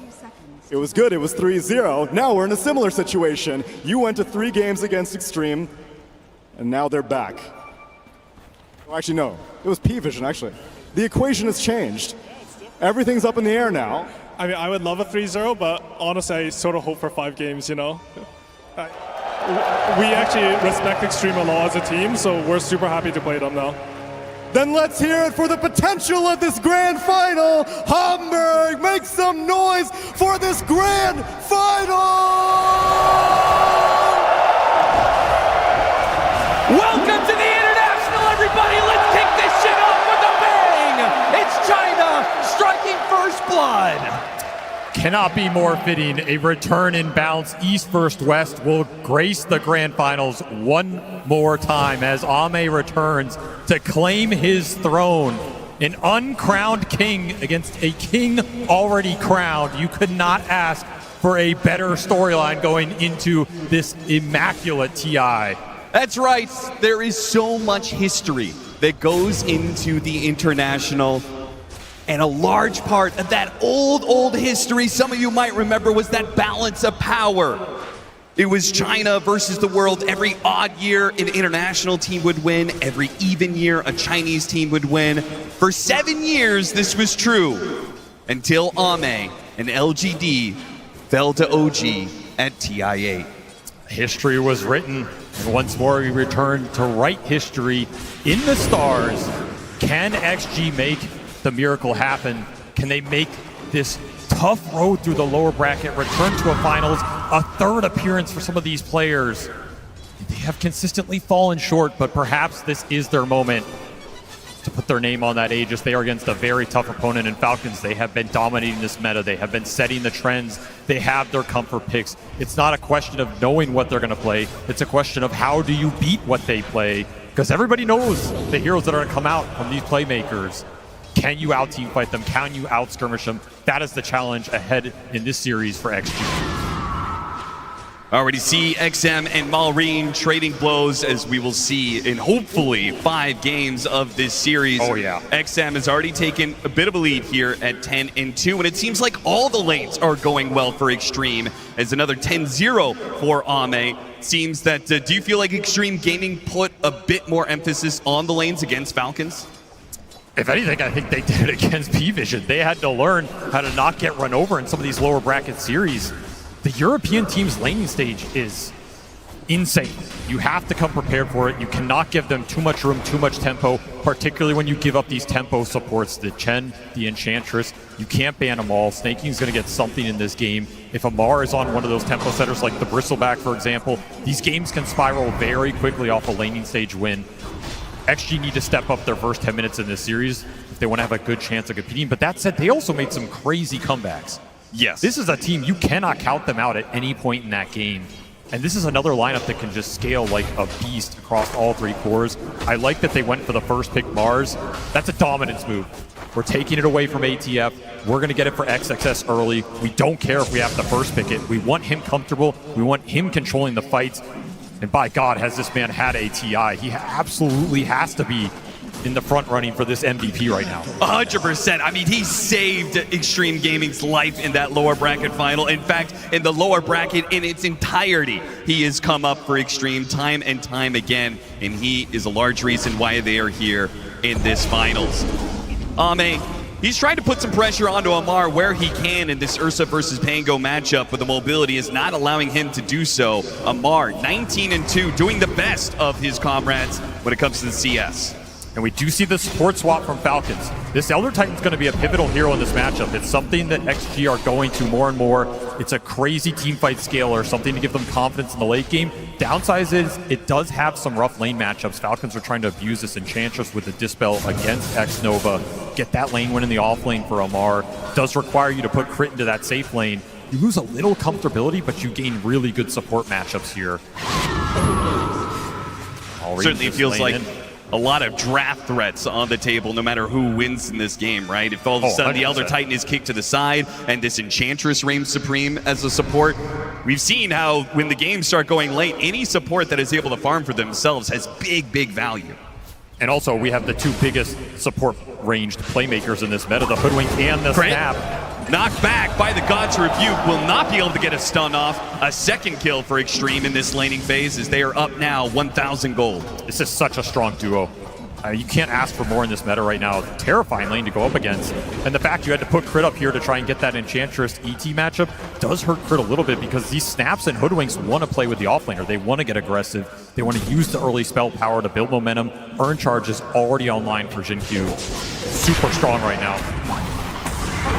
It was good, it was 3-0. Now we're in a similar situation. You went to 3 games against Xtreme, and now they're back. Well, actually, no, it was P-Vision, actually. The equation has changed. Everything's up in the air now. I mean, I would love a 3-0, but honestly, I sort of hope for 5 games, you know? We actually respect Xtreme a lot as a team, so we're super happy to play them now. Then let's hear it for the potential of this grand final. Hamburg, make some noise for this grand final! Welcome to the International, everybody! Let's kick this shit off with a bang! It's China striking first blood! Cannot be more fitting. A return in bounce East vs West will grace the grand finals one more time as Ame returns to claim his throne. An uncrowned king against a king already crowned. You could not ask for a better storyline going into this immaculate TI. That's right. There is so much history that goes into the International. And a large part of that old history, some of you might remember, was that balance of power. It was China versus the world. Every odd year, an international team would win. Every even year, a Chinese team would win. For 7 years, this was true, until Ame and LGD fell to OG at TI8. History was written, and once more we return to write history in the stars. Can XG make the miracle happen? Can they make this tough road through the lower bracket, return to a finals, a third appearance for some of these players? They have consistently fallen short, but perhaps this is their moment to put their name on that Aegis. They are against a very tough opponent in Falcons. They have been dominating this meta. They have been setting the trends. They have their comfort picks. It's not a question of knowing what they're going to play. It's a question of how do you beat what they play, because everybody knows the heroes that are going to come out from these playmakers. Can you out-team fight them? Can you out-skirmish them? That is the challenge ahead in this series for XG. Already see XM and Malrine trading blows, as we will see in hopefully 5 games of this series. Oh yeah. XM has already taken a bit of a lead here at 10-2, and it seems like all the lanes are going well for Xtreme, as another 10-0 for Ame. Seems that, do you feel like Xtreme Gaming put a bit more emphasis on the lanes against Falcons? If anything, I think they did it against P-Vision. They had to learn how to not get run over in some of these lower bracket series. The European team's laning stage is insane. You have to come prepared for it. You cannot give them too much room, too much tempo, particularly when you give up these tempo supports. The Chen, the Enchantress, you can't ban them all. Snaking's going to get something in this game. If Amar is on one of those tempo setters like the Bristleback, for example, these games can spiral very quickly off a laning stage win. XG need to step up their first 10 minutes in this series if they want to have a good chance of competing. But that said, they also made some crazy comebacks. Yes. This is a team, you cannot count them out at any point in that game. And this is another lineup that can just scale like a beast across all 3 cores. I like that they went for the first pick Mars. That's a dominance move. We're taking it away from ATF. We're going to get it for XXS early. We don't care if we have to first pick it. We want him comfortable. We want him controlling the fights. And by God, has this man had a TI. He absolutely has to be in the front running for this MVP right now. 100%. I mean, he saved Xtreme Gaming's life in that lower bracket final. In fact, in the lower bracket in its entirety, he has come up for Xtreme time and time again, and he is a large reason why they are here in this finals. Ame, he's trying to put some pressure onto Amar where he can in this Ursa versus Pango matchup, but the mobility is not allowing him to do so. Amar, 19-2, doing the best of his comrades when it comes to the CS. And we do see the support swap from Falcons. This Elder Titan's going to be a pivotal hero in this matchup. It's something that XG are going to more and more. It's a crazy teamfight scaler, something to give them confidence in the late game. Downside is it does have some rough lane matchups. Falcons are trying to abuse this Enchantress with the Dispel against X-Nova. Get that lane win in the off lane for Amar. Does require you to put crit into that safe lane. You lose a little comfortability, but you gain really good support matchups here. Certainly feels like a lot of draft threats on the table no matter who wins in this game, right? If all of a sudden the Elder Titan is kicked to the side and this Enchantress reigns supreme as a support, we've seen how when the games start going late, any support that is able to farm for themselves has big value. And also, we have the 2 biggest support ranged playmakers in this meta, the Hoodwink and the Snap. Knocked back by the God's Rebuke, will not be able to get a stun off. A second kill for Xtreme in this laning phase as they are up now 1,000 gold. This is such a strong duo. You can't ask for more in this meta right now. Terrifying lane to go up against. And the fact you had to put Crit up here to try and get that Enchantress ET matchup does hurt Crit a little bit, because these Snaps and Hoodwinks want to play with the offlaner. They want to get aggressive. They want to use the early spell power to build momentum. Burn Charge is already online for Jin-Q. Super strong right now.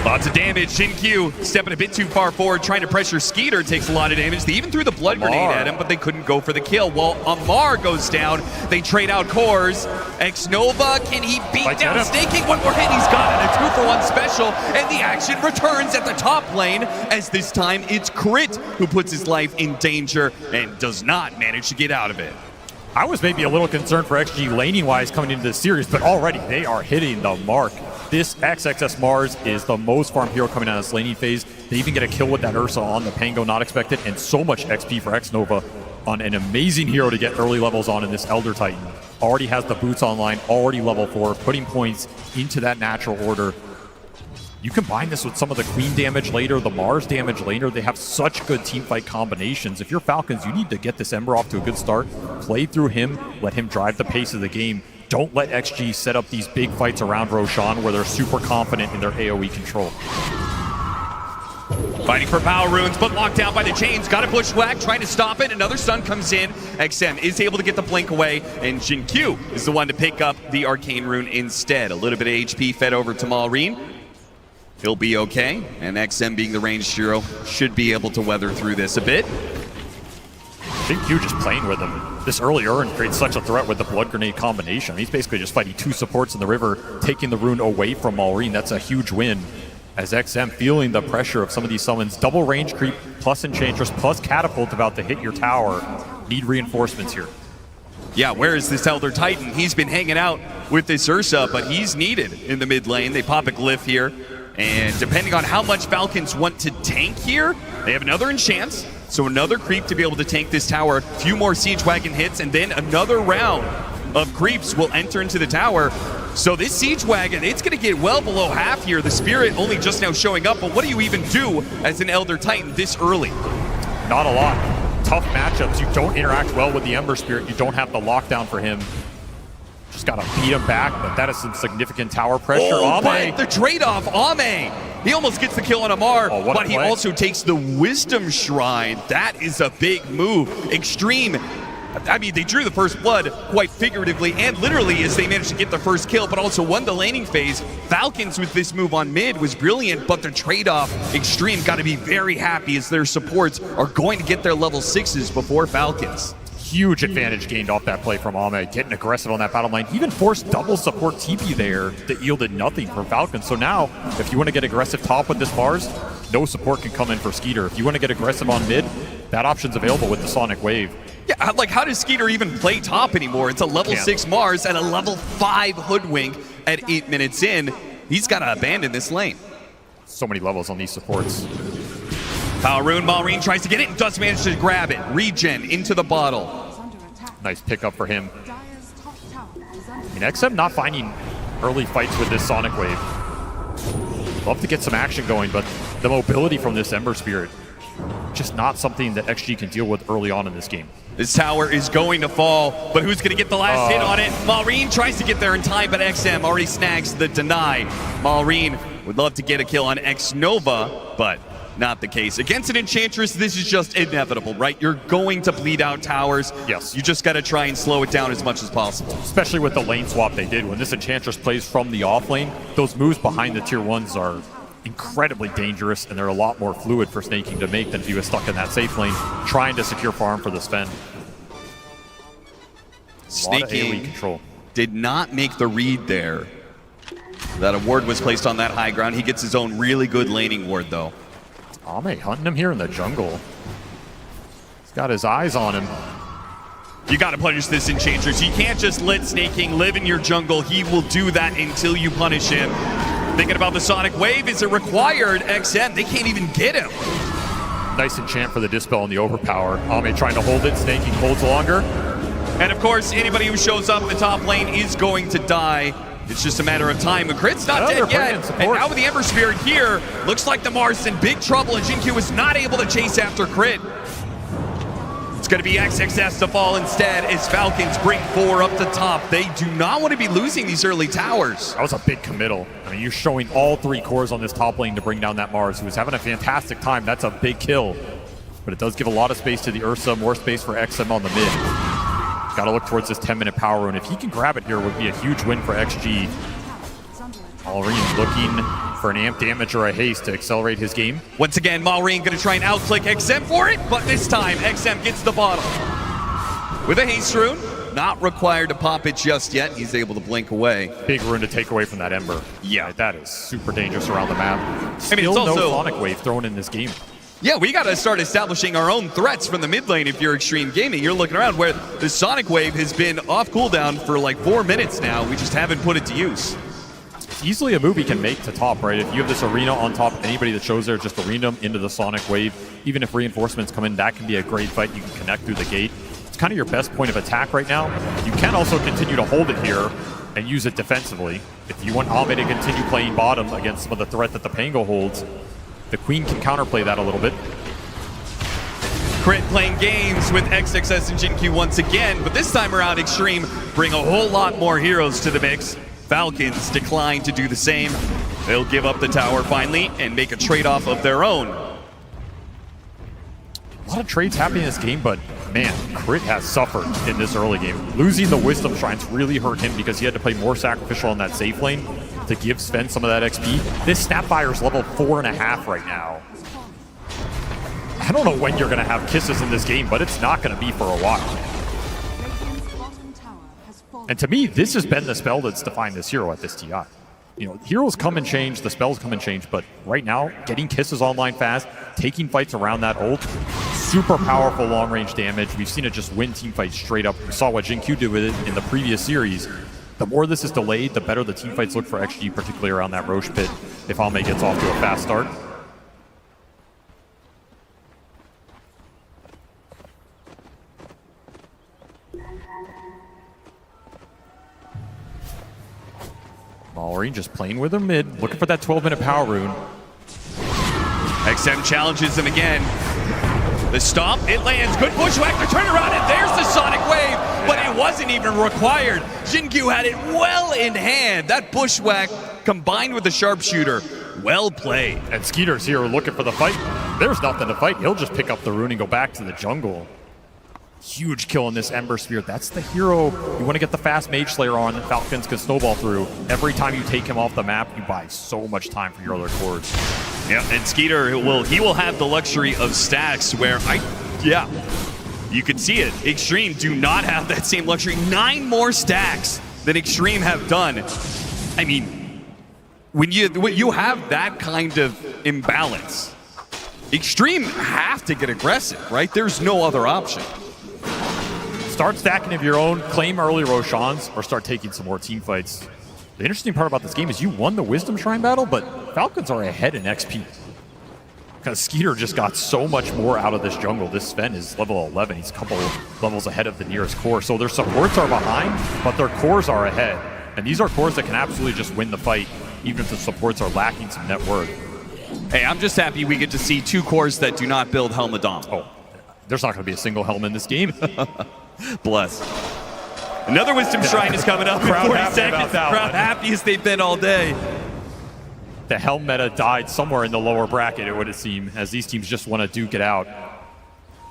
Lots of damage. Jin-Q stepping a bit too far forward, trying to pressure Skeeter, takes a lot of damage. They even threw the blood grenade at him, but they couldn't go for the kill. While Amar goes down, they trade out cores. Xnova, can he beat down Snaking? One more hit, he's got it. A 2-for-1 special, and the action returns at the top lane, as this time it's Crit who puts his life in danger and does not manage to get out of it. I was maybe a little concerned for XG laning-wise coming into this series, but already they are hitting the mark. This XXS Mars is the most farm hero coming out of this laning phase. They even get a kill with that Ursa on the Pango, not expected, and so much XP for Xnova on an amazing hero to get early levels on in this Elder Titan. Already has the boots online, already level 4, putting points into that natural order. You combine this with some of the Queen damage later, the Mars damage later. They have such good teamfight combinations. If you're Falcons, you need to get this Ember off to a good start. Play through him, let him drive the pace of the game. Don't let XG set up these big fights around Roshan where they're super confident in their AoE control. Fighting for power runes, but locked down by the chains. Got a bushwhack, trying to stop it. Another stun comes in. XM is able to get the blink away, and Jin-Q is the one to pick up the arcane rune instead. A little bit of HP fed over to Malrine. He'll be okay, and XM being the ranged hero should be able to weather through this a bit. Jin-Q just playing with him. This early Urn creates such a threat with the blood grenade combination. He's basically just fighting 2 supports in the river, taking the rune away from Malrine. That's a huge win. As XM feeling the pressure of some of these summons. Double range creep, plus Enchantress, plus Catapult about to hit your tower. Need reinforcements here. Yeah, where is this Elder Titan? He's been hanging out with this Ursa, but he's needed in the mid lane. They pop a glyph here, and depending on how much Falcons want to tank here, they have another enchant. So another creep to be able to tank this tower. A few more Siege Wagon hits, and then another round of creeps will enter into the tower. So this Siege Wagon, it's going to get well below half here. The Spirit only just now showing up, but what do you even do as an Elder Titan this early? Not a lot. Tough matchups. You don't interact well with the Ember Spirit. You don't have the lockdown for him. Just got to beat him back, but that is some significant tower pressure. Oh, but the trade-off, Ame. He almost gets the kill on Amar, but he also takes the Wisdom Shrine. That is a big move. Xtreme, I mean, they drew the first blood quite figuratively and literally as they managed to get the first kill, but also won the laning phase. Falcons with this move on mid was brilliant, but the trade-off, Xtreme got to be very happy as their supports are going to get their level 6s before Falcons. Huge advantage gained off that play from Ame, getting aggressive on that battle line. Even forced double support TP there that yielded nothing for Falcons. So now, if you want to get aggressive top with this Mars, no support can come in for Skeeter. If you want to get aggressive on mid, that option's available with the Sonic Wave. Yeah, like how does Skeeter even play top anymore? It's a level 6 Mars and a level 5 Hoodwink at 8 minutes in. He's got to abandon this lane. So many levels on these supports. Power Rune, Malrine tries to get it and does manage to grab it. Regen into the bottle. Nice pickup for him. I mean, XM not finding early fights with this Sonic Wave. Love to get some action going, but the mobility from this Ember Spirit, just not something that XG can deal with early on in this game. This tower is going to fall, but who's going to get the last hit on it? Malrine tries to get there in time, but XM already snags the deny. Malrine would love to get a kill on Xnova, but not the case. Against an Enchantress, this is just inevitable, right? You're going to bleed out towers. Yes. You just got to try and slow it down as much as possible. Especially with the lane swap they did. When this Enchantress plays from the off lane, those moves behind the tier 1s are incredibly dangerous, and they're a lot more fluid for Snaking to make than if he was stuck in that safe lane trying to secure farm for the spend. Snaking control did not make the read there. That a ward was placed on that high ground. He gets his own really good laning ward, though. Ame hunting him here in the jungle. He's got his eyes on him. You got to punish this Enchantress. You can't just let Snaking live in your jungle. He will do that until you punish him. Thinking about the Sonic Wave, is it required? XM, they can't even get him. Nice enchant for the Dispel and the Overpower. Ame trying to hold it, Snaking holds longer. And of course, anybody who shows up in the top lane is going to die. It's just a matter of time. Crit's not dead yet. And now with the Ember Spirit here, looks like the Mars in big trouble, and Jin-Q is not able to chase after Crit. It's going to be XXS to fall instead as Falcons bring 4 up the top. They do not want to be losing these early towers. That was a big committal. I mean, you're showing all 3 cores on this top lane to bring down that Mars, who was having a fantastic time. That's a big kill. But it does give a lot of space to the Ursa, more space for XM on the mid. Got to look towards this 10-minute power rune. If he can grab it here, it would be a huge win for XG. Malrine looking for an amp damage or a haste to accelerate his game. Once again, Malrine going to try and outclick XM for it, but this time XM gets the bottle. With a haste rune, not required to pop it just yet. He's able to blink away. Big rune to take away from that Ember. Yeah. Right, that is super dangerous around the map. Still I mean, it's also no Sonic Wave thrown in this game. Yeah, we got to start establishing our own threats from the mid lane if you're Xtreme Gaming. You're looking around where the Sonic Wave has been off cooldown for like 4 minutes now. We just haven't put it to use. It's easily a move he can make to top, right? If you have this arena on top, anybody that shows there, just arena them into the Sonic Wave. Even if reinforcements come in, that can be a great fight. You can connect through the gate. It's kind of your best point of attack right now. You can also continue to hold it here and use it defensively. If you want Ame to continue playing bottom against some of the threat that the Pango holds, the Queen can counterplay that a little bit. Crit playing games with XXS and Jin-Q once again, but this time around Xtreme bring a whole lot more heroes to the mix. Falcons decline to do the same. They'll give up the tower finally and make a trade-off of their own. A lot of trades happening in this game, but man, Crit has suffered in this early game. Losing the Wisdom Shrines really hurt him because he had to play more sacrificial on that safe lane to give Sven some of that XP. This Snapfire's level 4.5 right now. I don't know when you're going to have kisses in this game, but it's not going to be for a while. And to me, this has been the spell that's defined this hero at this TI. You know, heroes come and change, the spells come and change, but right now, getting kisses online fast, taking fights around that ult, super powerful long-range damage. We've seen it just win team fights straight up. We saw what Jin-Q did with it in the previous series. The more this is delayed, the better the team fights look for XG, particularly around that Roche pit, if Ame gets off to a fast start. Malrine just playing with her mid, looking for that 12-minute power rune. XM challenges him again. The stomp, it lands. Good bushwhack, the turnaround, and there's the Sonic Wave, but it wasn't even required. Jin-Q had it well in hand. That bushwhack combined with the sharpshooter, well played. And Skeeter's here looking for the fight. There's nothing to fight. He'll just pick up the rune and go back to the jungle. Huge kill in this Ember Sphere. That's the hero you want to get the fast Mage Slayer on that Falcons can snowball through. Every time you take him off the map, you buy so much time for your other cores. Yeah, and Skeeter will have the luxury of stacks where you can see it. Xtreme do not have that same luxury. 9 more stacks than Xtreme have done. I mean, when you have that kind of imbalance, Xtreme have to get aggressive, right? There's no other option. Start stacking of your own, claim early Roshans, or start taking some more team fights. The interesting part about this game is you won the Wisdom Shrine battle, but Falcons are ahead in XP. Because Skeeter just got so much more out of this jungle. This Sven is level 11. He's a couple levels ahead of the nearest core. So their supports are behind, but their cores are ahead. And these are cores that can absolutely just win the fight, even if the supports are lacking some net worth. Hey, I'm just happy we get to see 2 cores that do not build Helmadam. Oh, there's not going to be a single Helm in this game. Bless. Another Wisdom Shrine is coming up in 40 seconds. Crowd happiest they've been all day. The Helm meta died somewhere in the lower bracket, it would seem, as these teams just want to duke it out.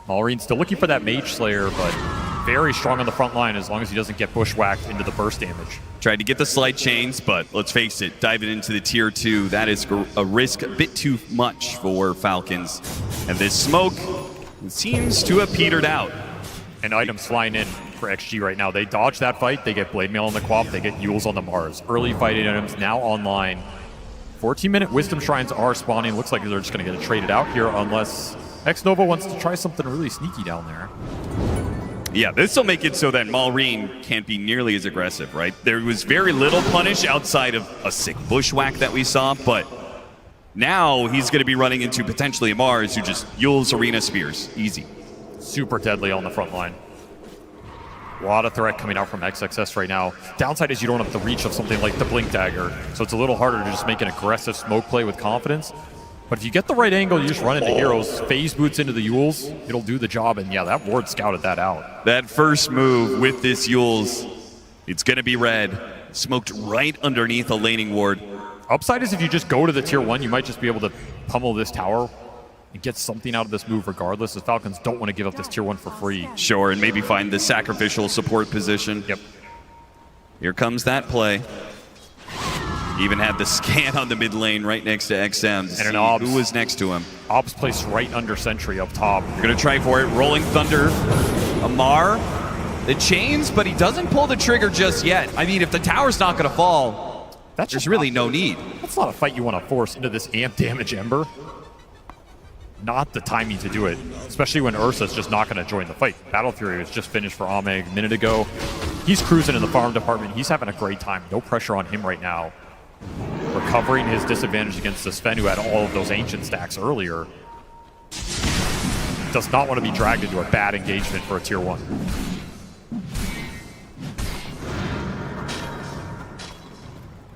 Malrine's still looking for that Mage Slayer, but very strong on the front line as long as he doesn't get bushwhacked into the burst damage. Tried to get the slight chains, but let's face it, diving into the tier 2, that is a risk a bit too much for Falcons. And this smoke seems to have petered out. And items flying in for XG right now. They dodge that fight, they get Blade Mail on the Quap, they get Yules on the Mars. Early fighting items now online. 14-minute Wisdom Shrines are spawning. Looks like they're just going to get it traded out here unless X-Nova wants to try something really sneaky down there. Yeah, this will make it so that Malrine can't be nearly as aggressive, right? There was very little punish outside of a sick bushwhack that we saw, but now he's going to be running into potentially a Mars who just Yules Arena Spears. Easy. Super deadly on the front line. A lot of threat coming out from XXS right now. Downside is you don't have the reach of something like the Blink Dagger, so it's a little harder to just make an aggressive smoke play with confidence. But if you get the right angle, you just run into heroes, phase boots into the Yules, it'll do the job. And yeah, that ward scouted that out. That first move with this Yules, it's going to be red. Smoked right underneath a laning ward. Upside is if you just go to the tier 1, you might just be able to pummel this tower and get something out of this move regardless, as Falcons don't want to give up this tier 1 for free. Sure, and maybe find the sacrificial support position. Yep. Here comes that play. Even had the scan on the mid lane right next to XM to see who was next to him. Obs placed right under sentry up top. They're going to try for it. Rolling Thunder. Amar. The chains, but he doesn't pull the trigger just yet. I mean, if the tower's not going to fall, there's really no need. That's not a fight you want to force into this amp damage Ember. Not the timing to do it, especially when Ursa's just not going to join the fight. Battle Fury was just finished for Ame a minute ago. He's cruising in the farm department. He's having a great time. No pressure on him right now. Recovering his disadvantage against the Sven, who had all of those ancient stacks earlier. Does not want to be dragged into a bad engagement for a tier 1.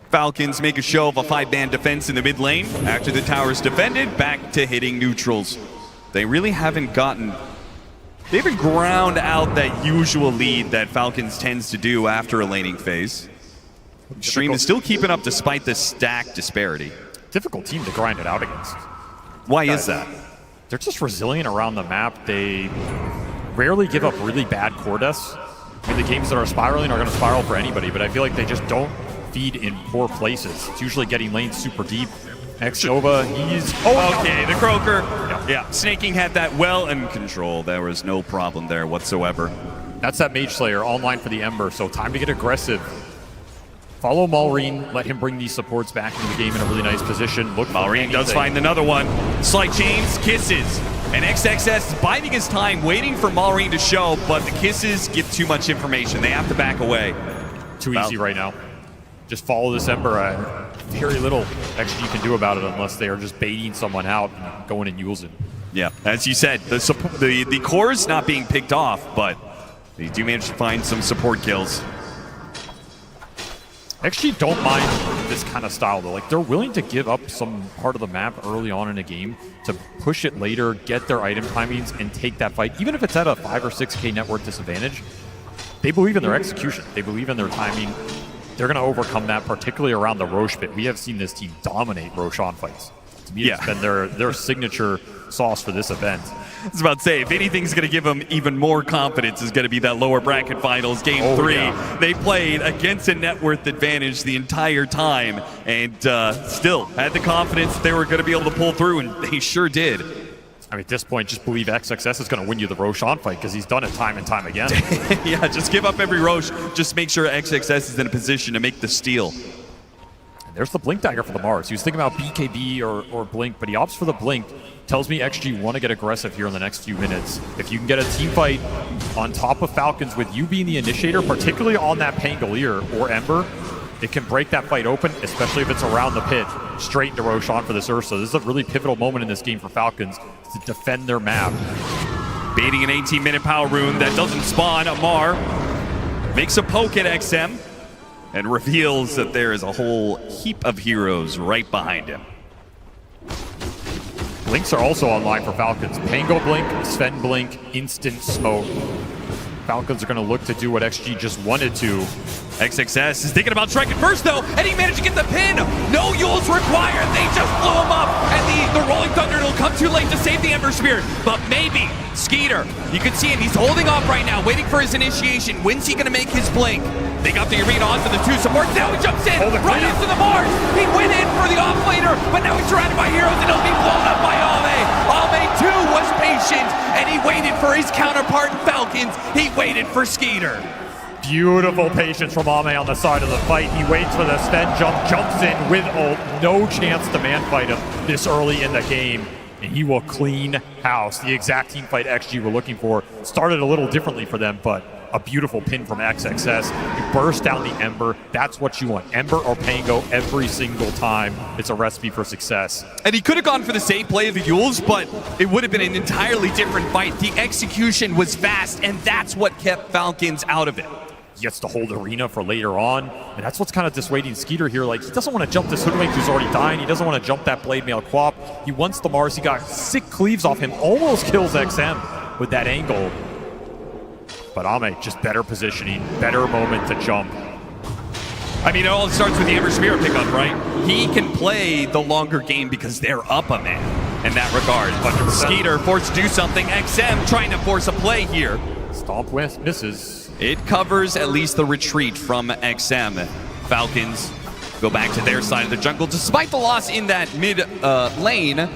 Falcons make a show of a 5-man defense in the mid lane. After the tower's defended, back to hitting neutrals. They really haven't gotten... They haven't ground out that usual lead that Falcons tends to do after a laning phase. Xtreme is still keeping up despite the stack disparity. Difficult team to grind it out against. Why is that? They're just resilient around the map. They rarely give up really bad core deaths. I mean, the games that are spiraling are going to spiral for anybody, but I feel like they just don't feed in poor places. It's usually getting lanes super deep. X-Nova, he's... okay, the Croaker. Yeah, Snaking had that well in control. There was no problem there whatsoever. That's that Mage Slayer online for the Ember, so time to get aggressive. Follow Malrine, let him bring these supports back into the game in a really nice position. Look, Malrine does find another one. Slight chains, kisses. And XXS is biding his time, waiting for Malrine to show, but the kisses give too much information. They have to back away. Too easy right now. Just follow this Ember. Very little XG can do about it unless they are just baiting someone out and going and using. Yeah, as you said, the core's not being picked off, but they do manage to find some support kills. XG don't mind this kind of style though. Like, they're willing to give up some part of the map early on in a game to push it later, get their item timings, and take that fight. Even if it's at a 5 or 6k net worth disadvantage, they believe in their execution. They believe in their timing. They're going to overcome that, particularly around the Roche pit. We have seen this team dominate Roshan fights. To me, it's been their signature sauce for this event. I was about to say, if anything's going to give them even more confidence, is going to be that lower bracket finals, game 3. Yeah. They played against a net worth advantage the entire time, and still had the confidence they were going to be able to pull through, and they sure did. I mean, at this point, just believe XXS is going to win you the Roshan fight because he's done it time and time again. Yeah, just give up every Roche. Just make sure XXS is in a position to make the steal. And there's the Blink Dagger for the Mars. He was thinking about BKB or Blink, but he opts for the Blink. Tells me XG want to get aggressive here in the next few minutes. If you can get a team fight on top of Falcons with you being the initiator, particularly on that Pangolier or Ember, it can break that fight open, especially if it's around the pit, straight into Roshan for this Ursa. This is a really pivotal moment in this game for Falcons to defend their map. Baiting an 18-minute power rune that doesn't spawn. Amar makes a poke at XM and reveals that there is a whole heap of heroes right behind him. Blinks are also online for Falcons. Pango Blink, Sven Blink, Instant Smoke. Falcons are going to look to do what XG just wanted to. XXS is thinking about striking first, though, and he managed to get the pin. No Yules required. They just blew him up, and the Rolling Thunder will come too late to save the Ember Spirit. But maybe Skeeter, you can see him. He's holding off right now, waiting for his initiation. When's he going to make his blink? They got the arena on for the 2 supports. Now he jumps in right into the Mars. He went in for the off-laner, but now he's surrounded by heroes, and he'll be blown up by Ame. Ame, too, was patient, and he waited for his counterpart in Falcons. He waited for Skeeter. Beautiful patience from Ame on the side of the fight. He waits for the Sven jump, jumps in with no chance to man fight him this early in the game. And he will clean house. The exact team fight XG we're looking for. Started a little differently for them, but a beautiful pin from XXS. You burst down the Ember. That's what you want. Ember or Pango every single time. It's a recipe for success. And he could have gone for the safe play of the Yules, but it would have been an entirely different fight. The execution was fast, and that's what kept Falcons out of it. He gets to hold Arena for later on, and that's what's kind of dissuading Skeeter here. Like, he doesn't want to jump this Hoodwink who's already dying. He doesn't want to jump that Blade Mail Quap. He wants the Mars. He got sick cleaves off him, almost kills XM with that angle. But Ame, just better positioning, better moment to jump. I mean, it all starts with the Ember Spirit pickup, right? He can play the longer game because they're up a man in that regard. 100%. Skeeter forced to do something. XM trying to force a play here. Stomp misses. It covers at least the retreat from XM. Falcons go back to their side of the jungle. Despite the loss in that mid lane,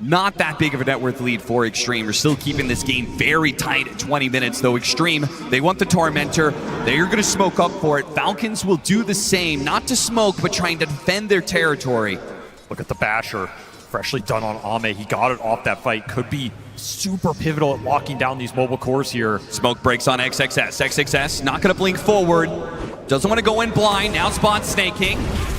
not that big of a net worth lead for Xtreme. We're still keeping this game very tight at 20 minutes, though. Xtreme, they want the Tormentor. They're going to smoke up for it. Falcons will do the same, not to smoke, but trying to defend their territory. Look at the Basher. Freshly done on Ame. He got it off that fight. Could be super pivotal at locking down these mobile cores here. Smoke breaks on XXS. XXS not going to blink forward. Doesn't want to go in blind. Now spot snaking,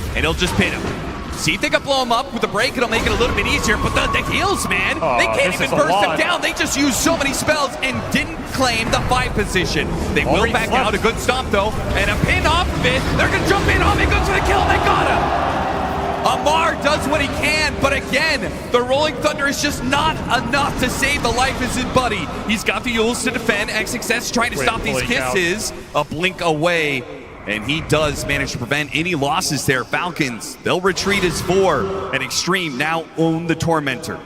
and he'll just pin him. See if they can blow him up with a break. It'll make it a little bit easier, but the heals, man. They can't even burst him down. They just used so many spells and didn't claim the 5 position. They will back out. A good stomp, though, and a pin off of it. They're going to jump in on it. Goes for the kill, and they got him. Amar does what he can, but again, the Rolling Thunder is just not enough to save the life of his buddy. He's got the Yules to defend. XXS trying to stop these kisses. A blink away, and he does manage to prevent any losses there. Falcons, they'll retreat as 4, and Xtreme now own the Tormentor.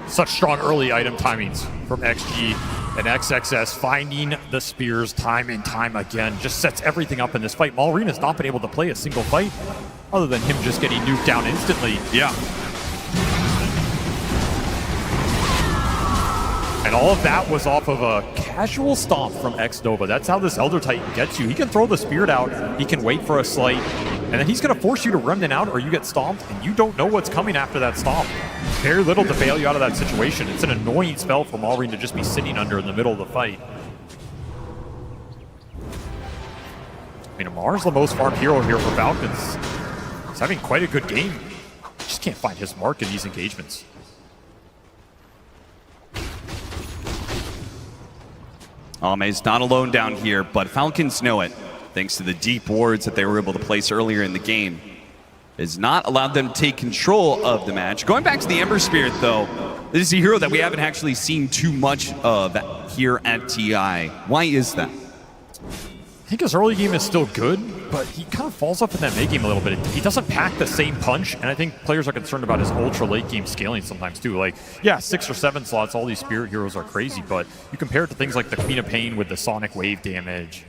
Such strong early item timings from XG, and XXS finding the spears time and time again. Just sets everything up in this fight. Malrina's not been able to play a single fight other than him just getting nuked down instantly. Yeah. And all of that was off of a casual stomp from X-Nova. That's how this Elder Titan gets you. He can throw the Spirit out, he can wait for a slight, and then he's going to force you to Remnant out or you get stomped, and you don't know what's coming after that stomp. Very little to bail you out of that situation. It's an annoying spell for Malrine to just be sitting under in the middle of the fight. I mean, Amar's the most farmed hero here for Falcons. He's having quite a good game. Just can't find his mark in these engagements. Ame's not alone down here, but Falcons know it. Thanks to the deep wards that they were able to place earlier in the game. Has not allowed them to take control of the match. Going back to the Ember Spirit, though, this is a hero that we haven't actually seen too much of here at TI. Why is that? I think his early game is still good, but he kind of falls off in that mid game a little bit. He doesn't pack the same punch, and I think players are concerned about his ultra late game scaling sometimes too. Like, yeah, 6 or 7 slots, all these Spirit heroes are crazy, but you compare it to things like the Queen of Pain with the Sonic Wave damage.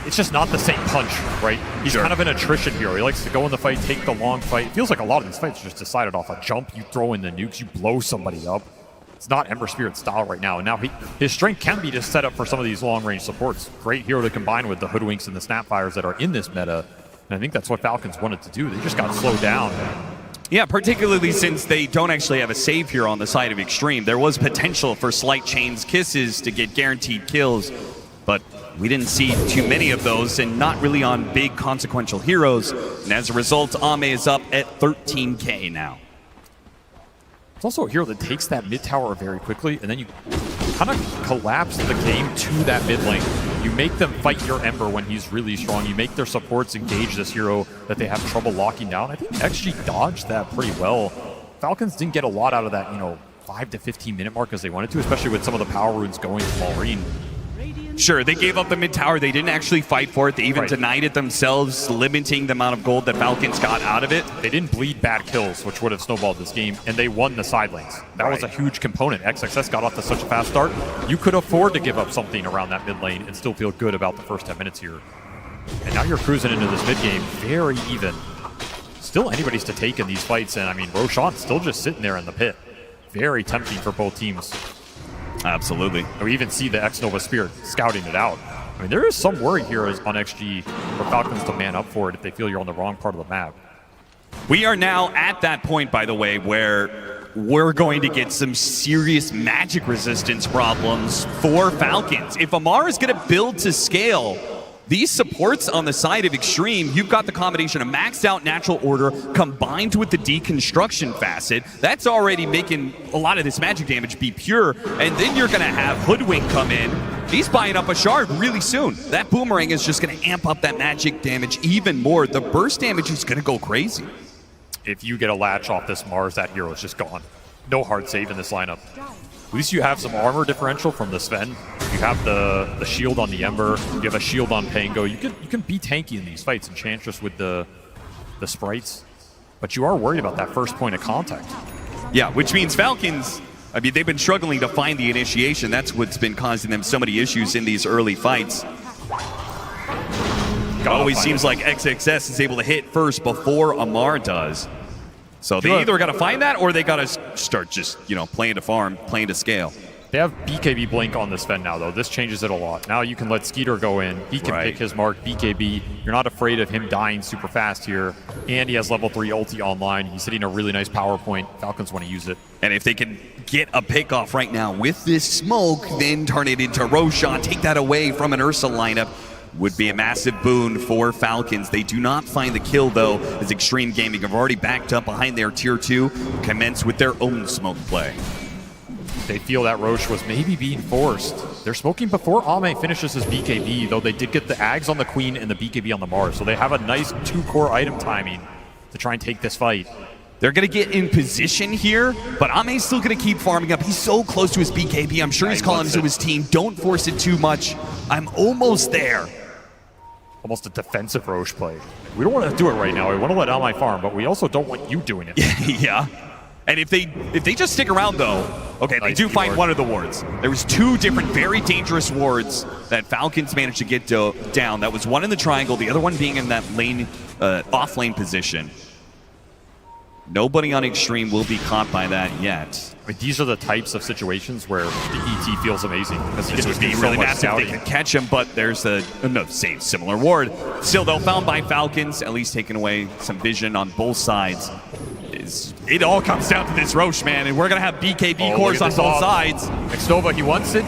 It's just not the same punch, right? He's kind of an attrition hero. He likes to go in the fight, take the long fight. It feels like a lot of these fights are just decided off a jump. You throw in the nukes, you blow somebody up. It's not Ember Spirit style right now, and now his strength can be just set up for some of these long-range supports. Great hero to combine with the Hoodwinks and the Snapfires that are in this meta, and I think that's what Falcons wanted to do. They just got slowed down. Yeah, particularly since they don't actually have a save here on the side of Xtreme. There was potential for slight chains kisses to get guaranteed kills, but we didn't see too many of those, and not really on big consequential heroes. And as a result, Ame is up at 13K now. It's also a hero that takes that mid tower very quickly, and then you kind of collapse the game to that mid lane. You make them fight your Ember when he's really strong. You make their supports engage this hero that they have trouble locking down. I think XG dodged that pretty well. Falcons didn't get a lot out of that, 5 to 15 minute mark as they wanted to, especially with some of the power runes going to Malrine. Sure, they gave up the mid tower. They didn't actually fight for it. They even denied it themselves, limiting the amount of gold that Falcons got out of it. They didn't bleed bad kills, which would have snowballed this game, and they won the side lanes. That was a huge component. XXS got off to such a fast start. You could afford to give up something around that mid lane and still feel good about the first 10 minutes here. And now you're cruising into this mid game very even. Still anybody's to take in these fights, and I mean, Roshan's still just sitting there in the pit. Very tempting for both teams. Absolutely. And we even see the X-Nova Spirit scouting it out. I mean, there is some worry here on XG for Falcons to man up for it if they feel you're on the wrong part of the map. We are now at that point, by the way, where we're going to get some serious magic resistance problems for Falcons. If Amar is going to build to scale, these supports on the side of Xtreme, you've got the combination of maxed out natural order combined with the deconstruction facet. That's already making a lot of this magic damage be pure. And then you're going to have Hoodwink come in He's buying up a shard really soon. That boomerang is just going to amp up that magic damage even more. The burst damage is going to go crazy. If you get a latch off this Mars, that hero is just gone. No hard save in this lineup. At least you have some armor differential from the Sven. You have the shield on the Ember. You have a shield on Pango. You can be tanky in these fights, Enchantress with the sprites. But you are worried about that first point of contact. Yeah, which means Falcons, I mean, they've been struggling to find the initiation. That's what's been causing them so many issues in these early fights. It always seems like XXS is able to hit first before Amar does. So they either got to find that or they got to start just, you know, playing to farm, playing to scale. They have BKB Blink on this Sven now, though. This changes it a lot. Now you can let Skeeter go in. He can pick his mark, BKB. You're not afraid of him dying super fast here. And he has level 3 ulti online. He's hitting a really nice power point. Falcons want to use it. And if they can get a pick off right now with this smoke, then turn it into Roshan, take that away from an Ursa lineup, would be a massive boon for Falcons. They do not find the kill, though, as Xtreme Gaming have already backed up behind their tier 2, commence with their own smoke play. They feel that Roche was maybe being forced. They're smoking before Ame finishes his BKB, though they did get the Ags on the Queen and the BKB on the Mars, so they have a nice 2-core item timing to try and take this fight. They're going to get in position here, but Ame's still going to keep farming up. He's so close to his BKB. I'm sure he's calling to his team, don't force it too much. I'm almost there. Almost a defensive Roche play. We don't want to do it right now. We want to let Ame farm, but we also don't want you doing it. Yeah. And if they just stick around, though, okay, they do find one of the wards. There was 2 different very dangerous wards that Falcons managed to get down. That was one in the triangle, the other one being in that lane, off-lane position. Nobody on Xtreme will be caught by that yet. I mean, these are the types of situations where the ET feels amazing. Because This would be really massive. They can catch him, but there's same similar ward. Still, though, found by Falcons, at least taking away some vision on both sides. It all comes down to this Roche, man, and we're going to have BKB cores on both sides. Xnova, he wants it.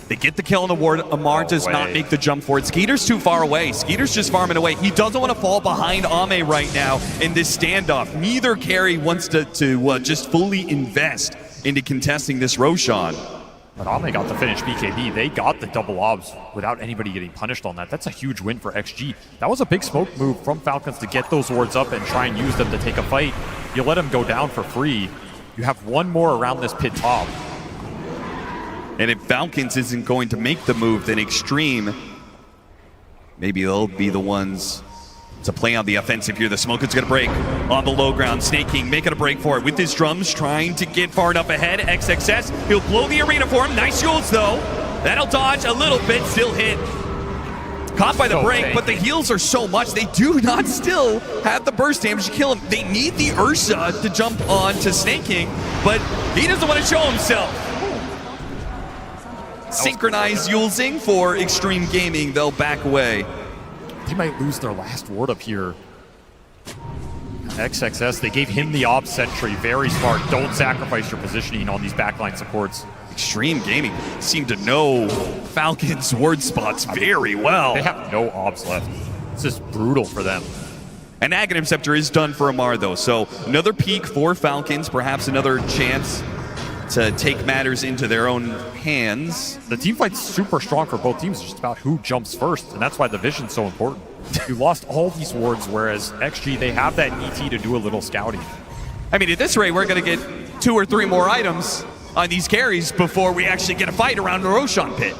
They get the kill on the ward. Amar does not make the jump for it. Skeeter's too far away. Skeeter's just farming away. He doesn't want to fall behind Ame right now in this standoff. Neither carry wants to just fully invest into contesting this Roshan. But Ame got to finish BKB. They got the double obs without anybody getting punished on that. That's a huge win for XG. That was a big smoke move from Falcons to get those wards up and try and use them to take a fight. You let them go down for free. You have one more around this pit top. And if Falcons isn't going to make the move, then Xtreme, maybe they'll be the ones to play on the offensive here. The smoke is going to break on the low ground. Snake King making a break for it with his drums, trying to get far enough ahead. XXS, he'll blow the arena for him. Nice Yules, though. That'll dodge a little bit, still hit. Caught by the break, but the heals are so much, they do not still have the burst damage to kill him. They need the Ursa to jump on to Snake King, but he doesn't want to show himself. Synchronized Yulesing for Xtreme Gaming. They'll back away. They might lose their last ward up here. XXS, they gave him the Ob Sentry. Very smart. Don't sacrifice your positioning on these backline supports. Xtreme Gaming seem to know Falcons' ward spots very well. They have no obs left. It's just brutal for them. An Aghanim Scepter is done for Amar, though. So another peak for Falcons. Perhaps another chance to take matters into their own hands. The team fight's super strong for both teams. It's just about who jumps first, and that's why the vision's so important. You lost all these wards, whereas XG, they have that ET to do a little scouting. I mean, at this rate, we're going to get 2 or 3 more items on these carries before we actually get a fight around the Roshan pit.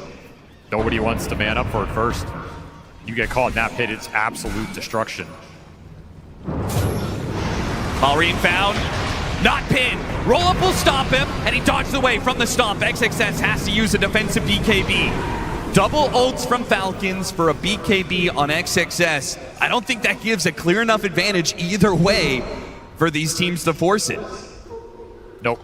Nobody wants to man up for it first. You get caught in that pit, it's absolute destruction. Alreen found. Not pinned. Roll up will stop him, and he dodged away from the stomp. XXS has to use a defensive BKB. Double ults from Falcons for a BKB on XXS. I don't think that gives a clear enough advantage either way for these teams to force it. Nope.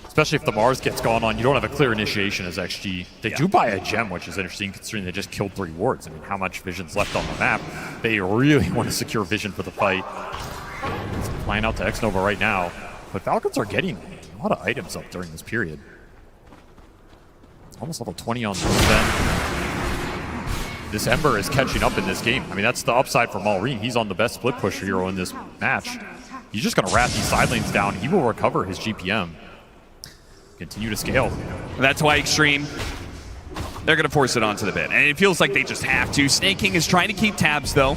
Especially if the Mars gets gone on, you don't have a clear initiation as XG. They do buy a gem, which is interesting considering they just killed 3 wards. I mean, how much vision's left on the map? They really want to secure vision for the fight. Flying out to Xnova right now. But Falcons are getting a lot of items up during this period. Almost level 20 on Sven. This Ember is catching up in this game. I mean, that's the upside for Malrine. He's on the best split pusher hero in this match. He's just going to rat these side lanes down. He will recover his GPM. Continue to scale. And that's why Xtreme They're going to force it onto the bit. And it feels like they just have to. Snake King is trying to keep tabs, though.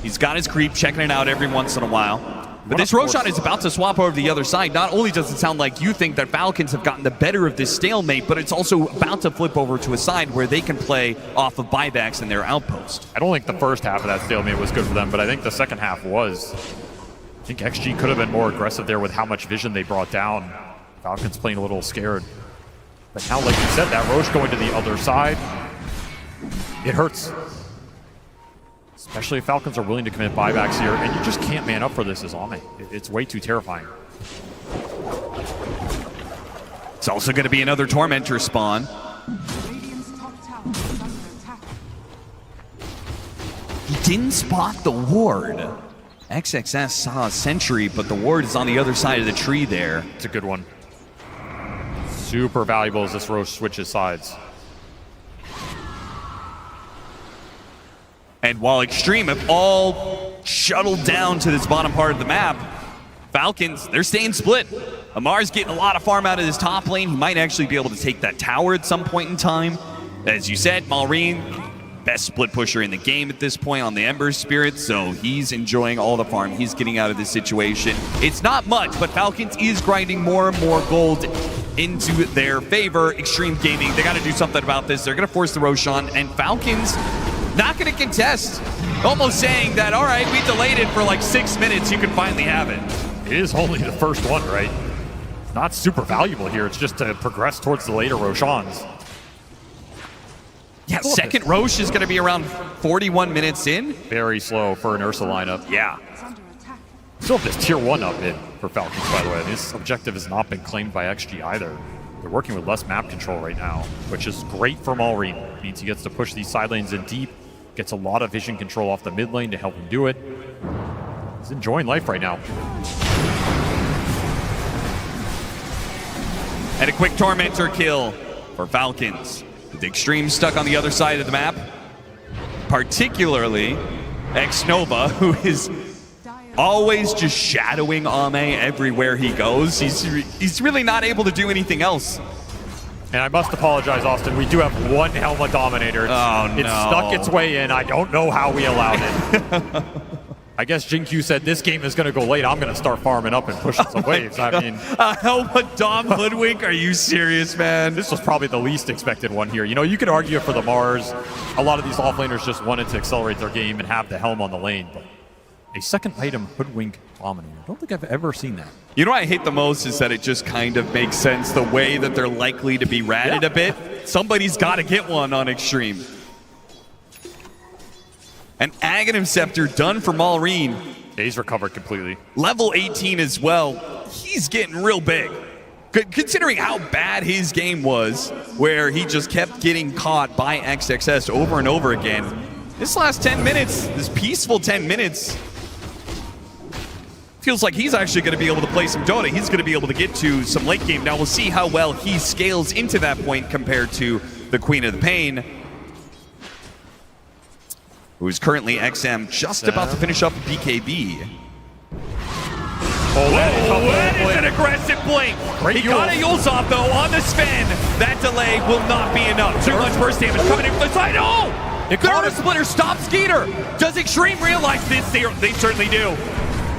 He's got his creep, checking it out every once in a while. But this Roshan is about to swap over to the other side. Not only does it sound like you think that Falcons have gotten the better of this stalemate, but it's also about to flip over to a side where they can play off of buybacks in their outpost. I don't think the first half of that stalemate was good for them, but I think the second half was. I think XG could have been more aggressive there with how much vision they brought down. Falcons playing a little scared. But now, like you said, that Roche going to the other side, it hurts. Especially if Falcons are willing to commit buybacks here, and you just can't man up for this as Ame. It's way too terrifying. It's also going to be another Tormentor spawn. He didn't spot the ward. XXS saw a sentry, but the ward is on the other side of the tree there. It's a good one. Super valuable as this Roche switches sides. And while Xtreme have all shuttled down to this bottom part of the map, Falcons, they're staying split. Amar's getting a lot of farm out of his top lane. He might actually be able to take that tower at some point in time. As you said, Malrine, best split pusher in the game at this point on the Ember Spirit, so he's enjoying all the farm he's getting out of this situation. It's not much, but Falcons is grinding more and more gold into their favor. Xtreme Gaming, they got to do something about this. They're going to force the Roshan, and Falcons not going to contest. Almost saying that, all right, we delayed it for like 6 minutes. You can finally have it. It is only the first one, right? It's not super valuable here. It's just to progress towards the later Roshans. Yeah, second Roche is going to be around 41 minutes in. Very slow for an Ursa lineup. Yeah. Still have this tier 1 up mid for Falcons, by the way. This objective has not been claimed by XG either. They're working with less map control right now, which is great for Malrine. It means he gets to push these side lanes in deep, gets a lot of vision control off the mid lane to help him do it. He's enjoying life right now. And a quick Tormentor kill for Falcons. With Xtreme stuck on the other side of the map. Particularly Xnova, who is always just shadowing Ame everywhere he goes. He's really not able to do anything else. And I must apologize, Austin. We do have one Helma Dominator. Oh, no. It snuck its way in. I don't know how we allowed it. I guess Jinq said this game is going to go late. I'm going to start farming up and pushing some waves. I mean, Helma Dom Hoodwink? Are you serious, man? This was probably the least expected one here. You know, you could argue for the Mars. A lot of these offlaners just wanted to accelerate their game and have the Helm on the lane. But a second item Hoodwink Dominator. I don't think I've ever seen that. You know what I hate the most is that it just kind of makes sense the way that they're likely to be ratted a bit. Somebody's got to get one on Xtreme. An Aghanim Scepter done for Malrine. He's recovered completely. Level 18 as well. He's getting real big. Considering how bad his game was, where he just kept getting caught by XXS over and over again. This last 10 minutes, this peaceful 10 minutes, feels like he's actually going to be able to play some Dota. He's going to be able to get to some late game. Now we'll see how well he scales into that point compared to the Queen of the Pain, who's currently XM just about to finish up BKB. Oh, that is an aggressive blink. He got a Yules off, though, on the Sven. That delay will not be enough. Too much burst damage coming in from the side. Oh! There is a splitter. Stop Skeeter. Does Xtreme realize this? They certainly do.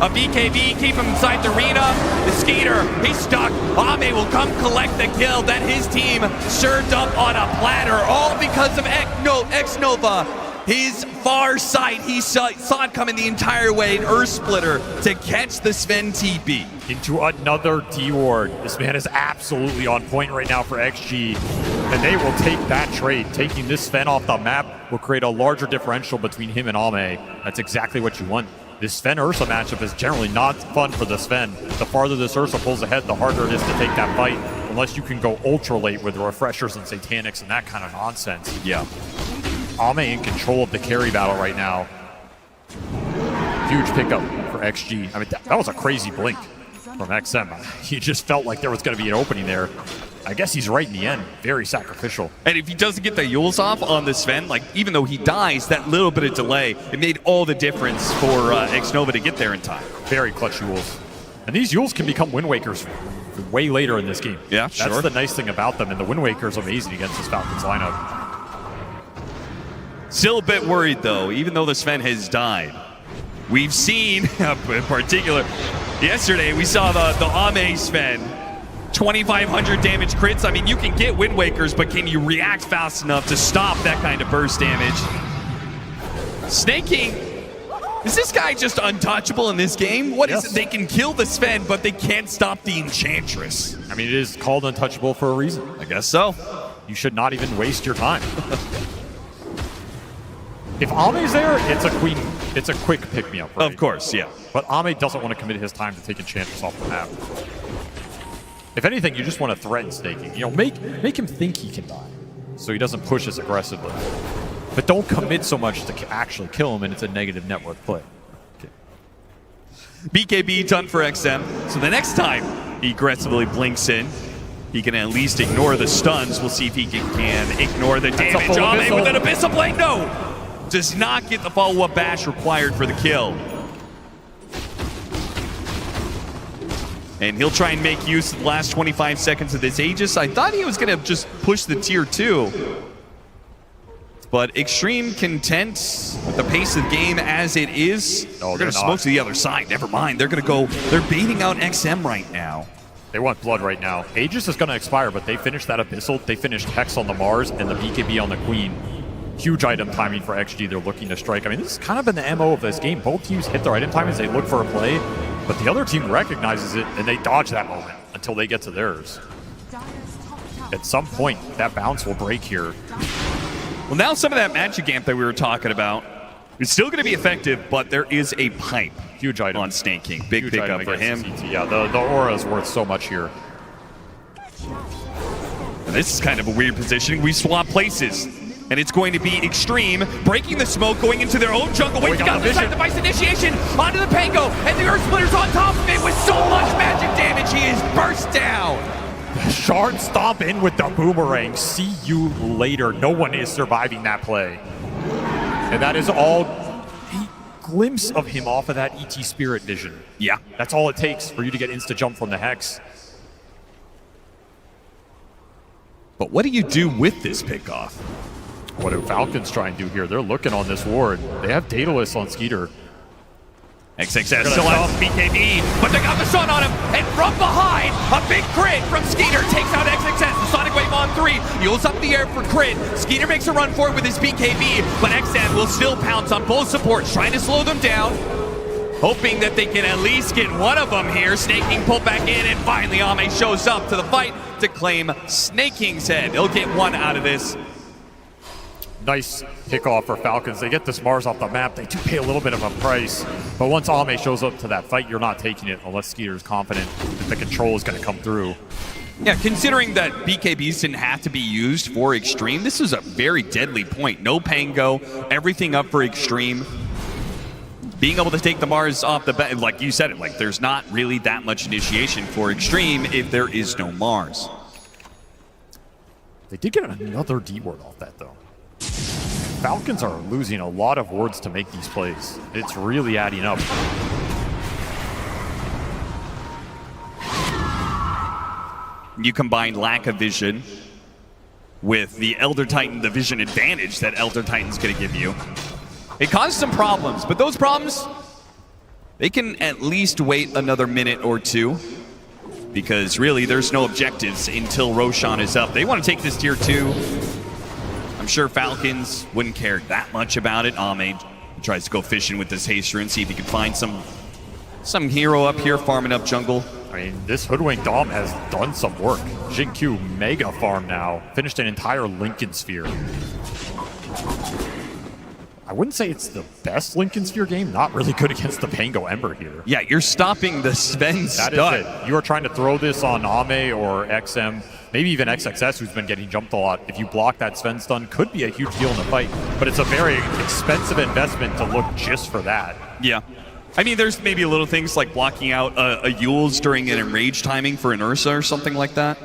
A BKB, keep him inside the arena. The Skeeter, he's stuck. Ame will come collect the kill that his team served up on a platter, all because of Xnova. His far sight, he saw it coming the entire way, an Earth Splitter to catch the Sven TP. Into another D-Ward. This man is absolutely on point right now for XG. And they will take that trade. Taking this Sven off the map will create a larger differential between him and Ame. That's exactly what you want. This Sven-Ursa matchup is generally not fun for the Sven. The farther this Ursa pulls ahead, the harder it is to take that fight. Unless you can go ultra late with refreshers and satanics and that kind of nonsense. Yeah. Ame in control of the carry battle right now. Huge pickup for XG. I mean, that was a crazy blink from XM. He just felt like there was going to be an opening there. I guess he's right in the end. Very sacrificial. And if he doesn't get the Yules off on the Sven, like, even though he dies, that little bit of delay, it made all the difference for Xnova to get there in time. Very clutch Yules. And these Yules can become Wind Wakers way later in this game. Yeah, sure. That's the nice thing about them, and the Wind Waker is amazing against this Falcons lineup. Still a bit worried though, even though the Sven has died. We've seen, in particular, yesterday we saw the Ame Sven. 2,500 damage crits. I mean, you can get Wind Wakers, but can you react fast enough to stop that kind of burst damage? Snake King, is this guy just untouchable in this game? What is it? They can kill the Sven, but they can't stop the Enchantress. I mean, it is called untouchable for a reason. I guess so. You should not even waste your time. If Ame's there, it's a queen. It's a quick pick-me-up, right? Of course, yeah. But Ame doesn't want to commit his time to take Enchantress off the map. If anything, you just want to threaten Snaking. You know, make him think he can die, so he doesn't push as aggressively. But don't commit so much to actually kill him, and it's a negative net worth play. Okay. BKB done for XM. So the next time he aggressively blinks in, he can at least ignore the stuns. We'll see if he can ignore the damage. Ame with an Abyssal Blade, no! Does not get the follow-up bash required for the kill. And he'll try and make use of the last 25 seconds of this Aegis. I thought he was going to just push the tier 2. But Xtreme content with the pace of the game as it is. No, they're going to smoke to the other side. Never mind. They're going to go. They're baiting out XM right now. They want blood right now. Aegis is going to expire, but they finished that Abyssal. They finished Hex on the Mars and the BKB on the Queen. Huge item timing for XG. They're looking to strike. I mean, this has kind of been the MO of this game. Both teams hit their item timings. They look for a play, but the other team recognizes it and they dodge that moment until they get to theirs. At some point, that bounce will break here. Well, now some of that magic amp that we were talking about is still going to be effective, but there is a pipe. Huge item on Snake King. Big pickup for him. Yeah, the aura is worth so much here. And this is kind of a weird positioning. We swap places. And it's going to be Xtreme breaking the smoke, going into their own jungle. Wait, got the side device initiation onto the Pango, and the Earth Splitter's on top of it with so much magic damage. He is burst down. Shard stomp in with the boomerang. See you later. No one is surviving that play. And that is all a glimpse of him off of that ET Spirit vision. Yeah. That's all it takes for you to get insta-jump from the Hex. But what do you do with this pickoff? What do Falcons try and do here? They're looking on this ward. They have Daedalus on Skeeter. XXS still has BKB, but they got the sun on him, and from behind, a big crit from Skeeter takes out XXS. The Sonic Wave on 3, Yule's up in the air for crit. Skeeter makes a run for it with his BKB, but XM will still pounce on both supports, trying to slow them down, hoping that they can at least get one of them here. Snake King pulled back in, and finally Ame shows up to the fight to claim Snake King's head. He'll get one out of this. Nice kickoff for Falcons. They get this Mars off the map. They do pay a little bit of a price, but once Ame shows up to that fight, you're not taking it unless Skeeter's confident that the control is going to come through. Yeah, considering that BKBs didn't have to be used for Xtreme, this is a very deadly point. No Pango, everything up for Xtreme. Being able to take the Mars off the bat, like you said it, like there's not really that much initiation for Xtreme if there is no Mars. They did get another D ward off that though. Falcons are losing a lot of wards to make these plays. It's really adding up. You combine lack of vision with the Elder Titan, the vision advantage that Elder Titan's going to give you. It caused some problems, but those problems, they can at least wait another minute or two, because really there's no objectives until Roshan is up. They want to take this tier 2. I'm sure Falcons wouldn't care that much about it. Ame tries to go fishing with this haster and see if he can find some hero up here farming up jungle. I mean, this Hoodwink Dom has done some work. Jinq mega farm now. Finished an entire Lincoln Sphere. I wouldn't say it's the best Lincoln Sphere game. Not really good against the Pango Ember here. Yeah, you're stopping the Sven That is it. You are trying to throw this on Ame or XM, maybe even XXS, who's been getting jumped a lot. If you block that Sven stun, could be a huge deal in the fight, but it's a very expensive investment to look just for that. Yeah. I mean, there's maybe little things like blocking out a Yule's during an enrage timing for an Ursa or something like that.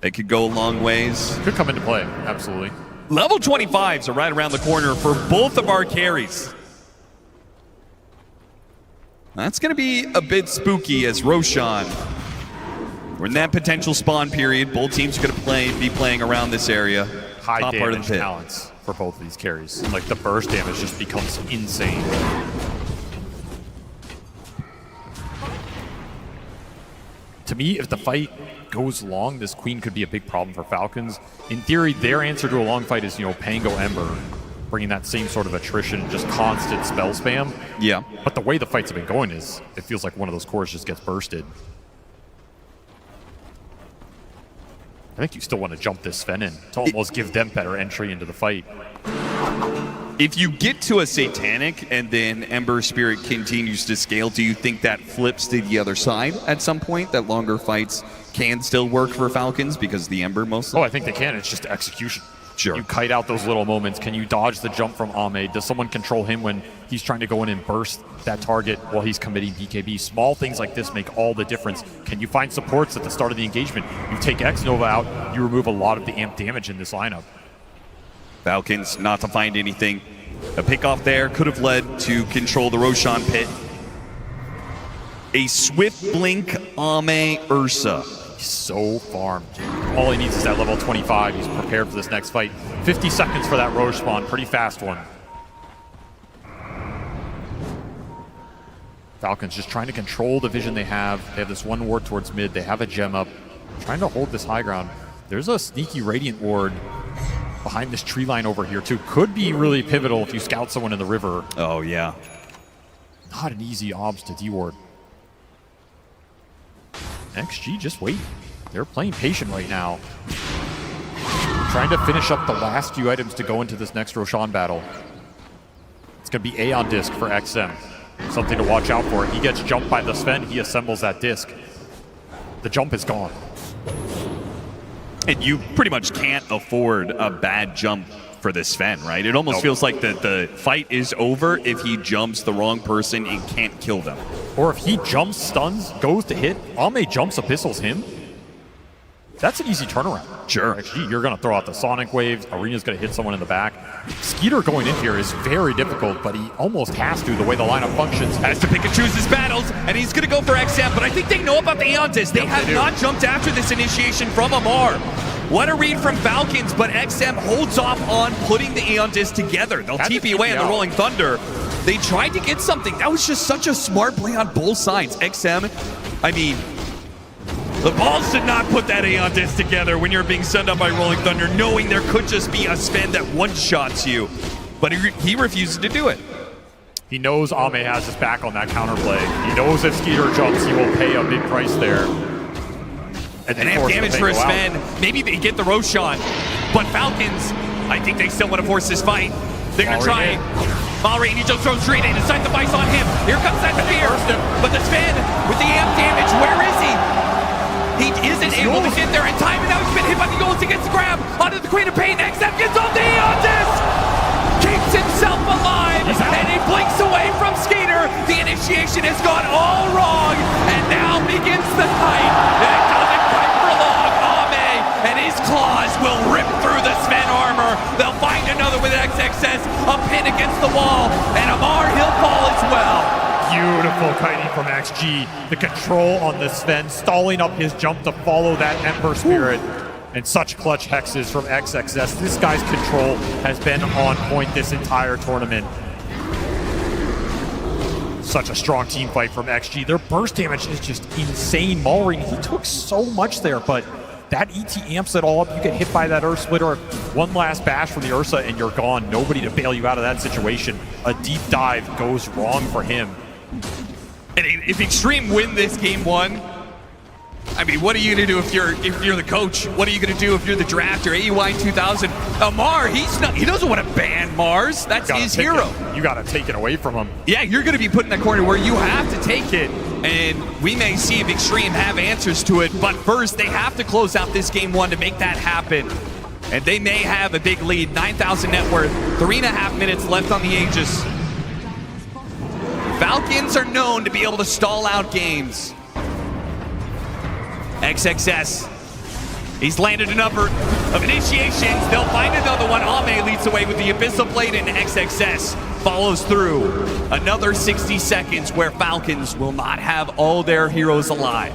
They could go a long ways. Could come into play, absolutely. Level 25s are right around the corner for both of our carries. That's going to be a bit spooky as Roshan We're in that potential spawn period. Both teams are going to be playing around this area. High top part of damage the pit. talents for both of these carries. Like the burst damage just becomes insane. To me, if the fight goes long, this Queen could be a big problem for Falcons. In theory, their answer to a long fight is, Pango Ember, bringing that same sort of attrition, just constant spell spam. Yeah. But the way the fights have been going is, it feels like one of those cores just gets bursted. I think you still want to jump this Sven in to almost give them better entry into the fight. If you get to a Satanic and then Ember Spirit continues to scale, do you think that flips to the other side at some point? That longer fights can still work for Falcons because the Ember mostly? Oh, I think they can. It's just execution. Sure. You kite out those little moments. Can you dodge the jump from Ame? Does someone control him when he's trying to go in and burst that target while he's committing BKB? Small things like this make all the difference. Can you find supports at the start of the engagement? You take X-Nova out, you remove a lot of the amp damage in this lineup. Falcons not to find anything. A pick off there could have led to control the Roshan pit. A swift blink Ame Ursa. He's so farmed. All he needs is that level 25. He's prepared for this next fight. 50 seconds for that Roche spawn. Pretty fast one. Falcons just trying to control the vision they have. They have this one ward towards mid. They have a gem up. Trying to hold this high ground. There's a sneaky Radiant ward behind this tree line over here too. Could be really pivotal if you scout someone in the river. Oh yeah. Not an easy obs to D-ward. XG just wait. They're playing patient right now. Trying to finish up the last few items to go into this next Roshan battle. It's going to be A on disc for XM. Something to watch out for. He gets jumped by the Sven. He assembles that disc. The jump is gone. And you pretty much can't afford a bad jump for this Sven, right? It almost feels like the fight is over if he jumps the wrong person and can't kill them. Or if he jumps, stuns, goes to hit, Ame jumps, abyssals him. That's an easy turnaround. Sure. Actually, you're going to throw out the Sonic Waves. Arena's going to hit someone in the back. Skeeter going in here is very difficult, but he almost has to, the way the lineup functions. Has to pick and choose his battles, and he's going to go for XM, but I think they know about the Aeon Disc. They have not jumped after this initiation from Amar. What a read from Falcons, but XM holds off on putting the Aeon Disc together. They'll TP away on the Rolling Thunder. They tried to get something. That was just such a smart play on both sides. XM, I mean, the balls did not put that Aeon Disc together when you're being sent up by Rolling Thunder, knowing there could just be a Sven that one-shots you. But he refuses to do it. He knows Ame has his back on that counterplay. He knows if Skeeter jumps, he will pay a big price there. And amp damage for a Sven. Maybe they get the Roshan. But Falcons, I think they still want to force this fight. They're going to try. Malray, he just throws straight in. Decide the vice on him. Here comes that spear. But the Sven with the amp damage, where is he? He isn't able to get there in time, and now he's been hit by the Yols. He gets the grab onto the Queen of Pain. XM gets off the Aeon Disc! Keeps himself alive, and he blinks away from Skeeter. The initiation has gone all wrong, and now begins the fight. It doesn't quite for long. Ame and his claws will rip through the Sven armor. They'll find another with XXS, a pin against the wall, and Amar, he'll fall as well. Beautiful kiting from XG. The control on the Sven, stalling up his jump to follow that Ember Spirit. And such clutch hexes from XXS. This guy's control has been on point this entire tournament. Such a strong team fight from XG. Their burst damage is just insane. Malray, he took so much there, but that ET amps it all up. You get hit by that Earth Splitter. One last bash from the Ursa and you're gone. Nobody to bail you out of that situation. A deep dive goes wrong for him. And if Xtreme win this game one, I mean, what are you gonna do if you're the coach? What are you gonna do if you're the drafter? AUI 2000. Amar, he doesn't want to ban Mars. That's his hero. You gotta take it away from him. Yeah, you're gonna be put in that corner where you have to take it. And we may see if Xtreme have answers to it, but first they have to close out this game one to make that happen. And they may have a big lead. 9,000 net worth, 3.5 minutes left on the Aegis. Falcons are known to be able to stall out games. XXS, he's landed a number of initiations. They'll find another one. Ame leads away with the Abyssal Blade, and XXS follows through. Another 60 seconds where Falcons will not have all their heroes alive.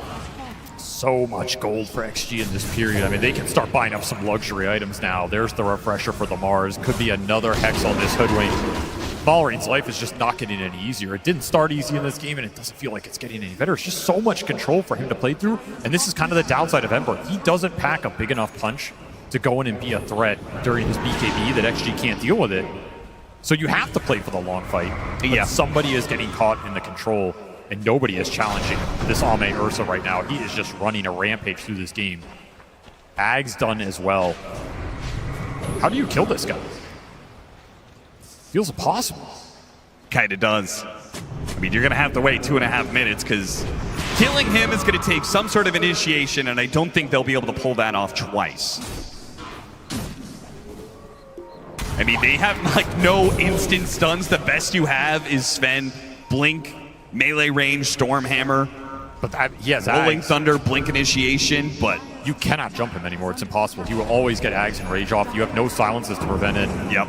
So much gold for XG in this period. I mean, they can start buying up some luxury items now. There's the refresher for the Mars. Could be another Hex on this Hoodwink. Valorine's life is just not getting any easier. It didn't start easy in this game, and it doesn't feel like it's getting any better. It's just so much control for him to play through, and this is kind of the downside of Ember. He doesn't pack a big enough punch to go in and be a threat during his BKB that XG can't deal with it. So you have to play for the long fight. But somebody is getting caught in the control, and nobody is challenging this Ame Ursa right now. He is just running a rampage through this game. Ag's done as well. How do you kill this guy? Feels impossible. Kinda does. I mean, you're gonna have to wait 2.5 minutes because killing him is gonna take some sort of initiation, and I don't think they'll be able to pull that off twice. I mean, they have like no instant stuns. The best you have is Sven, Blink, melee range, Stormhammer. But that, he has Rolling Ags. Thunder, Blink initiation, but you cannot jump him anymore. It's impossible. He will always get Ags and Rage off. You have no silences to prevent it. Yep.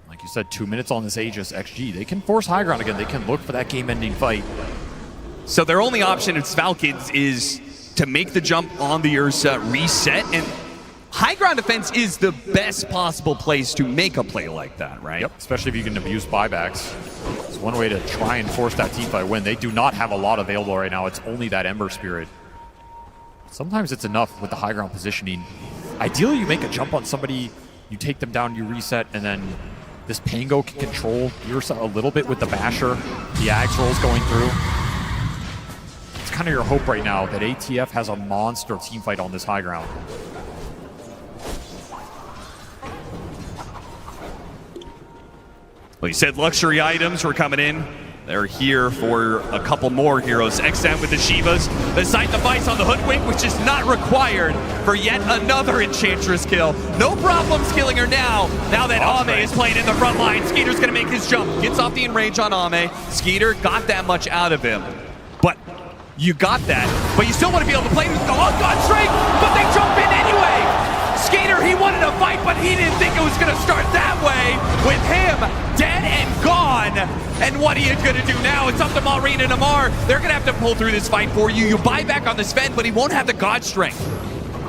Like you said, 2 minutes on this Aegis XG. They can force high ground again. They can look for that game-ending fight. So their only option as Falcons is to make the jump on the Ursa, reset, and high ground defense is the best possible place to make a play like that, right? Yep, especially if you can abuse buybacks. It's one way to try and force that teamfight win. They do not have a lot available right now. It's only that Ember Spirit. Sometimes it's enough with the high ground positioning. Ideally, you make a jump on somebody, you take them down, you reset, and then this Pango can control Ursa a little bit with the Basher. The Ags rolls going through. It's kind of your hope right now that ATF has a monster teamfight on this high ground. Well, you said luxury items were coming in. They're here for a couple more heroes. XM with the Shivas. The Sight Device on the Hoodwink, which is not required for yet another Enchantress kill. No problems killing her now. Now that Ame is playing in the front line, Skeeter's going to make his jump. Gets off the enrage on Ame. Skeeter got that much out of him. But you got that. But you still want to be able to play with the God Strike, but they jump in anyway. Skeeter, he wanted to fight, but he didn't think it was going to start that way with him dead and gone. And what are you going to do now? It's up to Maureen and Amar. They're going to have to pull through this fight for you. You buy back on the Sven, but he won't have the God Strength.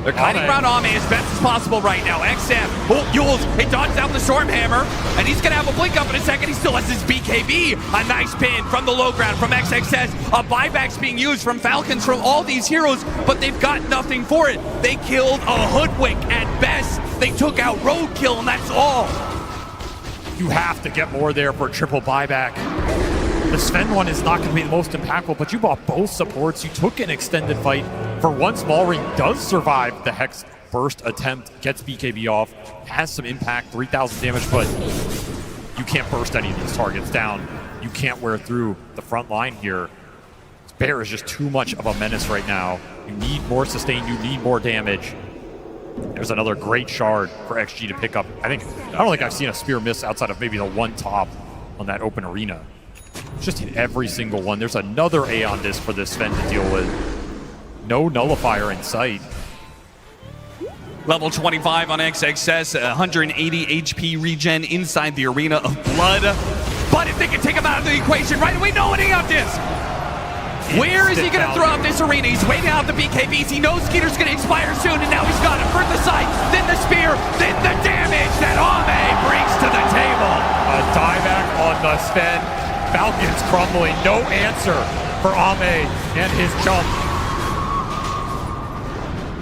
They're kiting around Ame as best as possible right now. XM, Yules, he dodges out the Stormhammer, and he's going to have a blink up in a second. He still has his BKB. A nice pin from the low ground from XXS. A buyback's being used from Falcons, from all these heroes, but they've got nothing for it. They killed a Hoodwink at best. They took out Roadkill, and that's all. You have to get more there for a triple buyback. The Sven one is not going to be the most impactful, but you bought both supports. You took an extended fight. For once, Maureen does survive the Hex burst attempt, gets BKB off, has some impact, 3,000 damage, but you can't burst any of these targets down. You can't wear through the front line here. Bear is just too much of a menace right now. You need more sustain, you need more damage. There's another great shard for XG to pick up. I don't think I've seen a spear miss outside of maybe the one top on that open arena. Just hit every single one. There's another Aeon disc for this Sven to deal with. No nullifier in sight. Level 25 on XXS, 180 HP regen inside the Arena of Blood. But if they can take him out of the equation right away, no one Aeon disc! Where is he going to throw out this arena? He's waiting out the BKBs. He knows Skeeter's going to expire soon, and now he's got it. First the sight, then the spear, then the damage that Ame brings to the table. A dieback on the Sven. Falcons crumbling. No answer for Ame and his jump.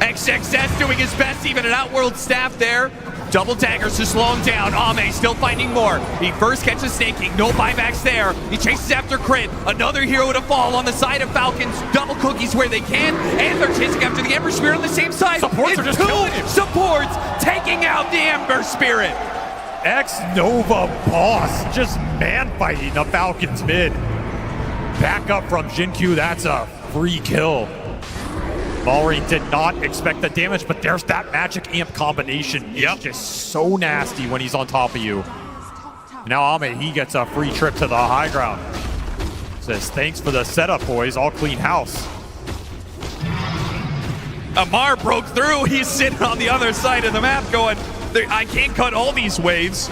XXS doing his best, even an Outworld staff there. Double daggers to slow him down. Ame still finding more. He first catches Snake King, no buybacks there. He chases after Crit. Another hero to fall on the side of Falcons. Double cookies where they can, and they're chasing after the Ember Spirit on the same side. Supports are just killing him. Supports taking out the Ember Spirit. X-Nova boss just man-fighting the Falcons mid. Back up from Jinkyu, that's a free kill. Maureen did not expect the damage, but there's that magic amp combination. It's just so nasty when he's on top of you. Now Ame, he gets a free trip to the high ground. Says, thanks for the setup, boys. I'll clean house. Amar broke through. He's sitting on the other side of the map going, I can't cut all these waves.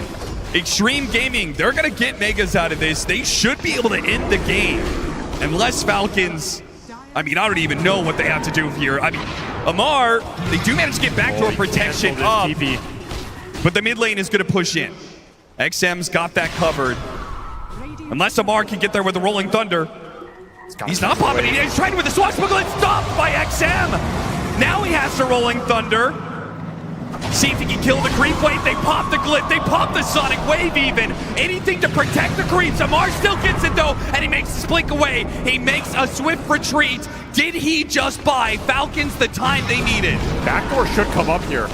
Xtreme Gaming, they're going to get Megas out of this. They should be able to end the game. Unless Falcons, I mean, I don't even know what they have to do here. I mean, Amar, they do manage to get back to a protection up, but the mid lane is going to push in. XM's got that covered. Unless Amar can get there with the Rolling Thunder. He's not popping it. He's trying with the swashbuckle. It's stopped by XM. Now he has the Rolling Thunder. See if he can kill the creep wave. They pop the Glit. They pop the Sonic Wave even. Anything to protect the creeps. Amar still gets it though, and he makes a blink away. He makes a swift retreat. Did he just buy Falcons the time they needed? Backdoor should come up here.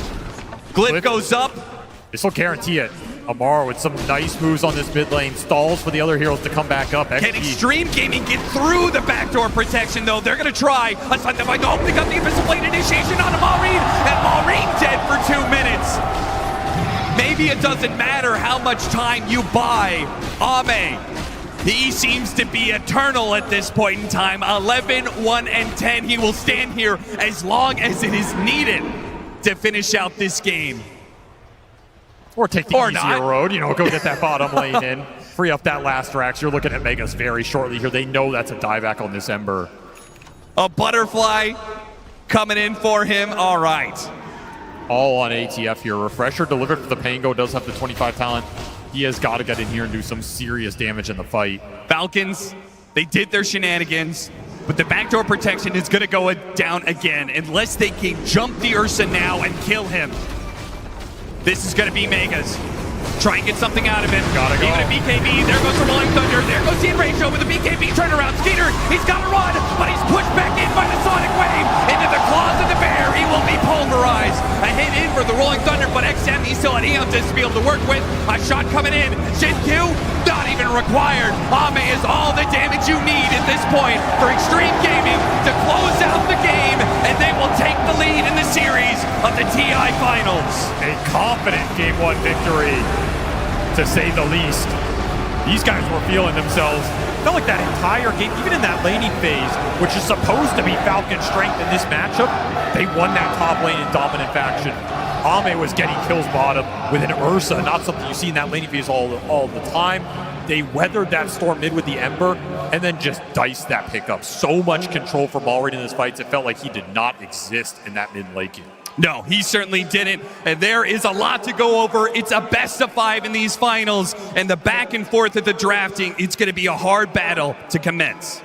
Glit goes up. This will guarantee it. Amar with some nice moves on this mid lane. Stalls for the other heroes to come back up. Can Xtreme Gaming get through the backdoor protection though? They're going to try. Aside the fight, oh, they got the Invisible Blade initiation on Maureen, and Maureen dead for 2 minutes. Maybe it doesn't matter how much time you buy Ame. He seems to be eternal at this point in time. 11, 1, and 10. He will stand here as long as it is needed to finish out this game. Or take the easier road, you know, go get that bottom lane in, free up that last Rax. You're looking at Megas very shortly here. They know that's a dieback on this Ember. A butterfly coming in for him. All right. All on ATF here. Refresher delivered for the Pango, does have the 25 talent. He has got to get in here and do some serious damage in the fight. Falcons, they did their shenanigans, but the backdoor protection is going to go down again unless they can jump the Ursa now and kill him. This is going to be Megas. Try and get something out of him. Gotta go. Even a BKB. There goes the Rolling Thunder. There goes Ian Ratio with a BKB turnaround. Skeeter, he's got to run, but he's pushed back in by the Sonic Wave into the claws of the bear. He will be pulverized. A hit in for the Rolling Thunder, but XM, he's still an Eon to be able to work with. A shot coming in. Shin Q, not even required. Ame is all the damage you need at this point for Xtreme Gaming to close out the game, and they will take the lead in the series of the TI Finals. A confident Game 1 victory, to say the least. These guys were feeling themselves. Felt like that entire game, even in that laning phase, which is supposed to be Falcon's strength in this matchup, they won that top lane in dominant faction. Ame was getting kills bottom with an Ursa, not something you see in that laning phase all the time. They weathered that storm mid with the Ember, and then just diced that pickup. So much control from Malrine in this fight, it felt like he did not exist in that mid lane game. No, he certainly didn't. And there is a lot to go over. It's a best of 5 in these finals. And the back and forth of the drafting, it's going to be a hard battle to commence.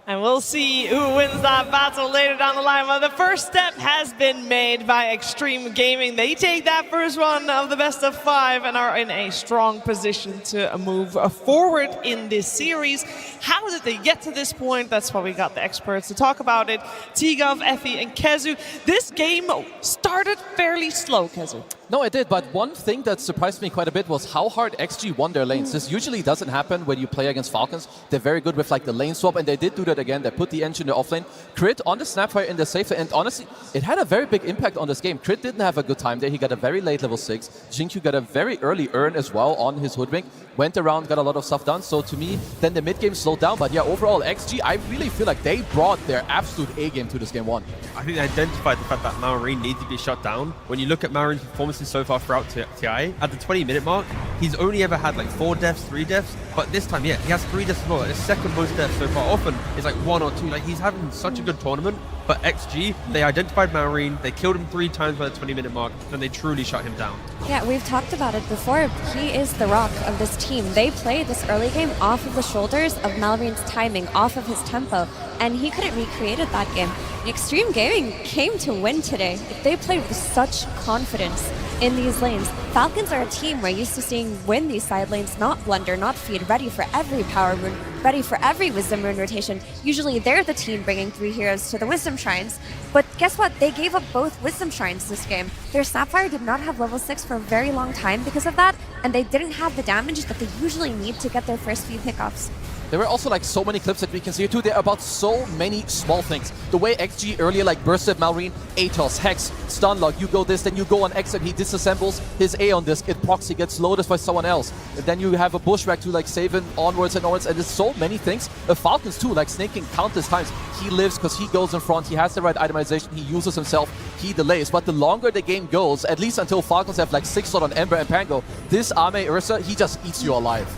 And we'll see who wins that battle later down the line. Well, the first step has been made by Xtreme Gaming. They take that first one of the best of 5 and are in a strong position to move forward in this series. How did they get to this point? That's why we got the experts to talk about it. Tigov, Effie, and Kezu. This game started fairly slow, Kezu. No, it did, but one thing that surprised me quite a bit was how hard XG won their lanes. This usually doesn't happen when you play against Falcons. They're very good with like the lane swap, and they did do that again. They put the engine in the offlane. Crit on the Snapfire in the safe, and honestly, it had a very big impact on this game. Crit didn't have a good time there. He got a very late level 6. Jinkyu got a very early earn as well on his Hoodwink. Went around, got a lot of stuff done. So to me, then the mid game slowed down. But yeah, overall, XG, I really feel like they brought their absolute A game to this game 1. I think they identified the fact that Maureen needed to be shut down. When you look at Maureen's performances so far throughout TI, at the 20-minute mark, he's only ever had like 4 deaths, 3 deaths. But this time, yeah, he has 3 deaths as well. Like the second most deaths so far. Often, it's like 1 or 2. Like he's having such a good tournament. But XG, they identified Maureen, they killed him 3 times by the 20-minute mark, and they truly shut him down. Yeah, we've talked about it before. He is the rock of this team. They played this early game off of the shoulders of Malreen's timing, off of his tempo, and he couldn't recreate it that game. Xtreme Gaming came to win today. They played with such confidence in these lanes. Falcons are a team we're used to seeing win these side lanes, not blunder, not feed, ready for every power rune, ready for every wisdom rune rotation. Usually they're the team bringing 3 heroes to the wisdom shrines, but guess what? They gave up both wisdom shrines this game. Their Sapphire did not have level 6 for a very long time because of that, and they didn't have the damage that they usually need to get their first few pickoffs. There were also like so many clips that we can see here too. They're about so many small things. The way XG earlier like bursted Malrine, Atos, Hex, Stunlock, you go this, then you go on X and he disassembles his A on this, it proxy gets loaded by someone else. And then you have a Bushwhack to like save it onwards and onwards, and there's so many things. The Falcons too, like snaking countless times. He lives because he goes in front, he has the right itemization, he uses himself, he delays. But the longer the game goes, at least until Falcons have like 6 slot on Ember and Pango, this Ame Ursa, he just eats you alive.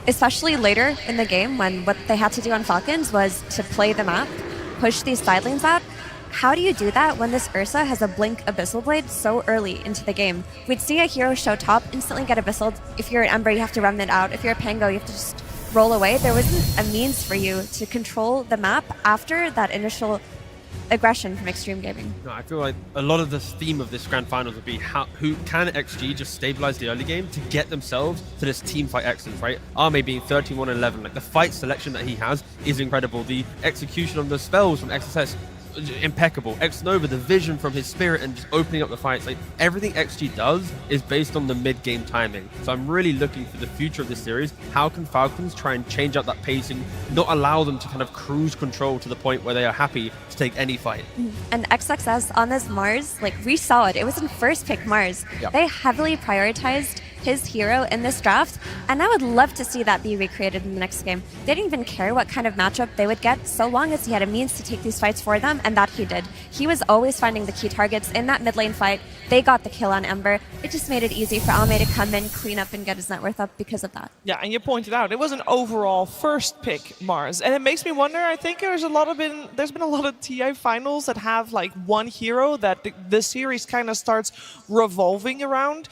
Especially later in the game when what they had to do on Falcons was to play the map, push these side lanes out. How do you do that when this Ursa has a Blink Abyssal Blade so early into the game? We'd see a hero show top, instantly get Abyssal. If you're an Ember, you have to Remnant out. If you're a Pango, you have to just roll away. There wasn't a means for you to control the map after that initial aggression from Xtreme Gaming. No, I feel like a lot of the theme of this grand finals would be who can XG just stabilize the early game to get themselves to this team fight excellence, right? Arme being 13-1-11, like the fight selection that he has is incredible. The execution of the spells from XSS, impeccable. X-Nova, the vision from his spirit and just opening up the fights. Like everything XG does is based on the mid-game timing. So I'm really looking for the future of this series. How can Falcons try and change up that pacing, not allow them to kind of cruise control to the point where they are happy to take any fight? And XXS on this Mars, like we saw it. It was in first pick Mars. Yeah. They heavily prioritized his hero in this draft, and I would love to see that be recreated in the next game. They didn't even care what kind of matchup they would get, so long as he had a means to take these fights for them, and that he did. He was always finding the key targets in that mid lane fight. They got the kill on Ember. It just made it easy for Alme to come in, clean up, and get his net worth up because of that. Yeah, and you pointed out it was an overall first pick Mars, and it makes me wonder. I think there's been a lot of TI finals that have like one hero that the series kind of starts revolving around.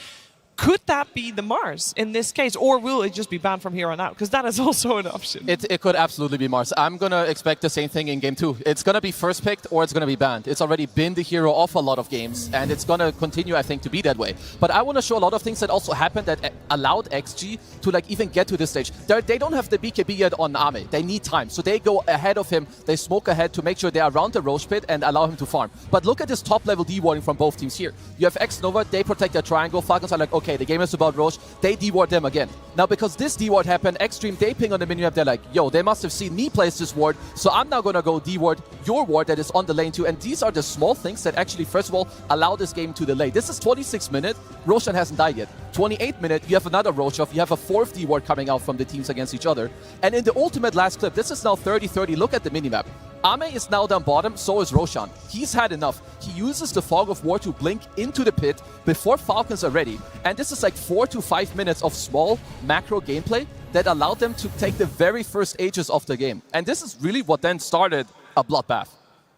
Could that be the Mars in this case, or will it just be banned from here on out? Because that is also an option. It could absolutely be Mars. I'm going to expect the same thing in game 2. It's going to be first picked or it's going to be banned. It's already been the hero of a lot of games, and it's going to continue, I think, to be that way. But I want to show a lot of things that also happened that allowed XG to like even get to this stage. They don't have the BKB yet on Ame. They need time. So they go ahead of him. They smoke ahead to make sure they're around the Roche pit and allow him to farm. But look at this top level D-warding from both teams here. You have X-Nova, they protect their triangle. Falcons are like, okay, the game is about Roche. They D-ward them again. Now, because this D-ward happened, Xtreme, they ping on the minimap, they're like, yo, they must have seen me place this ward, so I'm now gonna go D-ward your ward that is on the lane too. And these are the small things that actually, first of all, allow this game to delay. This is 26 minutes. Roshan hasn't died yet. 28 minutes, you have another Roche-off. You have a 4th D-ward coming out from the teams against each other. And in the ultimate last clip, this is now 30-30. Look at the minimap. Ame is now down bottom, so is Roshan. He's had enough. He uses the Fog of War to blink into the pit before Falcons are ready. And this is like 4 to 5 minutes of small macro gameplay that allowed them to take the very first ages of the game. And this is really what then started a bloodbath.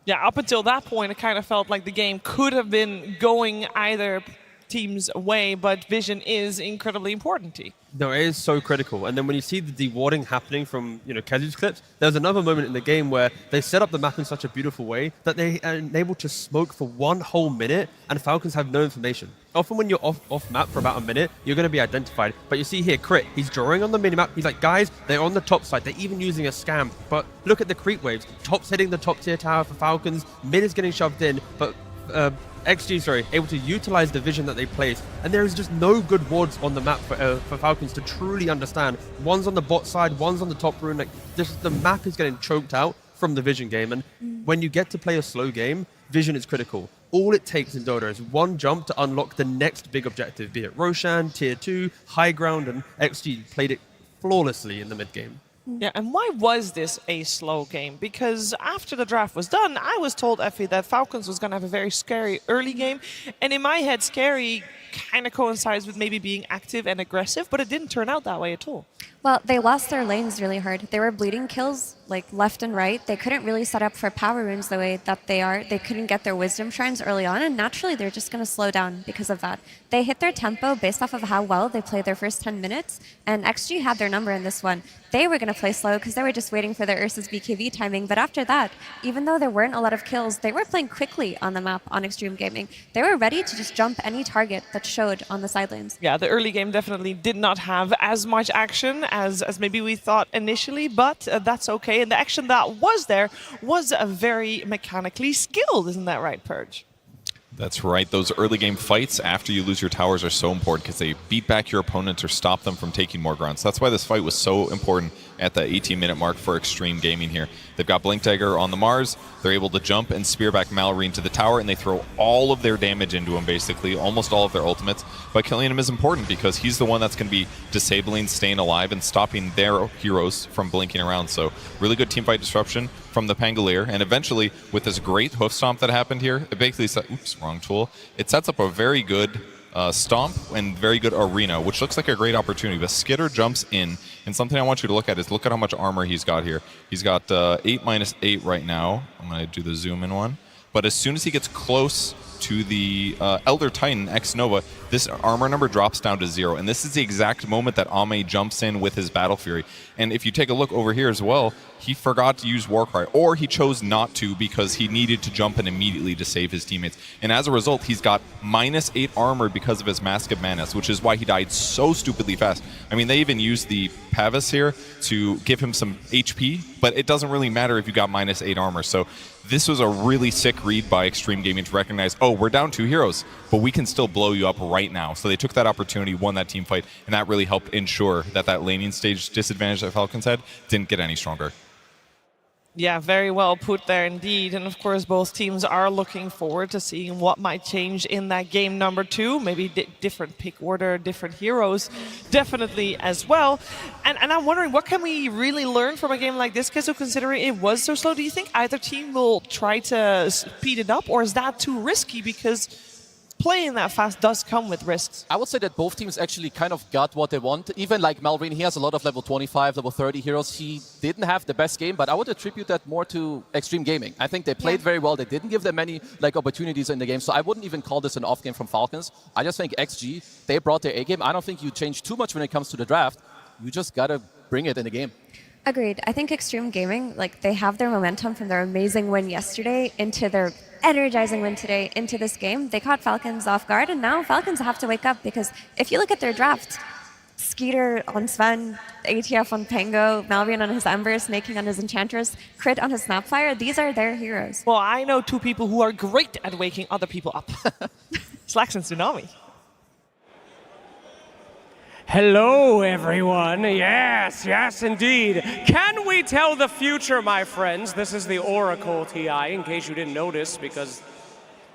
Yeah, up until that point, it kind of felt like the game could have been going either team's way, but vision is incredibly important. No, it is so critical. And then when you see the dewarding happening from, Kazu's clips, there's another moment in the game where they set up the map in such a beautiful way that they are able to smoke for 1 whole minute and Falcons have no information. Often when you're off map for about a minute, you're going to be identified. But you see here, Crit, he's drawing on the minimap. He's like, guys, they're on the top side. They're even using a scam. But look at the creep waves. Top's hitting the top tier tower for Falcons. Mid is getting shoved in. But XG, able to utilize the vision that they place, and there is just no good wards on the map for Falcons to truly understand. One's on the bot side, one's on the top rune. Like the map is getting choked out from the vision game, and when you get to play a slow game, vision is critical. All it takes in Dota is one jump to unlock the next big objective, be it Roshan, tier 2, high ground, and XG played it flawlessly in the mid game. Yeah, and why was this a slow game? Because after the draft was done, I was told, Effie, that Falcons was going to have a very scary early game. And in my head, scary kind of coincides with maybe being active and aggressive, but it didn't turn out that way at all. Well, they lost their lanes really hard. They were bleeding kills like left and right. They couldn't really set up for power runes the way that they are. They couldn't get their wisdom shrines early on, and naturally they're just going to slow down because of that. They hit their tempo based off of how well they played their first 10 minutes, and XG had their number in this one. They were going to play slow because they were just waiting for their Ursa's BKB timing, but after that, even though there weren't a lot of kills, they were playing quickly on the map on Xtreme Gaming. They were ready to just jump any target that showed on the side lanes. Yeah, the early game definitely did not have as much action as maybe we thought initially, but that's okay. And the action that was there was very mechanically skilled, isn't that right, Purge? That's right. Those early game fights after you lose your towers are so important because they beat back your opponents or stop them from taking more ground. So that's why this fight was so important at the 18-minute mark for Xtreme Gaming here. They've got Blink Dagger on the Mars. They're able to jump and spear back Mallory into the tower, and they throw all of their damage into him, basically, almost all of their ultimates. But killing him is important because he's the one that's going to be disabling, staying alive, and stopping their heroes from blinking around. So really good teamfight disruption from the Pangolier, and eventually, with this great hoof stomp that happened here, it basically set, oops, wrong tool. It sets up a very good stomp and very good arena, which looks like a great opportunity. But Skitter jumps in, and something I want you to look at is look at how much armor he's got here. He's got 8 - 8 right now. I'm going to do the zoom in one. But as soon as he gets close to the Elder Titan X Nova, this armor number drops down to 0. And this is the exact moment that Ame jumps in with his Battle Fury. And if you take a look over here as well, he forgot to use Warcry, or he chose not to because he needed to jump in immediately to save his teammates. And as a result, he's got -8 armor because of his Mask of Madness, which is why he died so stupidly fast. I mean, they even used the Pavis here to give him some HP, but it doesn't really matter if you got -8 armor. So this was a really sick read by Xtreme Gaming to recognize, oh, we're down 2 heroes, but we can still blow you up right now. So they took that opportunity, won that team fight, and that really helped ensure that that laning stage disadvantage that Falcons had didn't get any stronger. Yeah, very well put there indeed. And of course, both teams are looking forward to seeing what might change in that game number 2. Maybe different pick order, different heroes, definitely as well. And I'm wondering, what can we really learn from a game like this? Because considering it was so slow, do you think either team will try to speed it up, or is that too risky? Because playing that fast does come with risks. I would say that both teams actually kind of got what they want. Even like Malrine, he has a lot of level 25, level 30 heroes. He didn't have the best game, but I would attribute that more to Xtreme Gaming. I think they played very well. They didn't give them many opportunities in the game, so I wouldn't even call this an off game from Falcons. I just think XG, they brought their A game. I don't think you change too much when it comes to the draft. You just gotta bring it in the game. Agreed. I think Xtreme Gaming, they have their momentum from their amazing win yesterday into their energizing win today into this game. They caught Falcons off guard, and now Falcons have to wake up, because if you look at their draft, Skeeter on Sven, ATF on Pango, Malrian on his Ember, Snaking on his Enchantress, Crit on his Snapfire, these are their heroes. Well, I know 2 people who are great at waking other people up. Slacks and Tsunami. Hello, everyone. Yes, yes, indeed. Can we tell the future, my friends? This is the Oracle, TI, in case you didn't notice, because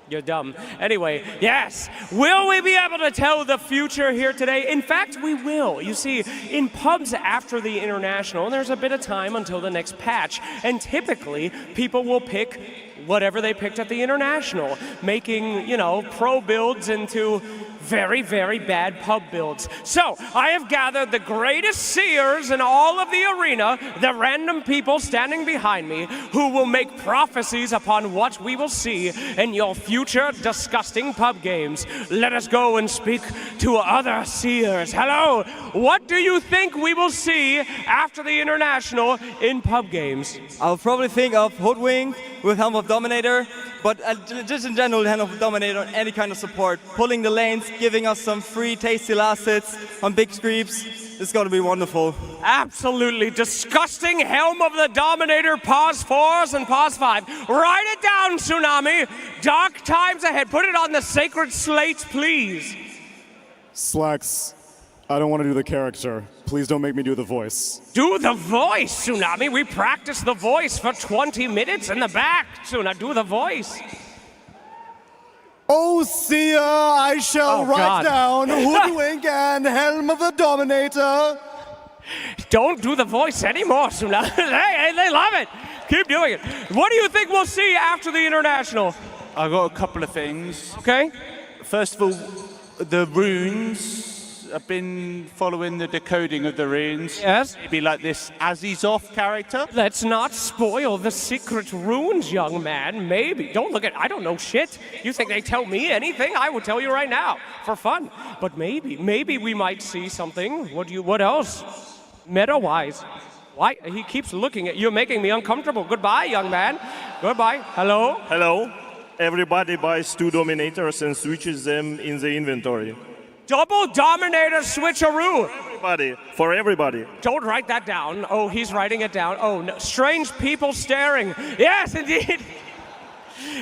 you're dumb. Anyway, yes. Will we be able to tell the future here today? In fact, we will. You see, in pubs after the International, there's a bit of time until the next patch, and typically, people will pick whatever they picked at the International, making, pro builds into very, very bad pub builds. So, I have gathered the greatest seers in all of the arena, the random people standing behind me, who will make prophecies upon what we will see in your future disgusting pub games. Let us go and speak to other seers. Hello, what do you think we will see after the International in pub games? I'll probably think of Hoodwink with Helm of Dominator, but just in general, Helm of Dominator, any kind of support. Pulling the lanes, giving us some free tasty last hits on big creeps. It's going to be wonderful. Absolutely disgusting Helm of the Dominator, pause 4s and pause 5. Write it down, Tsunami. Dark times ahead. Put it on the sacred slate, please. Slacks, I don't want to do the character. Please don't make me do the voice. Do the voice, Tsunami. We practiced the voice for 20 minutes in the back. Tsunami, do the voice. Oh, Sia, I shall write God. down Hoodwink and Helm of the Dominator. Don't do the voice anymore, Tsunami. Hey, they love it. Keep doing it. What do you think we'll see after the International? I've got a couple of things. Okay. First of all, the runes. I've been following the decoding of the runes. Yes. Maybe like this Azizov character. Let's not spoil the secret runes, young man. Maybe. Don't look at, I don't know shit. You think they tell me anything? I will tell you right now, for fun. But maybe we might see something. What else? Meta-wise. Why? He keeps looking at you. You're making me uncomfortable. Goodbye, young man. Goodbye. Hello? Hello. Everybody buys 2 Dominators and switches them in the inventory. Double Dominator switcheroo. Everybody. For everybody. Don't write that down. Oh, he's writing it down. Oh, no. Strange people staring. Yes, indeed.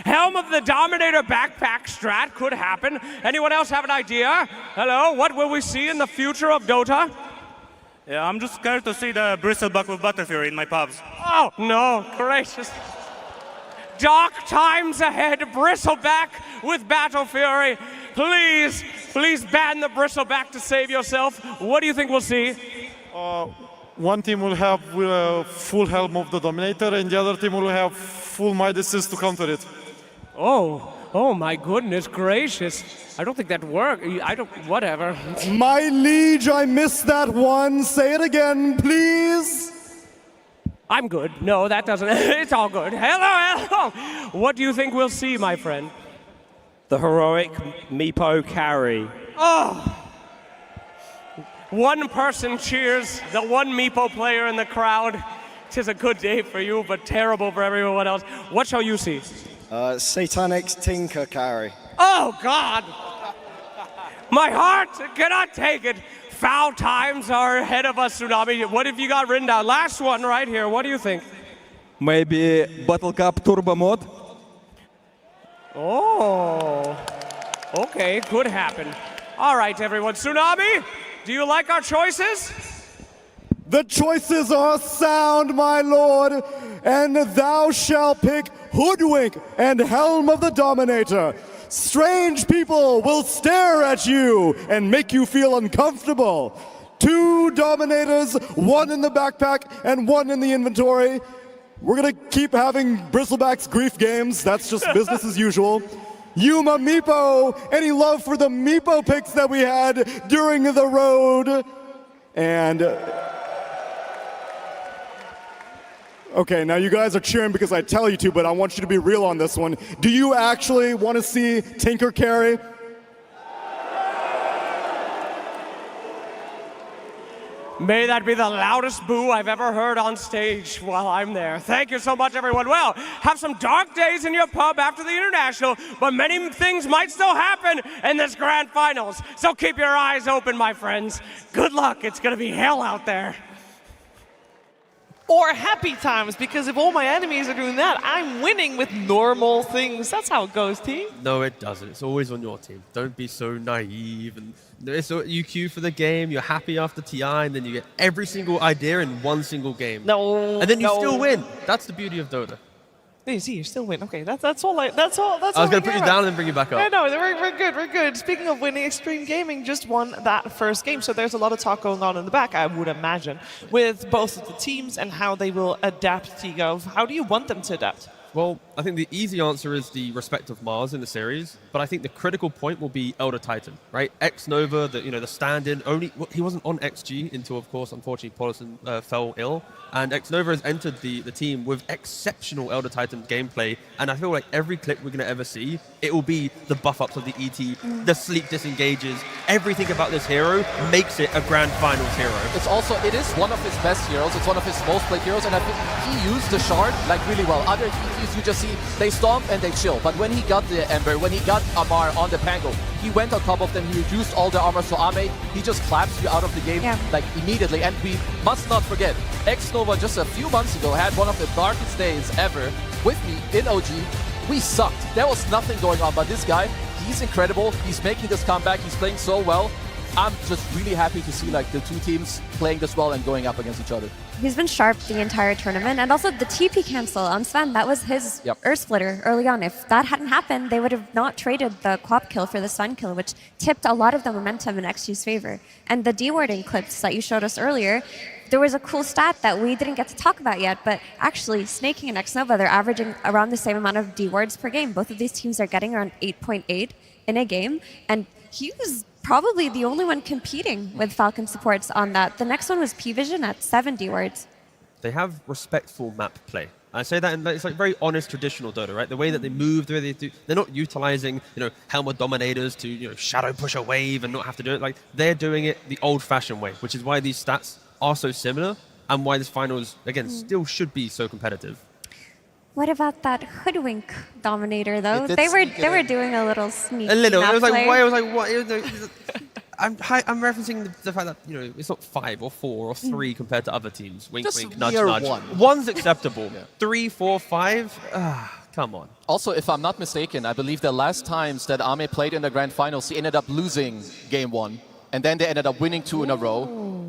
Helm of the Dominator backpack strat could happen. Anyone else have an idea? Hello, what will we see in the future of Dota? Yeah, I'm just scared to see the bristleback with Butterfury in my pubs. Oh, no, gracious. Dark times ahead, Bristleback with Battle Fury. Please, please ban the Bristleback to save yourself. What do you think we'll see? One team will have full Helm of the Dominator, and the other team will have full Midases to counter it. Oh my goodness gracious. I don't think that worked. Whatever. My liege, I missed that one. Say it again, please. I'm good. No, that doesn't. It's all good. Hello. What do you think we'll see, my friend? The heroic Meepo carry. Oh. One person cheers, the one Meepo player in the crowd. Tis a good day for you, but terrible for everyone else. What shall you see? Satanic's Tinker carry. Oh, God! My heart cannot take it. Foul times are ahead of us, Tsunami. What have you got written down? Last one right here. What do you think? Maybe Battle Cup Turbo Mode? Oh. Okay, could happen. All right, everyone. Tsunami, do you like our choices? The choices are sound, my lord, and thou shalt pick Hoodwink and Helm of the Dominator. Strange people will stare at you and make you feel uncomfortable. 2 Dominators, 1 in the backpack and 1 in the inventory. We're gonna keep having Bristleback's grief games. That's just business as usual. Yuma Meepo, any love for the Meepo picks that we had during the road? And okay, now you guys are cheering because I tell you to, but I want you to be real on this one. Do you actually want to see Tinker carry? May that be the loudest boo I've ever heard on stage while I'm there. Thank you so much, everyone. Well, have some dark days in your pub after the International, but many things might still happen in this grand finals. So keep your eyes open, my friends. Good luck. It's going to be hell out there. Or happy times, because if all my enemies are doing that, I'm winning with normal things. That's how it goes, team. No, it doesn't. It's always on your team. Don't be so naive. And you queue for the game, you're happy after TI, and then you get every single idea in one single game. No. And then you still win. That's the beauty of Dota. You see, you still win. Okay, that's all. I was going to put you down and then bring you back up. I know, we're good. Speaking of winning, Xtreme Gaming just won that first game, so there's a lot of talk going on in the back, I would imagine, with both of the teams and how they will adapt to Gov. How do you want them to adapt? Well, I think the easy answer is the respect of Mars in the series, but I think the critical point will be Elder Titan, right? X-Nova, the stand-in, he wasn't on XG until, of course, unfortunately, Paulson fell ill, and X-Nova has entered the team with exceptional Elder Titan gameplay, and I feel like every clip we're going to ever see, it will be the buff-ups of the ET, the sleek disengages, everything about this hero makes it a Grand Finals hero. It is one of his best heroes, it's one of his most played heroes, and I think he used the shard like really well. Other ETs you just see, they stomp and they chill, but when he got the Ember, when he got Amar on the Pango, he went on top of them, he reduced all their armor, so Ame, he just claps you out of the game like immediately, and we must not forget, X-Nova just a few months ago had one of the darkest days ever with me in OG. We sucked, there was nothing going on, but this guy, he's incredible, he's making this comeback, he's playing so well. I'm just really happy to see like the 2 teams playing this well and going up against each other. He's been sharp the entire tournament, and also the TP cancel on Sven, that was his Earth Splitter early on. If that hadn't happened, they would have not traded the Quap kill for the Sven kill, which tipped a lot of the momentum in XG's favor. And the dewarding clips that you showed us earlier, there was a cool stat that we didn't get to talk about yet, but actually, Snaking and X-Nova, they're averaging around the same amount of dewards per game. Both of these teams are getting around 8.8 in a game, and he was probably the only one competing with Falcon supports on that. The next one was P-Vision at 7 dewards. They have respectful map play. I say that, and it's like very honest traditional Dota, right? The way that they move, the way they do, they're not utilizing, Helmet Dominators to, shadow push a wave and not have to do it. Like, they're doing it the old-fashioned way, which is why these stats are so similar and why this finals, again, still should be so competitive. What about that Hoodwink Dominator, though? They were doing a little sneaky. A little. It was like, play. why? I was like, what? I'm referencing the fact that it's not 5 or 4 or 3 compared to other teams. Wink, just wink, nudge, near nudge. 1. 1's acceptable. 3, 4, 5. Come on. Also, if I'm not mistaken, I believe the last times that Ame played in the grand finals, he ended up losing game 1. And then they ended up winning 2 in a row.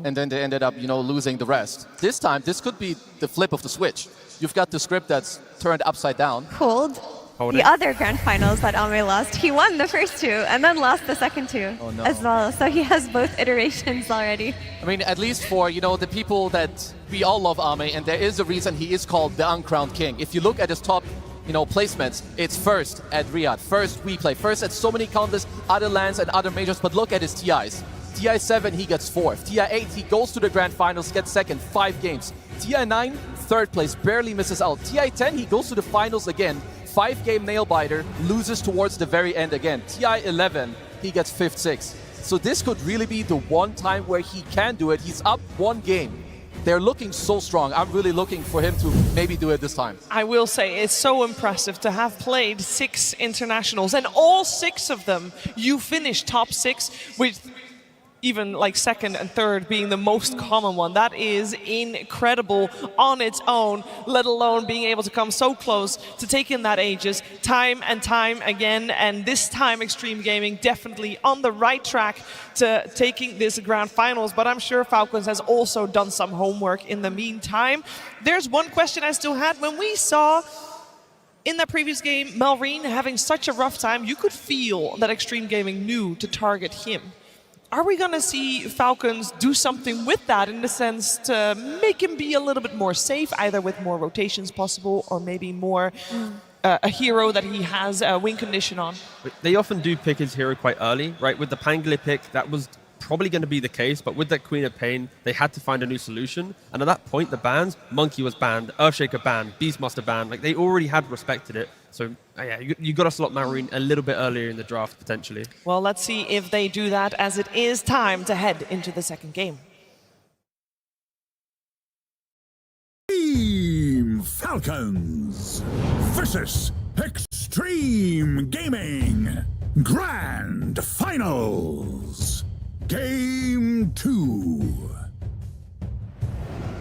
And then they ended up, losing the rest. This time, this could be the flip of the switch. You've got the script that's turned upside down. Cold. The other grand finals that Ame lost, he won the first 2 and then lost the second 2 as well. So he has both iterations already. I mean, at least for, the people that we all love Ame, and there is a reason he is called the uncrowned king. If you look at his top, placements, it's first at Riyadh, first WePlay, first at so many countless other lands and other majors, but look at his TIs. TI 7, he gets 4th. TI 8, he goes to the grand finals, gets 2nd, 5 games. TI 9, 3rd place, barely misses out. TI 10, he goes to the finals again, 5-game nail-biter, loses towards the very end again. TI 11, he gets 5th, 6th. So this could really be the one time where he can do it. He's up 1 game. They're looking so strong. I'm really looking for him to maybe do it this time. I will say, it's so impressive to have played 6 internationals, and all 6 of them, you finish top 6 with even like 2nd and 3rd being the most common one. That is incredible on its own, let alone being able to come so close to taking that Aegis time and time again. And this time Xtreme Gaming definitely on the right track to taking this grand finals, but I'm sure Falcons has also done some homework in the meantime. There's one question I still had. When we saw in that previous game Malrine having such a rough time, you could feel that Xtreme Gaming knew to target him. Are we going to see Falcons do something with that in the sense to make him be a little bit more safe, either with more rotations possible or maybe more a hero that he has a win condition on? They often do pick his hero quite early, right? With the Pangolier pick, that was probably going to be the case, but with that Queen of Pain, they had to find a new solution. And at that point, the bans, Monkey was banned, Earthshaker banned, Beastmaster banned, like they already had respected it. So yeah, you got to slot Malrine a little bit earlier in the draft, potentially. Well, let's see if they do that, as it is time to head into the second game. Team Falcons versus Xtreme Gaming Grand Finals. Game 2.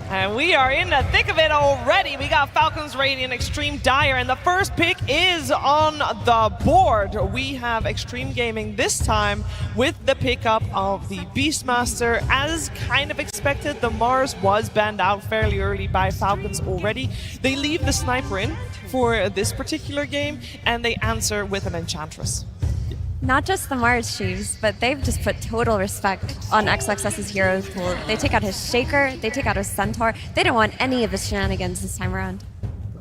And we are in the thick of it already. We got Falcons, Radiant, Xtreme Dire, and the first pick is on the board. We have Xtreme Gaming this time with the pickup of the Beastmaster. As kind of expected, the Mars was banned out fairly early by Falcons already. They leave the Sniper in for this particular game, and they answer with an Enchantress. Not just the Mars Sheaves, but they've just put total respect on XXS's heroes pool. They take out his Shaker, they take out his Centaur. They don't want any of his shenanigans this time around.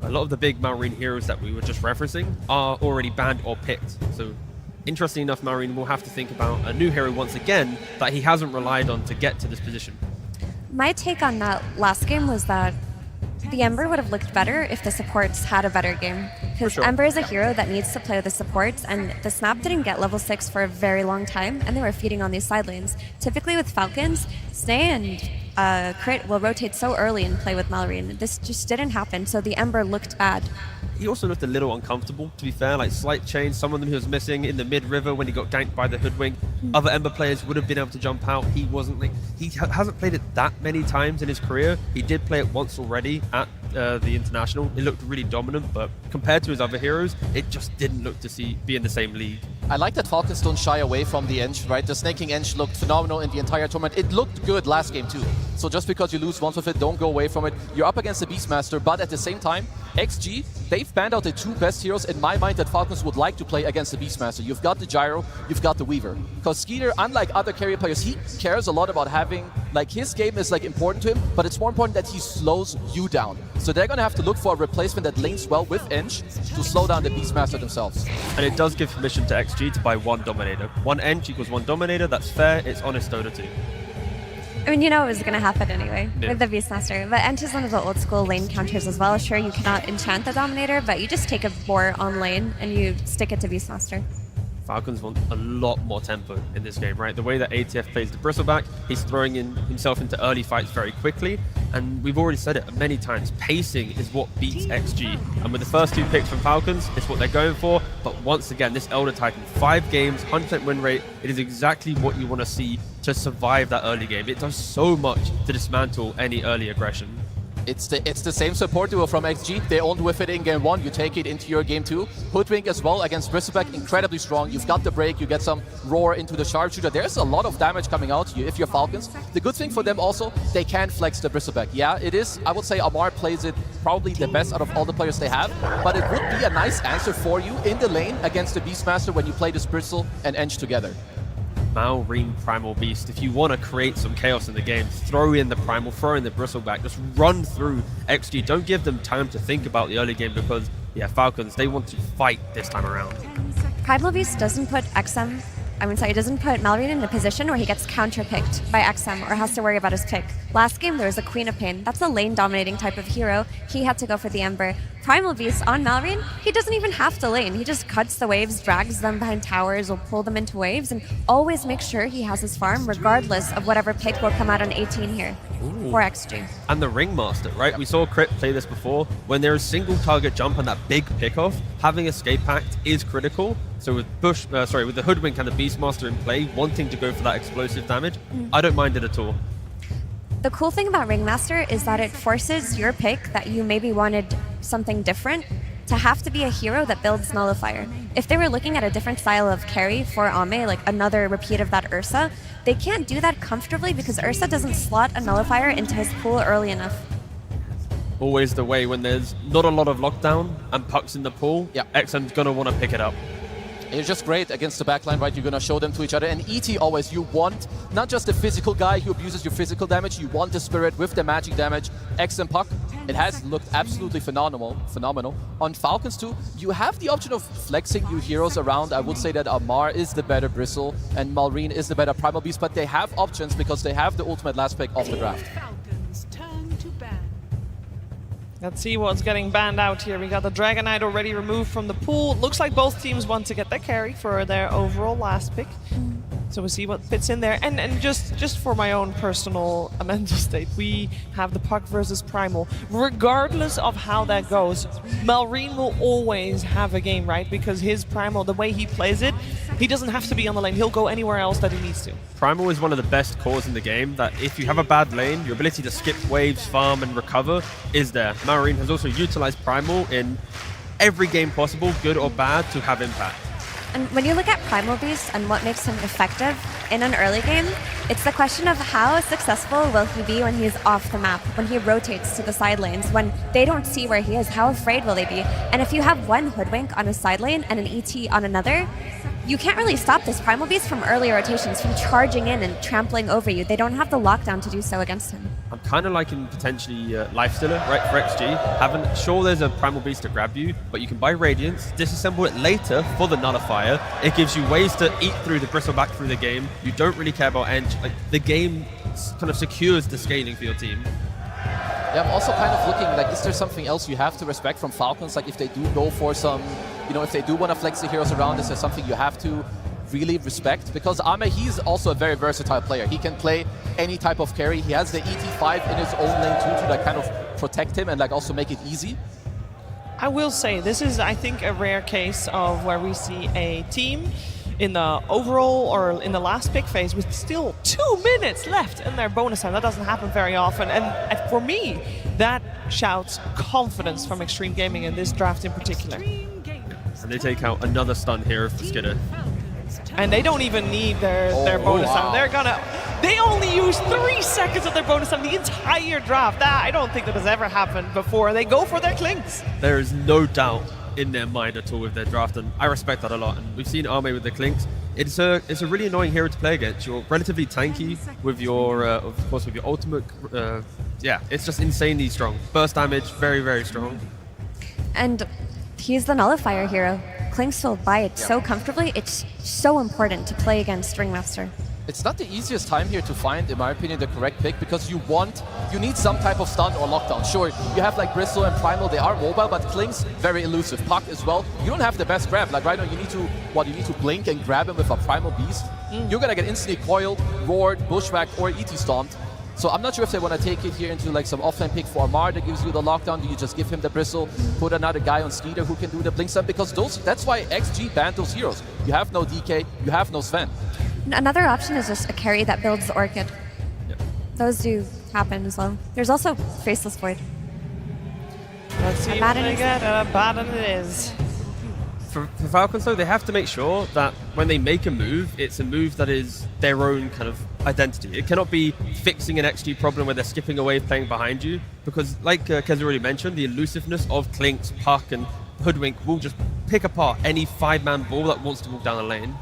A lot of the big Malrine heroes that we were just referencing are already banned or picked. So interesting enough, Malrine will have to think about a new hero once again that he hasn't relied on to get to this position. My take on that last game was that the Ember would have looked better if the supports had a better game. Because Ember is a hero that needs to play with the supports, and the Snap didn't get level 6 for a very long time, and they were feeding on these side lanes. Typically with Falcons, Snay and Crit will rotate so early and play with Malrine. This just didn't happen, so the Ember looked bad. He also looked a little uncomfortable, to be fair, like slight change. Some of them he was missing in the mid-river when he got ganked by the Hoodwink. Other Ember players would have been able to jump out. He wasn't. He hasn't played it that many times in his career. He did play it once already at the International. It looked really dominant, but compared to his other heroes, it just didn't look to be in the same league. I like that Falcons don't shy away from the Eng, right? The Snaking Eng looked phenomenal in the entire tournament. It looked good last game too. So just because you lose once with it, don't go away from it. You're up against the Beastmaster, but at the same time, XG, they've banned out the 2 best heroes in my mind that Falcons would like to play against the Beastmaster. You've got the Gyro, you've got the Weaver. Because Skeeter, unlike other carrier players, he cares a lot about having, his game is important to him, but it's more important that he slows you down. So they're gonna have to look for a replacement that links well with Eng to slow down the Beastmaster themselves. And it does give permission to XG to buy 1 Dominator. 1 Eng equals 1 Dominator, that's fair, it's honest Dota 2. I mean, you know it was going to happen anyway with the Beastmaster. But Ent is one of the old school lane counters as well. Sure, you cannot enchant the Dominator, but you just take a boar on lane and you stick it to Beastmaster. Falcons want a lot more tempo in this game, right? The way that ATF plays the Bristleback, he's throwing himself into early fights very quickly. And we've already said it many times, pacing is what beats XG. And with the first 2 picks from Falcons, it's what they're going for. But once again, this Elder Titan, 5 games, 100% win rate, it is exactly what you want to see to survive that early game. It does so much to dismantle any early aggression. It's the same support duo from XG. They owned with it in game 1. You take it into your game 2. Hoodwink as well against Bristleback, incredibly strong. You've got the break, you get some roar into the sharpshooter. There's a lot of damage coming out to you if you're Falcons. The good thing for them also, they can flex the Bristleback. Yeah, it is. I would say Amar plays it probably the best out of all the players they have, but it would be a nice answer for you in the lane against the Beastmaster when you play this Bristle and Eng together. Malrine Primal Beast. If you want to create some chaos in the game, throw in the Primal, throw in the Bristleback, just run through XG. Don't give them time to think about the early game because, yeah, Falcons, they want to fight this time around. Primal Beast doesn't put it doesn't put Malrine in a position where he gets counter-picked by XM or has to worry about his pick. Last game, there was a Queen of Pain. That's a lane-dominating type of hero. He had to go for the Ember. Primal Beast on Malrine, he doesn't even have to lane. He just cuts the waves, drags them behind towers, will pull them into waves, and always make sure he has his farm regardless of whatever pick will come out on 18 here for XG. And the Ringmaster, right? We saw Crypt play this before. When there's single target jump and that big pickoff, having Escape Pact is critical. So with with the Hoodwink and the Beastmaster in play, wanting to go for that explosive damage, I don't mind it at all. The cool thing about Ringmaster is that it forces your pick that you maybe wanted something different to have to be a hero that builds Nullifier. If they were looking at a different style of carry for Ame, like another repeat of that Ursa, they can't do that comfortably because Ursa doesn't slot a Nullifier into his pool early enough. Always the way when there's not a lot of lockdown and pucks in the pool, XM's going to want to pick it up. It's just great against the backline, right? You're going to show them to each other. And ET always, you want not just the physical guy who abuses your physical damage, you want the spirit with the magic damage. X and Puck, it has looked absolutely phenomenal. On Falcons too, you have the option of flexing your heroes around. I would say that Amar is the better Bristle and Malrine is the better Primal Beast, but they have options because they have the ultimate last pick of the draft. Let's see what's getting banned out here. We got the Dragon Knight already removed from the pool. Looks like both teams want to get their carry for their overall last pick. So we'll see what fits in there. And just for my own personal mental state, we have the Puck versus Primal. Regardless of how that goes, Malrine will always have a game, right? Because his Primal, the way he plays it, he doesn't have to be on the lane. He'll go anywhere else that he needs to. Primal is one of the best cores in the game that if you have a bad lane, your ability to skip waves, farm, and recover is there. Malrine has also utilized Primal in every game possible, good or bad, to have impact. And when you look at Primal Beast and what makes him effective in an early game, it's the question of how successful will he be when he's off the map, when he rotates to the side lanes, when they don't see where he is, how afraid will they be? And if you have one Hoodwink on a side lane and an ET on another, you can't really stop this Primal Beast from early rotations, from charging in and trampling over you. They don't have the lockdown to do so against him. I'm kind of liking potentially Lifestealer, right, for XG. Sure, there's a Primal Beast to grab you, but you can buy Radiance, disassemble it later for the Nullifier. It gives you ways to eat through the Bristleback through the game. You don't really care about Eng. Like, the game kind of secures the scaling for your team. Yeah, I'm also kind of looking, like, is there something else you have to respect from Falcons? Like, if they do go for some, if they do want to flex the heroes around, is there something you have to really respect? Because Ame, he's also a very versatile player. He can play any type of carry. He has the ET5 in his own lane too to like kind of protect him and like also make it easy. I will say, this is, I think, a rare case of where we see a team in the overall or in the last pick phase with still 2 minutes left in their bonus time. That doesn't happen very often. And for me, that shouts confidence from Xtreme Gaming in this draft in particular. And they take out another stun here for Skidder. And they don't even need their bonus time. They only use 3 seconds of their bonus time the entire draft. I don't think that has ever happened before. They go for their Clinks. There is no doubt in their mind at all with their draft, and I respect that a lot. And we've seen Ame with the Clinks. It's a really annoying hero to play against. You're relatively tanky with your, of course, with your ultimate. Yeah, it's just insanely strong. Burst damage, very, very strong. And he's the Nullifier hero. Clinks will buy it so comfortably. It's so important to play against Ringmaster. It's not the easiest time here to find, in my opinion, the correct pick because you need some type of stun or lockdown. Sure, you have like Bristle and Primal, they are mobile, but Clinks, very elusive. Puck as well. You don't have the best grab. Like right now, you need to blink and grab him with a Primal Beast. You're gonna get instantly coiled, roared, bushwhacked, or ET stomped. So I'm not sure if they want to take it here into like some offlane pick for Amar that gives you the lockdown. Do you just give him the Bristle, put another guy on Skeeter who can do the blink stun? Because that's why XG banned those heroes. You have no DK, you have no Sven. Another option is just a carry that builds the Orchid. Those do happen as well. There's also Faceless Void. Let's see what they get, and Abaddon it is. For Falcons, though, they have to make sure that when they make a move, it's a move that is their own kind of identity. It cannot be fixing an XG problem where they're skipping away, playing behind you, because like Kez already mentioned, the elusiveness of Clinkz, Puck, and Hoodwink will just pick apart any 5-man ball that wants to walk down the lane.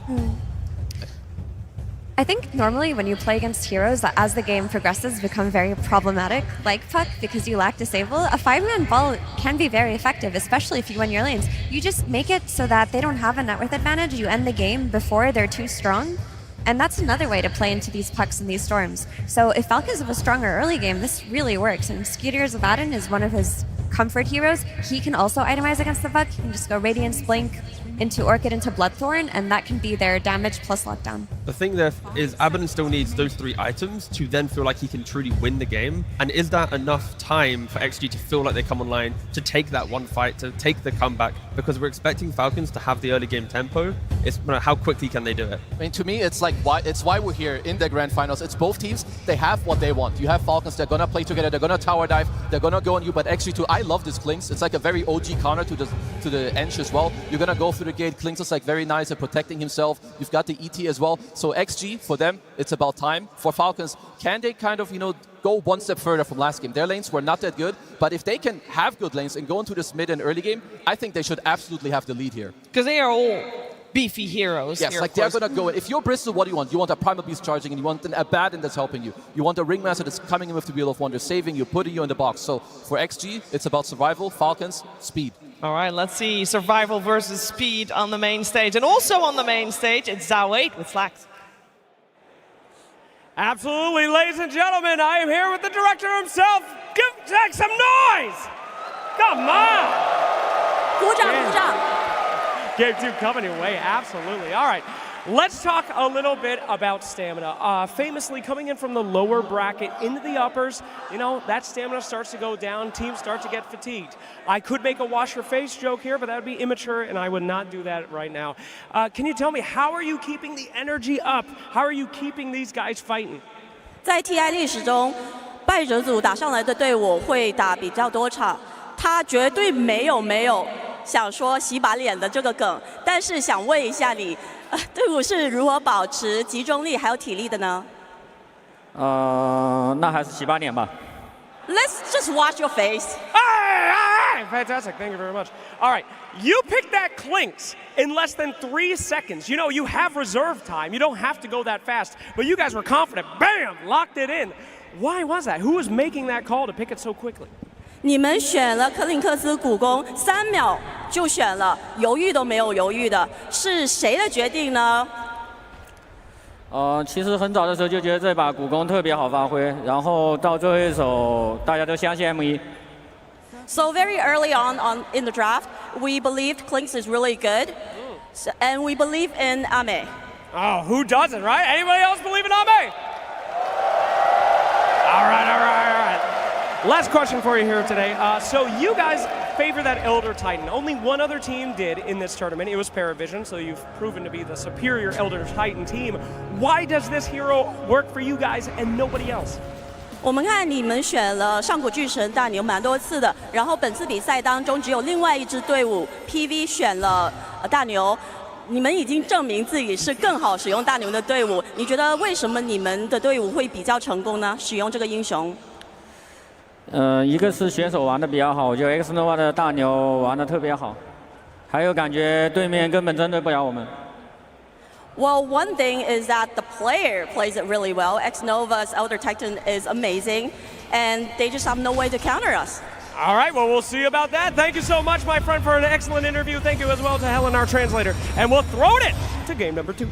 I think normally when you play against heroes that as the game progresses become very problematic, like Puck, because you lack disable, a 5-man ball can be very effective, especially if you win your lanes. You just make it so that they don't have a net worth advantage, you end the game before they're too strong, and that's another way to play into these Pucks and these Storms. So if Falcons have a stronger early game, this really works, and Skeeter's Abaddon is one of his comfort heroes. He can also itemize against the Puck, he can just go Radiance, Blink, into Orchid, into Bloodthorn, and that can be their damage plus lockdown. The thing there is Abaddon still needs those 3 items to then feel like he can truly win the game. And is that enough time for XG to feel like they come online, to take that one fight, to take the comeback? Because we're expecting Falcons to have the early game tempo. It's how quickly can they do it? I mean, to me, it's why we're here in the grand finals. It's both teams. They have what they want. You have Falcons. They're gonna play together. They're gonna tower dive. They're gonna go on you. But XG2, I love this Clinkz. It's like a very OG counter to the Ench as well. You're gonna go through the gate. Clinkz is like very nice at protecting himself. You've got the ET as well. So XG, for them, it's about time. For Falcons, can they kind of, go one step further from last game? Their lanes were not that good, but if they can have good lanes and go into this mid and early game, I think they should absolutely have the lead here. Because they are all beefy heroes. Yes, here, like they're gonna go in. If you're Bristol, what do you want? You want a Primal Beast charging, and you want an Abaddon that's helping you. You want a Ringmaster that's coming in with the Wheel of Wonder, saving you, putting you in the box. So for XG, it's about survival. Falcons, speed. All right, let's see survival versus speed on the main stage. And also on the main stage, it's Zao8 with Slacks. Absolutely, ladies and gentlemen, I am here with the director himself. Give Jack some noise! Come on! Game 2 coming your way, absolutely. All right, let's talk a little bit about stamina. Famously, coming in from the lower bracket into the uppers, that stamina starts to go down, teams start to get fatigued. I could make a wash your face joke here, but that would be immature, and I would not do that right now. Can you tell me, how are you keeping the energy up? How are you keeping these guys fighting? 在 TI 历史中，败者组打上来的队伍会打比较多场，他绝对没有想说洗把脸的这个梗，但是想问一下你，队伍是如何保持集中力还有体力的呢？那还是洗把脸吧。Let's just wash your face. All right, fantastic. Thank you very much. All right, you picked that Clinkz in less than 3 seconds. You have reserve time. You don't have to go that fast. But you guys were confident. Bam! Locked it in. Why was that? Who was making that call to pick it so quickly? 你们选了克林克斯古弓，3秒就选了，犹豫都没有犹豫的，是谁的决定呢？其实很早的时候就觉得这把古弓特别好发挥，然后到最后一手大家都相信 M1。So very early on in the draft, we believed Clinkz is really good, and we believe in Ame. Oh, who doesn't, right? Anybody else believe in Ame? All right. Last question for you here today. So you guys favor that Elder Titan. Only one other team did in this tournament. It was Paravision, so you've proven to be the superior Elder Titan team. Why does this hero work for you guys and nobody else? 我们看你们选了上古巨神大牛蛮多次的，然后本次比赛当中只有另外一支队伍 PV 选了大牛，你们已经证明自己是更好使用大牛的队伍。你觉得为什么你们的队伍会比较成功呢？使用这个英雄？一个是选手玩的比较好，我觉得 Xnova 的大牛玩的特别好，还有感觉对面根本针对不了我们。Well, one thing is that the player plays it really well. Xnova's Elder Titan is amazing, and they just have no way to counter us. All right, well, we'll see about that. Thank you so much, my friend, for an excellent interview. Thank you as well to Helen, our translator. And we'll throw it to game number 2.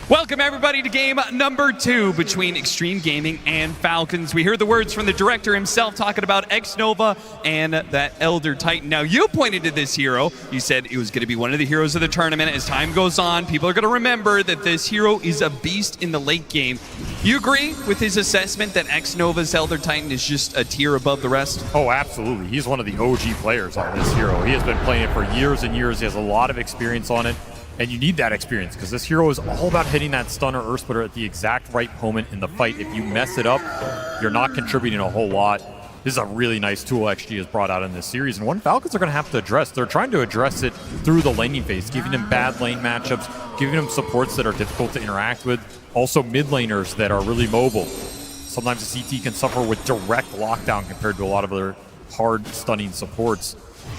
Welcome everybody to game number 2 between Xtreme Gaming and Falcons. We heard the words from the director himself talking about Xnova and that Elder Titan. Now you pointed to this hero. You said it was going to be one of the heroes of the tournament. As time goes on, people are going to remember that this hero is a beast in the late game. You agree with his assessment that Xnova's Elder Titan is just a tier above the rest? Oh, absolutely. He's one of the OG players on this hero. He has been playing it for years and years. He has a lot of experience on it. And you need that experience because this hero is all about hitting that stun or Earth Splitter at the exact right moment in the fight. If you mess it up, you're not contributing a whole lot. This is a really nice tool XG has brought out in this series, and one Falcons are going to have to address. They're trying to address it through the laning phase, giving them bad lane matchups, giving them supports that are difficult to interact with, also mid laners that are really mobile. Sometimes the CT can suffer with direct lockdown compared to a lot of other hard stunning supports.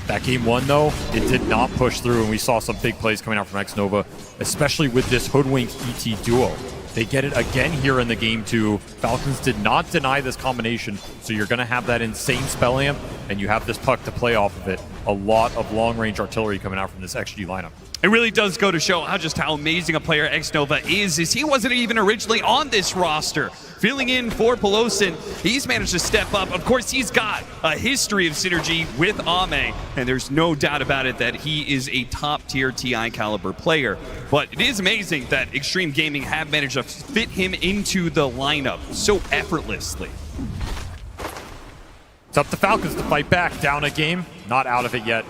That game one, though, it did not push through, and we saw some big plays coming out from Xnova, especially with this Hoodwink ET duo. They get it again here in the game two. Falcons did not deny this combination, so you're going to have that insane spell amp, and you have this puck to play off of it. A lot of long-range artillery coming out from this XG lineup. It really does go to show how amazing a player Xnova is he wasn't even originally on this roster. Filling in for Pelosin, he's managed to step up. Of course, he's got a history of synergy with Ame, and there's no doubt about it that he is a top-tier TI caliber player. But it is amazing that Xtreme Gaming have managed to fit him into the lineup so effortlessly. It's up to Falcons to fight back. Down a game, not out of it yet.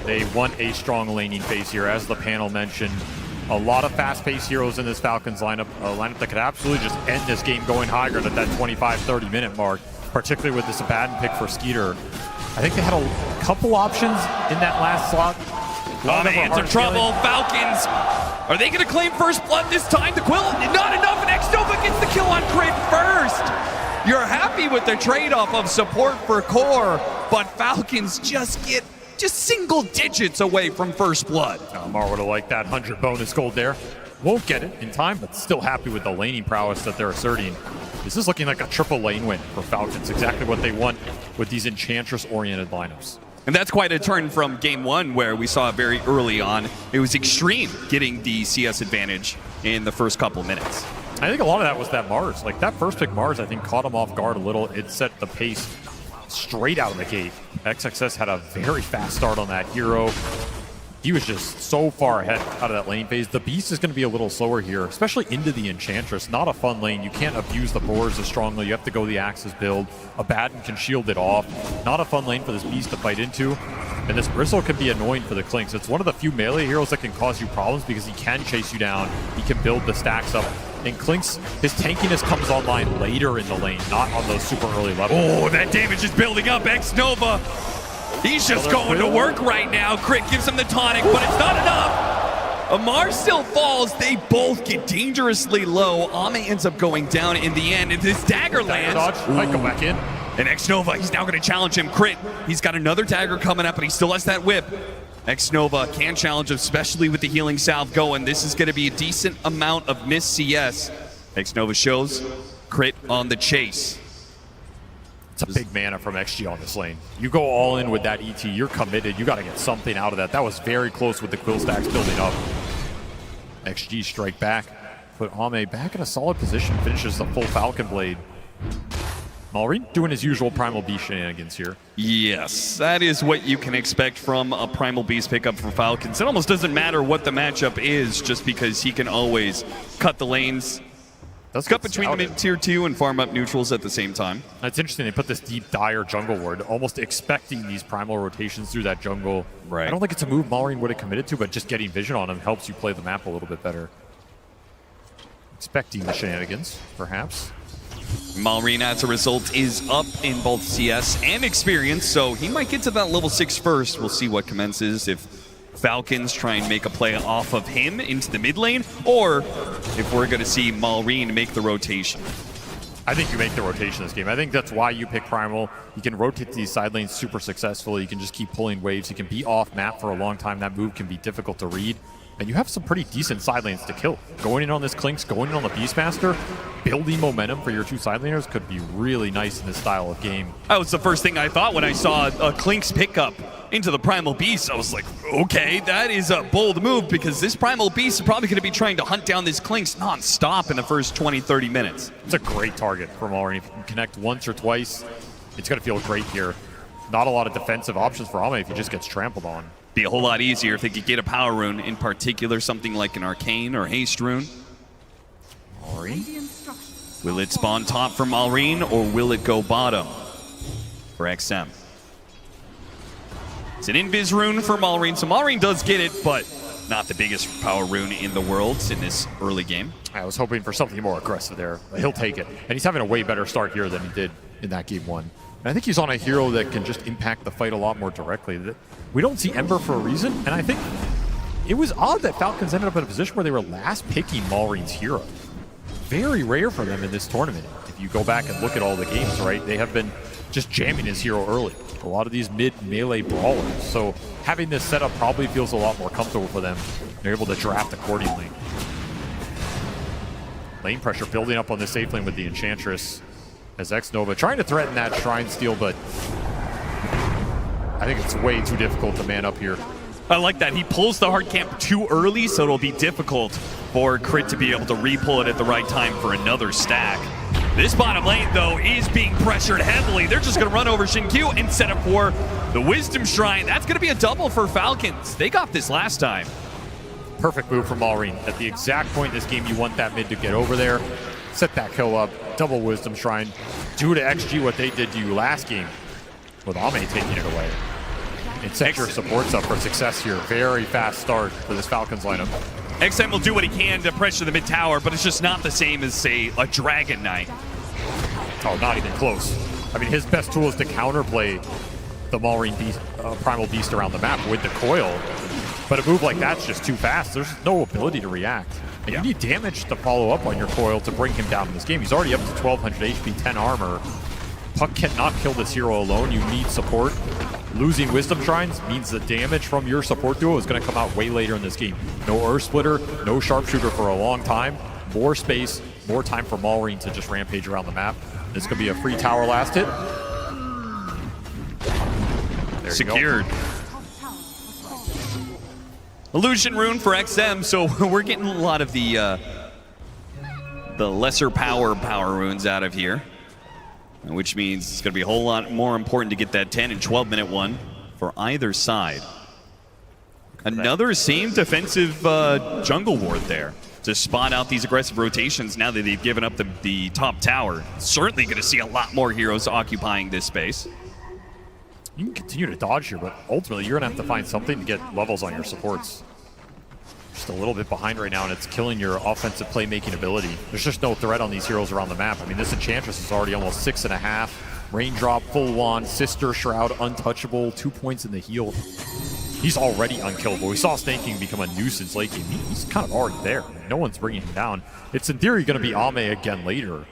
They want a strong laning phase here, as the panel mentioned. A lot of fast-paced heroes in this Falcons lineup, a lineup that could absolutely just end this game going high ground at that 25-30 minute mark, particularly with this Abaddon pick for Skeeter. I think they had a couple options in that last slot. Into trouble. Falcons, are they going to claim first blood this time? The Quill, not enough, and Xnova gets the kill on Crit first. You're happy with the trade-off of support for core, but Falcons just get single digits away from first blood. Mar would have liked that 100 bonus gold there. Won't get it in time, but still happy with the laning prowess that they're asserting. This is looking like a triple lane win for Falcons, exactly what they want with these Enchantress-oriented lineups. And that's quite a turn from game one, where we saw very early on, it was Xtreme getting the CS advantage in the first couple minutes. I think a lot of that was that Mars. Like, that first pick Mars, I think, caught him off guard a little. It set the pace straight out of the gate. XXS had a very fast start on that hero. He was just so far ahead out of that lane phase. The Beast is going to be a little slower here, especially into the Enchantress. Not a fun lane. You can't abuse the boards as strongly. You have to go the Axis build. Abaddon can shield it off. Not a fun lane for this Beast to fight into. And this Bristle can be annoying for the Clinks. It's one of the few melee heroes that can cause you problems because he can chase you down. He can build the stacks up. And Clinks, his tankiness comes online later in the lane, not on those super early levels. Oh, that damage is building up. Xnova, he's just going to work right now. Crit gives him the tonic, but it's not enough. Amar still falls. They both get dangerously low. Ame ends up going down in the end. If this dagger lands, might go back in. And Xnova, he's now going to challenge him. Crit, he's got another dagger coming up, but he still has that whip. Xnova can challenge, especially with the healing salve going. This is going to be a decent amount of missed CS. Xnova shows Crit on the chase. It's a big mana from XG on this lane. You go all in with that ET, you're committed. You got to get something out of that. That was very close with the Quill stacks building up. XG strike back. Put Ame back in a solid position. Finishes the full Falcon Blade. Malrine doing his usual Primal Beast shenanigans here. Yes, that is what you can expect from a Primal Beast pickup for Falcons. It almost doesn't matter what the matchup is, just because he can always cut the lanes, cut between them in tier 2 and farm up neutrals at the same time. It's interesting, they put this deep dire jungle ward, almost expecting these primal rotations through that jungle. Right. I don't think it's a move Malrine would have committed to, but just getting vision on him helps you play the map a little bit better. Expecting the shenanigans, perhaps. Malrine, as a result, is up in both CS and experience, so he might get to that level 6 first. We'll see what commences if Falcons try and make a play off of him into the mid lane, or if we're going to see Malrine make the rotation. I think you make the rotation this game. I think that's why you pick Primal. You can rotate these side lanes super successfully. You can just keep pulling waves. You can be off map for a long time. That move can be difficult to read. And you have some pretty decent side lanes to kill. Going in on this Clinks, going in on the Beastmaster, building momentum for your two side laners could be really nice in this style of game. That was the first thing I thought when I saw a Clinks pickup into the Primal Beast. I was like, okay, that is a bold move, because this Primal Beast is probably going to be trying to hunt down this Clinks non-stop in the first 20-30 minutes. It's a great target for Malrine. If you can connect once or twice, it's going to feel great here. Not a lot of defensive options for Ame if he just gets trampled on. Be a whole lot easier if they could get a power rune, in particular something like an Arcane or Haste rune. Malrine. Will it spawn top for Malrine, or will it go bottom for XM? It's an Invis rune for Malrine, so Malrine does get it, but not the biggest power rune in the world in this early game. I was hoping for something more aggressive there. He'll take it. And he's having a way better start here than he did in that game one. And I think he's on a hero that can just impact the fight a lot more directly. We don't see Ember for a reason, and I think it was odd that Falcons ended up in a position where they were last picking Malreen's hero. Very rare for them in this tournament. If you go back and look at all the games, right, they have been just jamming his hero early. A lot of these mid-melee brawlers. So having this setup probably feels a lot more comfortable for them. They're able to draft accordingly. Lane pressure building up on the safe lane with the Enchantress as Xnova trying to threaten that Shrine steal, but I think it's way too difficult to man up here. I like that. He pulls the hard camp too early, so it'll be difficult for Crit to be able to re-pull it at the right time for another stack. This bottom lane, though, is being pressured heavily. They're just going to run over Xinkyu and set up for the Wisdom Shrine. That's going to be a double for Falcons. They got this last time. Perfect move from Malreen. At the exact point in this game you want that mid to get over there. Set that kill up, double Wisdom Shrine. Do to XG what they did to you last game with Ame taking it away. And set your supports up for success here. Very fast start for this Falcons lineup. XM will do what he can to pressure the mid tower, but it's just not the same as, say, a Dragon Knight. Oh, not even close. I mean, his best tool is to counterplay the Malreen beast, Primal Beast around the map with the coil. But a move like that's just too fast. There's no ability to react. And you need damage to follow up on your coil to bring him down in this game. He's already up to 1200 HP, 10 armor. Puck cannot kill this hero alone. You need support. Losing Wisdom Shrines means the damage from your support duo is going to come out way later in this game. No Earth Splitter, no Sharpshooter for a long time. More space, more time for Malreen to just rampage around the map. This could be a free tower last hit. There Secured. Illusion Rune for XM, so we're getting a lot of the lesser power runes out of here. Which means it's going to be a whole lot more important to get that 10 and 12-minute one for either side. Another same defensive jungle ward there to spot out these aggressive rotations now that they've given up the top tower. Certainly going to see a lot more heroes occupying this space. You can continue to dodge here, but ultimately you're going to have to find something to get levels on your supports. Just a little bit behind right now, and it's killing your offensive playmaking ability. There's just no threat on these heroes around the map. I mean, this Enchantress is already almost 6.5. Raindrop, full wand, Sister Shroud, untouchable, 2 points in the heal. He's already unkillable. We saw Snake King become a nuisance late game. He's kind of already there. No one's bringing him down. It's in theory going to be Ame again later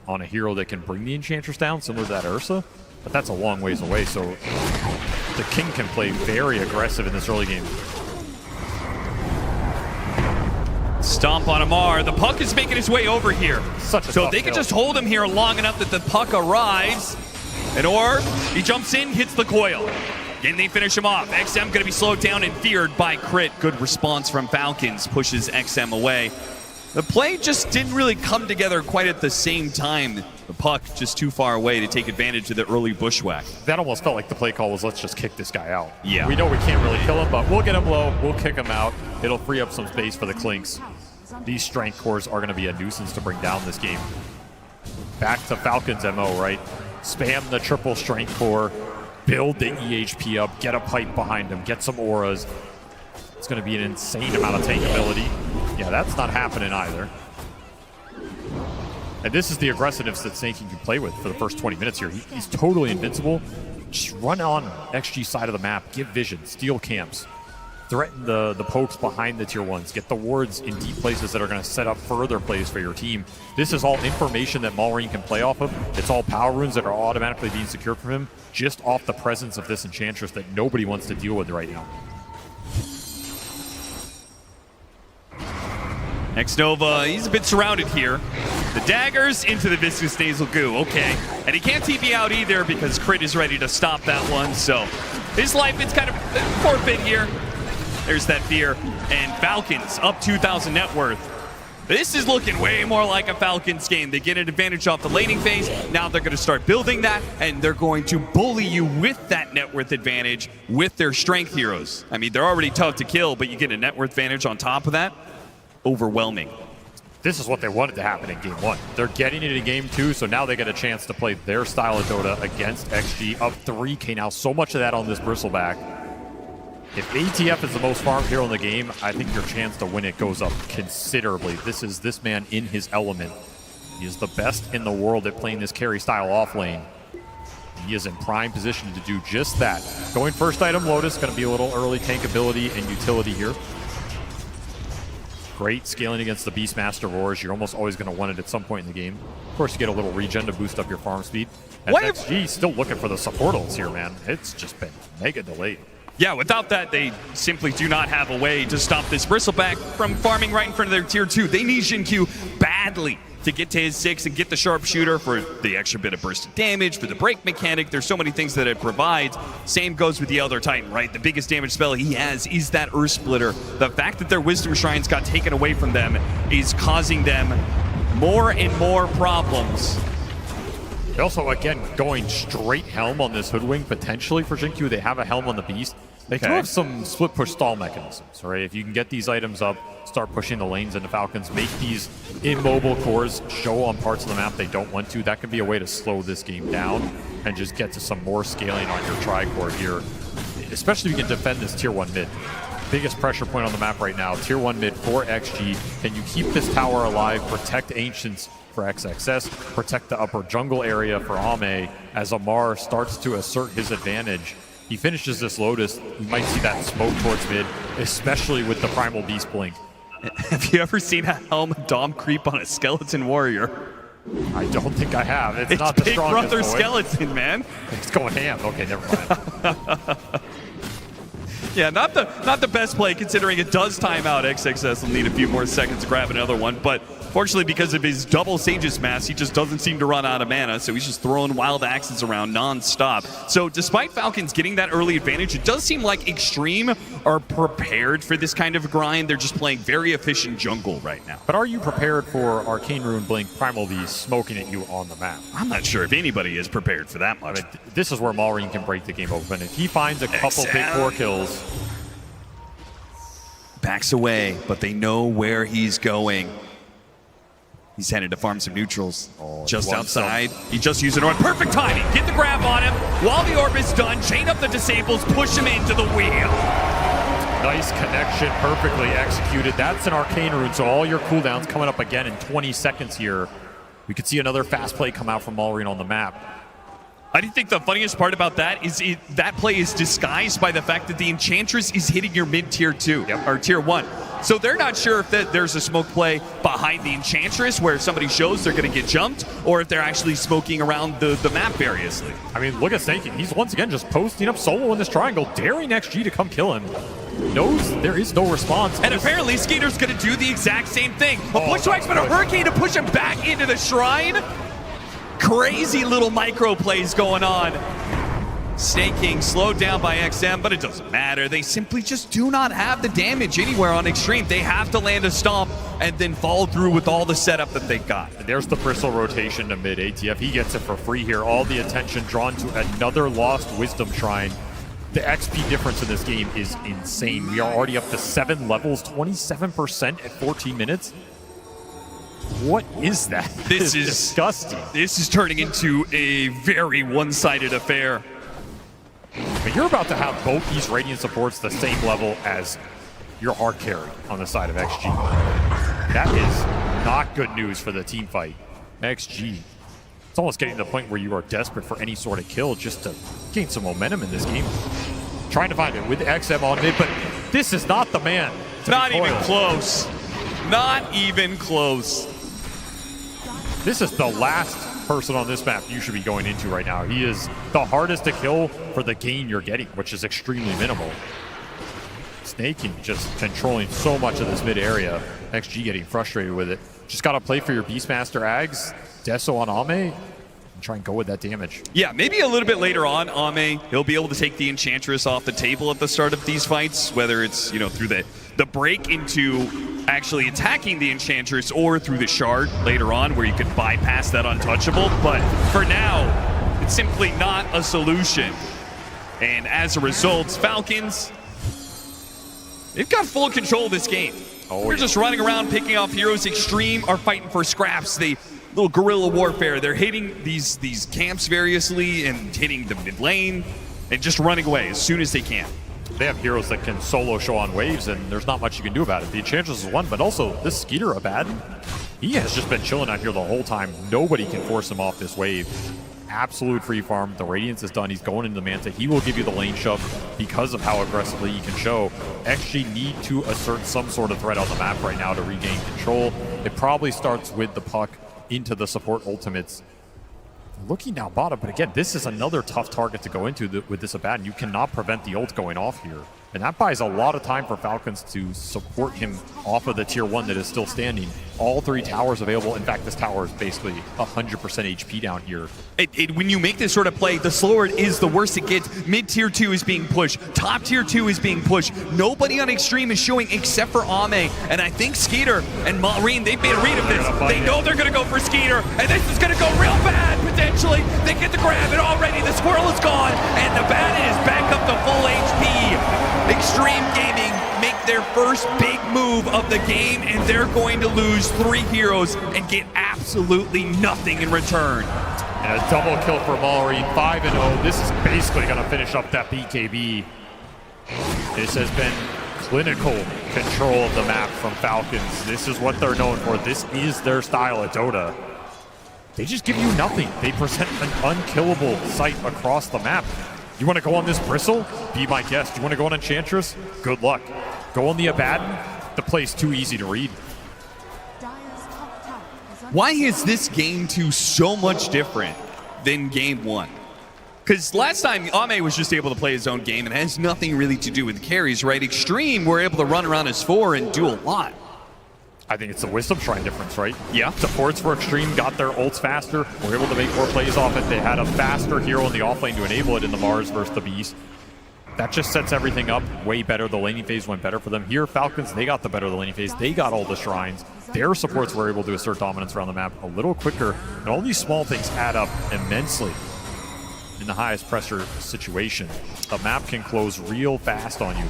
on a hero that can bring the Enchantress down, similar to that Ursa, but that's a long ways away, so the King can play very aggressive in this early game. Stomp on Amar. The puck is making his way over here. So they can just hold him here long enough that the puck arrives. And or he jumps in, hits the coil. Can they finish him off? XM going to be slowed down and feared by Crit. Good response from Falcons. Pushes XM away. The play just didn't really come together quite at the same time. The puck just too far away to take advantage of the early bushwhack. That almost felt like the play call was, let's just kick this guy out. Yeah. We know we can't really kill him, but we'll get him low, we'll kick him out. It'll free up some space for the Clinks. These strength cores are going to be a nuisance to bring down this game. Back to Falcons MO, right? Spam the triple strength core, build the EHP up, get a pipe behind him, get some auras. It's going to be an insane amount of tank ability. Yeah, that's not happening either. And this is the aggressiveness that Snake King can play with for the first 20 minutes here. He's totally invincible. Just run on XG side of the map, give vision, steal camps, threaten the pokes behind the tier 1s, get the wards in deep places that are going to set up further plays for your team. This is all information that Malreen can play off of. It's all power runes that are automatically being secured from him just off the presence of this Enchantress that nobody wants to deal with right now. Xnova, he's a bit surrounded here. The daggers into the Viscous Nasal Goo, okay. And he can't TP out either because Crit is ready to stop that one, so his life is kind of forfeit here. There's that fear. And Falcons up 2,000 net worth. This is looking way more like a Falcons game. They get an advantage off the laning phase. Now they're going to start building that, and they're going to bully you with that net worth advantage with their strength heroes. I mean, they're already tough to kill, but you get a net worth advantage on top of that. Overwhelming. This is what they wanted to happen in Game 1. They're getting it in Game 2, so now they get a chance to play their style of Dota against XG. Up 3K now, so much of that on this Bristleback. If ATF is the most farmed hero in the game, I think your chance to win it goes up considerably. This is this man in his element. He is the best in the world at playing this carry style off lane. He is in prime position to do just that. Going first item Lotus, going to be a little early tank ability and utility here. Great scaling against the Beastmaster Roars. You're almost always going to want it at some point in the game. Of course, you get a little regen to boost up your farm speed. And XG still looking for the supportals here, man. It's just been mega delayed. Yeah, without that, they simply do not have a way to stop this Bristleback from farming right in front of their tier 2. They need Xingqiu badly to get to his 6 and get the sharpshooter for the extra bit of burst of damage, for the break mechanic. There's so many things that it provides. Same goes with the Elder Titan, right? The biggest damage spell he has is that Earth Splitter. The fact that their Wisdom Shrines got taken away from them is causing them more and more problems. They also, again, going straight Helm on this Hoodwink, potentially for Xingqiu. They have a Helm on the Beast. They do have some split push stall mechanisms, right? If you can get these items up, start pushing the lanes into Falcons, make these immobile cores show on parts of the map they don't want to, that could be a way to slow this game down and just get to some more scaling on your tri-core here. Especially if you can defend this tier 1 mid. Biggest pressure point on the map right now, tier 1 mid for XG. Can you keep this tower alive, protect Ancients for XXS, protect the upper jungle area for Ame as Amar starts to assert his advantage. He finishes this Lotus, you might see that smoke towards mid, especially with the Primal Beast Blink. Have you ever seen a Helm Dom creep on a Skeleton Warrior? I don't think I have. It's not the the strongest. Brother Skeleton, man. It's going ham. Okay, never mind. Yeah, not the best play considering it does time out. XXS will need a few more seconds to grab another one, but fortunately because of his double Sage's Mass, he just doesn't seem to run out of mana, so he's just throwing wild axes around non-stop. So despite Falcons getting that early advantage, it does seem like Xtreme are prepared for this kind of grind. They're just playing very efficient jungle right now. But are you prepared for Arcane Rune Blink Primal Beast smoking at you on the map? I'm not sure if anybody is prepared for that much. I mean, this is where Maureen can break the game open. If he finds a couple big core kills, backs away, but they know where he's going. He's headed to farm some neutrals. Just outside. He just used an orb. Perfect timing. Get the grab on him. While the orb is done, chain up the disables, push him into the wheel. Nice connection, perfectly executed. That's an Arcane Rune, so all your cooldowns coming up again in 20 seconds here. We could see another fast play come out from Maureen on the map. I do think the funniest part about that is that play is disguised by the fact that the Enchantress is hitting your mid tier 2 or tier 1. So they're not sure if there's a smoke play behind the Enchantress where if somebody shows they're going to get jumped, or if they're actually smoking around the map variously. I mean, look at Snakey. He's once again just posting up solo in this triangle, daring XG to come kill him. Knows there is no response. And apparently Skeeter's going to do the exact same thing. A push to X, but a Hurricane to push him back into the shrine. Crazy little micro plays going on. Snake King slowed down by XM, but it doesn't matter. They simply just do not have the damage anywhere on Xtreme. They have to land a stomp and then follow through with all the setup that they got. There's the Bristle rotation to mid ATF. He gets it for free here. All the attention drawn to another lost Wisdom Shrine. The XP difference in this game is insane. We are already up to 7 levels, 27% at 14 minutes. What is that? This is disgusting. This is turning into a very one-sided affair. But you're about to have both these Radiant supports the same level as your hard carry on the side of XG. That is not good news for the team fight. XG. It's almost getting to the point where you are desperate for any sort of kill just to gain some momentum in this game. Trying to find it with XM on mid, but this is not the man. Not even close. Not even close. This is the last person on this map you should be going into right now. He is the hardest to kill for the gain you're getting, which is extremely minimal. Snaking just controlling so much of this mid area. XG getting frustrated with it. Just gotta play for your Beastmaster Ags, Deso on Ame, and try and go with that damage. Yeah, maybe a little bit later on, Ame, he'll be able to take the Enchantress off the table at the start of these fights, whether it's, you know, through the break into actually attacking the Enchantress or through the shard later on where you could bypass that untouchable. But for now, it's simply not a solution. And as a result, Falcons, they've got full control of this game. They're just running around picking off heroes. Xtreme are fighting for scraps. They little guerrilla warfare. They're hitting these camps variously and hitting the mid lane and just running away as soon as they can. They have heroes that can solo show on waves, and there's not much you can do about it. The Enchantress is one, but also this Skeeter Abaddon, he has just been chilling out here the whole time. Nobody can force him off this wave. absolute free farm. The Radiance is done. He's going into the Manta. He will give you the lane shove because of how aggressively he can show. XG need to assert some sort of threat on the map right now to regain control. It probably starts with the puck into the support ultimates. Looking down bottom, but again, this is another tough target to go into with this Abaddon. You cannot prevent the ult going off here. And that buys a lot of time for Falcons to support him off of the tier 1 that is still standing. All 3 towers available. In fact, this tower is basically 100% HP down here. When you make this sort of play, the slower it is, the worse it gets. Mid tier 2 is being pushed. Top tier 2 is being pushed. Nobody on Xtreme is showing except for Ame. And I think Skeeter and Maureen, they've made a read of this. They know they're going to go for Skeeter. And this is going to go real bad, potentially. They get the grab, and already the squirrel is gone. And the Abaddon is back up to full HP. Xtreme Gaming make their first big move of the game, and they're going to lose 3 heroes and get absolutely nothing in return. And a double kill for Maureen, 5-0. This is basically going to finish up that BKB. This has been clinical control of the map from Falcons. This is what they're known for. This is their style at Dota. They just give you nothing. They present an unkillable sight across the map. You want to go on this Bristle? Be my guest. You want to go on Enchantress? Good luck. Go on the Abaddon? The play's too easy to read. Why is this game 2 so much different than game 1? Because last time, Ame was just able to play his own game and has nothing really to do with carries, right? Xtreme were able to run around as 4 and do a lot. I think it's the Wisdom Shrine difference, right? Yeah. Supports for Xtreme got their ults faster, were able to make more plays off it. They had a faster hero in the offlane to enable it in the Mars versus the Beast. That just sets everything up way better. The laning phase went better for them. Here, Falcons, they got the better of the laning phase. They got all the shrines. Their supports were able to assert dominance around the map a little quicker. And all these small things add up immensely in the highest pressure situation. The map can close real fast on you.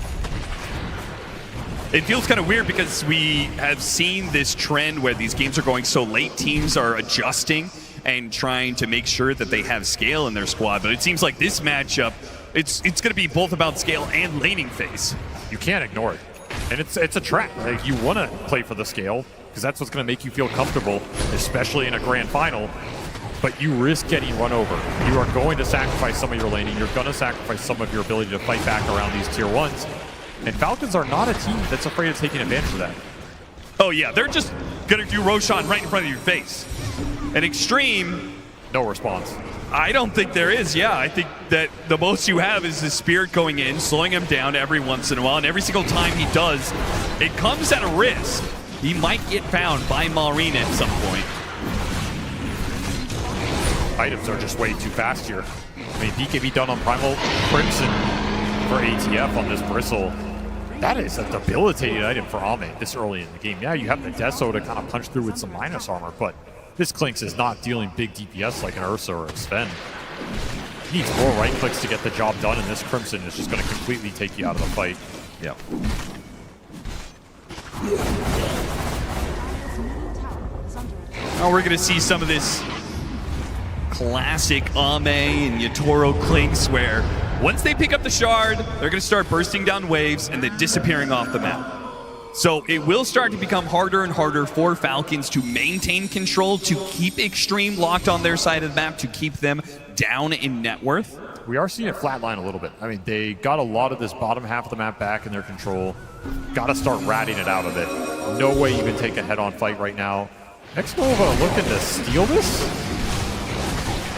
It feels kind of weird because we have seen this trend where these games are going so late. Teams are adjusting and trying to make sure that they have scale in their squad. But it seems like this matchup, it's going to be both about scale and laning phase. You can't ignore it. And it's a trap. Like, you want to play for the scale because that's what's going to make you feel comfortable, especially in a grand final. But you risk getting run over. You are going to sacrifice some of your laning. You're going to sacrifice some of your ability to fight back around these tier 1s. And Falcons are not a team that's afraid of taking advantage of that. Oh yeah, they're just gonna do Roshan right in front of your face. And Xtreme, no response. I don't think there is, yeah. I think that the most you have is the Spirit going in, slowing him down every once in a while, and every single time he does, it comes at a risk. He might get found by Maureen at some point. Items are just way too fast here. I mean, BKB done on Primal Crimson for ATF on this Bristle. That is a debilitating item for Ame this early in the game. Yeah, you have the Deso to kind of punch through with some minus armor, but this Clinks is not dealing big DPS like an Ursa or a Sven. He needs more right clicks to get the job done, and this Crimson is just going to completely take you out of the fight. Yeah. Now we're going to see some of this classic Ame and Yatoro Clinks where once they pick up the shard, they're going to start bursting down waves and then disappearing off the map. So it will start to become harder and harder for Falcons to maintain control, to keep Xtreme locked on their side of the map, to keep them down in net worth. We are seeing it flatline a little bit. I mean, they got a lot of this bottom half of the map back in their control. Got to start ratting it out of it. No way you can take a head-on fight right now. Xnova looking to steal this?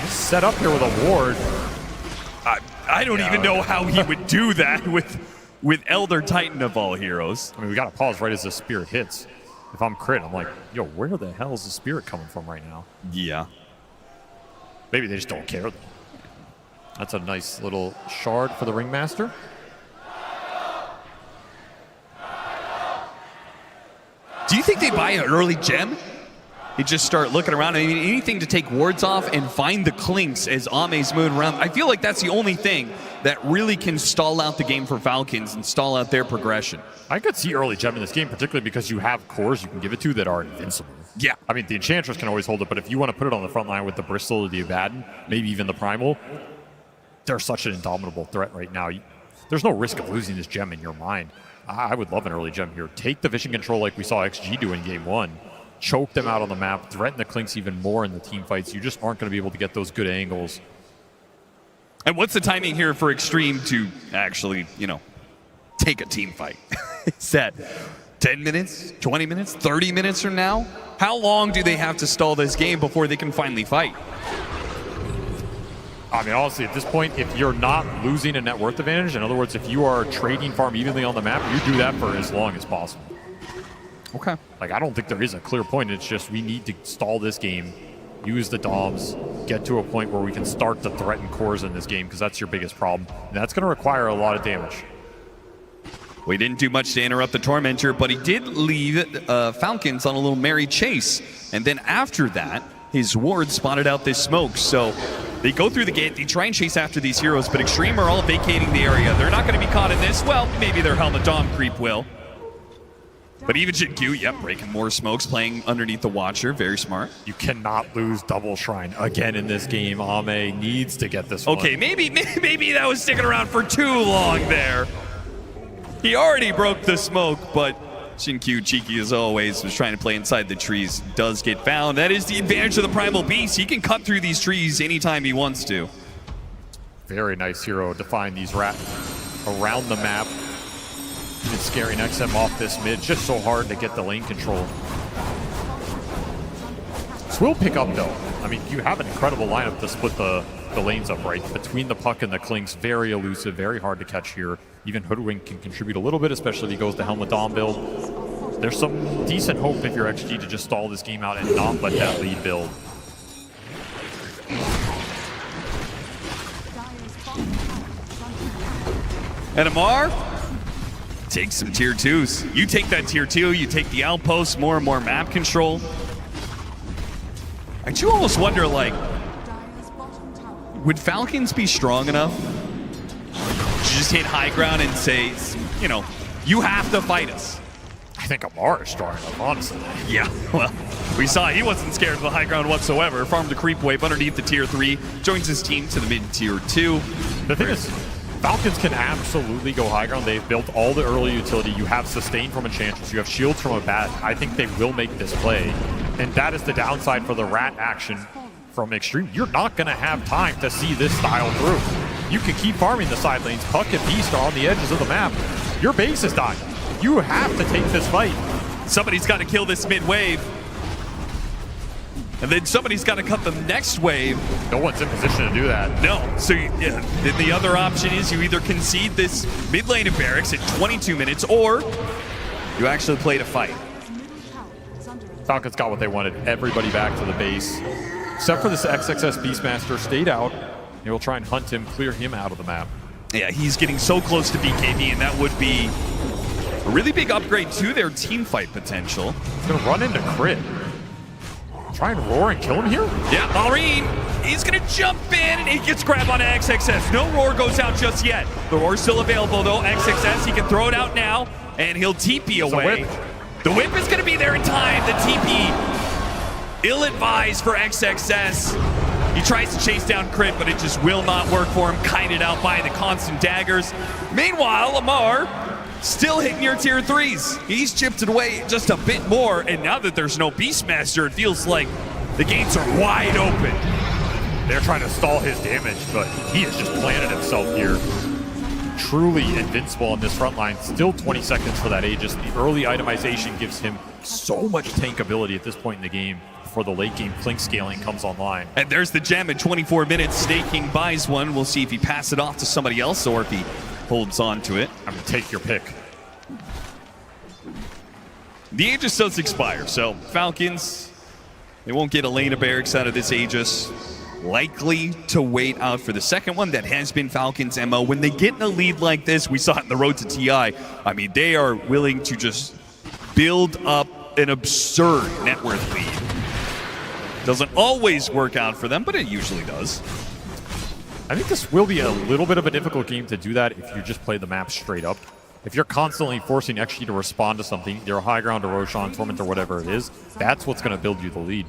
He's set up here with a ward. I don't even know how he would do that with Elder Titan of all heroes. I mean, we got to pause right as the Spirit hits. If I'm crit, I'm like, yo, where the hell is the Spirit coming from right now? Yeah. Maybe they just don't care, though. That's a nice little shard for the Ringmaster. Do you think they buy an early gem? They just start looking around. I mean, anything to take wards off and find the Clinks as Ame's moving around. I feel like that's the only thing that really can stall out the game for Falcons and stall out their progression. I could see early gem in this game, particularly because you have cores you can give it to that are invincible. Yeah. I mean, the Enchantress can always hold it, but if you want to put it on the front line with the Bristle or the Abaddon, maybe even the Primal, they're such an indomitable threat right now. There's no risk of losing this gem in your mind. I would love an early gem here. Take the vision control like we saw XG do in game 1. choke them out on the map, threaten the Clinks even more in the team fights. You just aren't going to be able to get those good angles. And what's the timing here for Xtreme to actually, you know, take a team fight? Is that 10 minutes, 20 minutes, 30 minutes from now? How long do they have to stall this game before they can finally fight? I mean, honestly, at this point, if you're not losing a net worth advantage, in other words, if you are trading farm evenly on the map, you do that for as long as possible. Okay. Like, I don't think there is a clear point. It's just we need to stall this game, use the DOMs, get to a point where we can start to threaten cores in this game, because that's your biggest problem. And that's going to require a lot of damage. We didn't do much to interrupt the Tormentor, but he did leave Falcons on a little merry chase. And then after that, his ward spotted out this smoke. So they go through the gate, they try and chase after these heroes, but Xtreme are all vacating the area. They're not going to be caught in this. Well, maybe their Helmet Dom creep will. But even Jin-Q, yep, breaking more smokes, playing underneath the Watcher. Very smart. You cannot lose Double Shrine again in this game. Ame needs to get this one. Okay, maybe that was sticking around for too long there. He already broke the smoke, but Jin-Q, cheeky as always, was trying to play inside the trees. Does get found. That is the advantage of the Primal Beast. He can cut through these trees anytime he wants to. Very nice hero to find these rats around the map. Even scaring XM off this mid. Just so hard to get the lane control. This will pick up though. I mean, you have an incredible lineup to split the lanes up right. Between the Puck and the Clinks, very elusive, very hard to catch here. Even Hoodwink can contribute a little bit, especially if he goes to Helmet Dom build. There's some decent hope if you're XG to just stall this game out and not let that lead build. And Amar takes some tier 2s. You take that tier 2, you take the outpost, more and more map control. I do almost wonder, like, would Falcons be strong enough to just hit high ground and say, you know, you have to fight us? I think Amar is strong enough, honestly. Yeah, well, we saw he wasn't scared of the high ground whatsoever. Farmed the creep wave underneath the tier 3, joins his team to the mid tier 2. The thing is, Falcons can absolutely go high ground. They've built all the early utility. You have sustain from Enchantress. You have shields from a bat. I think they will make this play. And that is the downside for the rat action from Xtreme. You're not going to have time to see this style through. You can keep farming the side lanes. Puck and Beast are on the edges of the map. Your base is dying. You have to take this fight. Somebody's got to kill this mid wave. And then somebody's got to cut the next wave. No one's in position to do that. No. So then the other option is you either concede this mid lane of barracks at 22 minutes, or you actually play to fight. Falcons got what they wanted. Everybody back to the base. Except for this XXS Beastmaster stayed out. They will try and hunt him, clear him out of the map. Yeah, he's getting so close to BKB, and that would be a really big upgrade to their team fight potential. He's going to run into crit. Try and roar and kill him here? Yeah, Maureen, he's going to jump in, and he gets grabbed on XXS. No roar goes out just yet. The roar's still available, though. XXS, he can throw it out now, and he'll TP away. The whip is going to be there in time. The TP, ill-advised for XXS. He tries to chase down crit, but it just will not work for him. Kited out by the constant daggers. Meanwhile, Lamar still hitting your tier 3s. He's chipped it away just a bit more, and now that there's no Beastmaster, it feels like the gates are wide open. They're trying to stall his damage, but he has just planted himself here. Truly invincible on this front line. Still 20 seconds for that Aegis. The early itemization gives him so much tank ability at this point in the game before the late game Clink scaling comes online. And there's the gem at 24 minutes. Staking buys one. We'll see if he passes it off to somebody else or if he holds on to it. I'm going to take your pick. The Aegis does expire, so Falcons, they won't get a lane of barracks out of this Aegis. Likely to wait out for the second one. That has been Falcons' MO. When they get in a lead like this, we saw it in the road to TI. I mean, they are willing to just build up an absurd net worth lead. Doesn't always work out for them, but it usually does. I think this will be a little bit of a difficult game to do that if you just play the map straight up. If you're constantly forcing XG to respond to something, either high ground or Roshan, Torment, or whatever it is, that's what's going to build you the lead.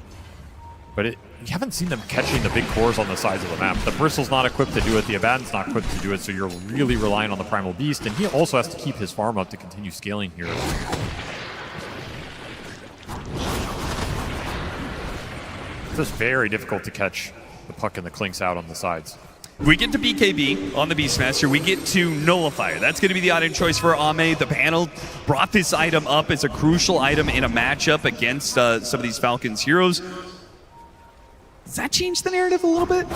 But you haven't seen them catching the big cores on the sides of the map. The Bristle's not equipped to do it, the Abaddon's not equipped to do it, so you're really relying on the Primal Beast, and he also has to keep his farm up to continue scaling here. just very difficult to catch the puck and the clinks out on the sides. We get to BKB on the Beastmaster. We get to Nullifier. That's going to be the item choice for Ame. The panel brought this item up as a crucial item in a matchup against some of these Falcons heroes. Does that change the narrative a little bit?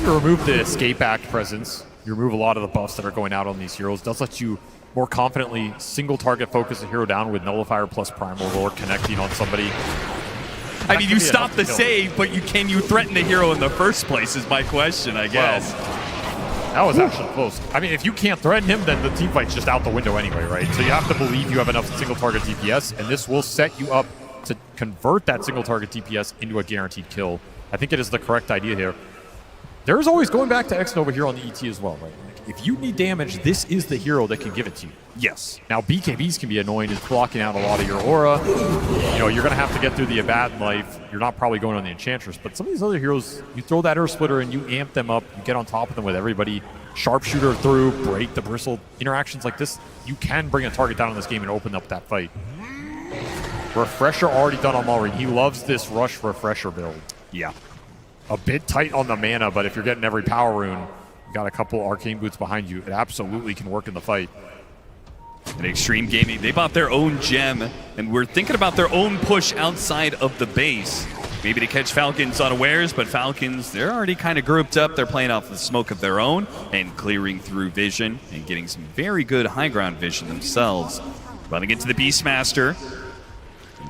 You remove the escape act presence. You remove a lot of the buffs that are going out on these heroes. It does let you more confidently single target focus a hero down with Nullifier plus Primal Roar connecting on somebody. I mean, you stop the save, but can you threaten the hero in the first place is my question, I guess. Well, that was actually close. I mean, if you can't threaten him, then the team fight's just out the window anyway, right? So you have to believe you have enough single target DPS, and this will set you up to convert that single target DPS into a guaranteed kill. I think it is the correct idea here. There's always going back to Xnova here on the ET as well, right? Like, if you need damage, this is the hero that can give it to you. Yes. Now, BKBs can be annoying. It's blocking out a lot of your aura. You know, you're going to have to get through the Abaddon life. You're not probably going on the Enchantress, but some of these other heroes, you throw that Earth Splitter and you amp them up. You get on top of them with everybody. Sharpshooter through, break the bristle. Interactions like this, you can bring a target down in this game and open up that fight. Refresher already done on Malrine. He loves this Rush Refresher build. Yeah. A bit tight on the mana, but if you're getting every power rune, you got a couple Arcane Boots behind you, it absolutely can work in the fight. And Xtreme Gaming, they bought their own gem, and we're thinking about their own push outside of the base. Maybe to catch Falcons unawares, but Falcons, they're already kind of grouped up. They're playing off the smoke of their own and clearing through vision and getting some very good high ground vision themselves. Running into the Beastmaster.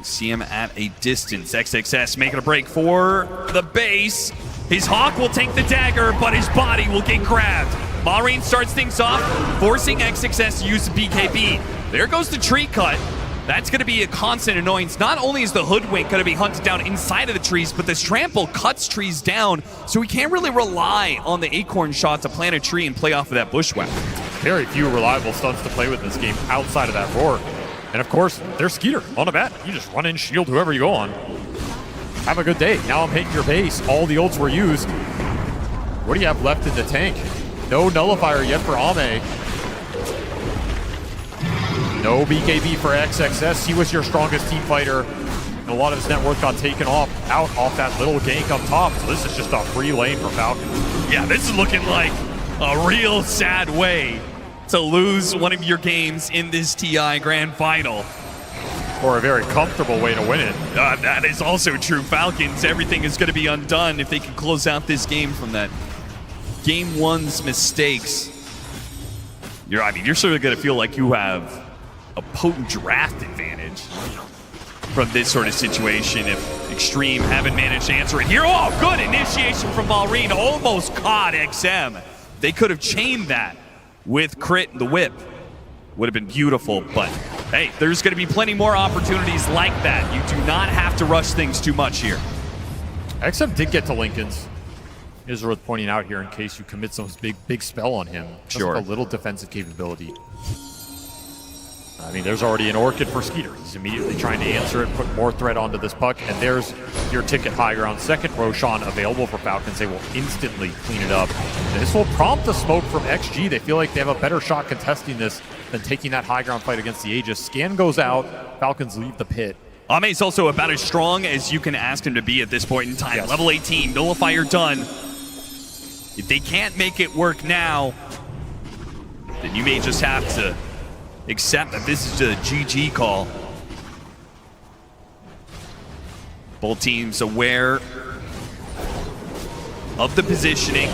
See him at a distance. XXS making a break for the base. His Hawk will take the dagger, but his body will get grabbed. Malrine starts things off, forcing XXS to use the BKB. There goes the tree cut. That's going to be a constant annoyance. Not only is the Hoodwink going to be hunted down inside of the trees, but this trample cuts trees down, so we can't really rely on the Acorn shot to plant a tree and play off of that Bushwhack. Very few reliable stunts to play with this game outside of that Roar. And of course, there's Skeeter on a bat. You just run in, shield whoever you go on. Have a good day. Now I'm hitting your base. All the ults were used. What do you have left in the tank? No Nullifier yet for Ame. No BKB for XXS. He was your strongest team fighter. And a lot of his net worth got taken out off that little gank up top. So this is just a free lane for Falcons. Yeah, this is looking like a real sad way to lose one of your games in this TI Grand Final. Or a very comfortable way to win it. That is also true. Falcons, everything is going to be undone if they can close out this game from that Game 1's mistakes. You're certainly going to feel like you have a potent draft advantage from this sort of situation if Xtreme haven't managed to answer it here. Oh, good initiation from Malrine. Almost caught XM. They could have chained that with crit and the whip. Would have been beautiful, but hey, there's going to be plenty more opportunities like that. You do not have to rush things too much here. XM did get to Lincoln's. It is worth pointing out here in case you commit some big spell on him. Sure. A little defensive capability. I mean, there's already an Orchid for Skeeter. He's immediately trying to answer it, put more threat onto this puck, and there's your ticket high ground. Second Roshan available for Falcons. They will instantly clean it up. This will prompt the smoke from XG. They feel like they have a better shot contesting this than taking that high ground fight against the Aegis. Scan goes out. Falcons leave the pit. Ame's also about as strong as you can ask him to be at this point in time. Yes. Level 18, Nullifier done. If they can't make it work now, then you may just have to accept that this is a GG call. Both teams aware of the positioning.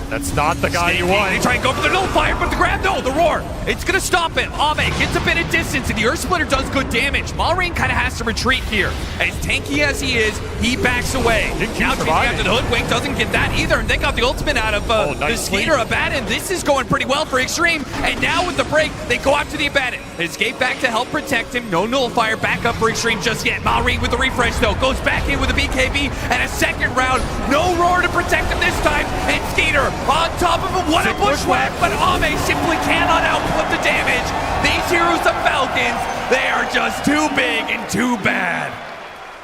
That's not the guy you want. They try and go for the Nullifier, but the grab, no, the Roar. It's going to stop him. Ame gets a bit of distance, and the Earth Splitter does good damage. Malrine kind of has to retreat here. As tanky as he is, he backs away. Now chasing after the Hoodwink, doesn't get that either, and they got the ultimate out of the Skeeter Abaddon. This is going pretty well for Xtreme, and now with the break, they go after the Abaddon. Escape back to help protect him. No Nullifier back up for Xtreme just yet. Malrine with the refresh, though, goes back in with a BKB, and a second round. No Roar to protect him this time, and Skeeter on top of him. What a bushwhack, but Ame simply cannot output the damage. These heroes, the Falcons, they are just too big and too bad.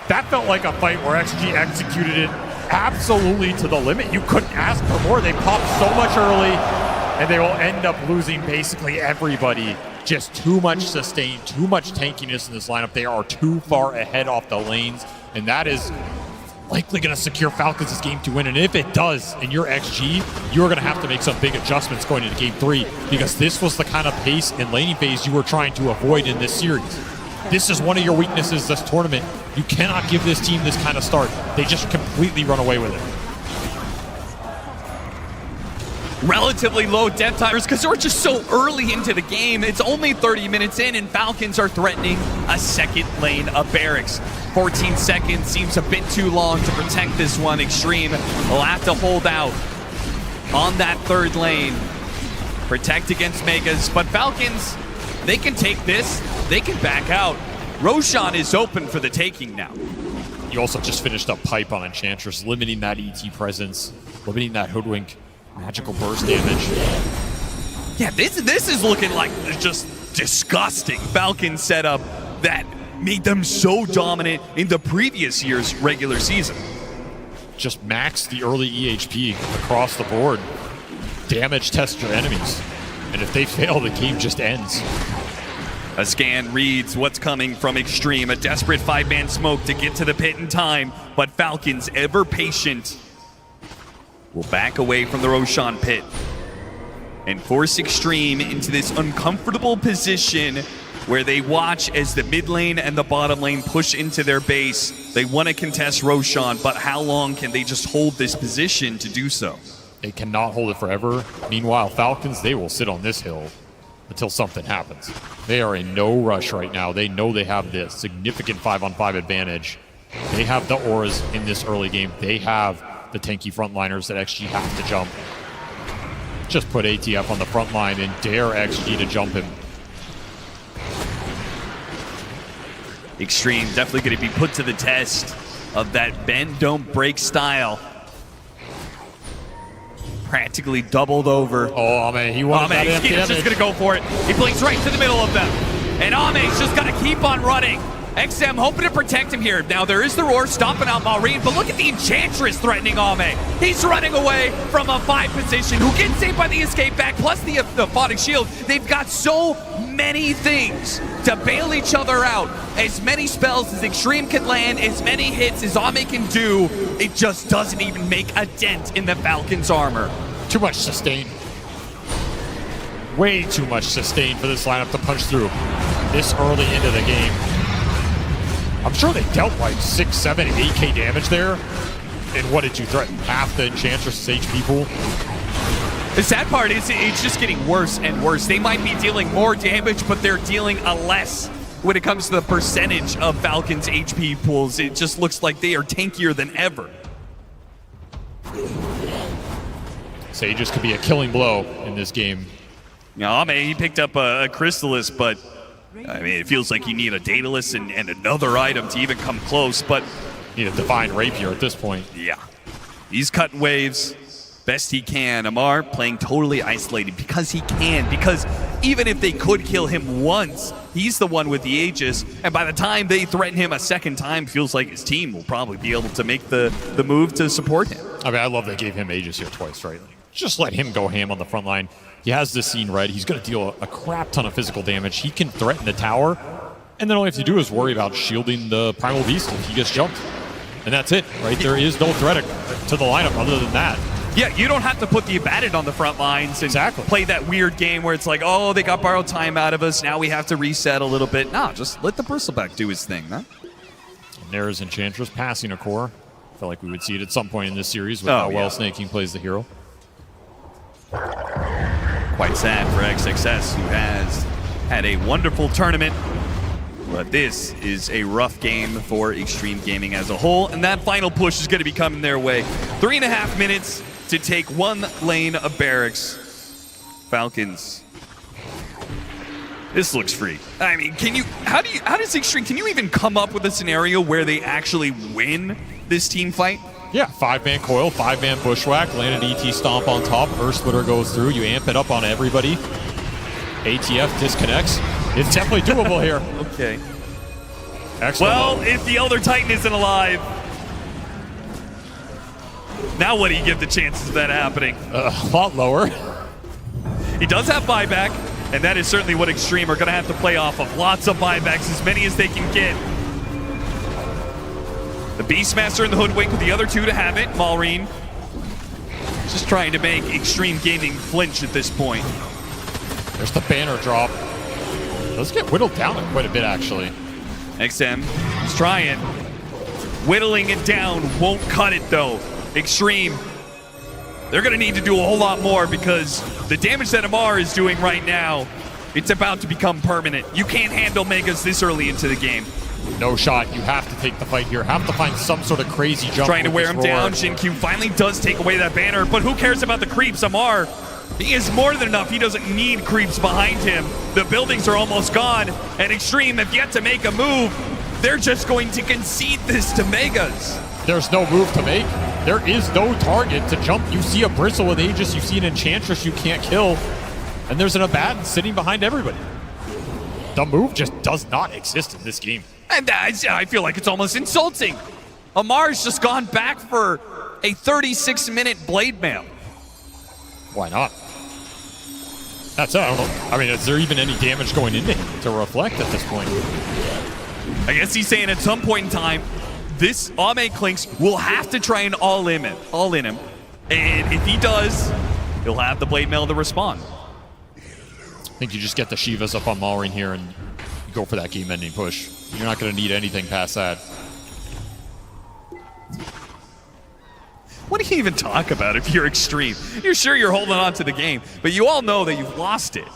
That felt like a fight where XG executed it absolutely to the limit. You couldn't ask for more. They popped so much early, and they will end up losing basically everybody. Just too much sustain, too much tankiness in this lineup. They are too far ahead off the lanes, and that is likely going to secure Falcons' game 2 win. And if it does, in your XG, you're going to have to make some big adjustments going into game 3, because this was the kind of pace and laning phase you were trying to avoid in this series. This is one of your weaknesses this tournament. You cannot give this team this kind of start. They just completely run away with it. Relatively low death timers because we're just so early into the game. It's only 30 minutes in and Falcons are threatening a second lane of barracks. 14 seconds seems a bit too long to protect this one. Xtreme will have to hold out on that third lane. Protect against Megas, but Falcons, they can take this, they can back out. Roshan is open for the taking now. You also just finished up pipe on Enchantress, limiting that ET presence, limiting that Hoodwink magical burst damage. Yeah, this is looking like just disgusting Falcon setup that made them so dominant in the previous year's regular season. Just max the early EHP across the board. Damage test your enemies. And if they fail, the game just ends. A scan reads what's coming from Xtreme. A desperate 5-man smoke to get to the pit in time. But Falcons, ever patient, will back away from the Roshan pit and force Xtreme into this uncomfortable position where they watch as the mid lane and the bottom lane push into their base. They want to contest Roshan, but how long can they just hold this position to do so? They cannot hold it forever. Meanwhile, Falcons, they will sit on this hill until something happens. They are in no rush right now. They know they have the significant 5-on-5 advantage. They have the auras in this early game. They have the tanky frontliners that XG have to jump. Just put ATF on the front line and dare XG to jump him. Xtreme definitely going to be put to the test of that bend, don't break style. Practically doubled over. Oh, Ame, he wanted that He's just going to go for it. He blinks right to the middle of them. And Ame's just got to keep on running. XM hoping to protect him here. Now there is the roar stopping out Maureen, but look at the Enchantress threatening Ame. He's running away from a 5 position, who gets saved by the escape back, plus the Aphotic Shield. They've got so many things to bail each other out. As many spells as Xtreme can land, as many hits as Ame can do, it just doesn't even make a dent in the Falcons' armor. Too much sustain. Way too much sustain for this lineup to punch through this early into the game. I'm sure they dealt like 6, 7, 8k damage there. And what did you threaten? Half the Enchantress' HP pool? The sad part is it's just getting worse and worse. They might be dealing more damage, but they're dealing a less when it comes to the percentage of Falcons' HP pools. It just looks like they are tankier than ever. Sages could be a killing blow in this game. Yeah, Ame, he picked up a Crystallis, but I mean, it feels like you need a Daedalus and another item to even come close, but need a Divine Rapier at this point. Yeah. He's cutting waves best he can. Amar playing totally isolated because he can, because even if they could kill him once, he's the one with the Aegis, and by the time they threaten him a second time, feels like his team will probably be able to make the move to support him. I mean, I love they gave him Aegis here twice, right? Just let him go ham on the front line. He has this scene read. He's going to deal a crap ton of physical damage. He can threaten the tower, and then all you have to do is worry about shielding the Primal Beast if he gets jumped. And that's it, right? There is no threat to the lineup other than that. Yeah, you don't have to put the Abaddon on the front lines and play that weird game where it's like, oh, they got borrowed time out of us, now we have to reset a little bit. No, just let the Bristleback do his thing, man. And there is Enchantress passing a core. I felt like we would see it at some point in this series with how well Snake King plays the hero. Quite sad for XXS, who has had a wonderful tournament, but this is a rough game for Xtreme Gaming as a whole, and that final push is going to be coming their way. 3.5 minutes to take 1 lane of barracks. Falcons. This looks free. I mean, how does Xtreme, can you even come up with a scenario where they actually win this team fight? Yeah, 5-man coil, 5-man bushwhack, land an ET stomp on top, Earth Splitter goes through, you amp it up on everybody. ATF disconnects. It's definitely doable here. Okay. Excellent. Well, if the Elder Titan isn't alive, now what do you give the chances of that happening? A lot lower. He does have buyback, and that is certainly what Xtreme are going to have to play off of. Lots of buybacks, as many as they can get. The Beastmaster and the Hoodwink with the other two to have it. Malrine just trying to make Xtreme Gaming flinch at this point. There's the banner drop. Let's get whittled down quite a bit, actually. XM is trying. Whittling it down won't cut it, though. Xtreme, they're going to need to do a whole lot more because the damage that Amar is doing right now, it's about to become permanent. You can't handle Megas this early into the game. No shot. You have to take the fight here. Have to find some sort of crazy jump. Trying to wear him down. Roar. Shin-Q finally does take away that banner, but who cares about the creeps? Amar, he is more than enough. He doesn't need creeps behind him. The buildings are almost gone, and Xtreme have yet to make a move. They're just going to concede this to Megas. There's no move to make. There is no target to jump. You see a Bristle with Aegis, you see an Enchantress you can't kill, and there's an Abaddon sitting behind everybody. The move just does not exist in this game. And I feel like it's almost insulting. Amar's just gone back for a 36-minute blade mail. Why not? That's it. I don't know. I mean, is there even any damage going into him to reflect at this point? I guess he's saying at some point in time, this Ame Clinks will have to try and all in him. And if he does, he'll have the blade mail to respond. I think you just get the Shivas up on Malrine here and you go for that game-ending push. You're not going to need anything past that. What do you even talk about if you're Xtreme? You're sure you're holding on to the game, but you all know that you've lost it.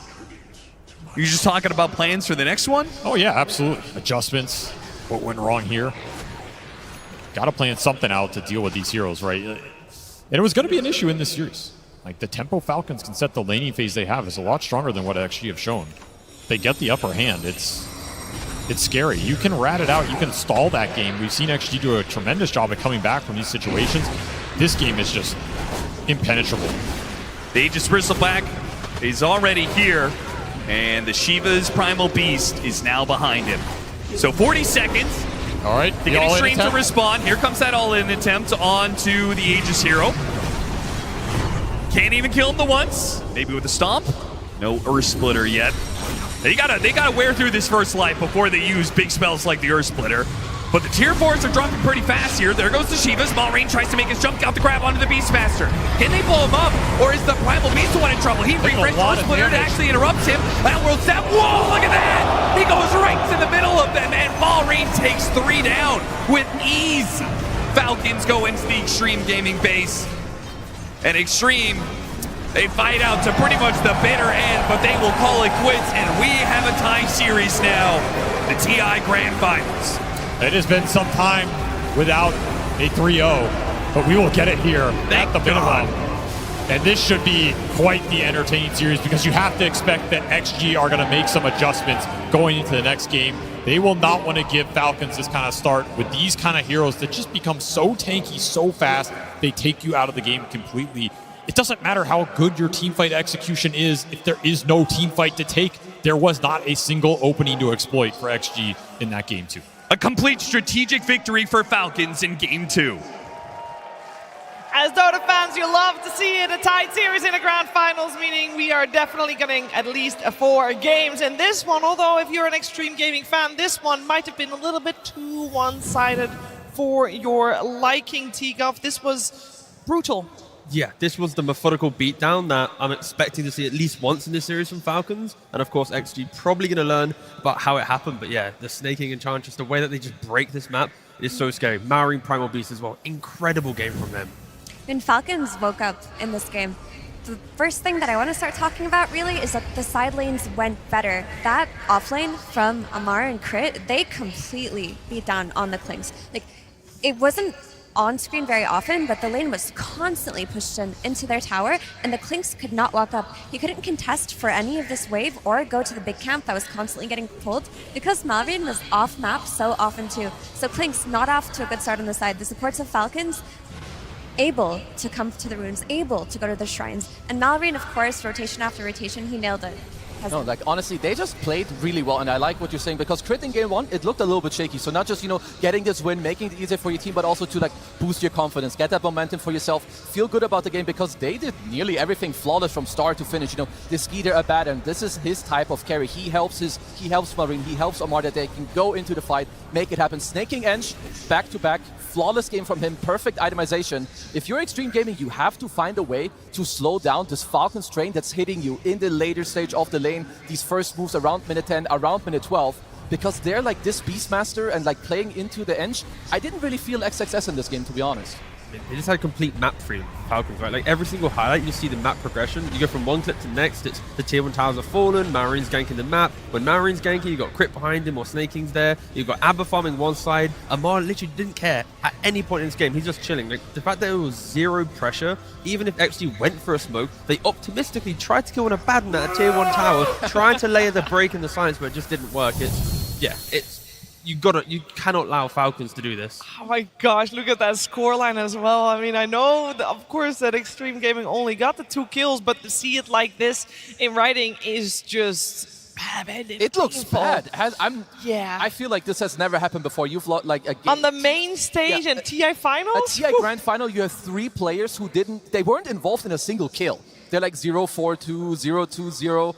You're just talking about plans for the next one? Oh yeah, absolutely. Adjustments, what went wrong here. Got to plan something out to deal with these heroes, right? And it was going to be an issue in this series. Like, the tempo Falcons can set the laning phase they have is a lot stronger than what XG have shown. They get the upper hand. It's scary. You can rat it out. You can stall that game. We've seen XG do a tremendous job at coming back from these situations. This game is just impenetrable. The Aegis Bristleback is already here, and the Shiva's Primal Beast is now behind him. So 40 seconds. All right. To get Xtreme to respond. Here comes that all-in attempt onto the Aegis hero. Can't even kill him the once. Maybe with a stomp. No Earth Splitter yet. They gotta wear through this first life before they use big spells like the Earth Splitter. But the tier 4s are dropping pretty fast here. There goes the Shivas. Malrine tries to make his jump out the grab onto the Beastmaster. Can they blow him up? Or is the Primal Beast the one in trouble? He reframes Earth Splitter and actually interrupts him. That world step. Whoa, look at that! He goes right to the middle of them, and Malrine takes 3 down with ease. Falcons go into the Xtreme Gaming base. And Xtreme, they fight out to pretty much the bitter end, but they will call it quits, and we have a tie series now. The TI Grand Finals. It has been some time without a 3-0, but we will get it here at the minimum. And this should be quite the entertaining series because you have to expect that XG are going to make some adjustments going into the next game. They will not want to give Falcons this kind of start with these kind of heroes that just become so tanky so fast, they take you out of the game completely. It doesn't matter how good your teamfight execution is if there is no teamfight to take. There was not a single opening to exploit for XG in that game too. A complete strategic victory for Falcons in Game 2. As Dota fans, you'll love to see it, a tight series in the Grand Finals, meaning we are definitely getting at least 4 games in this one. Although if you're an Xtreme Gaming fan, this one might have been a little bit too one-sided for your liking, T-Guff. This was brutal. Yeah, this was the methodical beatdown that I'm expecting to see at least once in this series from Falcons. And of course, XG probably going to learn about how it happened. But yeah, the snaking Enchantress, the way that they just break this map is so scary. Marrying Primal Beast as well. Incredible game from them. When Falcons woke up in this game, the first thing that I want to start talking about really is that the side lanes went better. That offlane from Amar and Crit, they completely beat down on the Clinks. Like, it wasn't on screen very often, but the lane was constantly pushed into their tower, and the Clinks could not walk up. He couldn't contest for any of this wave or go to the big camp that was constantly getting pulled because Malrine was off map so often too. So Clinks not off to a good start on the side. The supports of Falcons able to come to the runes, able to go to the shrines. And Malrine, of course, rotation after rotation, he nailed it. No, like honestly, they just played really well, and I like what you're saying because crit in game 1, it looked a little bit shaky. So not just, you know, getting this win, making it easier for your team, but also to like boost your confidence, get that momentum for yourself, feel good about the game because they did nearly everything flawless from start to finish. You know, this Skeeter a bad, and this is his type of carry. He helps Marine, he helps Amar that they can go into the fight, make it happen. Snaking Eng, back to back, flawless game from him, perfect itemization. If you're Xtreme Gaming, you have to find a way to slow down this Falcon strain that's hitting you in the later stage of the lane, these first moves around minute 10, around minute 12, because they're like this Beastmaster and like playing into the Eng. I didn't really feel XXS in this game, to be honest. They just had complete map freedom, Falcons, right? Like every single highlight, you see the map progression. You go from one clip to the next, it's the tier 1 towers are fallen, Marine's ganking the map. When Marine's ganking, you got Crit behind him or Snaking's there. You've got Abba farming one side. Amar literally didn't care at any point in this game. He's just chilling. Like the fact that there was zero pressure, even if XG went for a smoke, they optimistically tried to kill on a bad at a tier 1 tower, trying to layer the break in the silence, but it just didn't work. You cannot allow Falcons to do this. Oh my gosh, look at that scoreline as well. I mean, I know, of course, that Xtreme Gaming only got the 2 kills, but to see it like this in writing is just bad. It looks bad. I feel like this has never happened before. You've lost like a game. On the main stage in TI finals? A TI Grand Final, you have 3 players who they weren't involved in a single kill. They're like 0-4-2, 0-2-0.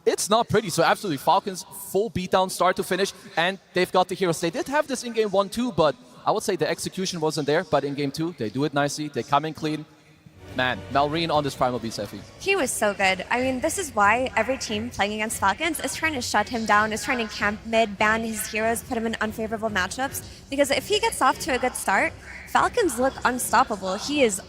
It's not pretty, so absolutely Falcons full beatdown start to finish, and they've got the heroes. They did have this in game 1 too, but I would say the execution wasn't there, but in game 2, they do it nicely, they come in clean. Man, Malrine on this Primal Beast, Effie. He was so good. I mean, this is why every team playing against Falcons is trying to shut him down, is trying to camp mid, ban his heroes, put him in unfavorable matchups, because if he gets off to a good start, Falcons look unstoppable. He is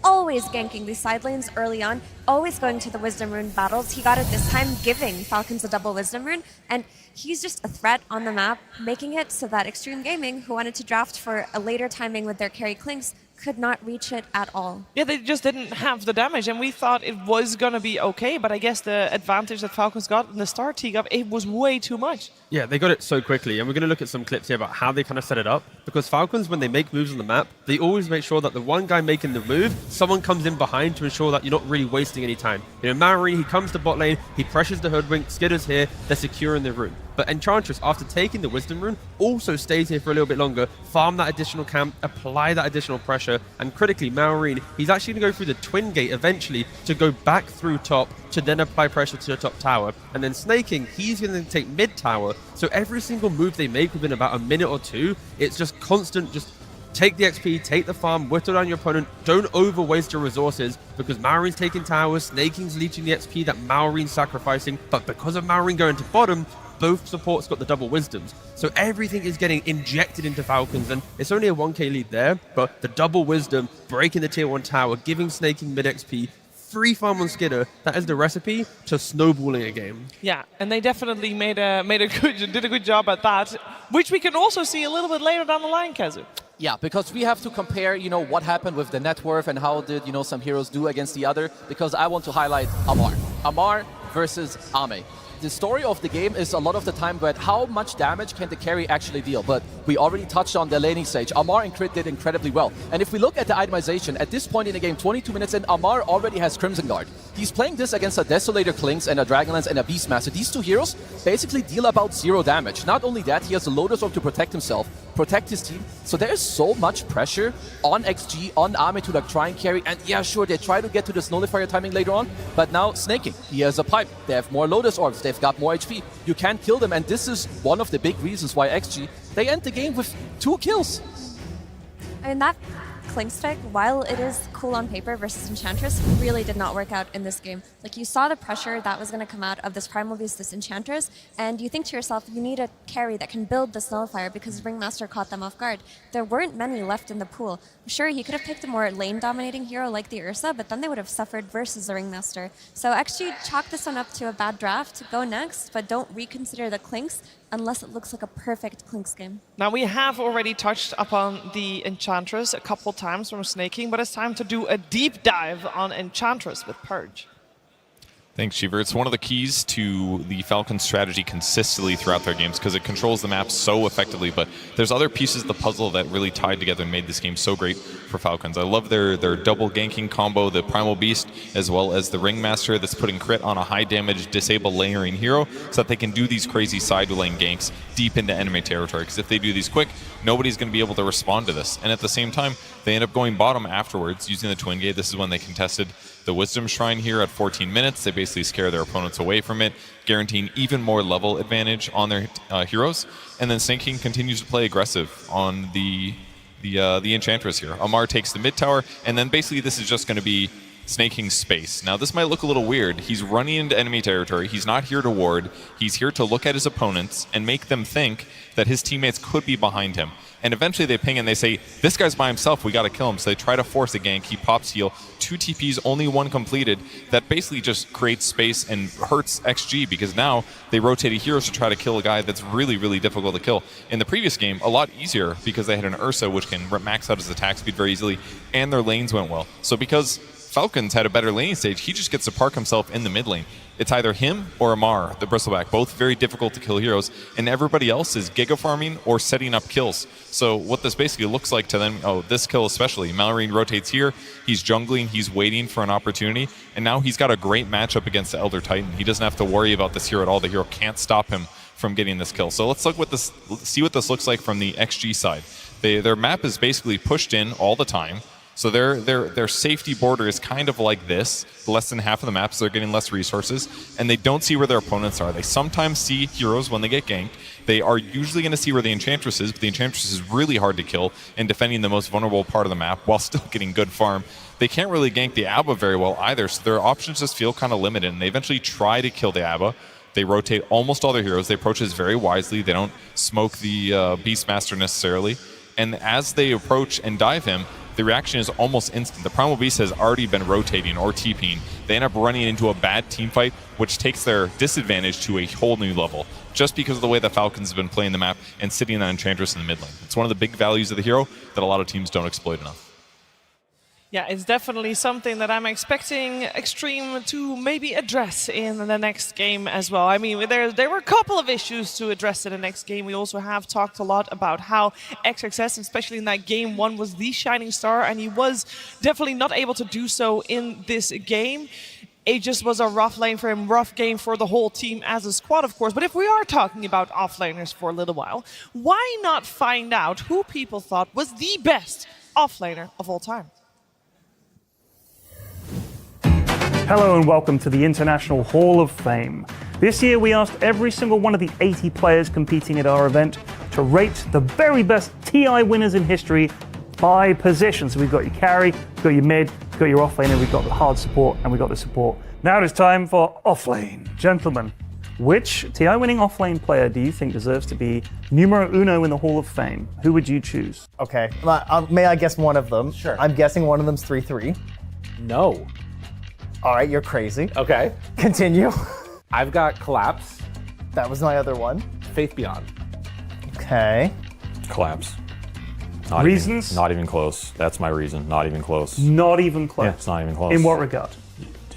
always ganking these side lanes early on, always going to the Wisdom Rune battles. He got it this time, giving Falcons a double Wisdom Rune, and he's just a threat on the map, making it so that Xtreme Gaming, who wanted to draft for a later timing with their carry Clinks, could not reach it at all. Yeah, they just didn't have the damage, and we thought it was going to be okay, but I guess the advantage that Falcons got in the start T-Gap, it was way too much. Yeah, they got it so quickly, and we're going to look at some clips here about how they kind of set it up, because Falcons, when they make moves on the map, they always make sure that the one guy making the move, someone comes in behind to ensure that you're not really wasting any time. You know, Marine, he comes to bot lane, he pressures the Hoodwink, Skitter's here, they're securing the rune. But Enchantress, after taking the Wisdom Rune, also stays here for a little bit longer, farm that additional camp, apply that additional pressure, and critically, Marine, he's actually going to go through the Twin Gate eventually to go back through top to then apply pressure to the top tower. And then Snaking, he's going to take mid tower. So every single move they make within about a minute or two, it's just constant, just take the XP, take the farm, whittle down your opponent, don't over waste your resources, because Maorine's taking towers, Snaking's leeching the XP that Maorine's sacrificing, but because of Maorine going to bottom, both supports got the double wisdoms. So everything is getting injected into Falcons, and it's only a 1k lead there, but the double wisdom, breaking the tier 1 tower, giving Snaking mid XP, free farm on Skitter, that is the recipe to snowballing a game. Yeah, and they definitely did a good job at that, which we can also see a little bit later down the line, Kazu. Yeah, because we have to compare, you know, what happened with the net worth and how did, you know, some heroes do against the other, because I want to highlight Amar. Amar versus Ame. The story of the game is a lot of the time about how much damage can the carry actually deal, but we already touched on the laning stage. Amar and Crit did incredibly well. And if we look at the itemization, at this point in the game, 22 minutes in, Amar already has Crimson Guard. He's playing this against a Desolator Clinks and a Dragonlance and a Beastmaster. These two heroes basically deal about 0 damage. Not only that, he has a Lotus Orb to protect himself, protect his team. So there is so much pressure on XG, on Ame to like try and carry. And yeah, sure, they try to get to this Nullifier timing later on, but now Snaking, he has a pipe. They have more Lotus Orbs, they've got more HP. You can't kill them, and this is one of the big reasons why XG, they end the game with 2 kills. I mean, that Clink Strike, while it is cool on paper versus Enchantress, really did not work out in this game. Like, you saw the pressure that was going to come out of this Primal Beast, this Enchantress, and you think to yourself, you need a carry that can build this Nullifier because Ringmaster caught them off guard. There weren't many left in the pool. Sure, he could have picked a more lane-dominating hero like the Ursa, but then they would have suffered versus the Ringmaster. So XG chalk this one up to a bad draft. Go next, but don't reconsider the Clinks unless it looks like a perfect Clinks game. Now, we have already touched upon the Enchantress a couple times from Snaking, but it's time to do a deep dive on Enchantress with Purge. Thanks, Shiver. It's one of the keys to the Falcons' strategy consistently throughout their games because it controls the map so effectively, but there's other pieces of the puzzle that really tied together and made this game so great for Falcons. I love their double ganking combo, the Primal Beast, as well as the Ringmaster that's putting crit on a high damage disable layering hero so that they can do these crazy side lane ganks deep into enemy territory, because if they do these quick, nobody's going to be able to respond to this. And at the same time, they end up going bottom afterwards using the Twin Gate. This is when they contested the Wisdom Shrine here at 14 minutes. They basically scare their opponents away from it, guaranteeing even more level advantage on their heroes. And then Snake King continues to play aggressive on the Enchantress here. Amar takes the mid tower, and then basically this is just going to be Snake King's space. Now this might look a little weird. He's running into enemy territory. He's not here to ward. He's here to look at his opponents and make them think that his teammates could be behind him. And eventually they ping and they say, this guy's by himself, we gotta kill him. So they try to force a gank, he pops heal, 2 TPs, only 1 completed. That basically just creates space and hurts XG because now they rotated heroes to try to kill a guy that's really, really difficult to kill. In the previous game, a lot easier because they had an Ursa which can max out his attack speed very easily, and their lanes went well. So because Falcons had a better laning stage, he just gets to park himself in the mid lane. It's either him or Amar, the Bristleback, both very difficult to kill heroes, and everybody else is giga farming or setting up kills. So what this basically looks like to them, this kill especially, Mallory rotates here, he's jungling, he's waiting for an opportunity, and now he's got a great matchup against the Elder Titan. He doesn't have to worry about this hero at all. The hero can't stop him from getting this kill. So let's see what this looks like from the XG side. Their map is basically pushed in all the time. So their safety border is kind of like this, less than half of the map, so they're getting less resources, and they don't see where their opponents are. They sometimes see heroes when they get ganked. They are usually going to see where the Enchantress is, but the Enchantress is really hard to kill in defending the most vulnerable part of the map while still getting good farm. They can't really gank the Abba very well either, so their options just feel kind of limited, and they eventually try to kill the Abba. They rotate almost all their heroes. They approach this very wisely. They don't smoke the Beastmaster necessarily. And as they approach and dive him, the reaction is almost instant. The Primal Beast has already been rotating or TPing. They end up running into a bad team fight, which takes their disadvantage to a whole new level, just because of the way the Falcons have been playing the map and sitting on Enchantress in the mid lane. It's one of the big values of the hero that a lot of teams don't exploit enough. Yeah, it's definitely something that I'm expecting Xtreme to maybe address in the next game as well. I mean, there were a couple of issues to address in the next game. We also have talked a lot about how XXS, especially in that game 1, was the shining star, and he was definitely not able to do so in this game. It just was a rough lane for him, rough game for the whole team as a squad, of course. But if we are talking about offlaners for a little while, why not find out who people thought was the best offlaner of all time? Hello and welcome to the International Hall of Fame. This year we asked every single one of the 80 players competing at our event to rate the very best TI winners in history by position. So we've got your carry, we've got your mid, we've got your offlaner, we've got the hard support, and we've got the support. Now it's time for offlane. Gentlemen, which TI winning offlane player do you think deserves to be numero uno in the Hall of Fame? Who would you choose? Okay, may I guess one of them? Sure. I'm guessing one of them's 3-3. No. All right, you're crazy. Okay. Continue. I've got Collapse. That was my other one. Faith Beyond. Okay. Collapse. Reasons? Not even close. That's my reason. Not even close. Not even close? Yeah, it's not even close. In what regard?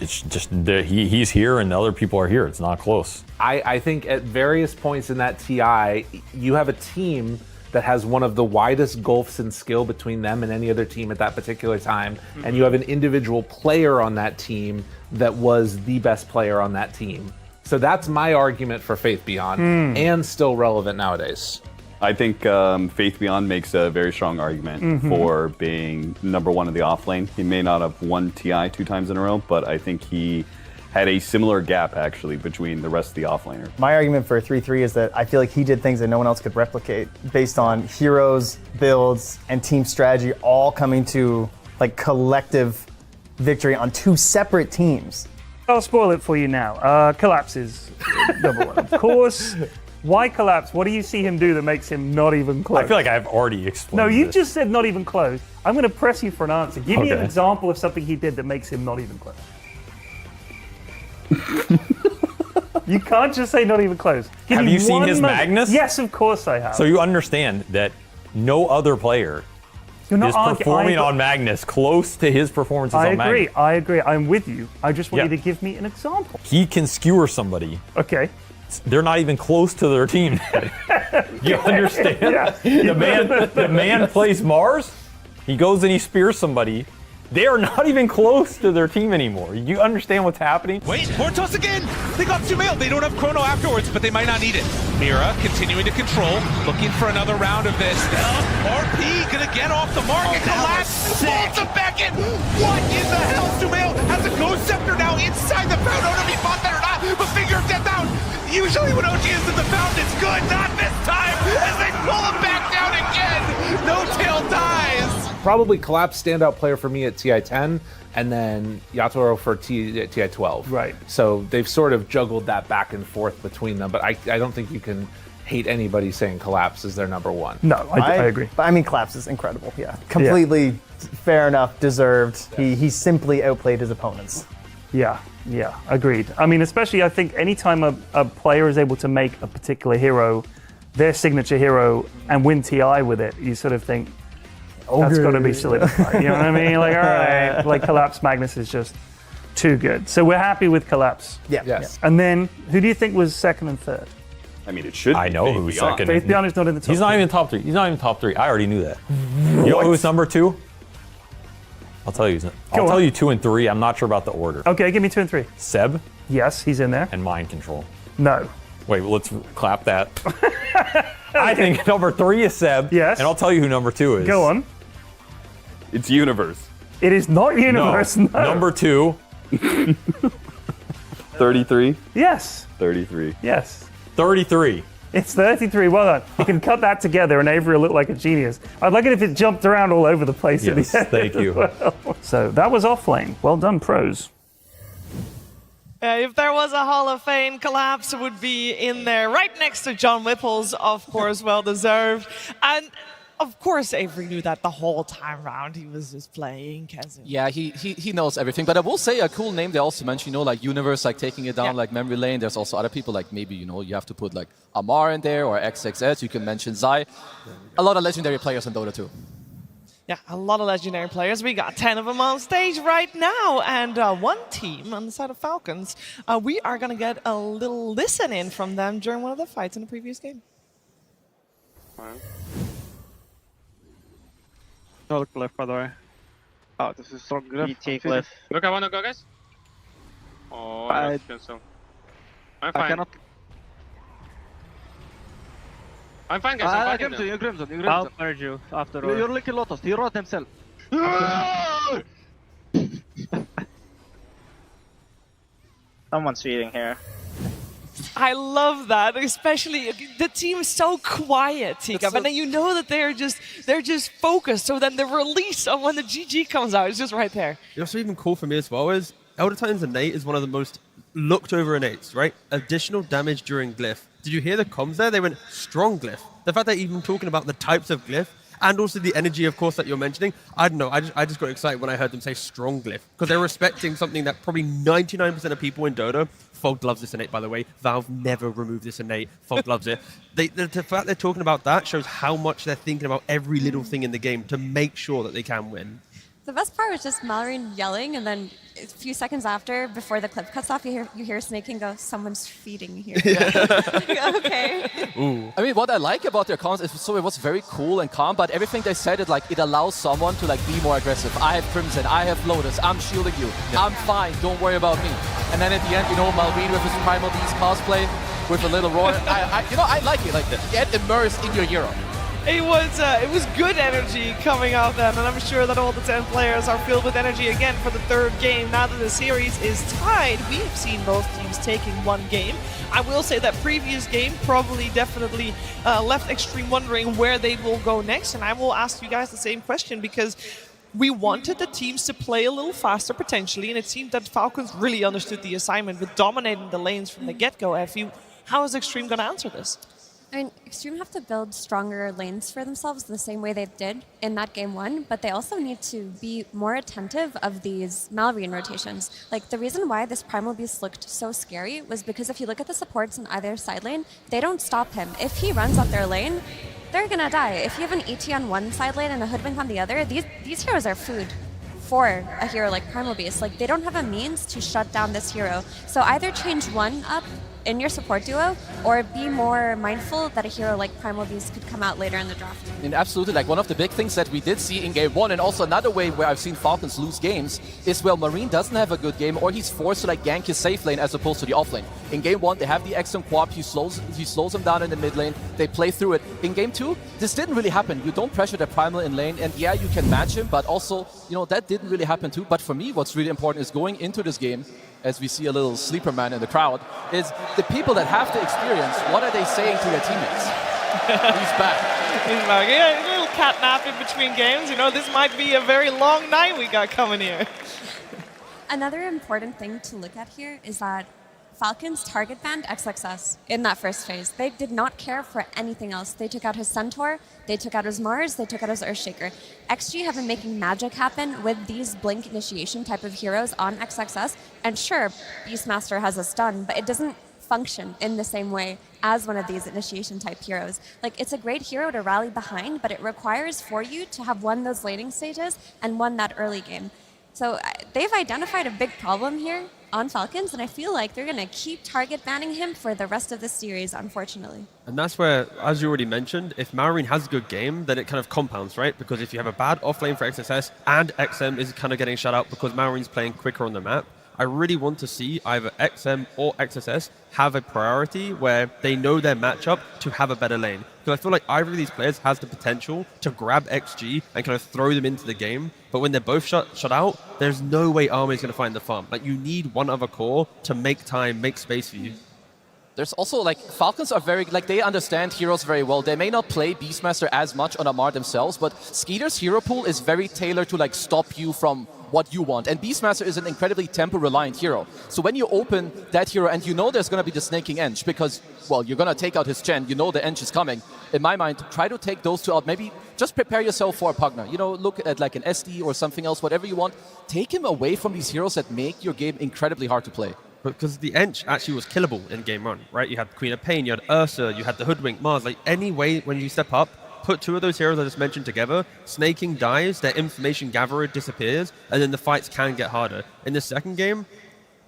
It's just he's here and the other people are here. It's not close. I think at various points in that TI, you have a team that has one of the widest gulfs in skill between them and any other team at that particular time. And you have an individual player on that team that was the best player on that team. So that's my argument for Faith Beyond, and still relevant nowadays. I think Faith Beyond makes a very strong argument for being number one in the offlane. He may not have won TI 2 times in a row, but I think he had a similar gap actually between the rest of the offlaners. My argument for 3-3 is that I feel like he did things that no one else could replicate based on heroes, builds, and team strategy all coming to like collective victory on 2 separate teams. I'll spoil it for you now. Collapse is number 1, of course. Why Collapse? What do you see him do that makes him not even close? I feel like I've already explained No, you this. just said not even close. I'm going to press you for an answer. Give me an example of something he did that makes him not even close. You can't just say not even close. Have you seen his Magnus? Yes, of course I have. So you understand that no other player You're not is arguing. performing on Magnus close to his performances on Magnus. I agree. I'm with you. I just want you to give me an example. He can skewer somebody. Okay. They're not even close to their team. You understand? The man plays Mars. He goes and he spears somebody. They are not even close to their team anymore. You understand what's happening? Wait, Mortos again! They got Sumail. They don't have Chrono afterwards, but they might not need it. Mira continuing to control, looking for another round of this. RP gonna get off the mark and collapse. Bolts him back in. What in the hell? Sumail has a Ghost Scepter now inside the fountain. I don't know if he fought that or not, but Finger of Death down. Usually when OG is in the fountain, it's good. Not this time, as they pull him back down again. No Tail dies. Probably Collapse standout player for me at TI-10, and then Yatoro for TI-12. Right. So they've sort of juggled that back and forth between them, but I don't think you can hate anybody saying Collapse is their number one. No, I agree. But I mean, Collapse is incredible. Yeah, completely fair enough, deserved. He simply outplayed his opponents. Yeah, agreed. I mean, especially I think anytime a player is able to make a particular hero their signature hero and win TI with it, you sort of think, that's got to be solidified. You know what I mean? Like, all right, like Collapse Magnus is just too good. So we're happy with Collapse. Yeah. Yes. And then, who do you think was second and third? I mean, it should be. I know who's second. Faith Beyond is not in the top He's not three. even top three. He's not even top three. I already knew that. You know who's number two? I'll tell you. I'll tell you 2 and 3. I'm not sure about the order. Okay, give me 2 and 3. Seb. Yes, he's in there. And Mind Control. No. Wait, let's clap that. I think number 3 is Seb. Yes. And I'll tell you who number 2 is. Go on. It's Universe. It is not Universe. No. Number 2. 33. Yes. 33. Yes. 33. It's 33. Well done. You can cut that together, and Avery will look like a genius. I'd like it if it jumped around all over the place. Yes, at the end thank you. well. So that was Offlane. Well done, pros. If there was a Hall of Fame, Collapse would be in there, right next to John Whipples, of course, well deserved. And of course, Avery knew that the whole time round he was just playing. Yeah, he knows everything. But I will say a cool name they also mentioned, like Universe, like taking it down, like Memory Lane. There's also other people, like maybe, you have to put like Amar in there or XXS. You can mention Zai. A lot of legendary players in Dota 2. Yeah, a lot of legendary players. We got 10 of them on stage right now. And one team on the side of Falcons, we are going to get a little listen in from them during one of the fights in the previous game. No Glyph, by the way. Oh, this is so good. BT Glyph. Look, I wanna go, guys. Oh, I cancel. I'm fine. I cannot. I'm fine, guys. I'm fine. You Crimson. I'll purge you after all. You're like a Lotus. He wrote himself. Someone's feeding here. I love that, especially the team is so quiet, Tika, but then you know that they're just focused. So then the release of when the GG comes out is just right there. You know what's even cool for me as well is Elder Titan's innate is one of the most looked over innates, right? Additional damage during glyph. Did you hear the comms there? They went strong glyph. The fact they're even talking about the types of glyph and also the energy, of course, that you're mentioning. I don't know. I just got excited when I heard them say strong glyph because they're respecting something that probably 99% of people in Dota. Fog loves this innate, by the way. Valve never removed this innate. Fog loves it. The fact they're talking about that shows how much they're thinking about every little thing in the game to make sure that they can win. The best part was just Mallory yelling, and then a few seconds after, before the clip cuts off, you hear Snake and go, "Someone's feeding here." Okay. Ooh. I mean, what I like about their comments is it was very cool and calm, but everything they said, it allows someone to be more aggressive. I have Crimson, I have Lotus, I'm shielding you, I'm fine, don't worry about me. And then at the end, Malvine with his Primal Beast cosplay with a little roar. I like it. Get immersed in your hero. It was good energy coming out then, and I'm sure that all the 10 players are filled with energy again for the third game. Now that the series is tied, we have seen both teams taking one game. I will say that previous game definitely left Xtreme wondering where they will go next, and I will ask you guys the same question because we wanted the teams to play a little faster potentially, and it seemed that Falcons really understood the assignment with dominating the lanes from the get-go. How is Xtreme going to answer this? I mean, Xtreme have to build stronger lanes for themselves the same way they did in that game 1, but they also need to be more attentive of these Malrine rotations. The reason why this Primal Beast looked so scary was because if you look at the supports in either side lane, they don't stop him. If he runs up their lane, they're gonna die. If you have an ET on one side lane and a Hoodwink on the other, these heroes are food for a hero like Primal Beast. Like, they don't have a means to shut down this hero. So either change one up in your support duo, or be more mindful that a hero like Primal Beast could come out later in the draft. And absolutely, like one of the big things that we did see in game one, and also another way where I've seen Falcons lose games, is where Marine doesn't have a good game, or he's forced to like gank his safe lane as opposed to the off lane. In game one, they have the Xtreme Quap, he slows him down in the mid lane, they play through it. In game two, this didn't really happen. You don't pressure the Primal in lane, and yeah, you can match him, but also, you know, that didn't really happen too. But for me, what's really important is going into this game, as we see a little sleeper man in the crowd, is the people that have the experience, what are they saying to their teammates? He's back. He's back. Yeah, a little cat nap in between games. You know, this might be a very long night we got coming here. Another important thing to look at here is that Falcons target banned XXS in that first phase. They did not care for anything else. They took out his Centaur, they took out his Mars, they took out his Earthshaker. XG have been making magic happen with these Blink initiation type of heroes on XXS, and sure, Beastmaster has a stun, but it doesn't function in the same way as one of these initiation type heroes. Like, it's a great hero to rally behind, but it requires for you to have won those laning stages and won that early game. So they've identified a big problem here on Falcons, and I feel like they're going to keep target banning him for the rest of the series, unfortunately. And that's where, as you already mentioned, if Marine has a good game, then it kind of compounds, right? Because if you have a bad offlane for XSS and XM is kind of getting shut out because Marine's playing quicker on the map, I really want to see either XM or XSS have a priority where they know their matchup to have a better lane. Because I feel like either of these players has the potential to grab XG and kind of throw them into the game. But when they're both shut out, there's no way Army's going to find the farm. Like, you need one other core to make time, make space for you. There's also, like, Falcons are very, like, they understand heroes very well. They may not play Beastmaster as much on Amar themselves, but Skeeter's hero pool is very tailored to, like, stop you from what you want. And Beastmaster is an incredibly tempo-reliant hero. So when you open that hero and you know there's going to be the snaking Eng because, well, you're going to take out his Chen, you know the Eng is coming. In my mind, try to take those two out. Maybe just prepare yourself for a Pugner. You know, look at like an SD or something else, whatever you want. Take him away from these heroes that make your game incredibly hard to play. Because the Ench actually was killable in game one, right? You had Queen of Pain, you had Ursa, you had the Hoodwink, Mars. Like, any way when you step up, put two of those heroes I just mentioned together, snaking dies, their information gatherer disappears, and then the fights can get harder. In the second game,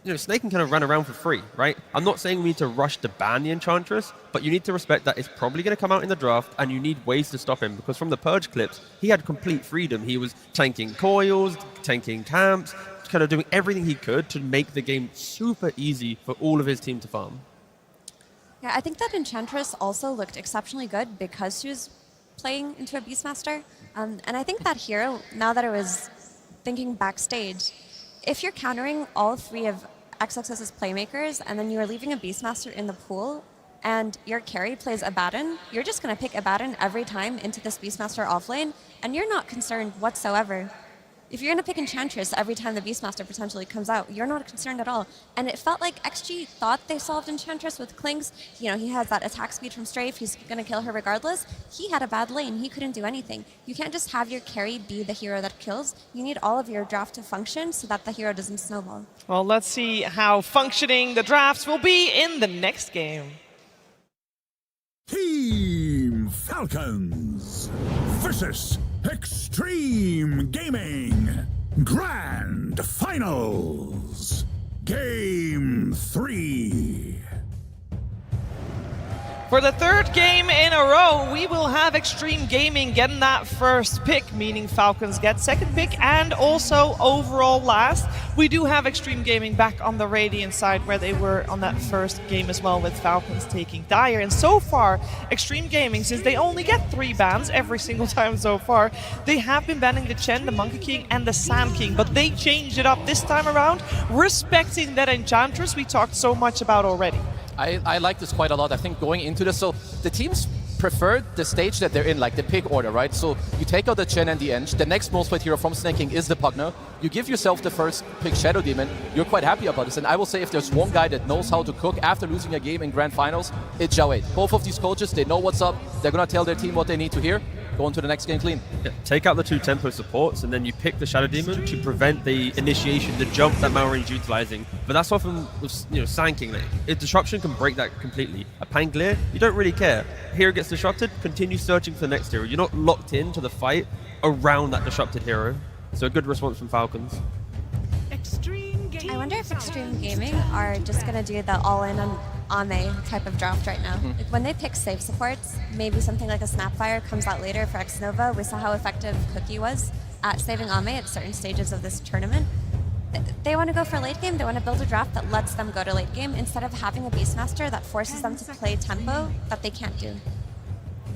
you know, snaking kind of ran around for free, right? I'm not saying we need to rush to ban the Enchantress, but you need to respect that it's probably going to come out in the draft, and you need ways to stop him, because from the Purge clips, he had complete freedom. He was tanking coils, tanking camps, kind of doing everything he could to make the game super easy for all of his team to farm. Yeah, I think that Enchantress also looked exceptionally good because she was playing into a Beastmaster. And I think that hero, now that I was thinking backstage, if you're countering all three of XXS's playmakers and then you're leaving a Beastmaster in the pool and your carry plays Abaddon, you're just going to pick Abaddon every time into this Beastmaster offlane, and you're not concerned whatsoever. If you're going to pick Enchantress every time the Beastmaster potentially comes out, you're not concerned at all. And it felt like XG thought they solved Enchantress with Klings. You know, he has that attack speed from Strafe. He's going to kill her regardless. He had a bad lane. He couldn't do anything. You can't just have your carry be the hero that kills. You need all of your draft to function so that the hero doesn't snowball. Well, let's see how functioning the drafts will be in the next game. Team Falcons versus Xtreme Gaming Grand Finals Game 3. For the third game in a row, we will have Xtreme Gaming getting that first pick, meaning Falcons get second pick and also overall last. We do have Xtreme Gaming back on the Radiance side where they were on that first game as well, with Falcons taking Dire. And so far, Xtreme Gaming, since they only get 3 bans every single time so far, they have been banning the Chen, the Monkey King and the Sand King, but they changed it up this time around, respecting that Enchantress we talked so much about already. I like this quite a lot. I think going into this, so the teams preferred the stage that they're in, like the pick order, right? So you take out the Chen and the Eng. The next most played hero from Snaking is the Pugner. You give yourself the first pick Shadow Demon. You're quite happy about this. And I will say if there's one guy that knows how to cook after losing a game in Grand Finals, it's Jawade. Both of these coaches, they know what's up. They're going to tell their team what they need to hear. go into the next game clean. Yeah, take out the 2 tempo supports, and then you pick the Shadow Demon to prevent the initiation, the jump that Malraine's utilizing. But that's often with Sand King. A disruption can break that completely. A Pangolier, you don't really care. Hero gets disrupted, continue searching for the next hero. You're not locked into the fight around that disrupted hero. So a good response from Falcons. I wonder if Xtreme Gaming are just going to do the all-in on Ame type of draft right now. Like when they pick save supports, maybe something like a Snapfire comes out later for Xnova. We saw how effective Cookie was at saving Ame at certain stages of this tournament. They want to go for late game. They want to build a draft that lets them go to late game instead of having a Beastmaster that forces them to play tempo that they can't do.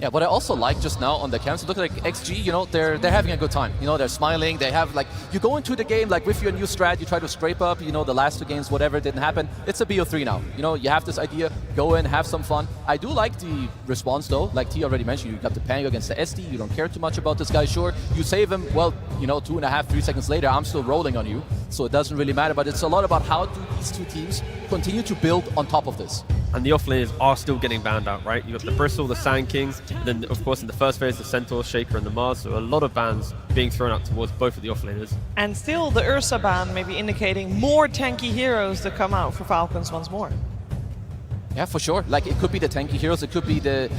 Yeah, what I also like just now on the camps, look like XG, they're having a good time. They're smiling. They have you go into the game like with your new strat, you try to scrape up, the last 2 games, whatever didn't happen. It's a BO3 now. You have this idea, go in, have some fun. I do like the response though, like T already mentioned, you got the Pango against the SD, you don't care too much about this guy, sure. You save him, well, 2.5, 3 seconds later, I'm still rolling on you. So it doesn't really matter, but it's a lot about how do these 2 teams continue to build on top of this. And the offlaners are still getting banned out, right? You got the Bristle, the Sand King, and then of course in the first phase the Centaur, Shaker, and the Mars. So a lot of bans being thrown out towards both of the offlaners. And still the Ursa ban maybe indicating more tanky heroes to come out for Falcons once more. Yeah, for sure. Like it could be the tanky heroes, it could be the...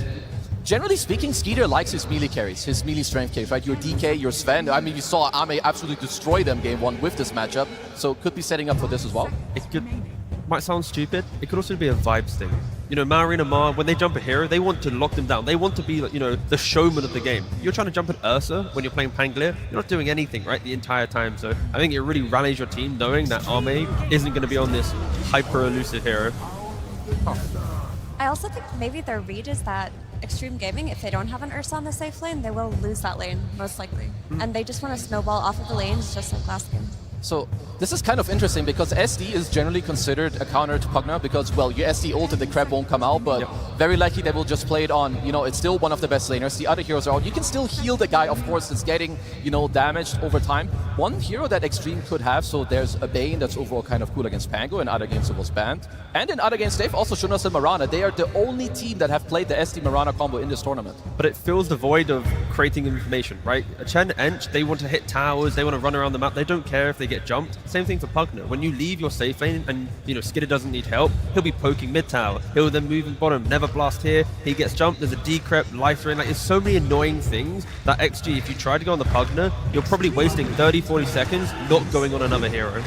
Generally speaking, Skeeter likes his melee carries, his melee strength carries, right? Your DK, your Sven. I mean, you saw Ame absolutely destroy them game 1 with this matchup. So could be setting up for this as well. It could... Might sound stupid, it could also be a vibes thing. Malrine and Mar, when they jump a hero, they want to lock them down. They want to be, the showman of the game. You're trying to jump an Ursa when you're playing Pangolier, you're not doing anything, right, the entire time. So I think it really rallies your team knowing that Ame isn't going to be on this hyper-elusive hero. I also think maybe their read is that Xtreme Gaming, if they don't have an Ursa on the safe lane, they will lose that lane, most likely. And they just want to snowball off of the lanes just like last game. So this is kind of interesting because SD is generally considered a counter to Pugna because, well, your SD ult and the crab won't come out, but very likely they will just play it on, it's still one of the best laners. The other heroes are out. You can still heal the guy, of course, that's getting, damaged over time. One hero that Xtreme could have, so there's a Bane that's overall kind of cool against Pango. In other games it was banned. And in other games they've also shown us the Mirana. They are the only team that have played the SD Mirana combo in this tournament. But it fills the void of creating information, right? Chen and Ench, they want to hit towers, they want to run around the map, they don't care if they get jumped. Same thing for Pugna. When you leave your safe lane and Skidder doesn't need help, he'll be poking mid tower. He'll then move in bottom, never blast here. He gets jumped. There's a decrep, life drain. There's so many annoying things that XG, if you try to go on the Pugna, you're probably wasting 30-40 seconds not going on another hero.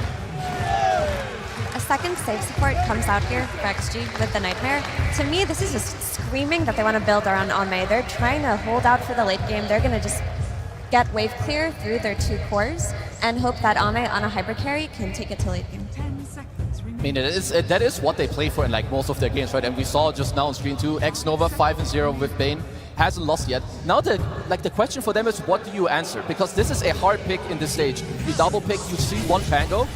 A second save support comes out here for XG with the Nightmare. To me, this is just screaming that they want to build around Ame. They're trying to hold out for the late game. They're going to just get wave clear through their 2 cores and hope that Ame on a hybrid carry can take it to late game. I mean, that is what they play for in most of their games, right? And we saw just now on screen too, Xnova 5-0 with Bane, hasn't lost yet. Now the question for them is, what do you answer? Because this is a hard pick in this stage. You double pick, you see one Pango.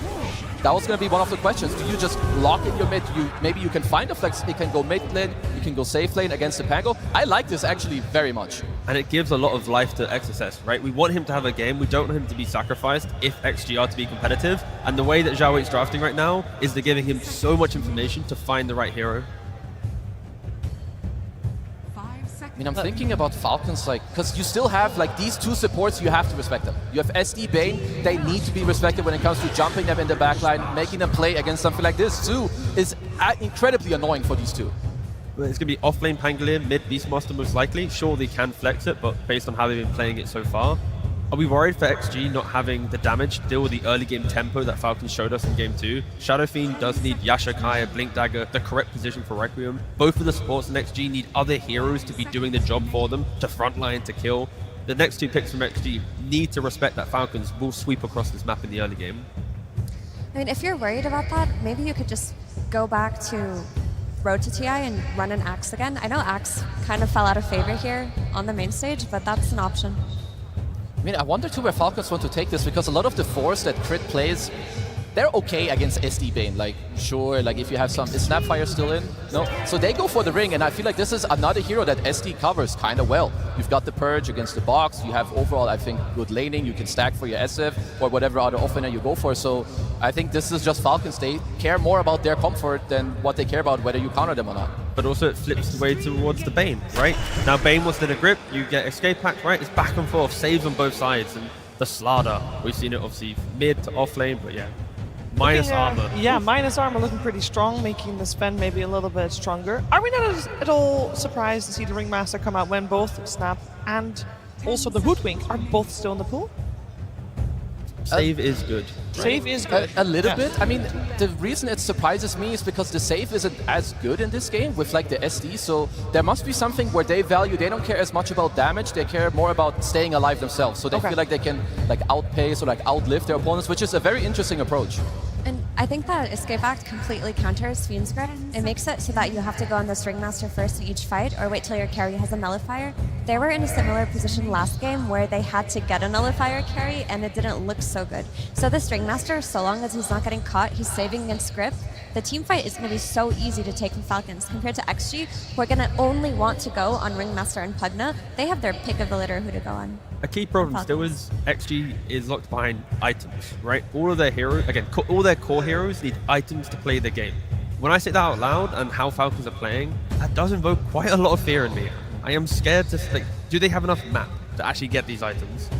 That was going to be one of the questions. Do you just lock in your mid? Maybe you can find a flex. It can go mid lane, you can go safe lane against the Pango. I like this actually very much. And it gives a lot of life to XSS, right? We want him to have a game. We don't want him to be sacrificed if XG are to be competitive. And the way that Zhao Weight's drafting right now is they're giving him so much information to find the right hero. I mean, I'm thinking about Falcons, because you still have, these 2 supports, you have to respect them. You have SD, Bane, they need to be respected when it comes to jumping them in the backline, making them play against something like this, too, is incredibly annoying for these 2. It's going to be off-lane Pangolier, mid Beastmaster most likely. Sure, they can flex it, but based on how they've been playing it so far, are we worried for XG not having the damage to deal with the early game tempo that Falcons showed us in game 2? Shadow Fiend does need Yasha Kai, Blink Dagger, the correct position for Requiem. Both of the supports in XG need other heroes to be doing the job for them, to frontline, to kill. The next 2 picks from XG need to respect that Falcons will sweep across this map in the early game. I mean, if you're worried about that, maybe you could just go back to Road to TI and run an Axe again. I know Axe kind of fell out of favor here on the main stage, but that's an option. I mean, I wonder too where Falcons want to take this, because a lot of the force that Crit plays, they're okay against SD Bane. Sure, if you have some... Is Snapfire still in? No? So they go for the ring, and I feel like this is another hero that SD covers kind of well. You've got the Purge against the box, you have overall, I think, good laning, you can stack for your SF, or whatever other offlaner you go for, so I think this is just Falcons. They care more about their comfort than what they care about whether you counter them or not. but also it flips the way towards the Bane, right? Now Bane was in a grip, you get escape pack, right? It's back and forth, saves on both sides, and the Slaughter, we've seen it obviously mid to off lane, but yeah. Minus armor. Yeah, minus armor looking pretty strong, making the Sven maybe a little bit stronger. Are we not at all surprised to see the Ringmaster come out when both Snap and also the Hoodwink are both still in the pool? Save is good. Right? Save is good. A little bit. I mean, the reason it surprises me is because the save isn't as good in this game with like the SD, so there must be something where they don't care as much about damage, they care more about staying alive themselves. So they feel like they can like outpace or like outlive their opponents, which is a very interesting approach. And I think that Escape Act completely counters Fiend's Grip. It makes it so that you have to go on this Ringmaster first in each fight, or wait till your carry has a nullifier. They were in a similar position last game where they had to get a nullifier carry, and it didn't look so good. So this Ringmaster, so long as he's not getting caught, he's saving against Grip, the team fight is going to be so easy to take from Falcons compared to XG, who are going to only want to go on Ringmaster and Pugna. They have their pick of the litter who to go on. A key problem still is XG is locked behind items, right? All of their heroes, again, all their core heroes need items to play the game. When I say that out loud and how Falcons are playing, that does invoke quite a lot of fear in me. I am scared to think, do they have enough map to actually get these items?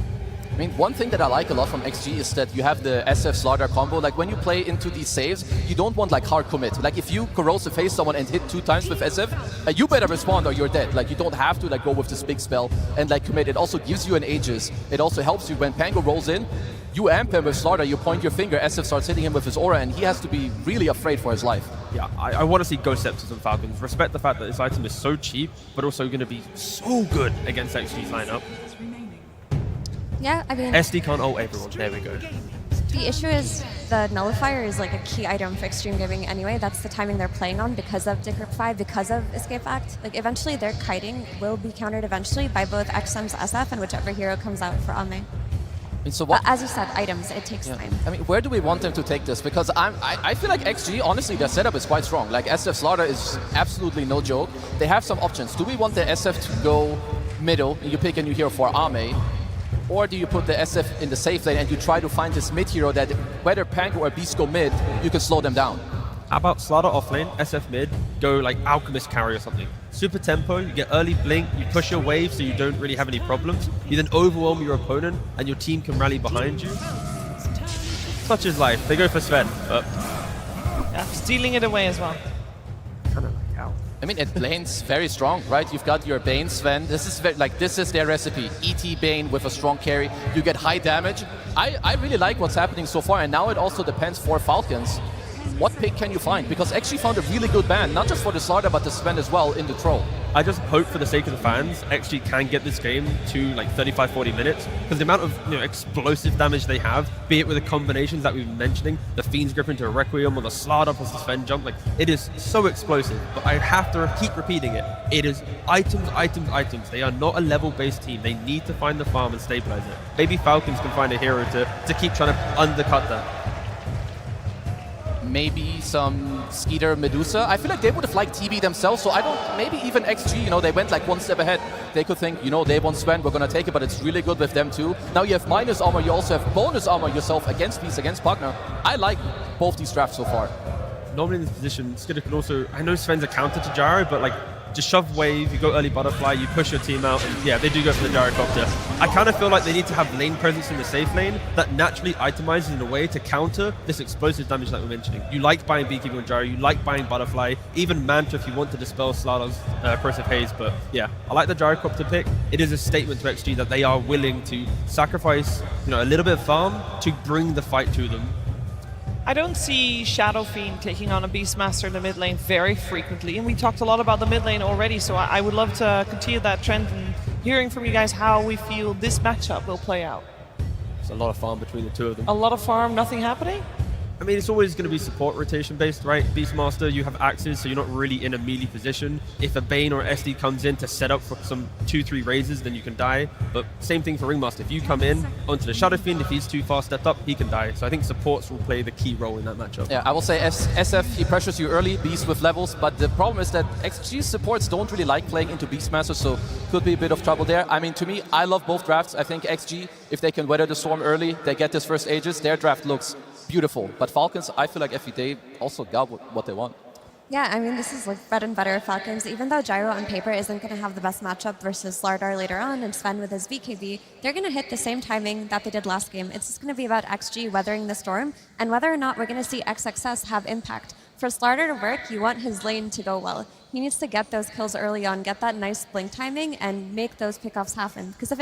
I mean, one thing that I like a lot from XG is that you have the SF Slaughter combo. Like when you play into these saves, you don't want like hard commit. Like if you corrosive phase someone and hit 2 times with SF, you better respond or you're dead. Like you don't have to like go with this big spell and like commit. It also gives you an Aegis. It also helps you when Pango rolls in. You amp him with Slaughter, you point your finger, SF starts hitting him with his aura, and he has to be really afraid for his life. Yeah, I want to see Ghost Scepters on Falcons. Respect the fact that this item is so cheap, but also going to be so good against XG's lineup. Yeah, I mean... SD can't ult everyone. There we go. The issue is the Nullifier is like a key item for Xtreme Gaming anyway. That's the timing they're playing on because of Decrypt 5, because of Escape Act. Like eventually their kiting will be countered eventually by both XM's SF and whichever hero comes out for Ame. So what, but as you said, items, it takes time. I mean, where do we want them to take this? Because I feel like XG, honestly, their setup is quite strong. Like SF Slaughter is absolutely no joke. They have some options. Do we want the SF to go middle and you pick a new hero for Ame? Or do you put the SF in the safe lane and you try to find this mid hero that whether Pango or Beast go mid, you can slow them down? How about Slaughter off lane, SF mid, go like Alchemist carry or something. Super tempo, you get early blink, you push your wave so you don't really have any problems. You then overwhelm your opponent and your team can rally behind you. Such is life. They go for Sven, but... Yeah, stealing it away as well. Kind of like how. I mean, lane's very strong, right? You've got your Bane, Sven. This is this is their recipe. ET Bane with a strong carry. You get high damage. I really like what's happening so far, and now it also depends for Falcons. What pick can you find? Because actually found a really good ban, not just for the Slaughter, but the Sven as well in the Troll. I just hope for the sake of the fans, XG can get this game to like 35-40 minutes, because the amount of explosive damage they have, be it with the combinations that we've been mentioning, the Fiend's Grip into a Requiem or the Slaughter plus the Sven jump, like it is so explosive. But I have to keep repeating it. It is items, items, items. They are not a level-based team. They need to find the farm and stabilize it. Maybe Falcons can find a hero to keep trying to undercut that. Maybe some Skeeter Medusa. I feel like they would have liked TB themselves, so I don't, maybe even XG, they went like one step ahead. They could think, they want Sven, we're gonna take it, but it's really good with them too. Now you have minus armor, you also have bonus armor yourself against Beast, against Pugna. I like both these drafts so far. Normally in this position, Skeeter can also, I know Sven's a counter to Gyro, but like, just shove wave, you go early butterfly, you push your team out, and yeah, they do go for the gyrocopter. I kind of feel like they need to have lane presence in the safe lane that naturally itemizes in a way to counter this explosive damage that we're mentioning. You like buying Beekeeper and Gyro, you like buying Butterfly, even Manta if you want to dispel Slaughter's Corrosive Haze, but yeah, I like the gyrocopter pick. It is a statement to XG that they are willing to sacrifice a little bit of farm to bring the fight to them. I don't see Shadow Fiend taking on a Beastmaster in the mid lane very frequently, and we talked a lot about the mid lane already, so I would love to continue that trend and hearing from you guys how we feel this matchup will play out. There's a lot of farm between the two of them. A lot of farm, nothing happening? I mean, it's always going to be support rotation based, right? Beastmaster, you have axes, so you're not really in a melee position. If a Bane or SD comes in to set up for some 2-3 raises, then you can die. But same thing for Ringmaster. If you come in onto the Shadow Fiend, if he's too far stepped up, he can die. So I think supports will play the key role in that matchup. Yeah, I will say SF, he pressures you early, Beast with levels, but the problem is that XG supports don't really like playing into Beastmaster, so could be a bit of trouble there. I mean, to me, I love both drafts. I think XG, if they can weather the storm early, they get this first Aegis, their draft looks beautiful. But Falcons, I feel like they also got what they want. Yeah, I mean, this is like bread and butter Falcons. Even though Gyro on paper isn't going to have the best matchup versus Slardar later on and Sven with his BKB, they're going to hit the same timing that they did last game. It's just going to be about XG weathering the storm and whether or not we're going to see XXS have impact. For Slardar to work, you want his lane to go well. He needs to get those kills early on, get that nice blink timing, and make those pickoffs happen. Because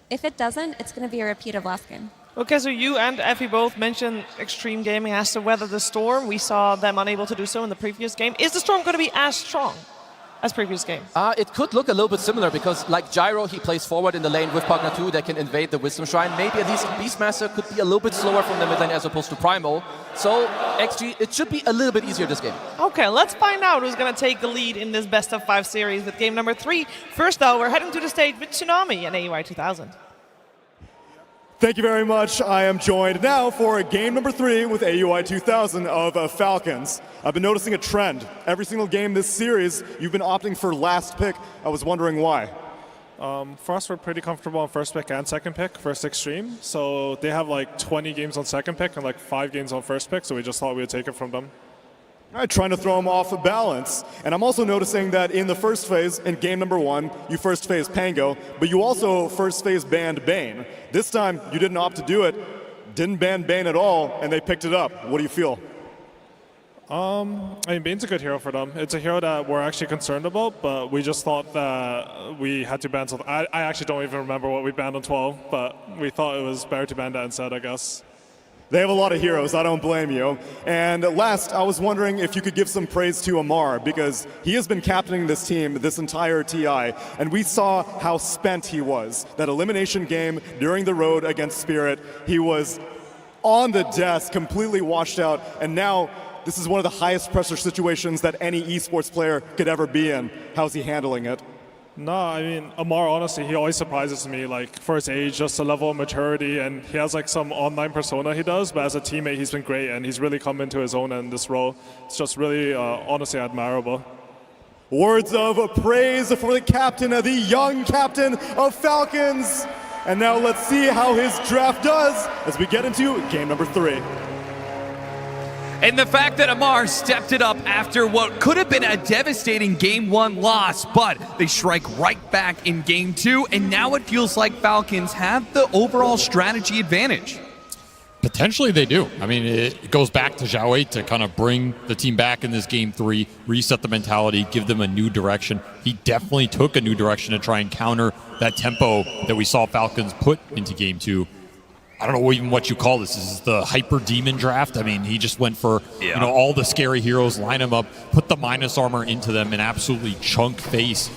if it doesn't, it's going to be a repeat of last game. Okay, so you and Effie both mentioned Xtreme Gaming has to weather the storm. We saw them unable to do so in the previous game. Is the storm going to be as strong as previous game? It could look a little bit similar because, like Gyro, he plays forward in the lane with Pugna 2 that can invade the Wisdom Shrine. Maybe at least Beastmaster could be a little bit slower from the mid lane as opposed to Primal. So XG, it should be a little bit easier this game. Okay, let's find out who's going to take the lead in this best of 5 series with game number 3. First, though, we're heading to the stage with Tsunami and AUI 2000. Thank you very much. I am joined now for game number 3 with AUI 2000 of Falcons. I've been noticing a trend. Every single game this series, you've been opting for last pick. I was wondering why. For us, we're pretty comfortable on first pick and second pick versus Xtreme. So they have like 20 games on second pick and like 5 games on first pick, so we just thought we would take it from them. All right, trying to throw them off of balance. And I'm also noticing that in the first phase, in game number 1, you first phase Pango, but you also first phase banned Bane. This time, you didn't opt to do it, didn't ban Bane at all, and they picked it up. What do you feel? I mean, Bane's a good hero for them. It's a hero that we're actually concerned about, but we just thought that we had to ban something. I actually don't even remember what we banned on 12, but we thought it was better to ban that instead, I guess. They have a lot of heroes, I don't blame you. And last, I was wondering if you could give some praise to Amar, because he has been captaining this team this entire TI, and we saw how spent he was. That elimination game during the road against Spirit, he was on the desk, completely washed out, and now this is one of the highest pressure situations that any esports player could ever be in. How's he handling it? No, I mean, Amar, honestly, he always surprises me, like, for his age, just the level of maturity, and he has, like, some online persona he does, but as a teammate, he's been great, and he's really come into his own in this role. It's just really, honestly, admirable. Words of praise for the captain, the young captain of Falcons. And now let's see how his draft does as we get into game number 3. And the fact that Amar stepped it up after what could have been a devastating Game 1 loss, but they strike right back in Game 2, and now it feels like Falcons have the overall strategy advantage. Potentially they do. I mean, it goes back to Zhao Wei to kind of bring the team back in this Game 3, reset the mentality, give them a new direction. He definitely took a new direction to try and counter that tempo that we saw Falcons put into Game 2. I don't know even what you call this. This is the hyper demon draft. I mean, he just went for you know, all the scary heroes, line them up, put the minus armor into them, and absolutely chunk face.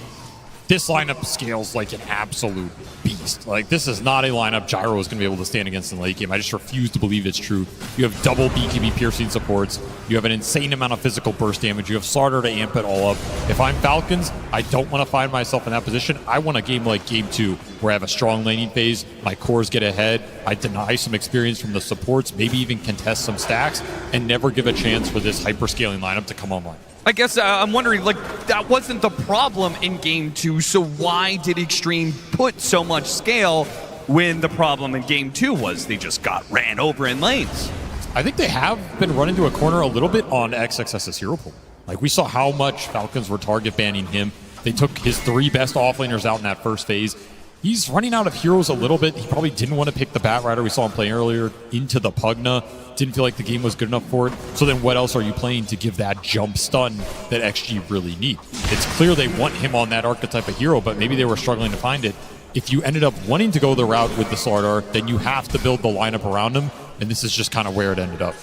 This lineup scales like an absolute beast. Like, this is not a lineup Gyro is going to be able to stand against in the late game. I just refuse to believe it's true. You have double BKB piercing supports. You have an insane amount of physical burst damage. You have Slardar to amp it all up. If I'm Falcons, I don't want to find myself in that position. I want a game like Game 2, where I have a strong laning phase, my cores get ahead, I deny some experience from the supports, maybe even contest some stacks, and never give a chance for this hyper-scaling lineup to come online. I guess I'm wondering, like, that wasn't the problem in Game 2, so why did Xtreme put so much scale when the problem in Game 2 was they just got ran over in lanes? I think they have been run into a corner a little bit on XXS's hero pool. Like, we saw how much Falcons were target banning him. They took his 3 best offlaners out in that first phase. He's running out of heroes a little bit. He probably didn't want to pick the Batrider we saw him play earlier into the Pugna. Didn't feel like the game was good enough for it. So then what else are you playing to give that jump stun that XG really need? It's clear they want him on that archetype of hero, but maybe they were struggling to find it. If you ended up wanting to go the route with the Slardar, then you have to build the lineup around him, and this is just kind of where it ended up.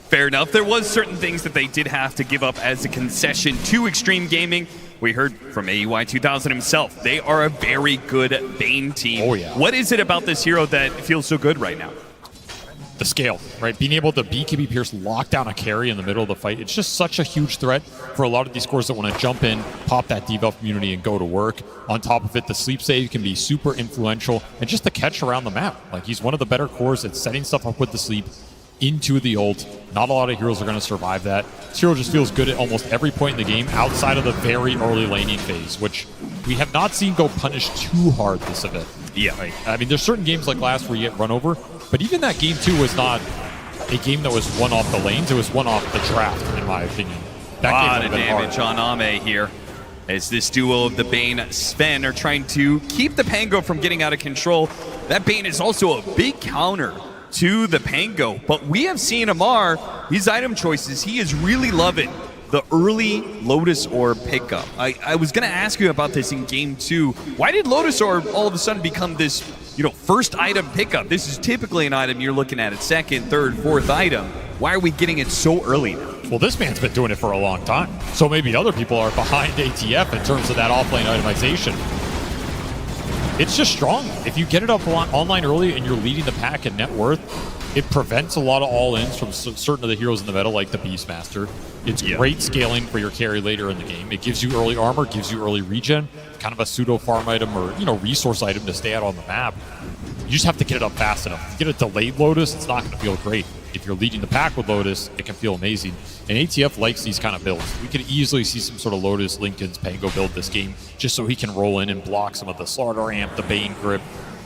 Fair enough. There was certain things that they did have to give up as a concession to Xtreme Gaming. We heard from AUI 2000 himself. They are a very good Bane team. Oh, yeah. What is it about this hero that feels so good right now? The scale, right? Being able to BKB Pierce lock down a carry in the middle of the fight. It's just such a huge threat for a lot of these cores that want to jump in, pop that debuff immunity, and go to work. On top of it, the sleep save can be super influential, and just the catch around the map. Like, he's one of the better cores at setting stuff up with the sleep into the ult. Not a lot of heroes are going to survive that. This hero just feels good at almost every point in the game outside of the very early laning phase, which we have not seen go punish too hard this event. Yeah. Like, I mean, there's certain games like last where you get run over, but even that Game 2 was not a game that was won off the lanes. It was won off the draft, in my opinion. That A lot game of would have been damage hard. on Ame here, as this duo of the Bane Sven are trying to keep the Pango from getting out of control. That Bane is also a big counter to the Pango, but we have seen Amar, his item choices, he is really loving the early Lotus Orb pickup. I was going to ask you about this in game 2. Why did Lotus Orb all of a sudden become this, first item pickup? This is typically an item you're looking at second, third, fourth item. Why are we getting it so early now? Well, this man's been doing it for a long time. So maybe other people are behind ATF in terms of that offlane itemization. It's just strong. If you get it up online early and you're leading the pack in net worth, it prevents a lot of all-ins from certain of the heroes in the meta, like the Beastmaster. It's great scaling for your carry later in the game. It gives you early armor, gives you early regen, kind of a pseudo-farm item or, resource item to stay out on the map. You just have to get it up fast enough. If you get a delayed Lotus, it's not going to feel great. If you're leading the pack with Lotus, it can feel amazing. And ATF likes these kind of builds. We could easily see some sort of Lotus Lincoln's Pango build this game, just so he can roll in and block some of the Slardar Amp, the Bane Grip.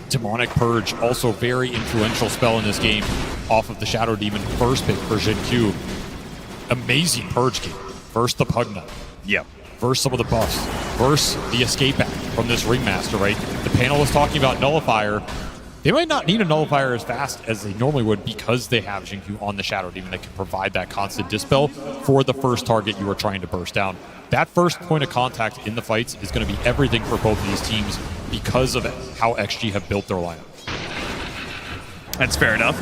Demonic Purge, also very influential spell in this game off of the Shadow Demon first pick for Jin Q. Amazing Purge game. Versus the Pugna. Yep. Versus some of the buffs. Versus the Escape Act from this Ringmaster, right? The panel was talking about Nullifier. They might not need a Nullifier as fast as they normally would because they have Jin Q on the Shadow Demon that can provide that constant dispel for the first target you are trying to burst down. That first point of contact in the fights is going to be everything for both of these teams because of how XG have built their lineup. That's fair enough.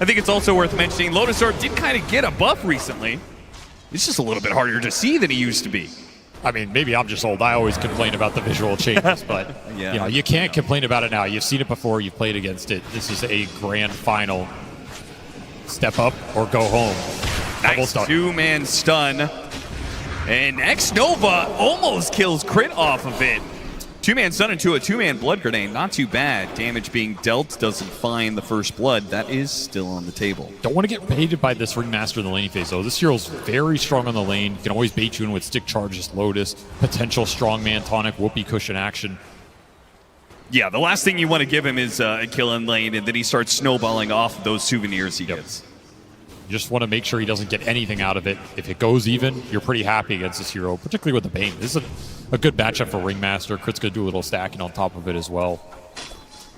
I think it's also worth mentioning Lotus Orb did kind of get a buff recently. It's just a little bit harder to see than he used to be. I mean, maybe I'm just old. I always complain about the visual changes, but you can't complain about it now. You've seen it before. You've played against it. This is a grand final. Step up or go home. Nice two-man stun. And X-Nova almost kills Crit off of it. Two-man stun into a two-man blood grenade. Not too bad. Damage being dealt doesn't find the first blood. That is still on the table. Don't want to get baited by this Ringmaster in the laning phase, though. This hero's very strong on the lane. Can always bait you in with stick charges, Lotus, potential strongman tonic, whoopee cushion action. Yeah, the last thing you want to give him is a kill in lane, and then he starts snowballing off of those souvenirs he gets. You just want to make sure he doesn't get anything out of it. If it goes even, you're pretty happy against this hero, particularly with the Bane. This is a good matchup for Ringmaster. Crit's going to do a little stacking on top of it as well.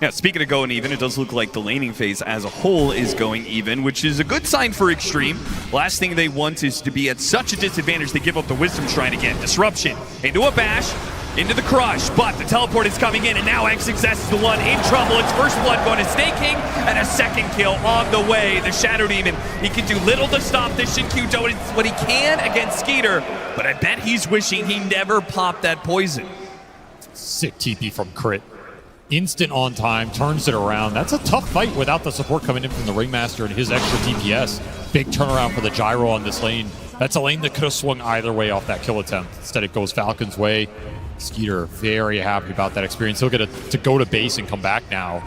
Yeah, speaking of going even, it does look like the laning phase as a whole is going even, which is a good sign for Xtreme. Last thing they want is to be at such a disadvantage they give up the Wisdom Shrine again. Disruption into a bash, into the crush, but the teleport is coming in, and now XXS is the one in trouble. It's first blood going to Snake King, and a second kill on the way. The Shadow Demon, he can do little to stop this Shin Q doing what he can against Skeeter, but I bet he's wishing he never popped that poison. Sick TP from Crit. Instant on time, turns it around. That's a tough fight without the support coming in from the Ringmaster and his extra DPS. Big turnaround for the Gyro on this lane. That's a lane that could have swung either way off that kill attempt. Instead, it goes Falcon's way. Skeeter very happy about that experience. He'll get to go to base and come back now.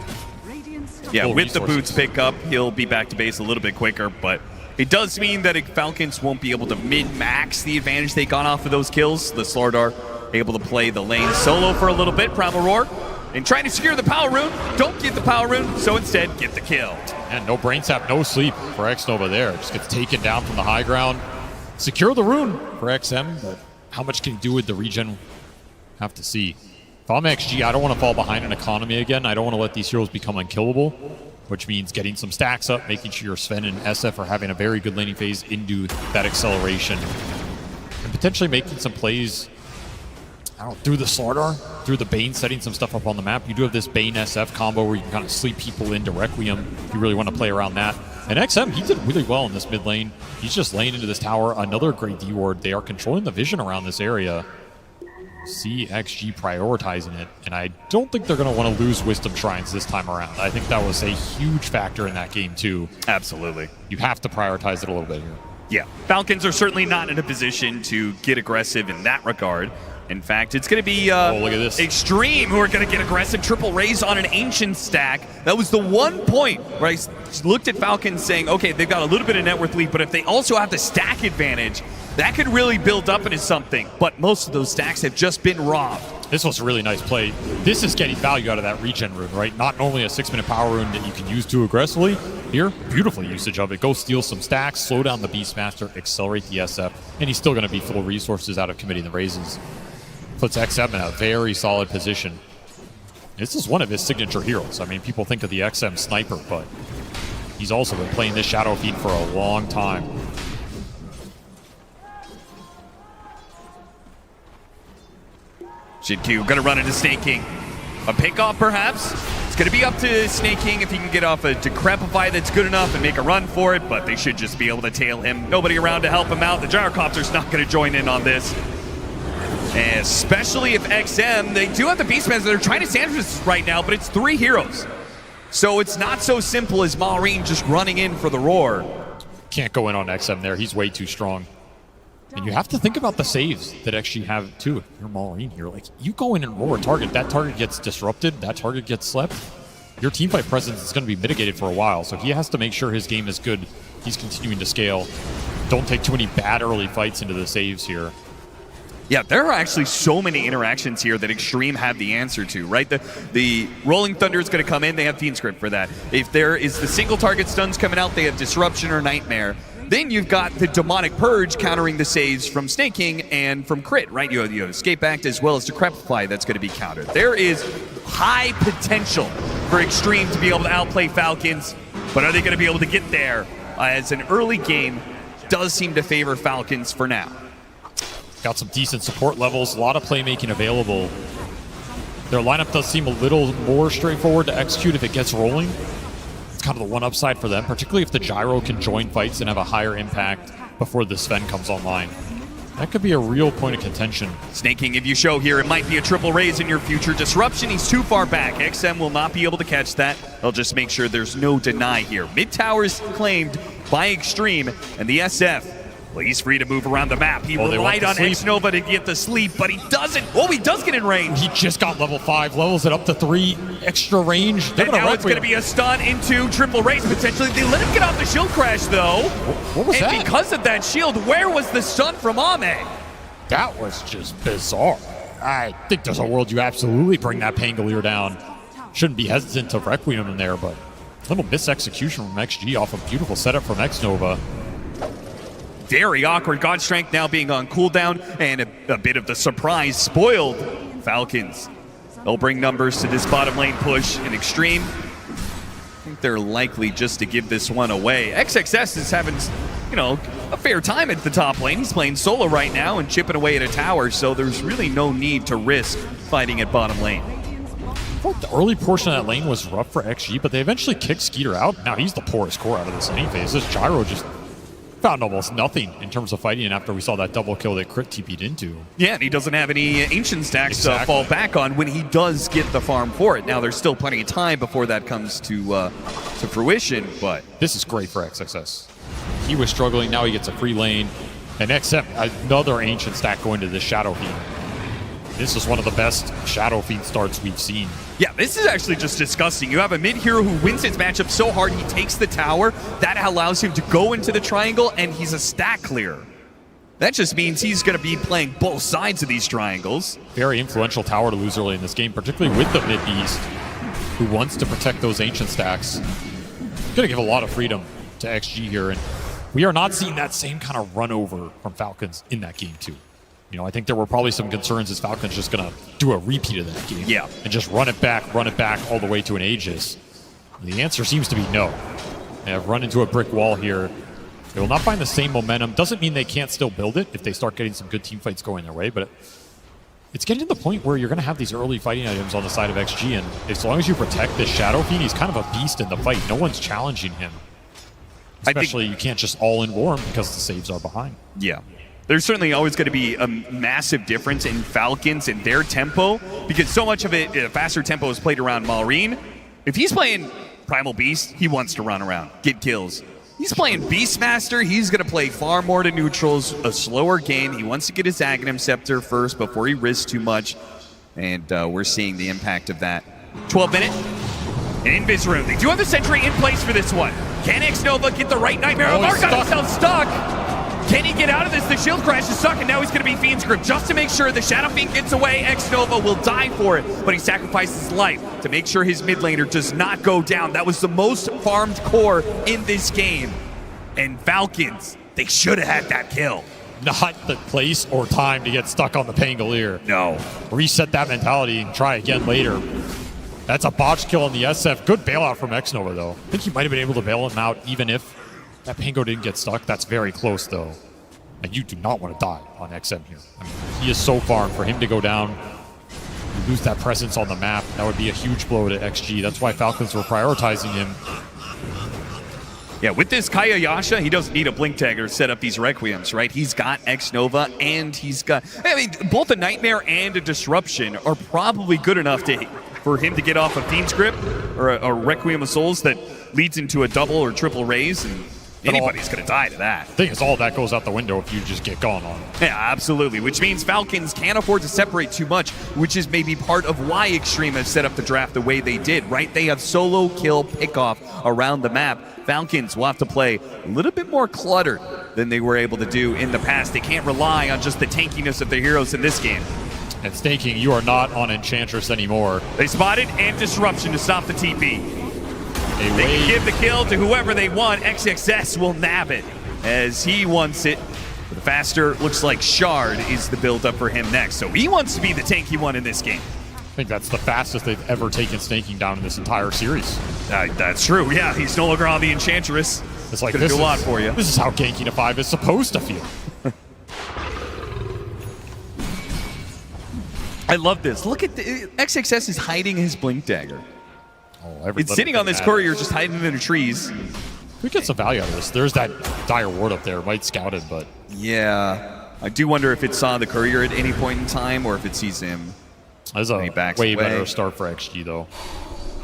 Yeah, with the boots pickup, he'll be back to base a little bit quicker, but it does mean that Falcons won't be able to min-max the advantage they got off of those kills. The Slardar able to play the lane solo for a little bit. Primal Roar and trying to secure the power rune. Don't get the power rune, so instead get the kill. And no brain sap, no sleep for X-Nova there. Just gets taken down from the high ground. Secure the rune for XM, but how much can he do with the regen? Have to see. If I'm XG, I don't want to fall behind in economy again. I don't want to let these heroes become unkillable, which means getting some stacks up, making sure Sven and SF are having a very good laning phase into that acceleration, and potentially making some plays, I don't know, through the Slardar, through the Bane, setting some stuff up on the map. You do have this Bane SF combo where you can kind of sleep people into Requiem if you really want to play around that. And XM, he did really well in this mid lane. He's just laying into this tower. Another great D-ward. They are controlling the vision around this area. See XG prioritizing it, and I don't think they're going to want to lose Wisdom Shrines this time around. I think that was a huge factor in that game too. Absolutely. You have to prioritize it a little bit here. Yeah, Falcons are certainly not in a position to get aggressive in that regard. In fact, it's going to be look at this. Xtreme who are going to get aggressive. Triple raise on an Ancient stack. That was the one point where I looked at Falcons saying, okay, they've got a little bit of net worth lead, but if they also have the stack advantage, that could really build up into something. But most of those stacks have just been robbed. This was a really nice play. This is getting value out of that regen rune, right? Not only a 6-minute power rune that you can use too aggressively. Here, beautiful usage of it. Go steal some stacks, slow down the Beastmaster, accelerate the SF, and he's still going to be full resources out of committing the raises. Puts XM in a very solid position. This is one of his signature heroes. I mean, people think of the XM sniper, but he's also been playing this Shadow Fiend for a long time. Jin2 gonna run into Snake King. A pick off perhaps. It's gonna be up to Snake King if he can get off a Decrepify that's good enough and make a run for it, but they should just be able to tail him. Nobody around to help him out. The Gyrocopter's not gonna join in on this. And especially if XM, they do have the Beastmaster. They're trying to sandwich this right now, but it's 3 heroes. So it's not so simple as Maureen just running in for the roar. Can't go in on XM there. He's way too strong. And you have to think about the saves that XG have too. If you're Maureen here, like you go in and roar a target, that target gets disrupted, that target gets slept. Your teamfight presence is going to be mitigated for a while, so he has to make sure his game is good. He's continuing to scale. Don't take too many bad early fights into the saves here. Yeah, there are actually so many interactions here that Xtreme have the answer to, right? The Rolling Thunder is going to come in. They have Fiend Script for that. If there is the single target stuns coming out, they have Disruption or Nightmare. Then you've got the Demonic Purge countering the saves from Snake King and from Crit, right? You have Escape Act as well as Decrepify that's going to be countered. There is high potential for Xtreme to be able to outplay Falcons, but are they going to be able to get there? As an early game does seem to favor Falcons for now. Got some decent support levels, a lot of playmaking available. Their lineup does seem a little more straightforward to execute if it gets rolling. It's kind of the one upside for them, particularly if the Gyro can join fights and have a higher impact before the Sven comes online. That could be a real point of contention. Snake King, if you show here, it might be a triple raise in your future. Disruption, he's too far back. XM will not be able to catch that. They'll just make sure there's no deny here. Mid towers claimed by Xtreme, and the SF, well, he's free to move around the map. He relied on X-Nova to get the sleep, but he doesn't. Oh, he does get in range. He just got level 5, levels it up to 3, extra range. And now it's going to be a stun into triple raise potentially. They let him get off the shield crash though. What was that? And because of that shield, where was the stun from Ame? That was just bizarre. I think there's a world you absolutely bring that Pangolier down. Shouldn't be hesitant to Requiem in there, but a little misexecution from XG off a beautiful setup from X-Nova. Very awkward. God Strength now being on cooldown, and a bit of the surprise spoiled Falcons. They'll bring numbers to this bottom lane push in Xtreme. I think they're likely just to give this one away. XXS is having, a fair time at the top lane. He's playing solo right now and chipping away at a tower, so there's really no need to risk fighting at bottom lane. I thought the early portion of that lane was rough for XG, but they eventually kicked Skeeter out. Now he's the poorest core out of this anyways. This Gyro just found almost nothing in terms of fighting after we saw that double kill that Crit TP'd into. Yeah, and he doesn't have any Ancient stacks to fall back on when he does get the farm for it. Now, there's still plenty of time before that comes to fruition, but... This is great for XXS. He was struggling, now he gets a free lane. And XM, another Ancient stack going to the Shadow Fiend. This is one of the best Shadow Fiend starts we've seen. Yeah, this is actually just disgusting. You have a mid-hero who wins his matchup so hard he takes the tower. That allows him to go into the triangle, and he's a stack clearer. That just means he's going to be playing both sides of these triangles. Very influential tower to lose early in this game, particularly with the mid-beast, who wants to protect those Ancient stacks. Going to give a lot of freedom to XG here, and we are not seeing that same kind of run over from Falcons in that game too. I think there were probably some concerns as Falcons just going to do a repeat of that game. Yeah. And just run it back all the way to an Aegis. The answer seems to be no. They have run into a brick wall here. They will not find the same momentum. Doesn't mean they can't still build it if they start getting some good team fights going their way, but it's getting to the point where you're going to have these early fighting items on the side of XG, and as long as you protect this Shadow Fiend, he's kind of a beast in the fight. No one's challenging him. Especially you can't just all-in war him because the saves are behind. Yeah. There's certainly always going to be a massive difference in Falcons and their tempo, because so much of it, faster tempo is played around Maureen. If he's playing Primal Beast, he wants to run around, get kills. He's playing Beastmaster, he's going to play far more to neutrals, a slower game. He wants to get his Aghanim Scepter first before he risks too much, and we're seeing the impact of that. 12-minute, an Invis Rune. They do have the Sentry in place for this one. Can X-Nova get the right Nightmare? Mark got himself stuck! Can he get out of this? The shield crash is stuck, and now he's going to be Fiend's Grip just to make sure the Shadow Fiend gets away. Xnova will die for it, but he sacrifices his life to make sure his mid laner does not go down. That was the most farmed core in this game. And Falcons, they should have had that kill. Not the place or time to get stuck on the Pangolier. No. Reset that mentality and try again later. That's a botch kill on the SF. Good bailout from Xnova, though. I think he might have been able to bail him out even if that Pango didn't get stuck. That's very close, though. And you do not want to die on XM here. I mean, he is so far, and for him to go down, you lose that presence on the map, that would be a huge blow to XG. That's why Falcons were prioritizing him. Yeah, with this Kaya Yasha, he doesn't need a Blink Dagger to set up these Requiems, right? He's got Xnova, and he's got... I mean, both a Nightmare and a Disruption are probably good enough for him to get off a Fiend's Grip or a Requiem of Souls that leads into a double or triple raise, and anybody's going to die to that. The thing is, all that goes out the window if you just get gone on it. Yeah, absolutely, which means Falcons can't afford to separate too much, which is maybe part of why Xtreme has set up the draft the way they did, right? They have solo kill pickoff around the map. Falcons will have to play a little bit more cluttered than they were able to do in the past. They can't rely on just the tankiness of their heroes in this game. And Staking, you are not on Enchantress anymore. They spotted and Disruption to stop the TP. They can give the kill to whoever they want. XXS will nab it as he wants it. The faster, looks like Shard is the build-up for him next. So he wants to be the tanky one in this game. I think that's the fastest they've ever taken Staking down in this entire series. That's true, yeah. He's no longer on the Enchantress. It's like, this do a lot for you. This is how ganking a 5 is supposed to feel. I love this. Look at the XXS is hiding his Blink Dagger. Oh, it's sitting on this courier, just hiding in the trees. We get some value out of this. There's that dire ward up there. Might scout it, but... Yeah. I do wonder if it saw the courier at any point in time or if it sees him. That's a way better start for XG, though.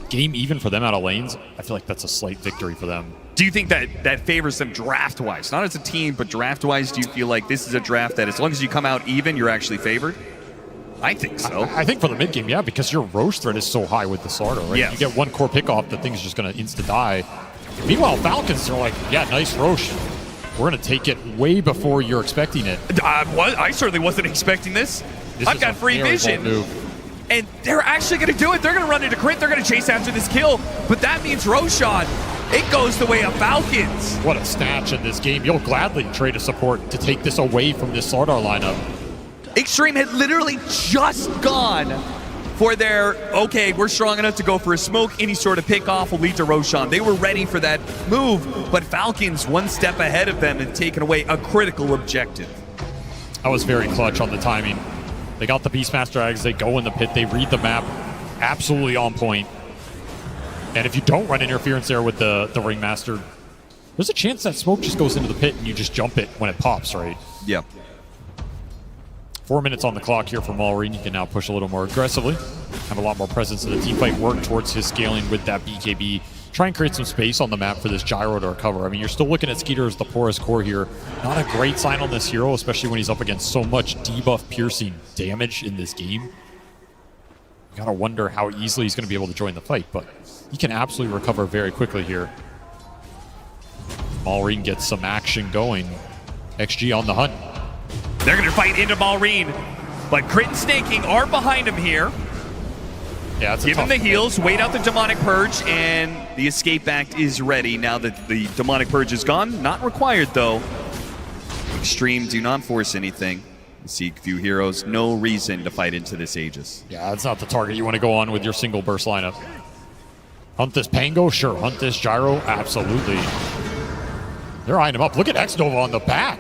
Game even for them out of lanes, I feel like that's a slight victory for them. Do you think that favors them draft-wise? Not as a team, but draft-wise, do you feel like this is a draft that as long as you come out even, you're actually favored? I think so. I think for the mid-game, yeah, because your Roche threat is so high with the Sarda, right? Yes. You get one core pick-off, the thing's just going to insta-die. Meanwhile, Falcons are like, yeah, nice Roche. We're going to take it way before you're expecting it. I certainly wasn't expecting this. I've got free vision. And they're actually going to do it. They're going to run into crit. They're going to chase after this kill. But that means Roshan, it goes the way of Falcons. What a snatch in this game. You'll gladly trade a support to take this away from this Sardar lineup. Xtreme had literally just gone for their, okay, we're strong enough to go for a smoke. Any sort of pick-off will lead to Roshan. They were ready for that move, but Falcons one step ahead of them and taken away a critical objective. That was very clutch on the timing. They got the Beastmaster eggs, they go in the pit, they read the map, absolutely on point. And if you don't run interference there with the Ringmaster, there's a chance that smoke just goes into the pit and you just jump it when it pops, right? Yep. 4 minutes on the clock here for Malrine. You can now push a little more aggressively, have a lot more presence in the team fight, work towards his scaling with that BKB, try and create some space on the map for this gyro to recover. I mean, you're still looking at Skeeter as the poorest core here. Not a great sign on this hero, especially when he's up against so much debuff piercing damage in this game. You gotta wonder how easily he's gonna be able to join the fight, but he can absolutely recover very quickly here. Malrine gets some action going. XG on the hunt. They're going to fight into Malrine, but Crit and Staking are behind him here. Yeah, give him the heals, wait out the Demonic Purge, and the Escape Act is ready now that the Demonic Purge is gone. Not required, though. Xtreme do not force anything. Seek few heroes, no reason to fight into this Aegis. Yeah, that's not the target you want to go on with your single burst lineup. Hunt this Pango? Sure. Hunt this Gyro? Absolutely. They're eyeing him up. Look at Xnova on the back.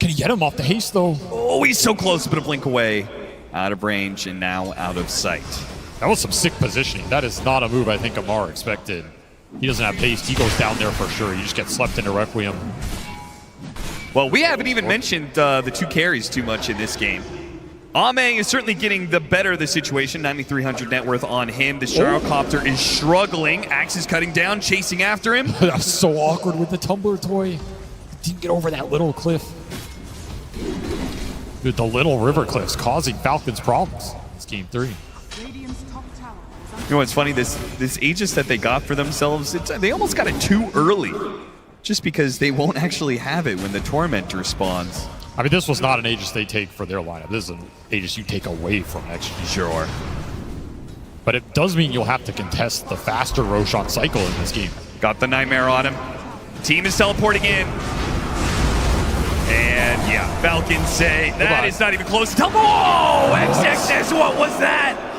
Can he get him off the haste, though? Oh, he's so close, but a blink away. Out of range and now out of sight. That was some sick positioning. That is not a move I think Amar expected. He doesn't have haste. He goes down there for sure. He just gets slept into Requiem. Well, we haven't even mentioned the two carries too much in this game. Ame is certainly getting the better of the situation. 9,300 net worth on him. The Gyrocopter is struggling. Axe is cutting down, chasing after him. That was so awkward with the tumbler toy. Didn't get over that little cliff. Dude, the little river cliffs causing Falcons problems. It's game 3. You know what's funny? This Aegis that they got for themselves, they almost got it too early. just because they won't actually have it when the Tormentor spawns. I mean, this was not an Aegis they take for their lineup. This is an Aegis you take away from XG. Sure. But it does mean you'll have to contest the faster Roshan cycle in this game. Got the Nightmare on him. Team is teleporting in. And yeah, Falcons say that is not even close to whoa! XXS, what was that?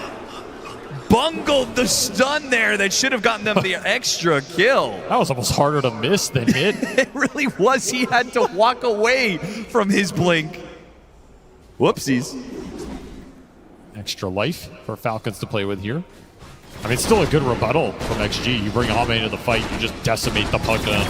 Bungled the stun there that should have gotten them the extra kill. That was almost harder to miss than hit. It really was. He had to walk away from his blink. Whoopsies. Extra life for Falcons to play with here. I mean, it's still a good rebuttal from XG. You bring Ame into the fight, you just decimate the Pugna.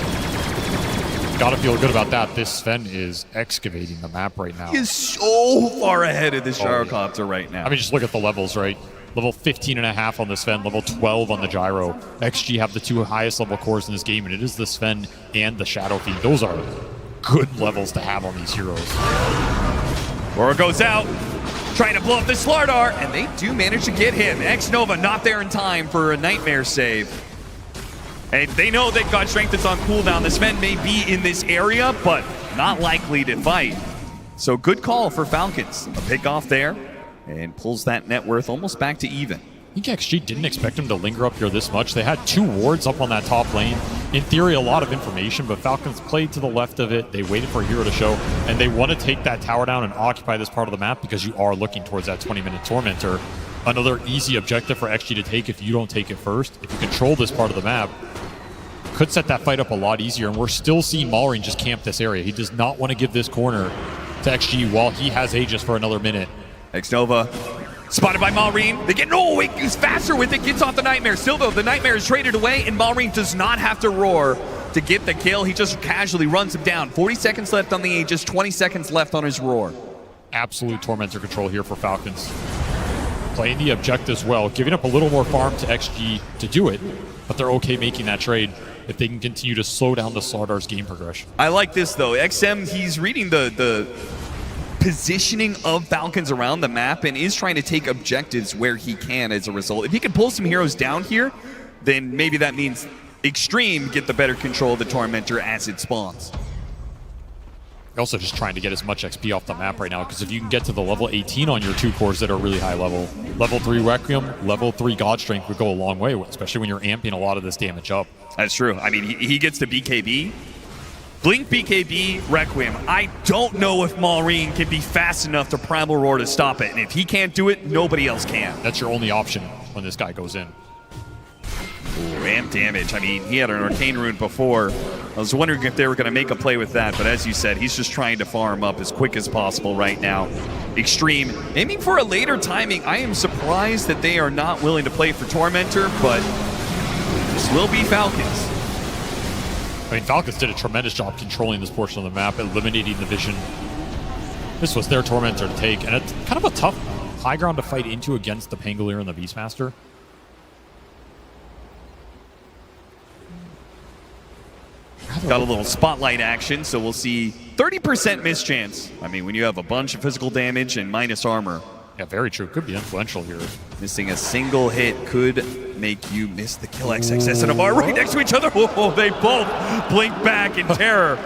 Gotta feel good about that. This Sven is excavating the map right now. He is so far ahead of this gyrocopter right now. I mean, just look at the levels, right? Level 15.5 on the Sven, level 12 on the gyro. XG have the 2 highest level cores in this game, and it is the Sven and the Shadow Fiend. Those are good levels to have on these heroes. Aura goes out, trying to blow up the Slardar, and they do manage to get him. X-Nova not there in time for a Nightmare save. And they know that God Strength is on cooldown. The Sven may be in this area, but not likely to fight. So good call for Falcons. A pick off there, and pulls that net worth almost back to even. I think XG didn't expect him to linger up here this much. They had 2 wards up on that top lane. In theory, a lot of information, but Falcons played to the left of it. They waited for a hero to show, and they want to take that tower down and occupy this part of the map because you are looking towards that 20-minute Tormentor. Another easy objective for XG to take if you don't take it first. If you control this part of the map, could set that fight up a lot easier, and we're still seeing Malrine just camp this area. He does not want to give this corner to XG while he has Aegis for another minute. X-Nova spotted by Malrine. They get, no, he's faster with it, gets off the Nightmare. Still though, the Nightmare is traded away, and Malrine does not have to roar to get the kill. He just casually runs him down. 40 seconds left on the Aegis, 20 seconds left on his roar. Absolute Tormentor control here for Falcons. Playing the objectives well, giving up a little more farm to XG to do it, but they're okay making that trade if they can continue to slow down the Slardar's game progression. I like this though. XM, he's reading the positioning of Falcons around the map and is trying to take objectives where he can as a result. If he can pull some heroes down here, then maybe that means Xtreme get the better control of the Tormentor as it spawns. Also just trying to get as much XP off the map right now, because if you can get to the level 18 on your 2 cores that are really high level, level 3 Requiem, level 3 God Strength would go a long way, especially when you're amping a lot of this damage up. That's true. I mean, he gets to BKB. Blink BKB, Requiem. I don't know if Malrine can be fast enough to Primal Roar to stop it, and if he can't do it, nobody else can. That's your only option when this guy goes in. Ooh, amp damage. I mean, he had an Arcane Rune before. I was wondering if they were going to make a play with that, but as you said, he's just trying to farm up as quick as possible right now. Xtreme, aiming for a later timing. I am surprised that they are not willing to play for Tormentor, but this will be Falcons. I mean, Falcons did a tremendous job controlling this portion of the map, eliminating the vision. This was their Tormentor to take, and it's kind of a tough high ground to fight into against the Pangolier and the Beastmaster. Got a little spotlight action, so we'll see 30% miss chance. I mean, when you have a bunch of physical damage and minus armor. Yeah, very true. Could be influential here. Missing a single hit could make you miss the kill. XXS and Amar right next to each other. Oh, they both blink back in terror.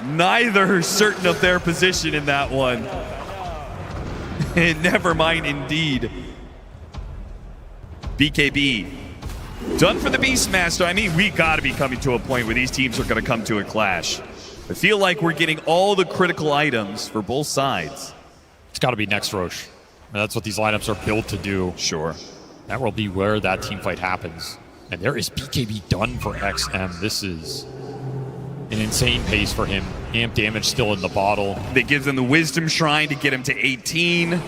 Neither certain of their position in that one. And never mind indeed. BKB. Done for the Beastmaster. I mean, we got to be coming to a point where these teams are going to come to a clash. I feel like we're getting all the critical items for both sides. It's got to be next Roche. And that's what these lineups are built to do. Sure. That will be where that team fight happens. And there is BKB done for XM. This is an insane pace for him. Amp damage still in the bottle. They give them the Wisdom Shrine to get him to 18.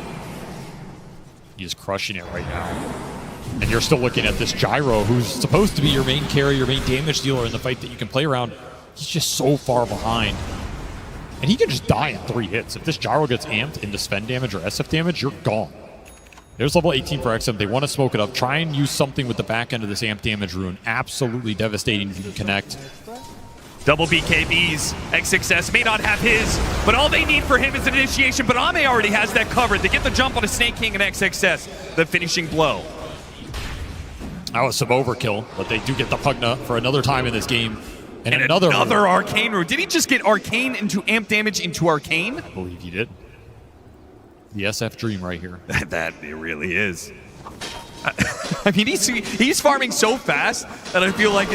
He is crushing it right now. And you're still looking at this Gyro, who's supposed to be your main carry, your main damage dealer in the fight that you can play around. He's just so far behind. And he can just die in 3 hits. If this Gyro gets amped into Sven damage or SF damage, you're gone. There's level 18 for XM. They want to smoke it up. Try and use something with the back end of this amp damage rune. Absolutely devastating if you can connect. Double BKBs. XXS may not have his, but all they need for him is an initiation. But Ame already has that covered. They get the jump on a Snake King and XXS. The finishing blow. That was some overkill, but they do get the Pugna for another time in this game. And another Arcane Root. Did he just get Arcane into amp damage into Arcane? I believe he did. The SF dream right here. That it really is. I mean, he's farming so fast that I feel like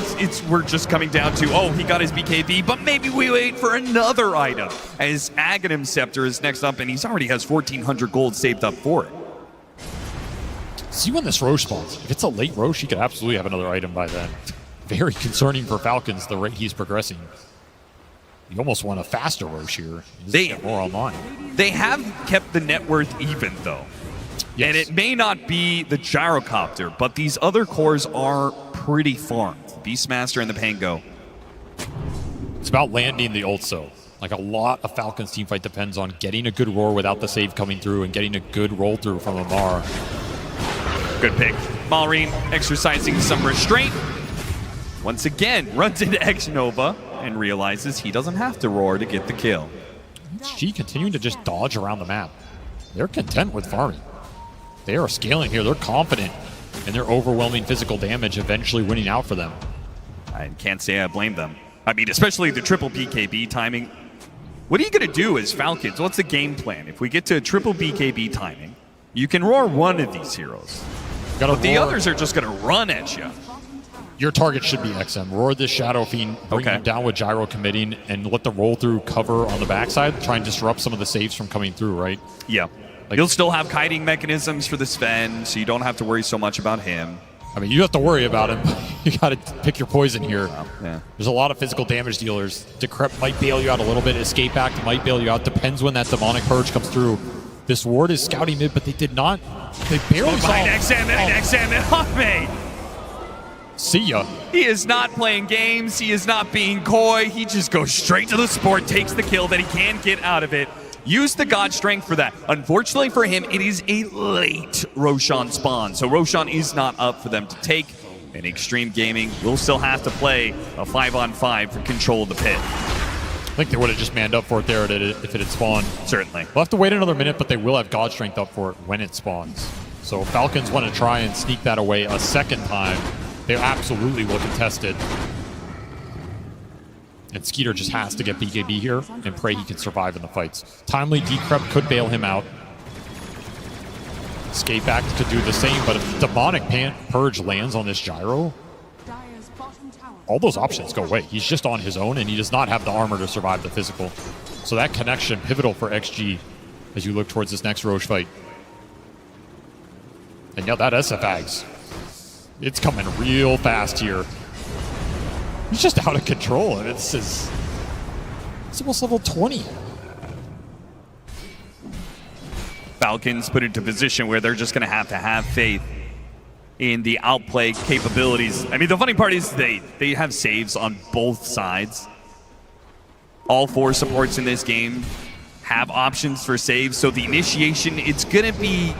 we're just coming down to, oh, he got his BKB, but maybe we wait for another item. As Aghanim Scepter is next up, and he's already has 1,400 gold saved up for it. See when this Roche spawns. If it's a late Roche, he could absolutely have another item by then. Very concerning for Falcons, the rate he's progressing. You almost want a faster Roche here. They get more online. They have kept the net worth even, though. Yes. And it may not be the Gyrocopter, but these other cores are pretty farmed. Beastmaster and the Pango. It's about landing the ults, like a lot of Falcons teamfight depends on getting a good roar without the save coming through and getting a good roll through from Amar. Good pick. Malrine exercising some restraint. Once again, runs into Xnova and realizes he doesn't have to roar to get the kill. XG continuing to just dodge around the map. They're content with farming. They are scaling here. They're confident in their overwhelming physical damage eventually winning out for them. I can't say I blame them. I mean, especially the triple BKB timing. What are you going to do as Falcons? What's the game plan? If we get to a triple BKB timing, you can roar one of these heroes. But the others are just going to run at you. Your target should be XM. Roar this Shadow Fiend, bring him down with Gyro committing, and let the roll through cover on the backside. Try and disrupt some of the saves from coming through, right? Yeah. You'll still have kiting mechanisms for the Sven, so you don't have to worry so much about him. I mean, you have to worry about him. You got to pick your poison here. Yeah. There's a lot of physical damage dealers. Decrep might bail you out a little bit. Escape Act might bail you out. Depends when that demonic purge comes through. This ward is scouting mid, but they did not. They barely saw. XM. See ya. He is not playing games. He is not being coy. He just goes straight to the sport, takes the kill that he can get out of it. Use the God Strength for that. Unfortunately for him, it is a late Roshan spawn, so Roshan is not up for them to take. And Xtreme Gaming will still have to play a 5-on-5 for control of the pit. I think they would have just manned up for it there if it had spawned. Certainly. We'll have to wait another minute, but they will have God Strength up for it when it spawns. So Falcons want to try and sneak that away a second time. They absolutely will contest it. And Skeeter just has to get BKB here and pray he can survive in the fights. Timely Decrep could bail him out. Escape Act could do the same, but if Demonic Purge lands on this Gyro, all those options go away. He's just on his own, and he does not have the armor to survive the physical. So that connection, pivotal for XG as you look towards this next Roche fight. And yeah, that SFAGs, it's coming real fast here. He's just out of control, and it's almost level 20. Falcons put into a position where they're just going to have faith in the outplay capabilities. I mean, the funny part is they have saves on both sides. All 4 supports in this game have options for saves, so the initiation, it's going to be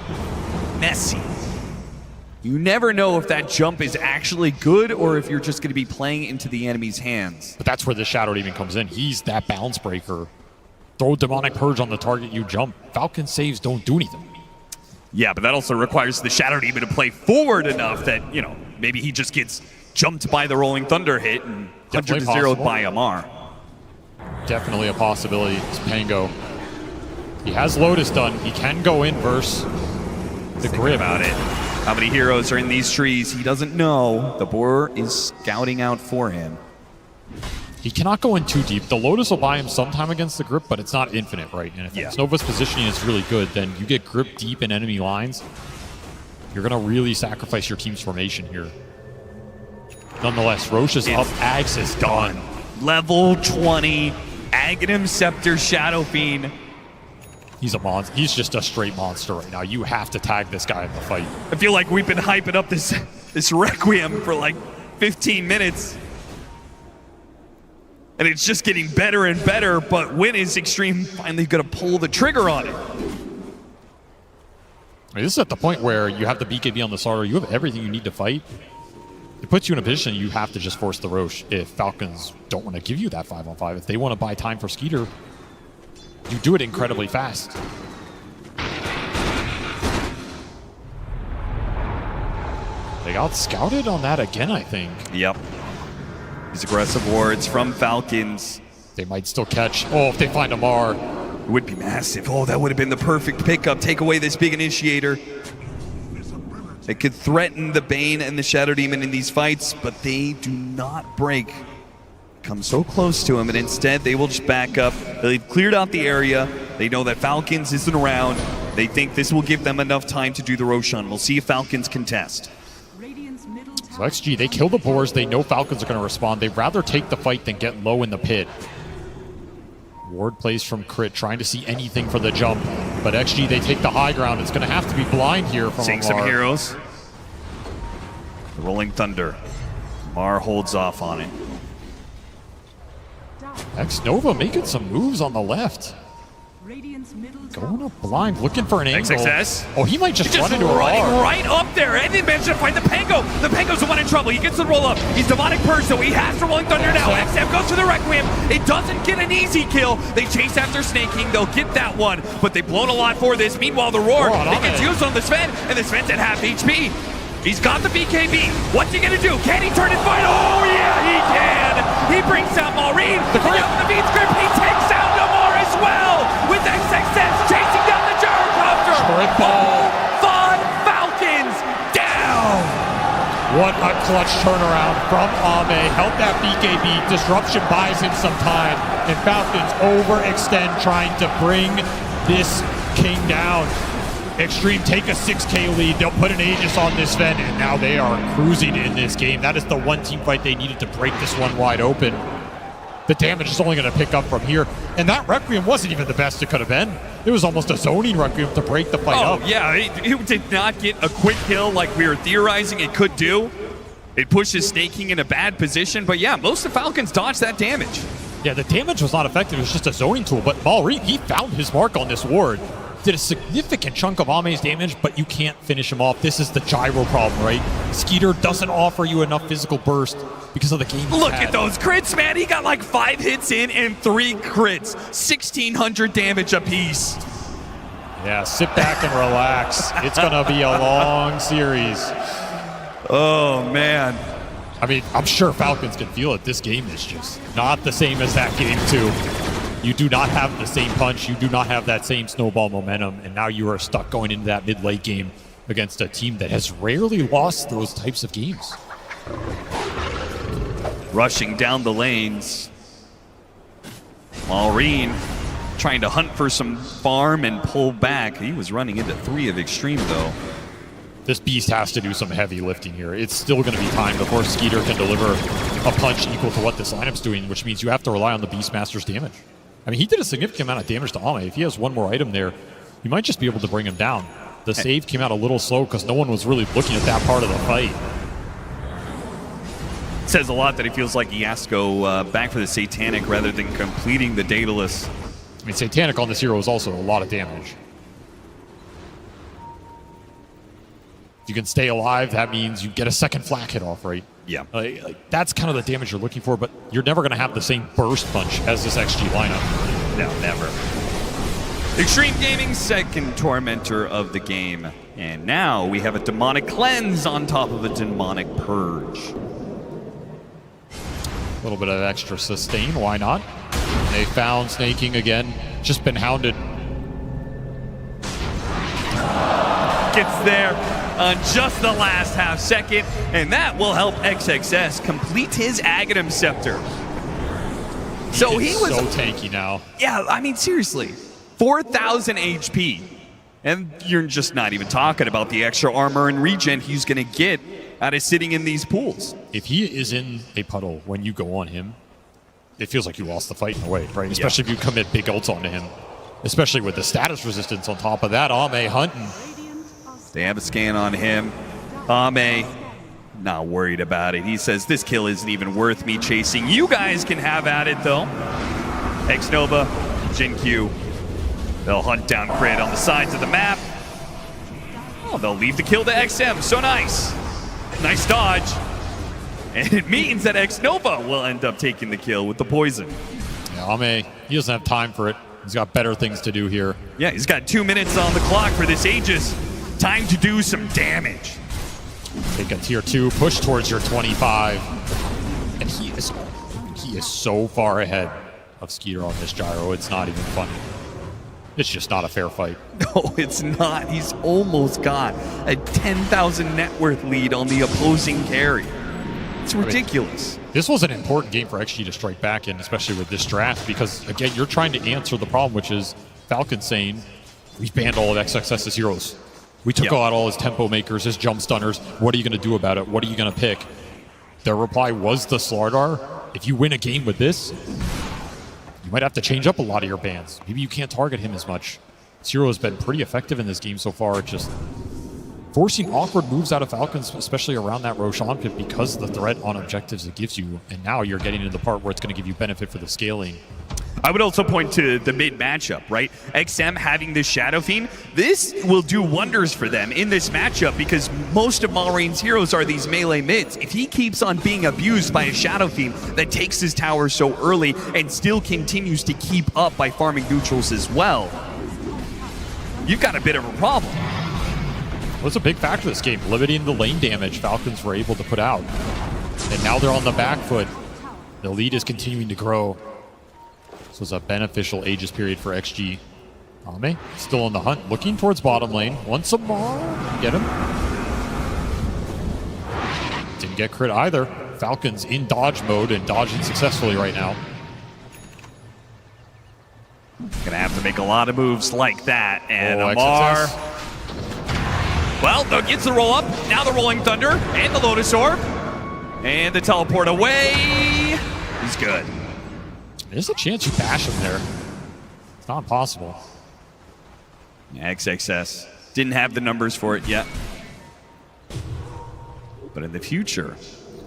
messy. You never know if that jump is actually good or if you're just going to be playing into the enemy's hands. But that's where the Shadow Demon comes in. He's that balance breaker. Throw Demonic Purge on the target, you jump. Falcon saves don't do anything. Yeah, but that also requires the Shadow Demon to play forward enough that, you know, maybe he just gets jumped by the Rolling Thunder hit and 100-0'd by Amar. Definitely a possibility. It's Pango. He has Lotus done. He can go in versus the grip. About it. How many heroes are in these trees? He doesn't know. The boar is scouting out for him. He cannot go in too deep. The Lotus will buy him sometime against the grip, but it's not infinite, right? And if Nova's positioning is really good, then you get grip deep in enemy lines. You're going to really sacrifice your team's formation here. Nonetheless, Roche is up. Ags is done. Level 20. Aghanim Scepter Shadow Fiend. He's a monster. He's just a straight monster right now. You have to tag this guy in the fight. I feel like we've been hyping up this Requiem for like 15 minutes. And it's just getting better and better, but when is Xtreme finally going to pull the trigger on it? I mean, this is at the point where you have the BKB on the starter. You have everything you need to fight. It puts you in a position you have to just force the Roche if Falcons don't want to give you that 5-on-5. If they want to buy time for Skeeter, you do it incredibly fast. They got scouted on that again, I think. Yep. These aggressive wards from Falcons. They might still catch. Oh, if they find Amar. It would be massive. Oh, that would have been the perfect pickup. Take away this big initiator. It could threaten the Bane and the Shadow Demon in these fights, but they do not break. Come so close to him, and instead they will just back up. They've cleared out the area. They know that Falcons isn't around. They think this will give them enough time to do the Roshan. We'll see if Falcons contest. So XG, they kill the boars. They know Falcons are going to respond. They'd rather take the fight than get low in the pit. Ward plays from crit, trying to see anything for the jump. But XG, they take the high ground. It's going to have to be blind here from Seeing Amar. some heroes. The Rolling Thunder. Amar holds off on it. X-Nova making some moves on the left. Going up blind, looking for an angle. XXS. Oh, he might just run into a running bar. right up there, and they managed to find the Pango. The Pango's the one in trouble. He gets the roll up. He's Demonic Purge, so he has the Rolling Thunder now. XM goes to the Requiem. It doesn't get an easy kill. They chase after Snake King. They'll get that one, but they've blown a lot for this. Meanwhile, the Roar, it gets used on the Sven, and the Sven's at half HP. He's got the BKB. What's he gonna do? Can he turn it fight? Oh yeah, he can. He brings out Maureen. The beat script. He takes out Namor as well with XXS chasing down the gyrocopter. Triple. Fun Falcons down. What a clutch turnaround from Ame. Help that BKB. Disruption buys him some time, and Falcons overextend trying to bring this king down. Xtreme take a 6K lead. They'll put an Aegis on this Sven, and now they are cruising in this game. That is the one team fight they needed to break this one wide open. The damage is only going to pick up from here. And that Requiem wasn't even the best it could have been. It was almost a zoning Requiem to break the fight up. Oh, yeah. It did not get a quick kill like we were theorizing it could do. It pushes Snake King in a bad position. But yeah, most of Falcons dodged that damage. Yeah, the damage was not effective. It was just a zoning tool. But Maureen, he found his mark on this ward. Did a significant chunk of Ame's damage, but you can't finish him off. This is the gyro problem, right? Skeeter doesn't offer you enough physical burst because of the game. Look at those crits, man. He got like 5 hits in and 3 crits. 1,600 damage apiece. Yeah, sit back and relax. It's going to be a long series. Oh, man. I mean, I'm sure Falcons can feel it. This game is just not the same as that game, too. You do not have the same punch. You do not have that same snowball momentum. And now you are stuck going into that mid-late game against a team that has rarely lost those types of games. Rushing down the lanes. Maureen trying to hunt for some farm and pull back. He was running into 3 of Xtreme, though. This beast has to do some heavy lifting here. It's still going to be time before Skeeter can deliver a punch equal to what this lineup's doing, which means you have to rely on the Beastmaster's damage. I mean, he did a significant amount of damage to Ame. If he has one more item there, you might just be able to bring him down. The save came out a little slow because no one was really looking at that part of the fight. It says a lot that he feels like he has to go back for the Satanic rather than completing the Daedalus. I mean, Satanic on this hero is also a lot of damage. If you can stay alive, that means you get a second flak hit off, right? Yeah. Like, that's kind of the damage you're looking for, but you're never going to have the same burst punch as this XG lineup. No, never. Xtreme Gaming's second Tormentor of the game. And now we have a Demonic Cleanse on top of a Demonic Purge. A little bit of extra sustain, why not? They found Snake King again, just been hounded. Gets there on just the last half second, and that will help XXS complete his Aghanim Scepter. So he was so tanky now. Yeah, I mean, seriously, 4,000 HP. And you're just not even talking about the extra armor and regen he's going to get out of sitting in these pools. If he is in a puddle when you go on him, it feels like you lost the fight in a way, right? Especially if you commit big ults onto him. Especially with the status resistance on top of that. Ame hunting. They have a scan on him. Ame, not worried about it. He says, this kill isn't even worth me chasing. You guys can have at it, though. X-Nova, Jin Q. They'll hunt down Crit on the sides of the map. Oh, they'll leave the kill to XM. So nice. Nice dodge. And it means that X-Nova will end up taking the kill with the poison. Yeah, Ame, he doesn't have time for it. He's got better things to do here. Yeah, he's got 2 minutes on the clock for this Aegis. Time to do some damage. Take a tier 2, push towards your 25. And he is so far ahead of Skeeter on this gyro, it's not even funny. It's just not a fair fight. No, it's not. He's almost got a 10,000 net worth lead on the opposing carry. It's ridiculous. I mean, this was an important game for XG to strike back in, especially with this draft, because, again, you're trying to answer the problem, which is Falcon saying, we've banned all of XXS's heroes. We took out all his tempo makers, his jump stunners. What are you going to do about it? What are you going to pick? Their reply was the Slardar. If you win a game with this, you might have to change up a lot of your bans. Maybe you can't target him as much. Zero has been pretty effective in this game so far, just forcing awkward moves out of Falcons, especially around that Roshan pit, because of the threat on objectives it gives you. And now you're getting into the part where it's going to give you benefit for the scaling. I would also point to the mid matchup, right? XM having this Shadow Fiend, this will do wonders for them in this matchup because most of Malrain's heroes are these melee mids. If he keeps on being abused by a Shadow Fiend that takes his tower so early and still continues to keep up by farming neutrals as well, you've got a bit of a problem. Well, it's a big factor this game, limiting the lane damage Falcons were able to put out. And now they're on the back foot. The lead is continuing to grow. This was a beneficial Aegis period for XG. Ame still on the hunt, looking towards bottom lane. Wants some more. Get him. Didn't get crit either. Falcons in dodge mode and dodging successfully right now. Gonna have to make a lot of moves like that. And Amar, well, gets the roll up. Now the Rolling Thunder and the Lotus Orb. And the teleport away. He's good. There's a chance you bash him there. It's not impossible. XXS didn't have the numbers for it yet. But in the future.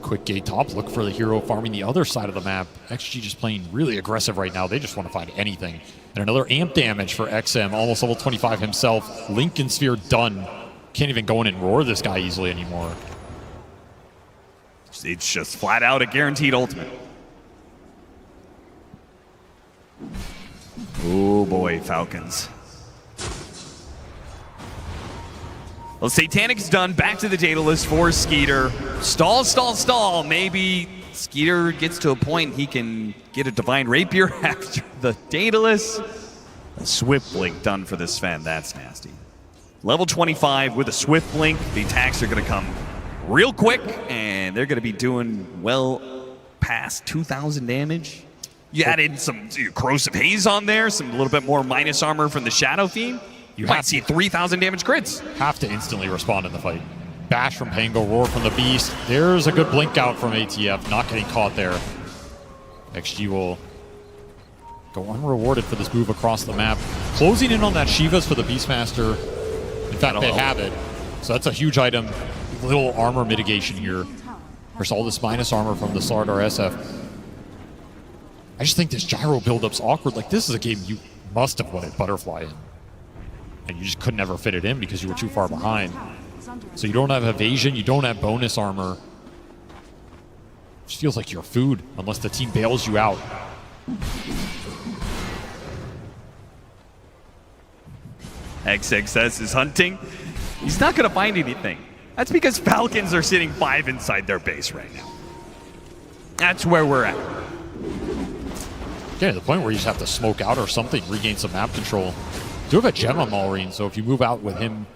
Quick gate top, look for the hero farming the other side of the map. XG just playing really aggressive right now. They just want to find anything. And another amp damage for XM, almost level 25 himself. Lincoln Sphere done. Can't even go in and roar this guy easily anymore. It's just flat out a guaranteed ultimate. Oh boy, Falcons. Well, Satanic's done. Back to the Daedalus for Skeeter. Stall, stall, stall. Maybe Skeeter gets to a point he can get a Divine Rapier after the Daedalus. A Swift Blink done for the Sven. That's nasty. Level 25 with a Swift Blink. The attacks are going to come real quick, and they're going to be doing well past 2,000 damage. You added some Corrosive Haze on there, a little bit more minus armor from the Shadow Fiend. You might see 3,000 damage crits. Have to instantly respond in the fight. Bash from Pango, roar from the Beast. There's a good blink out from ATF, not getting caught there. XG will go unrewarded for this move across the map. Closing in on that Shivas for the Beastmaster. In fact, they have it. So that's a huge item. Little armor mitigation here. There's all this minus armor from the Slardar SF. I just think this gyro build-up's awkward. Like, this is a game you must have wanted Butterfly in. And you just could never fit it in because you were too far behind. So you don't have evasion, you don't have bonus armor. It just feels like you're food unless the team bails you out. XXS is hunting. He's not going to find anything. That's because Falcons are sitting 5 inside their base right now. That's where we're at. Yeah, to the point where you just have to smoke out or something, regain some map control. You do have a gem on Malrain, so if you move out with him,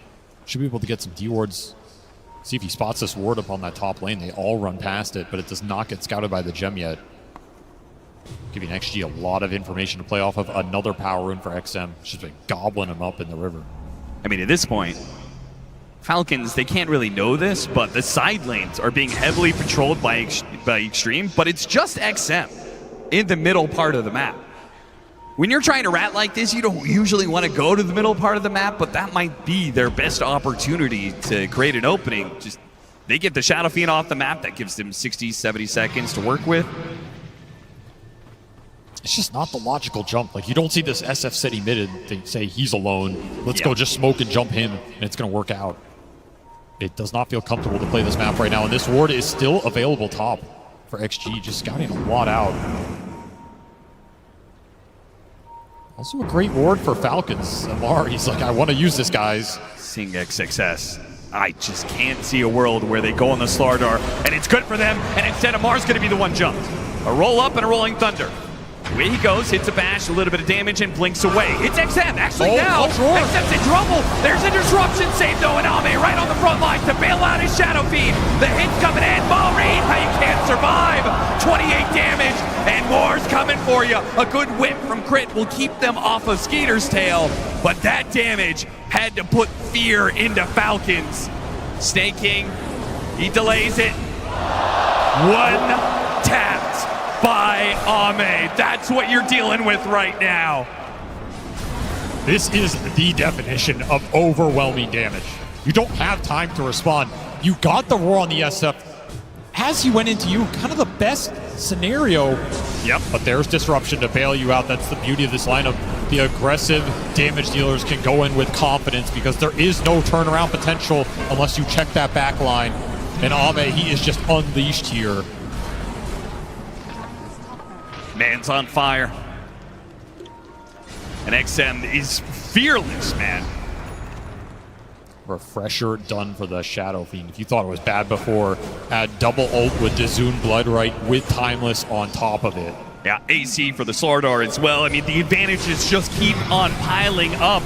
should be able to get some D-wards. See if he spots this ward up on that top lane. They all run past it, but it does not get scouted by the gem yet. Giving XG a lot of information to play off of. Another power rune for XM. Just been gobbling him up in the river. I mean, at this point, Falcons, they can't really know this, but the side lanes are being heavily patrolled by Xtreme, but it's just XM in the middle part of the map. When you're trying to rat like this, you don't usually want to go to the middle part of the map, but that might be their best opportunity to create an opening. Just they get the Shadow Fiend off the map, that gives them 60, 70 seconds to work with. It's just not the logical jump. Like, you don't see this SF set emitted. They say he's alone. Let's go just smoke and jump him, and it's going to work out. It does not feel comfortable to play this map right now, and this ward is still available top for XG, just scouting a lot out. Also a great ward for Falcons. Amar, he's like, I want to use this, guys. Seeing XXS I just can't see a world where they go on the Slardar, and it's good for them, and instead of Mars going to be the one jumped. A roll up and a rolling thunder. Away he goes, hits a bash, a little bit of damage, and blinks away. It's XM, actually now. XM's in trouble. There's a disruption save though, and Ame right on the front line to bail out his Shadow Fiend. The hit's coming in. Maureen, how you can't survive. 28 damage, and more's coming for you. A good whip from Crit will keep them off of Skeeter's tail, but that damage had to put fear into Falcons. Snake King, he delays it. One tapped by Ame. That's what you're dealing with right now. This is the definition of overwhelming damage. You don't have time to respond. You got the roar on the SF. As he went into you, kind of the best scenario. Yep, but there's disruption to bail you out. That's the beauty of this lineup. The aggressive damage dealers can go in with confidence because there is no turnaround potential unless you check that back line. And Ame, he is just unleashed here. Man's on fire. And XM is fearless, man. Refresher done for the Shadow Fiend. If you thought it was bad before, add double ult with Dazoon Bloodright with Timeless on top of it. Yeah, AC for the Slardar as well. I mean, the advantages just keep on piling up.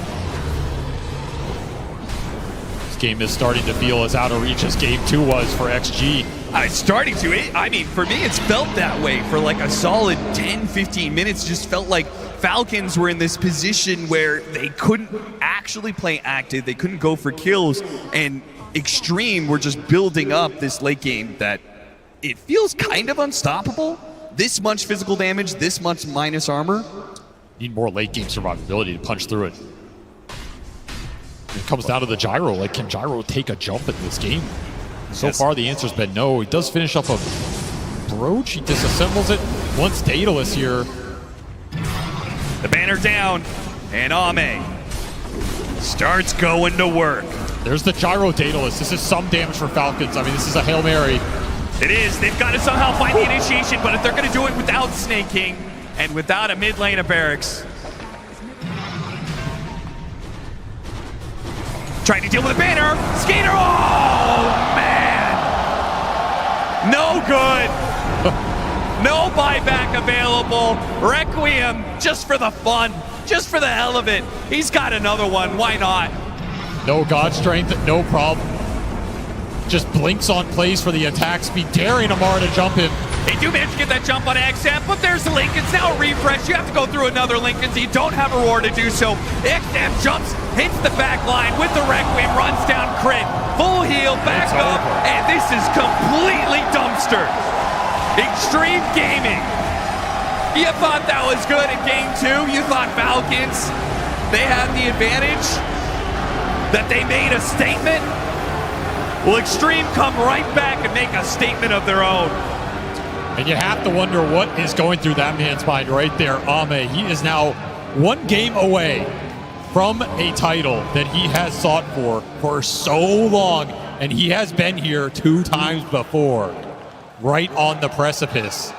This game is starting to feel as out of reach as Game 2 was for XG. It's starting to. I mean, for me, it's felt that way for like a solid 10, 15 minutes. Just felt like Falcons were in this position where they couldn't actually play active. They couldn't go for kills. And Xtreme were just building up this late game that it feels kind of unstoppable. This much physical damage, this much minus armor. Need more late game survivability to punch through it. It comes down to the gyro. Like, can gyro take a jump in this game? So far, the answer's been no. He does finish up a Broach. He disassembles it. Once Daedalus here. The banner down, and Ame starts going to work. There's the gyro Daedalus. This is some damage for Falcons. I mean, this is a Hail Mary. It is. They've got to somehow find the initiation, but if they're going to do it without Snake King and without a mid lane of Barracks. Trying to deal with a banner. Skater. Oh, man. No good. No buyback available. Requiem just for the fun. Just for the hell of it. He's got another one. Why not? No God Strength. No problem. Just blinks on plays for the attack speed, daring Amara to jump him. They do manage to get that jump on XM, but there's the Lincolns. Now a refresh. You have to go through another Lincolns. You don't have a roar to do so. XM jumps, hits the back line with the Requiem, runs down Crit. Full heal, back up, and this is completely dumpstered. Xtreme Gaming. You thought that was good in Game 2. You thought Falcons, they had the advantage, that they made a statement. Will Xtreme come right back and make a statement of their own? And you have to wonder what is going through that man's mind right there. Ame, he is now one game away from a title that he has sought for so long, and he has been here 2 times before, right on the precipice.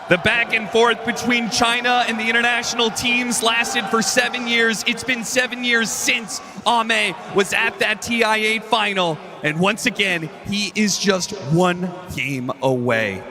The back and forth between China and the international teams lasted for 7 years. It's been 7 years since Ame was at that TI8 final. And once again, he is just one game away.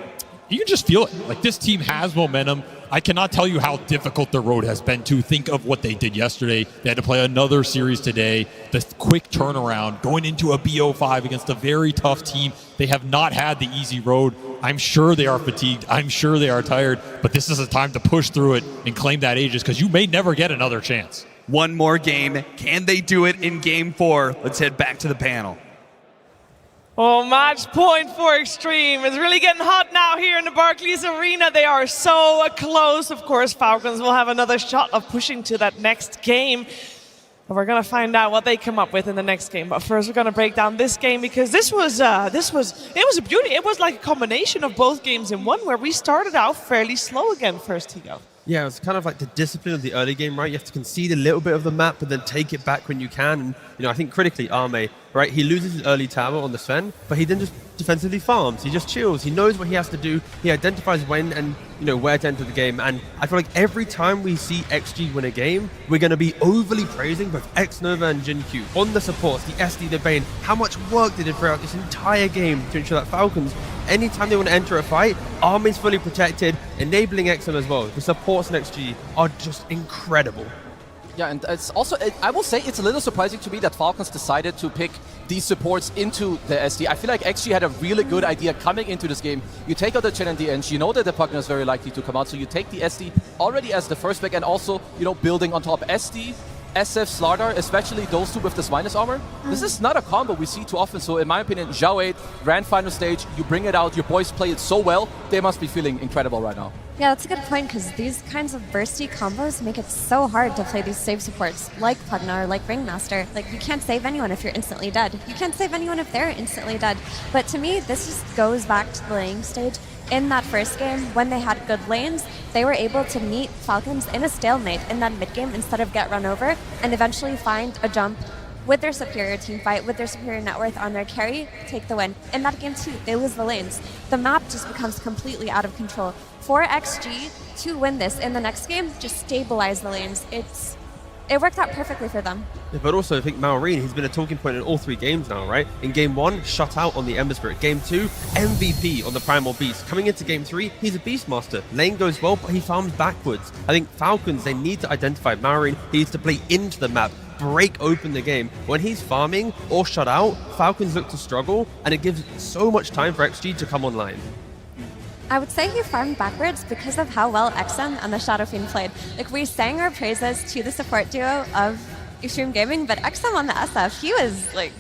You can just feel it. Like, this team has momentum. I cannot tell you how difficult the road has been to think of what they did yesterday. They had to play another series today. The quick turnaround, going into a BO5 against a very tough team. They have not had the easy road. I'm sure they are fatigued. I'm sure they are tired. But this is a time to push through it and claim that Aegis, because you may never get another chance. One more game. Can they do it in Game 4? Let's head back to the panel. Oh, match point for Xtreme. It's really getting hot now here in the Barclays Arena. They are so close. Of course, Falcons will have another shot of pushing to that next game. But we're going to find out what they come up with in the next game. But first, we're going to break down this game, because it was a beauty. It was like a combination of both games in one, where we started out fairly slow again first, Tigo. Yeah, it's kind of like the discipline of the early game, right? You have to concede a little bit of the map, but then take it back when you can. And, you know, I think critically, Arme, right, he loses his early tower on the Sven, but he then just defensively farms. He just chills. He knows what he has to do. He identifies when and, you know, where to enter the game. And I feel like every time we see XG win a game, we're going to be overly praising both Xnova and JinQ on the supports, the SD, the Bane, how much work they did throughout this entire game to ensure that Falcons, anytime they want to enter a fight, Arm is fully protected, enabling XM as well. The supports in XG are just incredible. Yeah, and it's also, I will say it's a little surprising to me that Falcons decided to pick these supports into the SD. I feel like XG had a really good idea coming into this game. You take out the Chen and the Eng, you know that the Pugner is very likely to come out, so you take the SD already as the first pick, and also, you know, building on top SD, SF, Slardar, especially those two with this minus armor. This is not a combo we see too often, so in my opinion, Zhao 8, grand final stage, you bring it out, your boys play it so well, they must be feeling incredible right now. Yeah, that's a good point, because these kinds of bursty combos make it so hard to play these save supports, like Pugnar, like Ringmaster. Like, you can't save anyone if you're instantly dead. You can't save anyone if they're instantly dead. But to me, this just goes back to the laning stage. In that first game, when they had good lanes, they were able to meet Falcons in a stalemate in that mid game instead of get run over, and eventually find a jump with their superior team fight, with their superior net worth on their carry, take the win. In that game too, they lose the lanes. The map just becomes completely out of control. For XG to win this in the next game, just stabilize the lanes. It worked out perfectly for them. Yeah, but also, I think Malrine, he's been a talking point in all three games now, right? In game 1, shut out on the Ember Spirit. Game 2, MVP on the Primal Beast. Coming into game 3, he's a Beastmaster. Lane goes well, but he farms backwards. I think Falcons, they need to identify Malrine. He needs to play into the map, break open the game. When he's farming or shut out, Falcons look to struggle, and it gives so much time for XG to come online. I would say he farmed backwards because of how well XM and the Shadow Fiend played. Like, we sang our praises to the support duo of Xtreme Gaming, but XM on the SF, he was like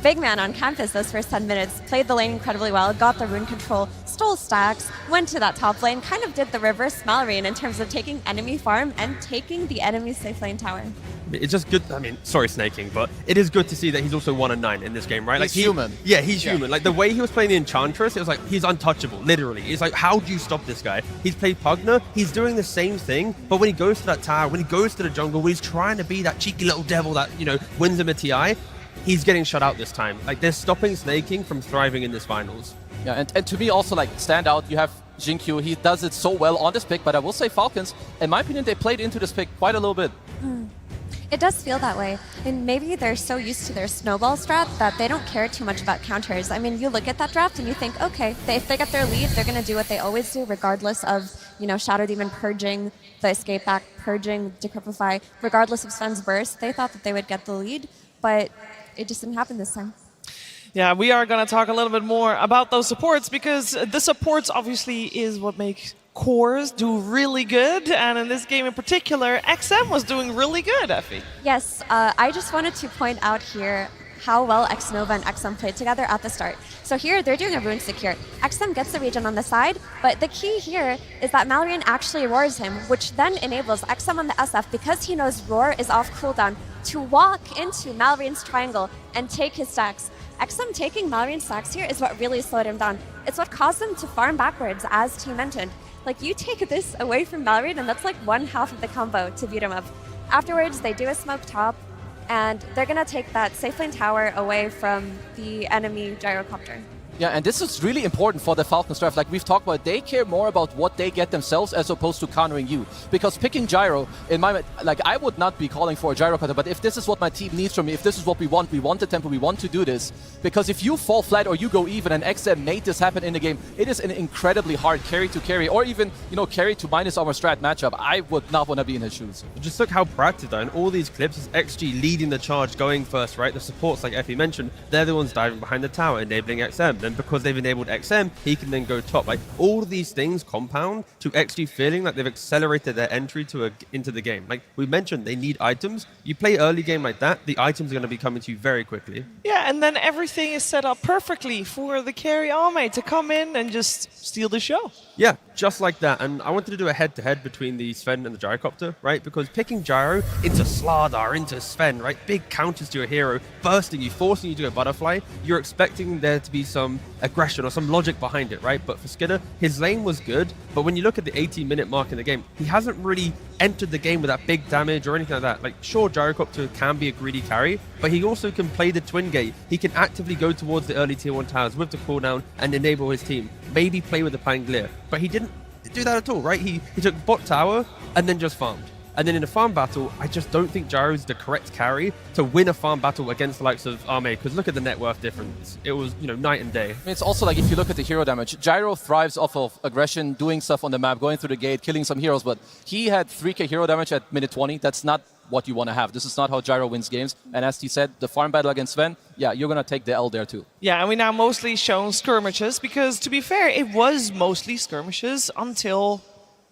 big man on campus those first 10 minutes, played the lane incredibly well, got the rune control, stole stacks, went to that top lane, kind of did the reverse Malrine in terms of taking enemy farm and taking the enemy safe lane tower. It's just good, I mean, sorry snaking, but it is good to see that he's also 1-9 in this game, right? He's human. Yeah, he's human. Like, the way he was playing the Enchantress, it was like, he's untouchable, literally. It's like, how do you stop this guy? He's played Pugner, he's doing the same thing, but when he goes to that tower, when he goes to the jungle, when he's trying to be that cheeky little devil that, you know, wins him a TI, he's getting shut out this time. Like, they're stopping snaking from thriving in this finals. Yeah, and to me also, like, stand out, you have JinQ, he does it so well on this pick, but I will say Falcons, in my opinion, they played into this pick quite a little bit. It does feel that way, and maybe they're so used to their snowball strat that they don't care too much about counters. I mean, you look at that draft and you think, okay, if they get their lead, they're going to do what they always do, regardless of, you know, Shadow Demon purging, the escape back purging, Decrypify, regardless of Sven's burst. They thought that they would get the lead, but it just didn't happen this time. Yeah, we are going to talk a little bit more about those supports, because the supports obviously is what makes cores do really good, and in this game in particular, XM was doing really good, Effie. Yes, I just wanted to point out here how well Xnova and XM played together at the start. So here, they're doing a rune secure. XM gets the region on the side, but the key here is that Malrine actually roars him, which then enables XM on the SF, because he knows roar is off cooldown, to walk into Malrine's triangle and take his stacks. XM taking Malrine's stacks here is what really slowed him down. It's what caused him to farm backwards, as T mentioned. Like, you take this away from Malrine, and that's like one half of the combo to beat him up. Afterwards, they do a smoke top, and they're going to take that safe lane tower away from the enemy gyrocopter. Yeah, and this is really important for the Falcons draft. Like we've talked about, they care more about what they get themselves as opposed to countering you. Because picking Gyro, in my, like, I would not be calling for a Gyro cutter, but if this is what my team needs from me, if this is what we want the tempo, we want to do this. Because if you fall flat or you go even and XM made this happen in the game, it is an incredibly hard carry to carry, or even, you know, carry to minus armor strat matchup. I would not want to be in his shoes. Just look how proactive though. In all these clips, is XG leading the charge, going first, right? The supports, like Effie mentioned, they're the ones diving behind the tower, enabling XM. Then because they've enabled XM, he can then go top. Like, all of these things compound to XG feeling like they've accelerated their entry into the game. Like we mentioned, they need items. You play early game like that, the items are going to be coming to you very quickly. Yeah, and then everything is set up perfectly for the carry army to come in and just steal the show. Yeah, just like that. And I wanted to do a head-to-head between the Sven and the Gyrocopter, right? Because picking Gyro into Slardar, into Sven, right? Big counters to your hero, bursting you, forcing you to go butterfly. You're expecting there to be some, some aggression or some logic behind it, right? But for Skidder, his lane was good, but when you look at the 18-minute mark in the game, he hasn't really entered the game with that big damage or anything like that. Like, sure, Gyrocopter can be a greedy carry, but he also can play the twin gate. He can actively go towards the early tier 1 towers with the cooldown and enable his team. Maybe play with the Pangolier, but he didn't do that at all, right? He took bot tower and then just farmed. And then in a farm battle, I just don't think Gyro's the correct carry to win a farm battle against the likes of Arme, because look at the net worth difference. It was, night and day. I mean, it's also like if you look at the hero damage, Gyro thrives off of aggression, doing stuff on the map, going through the gate, killing some heroes, but he had 3k hero damage at minute 20. That's not what you want to have. This is not how Gyro wins games. And as he said, the farm battle against Sven, yeah, you're going to take the L there too. Yeah, and we now mostly shown skirmishes, because to be fair, it was mostly skirmishes until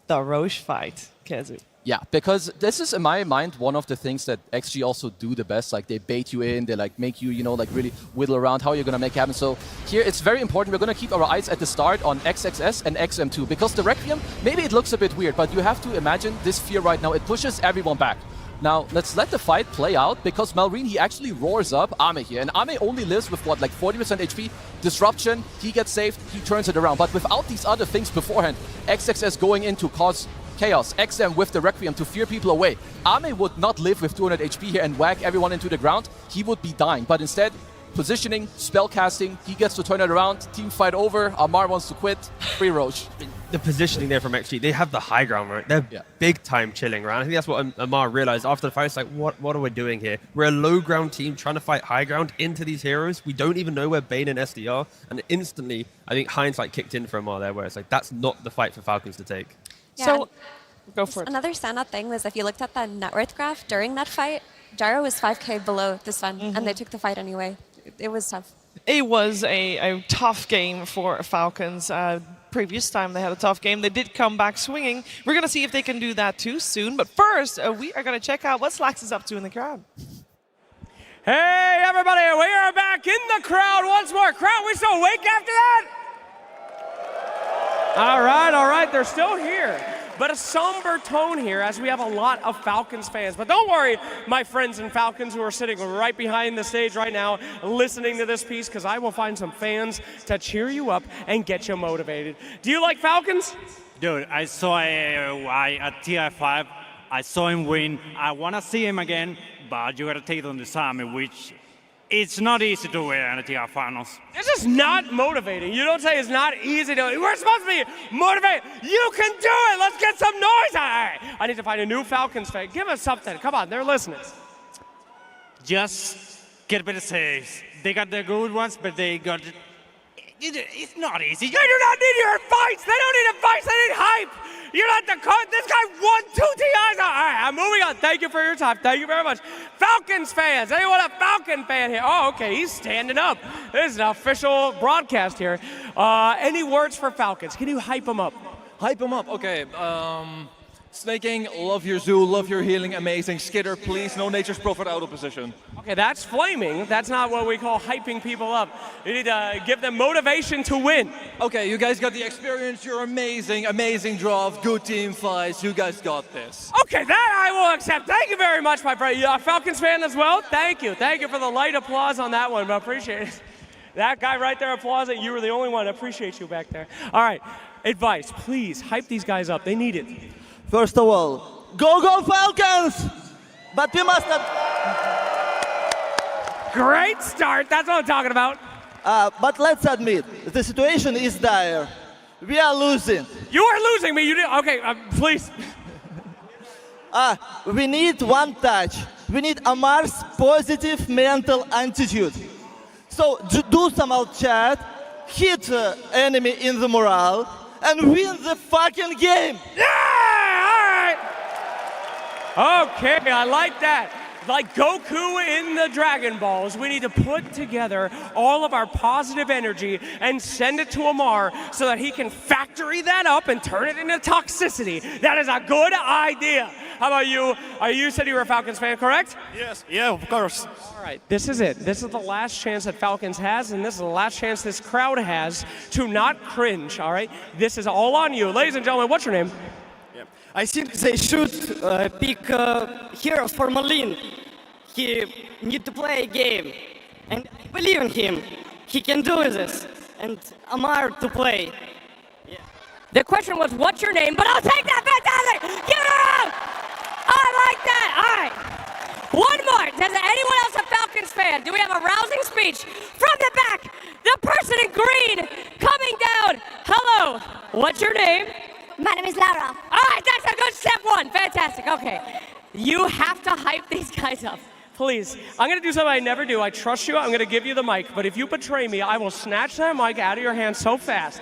the Roche fight, Kezu. Yeah, because this is, in my mind, one of the things that XG also do the best. Like, they bait you in, they like make you, like really whittle around how you're going to make it happen. So here, it's very important. We're going to keep our eyes at the start on XXS and XM2, because the Requiem, maybe it looks a bit weird, but you have to imagine this fear right now. It pushes everyone back. Now, let's let the fight play out, because Malrine, he actually roars up Ame here. And Ame only lives with, what, like 40% HP? Disruption, he gets saved, he turns it around. But without these other things beforehand, XXS going in to cause chaos, XM with the Requiem to fear people away. Ame would not live with 200 HP here and whack everyone into the ground. He would be dying. But instead, positioning, spell casting, he gets to turn it around. Team fight over. Amar wants to quit. Free Roche. The positioning there from XG, they have the high ground, right? They're big time chilling around. I think that's what Amar realized after the fight. It's like, what are we doing here? We're a low ground team trying to fight high ground into these heroes. We don't even know where Bane and SD are. And instantly, I think hindsight kicked in for Amar there, where it's like, that's not the fight for Falcons to take. Yeah, so, go for it. Another standout thing was if you looked at the net worth graph during that fight, Gyro was 5k below this one, and they took the fight anyway. It was tough. It was a tough game for Falcons. Previous time they had a tough game. They did come back swinging. We're going to see if they can do that too soon. But first, we are going to check out what Slax is up to in the crowd. Hey, everybody, we are back in the crowd once more. Crowd, we still awake after that? All right, they're still here. But a somber tone here as we have a lot of Falcons fans. But don't worry, my friends and Falcons who are sitting right behind the stage right now listening to this piece, because I will find some fans to cheer you up and get you motivated. Do you like Falcons? Dude, I saw at TI5. I saw him win. I want to see him again, but you got to take it on the summit, which it's not easy to win at the TI finals. This is not motivating. You don't say it's not easy to. We're supposed to be motivated. You can do it. Let's get some noise. All right. I need to find a new Falcons fan. Give us something. Come on, they're listening. Just get better saves. They got the good ones, but they got. It's not easy. They do not need your advice. They don't need advice. They need hype. You're not the coach. This guy won 2 TIs. All right, I'm moving on. Thank you for your time. Thank you very much. Falcons fans. Anyone a Falcon fan here? Oh, okay. He's standing up. This is an official broadcast here. Any words for Falcons? Can you hype them up? Hype them up. Okay. Snaking, love your zoo, love your healing, amazing. Skidder, please, no Nature's Prophet out of position. Okay, that's flaming. That's not what we call hyping people up. You need to give them motivation to win. Okay, you guys got the experience. You're amazing, amazing draft, good team fights. You guys got this. Okay, that I will accept. Thank you very much, my friend. You're a Falcons fan as well? Thank you. Thank you for the light applause on that one. I appreciate it. That guy right there applauding. You were the only one. I appreciate you back there. All right, advice. Please hype these guys up. They need it. First of all, go Falcons! But we must not... Great start, that's what I'm talking about. But let's admit, the situation is dire. We are losing. You are losing me, you did, okay, please. We need one touch. We need Amar's positive mental attitude. So do some out chat, hit enemy in the morale, and win the fucking game. Yeah! Okay, I like that. Like Goku in the Dragon Balls, we need to put together all of our positive energy and send it to Amar so that he can factory that up and turn it into toxicity. That is a good idea. How about you? You said you were a Falcons fan, correct? Yes, yeah, of course. All right, this is it. This is the last chance that Falcons has, and this is the last chance this crowd has to not cringe, all right? This is all on you. Ladies and gentlemen, what's your name? I think they should pick heroes for Malin. He need to play a game, and I believe in him. He can do this. and Amar to play. The question was, what's your name? But I'll take that, fantastic! Give it up! I like that, all right. One more, does anyone else a Falcons fan? Do we have a rousing speech from the back? The person in green coming down. Hello, what's your name? My name is Lara. All right, that's a good step one, fantastic, okay. You have to hype these guys up. Please, I'm gonna do something I never do. I trust you, I'm gonna give you the mic, but if you betray me, I will snatch that mic out of your hand so fast.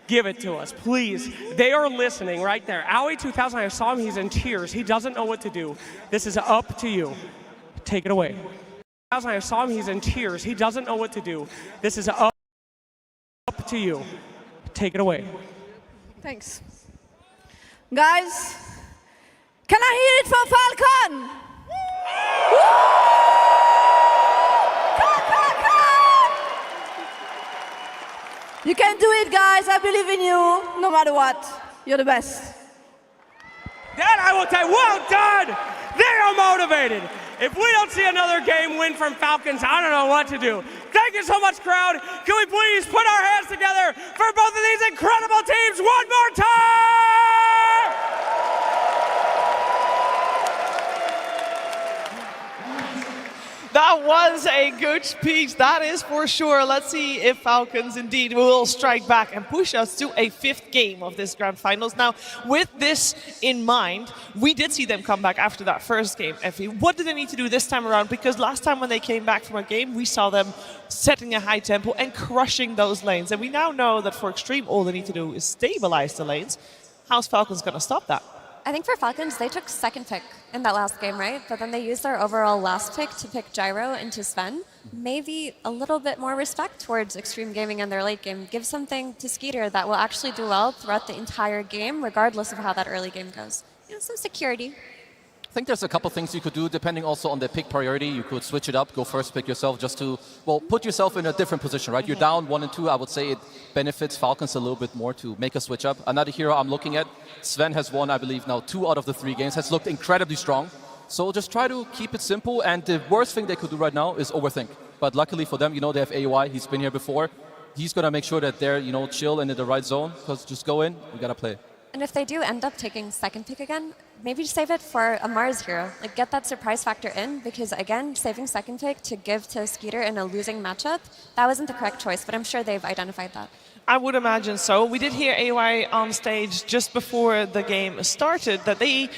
Give it to us, please. They are listening right there. Owie 2000, I saw him, he's in tears. He doesn't know what to do. This is up to you. Take it away. I saw him, he's in tears. He doesn't know what to do. This is up to you. Take it away. Thanks. Guys, can I hear it from Falcon? You can do it, guys. I believe in you, no matter what. You're the best. That I will take. Well done! They are motivated. If we don't see another game win from Falcons, I don't know what to do. Thank you so much, crowd. Can we please put our hands together for both of these incredible teams one more time? That was a good speech, that is for sure. Let's see if Falcons indeed will strike back and push us to a 5th game of this grand finals. Now, with this in mind, we did see them come back after that first game. Effie, what did they need to do this time around? Because last time when they came back from a game, we saw them setting a high tempo and crushing those lanes. And we now know that for Xtreme, all they need to do is stabilize the lanes. How's Falcons going to stop that? I think for Falcons, they took second pick in that last game, right? But then they used their overall last pick to pick Gyro into Sven. Maybe a little bit more respect towards Xtreme Gaming and their late game. Give something to Skeeter that will actually do well throughout the entire game, regardless of how that early game goes. You know, some security. I think there's a couple things you could do, depending also on the pick priority. You could switch it up, go first pick yourself, just to, well, put yourself in a different position, right? You're down 1 and 2. I would say it benefits Falcons a little bit more to make a switch up. Another hero I'm looking at, Sven has won, I believe, now 2 out of the 3 games, has looked incredibly strong. So just try to keep it simple, and the worst thing they could do right now is overthink. But luckily for them, you know, they have AOI, he's been here before. He's going to make sure that they're, you know, chill and in the right zone, because just go in, we got to play. And if they do end up taking second pick again, maybe save it for a Mars hero. Like, get that surprise factor in, because again, saving second pick to give to Skeeter in a losing matchup, that wasn't the correct choice, but I'm sure they've identified that. I would imagine so. We did hear AY on stage just before the game started that they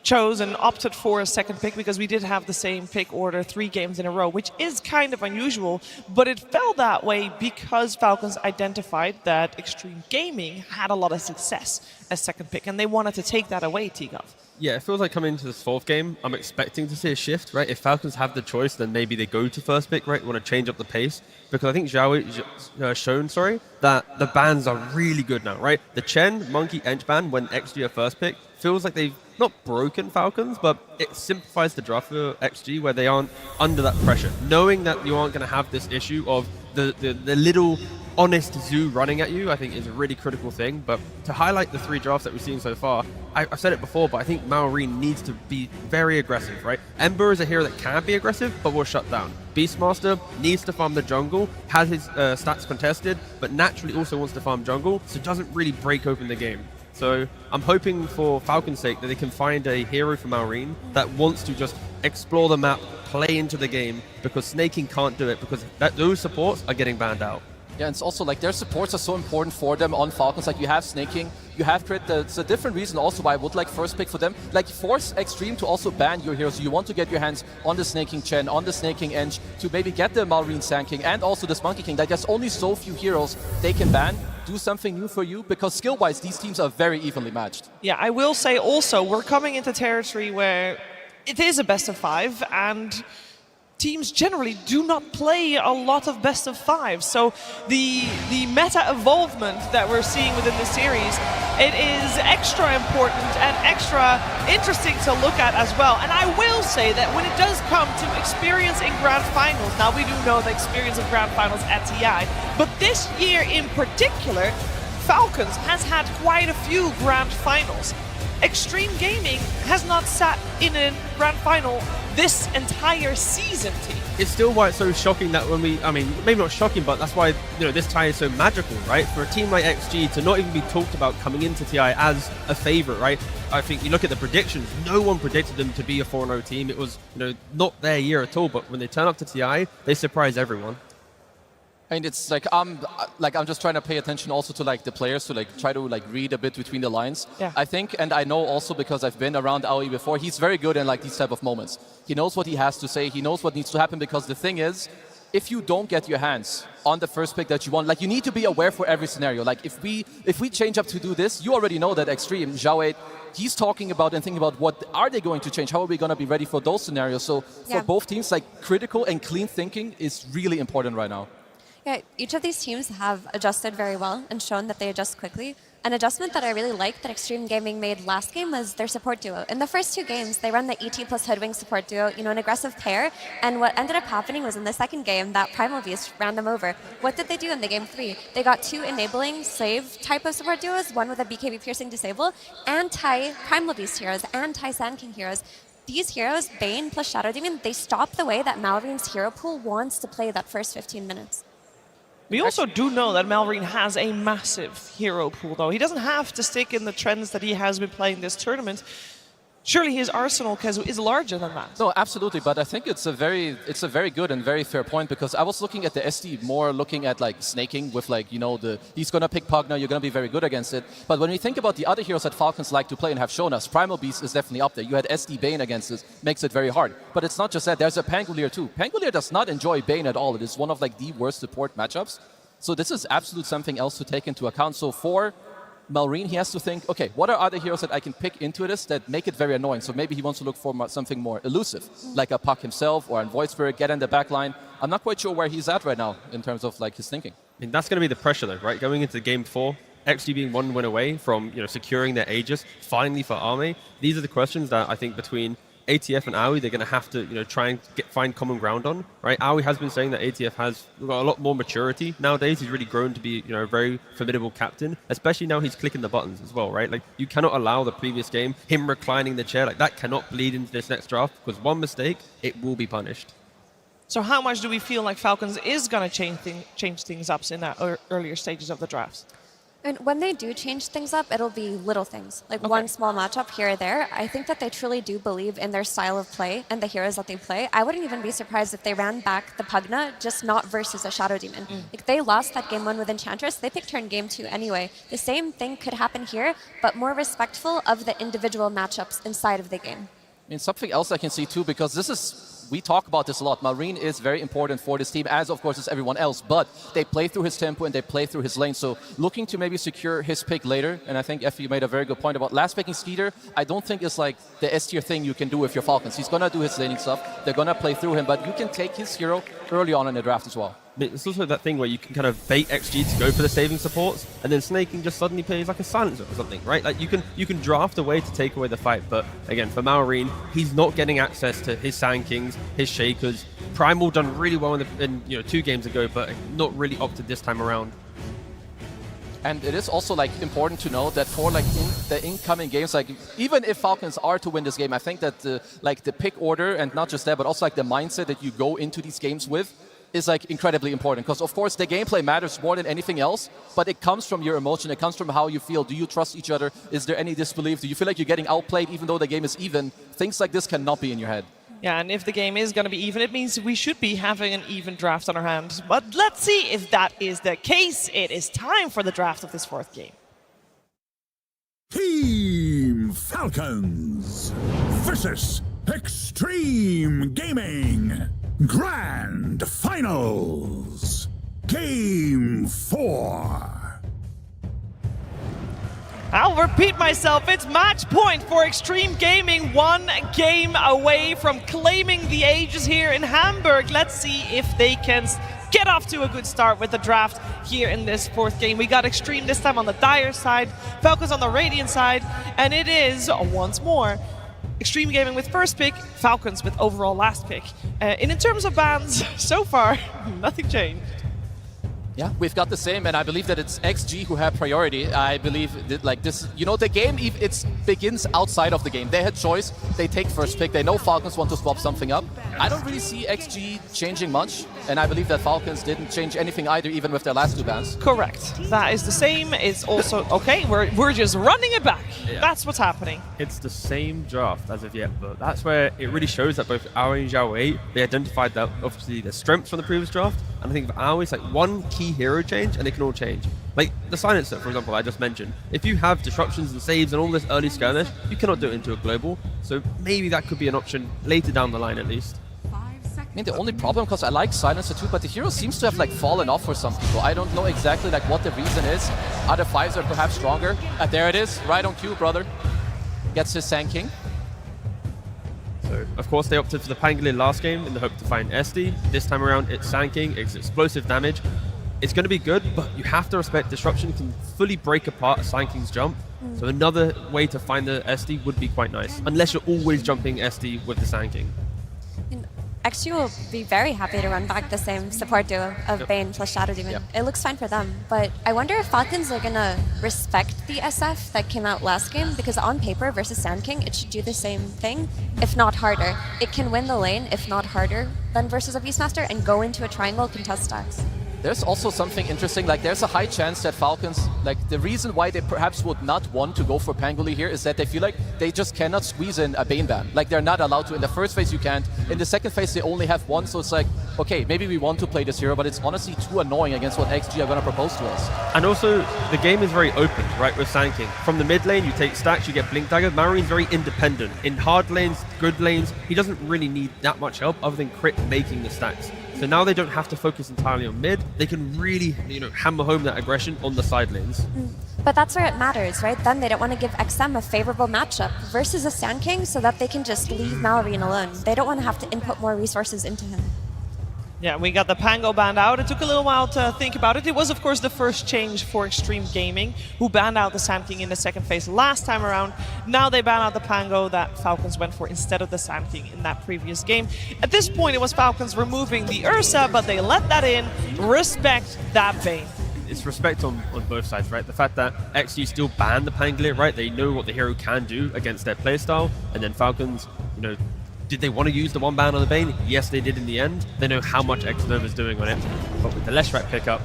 chose and opted for a second pick because we did have the same pick order 3 games in a row, which is kind of unusual, but it fell that way because Falcons identified that Xtreme Gaming had a lot of success as second pick, and they wanted to take that away, T-Gov. Yeah, it feels like coming into this 4th game, I'm expecting to see a shift, right? If Falcons have the choice, then maybe they go to first pick, right? Want to change up the pace. Because I think Zhao shown, that the bans are really good now, right? The Chen, Monkey, Ench ban when XG are first pick feels like they've not broken Falcons, but it simplifies the draft for XG where they aren't under that pressure. Knowing that you aren't going to have this issue of the little honest zoo running at you, I think is a really critical thing. But to highlight the 3 drafts that we've seen so far, I've said it before, but I think Maureen needs to be very aggressive, right? Ember is a hero that can be aggressive, but will shut down. Beastmaster needs to farm the jungle, has his stats contested, but naturally also wants to farm jungle, so doesn't really break open the game. So I'm hoping for Falcon's sake that they can find a hero for Maureen that wants to just explore the map, play into the game, because Snaking can't do it because those supports are getting banned out. Yeah, and it's also like their supports are so important for them on Falcons. Like you have Snaking, you have Crit. It's a different reason also why I would like first pick for them. Like force Xtreme to also ban your heroes. You want to get your hands on the Snaking Chen, on the Snaking Ench, to maybe get the Maureen Sand King and also this Monkey King. Like there's only so few heroes they can ban. Do something new for you, because skill-wise these teams are very evenly matched. Yeah, I will say also we're coming into territory where it is a best of 5 and teams generally do not play a lot of best of 5. So the meta evolvement that we're seeing within the series, it is extra important and extra interesting to look at as well. And I will say that when it does come to experience in grand finals, now we do know the experience of grand finals at TI, but this year in particular, Falcons has had quite a few grand finals. Xtreme Gaming has not sat in a grand final this entire season, team. it's still why it's so shocking that when I mean, maybe not shocking, but that's why, this tie is so magical, right? For a team like XG to not even be talked about coming into TI as a favorite, right? I think you look at the predictions, no one predicted them to be a 4-0 team. It was, not their year at all, but when they turn up to TI, they surprise everyone. And it's like I'm just trying to pay attention also to like the players to like try to like read a bit between the lines. Yeah. I think, and I know also because I've been around Aoi before, he's very good in like these type of moments. He knows what he has to say. He knows what needs to happen, because the thing is, if you don't get your hands on the first pick that you want, like you need to be aware for every scenario. Like if we change up to do this, you already know that Xtreme, Xiao, he's talking about and thinking about what are they going to change? How are we going to be ready for those scenarios? So for both teams, like critical and clean thinking is really important right now. Yeah, each of these teams have adjusted very well and shown that they adjust quickly. An adjustment that I really liked that Xtreme Gaming made last game was their support duo. In the first 2 games, they run the ET plus Hoodwing support duo, an aggressive pair, and what ended up happening was in the second game that Primal Beast ran them over. What did they do in the game 3? They got 2 enabling slave type of support duos, one with a BKB piercing disable, anti-Primal Beast heroes, anti-Sand King heroes. These heroes, Bane plus Shadow Demon, they stop the way that Malreen's hero pool wants to play that first 15 minutes. We also do know that Malreen has a massive hero pool, though. He doesn't have to stick in the trends that he has been playing this tournament. Surely his arsenal, Kezu, is larger than that. No, absolutely, but I think it's a very good and very fair point, because I was looking at the SD more looking at like snaking with like, he's going to pick Pugna, you're going to be very good against it. But when we think about the other heroes that Falcons like to play and have shown us, Primal Beast is definitely up there. You had SD Bane against this, makes it very hard. But it's not just that, there's a Pangolier too. Pangolier does not enjoy Bane at all. It is one of like the worst support matchups. So this is absolute something else to take into account. So for Malreen, he has to think, okay, what are other heroes that I can pick into this that make it very annoying? So maybe he wants to look for something more elusive, like a Puck himself or a Void Spirit, get in the back line. I'm not quite sure where he's at right now in terms of like his thinking. I mean, that's going to be the pressure though, right? Going into game 4, XG being 1 win away from securing their Aegis, finally for Arme. These are the questions that I think between ATF and Aoi, they're going to have to try and find common ground on, right? Aoi has been saying that ATF has got a lot more maturity nowadays. He's really grown to be a very formidable captain, especially now he's clicking the buttons as well, right? Like you cannot allow the previous game, him reclining the chair, like that cannot bleed into this next draft, because one mistake, it will be punished. So how much do we feel like Falcons is going to change things up in that earlier stages of the draft? And when they do change things up, it'll be little things, like one small matchup here or there. I think that they truly do believe in their style of play and the heroes that they play. I wouldn't even be surprised if they ran back the Pugna, just not versus a Shadow Demon. Like they lost that game 1 with Enchantress, they picked her in game 2 anyway. The same thing could happen here, but more respectful of the individual matchups inside of the game. I mean, something else I can see too, because we talk about this a lot. Malreen is very important for this team, as of course is everyone else, but they play through his tempo and they play through his lane. So looking to maybe secure his pick later, and I think Effie made a very good point about last picking Skeeter. I don't think it's like the S tier thing you can do with your Falcons. He's going to do his laning stuff. They're going to play through him, but you can take his hero early on in the draft as well. It's also that thing where you can kind of bait XG to go for the saving supports, and then Snaking just suddenly plays like a silencer or something, right? Like you can draft a way to take away the fight, but again, for Malreen, he's not getting access to his Sand Kings, his Shakers. Primal done really well in 2 games ago, but not really opted this time around. And it is also like important to know that for like in the incoming games, like even if Falcons are to win this game, I think that the pick order, and not just that, but also like the mindset that you go into these games with, is like incredibly important, because of course the gameplay matters more than anything else, but it comes from your emotion, it comes from how you feel. Do you trust each other? Is there any disbelief? Do you feel like you're getting outplayed even though the game is even? Things like this cannot be in your head. Yeah, and if the game is going to be even, it means we should be having an even draft on our hands. But let's see if that is the case. It is time for the draft of this 4th game. Team Falcons versus Xtreme Gaming. Grand Finals, Game 4. I'll repeat myself, it's match point for Xtreme Gaming, 1 game away from claiming the Aegis here in Hamburg. Let's see if they can get off to a good start with the draft here in this 4th game. We got Xtreme this time on the Dire side, Falcons on the Radiant side, and it is, once more, Xtreme Gaming with first pick, Falcons with overall last pick. And in terms of bans, so far, nothing changed. Yeah, we've got the same, and I believe that it's XG who have priority. I believe that, like, this, you know, the game, it begins outside of the game. They had choice, they take first pick, they know Falcons want to swap something up. I don't really see XG changing much, and I believe that Falcons didn't change anything either, even with their last 2 bans. Correct. That is the same. It's also, okay, we're just running it back. Yeah. That's what's happening. It's the same draft as of yet, but that's where it really shows that both Aoi and Zhao Wei, they identified that obviously the strengths from the previous draft, and I think for Aoi, it's like one key hero change and they can all change. Like the silencer, for example, I just mentioned. If you have disruptions and saves and all this early skirmish, you cannot do it into a global, so maybe that could be an option later down the line at least. I mean, the only problem, because I like Silencer too, but the hero seems to have like fallen off for some people. I don't know exactly like what the reason is. Other 5s are perhaps stronger. There it is, right on cue, brother. Gets his Sand King. So, of course, they opted for the Pangolin last game in the hope to find SD. This time around, it's Sand King, it's explosive damage. It's going to be good, but you have to respect Disruption can fully break apart a Sand King's jump. So another way to find the SD would be quite nice, unless you're always jumping SD with the Sand King. XG will be very happy to run back the same support duo of Bane plus Shadow Demon. Yep. It looks fine for them, but I wonder if Falcons are gonna respect the SF that came out last game, because on paper versus Sand King, it should do the same thing, if not harder. It can win the lane, if not harder, than versus a Beastmaster, and go into a triangle contest stacks. There's also something interesting, like there's a high chance that Falcons, like the reason why they perhaps would not want to go for Pangoli here is that they feel like they just cannot squeeze in a Bane ban. Like they're not allowed to. In the first phase you can't, in the second phase they only have 1, so it's like, okay, maybe we want to play this hero, but it's honestly too annoying against what XG are going to propose to us. And also, the game is very open, right, with Sand King. From the mid lane, you take stacks, you get Blink Dagger. Marion's very independent. In hard lanes, good lanes, he doesn't really need that much help other than crit making the stacks. So now they don't have to focus entirely on mid. They can really, hammer home that aggression on the side lanes. But that's where it matters, right? Then they don't want to give XM a favorable matchup versus a Sand King so that they can just leave Malrine alone. They don't want to have to input more resources into him. Yeah, we got the Pango banned out. It took a little while to think about it. It was, of course, the first change for Xtreme Gaming, who banned out the Sand King in the second phase last time around. Now they ban out the Pango that Falcons went for instead of the Sand King in that previous game. At this point, it was Falcons removing the Ursa, but they let that in. Respect that Bane. It's respect on both sides, right? The fact that XG still banned the Pangolin, right? They know what the hero can do against their playstyle, and then Falcons, did they want to use the 1 ban on the Bane? Yes, they did in the end. They know how much Xnova's doing on it. But with the Leshrac pickup,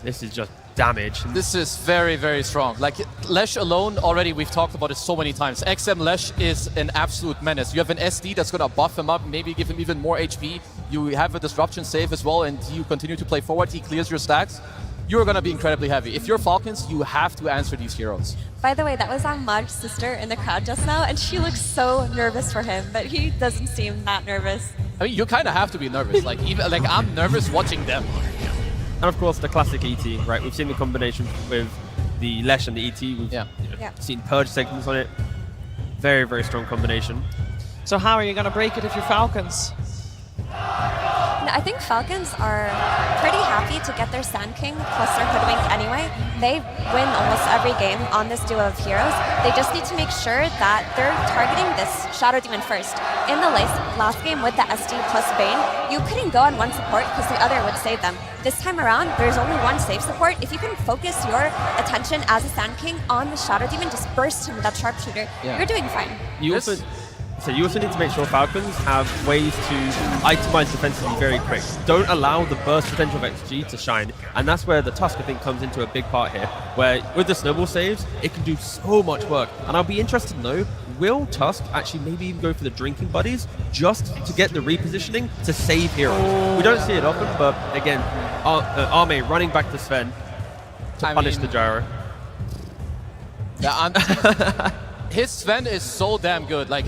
this is just damage. This is very, very strong. Like, Lesh alone, already we've talked about it so many times. XM Lesh is an absolute menace. You have an SD that's going to buff him up, maybe give him even more HP. You have a disruption save as well, and you continue to play forward. He clears your stacks. You're going to be incredibly heavy. If you're Falcons, you have to answer these heroes. By the way, that was Ahmad's sister in the crowd just now, and she looks so nervous for him, but he doesn't seem that nervous. I mean, you kind of have to be nervous. Like, even like I'm nervous watching them. And of course, the classic ET, right? We've seen the combination with the Lesh and the ET. We've seen Purge segments on it. Very, very strong combination. So how are you going to break it if you're Falcons? I think Falcons are pretty happy to get their Sand King plus their Hoodwink anyway. They win almost every game on this duo of heroes. They just need to make sure that they're targeting this Shadow Demon first. In the last game with the SD plus Bane, you couldn't go on one support because the other would save them. This time around, there's only one save support. If you can focus your attention as a Sand King on the Shadow Demon, just burst him with that sharpshooter, you're doing fine. So you also need to make sure Falcons have ways to itemize defensively very quick. Don't allow the burst potential of XG to shine. And that's where the Tusk, I think, comes into a big part here, where with the snowball saves, it can do so much work. And I'll be interested to know, will Tusk actually maybe even go for the drinking buddies just to get the repositioning to save heroes? We don't see it often, but again, Arme running back to Sven to punish the gyro. Yeah, his Sven is so damn good. Like,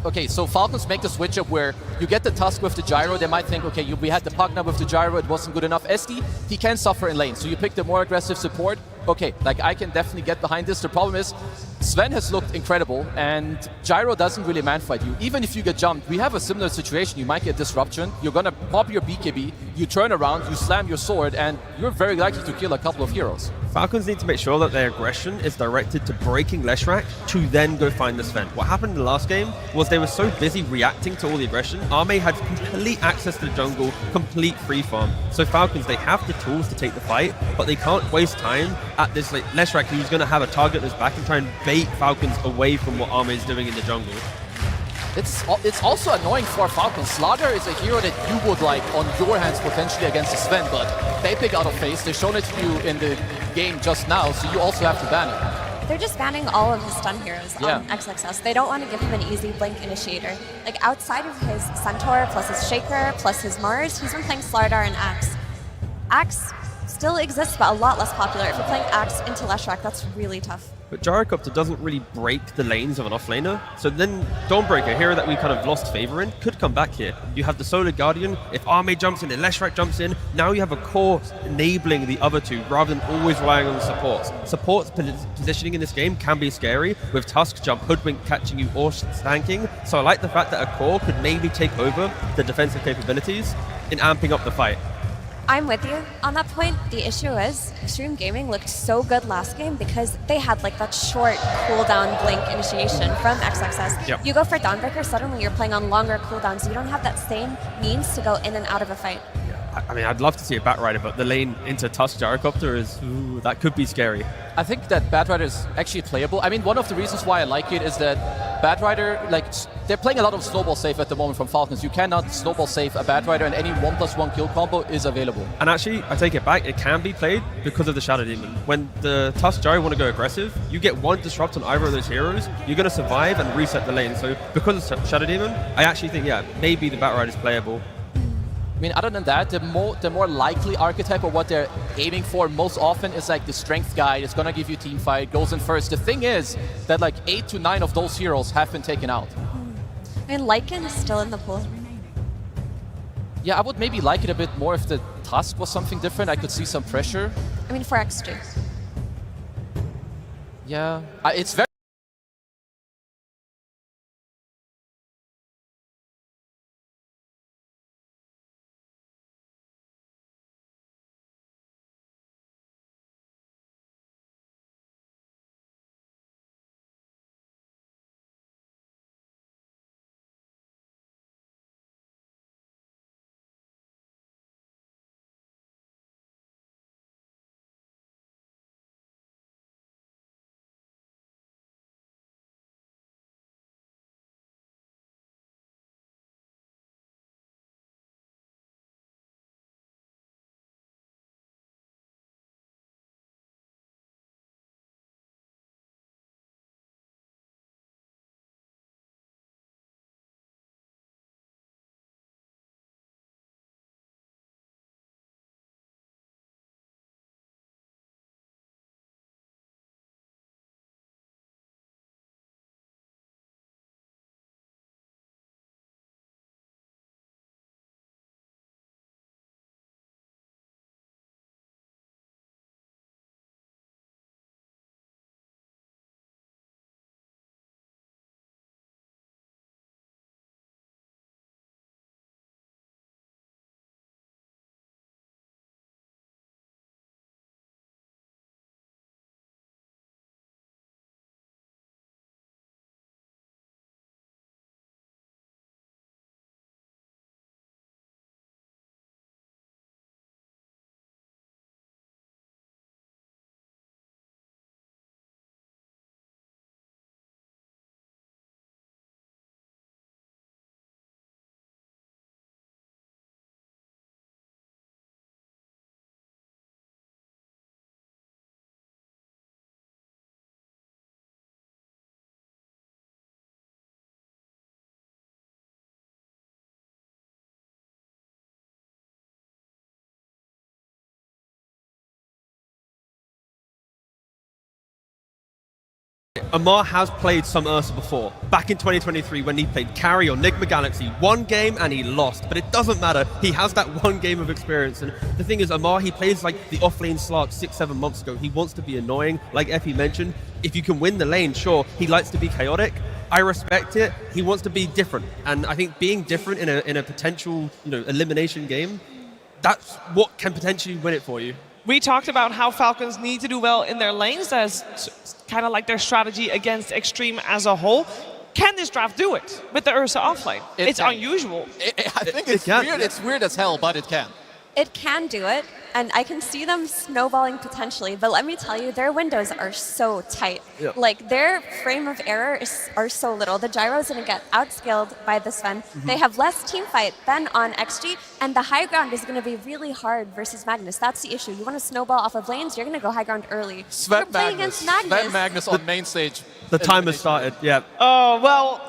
okay, so Falcons make the switch up where you get the Tusk with the gyro. They might think, okay, we had the Pugna with the gyro, it wasn't good enough. SD, he can suffer in lane, so you pick the more aggressive support. okay, like I can definitely get behind this. The problem is, Sven has looked incredible, and Gyro doesn't really man-fight you. Even if you get jumped, we have a similar situation. You might get disruption, you're gonna pop your BKB, you turn around, you slam your sword, and you're very likely to kill a couple of heroes. Falcons need to make sure that their aggression is directed to breaking Leshrac to then go find the Sven. What happened in the last game was they were so busy reacting to all the aggression, Arme had complete access to the jungle, complete free farm. So Falcons, they have the tools to take the fight, but they can't waste time at this like Leshrac who's going to have a target on his back and try and bait Falcons away from what Arme is doing in the jungle. It's also annoying for Falcons. Slaughter is a hero that you would like on your hands potentially against the Sven, but they pick out of phase. They've shown it to you in the game just now, so you also have to ban it. They're just banning all of his stun heroes on XXS. They don't want to give him an easy blink initiator. Like outside of his Centaur plus his Shaker plus his Mars, he's been playing Slardar and Axe. Axe still exists, but a lot less popular. If you're playing Axe into Leshrac, that's really tough. But Gyrocopter doesn't really break the lanes of an offlaner, so then Dawnbreaker, a hero that we kind of lost favor in, could come back here. You have the Solar Guardian, if Arme jumps in, if Leshrac jumps in, now you have a core enabling the other two rather than always relying on the supports. Supports positioning in this game can be scary, with Tusk jump, Hoodwink catching you or stanking, so I like the fact that a core could maybe take over the defensive capabilities in amping up the fight. I'm with you on that point. The issue is Xtreme Gaming looked so good last game because they had like that short cooldown blink initiation from XXS. Yep. You go for Dawnbreaker, suddenly you're playing on longer cooldowns. You don't have that same means to go in and out of a fight. I mean, I'd love to see a Batrider, but the lane into Tusk Gyrocopter is, ooh, that could be scary. I think that Batrider is actually playable. I mean, one of the reasons why I like it is that Batrider, like, they're playing a lot of snowball save at the moment from Falcons. You cannot snowball save a Batrider, and any 1+1 kill combo is available. And actually, I take it back, it can be played because of the Shadow Demon. When the Tusk Gyro want to go aggressive, you get one disrupt on either of those heroes, you're going to survive and reset the lane. So because of Shadow Demon, I actually think, yeah, maybe the Batrider is playable. I mean, other than that, the more likely archetype of what they're aiming for most often is like the strength guy. It's gonna give you team fight, goes in first. The thing is that like 8 to 9 of those heroes have been taken out. And Lycan is still in the pool. Yeah, I would maybe like it a bit more if the Tusk was something different. I could see some pressure. I mean, for X2. Yeah, it's very Amar has played some Ursa before. Back in 2023 when he played Carry or Nigma Galaxy, one game and he lost. But it doesn't matter. He has that one game of experience. And the thing is, Amar, he plays like the off-lane Slark 6-7 months ago. He wants to be annoying, like Effie mentioned. If you can win the lane, sure. He likes to be chaotic. I respect it. He wants to be different. And I think being different in a potential, elimination game, that's what can potentially win it for you. We talked about how Falcons need to do well in their lanes. That's kind of like their strategy against Xtreme as a whole. Can this draft do it with the Ursa offlane? It's unusual. I think it's weird. It's weird as hell, but it can. It can do it, and I can see them snowballing potentially, but let me tell you, their windows are so tight. Yeah. Like, their frame of error are so little. The gyro's going to get outscaled by the Sven. They have less team fight than on XG, and the high ground is going to be really hard versus Magnus. That's the issue. You want to snowball off of lanes, you're going to go high ground early. Sven Magnus on main stage. The timer started, yeah. Oh, well,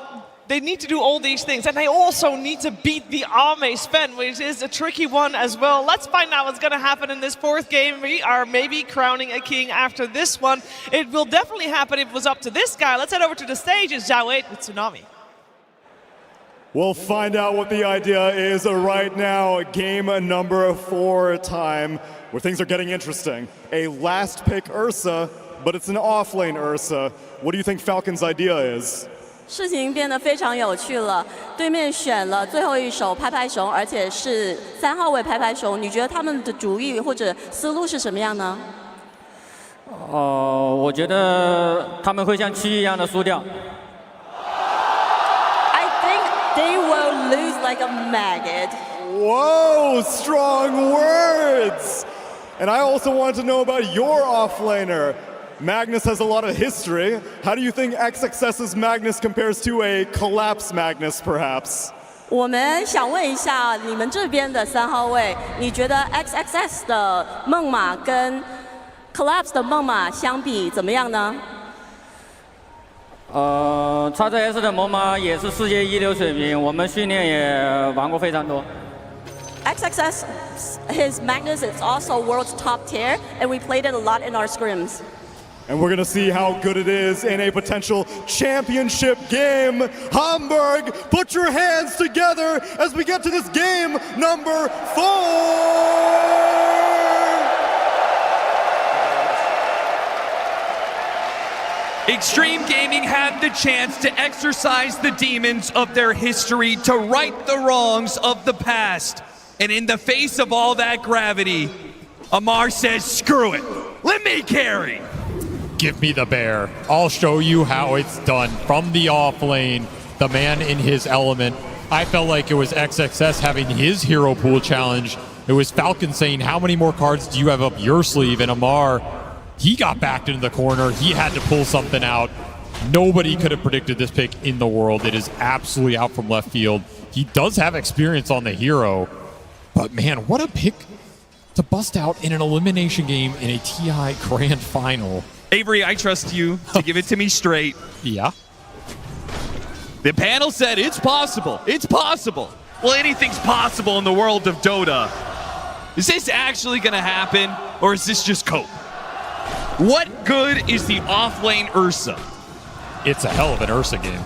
they need to do all these things, and they also need to beat the Ame Sven, which is a tricky one as well. Let's find out what's going to happen in this fourth game. We are maybe crowning a king after this one. It will definitely happen if it was up to this guy. Let's head over to the stage. It's Jawade with Tsunami. We'll find out what the idea is right now. Game number 4 time, where things are getting interesting. A last pick Ursa, but it's an offlane Ursa. What do you think Falcon's idea is? 事情变得非常有趣了，对面选了最后一手拍拍熊，而且是3号位拍拍熊。你觉得他们的主意或者思路是什么样呢？我觉得他们会像区一样的输掉。I think they will lose like a maggot. Whoa, strong words! And I also wanted to know about your offlaner. Magnus has a lot of history. How do you think XXS's Magnus compares to a Collapse Magnus, perhaps? 我们想问一下你们这边的3号位，你觉得 XXS 的梦马跟 Collapse 的梦马相比怎么样呢？XXS 的猛犸也是世界一流水平，我们训练也玩过非常多。XXS, his Magnus is also world's top tier, and we played it a lot in our scrims. And we're going to see how good it is in a potential championship game. Hamburg, put your hands together as we get to this game number 4. Xtreme Gaming had the chance to exercise the demons of their history, to right the wrongs of the past. And in the face of all that gravity, Amar says, screw it, let me carry. Give me the bear. I'll show you how it's done. From the off lane, the man in his element. I felt like it was XXS having his hero pool challenge. It was Falcon saying, how many more cards do you have up your sleeve? And Amar, he got backed into the corner. He had to pull something out. Nobody could have predicted this pick in the world. It is absolutely out from left field. He does have experience on the hero. But man, what a pick to bust out in an elimination game in a TI Grand Final. Avery, I trust you to give it to me straight. Yeah. The panel said it's possible. It's possible. Well, anything's possible in the world of Dota. Is this actually going to happen, or is this just cope? What good is the off-lane Ursa? It's a hell of an Ursa game.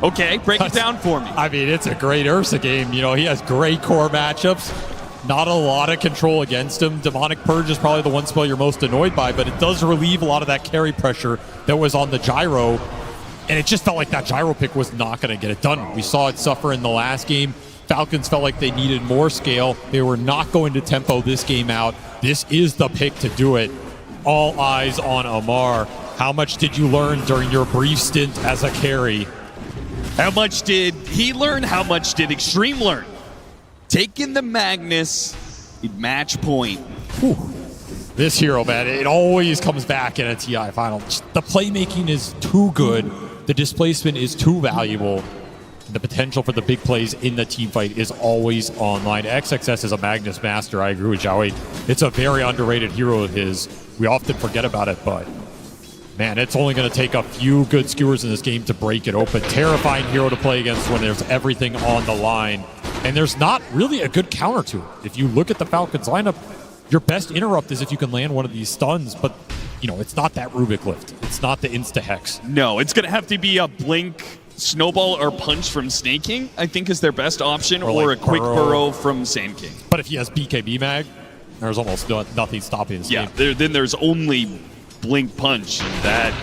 Okay, break it down for me. I mean, it's a great Ursa game. You know, he has great core matchups. Not a lot of control against him. Demonic Purge is probably the one spell you're most annoyed by, but it does relieve a lot of that carry pressure that was on the gyro. And it just felt like that gyro pick was not going to get it done. We saw it suffer in the last game. Falcons felt like they needed more scale. They were not going to tempo this game out. This is the pick to do it. All eyes on Amar. How much did you learn during your brief stint as a carry? How much did he learn? How much did Xtreme learn? Taking the Magnus in match point. Whew. This hero, man, it always comes back in a TI final. The playmaking is too good. The displacement is too valuable. The potential for the big plays in the team fight is always online. XXS is a Magnus master. I agree with Jawade. It's a very underrated hero of his. We often forget about it, but man, it's only going to take a few good skewers in this game to break it open. Terrifying hero to play against when there's everything on the line. And there's not really a good counter to it. If you look at the Falcons lineup, your best interrupt is if you can land one of these stuns, but you know, it's not that Rubik lift. It's not the insta-hex. No, it's going to have to be a blink, snowball, or punch from Snake King, I think is their best option, or like a quick burrow from Sand King. But if he has BKB mag, there's almost nothing stopping this game. Then there's only blink punch, and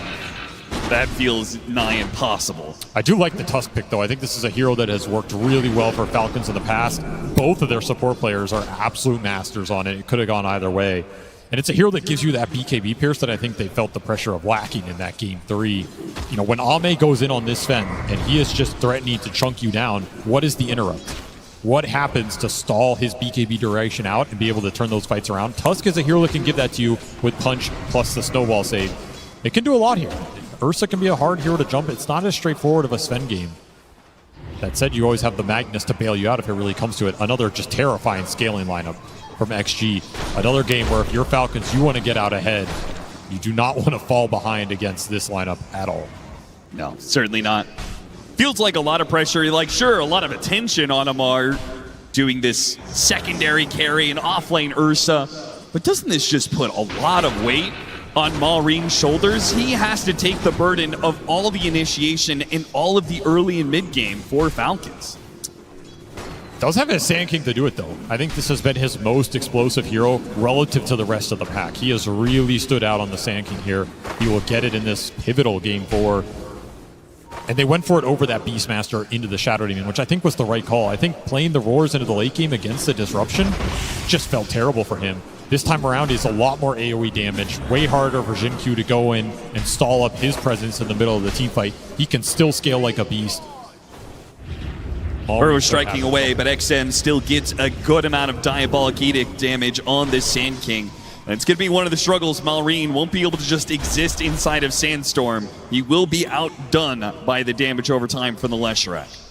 that feels nigh impossible. I do like the Tusk pick, though. I think this is a hero that has worked really well for Falcons in the past. Both of their support players are absolute masters on it. It could have gone either way. And it's a hero that gives you that BKB pierce that I think they felt the pressure of lacking in that game 3. You know, when Ame goes in on this Sven and he is just threatening to chunk you down, what is the interrupt? What happens to stall his BKB duration out and be able to turn those fights around? Tusk is a hero that can give that to you with punch plus the snowball save. It can do a lot here. Ursa can be a hard hero to jump. It's not as straightforward of a Sven game. That said, you always have the Magnus to bail you out if it really comes to it. Another just terrifying scaling lineup from XG. Another game where if you're Falcons, you want to get out ahead. You do not want to fall behind against this lineup at all. No, certainly not. Feels like a lot of pressure. Like, sure, a lot of attention on Amar doing this secondary carry and offlane Ursa. But doesn't this just put a lot of weight on Malreen's shoulders? He has to take the burden of all of the initiation and all of the early and mid game for Falcons. Does have a Sand King to do it, though. I think this has been his most explosive hero relative to the rest of the pack. He has really stood out on the Sand King here. He will get it in this pivotal game 4. And they went for it over that Beastmaster into the Shadow Demon, which I think was the right call. I think playing the Roars into the late game against the Disruption just felt terrible for him. This time around, he's a lot more AoE damage, way harder for Jin-Q to go in and stall up his presence in the middle of the team fight. He can still scale like a beast. Burrow striking away, but XM still gets a good amount of Diabolic Edict damage on this Sand King. And it's going to be one of the struggles. Malreen won't be able to just exist inside of Sandstorm. He will be outdone by the damage over time from the Leshrac.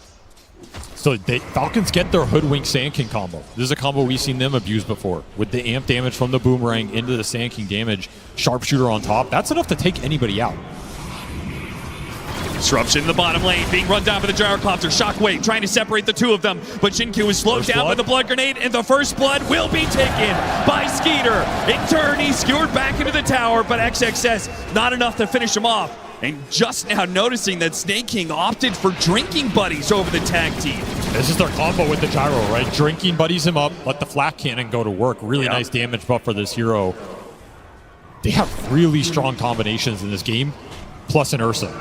So Falcons get their Hoodwink Sand King combo. This is a combo we've seen them abuse before. With the amp damage from the Boomerang into the Sand King damage, Sharpshooter on top, that's enough to take anybody out. Disruption in the bottom lane, being run down by the Gyrocopter. Shockwave trying to separate the two of them, but Jin-Q is slowed down by the Blood Grenade, and the first blood will be taken by Skeeter. In turn, he's skewered back into the tower, but XXS not enough to finish him off. And just now noticing that Snake King opted for Drinking Buddies over the tag team. This is their combo with the Gyro, right? Drinking Buddies him up, let the Flak Cannon go to work. Really nice damage buff for this hero. They have really strong combinations in this game, plus an Ursa.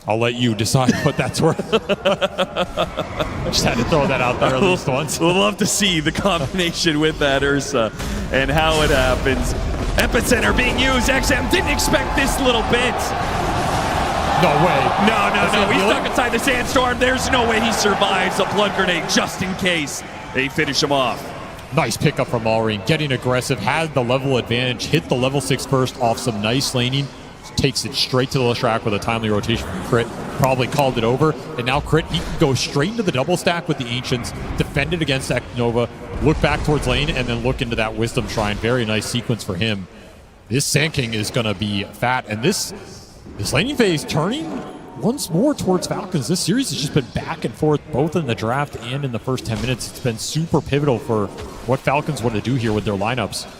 I'll let you decide what that's worth. Just had to throw that out there at least once. We'll love to see the combination with that Ursa and how it happens. Epicenter being used. XM didn't expect this little bit. No way. No. He's stuck inside the Sandstorm. There's no way he survives a Blood Grenade just in case they finish him off. Nice pickup from Malreen. Getting aggressive, had the level advantage, hit the level 6 first off some nice laning. Takes it straight to the Leshrac with a timely rotation from Crit. Probably called it over. And now Crit, he can go straight into the double stack with the Ancients, defend it against Nova, look back towards lane, and then look into that Wisdom Shrine. Very nice sequence for him. This Sand King is going to be fat. And this laning phase turning once more towards Falcons. This series has just been back and forth, both in the draft and in the first 10 minutes. It's been super pivotal for what Falcons want to do here with their lineups.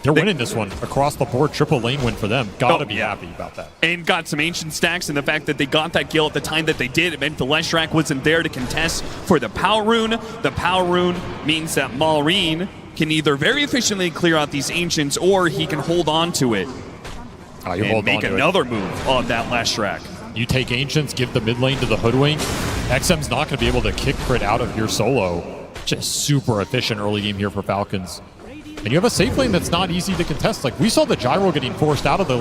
They're winning this one across the board. Triple lane win for them. Gotta be happy about that. And got some Ancient stacks, and the fact that they got that kill at the time that they did, it meant the Leshrac wasn't there to contest for the Power Rune. The Power Rune means that Malreen can either very efficiently clear out these Ancients, or he can hold on to it and make another move on that Leshrac. You take Ancients, give the mid lane to the Hoodwink. XM's not going to be able to kick Crit out of your solo. Just super efficient early game here for Falcons. And you have a safe lane that's not easy to contest. Like, we saw the Gyro getting forced out of the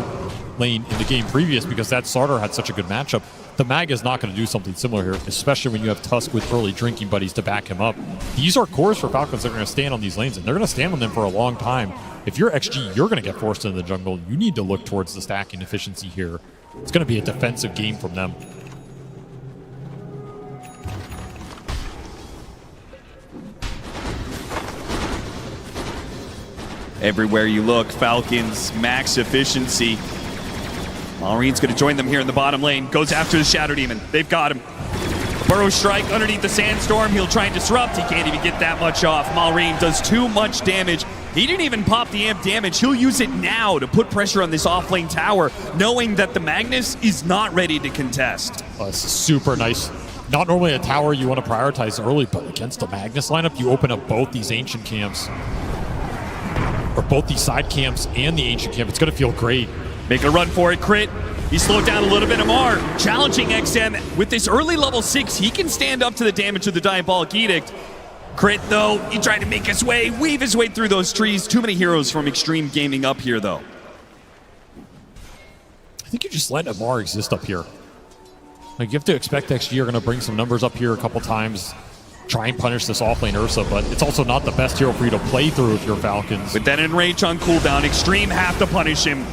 lane in the game previous because that starter had such a good matchup. The Mag is not going to do something similar here, especially when you have Tusk with early Drinking Buddies to back him up. These are cores for Falcons that are going to stand on these lanes, and they're going to stand on them for a long time. If you're XG, you're going to get forced into the jungle. You need to look towards the stacking efficiency here. It's going to be a defensive game from them. Everywhere you look, Falcons max efficiency. Malreen's going to join them here in the bottom lane. Goes after the Shadow Demon. They've got him. Burrow strike underneath the Sandstorm. He'll try and disrupt. He can't even get that much off. Malreen does too much damage He didn't even pop the amp damage. He'll use it now to put pressure on this off-lane tower, knowing that the Magnus is not ready to contest. Oh, this is super nice. Not normally a tower you want to prioritize early, but against the Magnus lineup, you open up both these ancient camps. Or both these side camps and the ancient camp. It's going to feel great. Make a run for it, Crit. He slowed down a little bit. Amar challenging XM. With this early level 6, he can stand up to the damage of the Diabolic Edict. Crit, though, he tried to make his way, weave his way through those trees. Too many heroes from Xtreme Gaming up here, though. I think you just let Amar exist up here. Like, you have to expect XG are going to bring some numbers up here a couple times, try and punish this offlane Ursa, but it's also not the best hero for you to play through if you're Falcons. With that Enrage on cooldown, Xtreme have to punish him.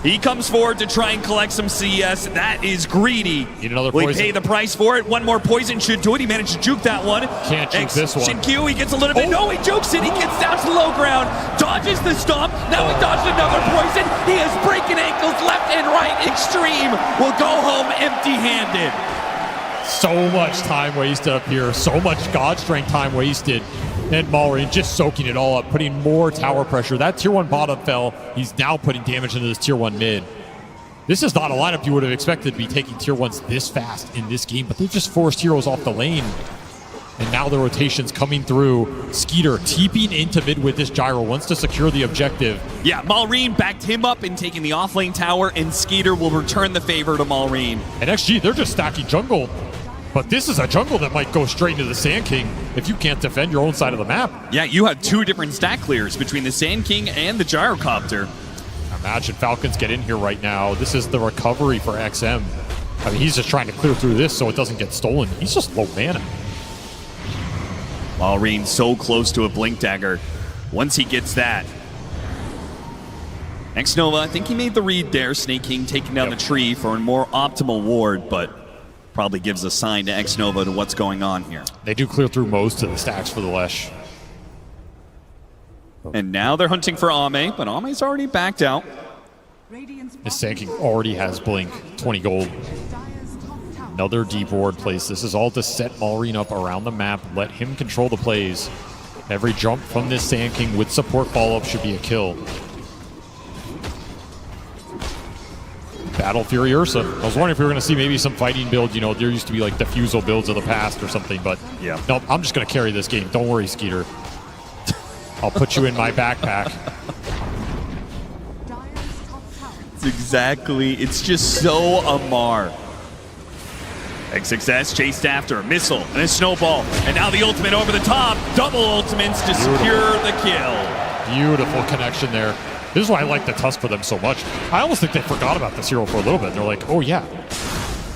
He comes forward to try and collect some CS. That is greedy. Need another Will poison. he pay the price for it? One more poison should do it. He managed to juke that one. Can't juke this one. Shinkyu, he gets a little bit. No, he jukes it. He gets down to the low ground. Dodges the stomp. Now he dodged another poison. He is breaking ankles left and right. Xtreme will go home empty-handed. So much time wasted up here. So much God Strength time wasted. And Malrine just soaking it all up, putting more tower pressure. That tier 1 bottom fell. He's now putting damage into this tier 1 mid. This is not a lineup you would have expected to be taking tier 1s this fast in this game, but they've just forced heroes off the lane. And now the rotation's coming through. Skeeter TPing into mid with this gyro, wants to secure the objective. Yeah, Malrine backed him up in taking the offlane tower, and Skeeter will return the favor to Malrine. And XG, they're just stacking jungle. But this is a jungle that might go straight into the Sand King if you can't defend your own side of the map. Yeah, you have 2 different stack clears between the Sand King and the Gyrocopter. Imagine Falcons get in here right now. This is the recovery for XM. I mean, he's just trying to clear through this so it doesn't get stolen. He's just low mana. Malrine so close to a Blink Dagger. Once he gets that. Xnova, I think he made the read there. Snake King taking down the tree for a more optimal ward, but probably gives a sign to Xnova to what's going on here. They do clear through most of the stacks for the Lesh. And now they're hunting for Ame, but Ame's already backed out. This Sand King already has Blink, 20 gold. Another deep ward place. This is all to set Malrine up around the map, let him control the plays. Every jump from this Sand King with support follow-up should be a kill. Battle Fury Ursa. I was wondering if we were going to see maybe some fighting build. You know, there used to be like diffusal builds of the past or something, but yeah. No, I'm just going to carry this game. Don't worry, Skeeter. I'll put you in my backpack. It's just so Amar. XXS chased after, missile, and a snowball, and now the ultimate over the top. Double ultimates to secure the kill. Beautiful connection there. This is why I like the Tusk for them so much. I almost think they forgot about this hero for a little bit. They're like, oh yeah,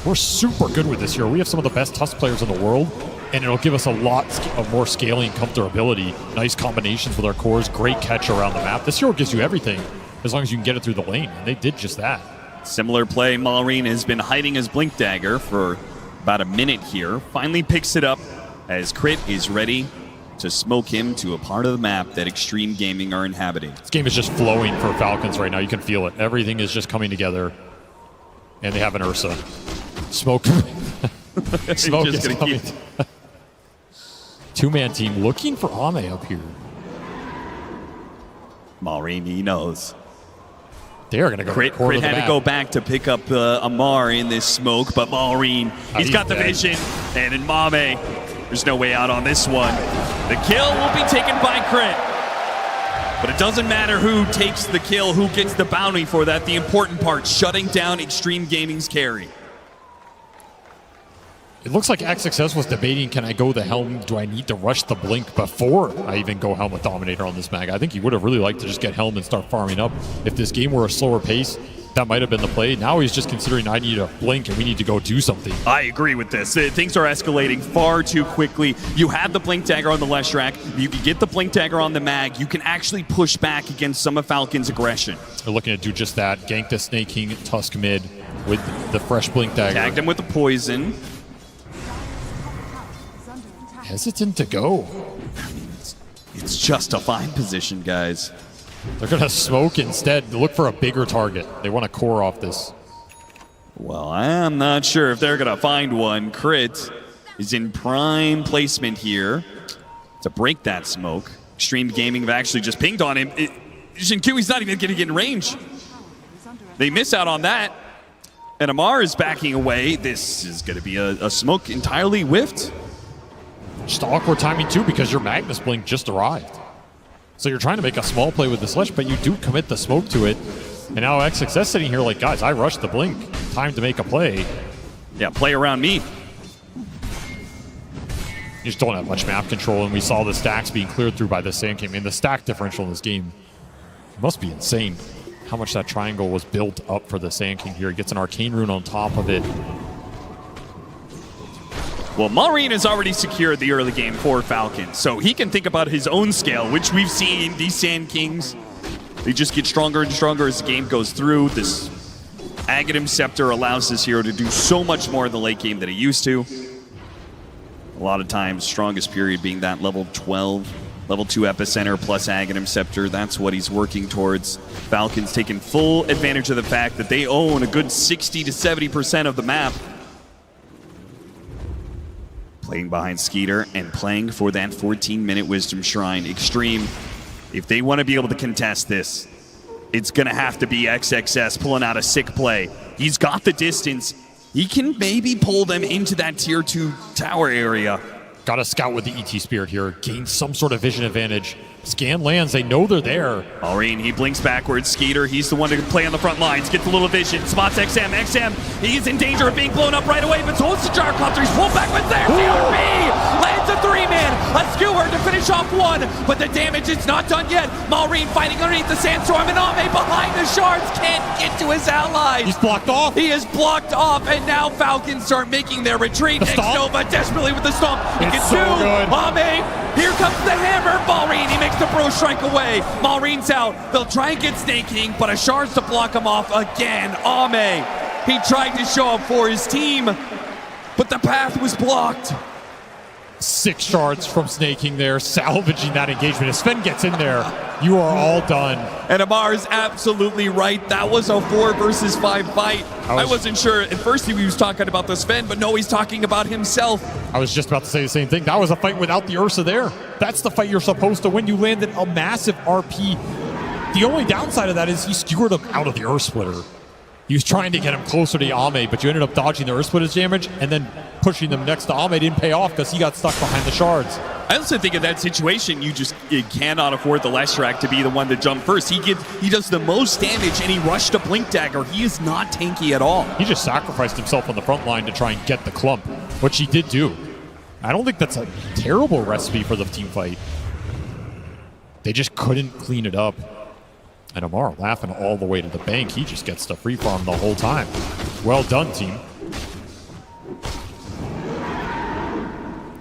we're super good with this hero. We have some of the best Tusk players in the world, and it'll give us a lot of more scaling comfortability. Nice combinations with our cores, great catch around the map. This hero gives you everything as long as you can get it through the lane, and they did just that. Similar play, Malrine has been hiding his Blink Dagger for about a minute here. Finally picks it up as Crit is ready to smoke him to a part of the map that Xtreme Gaming are inhabiting. This game is just flowing for Falcons right now. You can feel it. Everything is just coming together. And they have an Ursa. Smoke. Smoke is coming. Two-man team looking for Ame up here. Malrine, he knows. They're going to go Crit had to go back to pick up Amar in this smoke, but Malrine, he's got the vision. And in Mame, there's no way out on this one. The kill will be taken by Crit. But it doesn't matter who takes the kill, who gets the bounty for that. The important part, shutting down Xtreme Gaming's carry. It looks like XXS was debating, can I go the Helm? Do I need to rush the Blink before I even go Helm with Dominator on this mag? I think he would have really liked to just get Helm and start farming up. If this game were a slower pace, that might have been the play. Now he's just considering I need a Blink and we need to go do something. I agree with this. Things are escalating far too quickly. You have the Blink Dagger on the Leshrac. You can get the Blink Dagger on the mag. You can actually push back against some of Falcon's aggression. They're looking to do just that. Gank the Snake King Tusk mid with the fresh Blink Dagger. Tagged him with the poison. Hesitant to go. It's just a fine position, guys. They're going to smoke instead. Look for a bigger target. They want to core off this. Well, I'm not sure if they're going to find one. Crit is in prime placement here to break that smoke. Xtreme Gaming have actually just pinged on him. Shinkui's not even going to get in range. They miss out on that. And Amar is backing away. This is going to be a smoke entirely whiffed. Just awkward timing too, because your Magnus Blink just arrived. So you're trying to make a small play with the Sledge, but you do commit the smoke to it. And now XXS sitting here like, guys, I rushed the Blink. Time to make a play. Yeah, play around me. You just don't have much map control, and we saw the stacks being cleared through by the Sand King. I mean, the stack differential in this game must be insane. How much that triangle was built up for the Sand King here. He gets an Arcane Rune on top of it. Well, Maureen has already secured the early game for Falcon, so he can think about his own scale, which we've seen these Sand Kings. They just get stronger and stronger as the game goes through. This Aghanim Scepter allows this hero to do so much more in the late game than he used to. A lot of times, strongest period being that level 12, level 2 Epicenter plus Aghanim Scepter. That's what he's working towards. Falcon's taking full advantage of the fact that they own a good 60 to 70% of the map. Playing behind Skeeter and playing for that 14-minute Wisdom Shrine. Xtreme, if they want to be able to contest this, it's going to have to be XXS pulling out a sick play. He's got the distance. He can maybe pull them into that tier 2 tower area. Got to scout with the ET Spirit here. Gain some sort of vision advantage. Scan lands, they know they're there. Maureen, he blinks backwards. Skeeter, he's the one to play on the front lines. Gets a little vision. Spots XM. XM, he's in danger of being blown up right away, but holds the Gyrocopter. He's pulled back with there. TRP lands a 3-man. A skewer to finish off one, but the damage is not done yet. Maureen fighting underneath the sandstorm, and Ame behind the shards can't get to his allies. He's blocked off. He is blocked off, and now Falcons start making their retreat. Xnova desperately with the stomp. He gets so two. good. Ame, here comes the hammer. Maureen, he makes the bro strike away. Maureen's out. They'll try and get Snake King, but a shards to block him off again. Ame, he tried to show up for his team, but the path was blocked. 6 shards from Snake King there, salvaging that engagement. If Sven gets in there, you are all done. And Amar is absolutely right. That was a 4 versus 5 fight. I wasn't sure. At first he was talking about the Sven, but no, he's talking about himself. I was just about to say the same thing. That was a fight without the Ursa there. That's the fight you're supposed to win. You landed a massive RP. The only downside of that is he skewered him out of the Earth Splitter. He was trying to get him closer to Ame, but you ended up dodging the Earth Splitter's damage and then pushing them next to Ame. Didn't pay off because he got stuck behind the shards. I also think in that situation, you cannot afford the Leshrac to be the one to jump first. He does the most damage, and he rushed a Blink Dagger. He is not tanky at all. He just sacrificed himself on the front line to try and get the clump, which he did do. I don't think that's a terrible recipe for the team fight. They just couldn't clean it up. And Amar laughing all the way to the bank. He just gets to free farm the whole time. Well done, team.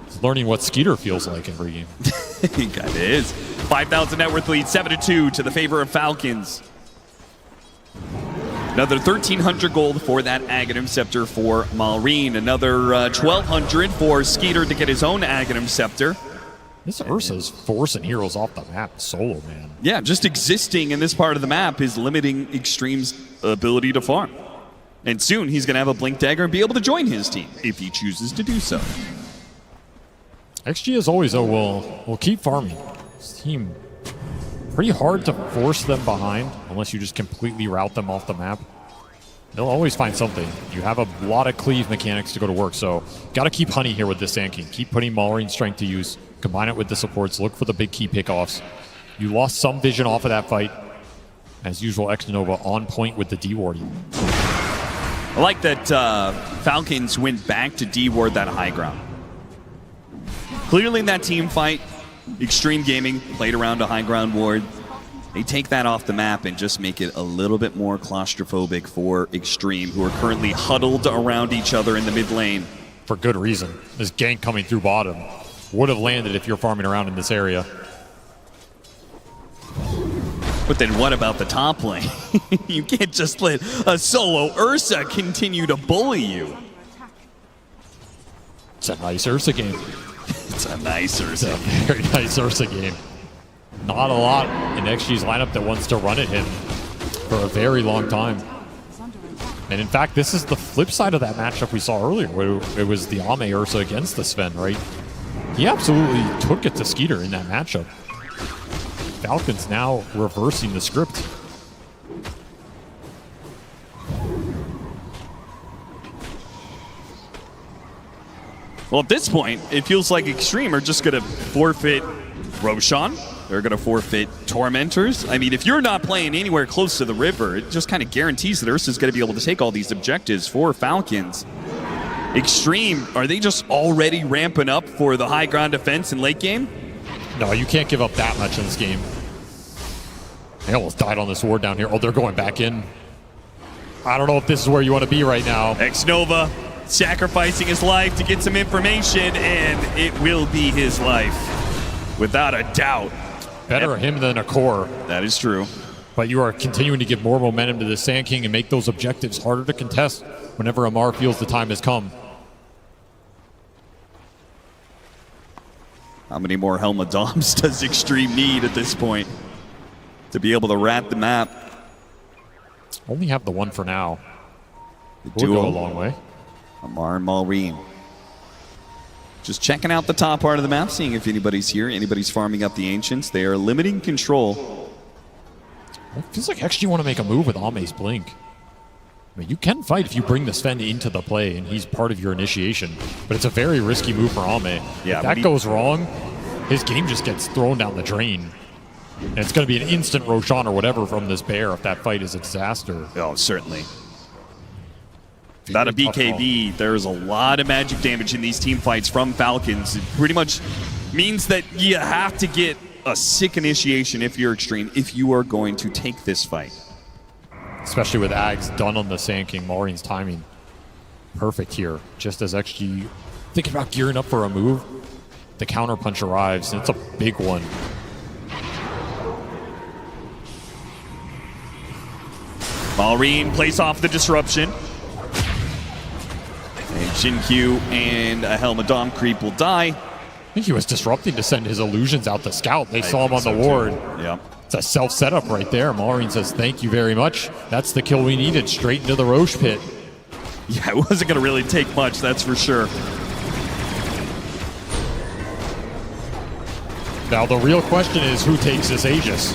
He's learning what Skeeter feels like every game. He kind of is. 5,000 net worth lead, 7-2 to the favor of Falcons. Another 1,300 gold for that Aghanim Scepter for Maureen. Another 1,200 for Skeeter to get his own Aghanim Scepter. This Ursa's forcing heroes off the map solo, man. Yeah, just existing in this part of the map is limiting Xtreme's ability to farm. And soon he's going to have a Blink Dagger and be able to join his team if he chooses to do so. XG as always, though, will keep farming. This team, pretty hard to force them behind unless you just completely route them off the map. They'll always find something. You have a lot of cleave mechanics to go to work, so got to keep Honey here with this Sand King. Keep putting Maureen's strength to use. Combine it with the supports. Look for the big key pickoffs. You lost some vision off of that fight. As usual, Xnova on point with the D-warding. I like that Falcons went back to D-ward that high ground. Clearly in that team fight, Xtreme Gaming played around a high ground ward. They take that off the map and just make it a little bit more claustrophobic for Xtreme, who are currently huddled around each other in the mid lane. For good reason. This gank coming through bottom would have landed if you're farming around in this area. But then what about the top lane? You can't just let a solo Ursa continue to bully you. It's a nice Ursa game. It's a nice Ursa. It's a very nice Ursa game. Not a lot in XG's lineup that wants to run at him for a very long time. And in fact, this is the flip side of that matchup we saw earlier, where it was the Ame Ursa against the Sven, right? He absolutely took it to Skeeter in that matchup. Falcons now reversing the script. Well, at this point, it feels like Xtreme are just going to forfeit Roshan. They're going to forfeit Tormentors. I mean, if you're not playing anywhere close to the river, it just kind of guarantees that Ursa's going to be able to take all these objectives for Falcons. Xtreme, are they just already ramping up for the high ground defense in late game? No, you can't give up that much in this game. They almost died on this ward down here. Oh, they're going back in. I don't know if this is where you want to be right now. Xnova sacrificing his life to get some information, and it will be his life, without a doubt. Better him than a core. That is true. But you are continuing to give more momentum to the Sand King and make those objectives harder to contest whenever Amar feels the time has come. How many more Helmadoms does Xtreme need at this point to be able to rat the map? Only have the one for now. We'll go a long way. Amar and Malrine. Just checking out the top part of the map, seeing if anybody's here, anybody's farming up the Ancients. They are limiting control. It feels like XG want to make a move with Ame's Blink. I mean, you can fight if you bring the Sven into the play and he's part of your initiation, but it's a very risky move for Ame. Yeah, if that goes wrong, his game just gets thrown down the drain. And it's going to be an instant Roshan or whatever from this bear if that fight is a disaster. Oh, certainly. Without a BKB, there's a lot of magic damage in these team fights from Falcons. It pretty much means that you have to get a sick initiation if you're Xtreme, if you are going to take this fight. Especially with Ags done on the Sand King. Maureen's timing perfect here. Just as XG thinking about gearing up for a move, the counter punch arrives, and it's a big one. Malrine plays off the disruption. And Jinkyu and a Helmadom creep will die. I think he was disrupting to send his illusions out to scout. They saw him on the ward. Yeah. It's a self-setup right there. Malrine says, thank you very much. That's the kill we needed, straight into the Roche pit. Yeah, it wasn't going to really take much, that's for sure. Now, the real question is who takes this Aegis?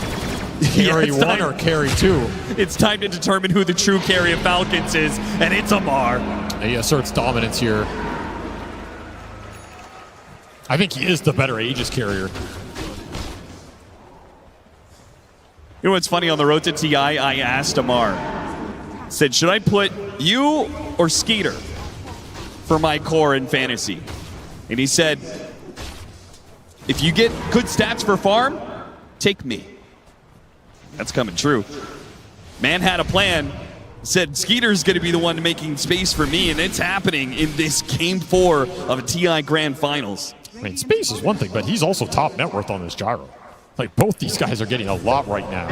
Carry one or carry two? It's time to determine who the true carry of Falcons is, and it's Amar. He asserts dominance here. I think he is the better Aegis carrier. You know what's funny? On the road to TI, I asked Amar, said, should I put you or Skeeter for my core in fantasy? And he said, if you get good stats for farm, take me. That's coming true. Man had a plan. Said Skeeter's going to be the one making space for me, and it's happening in this Game 4 of a TI Grand Finals. I mean, space is one thing, but he's also top net worth on this gyro. Like, both these guys are getting a lot right now.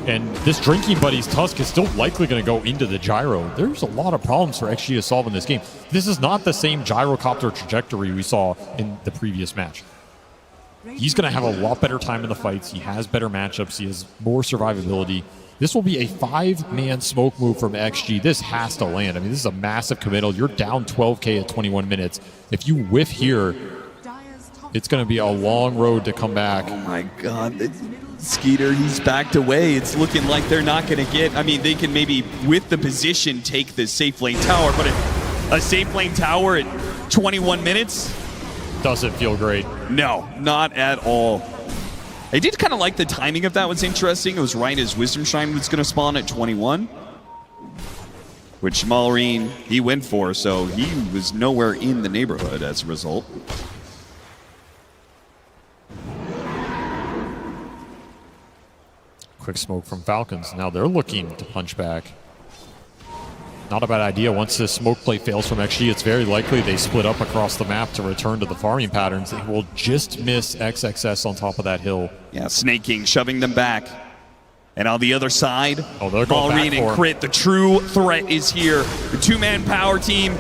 And this Drinking Buddies Tusk is still likely going to go into the gyro. There's a lot of problems for XG to solve in this game. This is not the same gyrocopter trajectory we saw in the previous match. He's going to have a lot better time in the fights. He has better matchups. He has more survivability. This will be a 5-man smoke move from XG. This has to land. I mean, this is a massive committal. You're down 12K at 21 minutes. If you whiff here, it's going to be a long road to come back. Oh my God. Skeeter, he's backed away. It's looking like they're not going to get... I mean, they can maybe, with the position, take the safe lane tower, but a safe lane tower at 21 minutes... doesn't feel great. No, not at all. I did kind of like the timing of that. Was interesting. It was right as Wisdom Shrine was going to spawn at 21, which Malrine, he went for, so he was nowhere in the neighborhood as a result. Quick smoke from Falcons. Now they're looking to punch back. Not a bad idea. Once this smoke play fails from XG, it's very likely they split up across the map to return to the farming patterns. They will just miss XXS on top of that hill. Yeah, Snake King shoving them back. And on the other side, they're going back and Crit, the true threat is here. The two-man power team.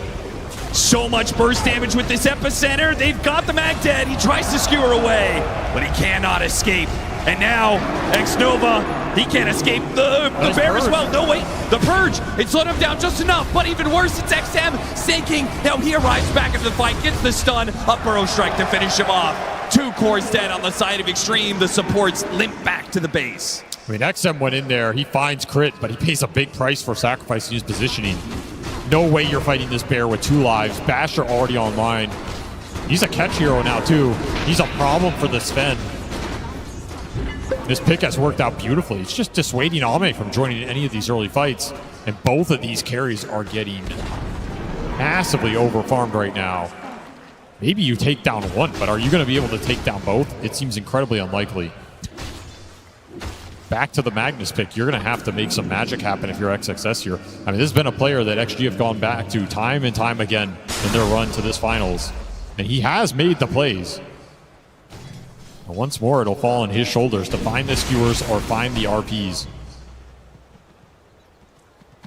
So much burst damage with this epicenter. They've got the mag dead. He tries to skewer away, but he cannot escape. And now, Xnova, he can't escape the bear as well. No, wait, the Purge. It slowed him down just enough, but even worse, it's XM. Snake King, now he arrives back into the fight, gets the stun, up burrow strike to finish him off. 2 cores dead on the side of Xtreme. The supports limp back to the base. I mean, XM went in there. He finds crit, but he pays a big price for sacrificing his positioning. No way you're fighting this bear with 2 lives. Basher already online. He's a catch hero now, too. He's a problem for the Sven. This pick has worked out beautifully. It's just dissuading Ame from joining any of these early fights. And both of these carries are getting massively overfarmed right now. Maybe you take down one, but are you going to be able to take down both? It seems incredibly unlikely. Back to the Magnus pick. You're going to have to make some magic happen if you're XXS here. I mean, this has been a player that XG have gone back to time and time again in their run to this finals. And he has made the plays. And once more, it'll fall on his shoulders to find the skewers or find the RPs.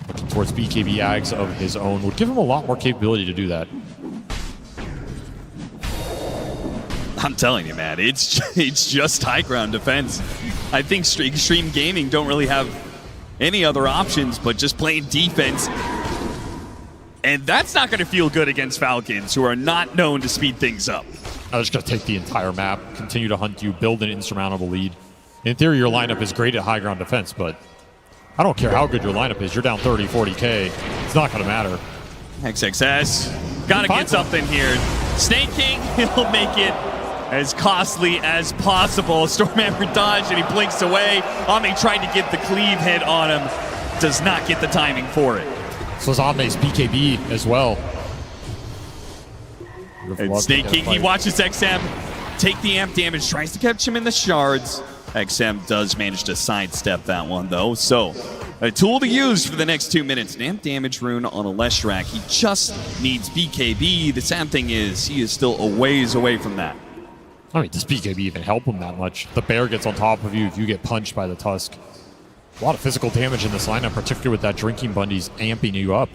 Looking towards BKB Ags of his own would give him a lot more capability to do that. I'm telling you, man, it's just high ground defense. I think Xtreme Gaming don't really have any other options but just playing defense. And that's not going to feel good against Falcons, who are not known to speed things up. I'm just going to take the entire map, continue to hunt you, build an insurmountable lead. In theory, your lineup is great at high ground defense, but I don't care how good your lineup is. You're down 30, 40K. It's not going to matter. XXS, got to get something here. Snake King, he'll make it as costly as possible. Stormhammer dodge, and he blinks away. Ame tried to get the cleave hit on him. Does not get the timing for it. So is Ame's BKB as well. And Snake King, he watches XM take the amp damage, tries to catch him in the shards. XM does manage to sidestep that one, though. So, a tool to use for the next 2 minutes. An amp damage rune on a Leshrac. He just needs BKB. The sad thing is, he is still a ways away from that. I mean, does BKB even help him that much? The bear gets on top of you if you get punched by the Tusk. A lot of physical damage in this lineup, particularly with that Drinking Bundy's amping you up.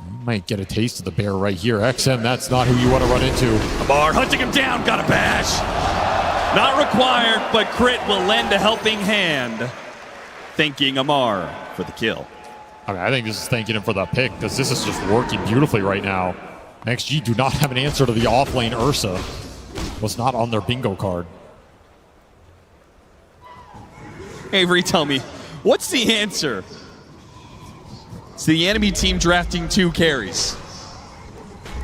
You might get a taste of the bear right here. XM, that's not who you want to run into. Amar hunting him down, got a bash. Not required, but crit will lend a helping hand. Thanking Amar for the kill. I mean, I think this is thanking him for the pick, because this is just working beautifully right now. XG do not have an answer to the offlane Ursa. Was not on their bingo card. Avery, tell me, what's the answer? It's the enemy team drafting 2 carries.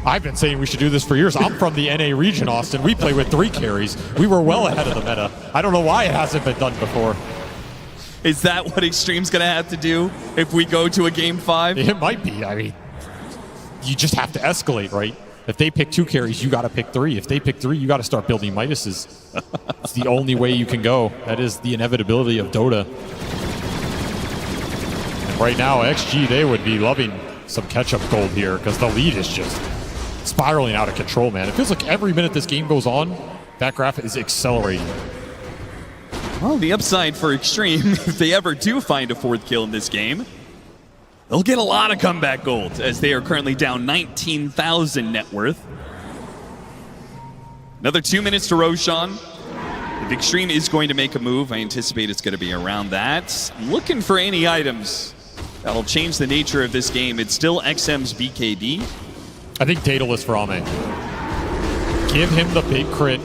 I've been saying we should do this for years. I'm from the NA region, Austin. We play with 3 carries. We were well ahead of the meta. I don't know why it hasn't been done before. Is that what Xtreme's going to have to do if we go to a Game 5? It might be. I mean, you just have to escalate, right? If they pick 2 carries, you got to pick 3. If they pick 3, you got to start building Midases. It's the only way you can go. That is the inevitability of Dota. And right now, XG, they would be loving some catch-up gold here because the lead is just spiraling out of control, man. It feels like every minute this game goes on, that graph is accelerating. Well, the upside for Xtreme, if they ever do find a 4th kill in this game, they'll get a lot of comeback gold, as they are currently down 19,000 net worth. Another 2 minutes to Roshan. If Xtreme is going to make a move, I anticipate it's going to be around that. I'm looking for any items that'll change the nature of this game. It's still XM's BKB. I think Daedalus for Ame. Give him the big crit,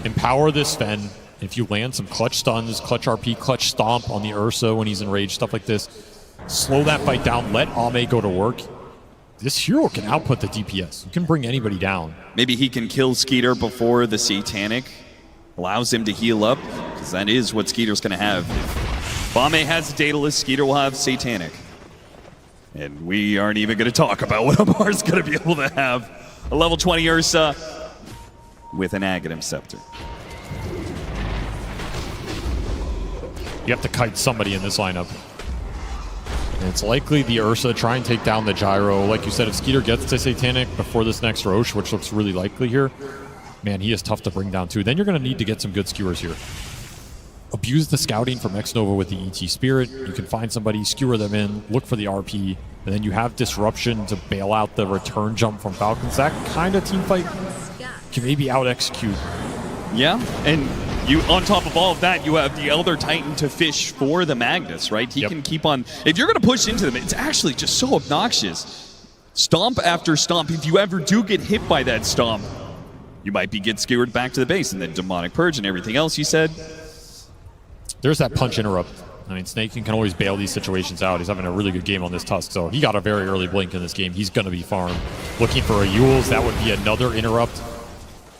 empower this Sven. If you land some clutch stuns, clutch RP, clutch stomp on the Ursa when he's enraged, stuff like this, slow that fight down, let Ame go to work. This hero can output the DPS. You can bring anybody down. Maybe he can kill Skeeter before the Satanic allows him to heal up, because that is what Skeeter's going to have. If Ame has Daedalus, Skeeter will have Satanic. And we aren't even going to talk about what Amar's going to be able to have. A level 20 Ursa with an Aghanim Scepter. You have to kite somebody in this lineup. And it's likely the Ursa try and take down the Gyro. Like you said, if Skeeter gets to Satanic before this next Roche, which looks really likely here, man, he is tough to bring down too. Then you're going to need to get some good skewers here. Abuse the scouting from Xnova with the ET Spirit. You can find somebody, skewer them in, look for the RP, and then you have Disruption to bail out the return jump from Falcons. That kind of team fight can maybe out-execute. Yeah, and you, on top of all of that, you have the Elder Titan to fish for the Magnus, right? He can keep on... If you're going to push into them, it's actually just so obnoxious. Stomp after stomp. If you ever do get hit by that stomp, you might get skewered back to the base, and then Demonic Purge and everything else you said. There's that punch interrupt. I mean, Snake can always bail these situations out. He's having a really good game on this Tusk, so he got a very early blink in this game. He's going to be farmed. Looking for a Yules, that would be another interrupt.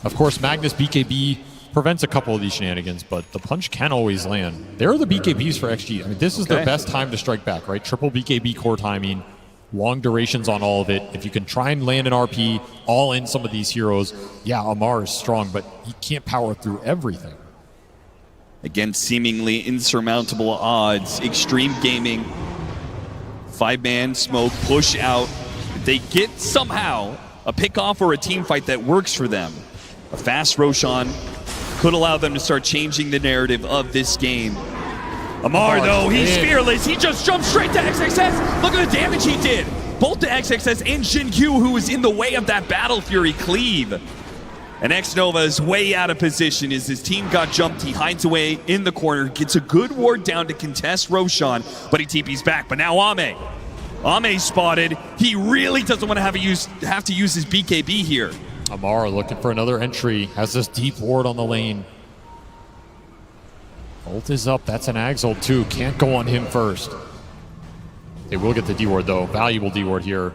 Of course, Magnus BKB prevents a couple of these shenanigans, but the punch can always land. They're the BKBs for XG. I mean, this is their best time to strike back, right? Triple BKB core timing, long durations on all of it. If you can try and land an RP, all in some of these heroes, yeah, Amar is strong, but he can't power through everything. Against seemingly insurmountable odds, Xtreme Gaming, 5-man smoke, push out. They get somehow a pick-off or a team fight that works for them. A fast Roshan could allow them to start changing the narrative of this game. Amar, though, he's fearless. He just jumped straight to XXS. Look at the damage he did. Both to XXS and Xin-Q, who was in the way of that Battle Fury cleave. And Xnova is way out of position as his team got jumped. He hides away in the corner, gets a good ward down to contest Roshan, but he TPs back. But now Ame. Ame's spotted. He really doesn't want to have to use his BKB here. Amar looking for another entry. Has this deep ward on the lane. Ult is up. That's an Ags ult too. Can't go on him first. They will get the D ward though. Valuable D ward here.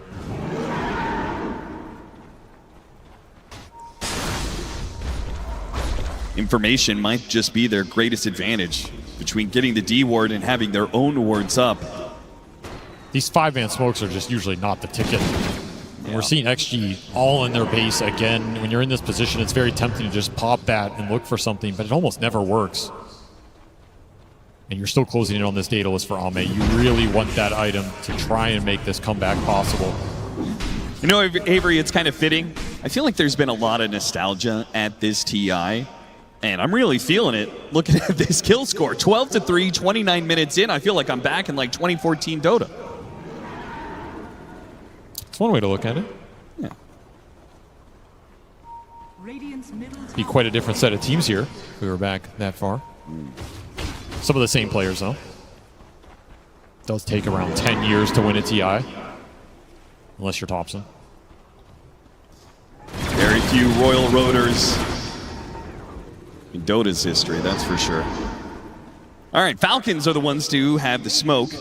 Information might just be their greatest advantage between getting the D ward and having their own wards up. These 5-man smokes are just usually not the ticket. Yeah. We're seeing XG all in their base again. When you're in this position, it's very tempting to just pop that and look for something, but it almost never works. And you're still closing in on this Daedalus for Ame. You really want that item to try and make this comeback possible. You know, Avery, it's kind of fitting. I feel like there's been a lot of nostalgia at this TI. And I'm really feeling it looking at this kill score. 12-3, 29 minutes in. I feel like I'm back in like 2014 Dota. It's one way to look at it. Yeah. Be quite a different set of teams here if we were back that far. Some of the same players, though. Does take around 10 years to win a TI. Unless you're Thompson. Very few Royal Roaders in Dota's history, that's for sure. All right, Falcons are the ones to have the smoke.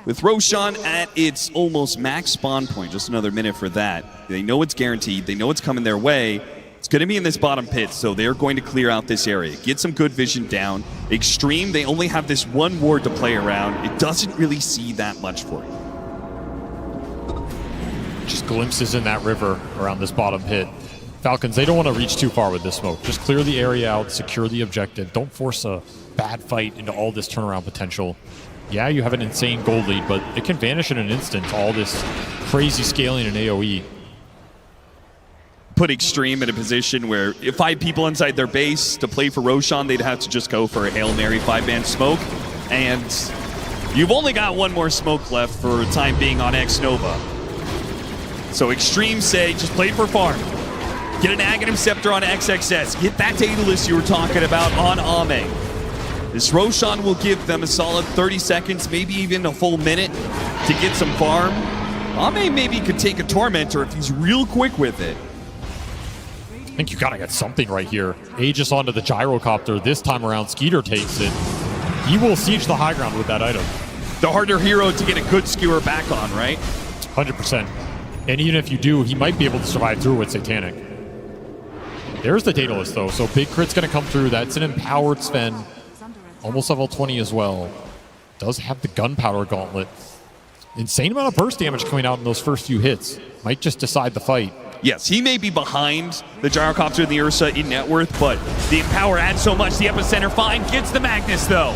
With Roshan at its almost max spawn point, just another minute for that. They know it's guaranteed, they know it's coming their way. It's going to be in this bottom pit, so they're going to clear out this area. Get some good vision down. Xtreme, they only have this one ward to play around. It doesn't really see that much for it. Just glimpses in that river around this bottom pit. Falcons, they don't want to reach too far with this smoke. Just clear the area out, secure the objective. Don't force a bad fight into all this turnaround potential. Yeah, you have an insane gold lead, but it can vanish in an instant. All this crazy scaling and AoE. Put Xtreme in a position where if 5 people inside their base to play for Roshan, they'd have to just go for a Hail Mary 5-man smoke. And you've only got one more smoke left for the time being on Xnova. So Xtreme say, just play for farm. Get an Aghanim Scepter on XXS. Get that Daedalus you were talking about on Ame. This Roshan will give them a solid 30 seconds, maybe even a full minute to get some farm. Ame maybe could take a Tormentor if he's real quick with it. I think you gotta get something right here. Aegis onto the Gyrocopter. This time around, Skeeter takes it. He will siege the high ground with that item. The harder hero to get a good skewer back on, right? 100%. And even if you do, he might be able to survive through with Satanic. There's the Daedalus, though, so big crit's going to come through. That's an empowered Sven. Almost level 20 as well. Does have the Gunpowder Gauntlet. Insane amount of burst damage coming out in those first few hits. Might just decide the fight. Yes, he may be behind the Gyrocopter and the Ursa in net worth, but the Empower adds so much. The Epicenter fine gets the Magnus, though.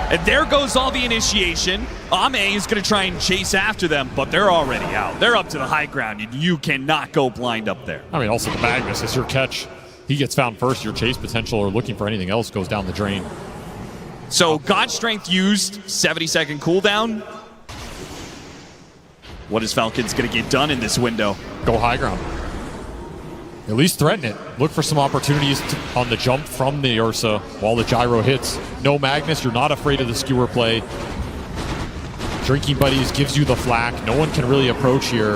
And there goes all the initiation. Ame is going to try and chase after them, but they're already out. They're up to the high ground, and you cannot go blind up there. I mean, also the Magnus is your catch. He gets found first. Your chase potential or looking for anything else goes down the drain. So God Strength used, 70-second cooldown. What is Falcons going to get done in this window? Go high ground. At least threaten it. Look for some opportunities on the jump from the Ursa while the gyro hits. No Magnus, you're not afraid of the skewer play. Drinking Buddies gives you the flak. No one can really approach here.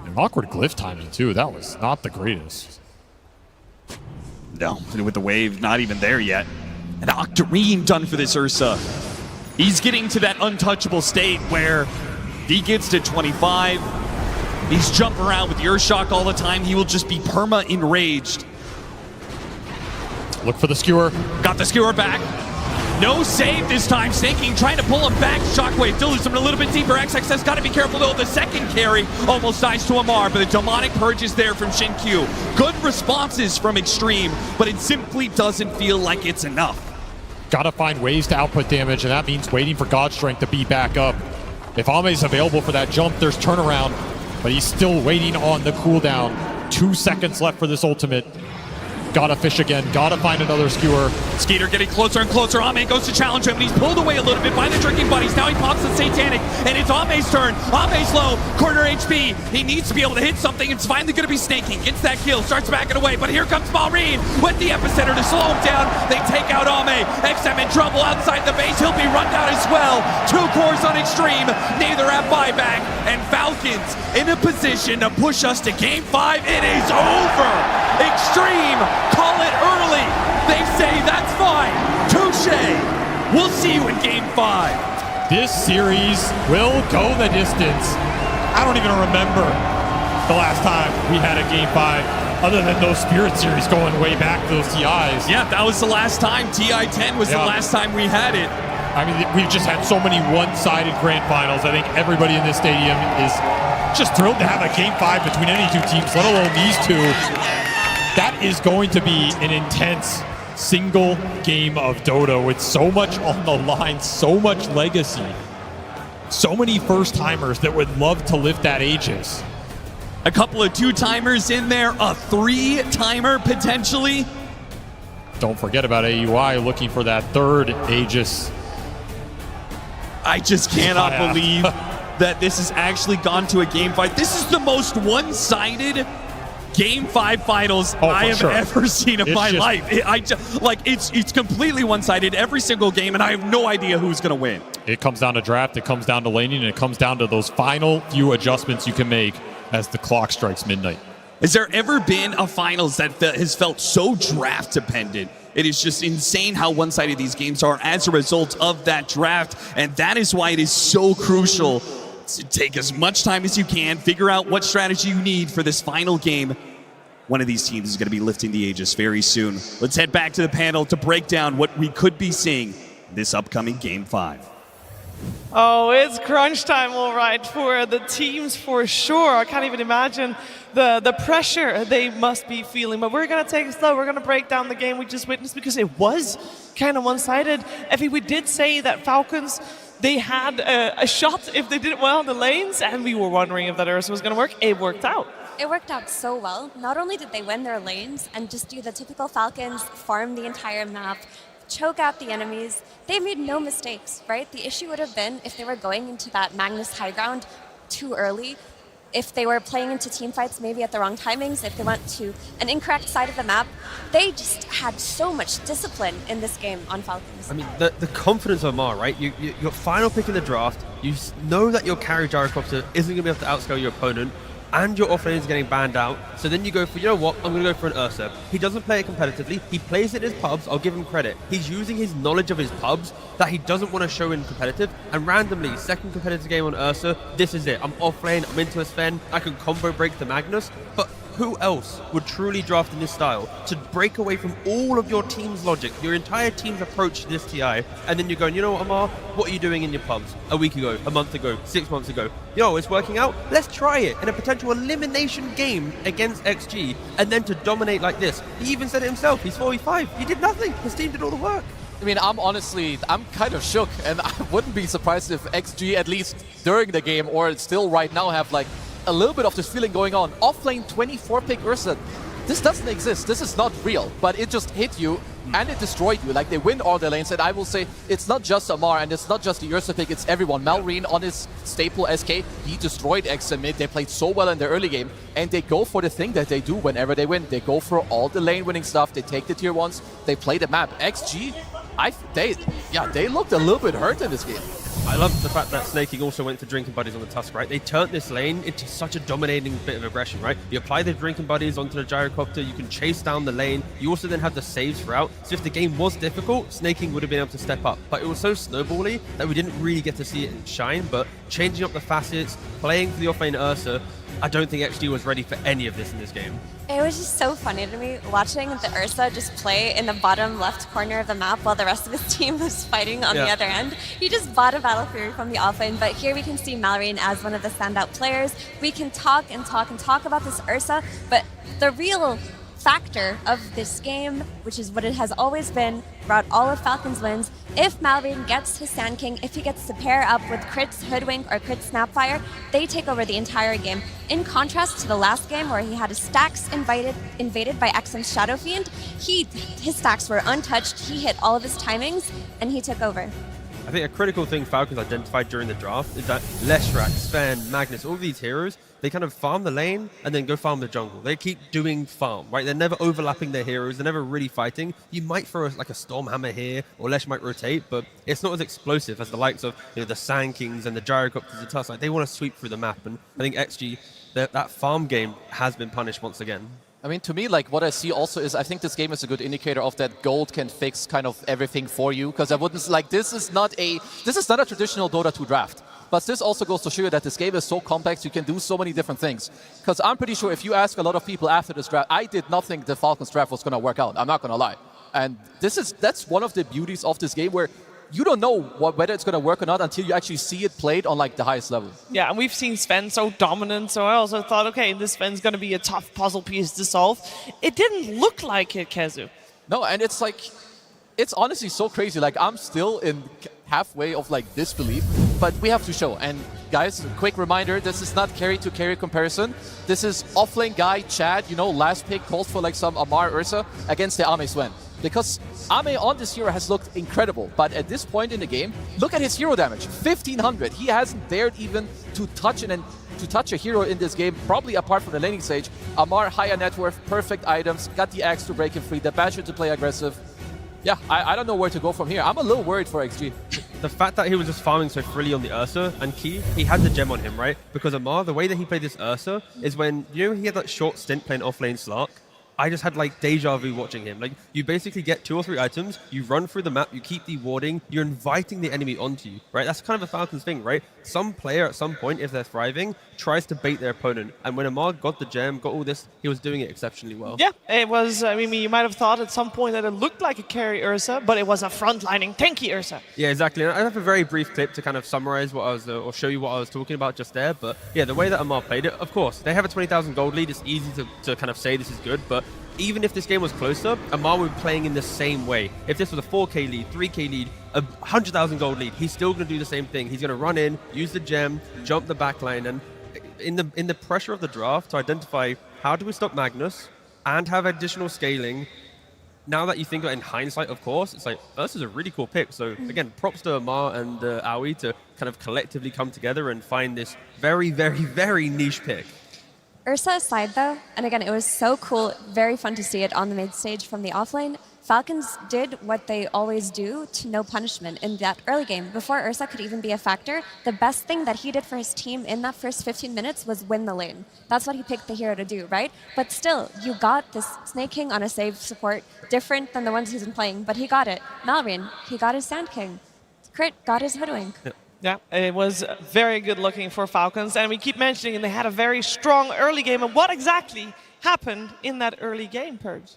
An awkward glyph timing too. That was not the greatest. No, with the wave not even there yet. And Octarine done for this Ursa. He's getting to that untouchable state where he gets to 25. He's jumping around with Earshock all the time. He will just be perma enraged. Look for the skewer. Got the skewer back. No save this time. Snaking trying to pull him back. Shockwave dilutes him a little bit deeper. XXS got to be careful though. The second carry almost dies to Amar, but the demonic purge is there from Shin-Q. Good responses from Xtreme, but it simply doesn't feel like it's enough. Gotta find ways to output damage, and that means waiting for God Strength to be back up. If Ame's available for that jump, there's turnaround, but he's still waiting on the cooldown. 2 seconds left for this ultimate. Gotta fish again, gotta find another skewer. Skeeter getting closer and closer. Ame goes to challenge him, and he's pulled away a little bit by the drinking buddies. Now he pops the Satanic, and it's Ame's turn. Ame's low, corner HP. He needs to be able to hit something. It's finally gonna be Snaking. Gets that kill, starts backing away, but here comes Maureen with the epicenter to slow him down. They take out Ame. XM in trouble outside the base. He'll be run down as well. 2 cores on Xtreme, neither have buyback, and Falcons in a position to push us to Game 5. It is over. Xtreme call it early. They say that's fine. Touche. We'll see you in Game 5. This series will go the distance. I don't even remember the last time we had a Game 5, other than those Spirit series going way back to those TIs. Yeah, that was the last time. TI 10 was the last time we had it. I mean, we've just had so many one-sided grand finals. I think everybody in this stadium is just thrilled to have a Game 5 between any 2 teams, let alone these 2. That is going to be an intense single game of Dota with so much on the line, so much legacy, so many first-timers that would love to lift that Aegis. A couple of 2-timers in there, a 3-timer potentially. Don't forget about AUI looking for that 3rd Aegis. I just cannot believe that this has actually gone to a game 5. This is the most one-sided Game 5 finals I have ever seen in my life. It's completely one-sided every single game, and I have no idea who's going to win. It comes down to draft, it comes down to laning, and it comes down to those final few adjustments you can make as the clock strikes midnight. Has there ever been a finals that has felt so draft dependent? It is just insane how one-sided these games are as a result of that draft, and that is why it is so crucial to take as much time as you can, figure out what strategy you need for this final game. One of these teams is going to be lifting the Aegis very soon. Let's head back to the panel to break down what we could be seeing this upcoming Game 5. Oh, it's crunch time, all right, for the teams for sure. I can't even imagine the pressure they must be feeling. But we're going to take it slow. We're going to break down the game we just witnessed because it was kind of one-sided. Effie, we did say that Falcons, they had a shot if they did it well in the lanes, and we were wondering if that Ursa was going to work. It worked out. It worked out so well. Not only did they win their lanes and just do the typical Falcons, farm the entire map, choke out the enemies, they made no mistakes, right? The issue would have been if they were going into that Magnus high ground too early, if they were playing into team fights maybe at the wrong timings, if they went to an incorrect side of the map. They just had so much discipline in this game on Falcons. I mean, the confidence of Amar, right? Your final pick in the draft, you know that your carry gyrocopter isn't going to be able to outscale your opponent, and your offlane is getting banned out. So then you go for, you know what, I'm going to go for an Ursa. He doesn't play it competitively. He plays it in his pubs. I'll give him credit. He's using his knowledge of his pubs that he doesn't want to show in competitive. And randomly, second competitive game on Ursa, this is it. I'm offlane, I'm into a Sven, I can combo break the Magnus. But who else would truly draft in this style to break away from all of your team's logic, your entire team's approach to this TI, and then you're going, you know what, Amar, what are you doing in your pubs? A week ago, a month ago, 6 months ago. Yo, it's working out. Let's try it in a potential elimination game against XG, and then to dominate like this. He even said it himself. He's 45. He did nothing. His team did all the work. I mean, I'm kind of shook, and I wouldn't be surprised if XG, at least during the game, or still right now, have like a little bit of this feeling going on. Offlane 24 pick Ursa. This doesn't exist. This is not real, but it just hit you and it destroyed you. Like, they win all their lanes, and I will say it's not just Amar and it's not just the Ursa pick, it's everyone. Malrine on his staple SK, he destroyed XM mid. They played so well in the early game, and they go for the thing that they do whenever they win. They go for all the lane winning stuff. They take the tier 1s, they play the map. XG, they looked a little bit hurt in this game. I love the fact that Snaking also went to Drinking Buddies on the Tusk, right? They turned this lane into such a dominating bit of aggression, right? You apply the Drinking Buddies onto the Gyrocopter, you can chase down the lane, you also then have the saves throughout, so if the game was difficult, Snaking would have been able to step up. But it was so snowbally that we didn't really get to see it shine, but changing up the facets, playing for the offlane Ursa, I don't think XG was ready for any of this in this game. It was just so funny to me watching the Ursa just play in the bottom left corner of the map while the rest of his team was fighting on the other end. He just bought a Battle Fury from the offlane, but here we can see Malrine as one of the standout players. We can talk and talk and talk about this Ursa, but the real factor of this game, which is what it has always been throughout all of Falcon's wins, if Malrine gets his Sand King, if he gets to pair up with Crit's Hoodwink or Crit's Snapfire, they take over the entire game. In contrast to the last game where he had his stacks invaded by XM's Shadow Fiend, his stacks were untouched, he hit all of his timings, and he took over. I think a critical thing Falcons identified during the draft is that Leshrac, Sven, Magnus, all these heroes, they kind of farm the lane and then go farm the jungle. They keep doing farm, right? They're never overlapping their heroes. They're never really fighting. You might throw like a Stormhammer here, or Lesh might rotate, but it's not as explosive as the likes of the Sand Kings and the Gyrocopters and Tusk. Like, they want to sweep through the map, and I think XG, that farm game has been punished once again. I mean, to me, like, what I see also is I think this game is a good indicator of that gold can fix kind of everything for you, because I wouldn't, like, this is not a traditional Dota 2 draft. But this also goes to show you that this game is so complex, you can do so many different things. Because I'm pretty sure if you ask a lot of people after this draft, I did not think the Falcons draft was going to work out. I'm not going to lie. And that's one of the beauties of this game, where you don't know whether it's going to work or not until you actually see it played on like the highest level. Yeah, and we've seen Sven so dominant, so I also thought, okay, this Sven's going to be a tough puzzle piece to solve. It didn't look like it, Kezu. No, and it's like, it's honestly so crazy. Like, I'm still in halfway of like disbelief, but we have to show. And guys, a quick reminder, this is not carry to carry comparison. This is offlane guy Chad, last pick calls for like some Amar Ursa against the Ame Sven. Because Ame on this hero has looked incredible, but at this point in the game, look at his hero damage, 1500. He hasn't dared even to touch a hero in this game, probably apart from the laning stage. Amar, higher net worth, perfect items, got the axe to break him free, the Basher to play aggressive. Yeah, I don't know where to go from here. I'm a little worried for XG. The fact that he was just farming so freely on the Ursa, and key, he had the gem on him, right? Because Amar, the way that he played this Ursa is when, he had that short stint playing offlane Slark. I just had like deja vu watching him. Like, you basically get 2 or 3 items, you run through the map, you keep dewarding, you're inviting the enemy onto you, right? That's kind of a Falcons thing, right? Some player at some point, if they're thriving, tries to bait their opponent. And when Amar got the gem, got all this, he was doing it exceptionally well. Yeah, it was, I mean, you might have thought at some point that it looked like a carry Ursa, but it was a frontlining tanky Ursa. Yeah, exactly. And I have a very brief clip to kind of summarize what I was, or show you what I was talking about just there. But yeah, the way that Amar played it, of course, they have a 20,000 gold lead. It's easy to kind of say this is good, but even if this game was closer, Amar would be playing in the same way. If this was a 4k lead, 3k lead, a 100,000 gold lead, he's still going to do the same thing. He's going to run in, use the gem, jump the backline, and in the pressure of the draft to identify how do we stop Magnus and have additional scaling. Now that you think about it in hindsight, of course, it's like, this is a really cool pick. So again, props to Amar and Aoi to kind of collectively come together and find this very, very, very niche pick. Ursa aside though, and again, it was so cool, very fun to see it on the mid stage from the offlane. Falcons did what they always do to no punishment in that early game. Before Ursa could even be a factor, the best thing that he did for his team in that first 15 minutes was win the lane. That's what he picked the hero to do, right? But still, you got this Snake King on a save support, different than the ones he's been playing, but he got it. Malrine, he got his Sand King. Crit got his Hoodwink. Yeah, it was very good looking for Falcons, and we keep mentioning they had a very strong early game. And what exactly happened in that early game, Purge?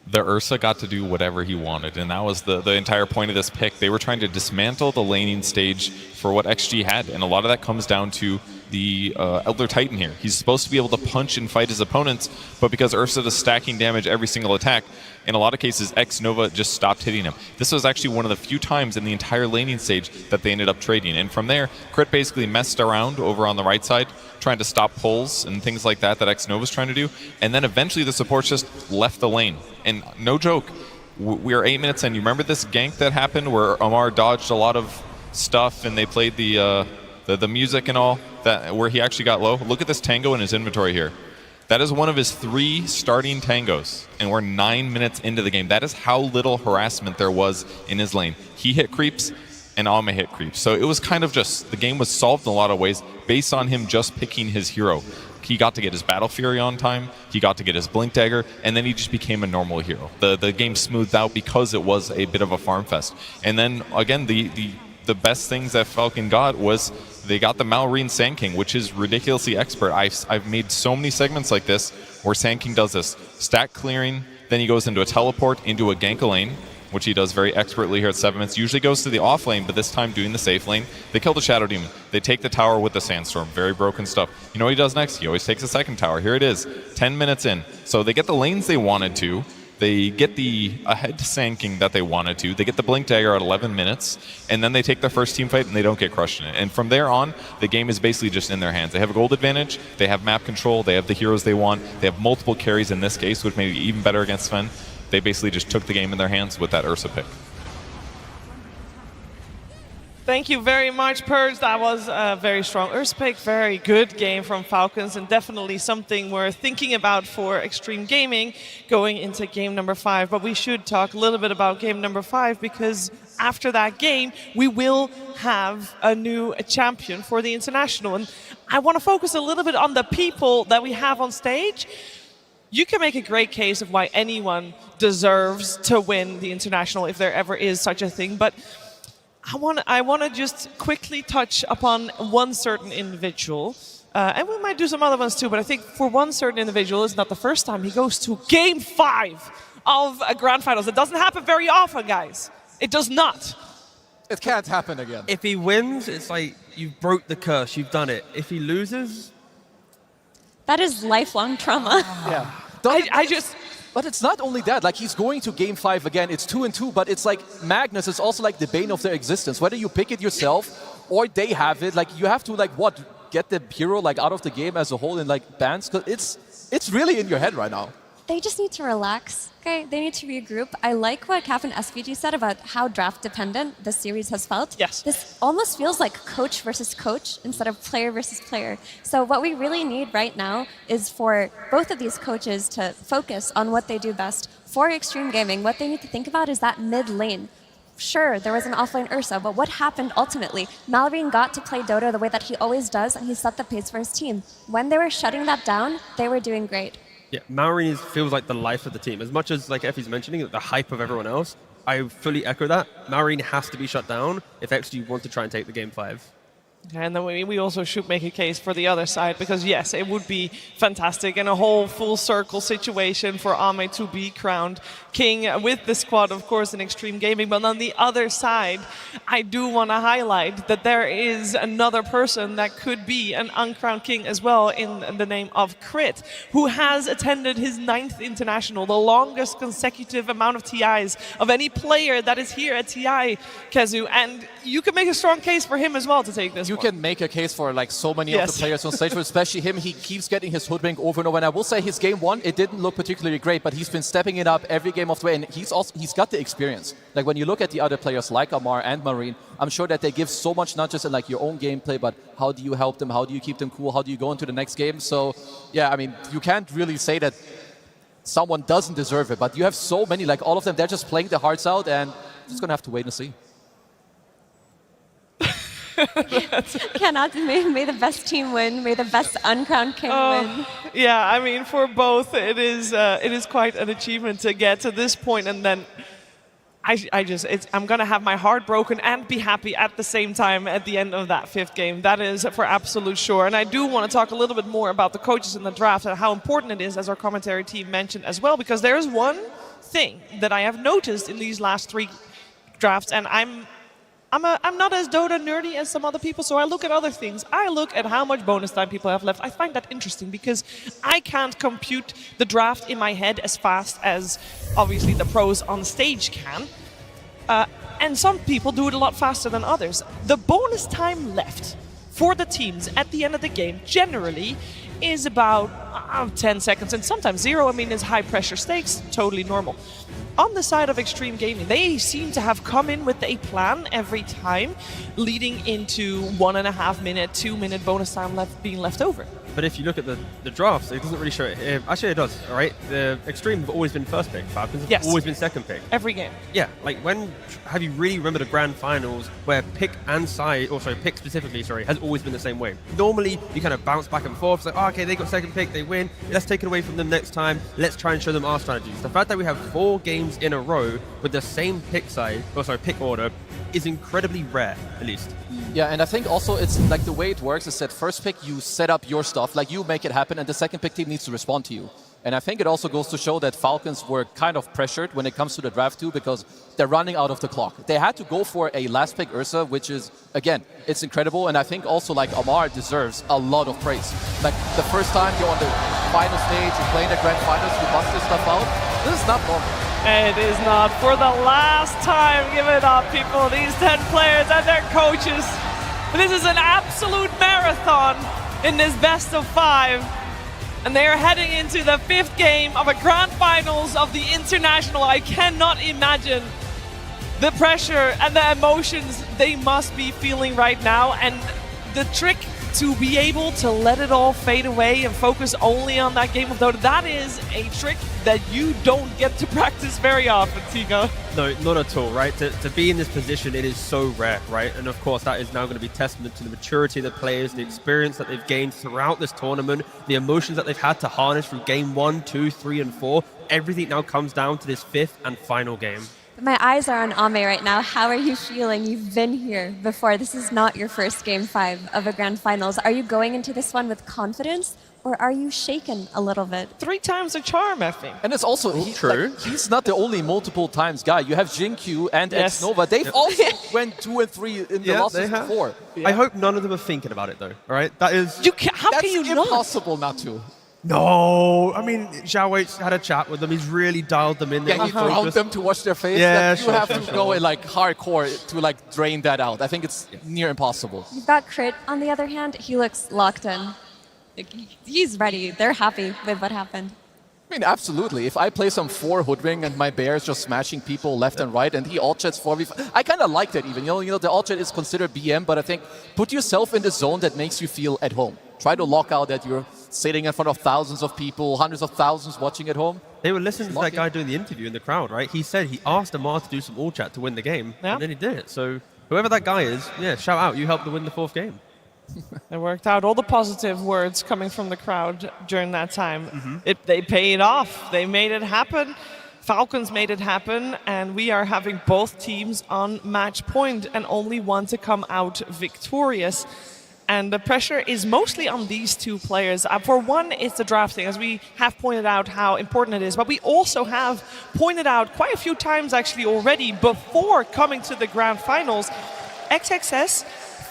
The Ursa got to do whatever he wanted, and that was the entire point of this pick. They were trying to dismantle the laning stage for what XG had, and a lot of that comes down to the Elder Titan here. He's supposed to be able to punch and fight his opponents, but because Ursa is stacking damage every single attack, in a lot of cases, X-Nova just stopped hitting him. This was actually one of the few times in the entire laning stage that they ended up trading, and from there, Crit basically messed around over on the right side, trying to stop pulls and things like that X-Nova's trying to do, and then eventually the supports just left the lane. And no joke, we are 8 minutes in. You remember this gank that happened where Amar dodged a lot of stuff and they played the music and all, that where he actually got low? Look at this tango in his inventory here. That is one of his 3 starting tangos, and we're 9 minutes into the game. That is how little harassment there was in his lane. He hit creeps, and Ame hit creep. So it was kind of just, the game was solved in a lot of ways based on him just picking his hero. He got to get his Battle Fury on time, he got to get his Blink Dagger, and then he just became a normal hero. The game smoothed out because it was a bit of a farm fest. And then, again, the best things that Falcon got was they got the Malrine Sand King, which is ridiculously expert. I've made so many segments like this where Sand King does this stack clearing, then he goes into a teleport, into a gank lane, which he does very expertly here at 7 minutes. Usually goes to the off lane, but this time doing the safe lane. They kill the Shadow Demon. They take the tower with the Sandstorm. Very broken stuff. You know what he does next? He always takes the second tower. Here it is, 10 minutes in. So they get the lanes they wanted to. They get the ahead to Sand King that they wanted to. They get the Blink Dagger at 11 minutes, and then they take their first team fight and they don't get crushed in it. And from there on, the game is basically just in their hands. They have a gold advantage, they have map control, they have the heroes they want, they have multiple carries in this case, which made it even better against Sven. They basically just took the game in their hands with that Ursa pick. Thank you very much, Purge. That was a very strong Ursa pick. Very good game from Falcons, and definitely something we're thinking about for Xtreme Gaming going into game number 5. But we should talk a little bit about game number 5, because after that game, we will have a new champion for the International. And I want to focus a little bit on the people that we have on stage. You can make a great case of why anyone deserves to win the International, if there ever is such a thing. But I want to just quickly touch upon one certain individual, and we might do some other ones too, but I think for one certain individual, it's not the first time he goes to game 5 of a grand finals. It doesn't happen very often, guys. It does not. It can't happen again. If he wins, it's like you've broke the curse, you've done it. If he loses... That is lifelong trauma. Yeah. But it's not only that, like he's going to game 5 again, it's 2-2, but it's like Magnus is also like the bane of their existence. Whether you pick it yourself or they have it, like you have to like get the hero like out of the game as a whole in like bans, because it's really in your head right now. They just need to relax, okay? They need to regroup. I like what Cap and SVG said about how draft-dependent the series has felt. Yes. This almost feels like coach versus coach instead of player versus player. So what we really need right now is for both of these coaches to focus on what they do best. For Xtreme Gaming, what they need to think about is that mid lane. Sure, there was an offlane Ursa, but what happened ultimately? Malrine got to play Dota the way that he always does, and he set the pace for his team. When they were shutting that down, they were doing great. Yeah, Malrine feels like the life of the team. As much as, like Effie's mentioning, the hype of everyone else, I fully echo that. Malrine has to be shut down if XG want to try and take the game 5. And then we also should make a case for the other side, because yes, it would be fantastic and a whole full circle situation for Ame to be crowned king with the squad, of course, in Xtreme Gaming. But on the other side, I do want to highlight that there is another person that could be an uncrowned king as well, in the name of Crit, who has attended his 9th international, the longest consecutive amount of TIs of any player that is here at TI, Kezu. And you can make a strong case for him as well to take this. You can make a case for like so many of the players on stage, but especially him. He keeps getting his hoodwink over and over. And I will say his game 1, it didn't look particularly great, but he's been stepping it up every game of the way, and he's got the experience. Like when you look at the other players like Amar and Marine, I'm sure that they give so much, not just in like your own gameplay, but how do you help them, how do you keep them cool, how do you go into the next game. So yeah, I mean, you can't really say that someone doesn't deserve it, but you have so many, like all of them, they're just playing their hearts out, and just gonna have to wait and see. Cannot. May the best team win. May the best uncrowned king win. Yeah, I mean, for both, it is quite an achievement to get to this point, and then I'm gonna have my heart broken and be happy at the same time at the end of that 5th game. That is for absolute sure. And I do want to talk a little bit more about the coaches in the draft and how important it is, as our commentary team mentioned as well, because there is one thing that I have noticed in these last 3 drafts, and I'm not as Dota nerdy as some other people, so I look at other things. I look at how much bonus time people have left. I find that interesting because I can't compute the draft in my head as fast as obviously the pros on stage can. And some people do it a lot faster than others. The bonus time left for the teams at the end of the game generally is about 10 seconds, and sometimes 0. I mean, it's high pressure stakes, totally normal. On the side of Xtreme Gaming, they seem to have come in with a plan every time, leading into 1.5 minute, 2 minute bonus time being left over. But if you look at the drafts, it doesn't really show it. Actually, it does, all right? The Xtreme have always been first pick. Falcons have always been second pick. Every game. Yeah, like when have you really remembered a grand finals where pick and side, or sorry, pick specifically, has always been the same way? Normally, you kind of bounce back and forth. It's like, oh, okay, they got second pick, they win. Let's take it away from them next time. Let's try and show them our strategies. The fact that we have 4 games in a row with the same pick side, pick order, is incredibly rare, at least. Yeah, and I think also it's like the way it works is that first pick, you set up your stuff, like you make it happen, and the second pick team needs to respond to you. And I think it also goes to show that Falcons were kind of pressured when it comes to the draft too, because they're running out of the clock. They had to go for a last pick Ursa, which is, again, it's incredible. And I think also like Amar deserves a lot of praise. Like the first time you're on the final stage, you're playing the grand finals, you bust this stuff out. This is not normal. It is not. For the last time, give it up, people. These 10 players and their coaches. This is an absolute marathon in this best of 5. And they are heading into the 5th game of a grand finals of the international. I cannot imagine the pressure and the emotions they must be feeling right now. And the trick to be able to let it all fade away and focus only on that game of Dota, that is a trick that you don't get to practice very often, Tigo. No, not at all, right? To be in this position, it is so rare, right? And of course, that is now going to be testament to the maturity of the players, the experience that they've gained throughout this tournament, the emotions that they've had to harness from game 1, 2, 3, and 4. Everything now comes down to this 5th and final game. My eyes are on Ame right now. How are you feeling? You've been here before. This is not your first game 5 of a grand finals. Are you going into this one with confidence, or are you shaken a little bit? 3 times a charm, I think. And it's also true. Like, he's not the only multiple times guy. You have Jinkyu and Xnova. They've also went 2 and 3 in the losses before. Yeah. I hope none of them are thinking about it though. All right, that is. How can you not? Impossible not to. No, I mean, Zhao Wei's had a chat with them. He's really dialed them in. Yeah, he ground them to watch their face. Yeah, you have to go in like hardcore to like drain that out. I think it's near impossible. You've got Crit, on the other hand. He looks locked in. Like, he's ready. They're happy with what happened. I mean, absolutely. If I play some 4 Hoodwing and my bear is just smashing people left and right, and he alt-chats 4v5, I kind of like that even. You know, the alt-chat is considered BM, but I think put yourself in the zone that makes you feel at home. Try to lock out that you're sitting in front of thousands of people, hundreds of thousands watching at home. They were listening to that guy doing the interview in the crowd, right? He said he asked Amar to do some all chat to win the game, and then he did it. So whoever that guy is, yeah, shout out. You helped to win the 4th game. It worked out. All the positive words coming from the crowd during that time. They paid off. They made it happen. Falcons made it happen, and we are having both teams on match point and only one to come out victorious. And the pressure is mostly on these 2 players. For one, it's the drafting, as we have pointed out how important it is. But we also have pointed out quite a few times actually already before coming to the grand finals, XXS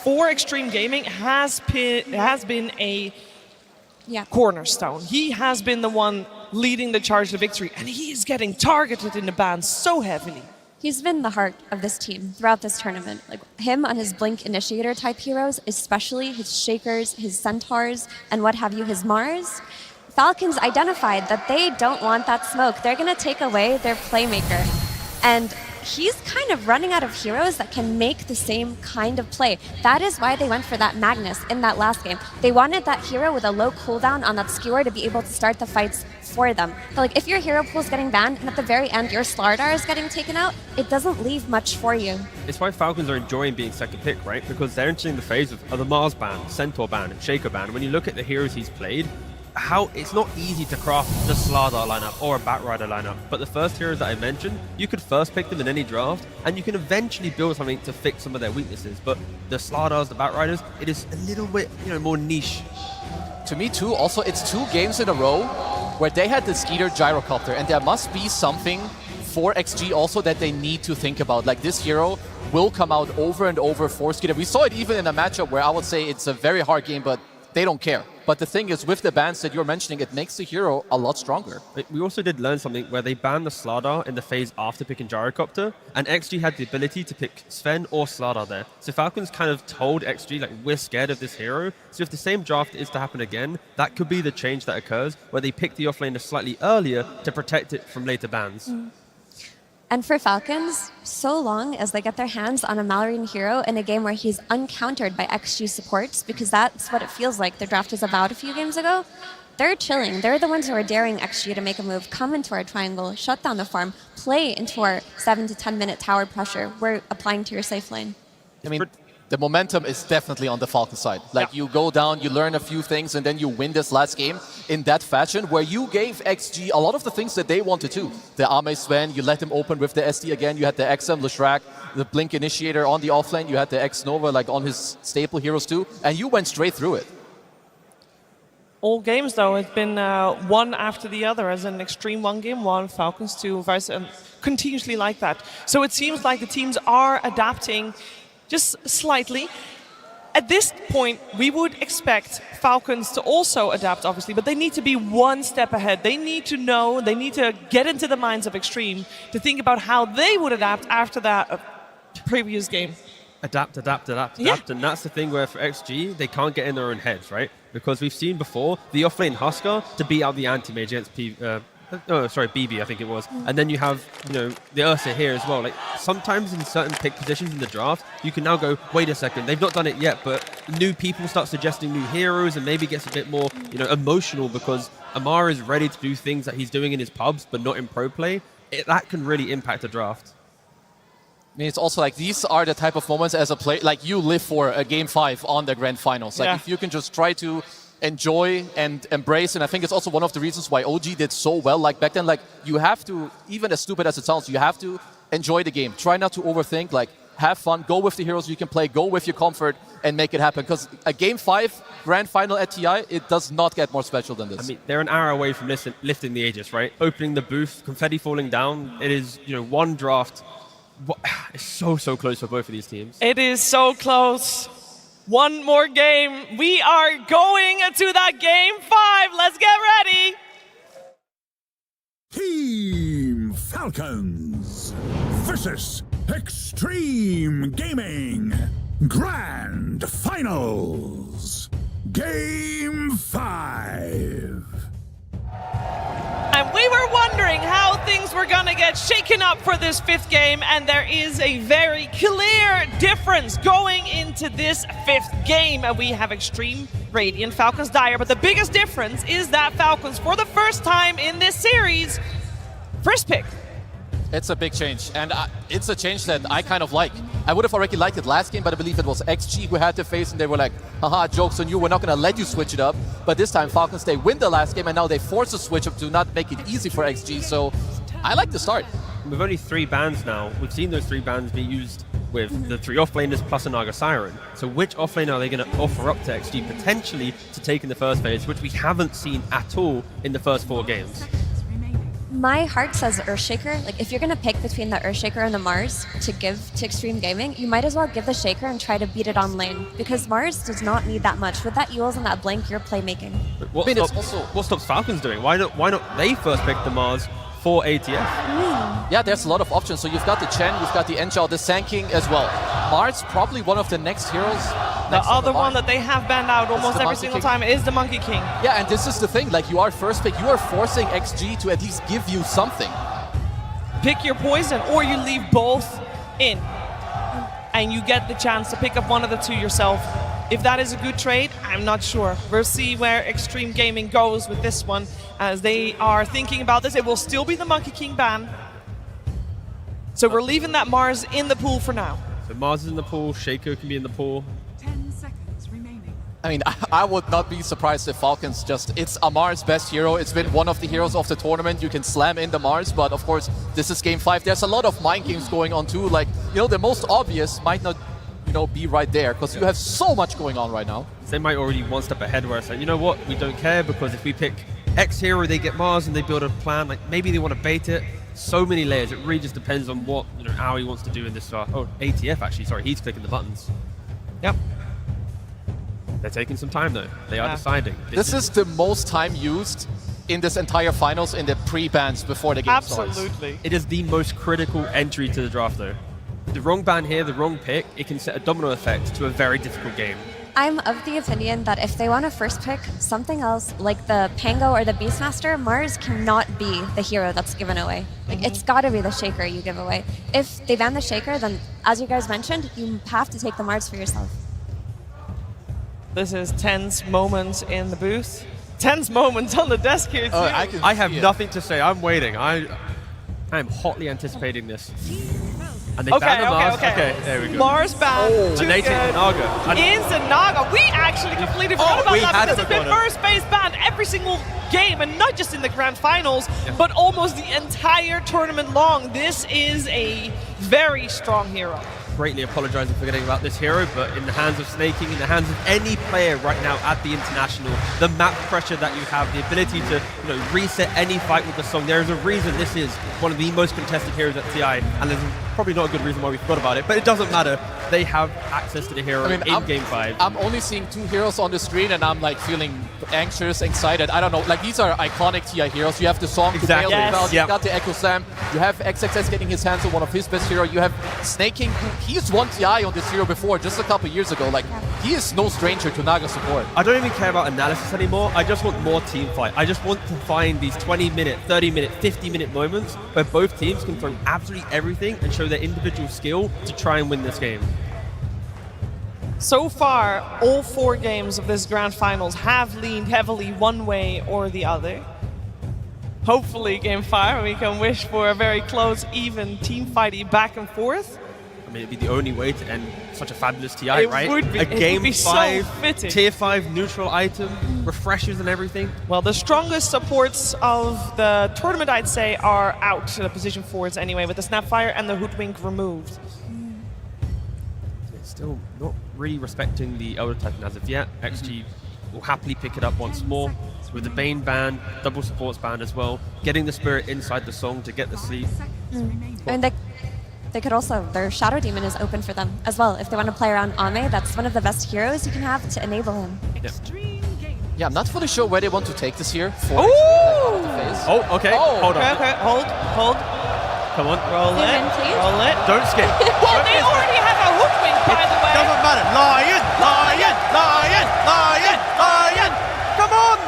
for Xtreme Gaming has been a cornerstone. He has been the one leading the charge to victory, and he is getting targeted in the ban so heavily. He's been the heart of this team throughout this tournament. Like him on his Blink Initiator type heroes, especially his Shakers, his Centaurs, and what have you, his Mars. Falcons identified that they don't want that smoke. They're going to take away their playmaker. And he's kind of running out of heroes that can make the same kind of play. That is why they went for that Magnus in that last game. They wanted that hero with a low cooldown on that skewer to be able to start the fights for them. But like if your hero pool is getting banned and at the very end your Slardar is getting taken out, it doesn't leave much for you. It's why Falcons are enjoying being second pick, right? Because they're entering the phase of the Mars ban, Centaur ban, and Shaker ban. When you look at the heroes he's played, it's not easy to craft the Slardar lineup or a Batrider lineup, but the first heroes that I mentioned, you could first pick them in any draft, and you can eventually build something to fix some of their weaknesses. But the Slardars, the Batriders, it is a little bit, more niche. To me too, also it's 2 games in a row where they had the Skeeter Gyrocopter, and there must be something for XG also that they need to think about. Like this hero will come out over and over for Skeeter. We saw it even in a matchup where I would say it's a very hard game, but they don't care. But the thing is, with the bans that you're mentioning, it makes the hero a lot stronger. We also did learn something where they banned the Slardar in the phase after picking Gyrocopter, and XG had the ability to pick Sven or Slardar there. So Falcons kind of told XG, like, we're scared of this hero. So if the same draft is to happen again, that could be the change that occurs, where they pick the offlaner slightly earlier to protect it from later bans. And for Falcons, so long as they get their hands on a Mallory hero in a game where he's uncountered by XG supports, because that's what it feels like the draft was about a few games ago, they're chilling. They're the ones who are daring XG to make a move, come into our triangle, shut down the farm, play into our 7 to 10 minute tower pressure we're applying to your safe lane. I mean, the momentum is definitely on the Falcon side. Like, you go down, you learn a few things, and then you win this last game in that fashion, where you gave XG a lot of the things that they wanted to. The Ame Sven, you let him open with the SD again, you had the XM, Leshrac, the Blink Initiator on the offlane, you had the X Nova like on his staple heroes too, and you went straight through it. All games, though, it's been one after the other, as an Xtreme 1 game 1, Falcons 2, vice, and continuously like that. So it seems like the teams are adapting just slightly. At this point, we would expect Falcons to also adapt, obviously, but they need to be one step ahead. They need to know, they need to get into the minds of Xtreme to think about how they would adapt after that previous game. Adapt, and that's the thing where for XG, they can't get in their own heads, right? Because we've seen before, the offlane Husker to beat out the anti-mage against BB, I think it was. And then you have, the Ursa here as well. Like, sometimes in certain pick positions in the draft, you can now go, wait a second, they've not done it yet, but new people start suggesting new heroes and maybe gets a bit more, emotional because Amara is ready to do things that he's doing in his pubs, but not in pro play. That can really impact the draft. I mean, it's also like, these are the type of moments as a player, like you live for a game 5 on the grand finals. Like, if you can just try to enjoy and embrace, and I think it's also one of the reasons why OG did so well. Like, back then, like, you have to, even as stupid as it sounds, you have to enjoy the game. Try not to overthink, like, have fun, go with the heroes you can play, go with your comfort, and make it happen. Because a game 5 grand final at TI, it does not get more special than this. I mean, they're an hour away from lifting the Aegis, right? Opening the booth, confetti falling down. It is, one draft. It's so close for both of these teams. It is so close. One more game. We are going to that game 5. Let's get ready. Team Falcons versus Xtreme Gaming Grand Finals Game 5. And we were wondering how things were going to get shaken up for this 5th game, and there is a very clear difference going into this 5th game. And we have Xtreme, Radiant, Falcons, Dire, but the biggest difference is that Falcons, for the first time in this series, first pick. It's a big change, and it's a change that I kind of like. I would have already liked it last game, but I believe it was XG who had to face, and they were like, haha, joke's on you, we're not going to let you switch it up. But this time, Falcons, they win the last game, and now they force a switch up to not make it easy for XG, so I like the start. With only 3 bans now, we've seen those 3 bans be used with the 3 offlaners plus a Naga Siren. So which offlane are they going to offer up to XG potentially to take in the first phase, which we haven't seen at all in the first 4 games? My heart says Earthshaker. Like, if you're going to pick between the Earthshaker and the Mars to give to Xtreme Gaming, you might as well give the Shaker and try to beat it on lane, because Mars does not need that much. With that Eul's and that Blink, you're playmaking. What stops Falcons doing? Why not they first pick the Mars for ATF? Yeah, there's a lot of options. So you've got the Chen, you've got the Enchao, the Sand King as well. Mars, probably one of the next heroes. The other one that they have banned out almost every single time is the Monkey King. Yeah, and this is the thing. Like, you are first pick, you are forcing XG to at least give you something. Pick your poison, or you leave both in, and you get the chance to pick up one of the 2 yourself. If that is a good trade, I'm not sure. We'll see where Xtreme Gaming goes with this one, as they are thinking about this. It will still be the Monkey King ban. So we're leaving that Mars in the pool for now. So Mars is in the pool, Shaco can be in the pool. 10 seconds remaining. I mean, I would not be surprised if Falcons it's Amar's best hero. It's been one of the heroes of the tournament. You can slam in the Mars, but of course, this is game 5. There's a lot of mind games going on too. Like, the most obvious might not, be right there, because you have so much going on right now. They might already one step ahead where it's like, you know what, we don't care, because if we pick X hero, they get Mars and they build a plan. Like, maybe they want to bait it. So many layers. It really just depends on what Aoi wants to do in this. ATF actually. Sorry, he's clicking the buttons. Yep. They're taking some time though. They are deciding. This is the most time used in this entire finals in the pre-bans before the game starts. Absolutely. It is the most critical entry to the draft though. The wrong ban here, the wrong pick, it can set a domino effect to a very difficult game. I'm of the opinion that if they want to first pick something else, like the Pango or the Beastmaster, Mars cannot be the hero that's given away. Like, it's got to be the Shaker you give away. If they ban the Shaker, then, as you guys mentioned, you have to take the Mars for yourself. This is tense moments in the booth. Tense moments on the desk here, too. I have nothing to say. I'm waiting. I am hotly anticipating this. And they ban the Mars. Okay, there we go. Mars ban. And they take the Naga. In the Naga. We actually completely forgot about that because it's been first base banned every single game, and not just in the grand finals, but almost the entire tournament long. This is a very strong hero. Greatly apologizing for forgetting about this hero, but in the hands of Snaking, in the hands of any player right now at the International, the map pressure that you have, the ability to reset any fight with the song, there is a reason this is one of the most contested heroes at TI, and there's probably not a good reason why we forgot about it, but it doesn't matter. They have access to the hero in Game 5. I'm only seeing 2 heroes on the screen, and I'm like feeling anxious, excited. I don't know, like these are iconic TI heroes. You have the song to bail them out, you got the Echo Slam, you have XXS getting his hands on one of his best heroes, you have Snaking, he's won TI on this hero before, just a couple years ago. Like, he is no stranger to Naga support. I don't even care about analysis anymore. I just want more team fight. I just want to find these 20-minute, 30-minute, 50-minute moments where both teams can throw absolutely everything and show their individual skill to try and win this game. So far, all 4 games of this grand finals have leaned heavily one way or the other. Hopefully, Game 5, we can wish for a very close, even team fighty back and forth. I mean, it'd be the only way to end such a fabulous TI, right? Would be, a Game 5, so fitting. Tier 5 neutral item, refreshers and everything. Well, the strongest supports of the tournament, I'd say, are out to the position forwards anyway, with the Snapfire and the Hoodwink removed. It's still not really respecting the Elder Titan as of yet. XG will happily pick it up once more. With the Bane band, double supports band as well, getting the Spirit inside the song to get the sleep. And they could also, their Shadow Demon is open for them as well. If they want to play around Ame, that's one of the best heroes you can have to enable him. Yeah, I'm not fully sure where they want to take this here. Oh, okay. Hold on. Okay, hold. Come on. Roll it. Don't skip. Well, they already have a Hoodwink, by the way. Doesn't matter. Lion. Come on.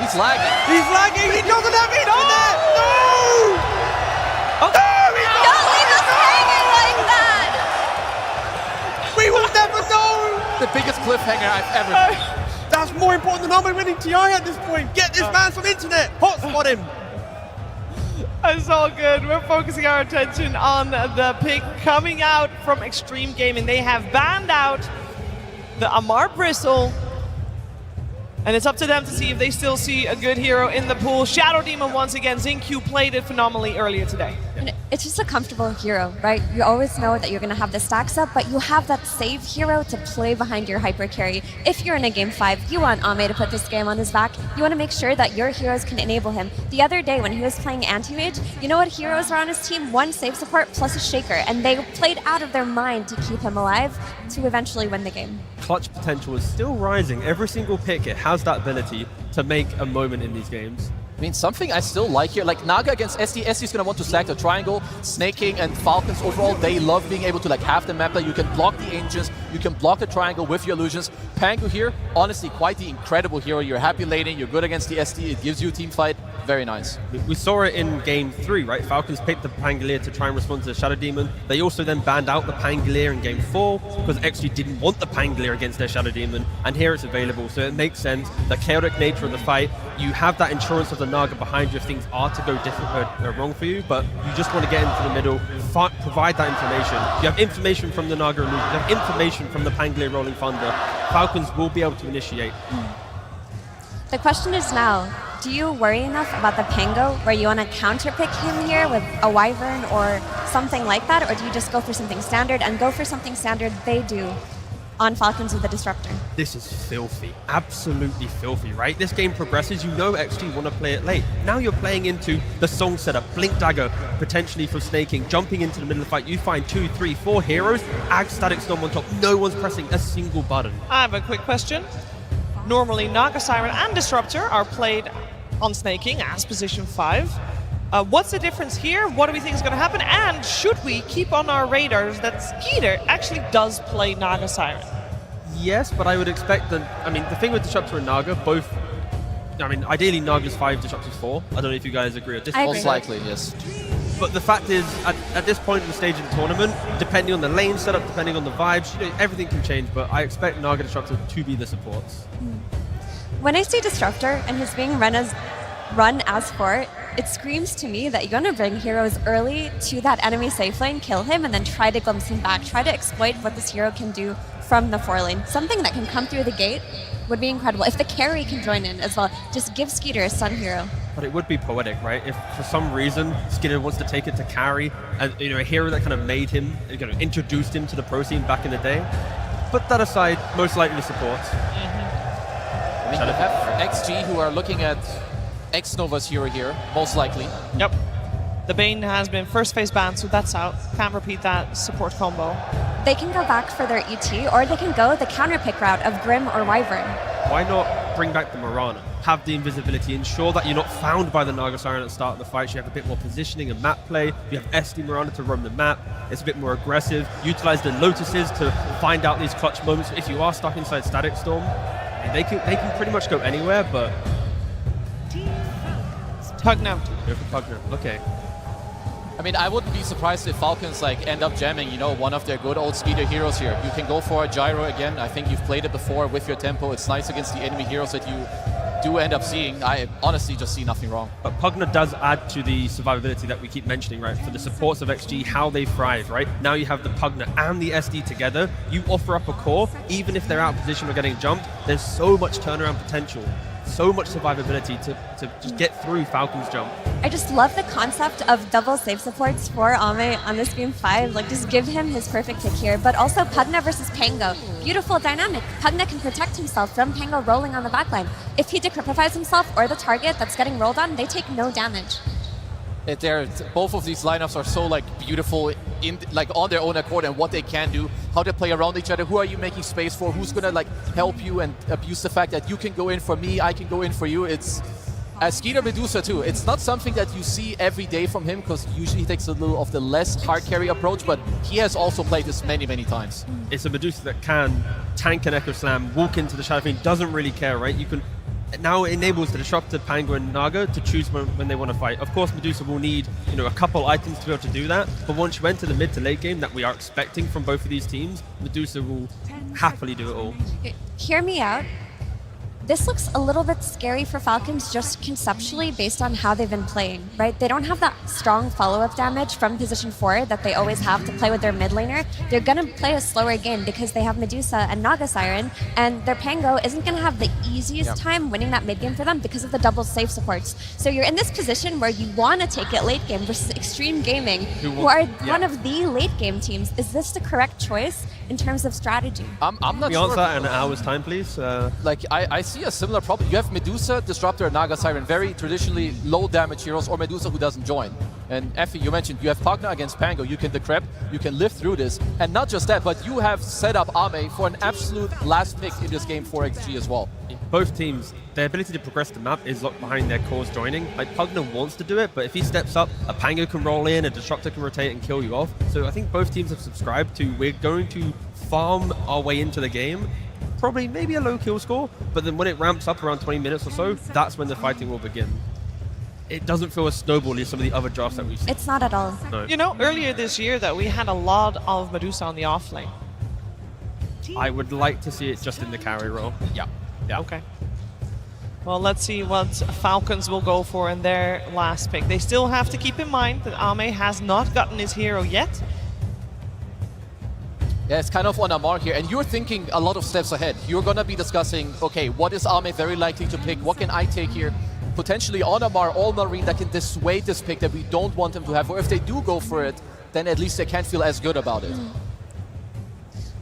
He's lagging. He doesn't have internet. No. Don't leave us hanging like that! We will never know. The biggest cliffhanger I've ever. That's more important than Ame winning TI at this point. Get this man some internet. Hotspot him. It's all good. We're focusing our attention on the pick coming out from Xtreme Gaming. They have banned out the Amar Bristle. And it's up to them to see if they still see a good hero in the pool. Shadow Demon once again. Xingqiu played it phenomenally earlier today. And it's just a comfortable hero, right? You always know that you're going to have the stacks up, but you have that save hero to play behind your hyper carry. If you're in a Game 5, you want Ame to put this game on his back. You want to make sure that your heroes can enable him. The other day when he was playing Anti-Mage, you know what heroes were on his team? 1 save support plus a Shaker, and they played out of their mind to keep him alive to eventually win the game. Clutch potential is still rising. Every single pick, it has that ability to make a moment in these games. I mean, something I still like here, like Naga against SD. SD is going to want to stack the triangle. Snaking and Falcons overall, they love being able to like have the map that you can block the Ancients, you can block the triangle with your illusions. Pangu here, honestly, quite the incredible hero. You're happy laning, you're good against the SD, it gives you a team fight. Very nice. We saw it in Game 3, right? Falcons picked the Pangolier to try and respond to the Shadow Demon. They also then banned out the Pangolier in Game 4 because XG didn't want the Pangolier against their Shadow Demon, and here it's available, so it makes sense. The chaotic nature of the fight, you have that insurance of the Naga behind you if things are to go wrong for you, but you just want to get into the middle, provide that information. You have information from the Naga removal, you have information from the Pangolier Rolling Thunder. Falcons will be able to initiate. The question is now, do you worry enough about the Pango where you want to counterpick him here with a Wyvern or something like that, or do you just go for something standard and go for something standard they do on Falcons with the Disruptor? This is filthy, absolutely filthy, right? This game progresses, you know XG want to play it late. Now you're playing into the song setup, Blink Dagger, potentially for snaking, jumping into the middle of the fight. You find 2, 3, 4 heroes, Ag Static Storm on top, no one's pressing a single button. I have a quick question. Normally, Naga Siren and Disruptor are played on snaking as position 5. What's the difference here? What do we think is going to happen? And should we keep on our radars that Skeeter actually does play Naga Siren? Yes, but I would expect that. I mean, the thing with Disruptor and Naga, both. I mean, ideally Naga's 5, Disruptor's 4. I don't know if you guys agree. Most likely, yes. But the fact is, at this point in the stage of the tournament, depending on the lane setup, depending on the vibes, everything can change. But I expect Naga Disruptor to be the supports. When I see Disruptor and he's being run as 4, it screams to me that you're going to bring heroes early to that enemy safe lane, kill him, and then try to glimpse him back. Try to exploit what this hero can do from the 4 lane. Something that can come through the gate would be incredible. If the carry can join in as well, just give Skeeter a stun hero. But it would be poetic, right? If for some reason Skeeter wants to take it to carry, and a hero that kind of made him, introduced him to the pro scene back in the day. Put that aside, most likely support. I mean, you have XG who are looking at Xnova's hero here, most likely. Yep. The Bane has been first phase banned, so that's out. Can't repeat that support combo. They can go back for their ET, or they can go the counter pick route of Grim or Wyvern. Why not bring back the Mirana? Have the invisibility, ensure that you're not found by the Naga Siren at the start of the fight. So you have a bit more positioning and map play. You have SD Mirana to roam the map. It's a bit more aggressive. Utilize the Lotuses to find out these clutch moments. If you are stuck inside Static Storm, they can pretty much go anywhere, but... Pugna. Go for Pugna, okay. I mean, I wouldn't be surprised if Falcons end up jamming, one of their good old Skeeter heroes here. You can go for a gyro again. I think you've played it before with your tempo. It's nice against the enemy heroes that you do end up seeing. I honestly just see nothing wrong. But Pugna does add to the survivability that we keep mentioning, right? For the supports of XG, how they thrive, right? Now you have the Pugna and the SD together. You offer up a core, even if they're out of position or getting jumped, there's so much turnaround potential. So much survivability to just get through Falcon's jump. I just love the concept of double save supports for Ame on this game 5. Just give him his perfect pick here. But also Pugna versus Pango. Beautiful dynamic. Pugna can protect himself from Pango rolling on the backline. If he decryptifies himself or the target that's getting rolled on, they take no damage. Both of these lineups are so beautiful on their own accord and what they can do, how they play around each other. Who are you making space for? Who's gonna help you and abuse the fact that you can go in for me, I can go in for you? It's Skeeter Medusa too. It's not something that you see every day from him because usually he takes a little of the less hard carry approach, but he has also played this many times. It's a Medusa that can tank an Echo Slam, walk into the Shadow Fiend, doesn't really care, right? You can. Now it enables the Disruptor, Pango, and Naga to choose when they want to fight. Of course, Medusa will need a couple items to be able to do that, but once you enter the mid to late game that we are expecting from both of these teams, Medusa will happily do it all. Hear me out. This looks a little bit scary for Falcons just conceptually based on how they've been playing, right? They don't have that strong follow-up damage from position 4 that they always have to play with their mid laner. They're going to play a slower game because they have Medusa and Naga Siren, and their Pango isn't going to have the easiest time winning that mid game for them because of the double safe supports. So you're in this position where you want to take it late game versus Xtreme Gaming, who are one of the late game teams. Is this the correct choice in terms of strategy? I'm not sure. Can you answer that in an hour's time, please? I see a similar problem. You have Medusa, Disruptor, and Naga Siren, very traditionally low damage heroes, or Medusa who doesn't join. And Effie, you mentioned you have Pugna against Pango. You can decrypt, you can live through this. And not just that, but you have set up Ame for an absolute last pick in this game for XG as well. Both teams, their ability to progress the map is locked behind their cores joining. Pugna wants to do it, but if he steps up, a Pango can roll in, a Disruptor can rotate and kill you off. So I think both teams have subscribed to, we're going to farm our way into the game. Probably maybe a low kill score, but then when it ramps up around 20 minutes or so, that's when the fighting will begin. It doesn't feel as snowball as some of the other drafts that we've seen. It's not at all. No. Earlier this year that we had a lot of Medusa on the off lane. I would like to see it just in the carry role. Yeah. Okay. Well, let's see what Falcons will go for in their last pick. They still have to keep in mind that Ame has not gotten his hero yet. Yeah, it's kind of on a mark here, and you're thinking a lot of steps ahead. You're going to be discussing, okay, what is Ame very likely to pick? What can I take here? Potentially on Amar, all Marine that can dissuade this pick that we don't want them to have. Or if they do go for it, then at least they can't feel as good about it.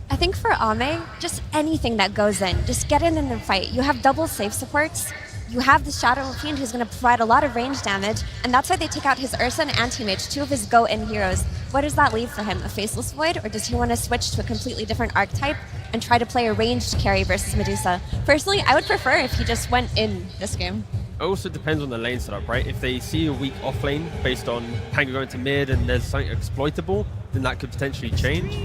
I think for Ame, just anything that goes in, just get in and fight. You have double safe supports. You have the Shadow Fiend who's going to provide a lot of range damage, and that's why they take out his Ursa and Anti-Mage, 2 of his go-in heroes. What does that leave for him? A Faceless Void, or does he want to switch to a completely different archetype and try to play a ranged carry versus Medusa? Personally, I would prefer if he just went in this game. It also depends on the lane setup, right? If they see a weak off lane based on Pango going to mid and there's something exploitable, then that could potentially change.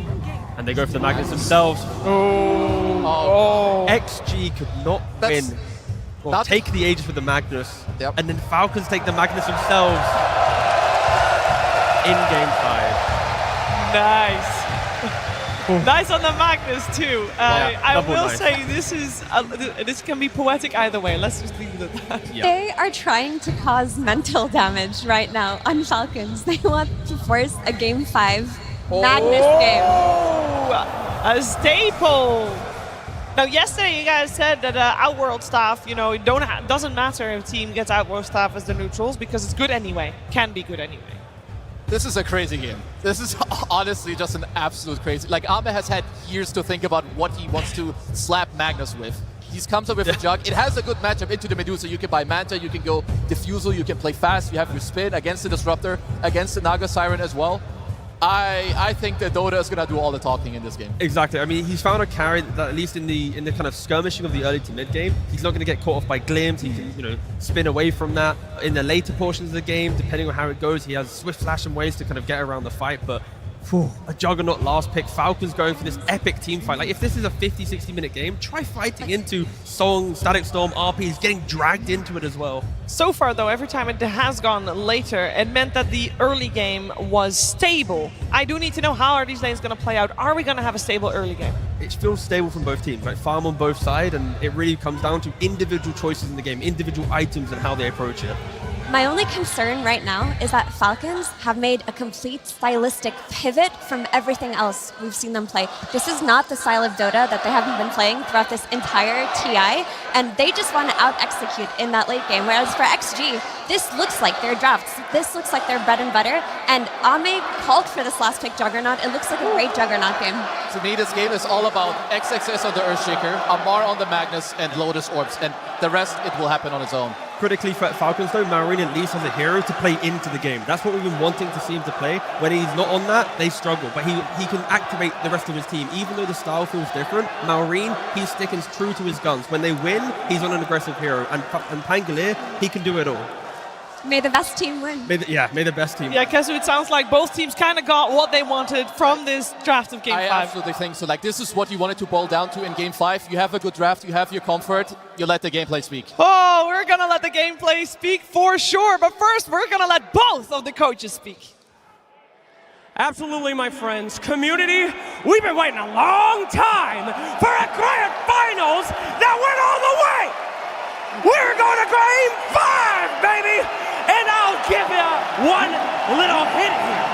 And they go for the Magnus themselves. Oh. XG could not win. Or take the Aegis with the Magnus. Yep. And then Falcons take the Magnus themselves in game 5. Nice. Nice on the Magnus too. I will nice. say this can be poetic either way. Let's just leave it at that. They are trying to cause mental damage right now on Falcons. They want to force a game 5 Magnus game. A staple. Now, yesterday you guys said that Outworld staff, you know, doesn't matter if a team gets Outworld staff as the neutrals because it's good anyway. Can be good anyway. This is a crazy game. This is honestly just an absolute crazy. Like, Ame has had years to think about what he wants to slap Magnus with. He's comes up with a jug. It has a good matchup into the Medusa. You can buy Manta, you can go Diffusal, you can play fast, you have your spin against the Disruptor, against the Naga Siren as well. I think that Dota is going to do all the talking in this game. Exactly. I mean, he's found a carry that at least in the kind of skirmishing of the early to mid game, he's not going to get caught off by glimpse. He can, you know, spin away from that. In the later portions of the game, depending on how it goes, he has swift flash and ways to kind of get around the fight. But a Juggernaut last pick. Falcons going for this epic team fight. Like, if this is a 50-60 minute game, try fighting into Song, Static Storm, RPs, getting dragged into it as well. So far, though, every time it has gone later, it meant that the early game was stable. I do need to know how are these lanes going to play out. Are we going to have a stable early game? It feels stable from both teams, right? Farm on both sides, and it really comes down to individual choices in the game, individual items and how they approach it. My only concern right now is that Falcons have made a complete stylistic pivot from everything else we've seen them play. This is not the style of Dota that they haven't been playing throughout this entire TI, and they just want to out-execute in that late game. Whereas for XG, this looks like their drafts. This looks like their bread and butter, and Ame called for this last pick Juggernaut. It looks like a great Juggernaut game. To me, this game is all about XXS on the Earthshaker, Amar on the Magnus, and Lotus Orbs, and the rest, it will happen on its own. Critically for Falcons though, Marine at least has a hero to play into the game. That's what we've been wanting to see him to play. When he's not on that, they struggle. But he can activate the rest of his team. Even though the style feels different, Marine, he's sticking true to his guns. When they win, he's on an aggressive hero. And Pangolier, he can do it all. May the best team win. May the best team win. Yeah, Kesu, it sounds like both teams kind of got what they wanted from this draft of Game 5. I absolutely think so. Like, this is what you wanted to boil down to in Game 5. You have a good draft, you have your comfort, you let the gameplay speak. Oh, we're going to let the gameplay speak for sure. But first, we're going to let both of the coaches speak. Absolutely, my friends. Community, we've been waiting a long time for a grand finals that went all the way. We're going to Game 5, baby! And I'll give you one little hint here.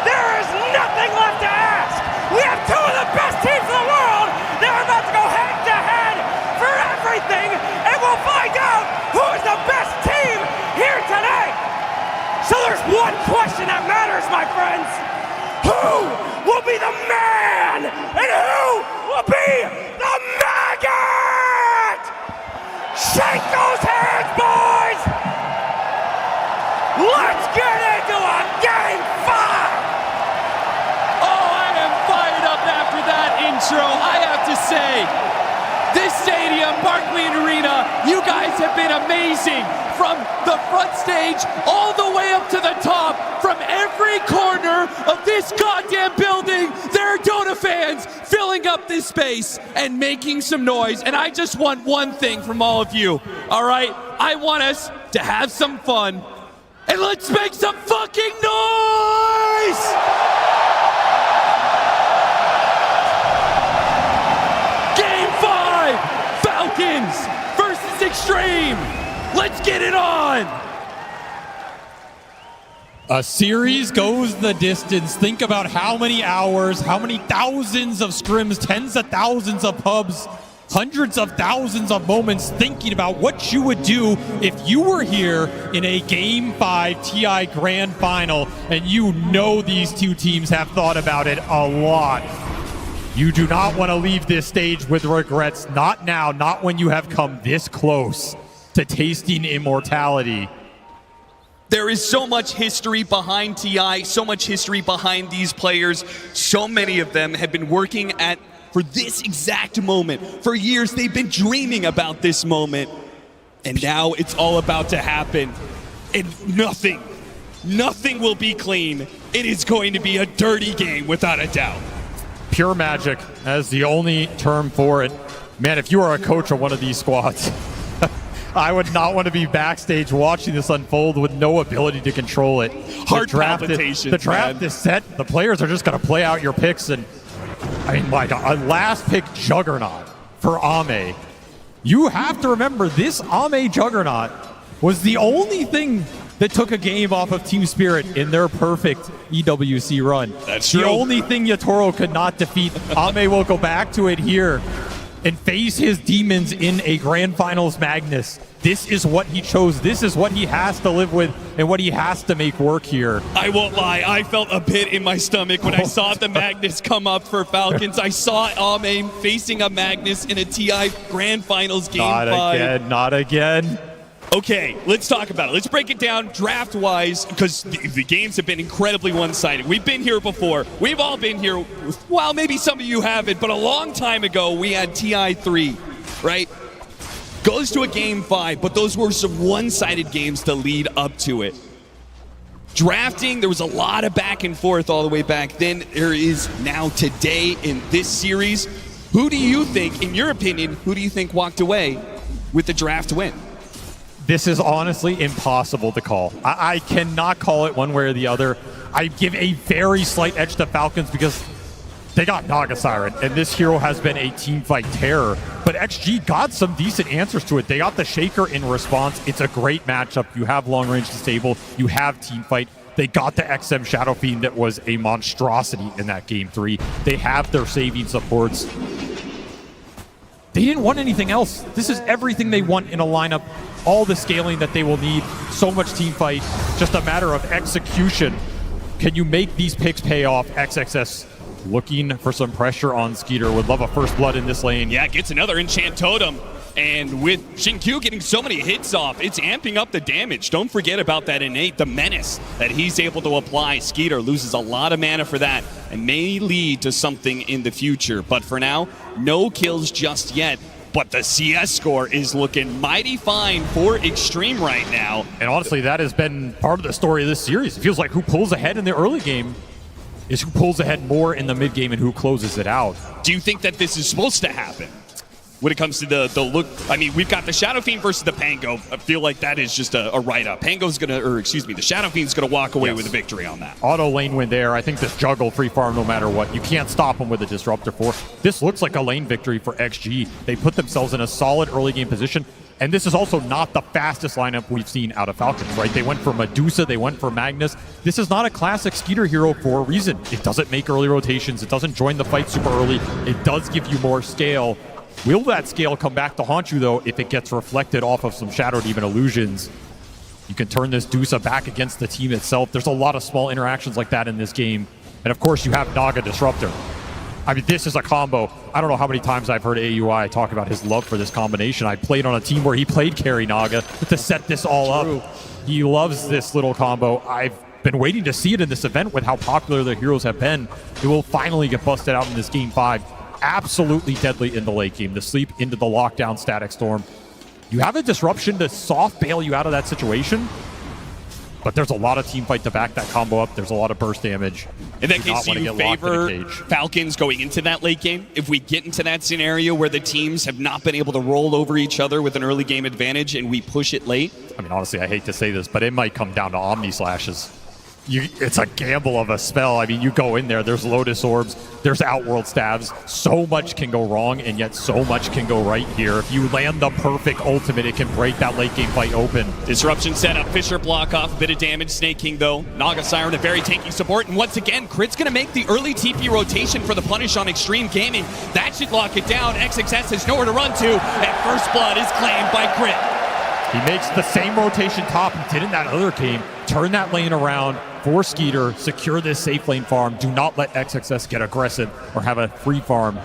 There is nothing left to ask. We have two of the best teams in the world. They're about to go head-to-head for everything, and we'll find out who is the best team here today. So there's one question that matters, my friends. Who will be the man, and who will be the maggot? Shake those hands, boys! Let's get into a Game 5! Oh, I am fired up after that intro. I have to say, this stadium, Barclays Arena, you guys have been amazing. From the front stage all the way up to the top, from every corner of this goddamn building, there are Dota fans filling up this space and making some noise. And I just want one thing from all of you, all right? I want us to have some fun. And let's make some fucking noise! Game 5, Falcons versus Xtreme. Let's get it on! A series goes the distance. Think about how many hours, how many thousands of scrims, tens of thousands of pubs, hundreds of thousands of moments thinking about what you would do if you were here in a Game 5 TI Grand Final, and you know these two teams have thought about it a lot. You do not want to leave this stage with regrets, not now, not when you have come this close to tasting immortality. There is so much history behind TI, so much history behind these players. So many of them have been working for this exact moment. For years, they've been dreaming about this moment. And now it's all about to happen. And nothing will be clean. It is going to be a dirty game without a doubt. Pure magic as the only term for it. Man, if you are a coach of one of these squads, I would not want to be backstage watching this unfold with no ability to control it. Heart palpitations. The draft is set. The players are just going to play out your picks. And I mean, like a last pick juggernaut for Ame. You have to remember this Ame juggernaut was the only thing that took a game off of Team Spirit in their perfect EWC run. That's true. The only thing Yatoro could not defeat. Ame will go back to it here and face his demons in a Grand Finals Magnus. This is what he chose. This is what he has to live with and what he has to make work here. I won't lie, I felt a pit in my stomach when I saw the Magnus come up for Falcons. I saw Ame facing a Magnus in a TI Grand Finals Game 5. Not again, not again. Okay, let's talk about it. Let's break it down draft-wise, because the games have been incredibly one-sided. We've been here before. We've all been here. Well, maybe some of you haven't, but a long time ago, we had TI3, right? Goes to a Game 5, but those were some one-sided games to lead up to it. Drafting, there was a lot of back and forth all the way back then. There is now today in this series. Who do you think, in your opinion, who do you think walked away with the draft win? This is honestly impossible to call. I cannot call it one way or the other. I give a very slight edge to Falcons because they got Naga Siren, and this hero has been a teamfight terror. But XG got some decent answers to it. They got the Shaker in response. It's a great matchup. You have long range disable. You have teamfight. They got the XM Shadow Fiend that was a monstrosity in that Game 3. They have their saving supports. They didn't want anything else. This is everything they want in a lineup. All the scaling that they will need. So much team fight. Just a matter of execution. Can you make these picks pay off? XXS looking for some pressure on Skeeter. Would love a first blood in this lane. Yeah, gets another enchant totem. And with Xinkyu getting so many hits off, it's amping up the damage. Don't forget about that innate, the menace that he's able to apply. Skeeter loses a lot of mana for that and may lead to something in the future. But for now, no kills just yet. But the CS score is looking mighty fine for Xtreme right now. And honestly, that has been part of the story of this series. It feels like who pulls ahead in the early game is who pulls ahead more in the mid game and who closes it out. Do you think that this is supposed to happen? When it comes to the look, I mean, we've got the Shadow Fiend versus the Pango. I feel like that is just a write-up. Pango's gonna, or excuse me, the Shadow Fiend's gonna walk away with a victory on that. Auto lane win there. I think this juggle free farm no matter what. You can't stop him with a Disruptor 4. This looks like a lane victory for XG. They put themselves in a solid early game position. And this is also not the fastest lineup we've seen out of Falcons, right? They went for Medusa, they went for Magnus. This is not a classic Skeeter hero for a reason. It doesn't make early rotations. It doesn't join the fight super early. It does give you more scale. Will that scale come back to haunt you, though, if it gets reflected off of some Shadow Demon illusions? You can turn this Dusa back against the team itself. There's a lot of small interactions like that in this game. And of course, you have Naga Disruptor. I mean, this is a combo. I don't know how many times I've heard AUI talk about his love for this combination. I played on a team where he played carry Naga to set this all up. He loves this little combo. I've been waiting to see it in this event with how popular the heroes have been. It will finally get busted out in this Game 5. Absolutely deadly in the late game. The sleep into the lockdown Static Storm. You have a disruption to soft bail you out of that situation, but there's a lot of team fight to back that combo up. There's a lot of burst damage. In that case, do you favor Falcons going into that late game? If we get into that scenario where the teams have not been able to roll over each other with an early game advantage and we push it late? I mean, honestly, I hate to say this, but it might come down to Omni Slashes. It's a gamble of a spell. I mean, you go in there, there's Lotus Orbs, there's Outworld Stabs. So much can go wrong, and yet so much can go right here. If you land the perfect ultimate, it can break that late game fight open. Disruption set up, Fisher block off, a bit of damage. Snake King, though. Naga Siren, a very tanky support. And once again, Crit's going to make the early TP rotation for the punish on Xtreme Gaming. That should lock it down. XXS has nowhere to run to, and First Blood is claimed by Crit. He makes the same rotation top he did in that other game. Turn that lane around for Skeeter, secure this safe lane farm. Do not let XXS get aggressive or have a free farm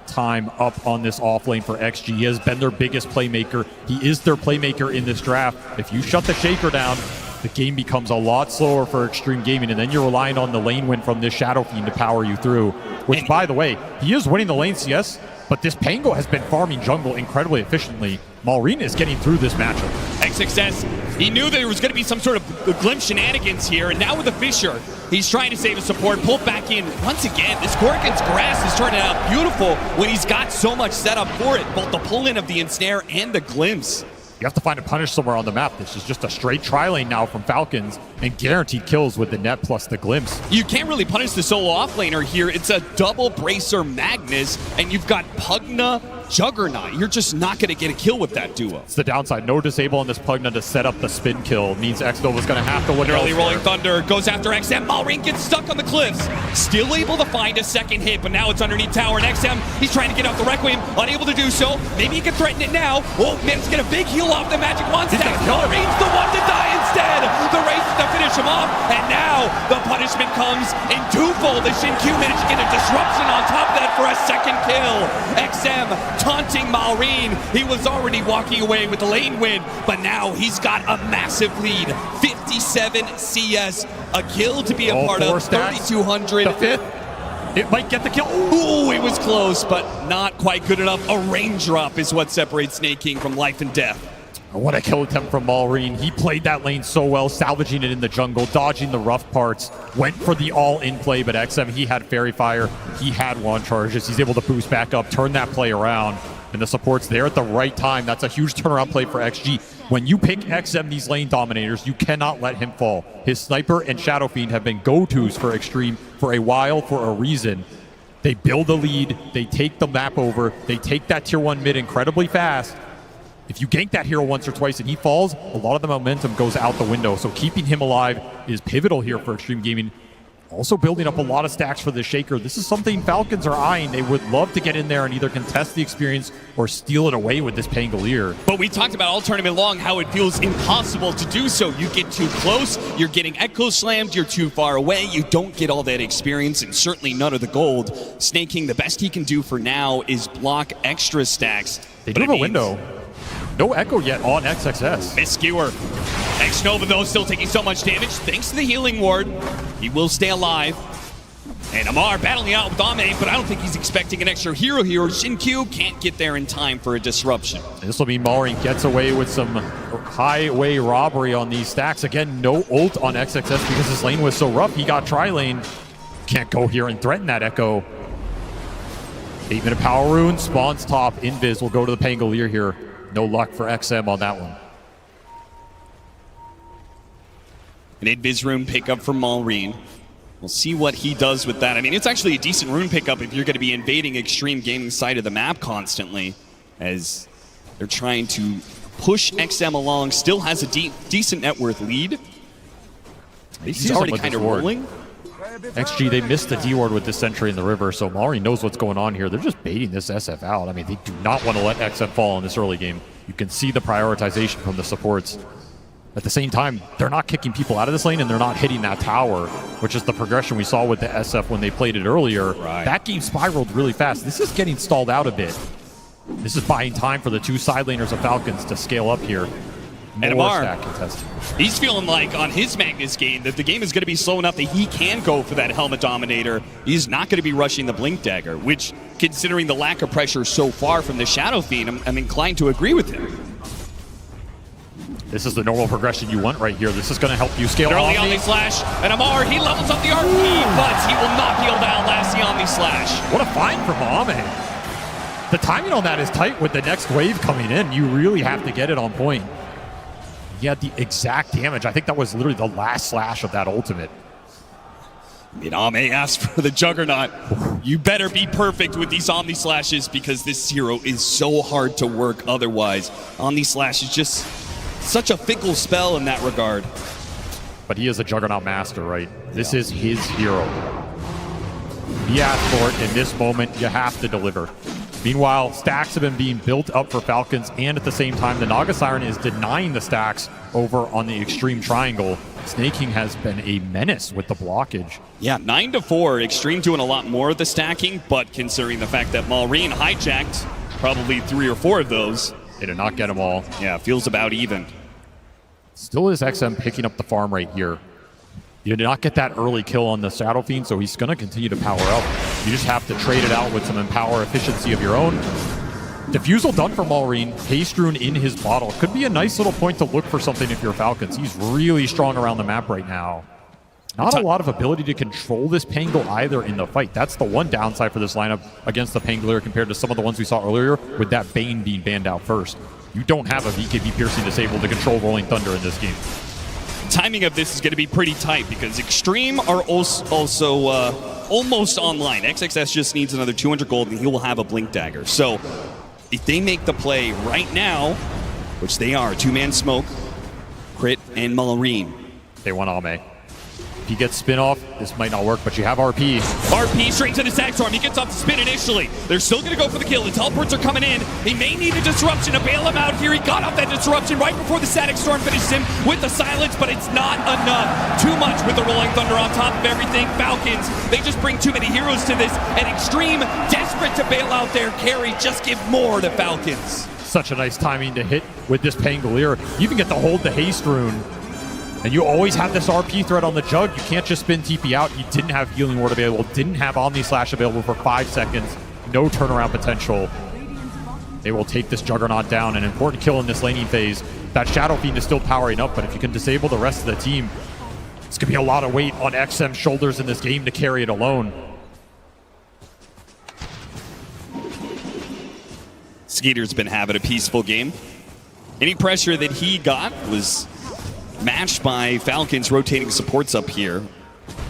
time up on this off lane for XG. He has been their biggest playmaker. He is their playmaker in this draft. If you shut the Shaker down, the game becomes a lot slower for Xtreme Gaming, and then you're relying on the lane win from this Shadow Fiend to power you through, which, by the way, he is winning the lane CS, but this Pango has been farming jungle incredibly efficiently. Malrine is getting through this matchup. XXS, he knew there was going to be some sort of glimpse shenanigans here, and now with the Fissure, he's trying to save his support, pull back in. Once again, this Gorgon's Grass is turning out beautiful when he's got so much set up for it, both the pull-in of the Ensnare and the glimpse. You have to find a punish somewhere on the map. This is just a straight tri-lane now from Falcons, and guaranteed kills with the net plus the glimpse. You can't really punish the solo offlaner here. It's a double Bracer Magnus, and you've got Pugna Juggernaut. You're just not going to get a kill with that duo. It's the downside. No disable on this Pugna to set up the spin kill. Means Xnova's going to have to win. Early Rolling Thunder goes after XM. Malrine gets stuck on the cliffs. Still able to find a second hit, but now it's underneath tower. And XM, he's trying to get off the Requiem. Unable to do so. Maybe he can threaten it now. Oh, man, he's get a big heal off the Magic Monster. Malrine's the one to die instead. The race is to finish him off. And now the punishment comes in twofold. The Shin-Q managed to get a disruption on top of that for a second kill. XM taunting Malrine. He was already walking away with the lane win, but now he's got a massive lead. 57 CS, a kill to be a part of, 3,200. The fifth, it might get the kill. Ooh, it was close, but not quite good enough. A raindrop is what separates Snake King from life and death. What a kill attempt from Malrine. He played that lane so well, salvaging it in the jungle, dodging the rough parts, went for the all-in play, but XM, he had Fairy Fire, he had wand charges, he's able to boost back up, turn that play around, and the support's there at the right time. That's a huge turnaround play for XG. When you pick XM, these lane dominators, you cannot let him fall. His Sniper and Shadow Fiend have been go-tos for Xtreme for a while, for a reason. They build a lead, they take the map over, they take that tier 1 mid incredibly fast. If you gank that hero once or twice and he falls, a lot of the momentum goes out the window. So keeping him alive is pivotal here for Xtreme Gaming. Also building up a lot of stacks for the Shaker. This is something Falcons are eyeing. They would love to get in there and either contest the experience or steal it away with this Pangolier. But we talked about all tournament long how it feels impossible to do so. You get too close, you're getting echo slammed, you're too far away, you don't get all that experience and certainly none of the gold. Snake King, the best he can do for now is block extra stacks. They do have a window. No echo yet on XXS. Miss Skewer. Xnova, though, still taking so much damage thanks to the healing ward. He will stay alive. And Amar battling out with Ame, but I don't think he's expecting an extra hero here. Shin-Q can't get there in time for a disruption. This will mean Malrine gets away with some highway robbery on these stacks. Again, no ult on XXS because his lane was so rough. He got tri-lane. Can't go here and threaten that echo. 8-minute power rune, spawns top. Invis will go to the Pangolier here. No luck for XM on that one. An Invis rune pickup from Malrine. We'll see what he does with that. I mean, it's actually a decent rune pickup if you're going to be invading Xtreme Gaming's side of the map constantly, as they're trying to push XM along. Still has a decent net worth lead. He's already kind of rolling. XG, they missed the D-ward with this Sentry in the river, so Malrine knows what's going on here. They're just baiting this SF out. I mean, they do not want to let XM fall in this early game. You can see the prioritization from the supports. At the same time, they're not kicking people out of this lane, and they're not hitting that tower, which is the progression we saw with the SF when they played it earlier. Right. That game spiraled really fast. This is getting stalled out a bit. This is buying time for the two side laners of Falcons to scale up here. And Amar, he's feeling like on his Magnus game that the game is going to be slow enough that he can go for that Helmet Dominator. He's not going to be rushing the Blink Dagger, which, considering the lack of pressure so far from the Shadow Fiend, I'm inclined to agree with him. This is the normal progression you want right here. This is going to help you scale Early Omni Slash, and Amar, he levels up the RP, but he will not be able to outlast the Omni Slash. What a find from Ame. The timing on that is tight with the next wave coming in. You really have to get it on point. He had the exact damage. I think that was literally the last slash of that ultimate. I mean, Ame asked for the Juggernaut. You better be perfect with these Omni Slashes because this hero is so hard to work otherwise. Omni Slash is just such a fickle spell in that regard. But he is a Juggernaut master, right? This is his hero. He asked for it in this moment. You have to deliver. Meanwhile, stacks have been being built up for Falcons, and at the same time, the Naga Siren is denying the stacks over on the Extreme Triangle. Snake King has been a menace with the blockage. Yeah, 9-4. Xtreme doing a lot more of the stacking, but considering the fact that Malrine hijacked probably 3 or 4 of those. They did not get them all. Yeah, feels about even. Still is XM picking up the farm right here. You did not get that early kill on the Shadow Fiend, so he's going to continue to power up. You just have to trade it out with some Empower efficiency of your own. Diffusal done for Maureen. Haste Rune in his bottle. Could be a nice little point to look for something if you're Falcons. He's really strong around the map right now. Not a lot of ability to control this Pangle either in the fight. That's the one downside for this lineup against the Pangolier compared to some of the ones we saw earlier with that Bane being banned out first. You don't have a VKB Piercing Disable to control Rolling Thunder in this game. Timing of this is going to be pretty tight because Xtreme are also almost online. XXS just needs another 200 gold and he will have a Blink Dagger. So if they make the play right now, which they are, two-man smoke, Crit and Maureen. They want Ame. If he gets spin off, this might not work, but you have RP. RP straight to the Static Storm. He gets off the spin initially. They're still going to go for the kill. The teleports are coming in. He may need a disruption to bail him out here. He got off that disruption right before the Static Storm finishes him with the silence, but it's not enough. Too much with the Rolling Thunder on top of everything. Falcons, they just bring too many heroes to this, and Xtreme, desperate to bail out their carry, just give more to Falcons. Such a nice timing to hit with this Pangolier. You even get to hold the Haste Rune. And you always have this RP threat on the Jug. You can't just spin TP out. You didn't have Healing Ward available, didn't have Omni Slash available for 5 seconds. No turnaround potential. They will take this Juggernaut down. An important kill in this laning phase. That Shadow Fiend is still powering up, but if you can disable the rest of the team, it's going to be a lot of weight on XM's shoulders in this game to carry it alone. Skeeter's been having a peaceful game. Any pressure that he got was matched by Falcons rotating supports up here.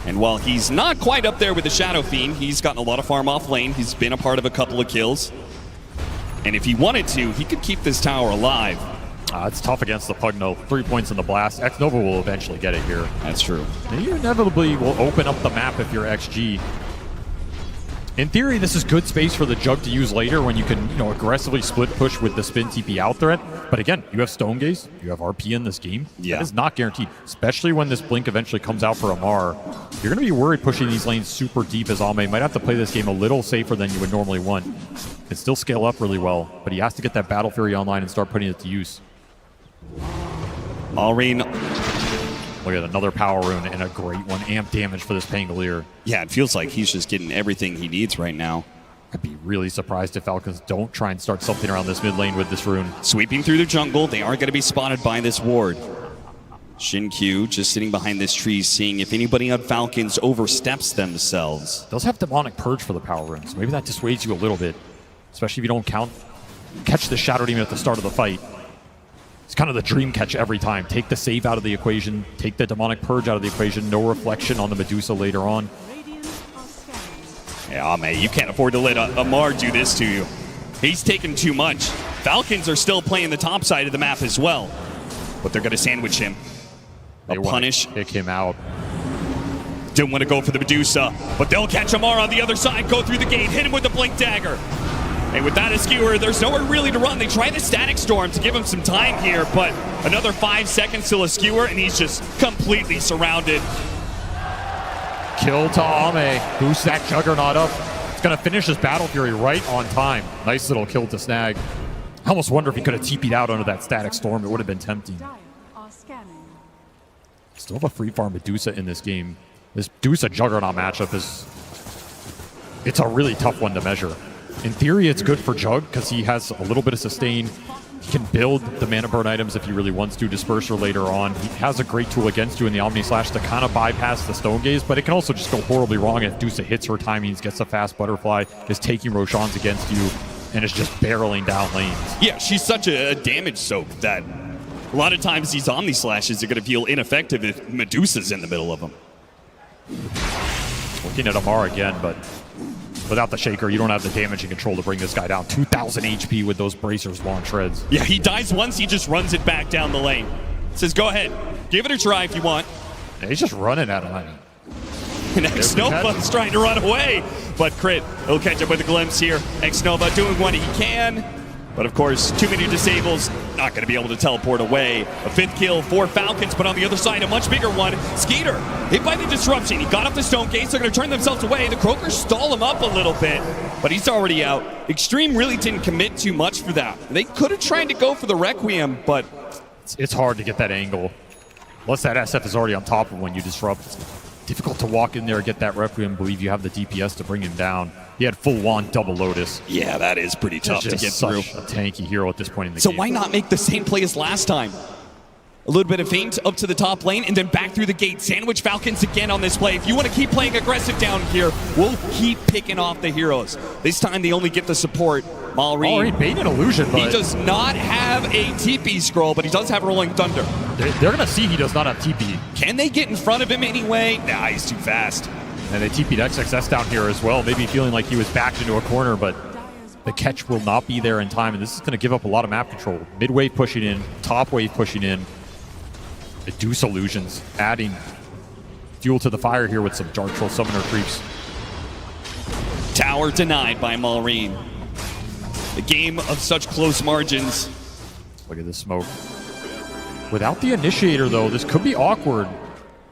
And while he's not quite up there with the Shadow Fiend, he's gotten a lot of farm off lane. He's been a part of a couple of kills. And if he wanted to, he could keep this tower alive. It's tough against the Pugno. 3 points in the blast. Xnova will eventually get it here. That's true. And you inevitably will open up the map if you're XG. In theory, this is good space for the Jug to use later when you can, aggressively split push with the spin TP out threat. But again, you have Stone Gaze, you have RP in this game. Yeah. That is not guaranteed, especially when this Blink eventually comes out for Amar. You're going to be worried pushing these lanes super deep as Ame. Might have to play this game a little safer than you would normally want. Can still scale up really well, but he has to get that Battle Fury online and start putting it to use. Maureen. Look at another Power Rune and a great one. Amp damage for this Pangolier. Yeah, it feels like he's just getting everything he needs right now. I'd be really surprised if Falcons don't try and start something around this mid lane with this rune. Sweeping through the jungle, they are going to be spotted by this ward. Shin-Q just sitting behind this tree, seeing if anybody on Falcons oversteps themselves. Does have Demonic Purge for the Power Rune, so maybe that dissuades you a little bit. Especially if you don't catch the Shadow Demon at the start of the fight. It's kind of the dream catch every time. Take the save out of the equation, take the Demonic Purge out of the equation, no reflection on the Medusa later on. Yeah, man, you can't afford to let Amar do this to you. He's taking too much. Falcons are still playing the top side of the map as well, but they're going to sandwich him. They punish. Kick him out. Didn't want to go for the Medusa, but they'll catch Amar on the other side, go through the gate, hit him with the Blink Dagger. And with that skewer, there's nowhere really to run. They try the Static Storm to give him some time here, but another 5 seconds till a skewer, and he's just completely surrounded. Kill to Ame. Boosts that Juggernaut up. It's going to finish his Battle Fury right on time. Nice little kill to snag. I almost wonder if he could have TP'd out under that Static Storm. It would have been tempting. Still have a free farm Medusa in this game. This Medusa Juggernaut matchup is... It's a really tough one to measure. In theory, it's good for Jug because he has a little bit of sustain. He can build the mana burn items if he really wants to, Disperser later on. He has a great tool against you in the Omni Slash to kind of bypass the Stone Gaze, but it can also just go horribly wrong if Dusa hits her timings, gets a fast butterfly, is taking Roshan's against you, and is just barreling down lanes. Yeah, she's such a damage soak that a lot of times these Omni Slashes are going to feel ineffective if Medusa's in the middle of them. Looking at Amar again, but without the Shaker, you don't have the damage and control to bring this guy down. 2,000 HP with those bracers long shreds. Yeah, he dies once, he just runs it back down the lane. Says, go ahead, give it a try if you want. Yeah, he's just running at him. And Xnova's trying to run away, but Crit, he'll catch up with a glimpse here. Xnova doing what he can, but of course, too many disables, not going to be able to teleport away. A 5th kill for Falcons, but on the other side, a much bigger one. Skeeter, hit by the disruption. He got up the Stone Gates, they're going to turn themselves away. The Croakers stall him up a little bit, but he's already out. Xtreme really didn't commit too much for that. They could have tried to go for the Requiem, but It's hard to get that angle. Unless that SF is already on top of when you disrupt. It's difficult to walk in there and get that Requiem. Believe you have the DPS to bring him down. He had full wand double Lotus. Yeah, that is pretty tough to get through. A tanky hero at this point in the So game. why not make the same play as last time? A little bit of feint up to the top lane and then back through the gate. Sandwich Falcons again on this play. If you want to keep playing aggressive down here, we'll keep picking off the heroes. This time they only get the support. Malrine bait an illusion, but he does not have a TP scroll, but he does have Rolling Thunder. They're going to see he does not have TP. Can they get in front of him anyway? Nah, he's too fast. And they TP'd XXS down here as well, maybe feeling like he was backed into a corner, but the catch will not be there in time, and this is going to give up a lot of map control. Mid wave pushing in, top wave pushing in. Medusa illusions, adding fuel to the fire here with some Dark Troll Summoner creeps. Tower denied by Malrine. A game of such close margins. Look at this smoke. Without the initiator, though, this could be awkward.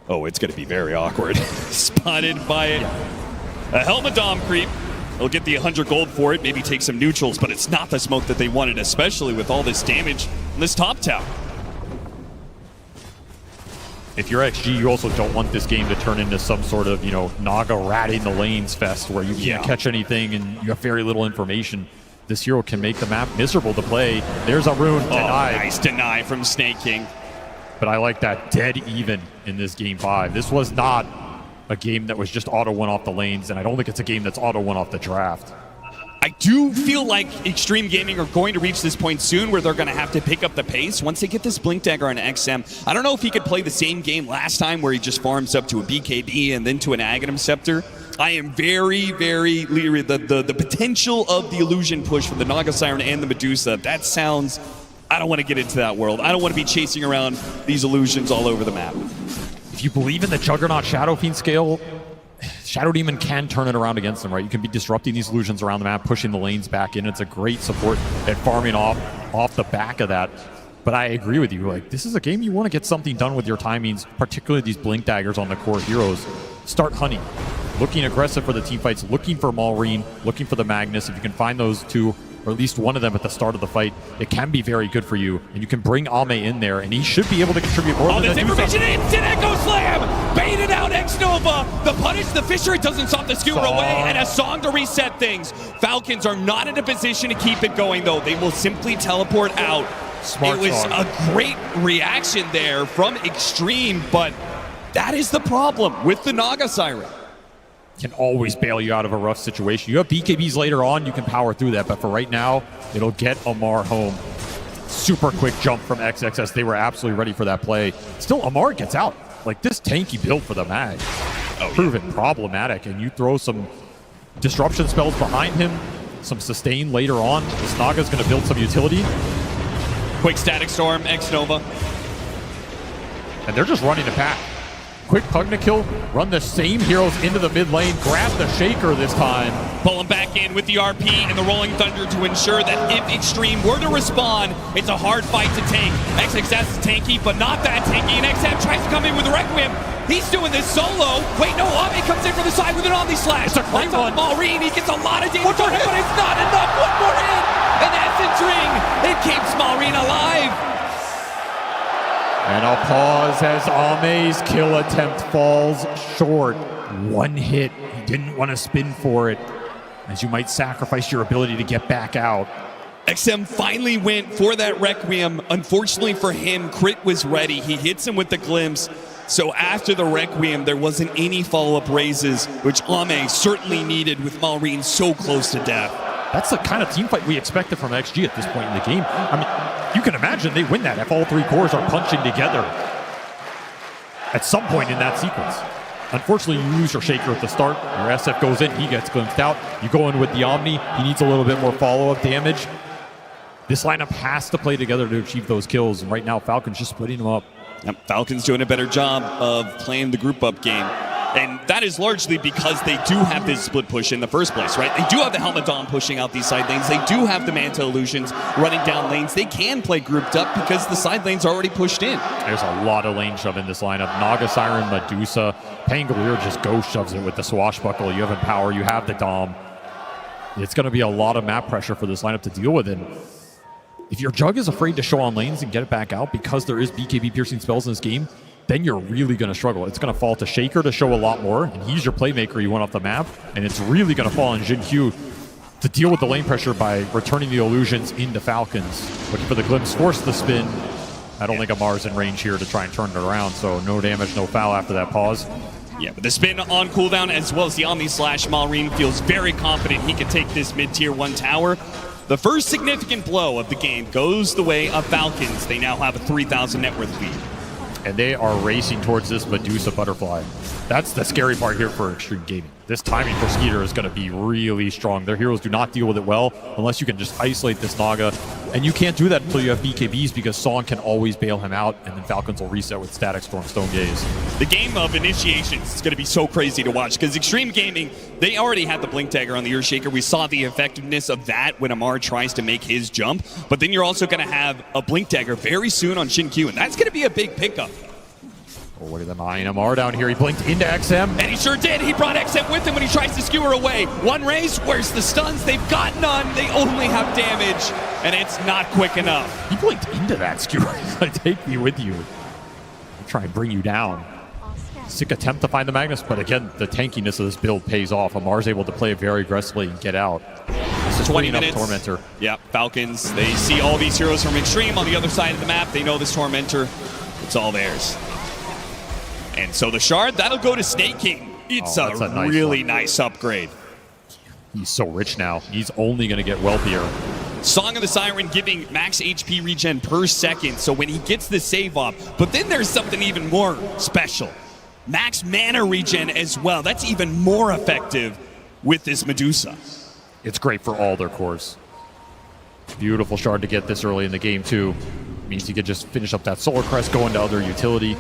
Oh, it's going to be very awkward. Spotted by a Helmadom creep. They'll get the 100 gold for it, maybe take some neutrals, but it's not the smoke that they wanted, especially with all this damage on this top tower. If you're XG, you also don't want this game to turn into some sort of, Naga ratting the lanes fest where you can't catch anything and you have very little information. This hero can make the map miserable to play. There's a rune denied. Nice deny from Snake King. But I like that dead even in this game 5. This was not a game that was just auto won off the lanes, and I don't think it's a game that's auto won off the draft. I do feel like Xtreme Gaming are going to reach this point soon where they're going to have to pick up the pace once they get this Blink Dagger on XM. I don't know if he could play the same game last time where he just farms up to a BKB and then to an Aghanim Scepter. I am very, very leery. The potential of the illusion push from the Naga Siren and the Medusa, that sounds... I don't want to get into that world. I don't want to be chasing around these illusions all over the map. If you believe in the Juggernaut Shadow Fiend scale, Shadow Demon can turn it around against them, right? You can be disrupting these illusions around the map, pushing the lanes back in. It's a great support at farming off the back of that. But I agree with you. Like, this is a game you want to get something done with your timings, particularly these Blink Daggers on the core heroes. Start hunting. Looking aggressive for the teamfights, looking for Malrine, looking for the Magnus. If you can find those two, or at least one of them at the start of the fight, it can be very good for you. And you can bring Ame in there, and he should be able to contribute more than this information, instant Echo Slam! Baited out X-Nova! The punish, the Fisher, it doesn't stop the skewer away, and a song to reset things. Falcons are not in a position to keep it going, though. They will simply teleport out. Smart it was song. a great reaction there from Xtreme, but that is the problem with the Naga Siren. Can always bail you out of a rough situation. You have BKBs later on, you can power through that, but for right now, it'll get Amar home. Super quick jump from XXS. They were absolutely ready for that play. Still, Amar gets out. Like, this tanky build for the mag. Proven problematic, and you throw some disruption spells behind him, some sustain later on. This Naga's going to build some utility. Quick Static Storm, X-Nova. And they're just running the pack. Quick Pugna kill, run the same heroes into the mid lane, grab the Shaker this time. Pull him back in with the RP and the Rolling Thunder to ensure that if Xtreme were to respond, it's a hard fight to take. XXS is tanky, but not that tanky, and XM tries to come in with a Requiem. He's doing this solo. Wait, no, Ame comes in from the side with an Omni Slash. It's a great one. Malrine, he gets a lot of damage on him, but it's not enough. One more hit, and Essence Ring. It keeps Malrine alive. And I'll pause as Ame's kill attempt falls short. One hit. He didn't want to spin for it, as you might sacrifice your ability to get back out. XM finally went for that Requiem. Unfortunately for him, Crit was ready. He hits him with the glimpse. So after the Requiem, there wasn't any follow-up raises, which Ame certainly needed with Malrine so close to death. That's the kind of team fight we expected from XG at this point in the game. I mean, you can imagine they win that if all three cores are punching together at some point in that sequence. Unfortunately, you lose your Shaker at the start. Your SF goes in, he gets glimpsed out. You go in with the Omni, he needs a little bit more follow-up damage. This lineup has to play together to achieve those kills, and right now Falcon's just splitting them up. Yep, Falcon's doing a better job of playing the group up game. And that is largely because they do have this split push in the first place, right? They do have the Helmadom pushing out these side lanes. They do have the Manta Illusions running down lanes. They can play grouped up because the side lanes are already pushed in. There's a lot of lane shove in this lineup. Naga Siren, Medusa, Pangolier just ghost shoves it with the Swashbuckle. You have Empower, you have the Dom. It's going to be a lot of map pressure for this lineup to deal with. And If your Jug is afraid to show on lanes and get it back out because there is BKB piercing spells in this game, then you're really going to struggle. It's going to fall to Shaker to show a lot more, and he's your playmaker. You went off the map, and it's really going to fall on Xinqiu to deal with the lane pressure by returning the illusions into Falcons. Looking for the glimpse, force the spin. I don't think Amar's in range here to try and turn it around, so no damage, no foul after that pause. Yeah, but the spin on cooldown as well as the Omni Slash, Malrine feels very confident he can take this mid-tier 1 tower. The first significant blow of the game goes the way of Falcons. They now have a 3,000 net worth lead. And they are racing towards this Medusa butterfly. That's the scary part here for Xtreme Gaming. This timing for Skeeter is going to be really strong. Their heroes do not deal with it well unless you can just isolate this Naga. And you can't do that until you have BKBs because Song can always bail him out, and then Falcons will reset with Static Storm, Stone Gaze. The game of initiations is going to be so crazy to watch because Xtreme Gaming, they already had the Blink Dagger on the Earthshaker. We saw the effectiveness of that when Amar tries to make his jump. But then you're also going to have a Blink Dagger very soon on Xinqiu, and that's going to be a big pickup. Oh, look at the Mayan Amar down here. He blinked into XM. And he sure did. He brought XM with him when he tries to skewer away. One raise, where's the stuns? They've got none. They only have damage, and it's not quick enough. He blinked into that skewer. He's like, take me with you. I'll try and bring you down. Sick attempt to find the Magnus, but again, the tankiness of this build pays off. Amar's able to play it very aggressively and get out. This is 20 minutes. Tormentor. Yeah, Falcons, they see all these heroes from Xtreme on the other side of the map. They know this Tormentor, it's all theirs. And so the Shard, that'll go to Snake King. It's a nice really nice upgrade. He's so rich now. He's only going to get wealthier. Song of the Siren giving max HP regen per second, so when he gets the save off. But then there's something even more special. Max mana regen as well. That's even more effective with this Medusa. It's great for all their cores. Beautiful Shard to get this early in the game too. Means you could just finish up that Solar Crest, go into other utility.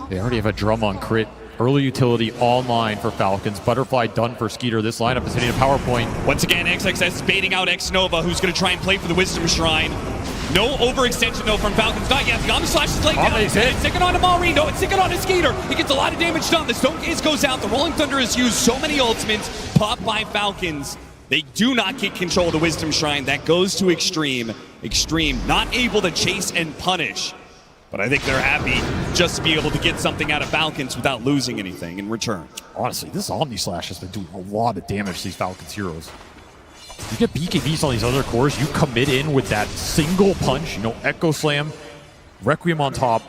They already have a drum on crit. Early utility online for Falcons. Butterfly done for Skeeter. This lineup is hitting a power point. Once again, XXS is baiting out Xnova, who's going to try and play for the Wisdom Shrine. No overextension, though, from Falcons. Not yet. The Omni Slash is laid down. It's sticking on to Malrine. No, it's sticking on to Skeeter. He gets a lot of damage done. The Stone Gaze goes out. The Rolling Thunder has used so many ultimates. Popped by Falcons. They do not get control of the Wisdom Shrine. That goes to Xtreme. Xtreme not able to chase and punish. But I think they're happy just to be able to get something out of Falcons without losing anything in return. Honestly, this Omni Slash has been doing a lot of damage to these Falcons heroes. You get BKBs on these other cores, you commit in with that single punch, you know, Echo Slam, Requiem on top,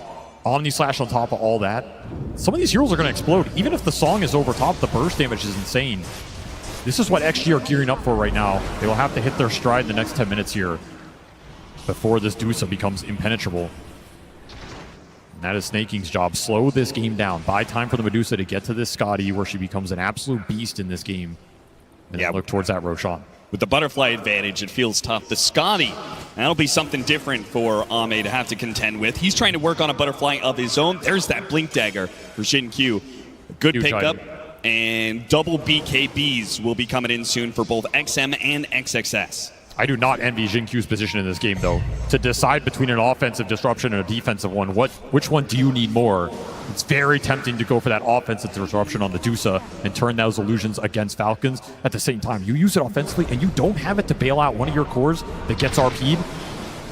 Omni Slash on top of all that. Some of these heroes are going to explode. Even if the Song is over top, the burst damage is insane. This is what XG are gearing up for right now. They will have to hit their stride in the next 10 minutes here before this Dusa becomes impenetrable. And that is Snake King's job. Slow this game down. Buy time for the Medusa to get to this Scotty where she becomes an absolute beast in this game. And then look towards that Roshan. With the butterfly advantage, it feels tough. The Scotty, that'll be something different for Ame to have to contend with. He's trying to work on a butterfly of his own. There's that Blink Dagger for Xinqiu. Good pickup. And double BKBs will be coming in soon for both XM and XXS. I do not envy Xinqiu's position in this game, though. To decide between an offensive disruption and a defensive one, which one do you need more? It's very tempting to go for that offensive disruption on the Dusa and turn those illusions against Falcons. At the same time, you use it offensively and you don't have it to bail out one of your cores that gets RP'd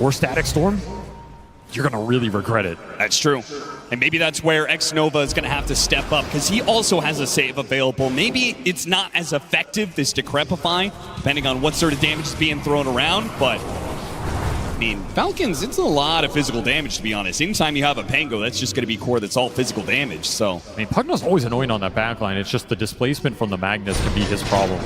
or Static Storm, you're going to really regret it. That's true. And maybe that's where Xnova is going to have to step up because he also has a save available. Maybe it's not as effective, this Decrepify, depending on what sort of damage is being thrown around. But, I mean, Falcons, it's a lot of physical damage, to be honest. Anytime you have a Pango, that's just going to be core that's all physical damage. So, I mean, Pugna's always annoying on that backline. It's just the displacement from the Magnus can be his problem.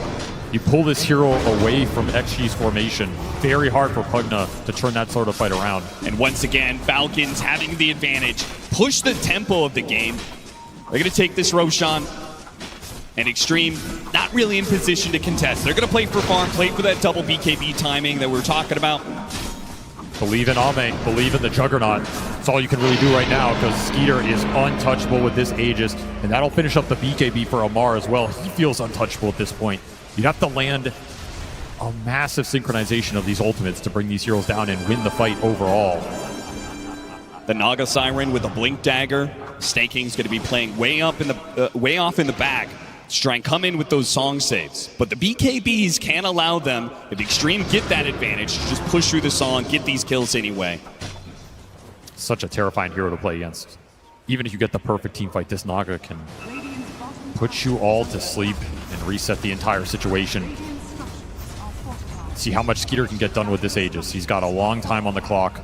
You pull this hero away from XG's formation. Very hard for Pugna to turn that sort of fight around. And once again, Falcons having the advantage. Push the tempo of the game. They're going to take this Roshan. And Xtreme not really in position to contest. They're going to play for farm, play for that double BKB timing that we were talking about. Believe in Ame, believe in the Juggernaut. That's all you can really do right now because Skeeter is untouchable with this Aegis. And that'll finish up the BKB for Amar as well. He feels untouchable at this point. You'd have to land a massive synchronization of these ultimates to bring these heroes down and win the fight overall. The Naga Siren with a Blink Dagger. Snake King's going to be playing way off in the back to try and come in with those song saves. But the BKBs can't allow them, if Xtreme get that advantage, to just push through the song, get these kills anyway. Such a terrifying hero to play against. Even if you get the perfect team fight, this Naga can put you all to sleep and reset the entire situation. See how much Skeeter can get done with this Aegis. He's got a long time on the clock.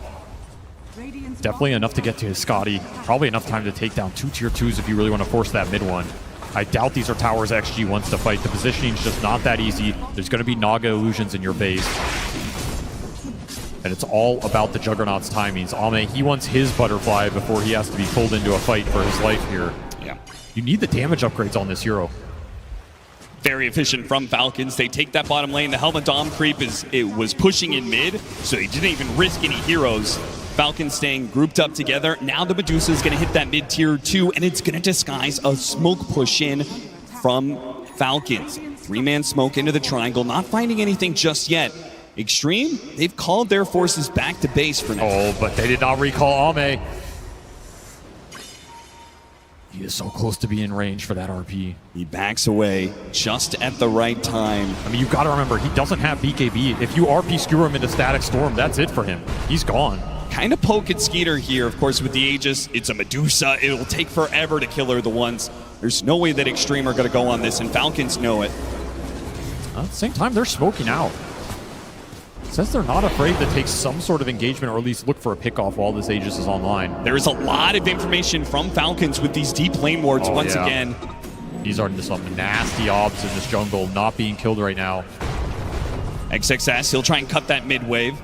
Definitely enough to get to his Scotty. Probably enough time to take down 2 tier 2s if you really want to force that mid one. I doubt these are towers XG wants to fight. The positioning's just not that easy. There's going to be Naga illusions in your face. And it's all about the Juggernaut's timings. Ame, he wants his butterfly before he has to be pulled into a fight for his life here. Yeah. You need the damage upgrades on this hero. Very efficient from Falcons. They take that bottom lane. The Helmet Dom creep was pushing in mid, so they didn't even risk any heroes. Falcons staying grouped up together. Now the Medusa is going to hit that mid tier 2, and it's going to disguise a smoke push in from Falcons. 3-man smoke into the triangle, not finding anything just yet. Xtreme, they've called their forces back to base for now. Oh, but they did not recall Ame. He is so close to being in range for that RP. He backs away just at the right time. I mean, you've got to remember, he doesn't have BKB. If you RP skewer him into Static Storm, that's it for him. He's gone. Kind of poke at Skeeter here. Of course, with the Aegis, it's a Medusa. It'll take forever to kill her the once. There's no way that Xtreme are going to go on this, and Falcons know it. At the same time, they're smoking out. Says they're not afraid to take some sort of engagement or at least look for a pickoff while this Aegis is online. There is a lot of information from Falcons with these deep lane wards once again. These are some nasty obs in this jungle, not being killed right now. XXS, he'll try and cut that mid wave.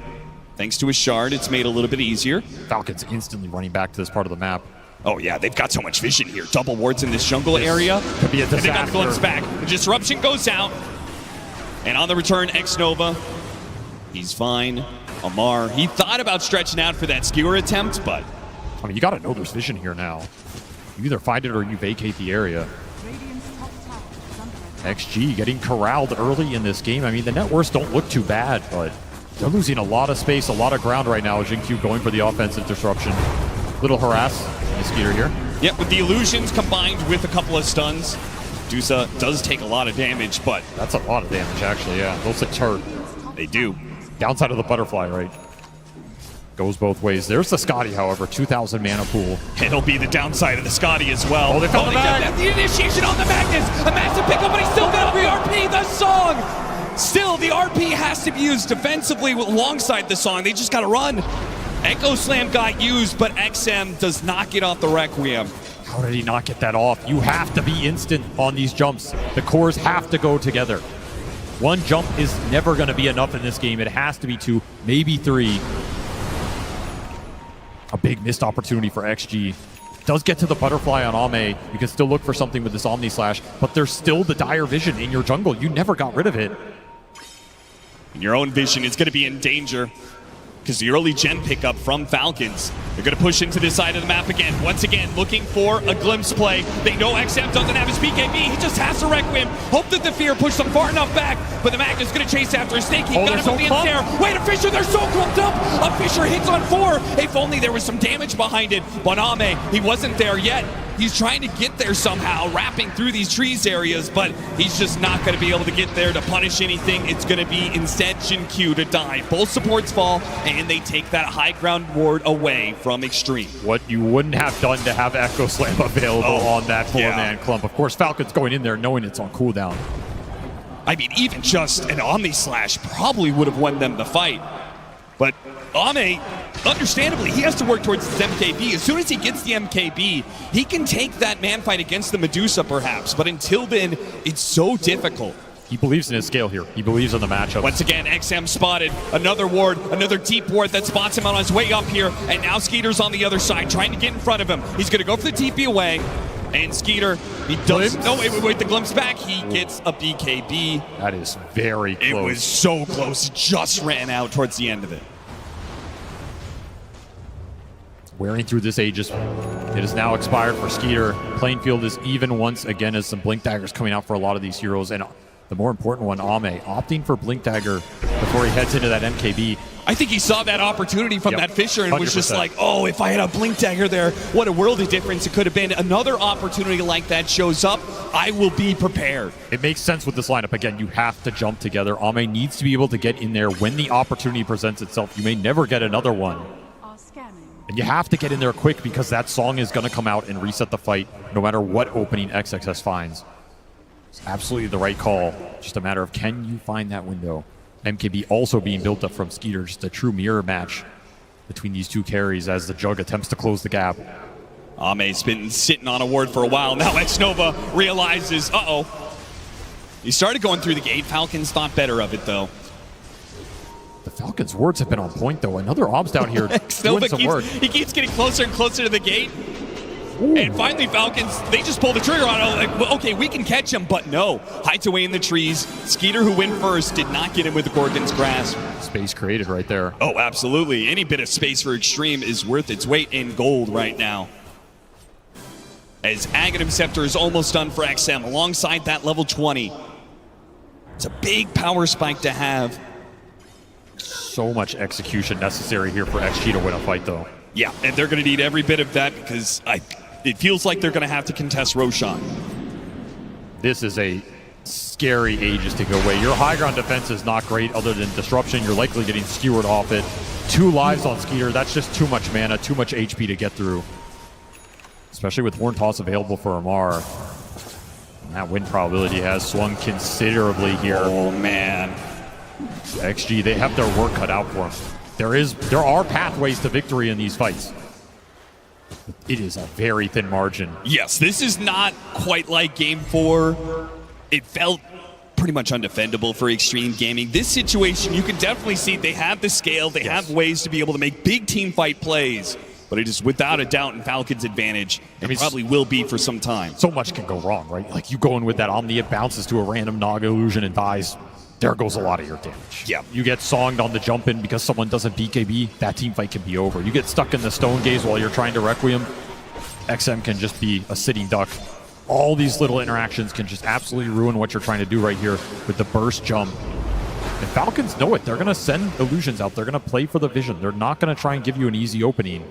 Thanks to his shard, it's made a little bit easier. Falcons instantly running back to this part of the map. Oh yeah, they've got so much vision here. Double wards in this jungle area. Could be a disaster. And they got the glimpse back. The disruption goes out. And on the return, Xnova. He's fine. Amar, he thought about stretching out for that skewer attempt, but... I mean, you gotta know there's vision here now. You either find it or you vacate the area. XG getting corralled early in this game. I mean, the net worths don't look too bad, but they're losing a lot of space, a lot of ground right now. Jingqiu going for the offensive disruption. Little harass in the Skeeter here. Yep, with the illusions combined with a couple of stuns, Medusa does take a lot of damage, but... That's a lot of damage, actually, yeah. Those things hurt. They do. Downside of the butterfly, right? Goes both ways. There's the Scotty, however, 2,000 mana pool. It'll be the downside of the Scotty as well. Oh, they found the bag. The initiation on the Magnus. A massive pickup, but he's still going to re-RP the song. Still, the RP has to be used defensively alongside the song. They just got to run. Echo Slam got used, but XM does not get off the Requiem. How did he not get that off? You have to be instant on these jumps. The cores have to go together. One jump is never going to be enough in this game. It has to be 2, maybe 3. A big missed opportunity for XG. Does get to the butterfly on Ame. You can still look for something with this Omni Slash, but there's still the dire vision in your jungle. You never got rid of it. And your own vision is going to be in danger because the early gen pickup from Falcons. They're going to push into this side of the map again. Once again, looking for a glimpse play. They know XM doesn't have his BKB. He just has to Requiem. Hope that the fear pushed them far enough back, but the Magnus is going to chase after a snake. He got him with the ensnare. Wait, a Fissure, they're so clumped up. A Fissure hits on 4. If only there was some damage behind it. But Ame, he wasn't there yet. He's trying to get there somehow, wrapping through these trees areas, but he's just not going to be able to get there to punish anything. It's going to be instead Jingqiu to die. Both supports fall, and they take that high ground ward away from Xtreme. What you wouldn't have done to have Echo Slam available on that 4-man clump. Of course, Falcon's going in there knowing it's on cooldown. I mean, even just an Omni Slash probably would have won them the fight. But Ame, understandably, he has to work towards his MKB. As soon as he gets the MKB, he can take that man fight against the Medusa, perhaps. But until then, it's so difficult. He believes in his scale here. He believes in the matchup. Once again, XM spotted. Another ward, another deep ward that spots him on his way up here. And now Skeeter's on the other side, trying to get in front of him. He's going to go for the TP away. And Skeeter, he does... No, wait, the glimpse back. He gets a BKB. That is very close. It was so close. Just ran out towards the end of it. Wearing through this Aegis. It is now expired for Skeeter. Playing field is even once again as some Blink Daggers coming out for a lot of these heroes. And the more important one, Ame, opting for Blink Dagger before he heads into that MKB. I think he saw that opportunity from that Fissure and 100%. was just like, oh, if I had a Blink Dagger there, what a world of difference it could have been. Another opportunity like that shows up, I will be prepared. It makes sense with this lineup. Again, you have to jump together. Ame needs to be able to get in there when the opportunity presents itself. You may never get another one. And you have to get in there quick because that song is going to come out and reset the fight no matter what opening XXS finds. It's absolutely the right call. Just a matter of can you find that window. MKB also being built up from Skeeter, just a true mirror match between these two carries as the Jug attempts to close the gap. Ame's been sitting on a ward for a while. Now Xnova realizes, uh-oh. He started going through the gate. Falcons thought better of it, though. The Falcons' wards have been on point, though. Another obs down here doing some work. He keeps getting closer and closer to the gate. Ooh. And finally, Falcons, they just pull the trigger on it. Like, okay, we can catch him, but no. Hides away in the trees. Skeeter, who went first, did not get him with the Gorgon's grasp. Space created right there. Oh, absolutely. Any bit of space for Xtreme is worth its weight in gold right now. As Aghanim Scepter is almost done for XM, alongside that level 20. It's a big power spike to have. So much execution necessary here for XG to win a fight, though. Yeah, and they're going to need every bit of that because it feels like they're going to have to contest Roshan. This is a scary Aegis to go away. Your high ground defense is not great other than disruption. You're likely getting skewered off it. 2 lives on Skeeter. That's just too much mana, too much HP to get through. Especially with Horn Toss available for Amar. And that win probability has swung considerably here. Oh, man. XG, they have their work cut out for them. There are pathways to victory in these fights. It is a very thin margin. Yes, this is not quite like Game 4. It felt pretty much undefendable for Xtreme Gaming. This situation, you can definitely see they have the scale, they have ways to be able to make big team fight plays, but it is without a doubt in Falcon's advantage. It probably will be for some time. So much can go wrong, right? Like you go in with that Omni, it bounces to a random Naga illusion and dies. There goes a lot of your damage. Yeah. You get songed on the jump in because someone doesn't BKB, that team fight can be over. You get stuck in the Stone Gaze while you're trying to Requiem, XM can just be a sitting duck. All these little interactions can just absolutely ruin what you're trying to do right here with the burst jump. And Falcons know it. They're going to send illusions out. They're going to play for the vision. They're not going to try and give you an easy opening.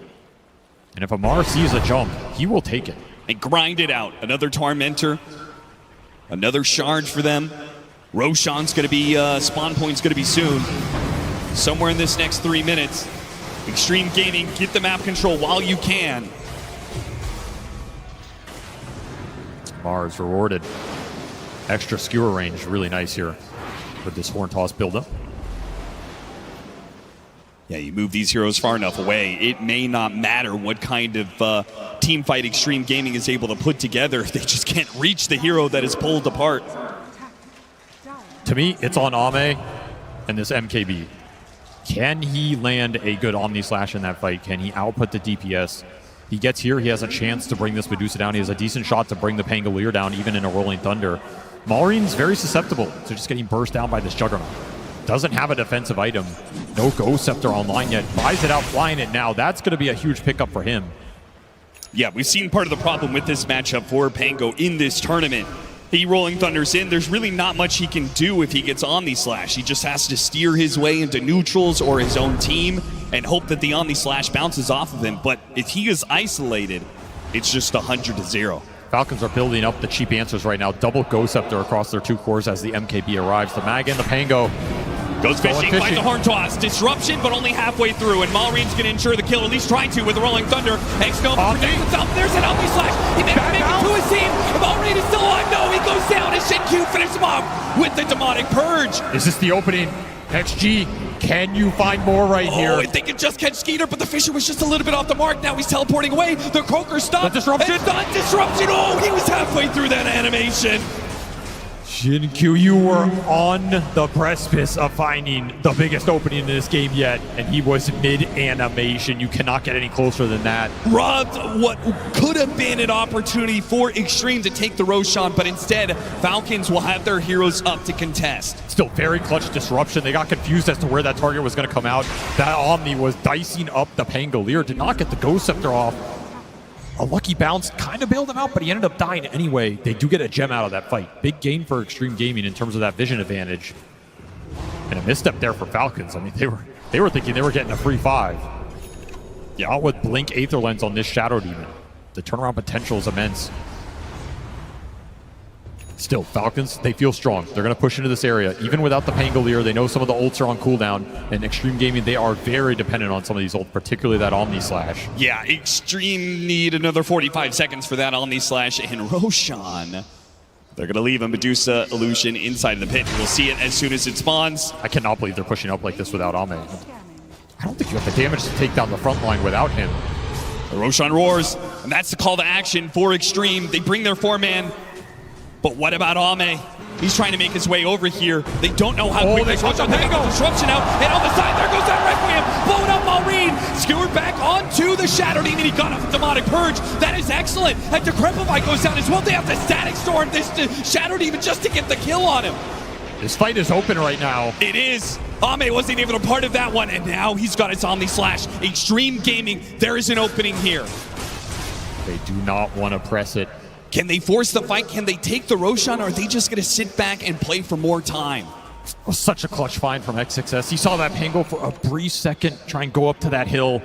And if Amar sees a jump, he will take it. And grind it out. Another Tormentor. Another Shard for them. Roshan's going to be, spawn point's going to be soon. Somewhere in this next 3 minutes. Xtreme Gaming, get the map control while you can. Mars rewarded. Extra skewer range, really nice here with this Horn Toss buildup. Yeah, you move these heroes far enough away, it may not matter what kind of team fight Xtreme Gaming is able to put together if they just can't reach the hero that is pulled apart. To me, it's on Ame and this MKB. Can he land a good Omni Slash in that fight? Can he output the DPS? He gets here, he has a chance to bring this Medusa down. He has a decent shot to bring the Pangolier down, even in a Rolling Thunder. Malreen's very susceptible to just getting burst down by this Juggernaut. Doesn't have a defensive item. No Ghost Scepter online yet. Buys it out, flying it now. That's going to be a huge pickup for him. Yeah, we've seen part of the problem with this matchup for Pango in this tournament. He Rolling Thunders in. There's really not much he can do if he gets Omni Slash. He just has to steer his way into neutrals or his own team and hope that the Omni Slash bounces off of him. But if he is isolated, it's just 100-0. Falcons are building up the cheap answers right now. Double Ghost Scepter across their 2 cores as the MKB arrives. The Mag and the Pango. Goes fishing, finds the Horn Toss. Disruption, but only halfway through. And Malreen's going to ensure the kill, at least trying to with the Rolling Thunder. Xnova protects himself. There's an Omni Slash. He may make it to his team. Malreen is still alive. No, he goes down. And Shin-Q finishes him off with the Demonic Purge. Is this the opening? XG, can you find more right here? Oh, if they could just catch Skeeter, but the Fissure was just a little bit off the mark. Now he's teleporting away. The Croaker stopped. The disruption. It's not disruption. Oh, he was halfway through that animation. Shin-Q, you were on the precipice of finding the biggest opening in this game yet, and he was mid-animation. You cannot get any closer than that. Robbed what could have been an opportunity for Xtreme to take the Roshan, but instead, Falcons will have their heroes up to contest. Still very clutch disruption. They got confused as to where that target was going to come out. That Omni was dicing up the Pangolier. Did not get the Ghost Scepter off. a lucky bounce kind of bailed him out, but he ended up dying anyway. They do get a gem out of that fight. Big gain for Xtreme Gaming in terms of that vision advantage. And a misstep there for Falcons. I mean, they were thinking they were getting a free 5. Yeah, out with Blink Aether Lens on this Shadow Demon. The turnaround potential is immense. Still, Falcons, they feel strong. They're going to push into this area. Even without the Pangolier, they know some of the ults are on cooldown. And Xtreme Gaming, they are very dependent on some of these ults, particularly that Omni Slash. Yeah, Xtreme need another 45 seconds for that Omni Slash. And Roshan, they're going to leave a Medusa illusion inside of the pit. We'll see it as soon as it spawns. I cannot believe they're pushing up like this without Ame. I don't think you have the damage to take down the front line without him. The Roshan roars, and that's the call to action for Xtreme. They bring their 4-man. But what about Ame? He's trying to make his way over here. They don't know how quick they switch on. There goes disruption out, and on the side, there goes that Requiem, blowing up Maureen. Skewered back onto the Shadow Demon. He got off the Demonic Purge. That is excellent. And Decrepify goes down as well. They have to Static Storm this Shadow Demon just to get the kill on him. This fight is open right now. It is. Ame wasn't even a part of that one, and now he's got his Omni Slash. Xtreme Gaming, there is an opening here. They do not want to press it. Can they force the fight? Can they take the Roshan, or are they just going to sit back and play for more time? It was such a clutch find from XXS. He saw that Pango for a brief second try and go up to that hill.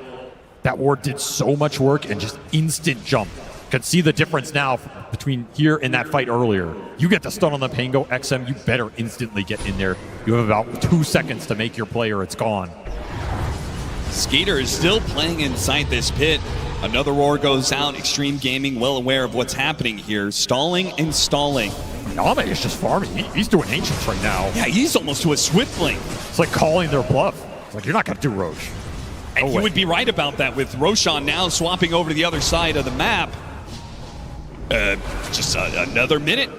That ward did so much work and just instant jump. Could see the difference now between here and that fight earlier. You get the stun on the Pango, XM, you better instantly get in there. You have about 2 seconds to make your play or it's gone. Skater is still playing inside this pit. Another roar goes out. Xtreme Gaming well aware of what's happening here. Stalling and stalling. Ame is just farming. He's doing Ancients right now. Yeah, he's almost to a Swiftling. It's like calling their bluff. It's like, you're not going to do Roche. And you would be right about that with Roshan now swapping over to the other side of the map. Just another minute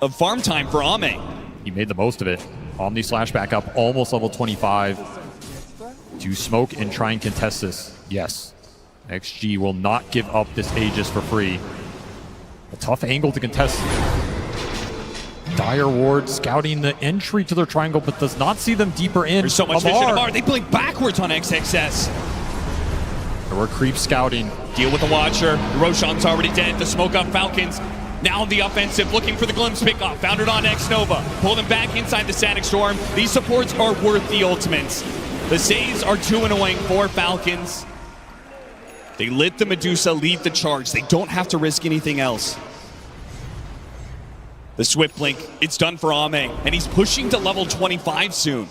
of farm time for Ame. He made the most of it. Omni Slash back up, almost level 25. Do you smoke and try and contest this? Yes. XG will not give up this Aegis for free. A tough angle to contest. Dire Ward scouting the entry to their triangle, but does not see them deeper in. There's so much vision. Amar, they blink backwards on XXS. There were creep scouting. Deal with the Watcher. Roshan's already dead. The smoke up Falcons. Now on the offensive, looking for the glimpse pickoff. Found it on X-Nova. Pull them back inside the Static Storm. These supports are worth the ultimates. The saves are too annoying for Falcons. They lit the Medusa, lead the charge. They don't have to risk anything else. The Swift Blink, it's done for Ame, and he's pushing to level 25 soon.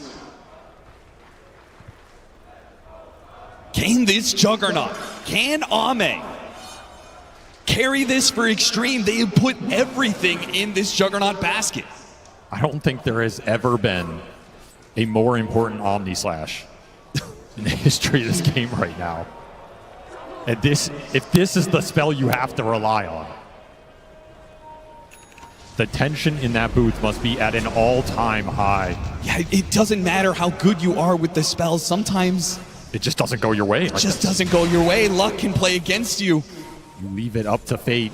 Can this Juggernaut, can Ame carry this for Xtreme? They have put everything in this Juggernaut basket. I don't think there has ever been a more important Omni Slash in the history of this game right now. And if this is the spell you have to rely on, the tension in that booth must be at an all-time high. Yeah, it doesn't matter how good you are with the spells. Sometimes it just doesn't go your way. It just doesn't go your way. Luck can play against you. You leave it up to fate.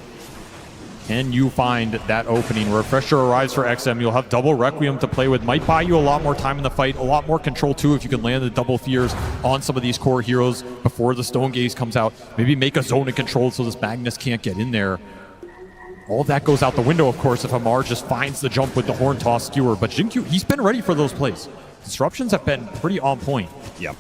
Can you find that opening? Refresher arrives for XM. You'll have double Requiem to play with. Might buy you a lot more time in the fight, a lot more control too if you can land the double fears on some of these core heroes before the Stone Gaze comes out. Maybe make a zone of control so this Magnus can't get in there. All of that goes out the window, of course, if Amar just finds the jump with the Horn Toss Skewer. But Jinkyu, he's been ready for those plays. Disruptions have been pretty on point. Yep.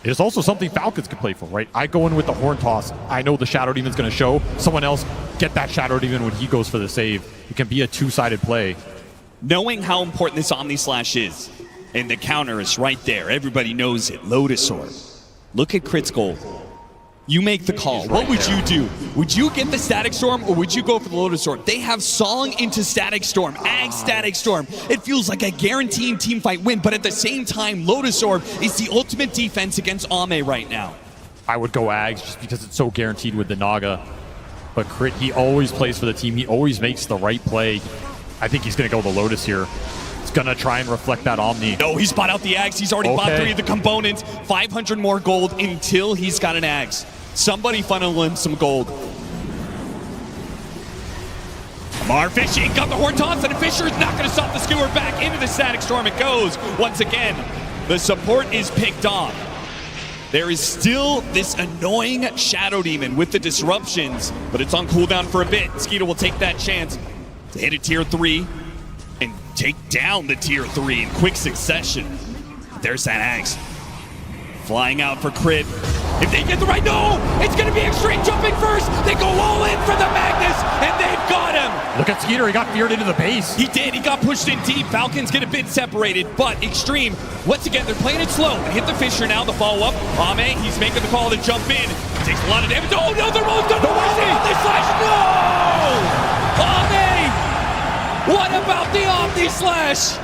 It is also something Falcons can play for, right? I go in with the Horn Toss. I know the Shadow Demon's going to show. Someone else get that Shadow Demon when he goes for the save. It can be a two-sided play. Knowing how important this Omni Slash is, and the counter is right there. Everybody knows it. Lotus Orb. Look at Crit's gold. You make the call. What would you do? Would you get the Static Storm, or would you go for the Lotus Orb? They have Song into Static Storm, Ag Static Storm. It feels like a guaranteed teamfight win, but at the same time, Lotus Orb is the ultimate defense against Ame right now. I would go Ags just because it's so guaranteed with the Naga. But Crit, he always plays for the team. He always makes the right play. I think he's going to go the Lotus here. He's going to try and reflect that Omni. No, he's bought out the Ags. He's already bought 3 of the components. 500 more gold until he's got an Ags. Somebody funnel him some gold. Amar fishing, got the Horn Toss, and Fisher is not going to stop the Skewer back into the Static Storm. It goes once again. The support is picked off. There is still this annoying Shadow Demon with the disruptions, but it's on cooldown for a bit. Skeeter will take that chance to hit a tier 3 and take down the tier 3 in quick succession. There's that axe. Flying out for crit. If they get the right, no! It's gonna be Xtreme jumping first! They go all in for the Magnus, and they've got him! Look at Skeeter, he got feared into the base. He did, he got pushed in deep. Falcons get a bit separated, but Xtreme, once again, they're playing it slow. Hit the Fisher now, the follow-up. Ame, he's making the call to jump in. Takes a lot of damage. Oh no, they're rolling down the Omni Slash! No! Ame! What about the Omni Slash?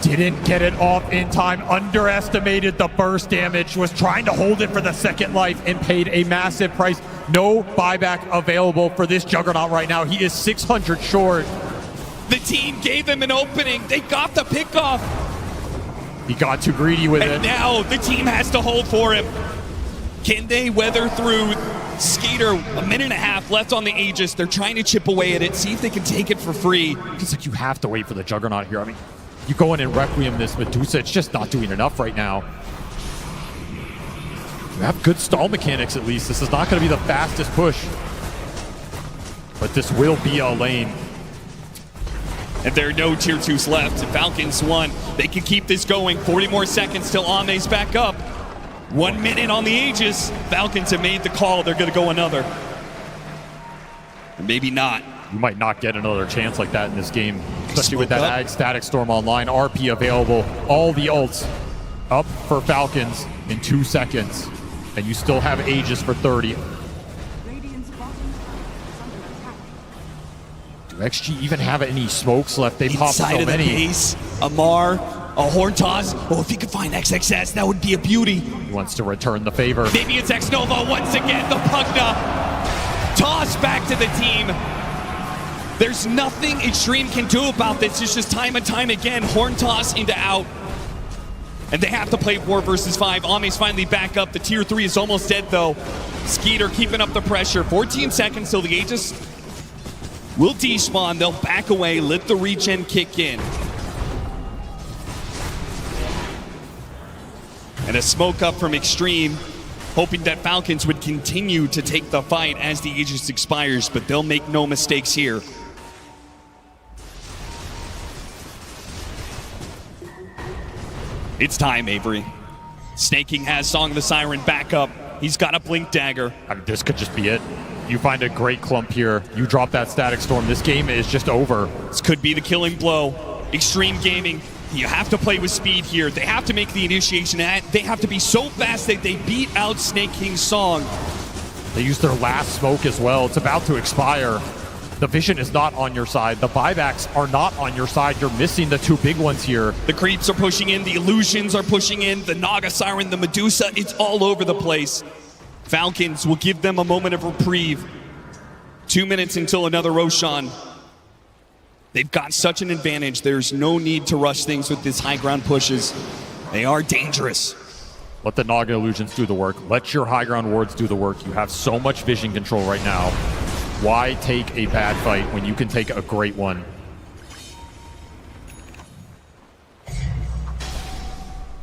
Didn't get it off in time, underestimated the burst damage, was trying to hold it for the second life and paid a massive price. No buyback available for this Juggernaut right now. He is 600 short. The team gave him an opening. They got the pick off. He got too greedy with it. And now the team has to hold for him. Can they weather through Skeeter? A minute and a half left on the Aegis. They're trying to chip away at it, see if they can take it for free. It's like you have to wait for the Juggernaut here. I mean, you go in and Requiem this Medusa, it's just not doing enough right now. You have good stall mechanics at least. This is not going to be the fastest push. But this will be a lane. And there are no tier 2s left. Falcons won. They can keep this going. 40 more seconds till Ame's back up. 1 minute on the Aegis. Falcons have made the call. They're going to go another. Or maybe not. You might not get another chance like that in this game, especially with that Ag Static Storm online. RP available. All the ults up for Falcons in 2 seconds. And you still have Aegis for 30. Do XG even have any smokes left? They popped so many. Inside of the base, Amar, a Horn Toss. Oh, if he could find XXS, that would be a beauty. He wants to return the favor. Maybe it's X-Nova once again. The Pugna. Toss back to the team. There's nothing Xtreme can do about this. It's just time and time again. Horn Toss into out. And they have to play 4 versus 5. Ame's finally back up. The tier 3 is almost dead though. Skeeter keeping up the pressure. 14 seconds till the Aegis will despawn. They'll back away, let the regen kick in. And a smoke up from Xtreme, hoping that Falcons would continue to take the fight as the Aegis expires, but they'll make no mistakes here. It's time, Avery. Snaking has Song of the Siren back up. He's got a Blink Dagger. I mean, this could just be it. You find a great clump here. You drop that Static Storm. This game is just over. This could be the killing blow. Xtreme Gaming, you have to play with speed here. They have to make the initiation. They have to be so fast that they beat out Snake King's Song. They used their last smoke as well. It's about to expire. The vision is not on your side. The buybacks are not on your side. You're missing the 2 big ones here. The creeps are pushing in. The illusions are pushing in. The Naga Siren, the Medusa, it's all over the place. Falcons will give them a moment of reprieve. 2 minutes until another Roshan. They've got such an advantage. There's no need to rush things with these high ground pushes. They are dangerous. Let the Naga illusions do the work. Let your high ground wards do the work. You have so much vision control right now. Why take a bad fight when you can take a great one?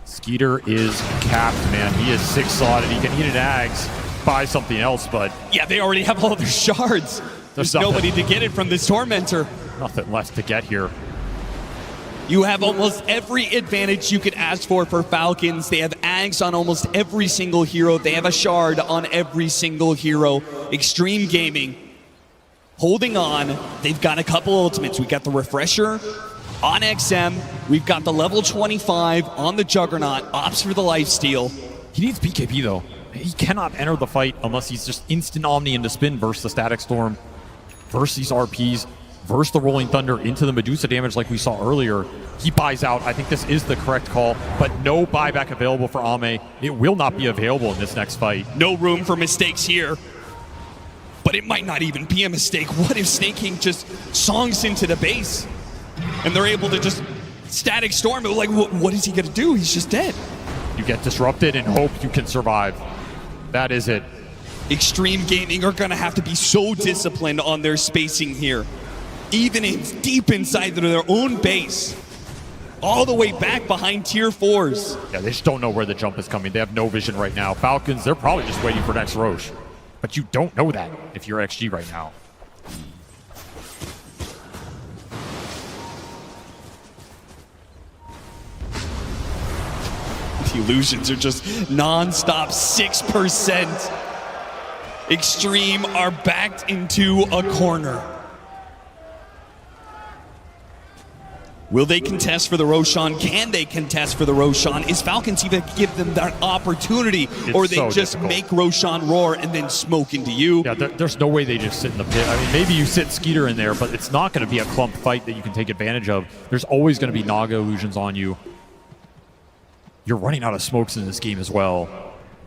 Skeeter is capped, man. He is 6 slotted. He can eat an Ags, buy something else, but... Yeah, they already have all their shards. There's nobody to get it from this Tormentor. Nothing left to get here. You have almost every advantage you could ask for Falcons. They have Ags on almost every single hero. They have a shard on every single hero. Xtreme Gaming holding on. They've got a couple ultimates. We got the Refresher on XM. We've got the level 25 on the Juggernaut. Opts for the lifesteal. He needs BKB though. He cannot enter the fight unless he's just instant Omni into spin versus the Static Storm, versus these RPs, versus the Rolling Thunder into the Medusa damage like we saw earlier. He buys out. I think this is the correct call, but no buyback available for Ame. It will not be available in this next fight. No room for mistakes here. But it might not even be a mistake. What if Snake King just songs into the base and they're able to just Static Storm it? Like, what is he gonna do? He's just dead. You get disrupted and hope you can survive. That is it. Xtreme Gaming are gonna have to be so disciplined on their spacing here. Even deep inside their own base. all the way back behind tier 4s. Yeah, they just don't know where the jump is coming. They have no vision right now. Falcons, they're probably just waiting for next Roche. But you don't know that if you're XG right now. The illusions are just non-stop 6%. Xtreme are backed into a corner. Will they contest for the Roshan? Can they contest for the Roshan? Is Falcons even give them that opportunity? Or they so just difficult. make Roshan roar and then smoke into you? Yeah, there's no way they just sit in the pit. I mean, maybe you sit Skeeter in there, but it's not going to be a clump fight that you can take advantage of. There's always going to be Naga illusions on you. You're running out of smokes in this game as well.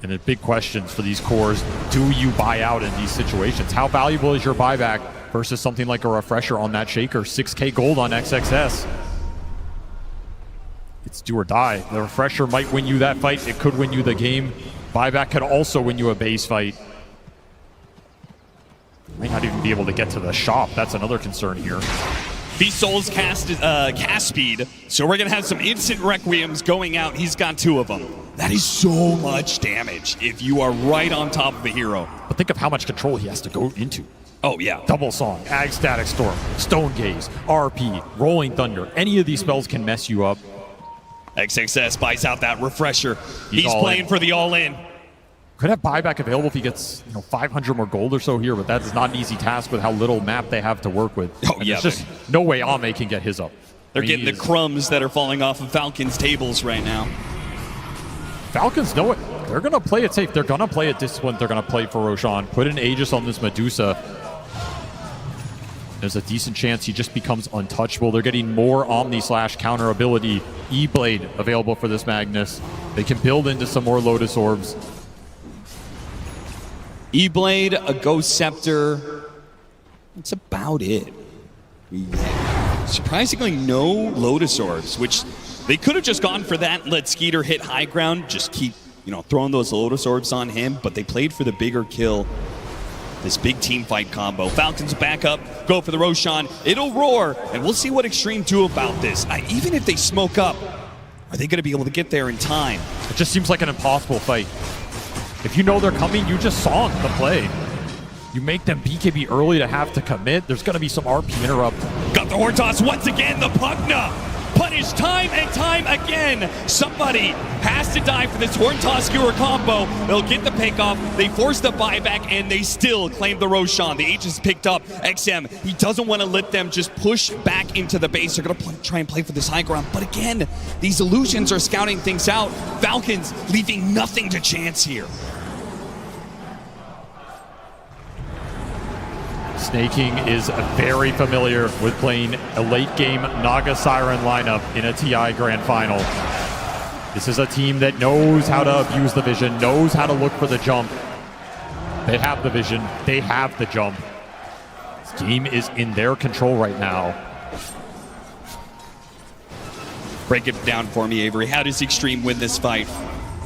And the big questions for these cores, do you buy out in these situations? How valuable is your buyback versus something like a refresher on that shaker? 6K gold on XXS. It's do or die. The refresher might win you that fight. It could win you the game. Buyback could also win you a base fight. Might not even be able to get to the shop. That's another concern here. These souls cast speed, so we're gonna have some instant requiems going out. He's got 2 of them. That is so much damage if you are right on top of a hero. But think of how much control he has to go into. Oh yeah. Double Song, Ag Static Storm, Stone Gaze, RP, Rolling Thunder. Any of these spells can mess you up. XXS buys out that refresher. He's all playing in. for the all-in. Could have buyback available if he gets 500 more gold or so here, but that is not an easy task with how little map they have to work with. Oh, and yeah, there's just no way Ame can get his up. They're getting the crumbs that are falling off of Falcons' tables right now. Falcons know it. They're going to play it safe. They're going to play it disciplined. They're going to play for Roshan. Put an Aegis on this Medusa. There's a decent chance he just becomes untouchable. They're getting more Omni/counter ability. E-Blade available for this Magnus. They can build into some more Lotus Orbs. E-Blade, a Ghost Scepter. That's about it. Surprisingly, no Lotus Orbs, which they could have just gone for that and let Skeeter hit high ground, just keep throwing those Lotus Orbs on him, but they played for the bigger kill. This big team fight combo. Falcons back up, go for the Roshan. It'll roar, and we'll see what Xtreme do about this. Even if they smoke up, are they going to be able to get there in time? It just seems like an impossible fight. If you know they're coming, you just song the play. You make them BKB early to have to commit. There's going to be some RP interrupt. Got the horn toss once again. The Pugna punished time and time again. Somebody has to die for this horn toss skewer combo. They'll get the pick off. They force the buyback, and they still claim the Roshan. The Aegis picked up. XM, he doesn't want to let them just push back into the base. They're going to try and play for this high ground. But again, these illusions are scouting things out. Falcons leaving nothing to chance here. Snaking is very familiar with playing a late-game Naga Siren lineup in a TI Grand Final. This is a team that knows how to abuse the vision, knows how to look for the jump. They have the vision, they have the jump. This game is in their control right now. Break it down for me, Avery. How does Xtreme win this fight?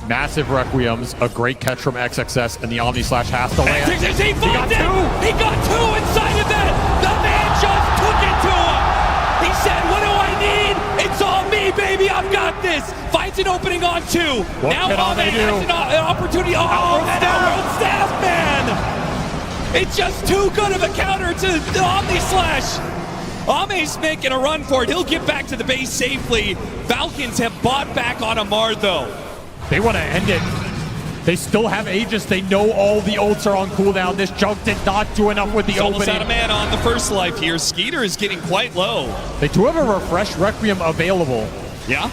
Massive Requiems, a great catch from XXS, and the Omni Slash has to land. He got two inside of that! The man just took it to him! He said, what do I need? It's all me, baby, I've got this! Finds an opening on 2. Now Ame has an opportunity. Oh, that outward staff, man! It's just too good of a counter to the Omni Slash! Ame's making a run for it. He'll get back to the base safely. Falcons have bought back on Amar, though. They want to end it. They still have Aegis. They know all the ults are on cooldown. This junk did not do enough with the opening. Almost out of mana on the first life here. Skeeter is getting quite low. They do have a refresh Requiem available. Yeah.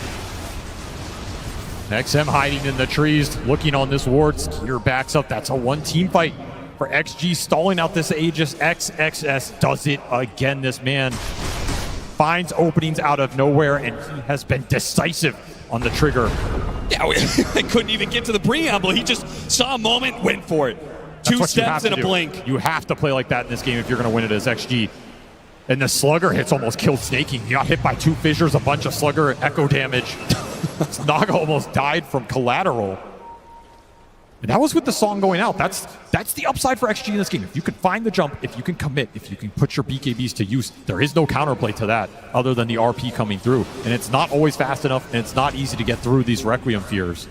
XM hiding in the trees, looking on this ward. Skeeter backs up. That's a one-team fight for XG, stalling out this Aegis. XXS does it again. This man finds openings out of nowhere, and he has been decisive on the trigger. Yeah, I couldn't even get to the preamble. He just saw a moment, went for it. Two steps and a blink. You have to play like that in this game if you're going to win it as XG. And the Slugger hits almost killed Snaking. He got hit by 2 fissures, a bunch of Slugger echo damage. Naga almost died from collateral. And that was with the song going out. That's the upside for XG in this game. If you can find the jump, if you can commit, if you can put your BKBs to use, there is no counterplay to that other than the RP coming through. And it's not always fast enough, and it's not easy to get through these Requiem fears.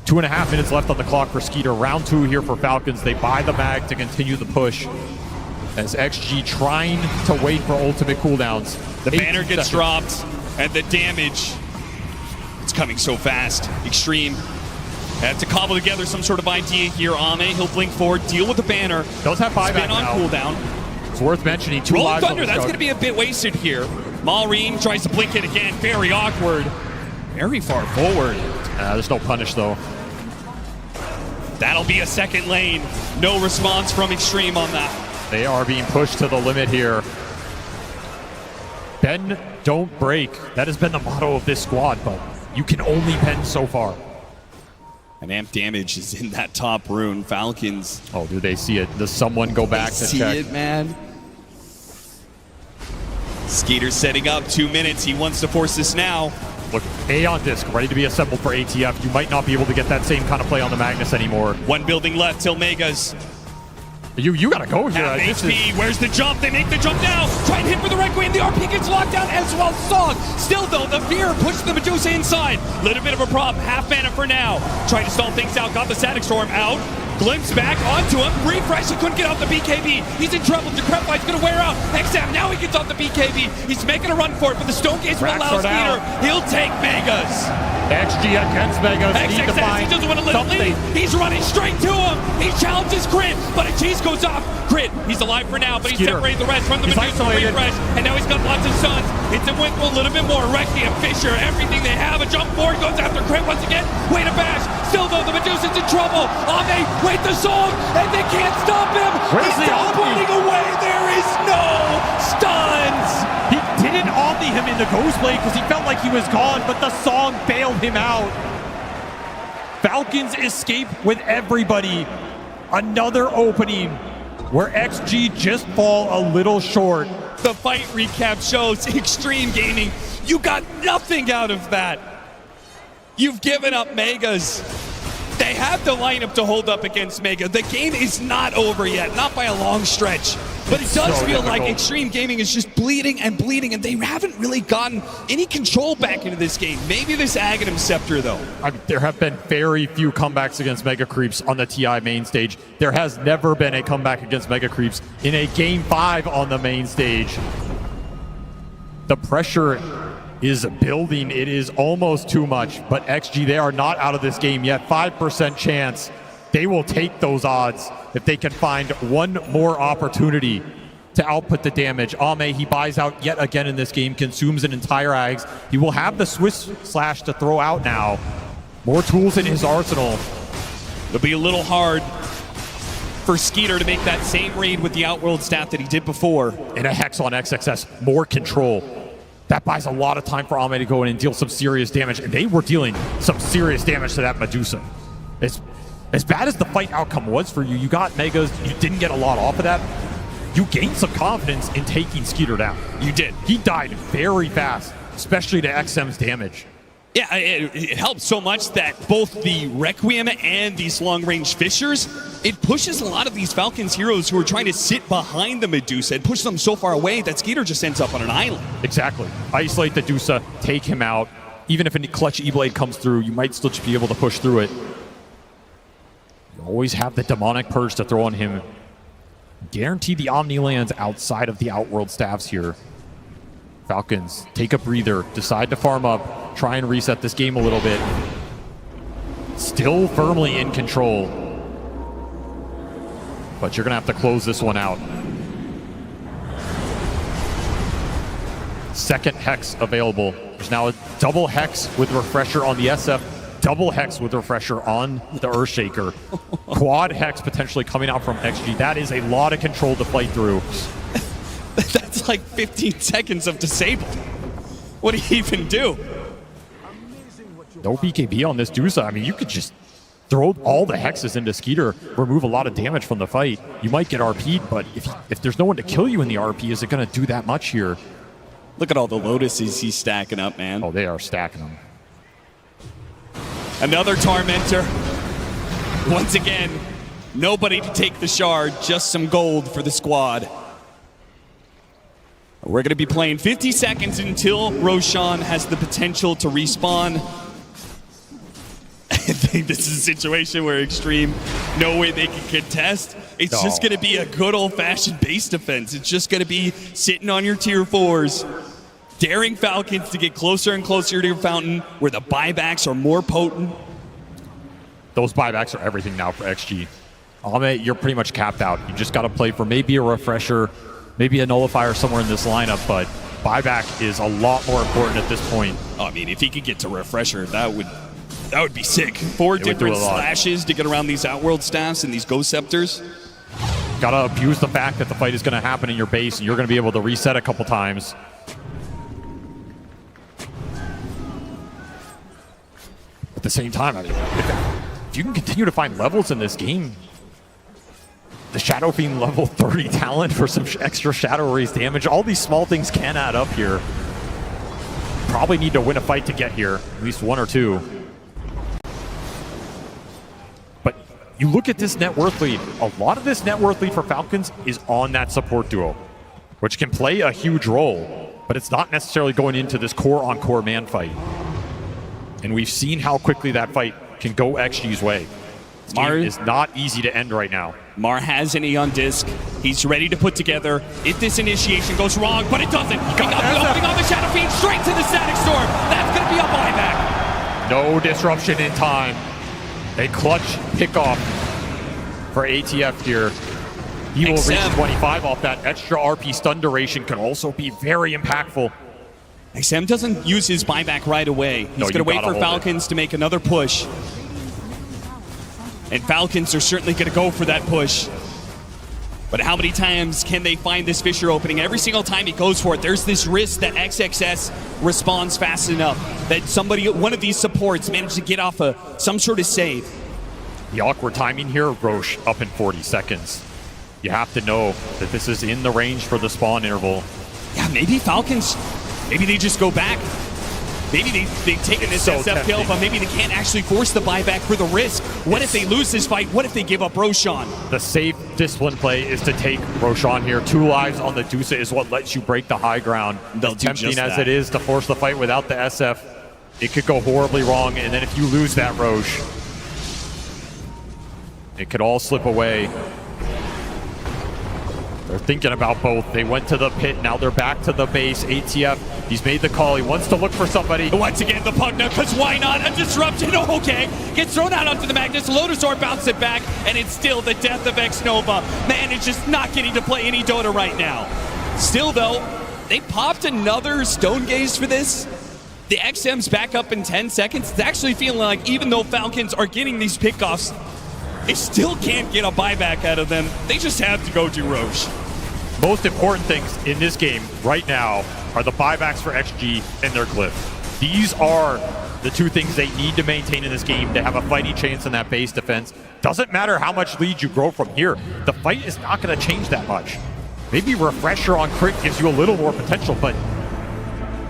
2.5 minutes left on the clock for Skeeter. Round 2 here for Falcons. They buy the mag to continue the push. As XG trying to wait for ultimate cooldowns. The banner gets dropped, and the damage, it's coming so fast. Xtreme have to cobble together some sort of idea here. Ame, he'll blink forward, deal with the banner. Does have buyback Spin on now. cooldown. It's worth mentioning, 2 Rolling lives on Thunder, the that's scout. going to be a bit wasted here. Malrine tries to blink it again, very awkward. Very far forward. There's no punish though. That'll be a second lane. No response from Xtreme on that. They are being pushed to the limit here. Bend, don't break. That has been the motto of this squad, but you can only bend so far. And amp damage is in that top rune. Falcons. Oh, do they see it? Does someone go back to see check? it, man. Skeeter setting up 2 minutes. He wants to force this now. Look, A on disc, ready to be assembled for ATF. You might not be able to get that same kind of play on the Magnus anymore. One building left till Megas. You gotta go here. Half HP, where's the jump? They make the jump now. Try and hit for the Requiem. The RP gets locked down as well. Song. Still though, the Fear pushes the Medusa inside. Little bit of a problem. Half mana for now. Trying to stall things out. Got the Static Storm out. Glimpse back onto him. Refresh. He couldn't get off the BKB. He's in trouble. Decrepify's gonna wear out. XM now he gets off the BKB. He's making a run for it, but the Stone Gaze will allow Skeeter. He'll take Megas. XG against Megas. Need to find he doesn't want to let him lead. He's running straight to him. He challenges Crit, but a cheese goes off. Crit, he's alive for now, but he's separating the rest from the Medusa refresh. And now he's got lots of suns. It's a Winkle a little bit more. Requiem, Fisher, everything they have. A jump forward, goes after Crit once again. Way to bash. Still though, the Medusa's in trouble. Ame, wait the song, and they can't stop him. He's teleporting away. There is no stuns. He didn't omni him in the ghost blade because he felt like he was gone, but the song bailed him out. Falcons escape with everybody. Another opening where XG just fall a little short. The fight recap shows Xtreme Gaming, you got nothing out of that. You've given up Megas. They have the lineup to hold up against Mega. The game is not over yet, not by a long stretch. But it does feel like Xtreme Gaming is just bleeding, and they haven't really gotten any control back into this game. Maybe this Aghanim Scepter, though. There have been very few comebacks against Mega Creeps on the TI main stage. There has never been a comeback against Mega Creeps in a Game 5 on the main stage. The pressure is building. It is almost too much, but XG, they are not out of this game yet. 5% chance. They will take those odds if they can find one more opportunity to output the damage. Ame, he buys out yet again in this game, consumes an entire Ags. He will have the Swiss Slash to throw out now. More tools in his arsenal. It'll be a little hard for Skeeter to make that same raid with the Outworld staff that he did before. And a Hex on XXS, more control. That buys a lot of time for Ame to go in and deal some serious damage, and they were dealing some serious damage to that Medusa. As bad as the fight outcome was for you, you got Megas, you didn't get a lot off of that. You gained some confidence in taking Skeeter down. You did. He died very fast, especially to XM's damage. Yeah, it helps so much that both the Requiem and these long-range Fishers, it pushes a lot of these Falcons heroes who are trying to sit behind the Medusa and push them so far away that Skeeter just ends up on an island. Exactly. Isolate the Medusa, take him out. Even if a clutch E-Blade comes through, you might still be able to push through it. You always have the Demonic Purge to throw on him. Guarantee the Omni lands outside of the Outworld staffs here. Falcons take a breather, decide to farm up, try and reset this game a little bit. Still firmly in control. But you're gonna have to close this one out. Second Hex available. There's now a double Hex with Refresher on the SF, double Hex with Refresher on the Earthshaker. Quad Hex potentially coming out from XG. That is a lot of control to fight through. That's like 15 seconds of disable. What do you even do? No BKB on this Medusa. I mean, you could just throw all the hexes into Skeeter, remove a lot of damage from the fight. You might get RP'd, but if there's no one to kill you in the RP, is it going to do that much here? Look at all the Lotuses he's stacking up, man. Oh, they are stacking them. Another Tormentor. Once again, nobody to take the shard, just some gold for the squad. We're going to be playing 50 seconds until Roshan has the potential to respawn. I think this is a situation where Xtreme, no way they can contest. It's just going to be a good old-fashioned base defense. It's just going to be sitting on your tier 4s, daring Falcons to get closer and closer to your fountain, where the buybacks are more potent. Those buybacks are everything now for XG. Ame, you're pretty much capped out. You just got to play for maybe a refresher, maybe a nullifier somewhere in this lineup, but buyback is a lot more important at this point. I mean, if he could get to refresher, that would be sick. 4 different slashes to get around these Outworld staffs and these Ghost Scepters. Gotta abuse the fact that the fight is gonna happen in your base and you're gonna be able to reset a couple times. At the same time, I mean, if you can continue to find levels in this game, the Shadow Fiend level 30 talent for some extra Shadow Raise damage, all these small things can add up here. Probably need to win a fight to get here, at least 1 or 2. But you look at this net worth lead, a lot of this net worth lead for Falcons is on that support duo, which can play a huge role, but it's not necessarily going into this core-on-core man fight. And we've seen how quickly that fight can go XG's way. This game is not easy to end right now. Mar has an E on disc. He's ready to put together. If this initiation goes wrong, but it doesn't. He got the opening on the Shadow Fiend straight to the Static Storm. That's going to be a buyback. No disruption in time. A clutch pickoff for ATF here. He will reach 25 off that extra RP stun duration. Can also be very impactful. XM doesn't use his buyback right away. He's going to wait for Falcons to make another push. And Falcons are certainly going to go for that push. But how many times can they find this fissure opening? Every single time he goes for it, there's this risk that XXS responds fast enough that one of these supports managed to get off some sort of save. The awkward timing here, Roche up in 40 seconds. You have to know that this is in the range for the spawn interval. Yeah, maybe Falcons, maybe they just go back. Maybe they've taken this SF kill, but maybe they can't actually force the buyback for the risk. What if they lose this fight? What if they give up Roshan? The safe discipline play is to take Roshan here. 2 lives on the Dusa is what lets you break the high ground. As tempting as it is to force the fight without the SF, it could go horribly wrong. And then if you lose that Roche, it could all slip away. They're thinking about both. They went to the pit, now they're back to the base. ATF, he's made the call. He wants to look for somebody. Once again, the Pugna, because why not? A disruption, okay. Gets thrown out onto the Magnus. Lotusaur bounces it back, and it's still the death of Xnova. Man, it's just not getting to play any Dota right now. Still, though, they popped another Stone Gaze for this. The XM's back up in 10 seconds. It's actually feeling like even though Falcons are getting these pickoffs, they still can't get a buyback out of them. They just have to go to Roche. Most important things in this game right now are the buybacks for XG and their glyph. These are the 2 things they need to maintain in this game to have a fighting chance in that base defense. Doesn't matter how much lead you grow from here. The fight is not going to change that much. Maybe Refresher on crit gives you a little more potential, but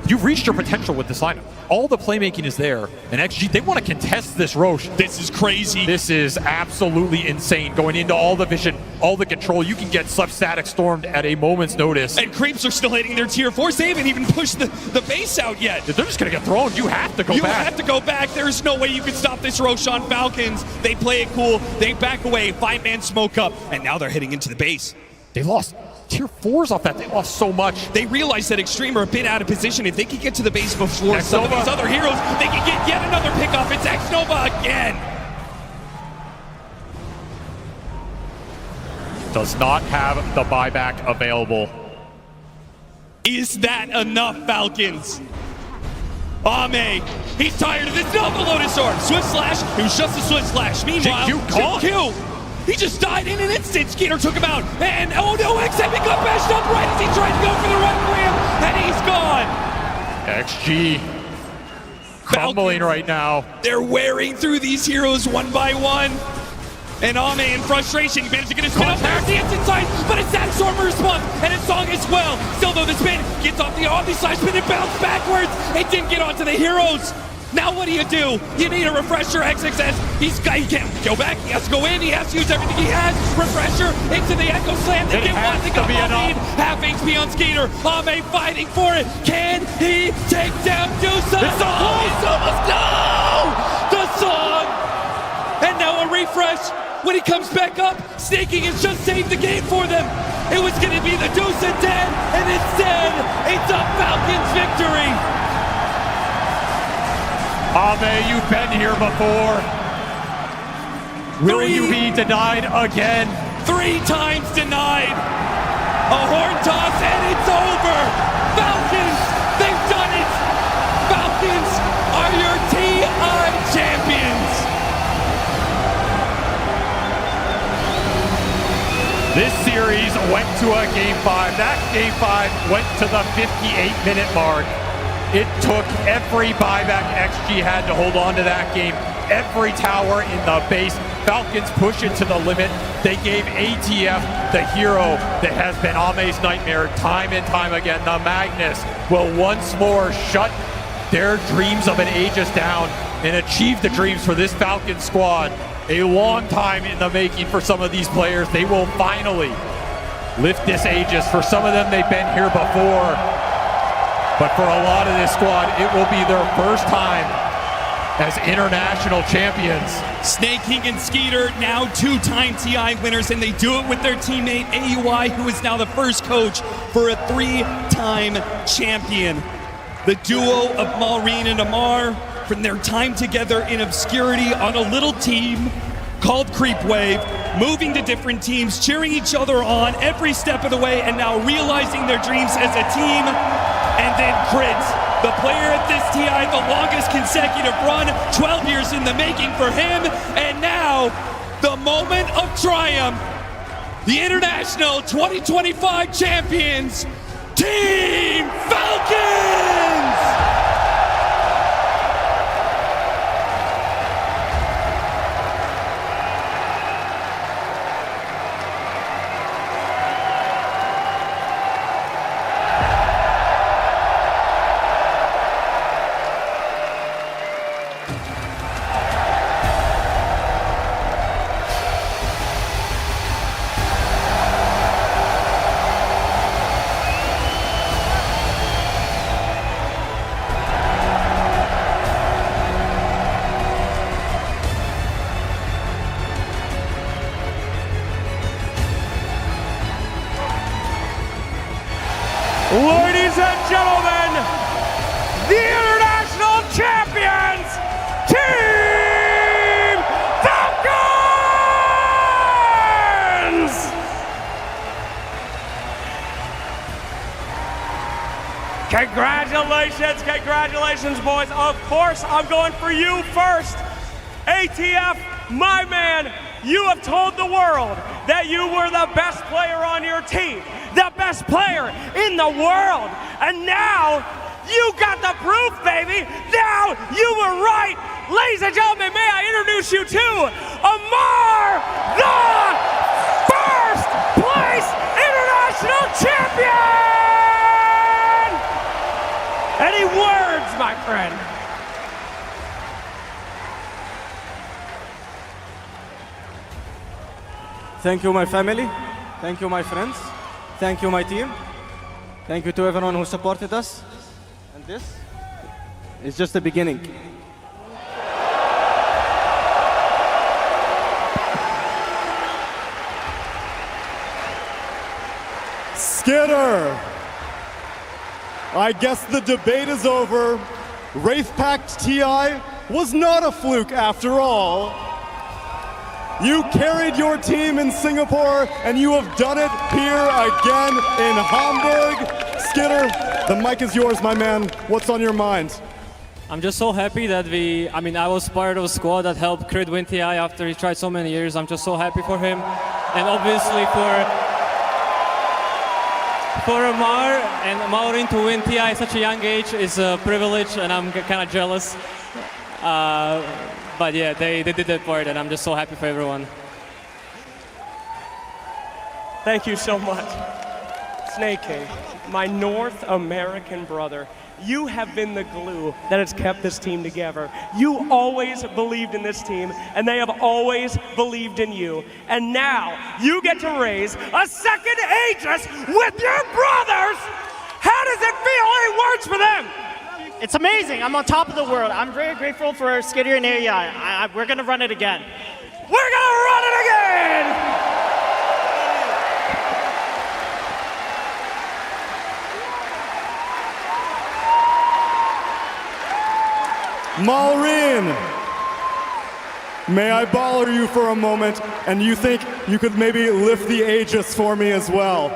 you've reached your potential with this lineup. All the playmaking is there, and XG, they want to contest this Roche. This is crazy. This is absolutely insane. Going into all the vision, all the control, you can get sub-static stormed at a moment's notice. And creeps are still hitting their tier 4s. They haven't even pushed the base out yet. They're just going to get thrown. You have to go back. You have to go back. There's no way you can stop this Roshan Falcons. They play it cool. They back away. 5-man smoke up, and now they're heading into the base. They lost tier 4s off that. They lost so much. They realize that Xtreme are a bit out of position. If they can get to the base before some of these other heroes, they can get yet another pickoff. It's Xnova again. Does not have the buyback available. Is that enough, Falcons? Ame, he's tired of this. No, the Lotusaur. Swift Slash. It was just a Swift Slash. Meanwhile, JQ, he just died in an instant. Skeeter took him out. And oh no, XM got bashed up right as he tried to go for the right wheel. And he's gone. XG crumbling right now. They're wearing through these heroes one by one. And Ame in frustration, he managed to get his spin up there. The instant side, but it's that storm response. And it's Song as well. Still though, the spin gets off the slash spin and bounce backwards. It didn't get onto the heroes. Now what do? You need a refresher. XXS, he can't go back. He has to go in. He has to use everything he has. Refresher into the Echo Slam. They get one. They got lead. Half HP on Skeeter. Ame fighting for it. Can he take down Dusa? It's almost no! The song! And now a refresh. When he comes back up, Snaking has just saved the game for them. It was going to be the Dusa dead, and instead, it's a Falcons victory. Ame, you've been here before. Will you be denied again? 3 times denied. A horn toss and it's over. Falcons, they've done it. Falcons are your TI champions. This series went to a Game 5. That Game 5 went to the 58-minute mark. It took every buyback XG had to hold on to that game. Every tower in the base. Falcons push it to the limit. They gave ATF the hero that has been Ame's nightmare time and time again. The Magnus will once more shut their dreams of an Aegis down and achieve the dreams for this Falcon squad. A long time in the making for some of these players. They will finally lift this Aegis. For some of them, they've been here before. But for a lot of this squad, it will be their first time as international champions. Snake King and Skeeter, now 2-time TI winners, and they do it with their teammate AUI, who is now the first coach for a 3-time champion. The duo of Maureen and Amar, from their time together in obscurity on a little team called Creep Wave, moving to different teams, cheering each other on every step of the way, and now realizing their dreams as a team. And then Crits, the player at this TI, the longest consecutive run, 12 years in the making for him. And now, the moment of triumph, the International 2025 champions, Team Falcons! Ladies and gentlemen, the international champions, Team Falcons! Congratulations, boys. Of course, I'm going for you first. ATF, my man, you have told the world that you were the best player on your team, the best player in the world. And now, you got the proof, baby. Now, you were right. Ladies and gentlemen, may I introduce you to Amar, the first place international champion! Any words, my friend? Thank you, my family. Thank you, my friends. Thank you, my team. Thank you to everyone who supported us. And this is just the beginning. Skitter! I guess the debate is over. Wraith Pact TI was not a fluke after all. You carried your team in Singapore, and you have done it here again in Hamburg. Skitter, the mic is yours, my man. What's on your mind? I'm just so happy that I was part of a squad that helped Crit win TI after he tried so many years. I'm just so happy for him. And obviously for Amar and Maureen to win TI at such a young age is a privilege, and I'm kind of jealous. But yeah, they did their part, and I'm just so happy for everyone. Thank you so much. Snake King, my North American brother. you have been the glue that has kept this team together. You always believed in this team, and they have always believed in you. And now, you get to raise a second Aegis with your brothers! How does it feel? Any words for them? It's amazing. I'm on top of the world. I'm very grateful for Skittier and AEI. We're going to run it again. We're going to run it again! Maureen, may I bother you for a moment, and you think you could maybe lift the Aegis for me as well?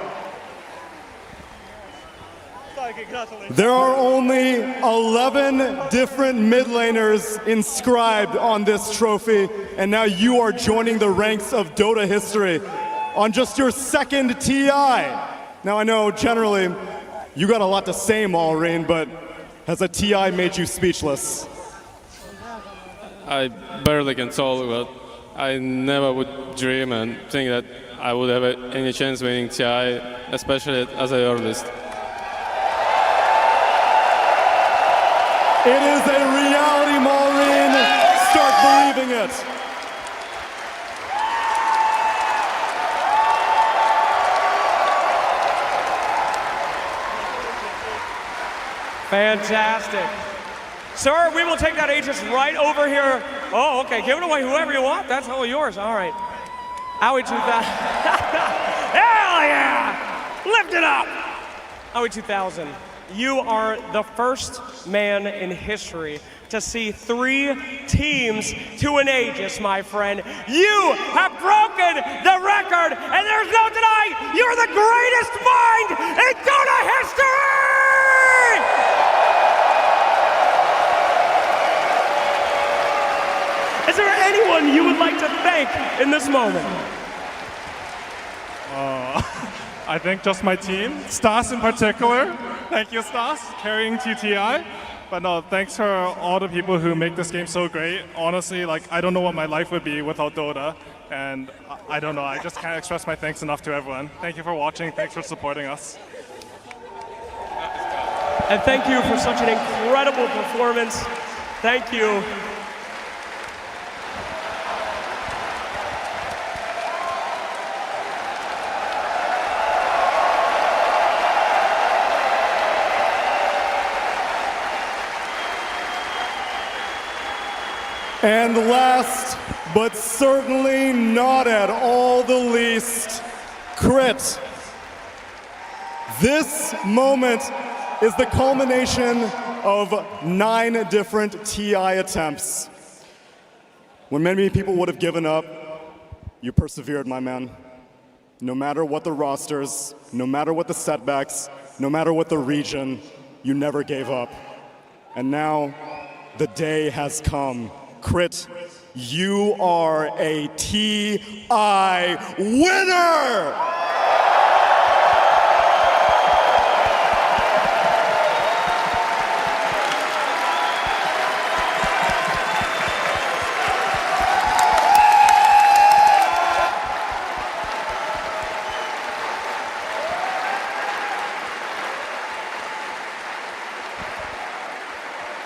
There are only 11 different mid laners inscribed on this trophy, and now you are joining the ranks of Dota history on just your second TI. Now I know generally you got a lot to say, Maureen, but has a TI made you speechless? I barely can talk, but I never would dream and think that I would have any chance winning TI, especially as a earliest. It is a reality, Maureen. Start believing it. Fantastic. Sir, we will take that Aegis right over here. Oh, okay, give it away whoever you want. That's all yours, all right. Owie 2000. Hell yeah! Lift it up! Owie 2000, you are the first man in history to see 3 teams to an Aegis, my friend. You have broken the record, and there's no denying you're the greatest mind in Dota history! Is there anyone you would like to thank in this moment? I think just my team, Stas in particular. Thank you, Stas, carrying TTI. But no, thanks for all the people who make this game so great. Honestly, like, I don't know what my life would be without Dota. And I don't know, I just can't express my thanks enough to everyone. Thank you for watching, thanks for supporting us. And thank you for such an incredible performance. Thank you. And last, but certainly not at all the least, Crit. This moment is the culmination of 9 different TI attempts. When many people would have given up, you persevered, my man. No matter what the rosters, no matter what the setbacks, no matter what the region, you never gave up. And now, the day has come. Crit, you are a TI winner!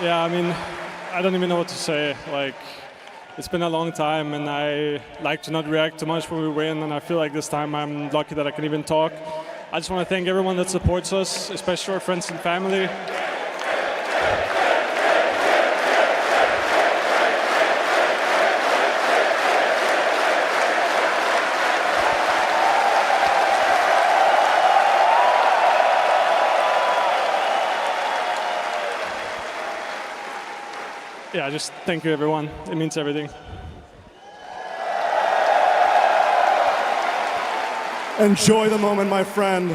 Yeah, I mean, I don't even know what to say. Like, it's been a long time, and I like to not react too much when we win, and I feel like this time I'm lucky that I can even talk. I just want to thank everyone that supports us, especially our friends and family. Yeah, just thank you, everyone. It means everything. Enjoy the moment, my friend.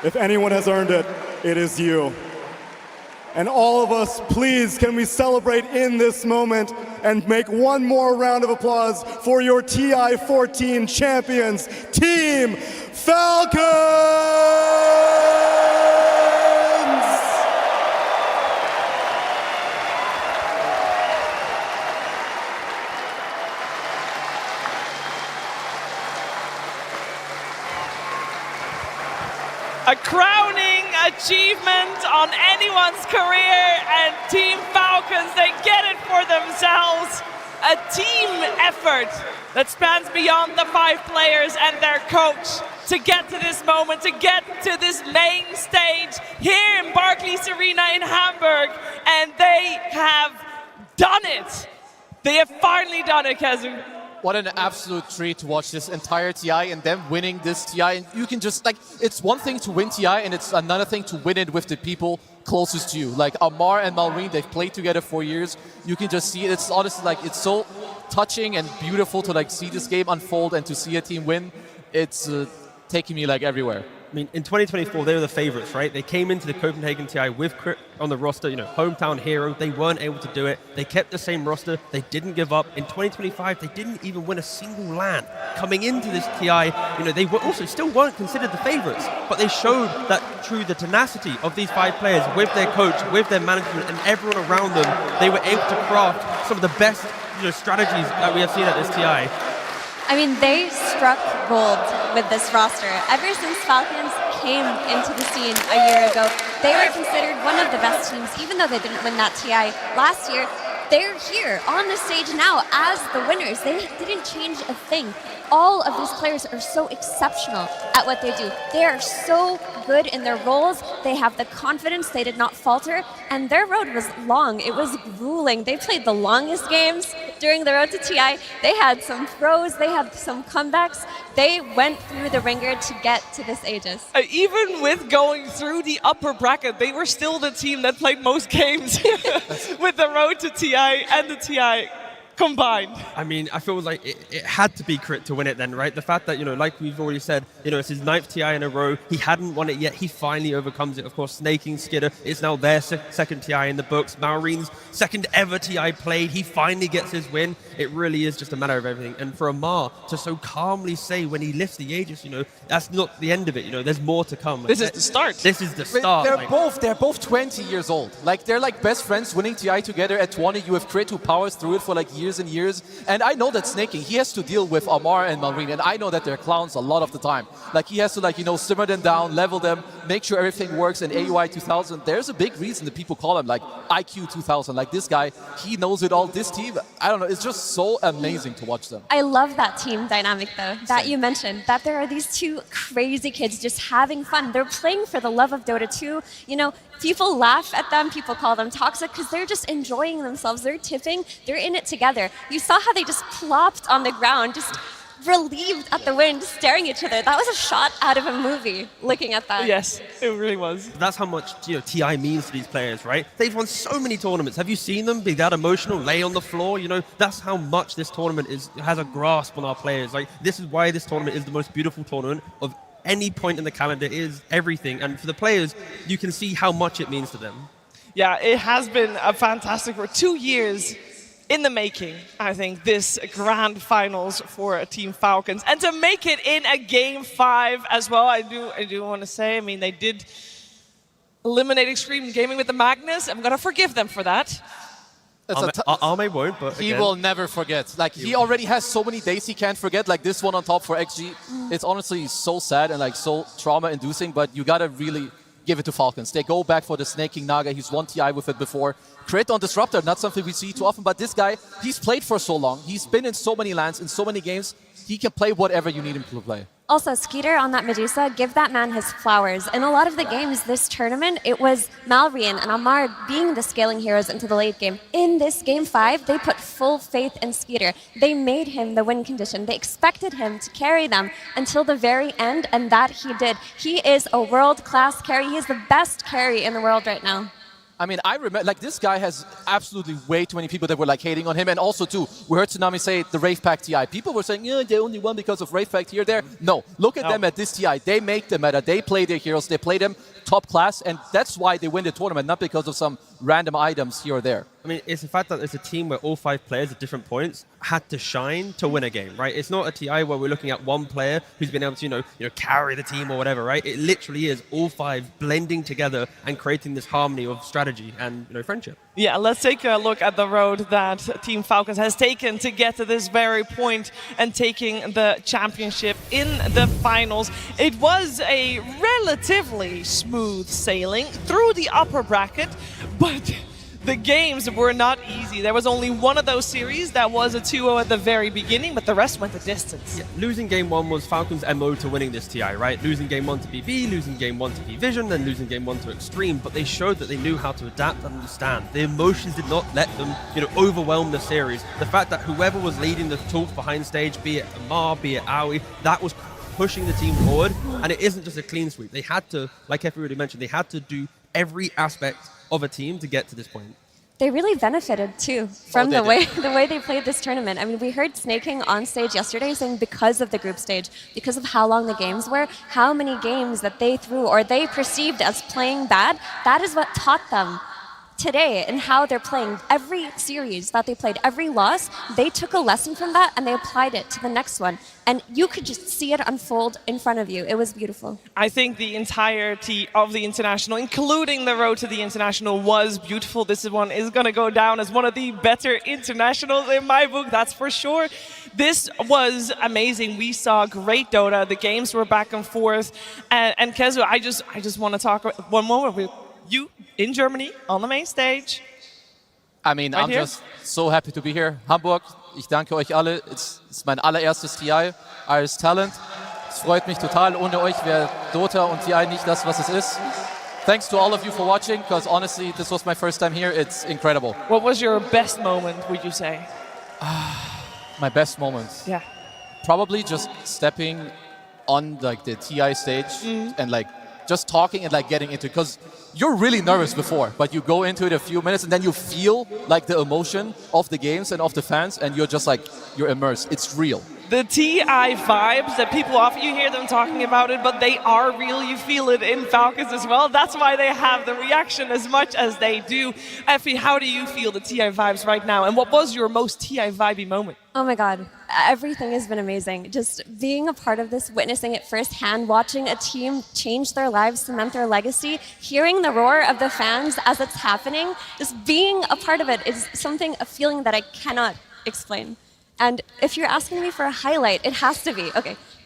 If anyone has earned it, it is you. And all of us, please, can we celebrate in this moment and make one more round of applause for your TI-14 champions, Team Falcon! A crowning achievement on anyone's career, and Team Falcons, they get it for themselves. A team effort that spans beyond the 5 players and their coach to get to this moment, to get to this main stage here in Barclays Arena in Hamburg, and they have done it. They have finally done it, Kazu. What an absolute treat to watch this entire TI and them winning this TI. And you can just, like, it's one thing to win TI and it's another thing to win it with the people closest to you. Like Amar and Malrine, they've played together for years. You can just see it. It's honestly, like, it's so touching and beautiful to, like, see this game unfold and to see a team win. It's taking me, like, everywhere. I mean, in 2024, they were the favorites, right? They came into the Copenhagen TI with Crit on the roster, you know, hometown hero. They weren't able to do it. They kept the same roster. They didn't give up. In 2025, they didn't even win a single LAN. Coming into this TI, you know, they were also still weren't considered the favorites, but they showed that through the tenacity of these 5 players, with their coach, with their management, and everyone around them, they were able to craft some of the best, you know, strategies that we have seen at this TI. I mean, they struck gold with this roster. Ever since Falcons came into the scene a year ago, they were considered one of the best teams, even though they didn't win that TI last year. They're here on the stage now as the winners. They didn't change a thing. All of these players are so exceptional at what they do. They are so good in their roles. They have the confidence. They did not falter. And their road was long. It was grueling. They played the longest games during the road to TI. They had some throws. They had some comebacks. They went through the ringer to get to this Aegis. Even with going through the upper bracket, they were still the team that played most games with the road to TI and the TI combined. I mean, I feel like it had to be Crit to win it then, right? The fact that, you know, like we've already said, you know, it's his 9th TI in a row. He hadn't won it yet. He finally overcomes it. Of course, snaking Skidder is now their second TI in the books. Malrine's second ever TI played. He finally gets his win. It really is just a matter of everything. And for Amar to so calmly say when he lifts the Aegis, you know, that's not the end of it. You know, there's more to come. This is the start. This is the start. They're both 20 years old. Like, they're like best friends winning TI together at 20. You have Crit who powers through it for like years and years. And I know that snaking, he has to deal with Amar and Malrine, and I know that they're clowns a lot of the time. Like, he has to, like, you know, simmer them down, level them, make sure everything works. And AUI 2000, there's a big reason that people call him like IQ 2000. Like, this guy, he knows it all. This team, I don't know, it's just so amazing to watch them. I love that team dynamic, though, that you mentioned, that there are these 2 crazy kids just having fun. They're playing for the love of Dota 2. You know, people laugh at them, people call them toxic because they're just enjoying themselves. They're tipping, they're in it together. You saw how they just plopped on the ground, just relieved at the win, just staring at each other. That was a shot out of a movie, looking at that. Yes, it really was. That's how much, you know, TI means to these players, right? They've won so many tournaments. Have you seen them be that emotional, lay on the floor? You know, that's how much this tournament has a grasp on our players. Like, this is why this tournament is the most beautiful tournament of any point in the calendar. It is everything. And for the players, you can see how much it means to them. Yeah, it has been a fantastic for 2 years in the making, I think, this grand finals for Team Falcons. And to make it in a game 5 as well, I do want to say, I mean, they did eliminate Xtreme Gaming with the Magnus. I'm going to forgive them for that. Arme won't, but he will never forget. Like, he already has so many days he can't forget. Like, this one on top for XG, it's honestly so sad and like so trauma-inducing, but you gotta really give it to Falcons. They go back for the Snaking Naga. He's won TI with it before. Crit on Disruptor, not something we see too often, but this guy, he's played for so long. He's been in so many lands, in so many games. He can play whatever you need him to play. Also, Skeeter on that Medusa, give that man his flowers. In a lot of the games this tournament, it was Malrine and Amar being the scaling heroes into the late game. In this game 5, they put full faith in Skeeter. They made him the win condition. They expected him to carry them until the very end, and that he did. He is a world-class carry. He is the best carry in the world right now. I mean, I remember, like, this guy has absolutely way too many people that were, like, hating on him. And also, too, we heard Tsunami say the Rave Pack TI. People were saying, yeah, they only won because of Rave Pack here, there. No, look at them at this TI. They make the meta. They play their heroes. They play them top class. And that's why they win the tournament, not because of some random items here or there. I mean, it's the fact that it's a team where all 5 players at different points had to shine to win a game, right? It's not a TI where we're looking at one player who's been able to, you know, carry the team or whatever, right? It literally is all 5 blending together and creating this harmony of strategy and, you know, friendship. Yeah, let's take a look at the road that Team Falcons has taken to get to this very point and taking the championship in the finals. It was a relatively smooth sailing through the upper bracket, but the games were not easy. There was only one of those series that was a 2-0 at the very beginning, but the rest went the distance. Yeah, losing game 1 was Falcons' MO to winning this TI, right? Losing game 1 to PV, losing game 1 to P-Vision, then losing game 1 to Xtreme, but they showed that they knew how to adapt and understand. The emotions did not let them, you know, overwhelm the series. The fact that whoever was leading the talks behind stage, be it Amar, be it Aoi, that was pushing the team forward, and it isn't just a clean sweep. They had to, like everybody mentioned, they had to do every aspect of a team to get to this point. They really benefited too from the way they played this tournament. I mean, we heard Snaking on stage yesterday saying because of the group stage, because of how long the games were, how many games that they threw or they perceived as playing bad, that is what taught them today and how they're playing. Every series that they played, every loss, they took a lesson from that and they applied it to the next one. And you could just see it unfold in front of you. It was beautiful. I think the entirety of the International, including the road to the International, was beautiful. This one is going to go down as one of the better Internationals in my book, that's for sure. This was amazing. We saw great Dota. The games were back and forth. And Kezu, I just want to talk one moment with you in Germany on the main stage. I mean, I'm just so happy to be here. Hamburg, ich danke euch alle. Es ist mein allererstes TI, Iris Talent. Es freut mich total. Ohne euch wäre Dota und TI nicht das, was es ist. Thanks to all of you for watching, because honestly, this was my first time here. It's incredible. What was your best moment, would you say? My best moment? Yeah. Probably just stepping on like the TI stage and like just talking and like getting into it, because you're really nervous before, but you go into it a few minutes and then you feel like the emotion of the games and of the fans, and you're just like, you're immersed. It's real. The TI vibes that people often, you hear them talking about it, but they are real. You feel it in Falcons as well. That's why they have the reaction as much as they do. Effie, how do you feel the TI vibes right now? And what was your most TI vibey moment? Oh my God, everything has been amazing. Just being a part of this, witnessing it firsthand, watching a team change their lives, cement their legacy, hearing the roar of the fans as it's happening, just being a part of it is something, a feeling that I cannot explain. And if you're asking me for a highlight, it has to be,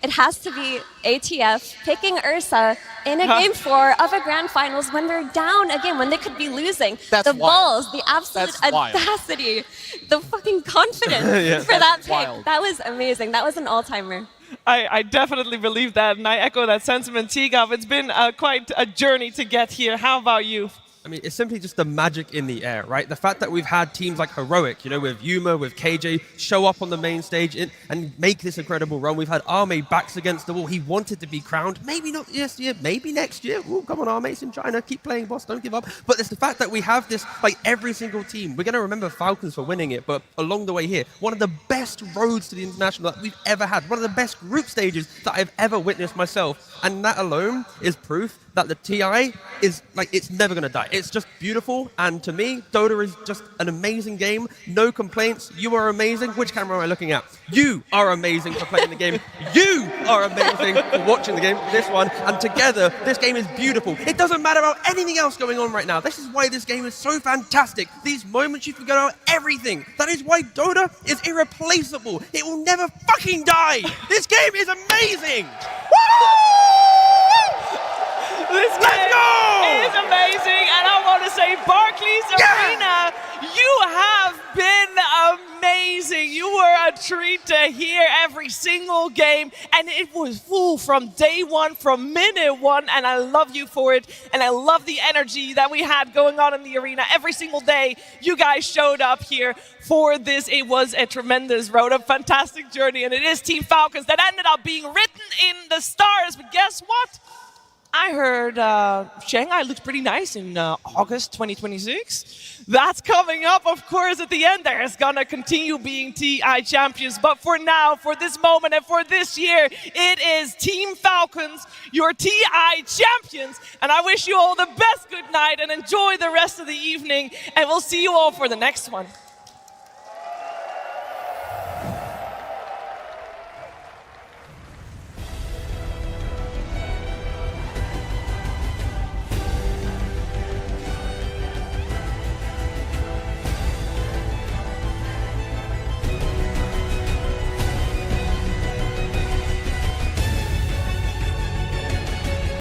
it has to be ATF picking Ursa in a game 4 of a grand finals when they're down again, when they could be losing. That's the wild. balls, the absolute That's wild. audacity, the fucking confidence for that pick. Wild. That was amazing. That was an all-timer. I definitely believe that, and I echo that sentiment. Tigov, it's been quite a journey to get here. How about you? I mean, it's simply just the magic in the air, right? The fact that we've had teams like Heroic, you know, with Yuma, with KJ, show up on the main stage and make this incredible run. We've had Arme backs against the wall. He wanted to be crowned. Maybe not this year, maybe next year. Ooh, come on, Arme, it's in China. Keep playing, boss. Don't give up. But it's the fact that we have this, like every single team. We're going to remember Falcons for winning it, but along the way here, one of the best roads to the International that we've ever had. One of the best group stages that I've ever witnessed myself. And that alone is proof that the TI is, like, it's never going to die. It's just beautiful, and to me, Dota is just an amazing game. No complaints. You are amazing. Which camera am I looking at? You are amazing for playing the game. You are amazing for watching the game, this one, and together, this game is beautiful. It doesn't matter about anything else going on right now. This is why this game is so fantastic. These moments, you forget about everything. That is why Dota is irreplaceable. It will never fucking die. This game is amazing. This game is amazing, and I want to say, Barclays Arena, you have been amazing. You were a treat to hear every single game, and it was full from day one, from minute one, and I love you for it, and I love the energy that we had going on in the arena every single day. You guys showed up here for this. It was a tremendous road, a fantastic journey, and it is Team Falcons that ended up being written in the stars, but guess what? I heard Shanghai looks pretty nice in August 2026. That's coming up, of course, at the end. There's gonna continue being TI champions. But for now, for this moment, and for this year, it is Team Falcons, your TI champions. And I wish you all the best good night and enjoy the rest of the evening. And we'll see you all for the next one.